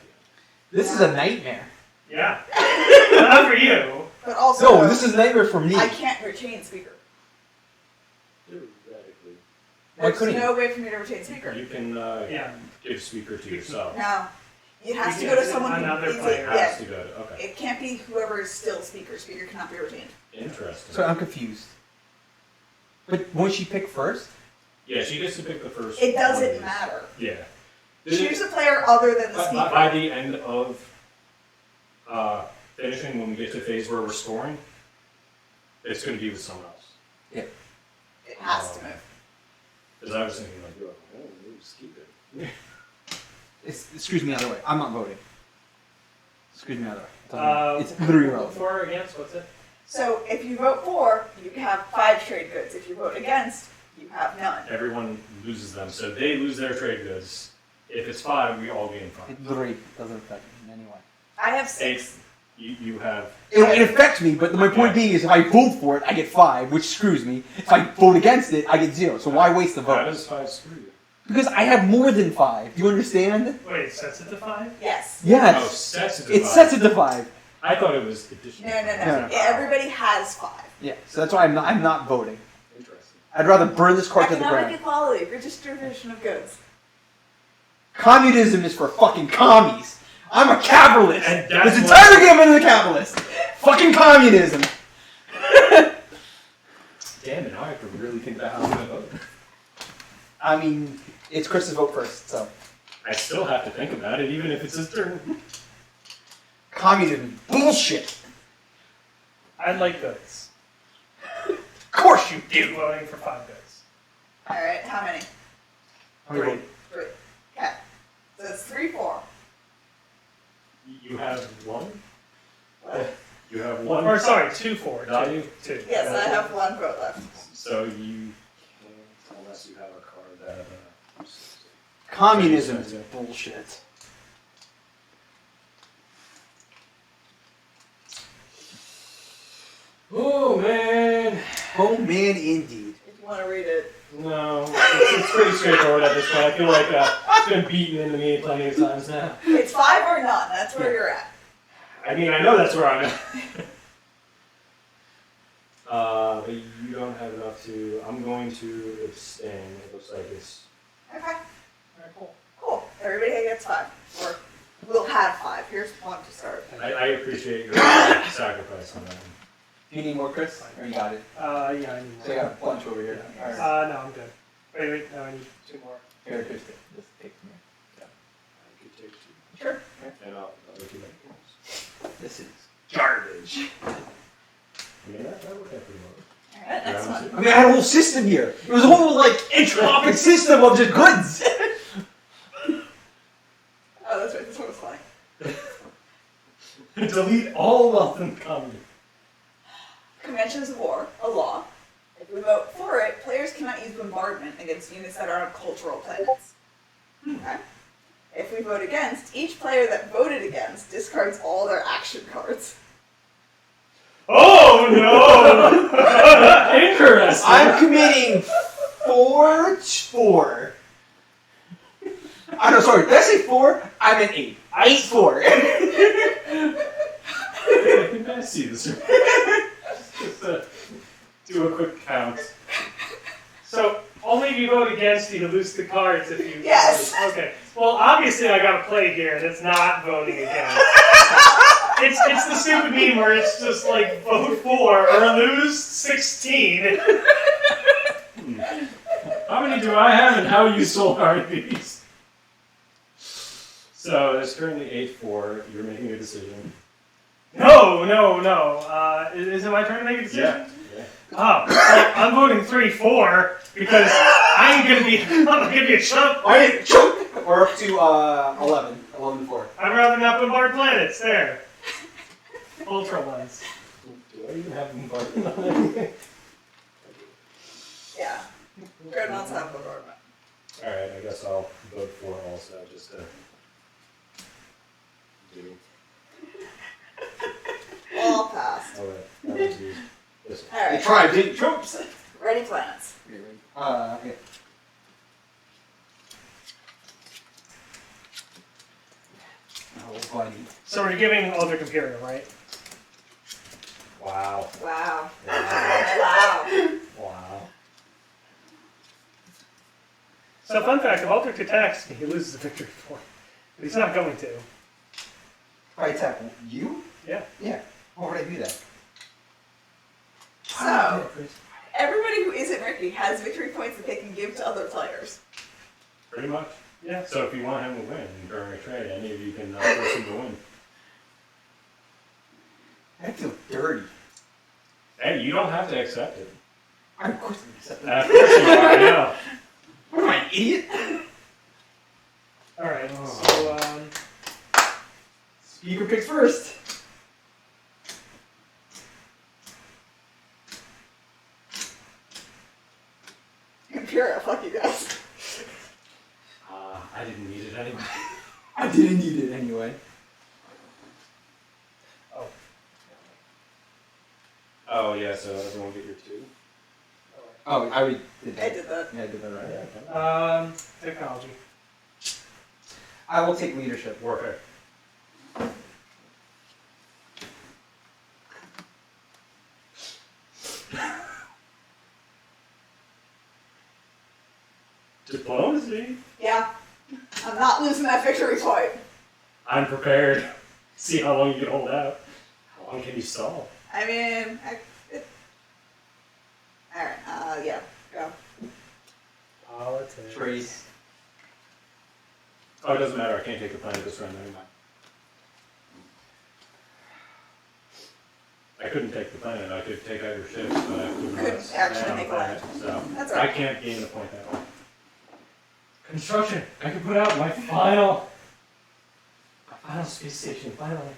This is a nightmare. Yeah. Not for you. But also, No, this is a nightmare for me. I can't retain speaker. Theoretically. Why There's couldn't you? no way for me to retain speaker. You can Yeah. give speaker to yourself. No. It has to You go to can- someone who another needs player it. Has Yeah. to go to, okay. It can't be whoever is still speaker. Speaker cannot be retained. Interesting. So I'm confused. But won't she pick first? Yeah, she gets to pick the first. It one of doesn't these. matter. Yeah. Choose a player other than the speaker. By the end of finishing, when we get to a phase where we're scoring, it's going to be with someone else. It has to move. Because I was thinking, like, oh, just keep it. Excuse me, other way. I'm not voting. Excuse me, other way. Uh, It's literally irrelevant. For or against, what's it? So if you vote for, you can have 5 trade goods. If you vote against, you have none. Everyone loses them, so they lose their trade goods. If it's 5, we all gain 5. It literally doesn't affect me in any way. I have 6. You have. It affects me, but my point being is if I vote for it, I get 5, which screws me. If I vote against it, I get 0. So why waste the How vote? does 5 screw you? Because I have more than 5. Do you understand? Wait, it sets it to 5? Yes. Oh, Yes. sets it to It 5. sets it to 5. I thought it was additional. No. No. Everybody has 5. Yeah. So that's why I'm not voting. Interesting. I'd rather burn this card to the Economic ground. equality, redistribution of goods. Communism is for fucking commies. I'm a capitalist. And that's This what- entire game is a capitalist. Fucking communism. Damn it, now I have to really think about how I'm going to vote. I mean, it's Chris's vote first, so. I still have to think about it, even if it's his turn. Communism. Bullshit. I like goods. Of course you You're do. voting for 5 goods. Alright, how many? How many vote? 3. Okay. So it's 3, 4. You have 1? What? You have 1? Or sorry, 2, 4. Value? 2. Yes, I have 1 vote left. So you can't, unless you have a card that. Communism is bullshit. Oh man! Oh man, indeed. If you want to read it. No, it's pretty straightforward at this point. I feel like it's been beaten into me plenty of times now. It's 5 or none. That's where you're at. I mean, I know that's where I'm at. But you don't have enough to. I'm going to abstain. It looks like it's. Okay. Alright, cool. Cool. Everybody gets 5. Or we'll have 5. Here's 1 to start. I appreciate your sacrifice on that. Do you need more, Chris? Or you got it? Yeah, I need So you more. got a bunch over here. Alright. No, I'm good. Wait, no, I need 2 more. Here, Chris, just take from here. I could take 2. Sure. And I'll let you make yours. This is garbage. I mean, that worked out pretty well. Alright, next Round one. two. I mean, I had a whole system here. It was a whole, like, entropic system of just goods. Delete all wealth and common. Conventions of War, a law. If we vote for it, players cannot use bombardment against units that are on cultural planets. Okay? If we vote against, each player that voted against discards all their action cards. Oh no! Interesting. I'm committing 4-4. No, sorry. Did I say 4? I meant 8. 8-4. I think I see this. Just do a quick count. So only if you vote against, you lose the cards if you. Yes. Okay. Well, obviously I got a play here, and it's not voting against. It's the stupid meme where it's just like vote for or lose 16. How many do I have and how useful are these? So it's currently 8-4. You're making a decision. No. Is it my turn to make a decision? Yeah. Oh, well, I'm voting 3-4 because I'm gonna be a chump. Alright, choke. We're up to 11. 11-4. I'd rather not bombard planets. There. Ultra ones. Do I even have them button on anything? Yeah. Dreadnoughts have bombardment. Alright, I guess I'll vote for also, just to do. All passed. Oh, wait. That was used. This one. You Alright. tried, didn't you? Tropes. Ready planets. Okay. Oh, buddy. So we're giving Aldrich Imperium, right? Wow. Wow. Wow. Wow. Wow. So fun fact, if Aldrich attacks, he loses the victory point. But he's not going to. Alright, attack. You? Yeah. Yeah. Why would I do that? So, everybody who isn't Ricky has victory points that they can give to other players. Pretty much. Yeah. So if you want him to win during a trade, any of you can force him to win. I feel dirty. Hey, you don't have to accept it. Of course I'm accepting Of course you are, I know. What am I, an idiot? Alright, so, Speaker picks first. Imperial, fuck you guys. I didn't need it anyway. I didn't need it anyway. Oh yeah, so everyone get your 2. Oh, I already did I that. did that. Yeah, I did that right. technology. I will take leadership. Warfare. Diplomacy. Yeah. I'm not losing that victory point. I'm prepared. See how long you can hold out. How long can you stall? I mean, alright, yeah, go. Politics. Trade. Oh, it doesn't matter. I can't take the planet this round anyway. I couldn't take the planet. I could take out your ships, but I could Couldn't not actually land on the take planet. land. So That's I alright. can't gain the point that way. Construction. I can put out my final space station. Finally.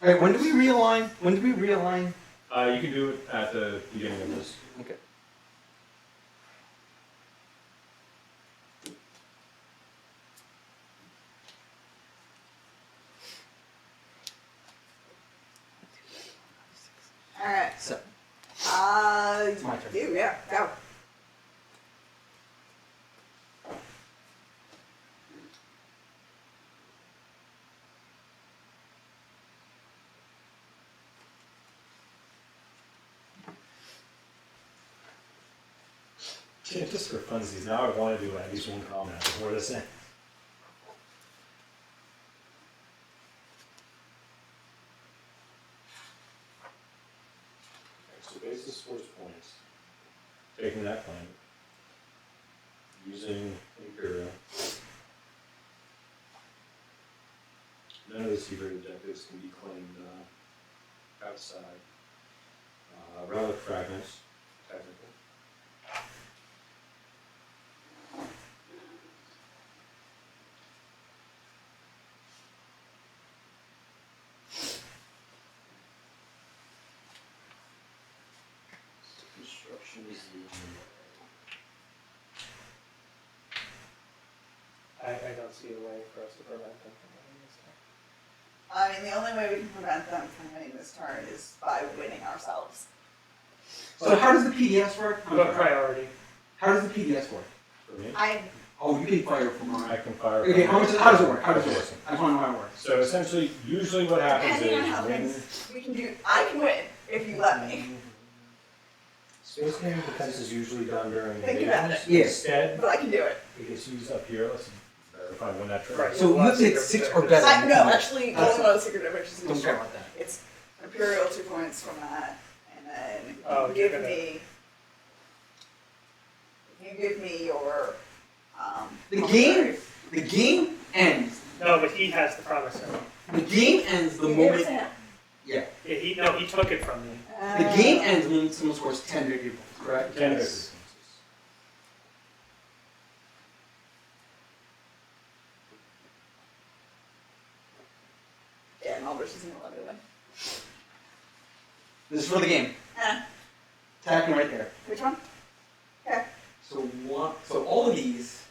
Alright, when do we realign? When do we realign? You can do it at the beginning of this. Okay. Alright, So, it's my turn. you, yeah, go. Yeah, just for funsies. Now I want to do at least one comment before this ends. So basis force points. Taking that planet. Using Imperial. None of the secret objectives can be claimed outside. Relic fragments, technically. see a way for us to prevent them from winning this time. I mean, the only way we can prevent them from winning this turn is by winning ourselves. So how does the PDS work? I'm What sorry. priority? How does the PDS work? For me, Oh, you can fire from I mine. can fire. Okay, how does it work? How does it work? I just want to know how it works. So essentially, usually what happens Depending on is how when things we can do, I can win if you let me. Space Marine defense is usually done during Think about invasions. it. Yeah. Instead, But I can do it. it gets used up here. Let's verify when that Right. So you have to hit 6 or better. No, actually, That's only one of the secret dimensions Don't is care about that. it's Imperial 2 points from that, and then Oh, you you're give gonna- me. You give me your. The game ends. No, but he has the promissory. The game ends the You give it moment. to him. Yeah. Yeah, he took it from me. The game ends when someone scores 10 victory points, correct? Ten Yes. Yeah, and Albert isn't gonna let me win. This is for the game. Eh, Attacking right there. which one? Okay. So all of these.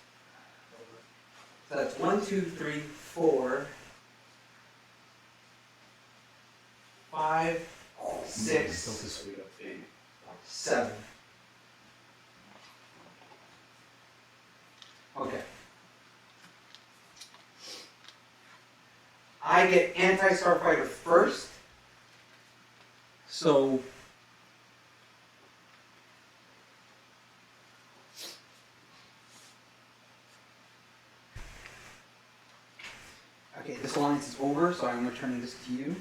So that's 1, 2, 3, 4, 5, 6, 7. Okay. I get anti-starfighter first. So okay, this alliance is over, so I'm returning this to you.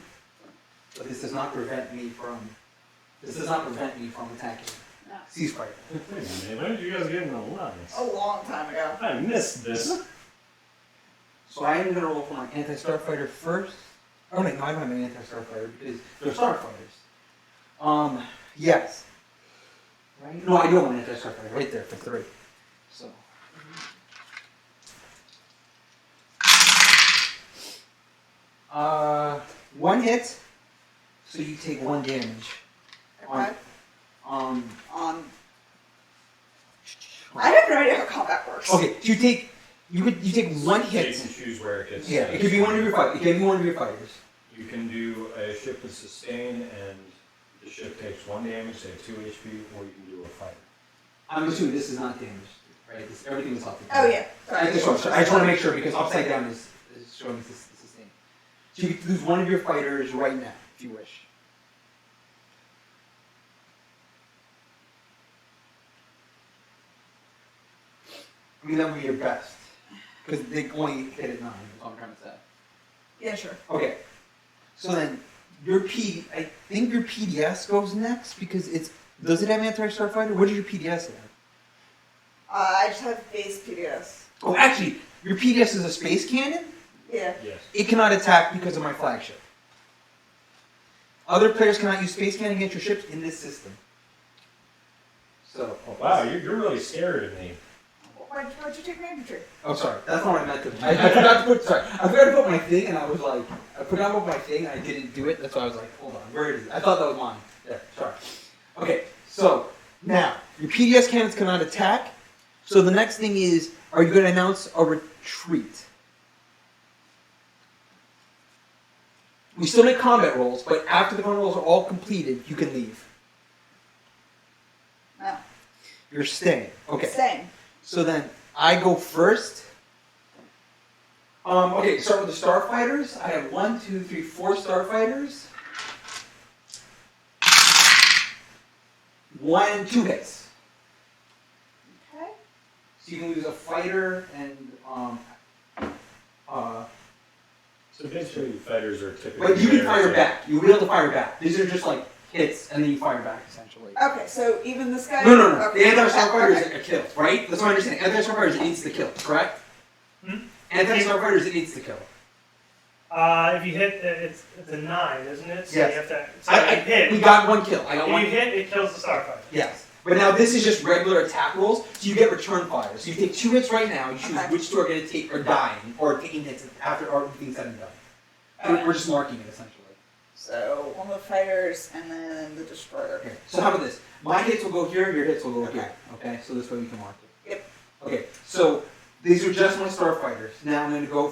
But this does not prevent me from attacking. No. Ceasefire. Wait a minute, when did you guys get in the alliance? A long time ago. I missed this. So I am gonna roll for my anti-starfighter first. Oh no, I don't have an anti-starfighter because they're starfighters. Yes. Right? No, I do have an anti-starfighter right there for 3. So. One hit. So you take 1 damage. Okay. On. I have no idea how combat works. Okay, so you take 1 hit. You can choose where it gets. Yeah, it could be one of your fighters. It can be one of your fighters. You can do a ship with sustain, and the ship takes 1 damage, say 2 HP, or you can do a fighter. I'm assuming this is not damaged, right? Everything is upside Oh down. yeah. I just want to make sure because upside down is showing this sustain. So you can lose one of your fighters right now if you wish. I mean that would be your best because they only hit at 9. That's what I'm trying to say. Yeah, sure. Okay. So then I think your PDS goes next because does it have anti-starfighter? What does your PDS have? I just have base PDS. Oh, actually, your PDS is a space cannon. Yeah. Yes. It cannot attack because of my flagship. Other players cannot use space cannon against your ships in this system. So. Oh, wow, you're really scared of me. Why'd you take my infantry? Oh, sorry. That's not what I meant to. I forgot to put. Sorry, I forgot to put my thing, and I was like, I forgot to put my thing, and I didn't do it. That's why I was like, hold on, where is it? I thought that was mine. There. Sorry. Okay. So now your PDS cannons cannot attack. So the next thing is, are you going to announce a retreat? We still make combat rolls, but after the combat rolls are all completed, you can leave. No. You're staying. Okay. Same. So then I go first. Okay, start with the starfighters. I have 1, 2, 3, 4 starfighters. 2 hits. Okay. So you can lose a fighter and So basically, fighters are typically. but you can there fire to- back. You'll be able to fire back. These are just like hits and then you fire back essentially. Okay, so even this guy. No. Okay. The anti-starfighter is Okay. a kill, right? That's what I understand. Anti-starfighter is an insta-kill, correct? Anti-starfighter is an insta-kill. If you hit, it's a 9, isn't it? So Yes. you have to. So if you hit. We got 1 kill. I got If 1 you hit, it kills the starfighter. Yes. But now this is just regular attack rolls, so you get return fire. So you take 2 hits right now, you choose Okay. which 2 are going to take or dying, or taking hits after everything's said and done. So we're just marking it essentially. So one of the fighters and then the destroyer. Okay. So how about this? My hits will go here, your hits will go here. Okay. So this way we can mark it. Yep. Okay. So These are just my starfighters. Now I'm going to go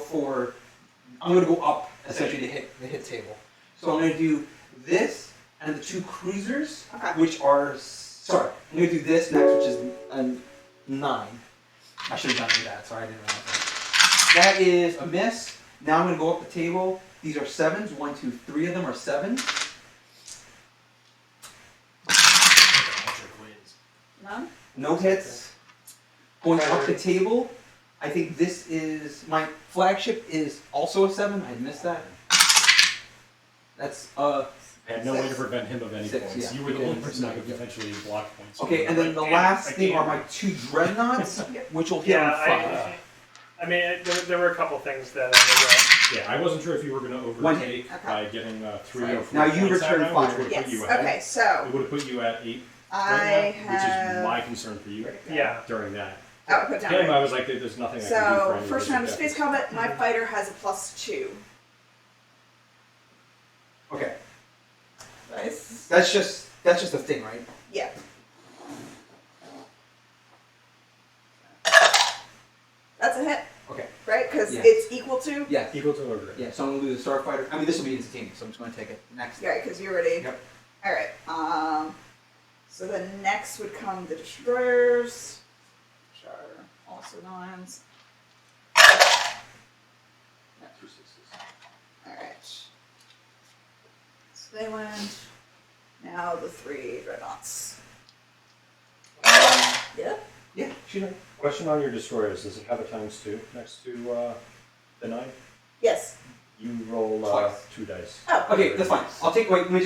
up essentially to hit the hit table. So I'm going to do this and the 2 cruisers, Okay. which are, sorry, I'm going to do this next, which is a 9. I should have done that, sorry, I didn't realize that. That is a miss. Now I'm going to go up the table. These are 7s. 1, 2, 3 of them are 7s. None? No hits. Going up the table, I think this is, my flagship is also a 7. I missed that. That's, I had no way to prevent him of any 6, points. yeah. You were the only person that could potentially block points. okay, and then the last thing are my 2 dreadnoughts, which will hit on 5. I mean, there were a couple things that I Yeah, I wasn't sure if you were going to One overtake hit. by getting 3 or 4 Now you points that return round, 5. which would have Yes. put you ahead. Okay, so It would have put you at 8 I right now, which have. is my concern for you yeah. during that. Oh, put down. Him, Right. I was like, there's nothing I can do for So any of first those round of space objectives. combat, my fighter has a +2. Okay, Nice. that's just a thing, right? Yeah. That's a hit, Okay, right? Because Yeah. it's equal to. yeah, Equal to or greater. yeah. So I'm gonna lose a starfighter. I mean, this will be instantaneous, so I'm just gonna take it next. Right, because you already. Yep. All right. So then next would come the destroyers, which are also 9s. Yeah, 2 6s. All right. So they went. Now the 3 dreadnoughts. Yeah. Yeah, shoot it. Question on your destroyers, does it have a ×2 next to the 9? Yes. You roll Twice. 2 dice. Oh. Okay, that's fine. I'll take. Wait, let me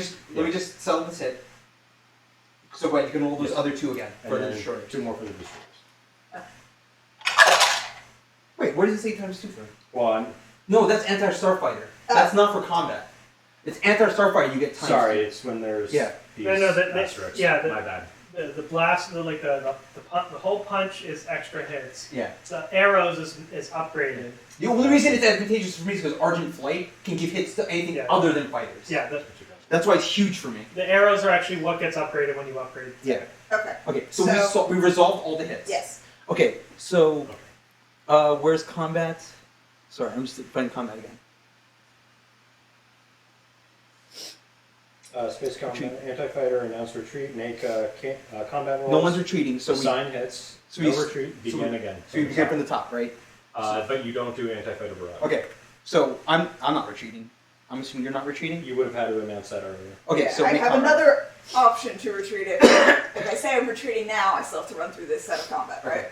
just settle this hit. So wait, you can roll those other 2 again And for the then destroyers. 2 more for the destroyers. Wait, where does it say ×2 for? Well, No, that's anti-starfighter. That's not for combat. It's anti-starfighter. You get ×2. sorry, it's when there's Yeah. these No, asterisks. yeah, My bad. The blast, the hole punch is extra hits. Yeah. The arrows is upgraded. The only reason it's advantageous for me is because Argent Flight can give hits to anything Yeah. other than fighters. Yeah, That's why it's huge for me. the arrows are actually what gets upgraded when you upgrade. Yeah. Okay. Okay, so, So- we resolved all the hits. Yes. Okay, so where's combat? Sorry, I'm just playing combat again. Space combat, anti-fighter, announce retreat, make combat rolls. No one's retreating, so we assign hits, so no we- retreat, begin again. so we begin from the top, right? But you don't do anti-fighter barrage. Okay, so I'm not retreating. I'm assuming you're not retreating. You would have had to announce that earlier. Okay, Yeah, so I make have combat. another option to retreat it. If I say I'm retreating now, I still have to run through this set of combat, right?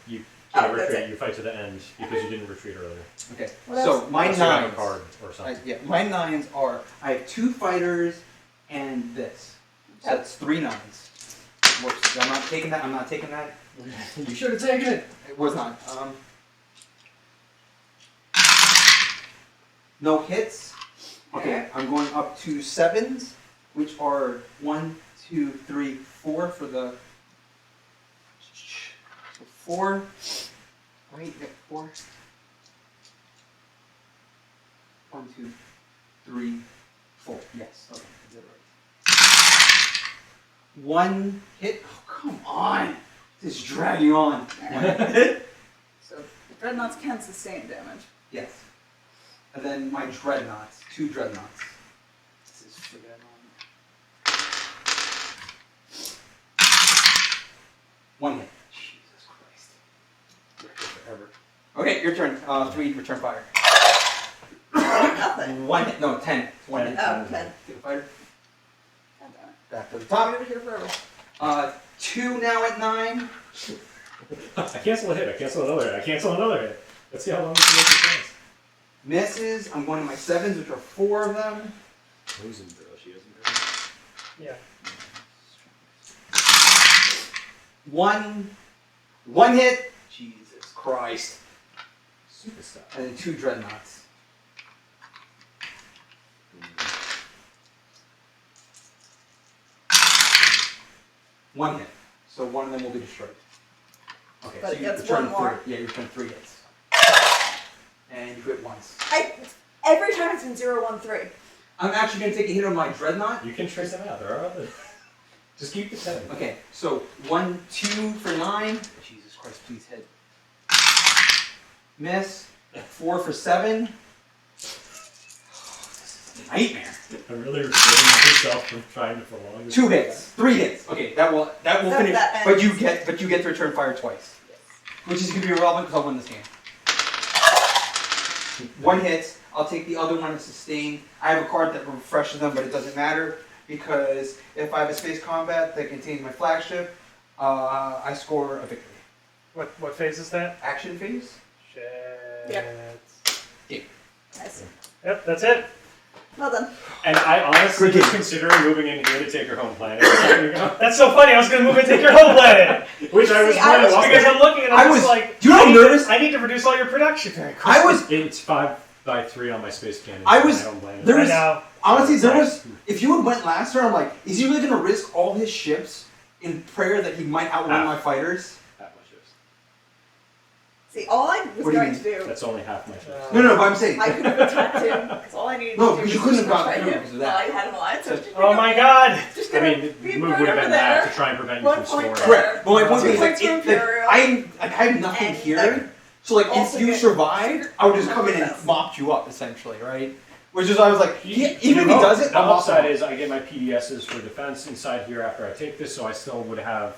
You Oh, can't that's retreat, it. you fight to the end because you didn't retreat earlier. Okay, What so else? my Unless you have a nines. card or something. Yeah, my 9s are I have 2 fighters and this. So that's 3 9s. Works. I'm not taking that. I'm not taking that. You should have taken it. It was not. No hits. Okay, I'm going up to 7s, which are 1, 2, 3, 4 for the. So 4. Wait, yeah, 4. 1, 2, 3, 4. Yes. Okay, I did it right. 1 hit. Oh, come on! This is dragging on. So the dreadnoughts can sustain damage. Yes. And then my dreadnoughts, 2 dreadnoughts. This is friggin' annoying. 1 hit. Jesus Christ. You're here forever. Okay, your turn. 3 return fire. Nothing. 1 hit. No, 10. 1 hit. Oh, 10. Get a fighter. God damn it. Back to the I'm top. over here forever. 2 now at 9. I cancel a hit, I cancel another hit, I cancel another hit. Let's see how long we can make this last. Misses. I'm going to my 7s, which are 4 of them. Losing girl, she isn't girl. Yeah. 1 hit. Jesus Christ. Superstar. And then 2 dreadnoughts. One hit. So one of them will be destroyed. Okay, But so you that's return one more. 3. Yeah, you return 3 hits. And you hit once. Every time it's been 0, 1, 3. I'm actually going to take a hit on my dreadnought. You can trace them out, there are other. Just keep the 10. Okay, so 1, 2 for 9. Jesus Christ, please hit. Miss. 4 for 7. This is a nightmare. I'm really restraining myself from trying to prolong this. 2 hits. 3 hits. Okay, that will finish. that But ends. you get to return fire twice. Which is gonna be irrelevant because I'll win this game. 1 hit. I'll take the other one as sustained. I have a card that refreshes them, but it doesn't matter because if I have a space combat that contains my flagship, I score a victory. What phase is that? Action phase. Shit. Nice. Yep, that's it. Well done. And I honestly Good was game. considering moving in here to take her home planet. That's so funny. I was gonna move and take your whole planet. Which I was See, I planning was on. Because I'm looking and I I'm was- just like, do you know how nervous- I need to reduce all your production very quickly. I was It's 5x3 on my space cannon. I so was- don't blame it. there I was- know. honestly there was. If you had went last turn, I'm like, is he really gonna risk all his ships in prayer that he might outrun my fighters? Half my ships. See, all I was What do you going mean? to do, That's only half my ships. No, but I'm saying. I could have attacked him, because all I needed No, to do because was you couldn't have just gotten fight through him because of while that. I had him alive. So Oh my god. Just I gonna mean, be the move right would have over been there. that to try and prevent you 1 from point scoring. there. Correct. But my point 2 being, like, points to like Imperial. I have nothing And, here. So like, also if you get- survived, I would just come in and mopped you up, essentially, right? Which is, I was like, even if he hope. does it, the I'll mop him upside up. is I get my PDSs for defense inside here after I take this, so I still would have a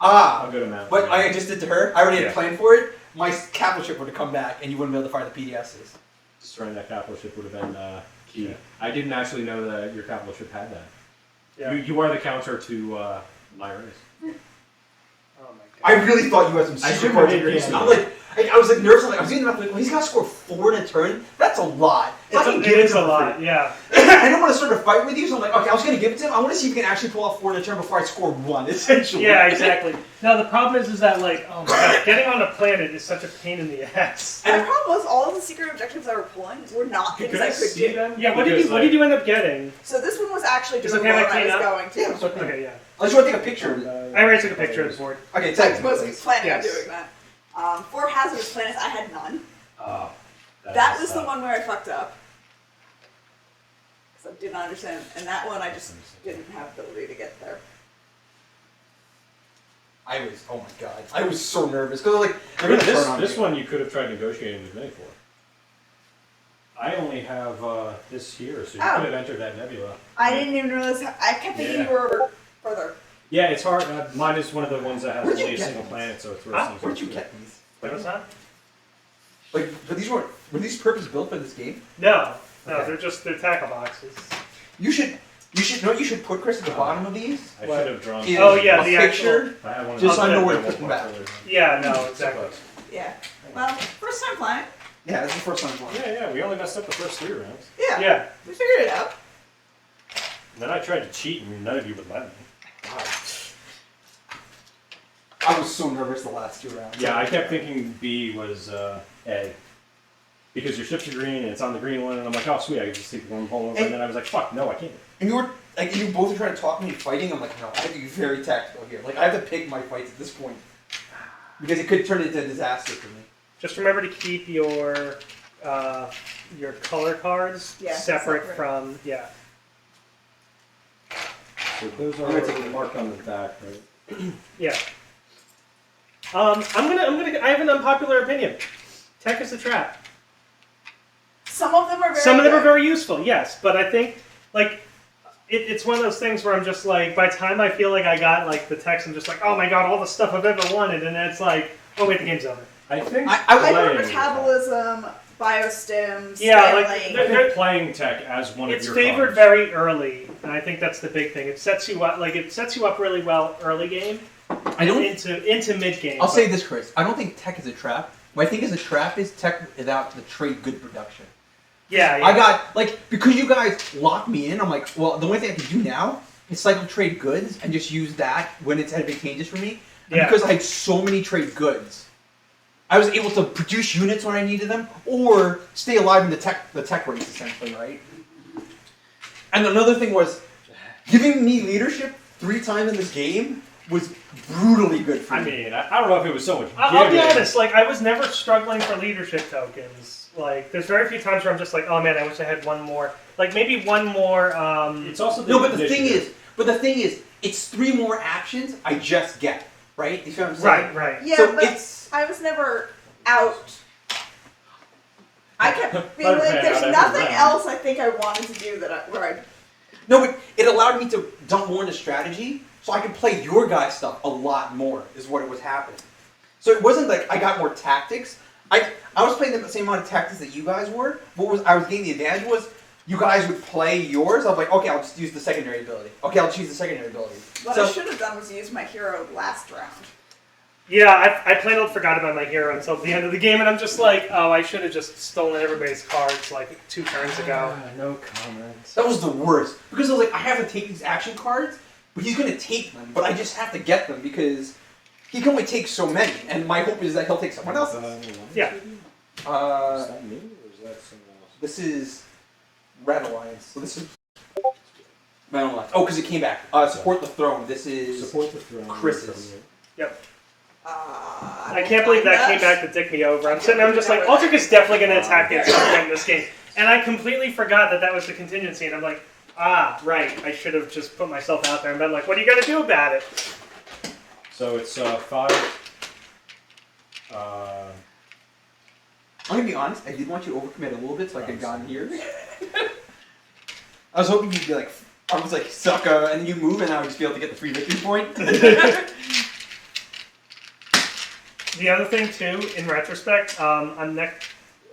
Ah, good amount. but I just did to her. I already had Yeah. planned for it. My capital ship would have come back, and you wouldn't be able to fire the PDSs. Destroying that capital ship would have been key. Yeah. I didn't actually know that your capital ship had that. Yeah. You are the counter to my race. Oh my I god. really thought you had some I secret shouldn't cards have in your made hand. it. I'm like, I was like nervous. I was thinking about like, well, he's got to score 4 in a turn. That's a lot. If I can give It is to a him for lot, free. yeah. I don't want to start a fight with you, so I'm like, okay, I was going to give it to him. I want to see if he can actually pull off 4 in a turn before I score 1, essentially. Yeah, exactly. Now the problem is that like, oh my god, getting on a planet is such a pain in the ass. And the problem was all of the secret objectives I were pulling were not things Could I I could see do. them? Yeah, what did Because, you end up getting? So this one was actually Is doing it okay more if I than I clean was going to. Yeah, it's okay. Okay, yeah. Unless you want to take a picture of it. I already took a picture of the board. Okay, I text me, was please. planning Yes. on doing that. For hazardous planets, I had none. Oh, That was the one where I fucked up. Because I did not understand. And that one I just didn't have the ability to get there. I was, oh my god. I was so nervous. Because like, they're going to This, turn on this me. one you could have tried negotiating with me for. I only have this here, so you Oh. could have entered that nebula. I didn't even realize. I kept thinking you were over further. Yeah, it's hard. Mine is one of the ones that has Where'd you only a get single these? planet, so it throws Huh? things Where'd off you too. get these? What was that? Like, but these were these purpose built for this game? No, Okay. they're tackle boxes. You know what you should put, Chris, at the bottom of these? I What? should have drawn. Is Oh, yeah, a the picture. I have one of Just those. so I know where to I put them back. Yeah, no, exactly. Yeah. Well, first time playing. Yeah, that's the first time playing. Yeah, we only messed up the first 3 rounds. Yeah. Yeah. We figured it out. And then I tried to cheat, and none of you would let me. I was so nervous the last 2 rounds. Yeah, I kept thinking B was A. Because your ships are green, and it's on the green one, and I'm like, oh, sweet, I can just take one pole over, and then I was like, fuck, no, I can't. And you were like, you both were trying to talk me into fighting. I'm like, no, I have to be very tactical here. Like, I have to pick my fights at this point because it could turn into a disaster for me. Just remember to keep your color cards Yeah, separate separate. from So those I'm gonna take are marked on the back, right? yeah. I have an unpopular opinion. Tech is a trap. Some of them are very. Some of them are good. very useful, yes, but I think like it's one of those things where I'm just like, by the time I feel like I got like the text, I'm just like, oh my god, all the stuff I've ever wanted, and then it's like, oh wait, the game's over. I think Metabolism, biostims. Yeah, like, scaling. I think playing tech as one It's of your favored cards. very early, and I think that's the big thing. It sets you up really well early game I don't. into mid game. I'll say this, Chris. I don't think tech is a trap. What I think is a trap is tech without the trade good production. yeah. I got like because you guys locked me in. I'm like, well, the only thing I can do now is cycle trade goods and just use that when it's advantageous for me. And Yeah. because I had so many trade goods, I was able to produce units when I needed them or stay alive in the tech race essentially, right? And another thing was giving me leadership 3 times in this game was brutally good for I me. mean, I don't know if it was so much. I'll be giving. honest. Like, I was never struggling for leadership tokens. Like, there's very few times where I'm just like, oh man, I wish I had one more. Like, maybe one more. It's also the No, but the thing initiative. is, it's 3 more actions I just get, right? You see what I'm saying? Right. Yeah, So but it's- I was never out I kept being like, there's nothing else I think I wanted to do No, but it allowed me to dump more into strategy, so I could play your guys' stuff a lot more, is what it was happening. So it wasn't like I got more tactics. I was playing the same amount of tactics that you guys were. I was getting the advantage was you guys would play yours. I was like, okay, I'll just use the secondary ability. Okay, I'll choose the secondary ability. What So- I should have done was use my hero last round. Yeah, I plain old forgot about my hero until the end of the game, and I'm just like, oh, I should have just stolen everybody's cards like 2 turns ago. No comments. That was the worst. Because I was like, I have to take these action cards, but he's going to take them, but I just have to get them because he can only take so many, and my hope is that he'll take someone else's. Yeah. Is that me or is that someone else? This is Red Alliance. So this is Red Alliance. Oh, because it came back. Support the throne. This is Support the throne. Chris's. Yep. I I can't believe that came back to dick me over. I'm sitting there, I'm just like, Aldrich is definitely going to attack me at some point in this game. And I completely forgot that was the contingency, and I'm like, right, I should have just put myself out there and been like, what are you going to do about it? So it's 5. I'm gonna be honest. I did want you to overcommit a little bit so I could have gotten here. I was hoping you'd be like, I was like, sucker, and then you move, and I would just be able to get the free victory point. The other thing too, in retrospect, on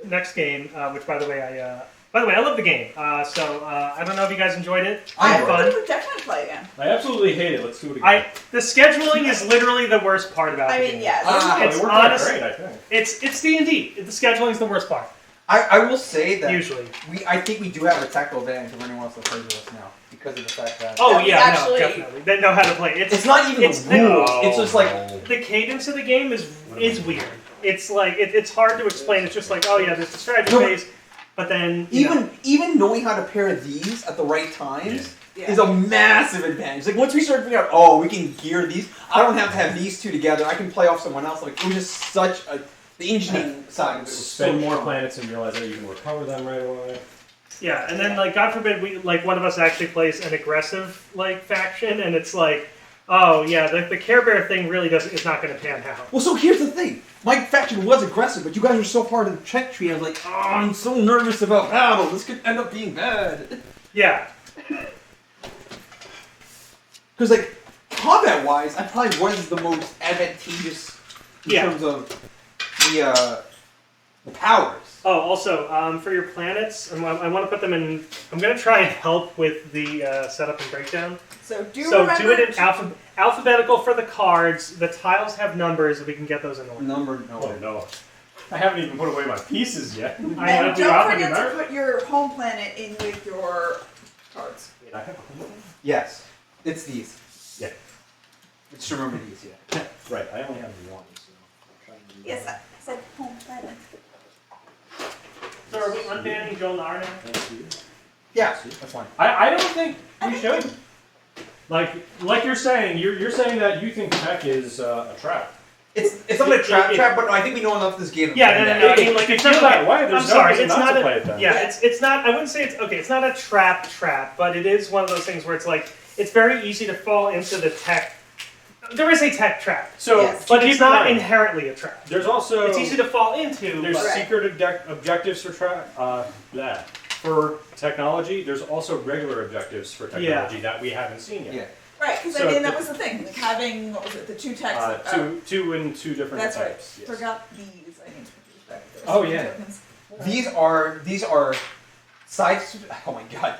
next game, which by the way I love the game. I don't know if you guys enjoyed it. I Had fun. would definitely play again. I absolutely hate it. Let's do it again. The scheduling is literally the worst part about I the mean, game. yeah. It's it worked out honest. great, I think. It's D&D. The scheduling is the worst part. I will say that Usually. I think we do have a tactical advantage over anyone else that plays with us now because of the fact that Oh Yeah, yeah, actually- no, definitely. They know how to play. it's not even it's the rules. It's just like the cadence of the game is weird. It's like it's hard to explain. It's just like, oh yeah, there's the strategy No, phase, but then you know. even knowing how to pair these at the right times Yeah. is a massive advantage. Like once we start figuring out, oh, we can gear these. I don't have to have these two together. I can play off someone else. Like it was just such a the engineering side of it was Spend so more strong. planets and realize that you can recover them right away. Yeah, and then like God forbid we one of us actually plays an aggressive like faction, and it's like, oh yeah, the Care Bear thing really is not going to pan out. Well, so here's the thing. My faction was aggressive, but you guys were so far into the check tree. I was like, oh, I'm so nervous about battle. This could end up being bad. Yeah, Because like combat-wise, I probably was the most advantageous in terms of the powers. Oh, also, for your planets, I want to put them in. I'm going to try and help with the setup and breakdown. So do it in alphabetical for the cards. The tiles have numbers, and we can get those in order. Number Oh no. I haven't even put away my pieces yet. I And gotta do don't forget to alphabetical. put your home planet in with your cards. Wait, I have a Yes, it's these. Yeah. Just remember these. Yeah. Right, I only have one, so I'll try and do Yes, that. I said home planet. So are we unbanning Joel Nar now? Thank you. Yeah, that's fine. I don't think we should. Like you're saying that you think tech is a trap. It's not a trap, but I think we know enough of this game. Yeah, no. I mean, like, If you it's feel not that okay, way, there's I'm no sorry, reason it's not not to a, play it then. Yeah, it's not. I wouldn't say it's okay. It's not a trap, but it is one of those things where it's like it's very easy to fall into the tech. There is a tech trap, So, Yes. but keep it's in not mind, inherently a trap. There's also It's easy to fall into. there's but- secret objectives for for technology. There's also regular objectives for technology that we haven't seen yet. Yeah. Right, because So I mean that the- was the thing. Like having what was it, the two texts. Two in two different That's right. types. Yes. Forgot these. I need to put these back. There were Oh, some yeah. tokens. These are side. Oh my god,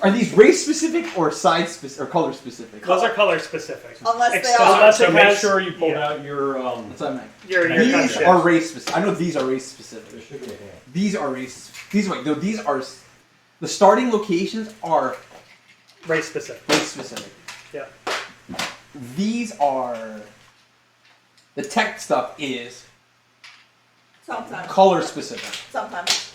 are these race specific or side specific or color specific? Those are color specific. Unless they Except- are. unless So it make has- sure you pulled yeah. out your That's what I meant. Your These country. are race specific. I know these are race There specific. should be a hand. These are race. These are the starting locations are race specific. race specific. Yeah. These are the tech stuff is Sometimes. color specific. Sometimes.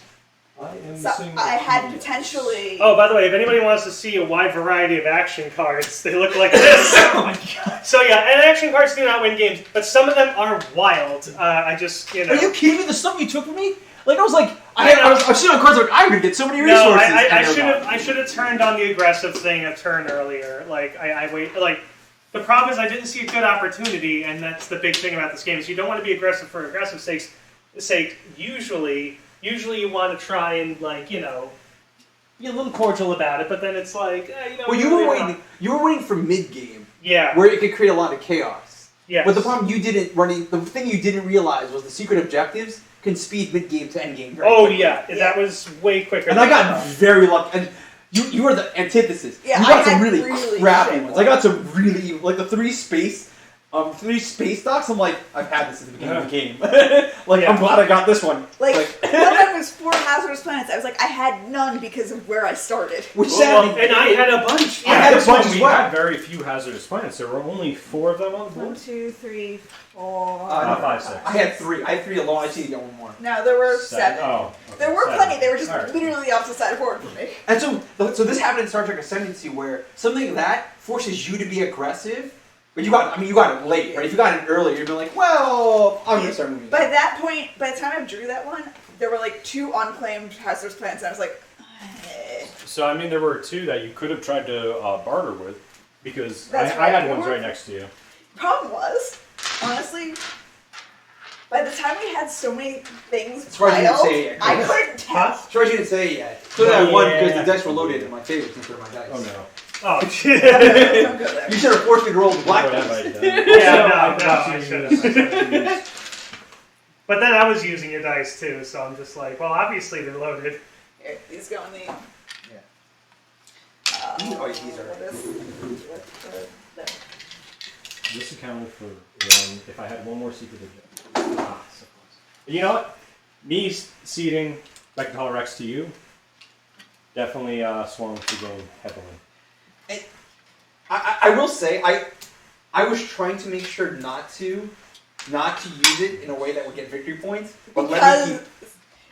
I am So missing I the had keys. potentially. Oh, by the way, if anybody wants to see a wide variety of action cards, they look like this. Oh my god. So yeah, and action cards do not win games, but some of them are wild. I just, Are you kidding me? The stuff you took from me? Like I was like, I was sitting on cards like I'm gonna get so many No, resources. I should have turned on the aggressive thing a turn earlier. Like I wait. Like the problem is I didn't see a good opportunity, and that's the big thing about this game is you don't want to be aggressive for aggressive sake. Usually, usually you want to try and like, you know, be a little cordial about it, but then it's like, you know. Well, you were waiting. You were waiting for mid game, Yeah. where it could create a lot of chaos. Yes. But the problem the thing you didn't realize was the secret objectives can speed mid game to end game. Very Oh quickly. yeah, that was way quicker. And I got very lucky. And you were the antithesis. Yeah, you got I some had really, really crappy shit ones. I got some really like the three space docks. I'm like, I've had this at the beginning of the game. Like, I'm glad I got this one. Like when I was 4 hazardous planets, I was like, I had none because of where I started. Which and I had a bunch. Yeah, I had a this bunch one as we well. had very few hazardous planets. There were only 4 of them on the 1, board. 2, 3, 4. No, 5, 6. I had 3. I had 3 alone. I just need to get one more. No, there were 7. Oh, okay, There were 7. plenty. They were just All right. literally the opposite side of board for me. And so this happened in Star Trek Ascendancy, where something like that forces you to be aggressive. But you got it late, right? If you got it earlier, you'd be like, well, I'm gonna start moving. By that point, by the time I drew that one, there were like 2 unclaimed hazardous planets, and I was like, So, I mean, there were 2 that you could have tried to barter with, because That's I right. had ones right next to you. problem was, honestly, by the time we had so many things Surprised you didn't piled, say it. I couldn't tell. Surprised you didn't say it yet. So that I won because the dice were loaded in my favorites instead of my dice. Oh, no. Oh shit. Don't go there. You should have forced me to roll the black What have I dice. done? Yeah, no, I Also, should've. But then I was using your dice too, so I'm just like, well, obviously they're loaded. Here, these go in the. Oh, these are. What is? There. This accounted for one, if I had one more secret objective. So close. You know what? Me ceding Mechatol Rex to you definitely swung the game heavily. I will say I was trying to make sure not to use it in a way that would get victory points, but let me Because keep.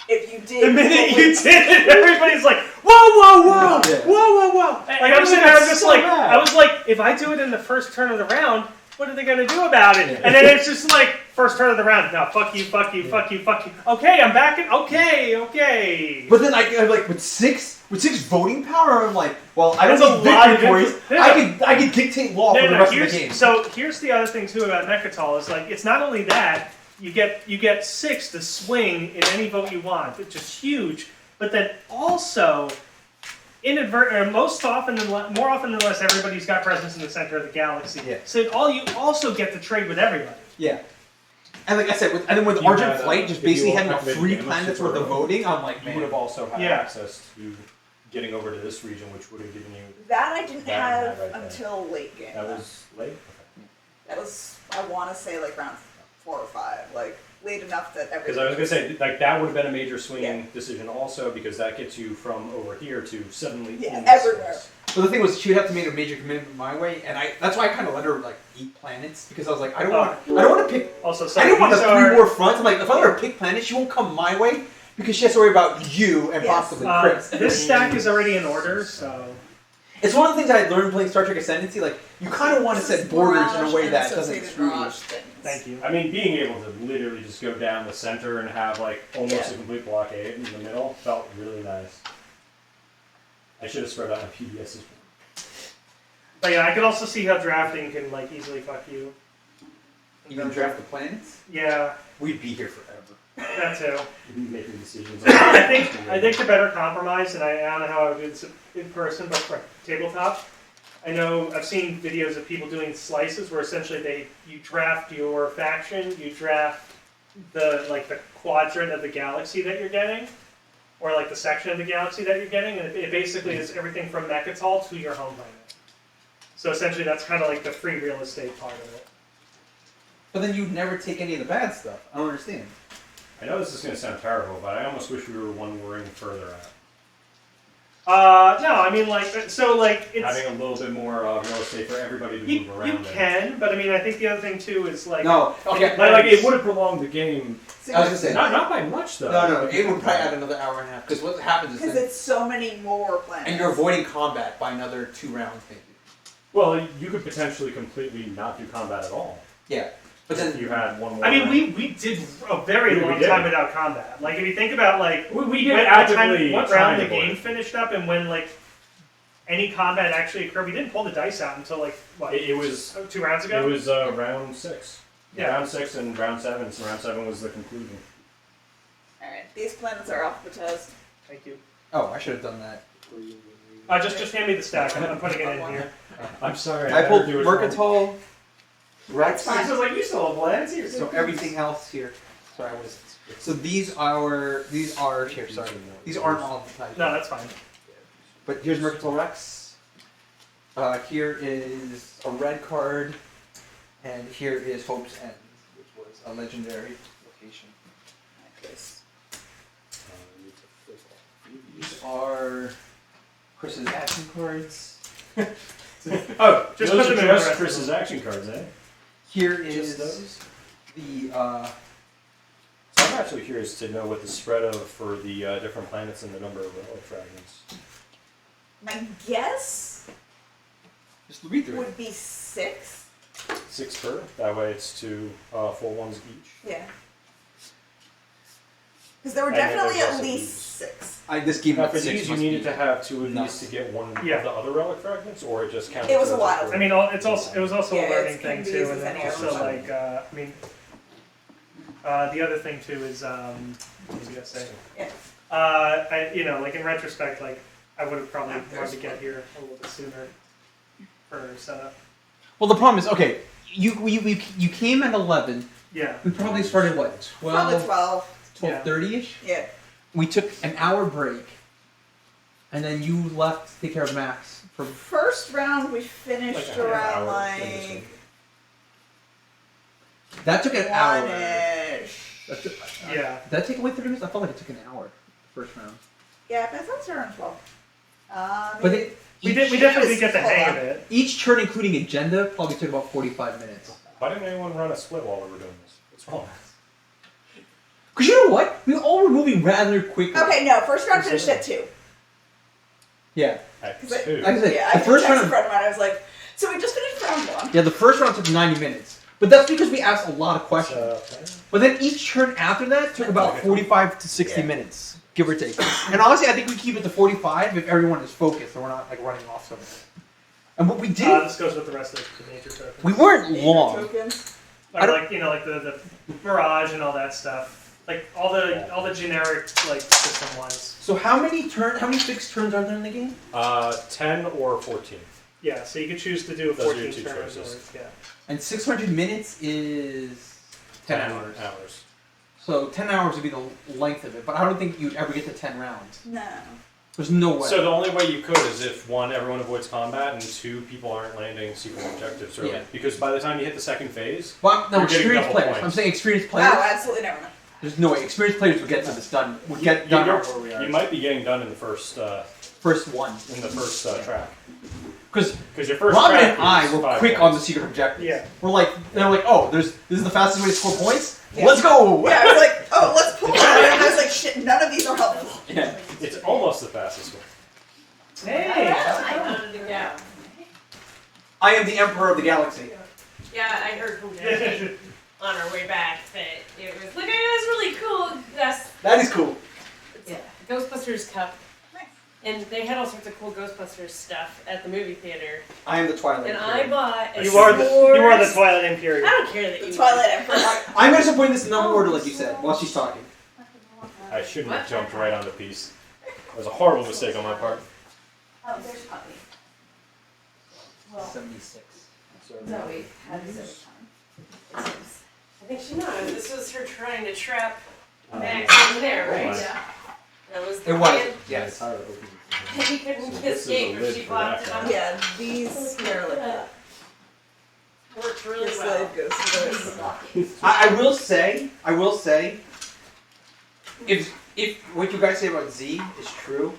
if you did, The minute you did it, everybody's like, whoa, whoa, whoa, Yeah. whoa, whoa, whoa. Like I'm sitting there, I'm just like, I was like, if I do it in the first turn of the round, what are they gonna do about it? Yeah. And then it's just like, first turn of the round, no, fuck you, fuck you, fuck you, fuck you. Okay, I'm back in, okay. But then I'm like with six voting power, I'm like, well, I don't There's a need lot of victory points. different- I can dictate law for the rest of the game. So here's the other thing too about Mechatol is like, it's not only that, you get 6 to swing in any vote you want, which is huge, but then also more often than less, everybody's got presence in the center of the galaxy. Yeah. So you also get to trade with everybody. Yeah. And like I said, and then with You Argent had, Flight just if you basically having a activated free damage planets super worth of early, voting, I'm like, You man. would have also had Yeah. access to getting over to this region, which would have given you. that I didn't That have right there. until late game. That was late. That was, I want to say like round 4 or 5, like late enough that everything. Because I was gonna say, like that would have been a major swinging decision also, because that gets you from over here to suddenly Yeah, in this everywhere. space. So the thing was, she would have to make a major commitment my way, and that's why I kind of let her like eat planets because I was like, I don't want to pick. Also, I didn't want the these 3 are- more fronts. I'm like, if I let her pick planets, she won't come my way because she has to worry about you and Yes. possibly Chris. This stack is already in order, so It's one of the things I learned playing Star Trek Ascendancy. Like, you kind of want to set borders in a way that doesn't screw you. thank you. I mean, being able to literally just go down the center and have like almost a complete blockade in the middle felt really nice. I should have spread out my PBS as well. But yeah, I could also see how drafting can like easily fuck you. Even draft the planets, Yeah, we'd be here forever. that too. Making decisions. I think the better compromise, and I don't know how I would do this in person, but for tabletop, I know I've seen videos of people doing slices where essentially you draft your faction, you draft the quadrant of the galaxy that you're getting, or like the section of the galaxy that you're getting, and it basically is everything from Mechatol to your home planet. So essentially, that's kind of like the free real estate part of it. But then you'd never take any of the bad stuff. I don't understand. I know this is going to sound terrible, but I almost wish we were one ring further out. No, I mean it's Having a little bit more real estate for everybody to move around. you can, but I mean I think the other thing too is like No, okay. Like it would have prolonged the game. I was gonna say Not by much though. no. It would probably add another hour and a half because what happens is Because then, it's so many more planets. and you're avoiding combat by another 2 rounds maybe. Well, you could potentially completely not do combat at all. Yeah, but If then you had one more. I mean, round. we did a very We long did. time without combat. Like, if you think about, like, we did what actively round try the to avoid game it. finished up and when, like, any combat actually occurred. We didn't pull the dice out until, like, what? It was 2 rounds ago? It was round 6. Yeah. Round 6 and round 7. So round 7 was the conclusion. Alright, these planets are alphabetized. Thank you. Oh, I should have done that. Just hand me the stack. I'm putting it in here. I'm sorry. I pulled heard you were Mercantile, Rex, I was like, you still have plans here. so everything else here. Sorry, I was. So these are here. Sorry, these aren't all the types. No, that's fine. But here's Mercantile Rex. Here is a red card, and here is Hope's End, which was a legendary location. These are Chris's action cards. Oh, Just those put them are in the just rest Chris's of action cards, eh? Here Just is those? the So I'm actually curious to know what the spread of for the different planets and the number of relic fragments. My guess just read through it. would be 6. 6 per. That way it's 2 full ones each. Yeah. Because there were And then definitely there's at also least these. 6. This game Now had for 6 these, you must needed be to have 2 of nuts. these to get one Yeah. of the other relic fragments, or it just counted. It was a towards while. per? I mean, it was also Yeah, a learning it's thing can be too, used and as then any also other like the other thing too is what was I gonna say? Yeah. Like in retrospect, like I would have probably wanted to get here a little bit sooner for setup. Well, the problem is, okay, you came at 11. Yeah. We probably started what, Probably 12, 12. 12:30ish. Yeah. We took an hour break, and then you left to take care of Max for. First round we finished Like a half around hour in like between. That took an hour. 1-ish. That took, Yeah. Did that take away 30 minutes? I felt like it took an hour. The first round. Yeah, but that's around 12. But it, We definitely did get the hang of it. each turn, including agenda, probably took about 45 minutes. Why didn't anyone run a split while we were doing this? What's wrong? Cause you know what? We all were moving rather quickly. Okay, no, first round finished at 2. Yeah. At 'Cause I- 2. Like I said, Yeah, I the first texted round. friend of mine, I was like, so we just finished round 1. Yeah, the first round took 90 minutes. But that's because we asked a lot of questions. But then each turn after that took about 45 to 60 minutes, give or take. And honestly, I think we keep it to 45 if everyone is focused and we're not like running off something. And what we did, This goes with the rest of the nature tokens. we weren't Nature long. tokens. I don't- Like like the mirage and all that stuff. Like all the generic like system ones. So how many fixed turns are there in the game? 10 or 14. Yeah, so you could choose to do a Those are 14 your two turns or choices. yeah. And 600 minutes is 10 hours. So 10 hours would be the length of it, but I don't think you'd ever get to 10 rounds. No. There's no way. So the only way you could is if 1, everyone avoids combat, and 2, people aren't landing secret objectives early. Yeah. Because by the time you hit the second phase, well, no, you're getting experienced double players. points. I'm saying experienced No, players. absolutely never. There's no way. Experienced players would get to this done. Would get done you're- where we are. you might be getting done in the first First one. track. Because Because your first Robin track and I is were 5 quick on the points. secret objectives. Yeah. We're like, they're like, oh, this is the fastest way to score points. Yeah. Let's go. Yeah, I was like, oh, let's pull it. And I was like, shit, none of these are helpful. Yeah. It's almost the fastest one. Hey! Yeah. I am the emperor of the galaxy. Yeah, I heard from Jackie on our way back that it was like, it was really cool. That is cool. Yeah, Ghostbusters Cup. And they had all sorts of cool Ghostbusters stuff at the movie theater. I am the Twilight And Imperium. I bought a You are the S'mores- Twilight I Imperium. don't care that The you Twilight Emperor. I'm going to put this in number order like you said while she's talking. I shouldn't have jumped right on the piece. It was a horrible mistake on my part. Oh, there's Puppy. Well, 76. Zoe had a zip time. I think she knows. This was her trying to trap Max in there, right? Yeah. That was the It was. plan. Yes. He couldn't This kiss is a Kate if lid she for blocked that it guy. on. Yeah, these they're like that. Worked really This well. lid goes to this. I will say, if what you guys say about Z is true,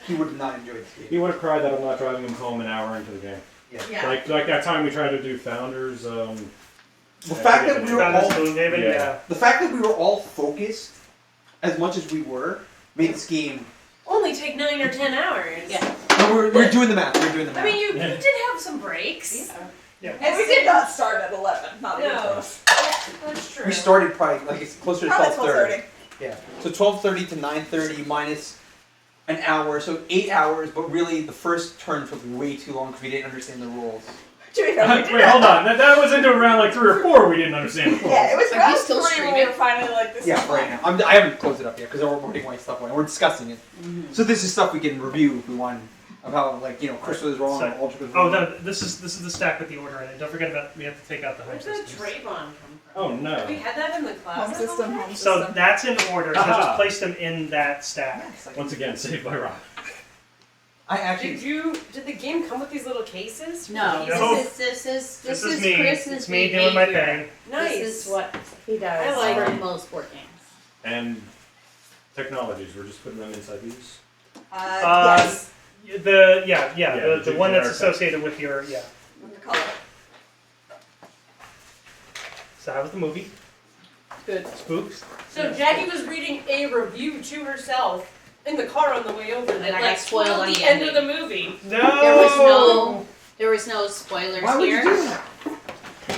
he would have not enjoyed this game. He would have cried that I'm not driving him home an hour into the game. Yeah. Like that time we tried to do Founders. The fact that we were all David, Yeah. yeah. the fact that we were all focused as much as we were made this game. Only take 9 or 10 hours. Yeah. No, we're doing the math. We're doing the I math. mean, you Yeah. did have some breaks. And we did not start at 11. Not even No. close. That's true. we started probably like it's closer to Probably 12:30. 12:30. Yeah. So 12:30 to 9:30 minus an hour, so 8 hours. But really, the first turn took way too long because we didn't understand the rules. To be fair, we did Wait, have hold on. That was into around like 3 or 4 we didn't understand before. Yeah, it was Are you around still 3 when we streaming? were finally like, this Yeah, is right now. I haven't closed it up yet because we're putting white stuff away. We're discussing it. So this is stuff we can review if we want. Of how, like, you know, Crystal is wrong, So- Ultra is Oh wrong. no, this is the stack with the order in it. Don't forget about we have to take out the home Where's the systems. tray bond come from? Oh no. We had that in the home closet. system, already? home So system. that's in order. So Aha. just place them in that stack. Yes, Once again, saved by Rob. I actually. Did the game come with these little cases? No, No. this is This is me. Chris's It's me doing my behavior. thing. Nice. This is what he does I like for it. most board games. And technologies, we're just putting them inside these. yes. The one that's generic. associated with your With the color. So how was the movie? Good. Spooks? So Jackie was reading a review to herself in the car on the way over And that I like got spoiled on the the end of the ending. movie. No. There was no spoilers Why would here. you do that?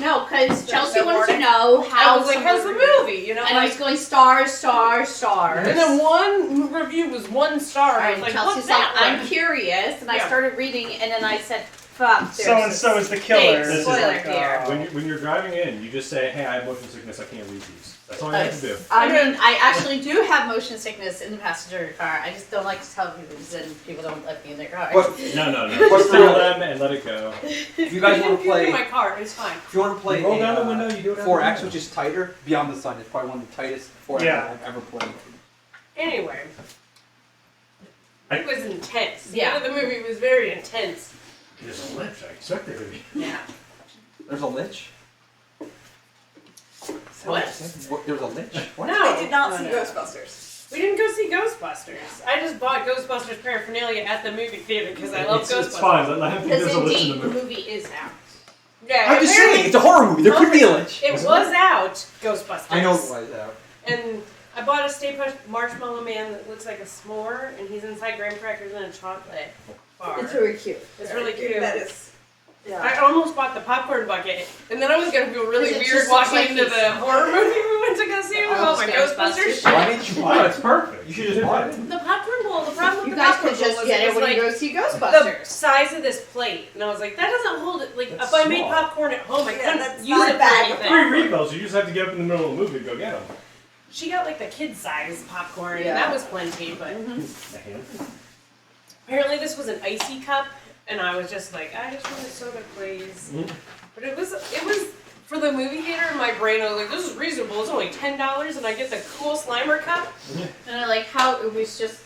No, because Chelsea no wanted to warning? know I how was like, how's the movie? You know, and I was like, going stars, stars, stars. and then one review was 1 star. And I was And like, Chelsea's what's like, that I'm one? curious, and I Yeah. started reading, and then I said, fuck, So and so is the killer. big This is spoiler like, here. When you're driving in, you just say, hey, I have motion sickness, I can't read these. That's all you have to do. I mean, I actually do have motion sickness in the passenger car. I just don't like to tell people because then people don't let me in their car. But No. What's Just the tell real- them and let it go. if you guys want to in play, my car, it's fine. if you want to play You roll a, down the window, you do it out the 4X, window. which is tighter, Beyond the Sun is probably one of the tightest 4X Yeah. I've ever played. Anyway, it was intense. Yeah. The end of the movie was very intense. There's a lift, I expect there to be. Yeah. There's a lich. What? There's a lich. What? No. I did not see no. Ghostbusters. We didn't go see Ghostbusters. I just bought Ghostbusters paraphernalia at the movie theater because I love Ghostbusters. It's fine, let him think Because there's a lift in indeed, the the movie. movie is out. Yeah, I'm just apparently saying, it's a horror movie. There could be a lich. It was out, Ghostbusters. I know it was out. And I bought a Stay Puft Marshmallow Man that looks like a s'more, and he's inside graham crackers and a chocolate bar. It's really cute. It's really cute. That is. I almost bought the popcorn bucket, and then I was gonna feel really It weird just looks walking like into the horror movie we went to go see with all my Ghostbusters shit. Why didn't you buy Oh, it? it's perfect. You should just buy it. The popcorn bowl, the problem with You the guys popcorn could bowl just was get it it was when you like go see the Ghostbusters. size of this plate, and I was like, that doesn't hold it. Like, That's if I made small. popcorn at home, I Yeah, couldn't that's use not it for bad. anything. 3 refills, you just have to get up in the middle of the movie to go get them. She got like the kid-size popcorn, Yeah. and that was plenty. But A hand. apparently, this was an icy cup, and I was just like, I just want a soda, please. Mhm. But it was for the movie theater. In my brain, I was like, this is reasonable. It's only $10, and I get the cool Slimer cup. And I like how it was just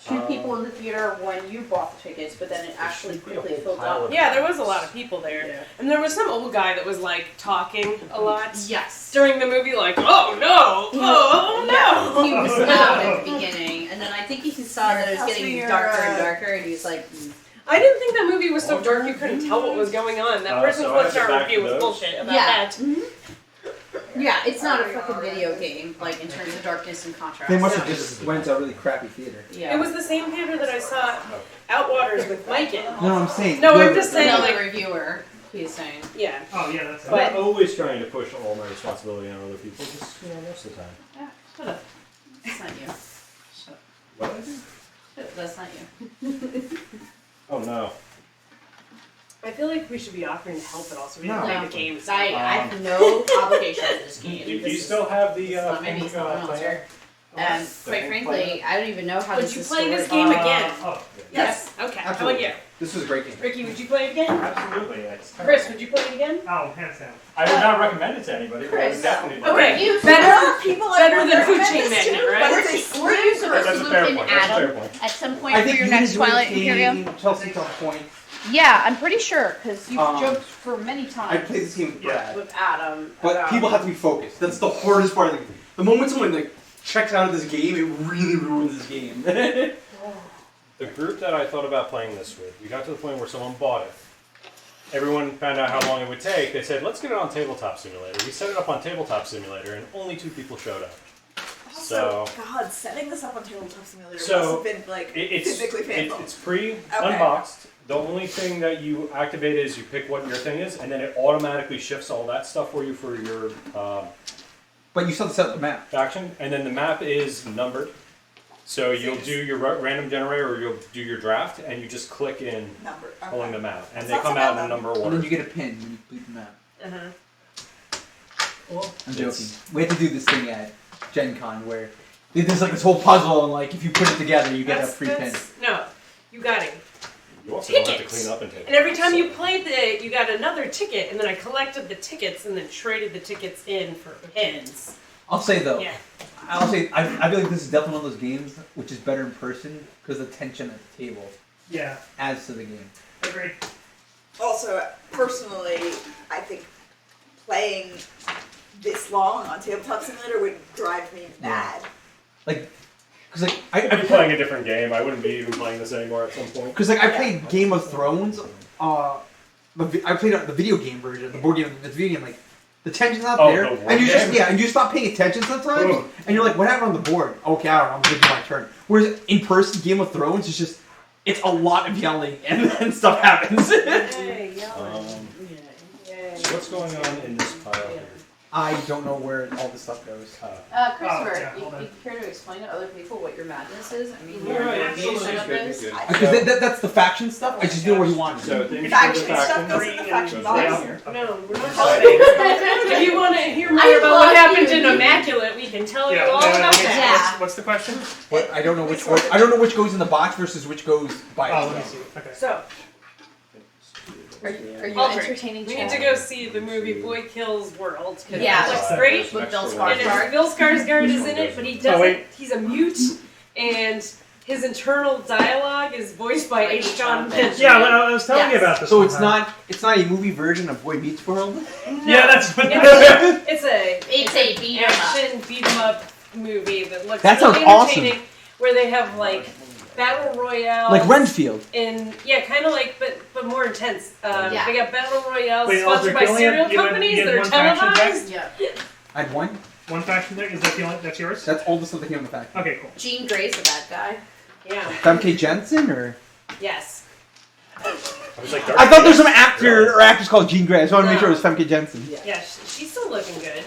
2 people in the theater when you bought the tickets, but then it actually should be a quickly whole filled pile up. of Yeah, there was a lot of people there, Yeah. and there was some old guy that was like talking a lot Yes. during the movie, like, oh no, oh no. He was loud at the beginning, and then I think he saw that it was getting Your, darker and darker, and he's like, I didn't think that movie was so dark you couldn't tell what was going on. That person's so I have to 1-star back review was those. bullshit about Yeah. that. yeah, it's not a fucking video game, like in terms of darkness and contrast. They must have just went to a really crappy theater. Yeah. It was the same theater that I saw Outwaters with Mike in. No, I'm saying. No, I'm whoever- just saying, another like, reviewer. He's saying. yeah. Oh yeah, that's But- I'm always trying to push all my responsibility on other people, just, most of the time. Yeah, shut up. That's not you. Shut up. What did I do? Shut up. That's not you. Oh no. I feel like we should be offering to help, but also we didn't No. play the games. I have no obligation to this game. Do you This still have the is not maybe pink someone else plan? here. And quite frankly, I don't even know how Would this you is play this stored. game again? Oh, Yes. Okay. How about Absolutely. you? This was a great game. Ricky, would you play it again? Absolutely. It's Chris, would you play it again? oh, hands down. I would not recommend it to anybody, but I would Chris. definitely do it. Okay. You- There Better. are people that Better would than Food recommend Chain this too, Magnet, right? but Were it's you a supposed That's to a fair look in point. That's a fair Adam point. at some point I for think your you next did Twilight came, Imperium? Chelsea's on point. Yeah, I'm pretty sure because you've Um, joked for many I times played this game with Brad. with Adam. But about- people have to be focused. That's the hardest part of the game. The moment someone like checks out of this game, it really ruins this game. The group that I thought about playing this with, we got to the point where someone bought it. Everyone found out how long it would take. They said, let's get it on Tabletop Simulator. We set it up on Tabletop Simulator, and only 2 people showed up. Also, God, setting this up on Tabletop Simulator So, must have been like It's physically painful. It's pre-unboxed. The only thing that you activate is you pick what your thing is, and then it automatically shifts all that stuff for you for your but you still have to set up the map. faction. And then the map is numbered. So you'll do your random generator, or you'll do your draft, and you just click in Number. pulling them out, and That's they not come so out bad, in though. number And order. then you get a pin when you complete them out. Cool. I'm joking. We had to do this thing at Gen Con where there's like this whole puzzle, and like if you put it together, you get a free pin. No, you got it. You also don't have to Tickets. clean up and take. And every time So- you played it, you got another ticket, and then I collected the tickets and then traded the tickets in for pins. I'll say though, Yeah. I'll say I feel like this is definitely one of those games which is better in person because the tension at the table Yeah, adds to the game. agreed. Also, personally, I think playing this long on Tabletop Simulator would drive me mad. Like, cause like I'd be playing a different game. I wouldn't be even playing this anymore at some point. Cause like I played Game of Thrones. I played the video game version, the board game, the video game. Like the tension's not Oh, there, the war and you just game? and you stop paying attention sometimes, Ooh. and you're like, what happened on the board? Okay, I don't know. I'm gonna do my turn. Whereas in person, Game of Thrones is just it's a lot of yelling, and then stuff happens. Yay, yelling. Yay. So what's going on in this pile here? I don't know where all this stuff goes. Christopher, yeah, hold on. you care to explain to other people what your madness is? I mean, Yeah, your yeah, version of Good, this? good. Because that's the faction stuff. I just knew what he wanted. So things for the Faction stuff faction. goes in the faction box. No, we're not Oh. helping. If you want to hear more I about what love happened you. in Immaculate, we can tell you Yeah, all no, no, about no, that. what's the question? What I don't know which goes, I don't know which goes in the box versus which goes by Oh, let me itself. see. Okay. So, Are you Aldrich, entertaining? we need to go see the movie Boy Kills World because Yeah. it looks great. With Bill Extra And Skarsgård. it's Bill Skarsgård is in it, but he Oh, doesn't. wait. He's a mute, and his internal dialogue is voiced by H. John Benjamin. Yeah, I was telling you about this. So one it's time. not a movie version of Boy Meets World. Yeah, that's what. It's a It's a beat 'em up. action beat 'em up movie that looks That really sounds awesome. entertaining. Where they have like battle royale, Like Renfield. and kind of like but more intense. Yeah. They got battle royales Wait, sponsored Aldrich, by you only cereal had- you had- companies you had that are one faction televised. Yeah. I had one. One faction there. Is that the only? That's yours. That's all the stuff that came in the fact. Okay, cool. Jean Grey's a bad guy. Yeah. Femke Jensen or Yes. I was like, I thought there's some actor or actress called Jean Grey. I just wanted to make sure it was Femke Jensen. Yeah. She's still looking good.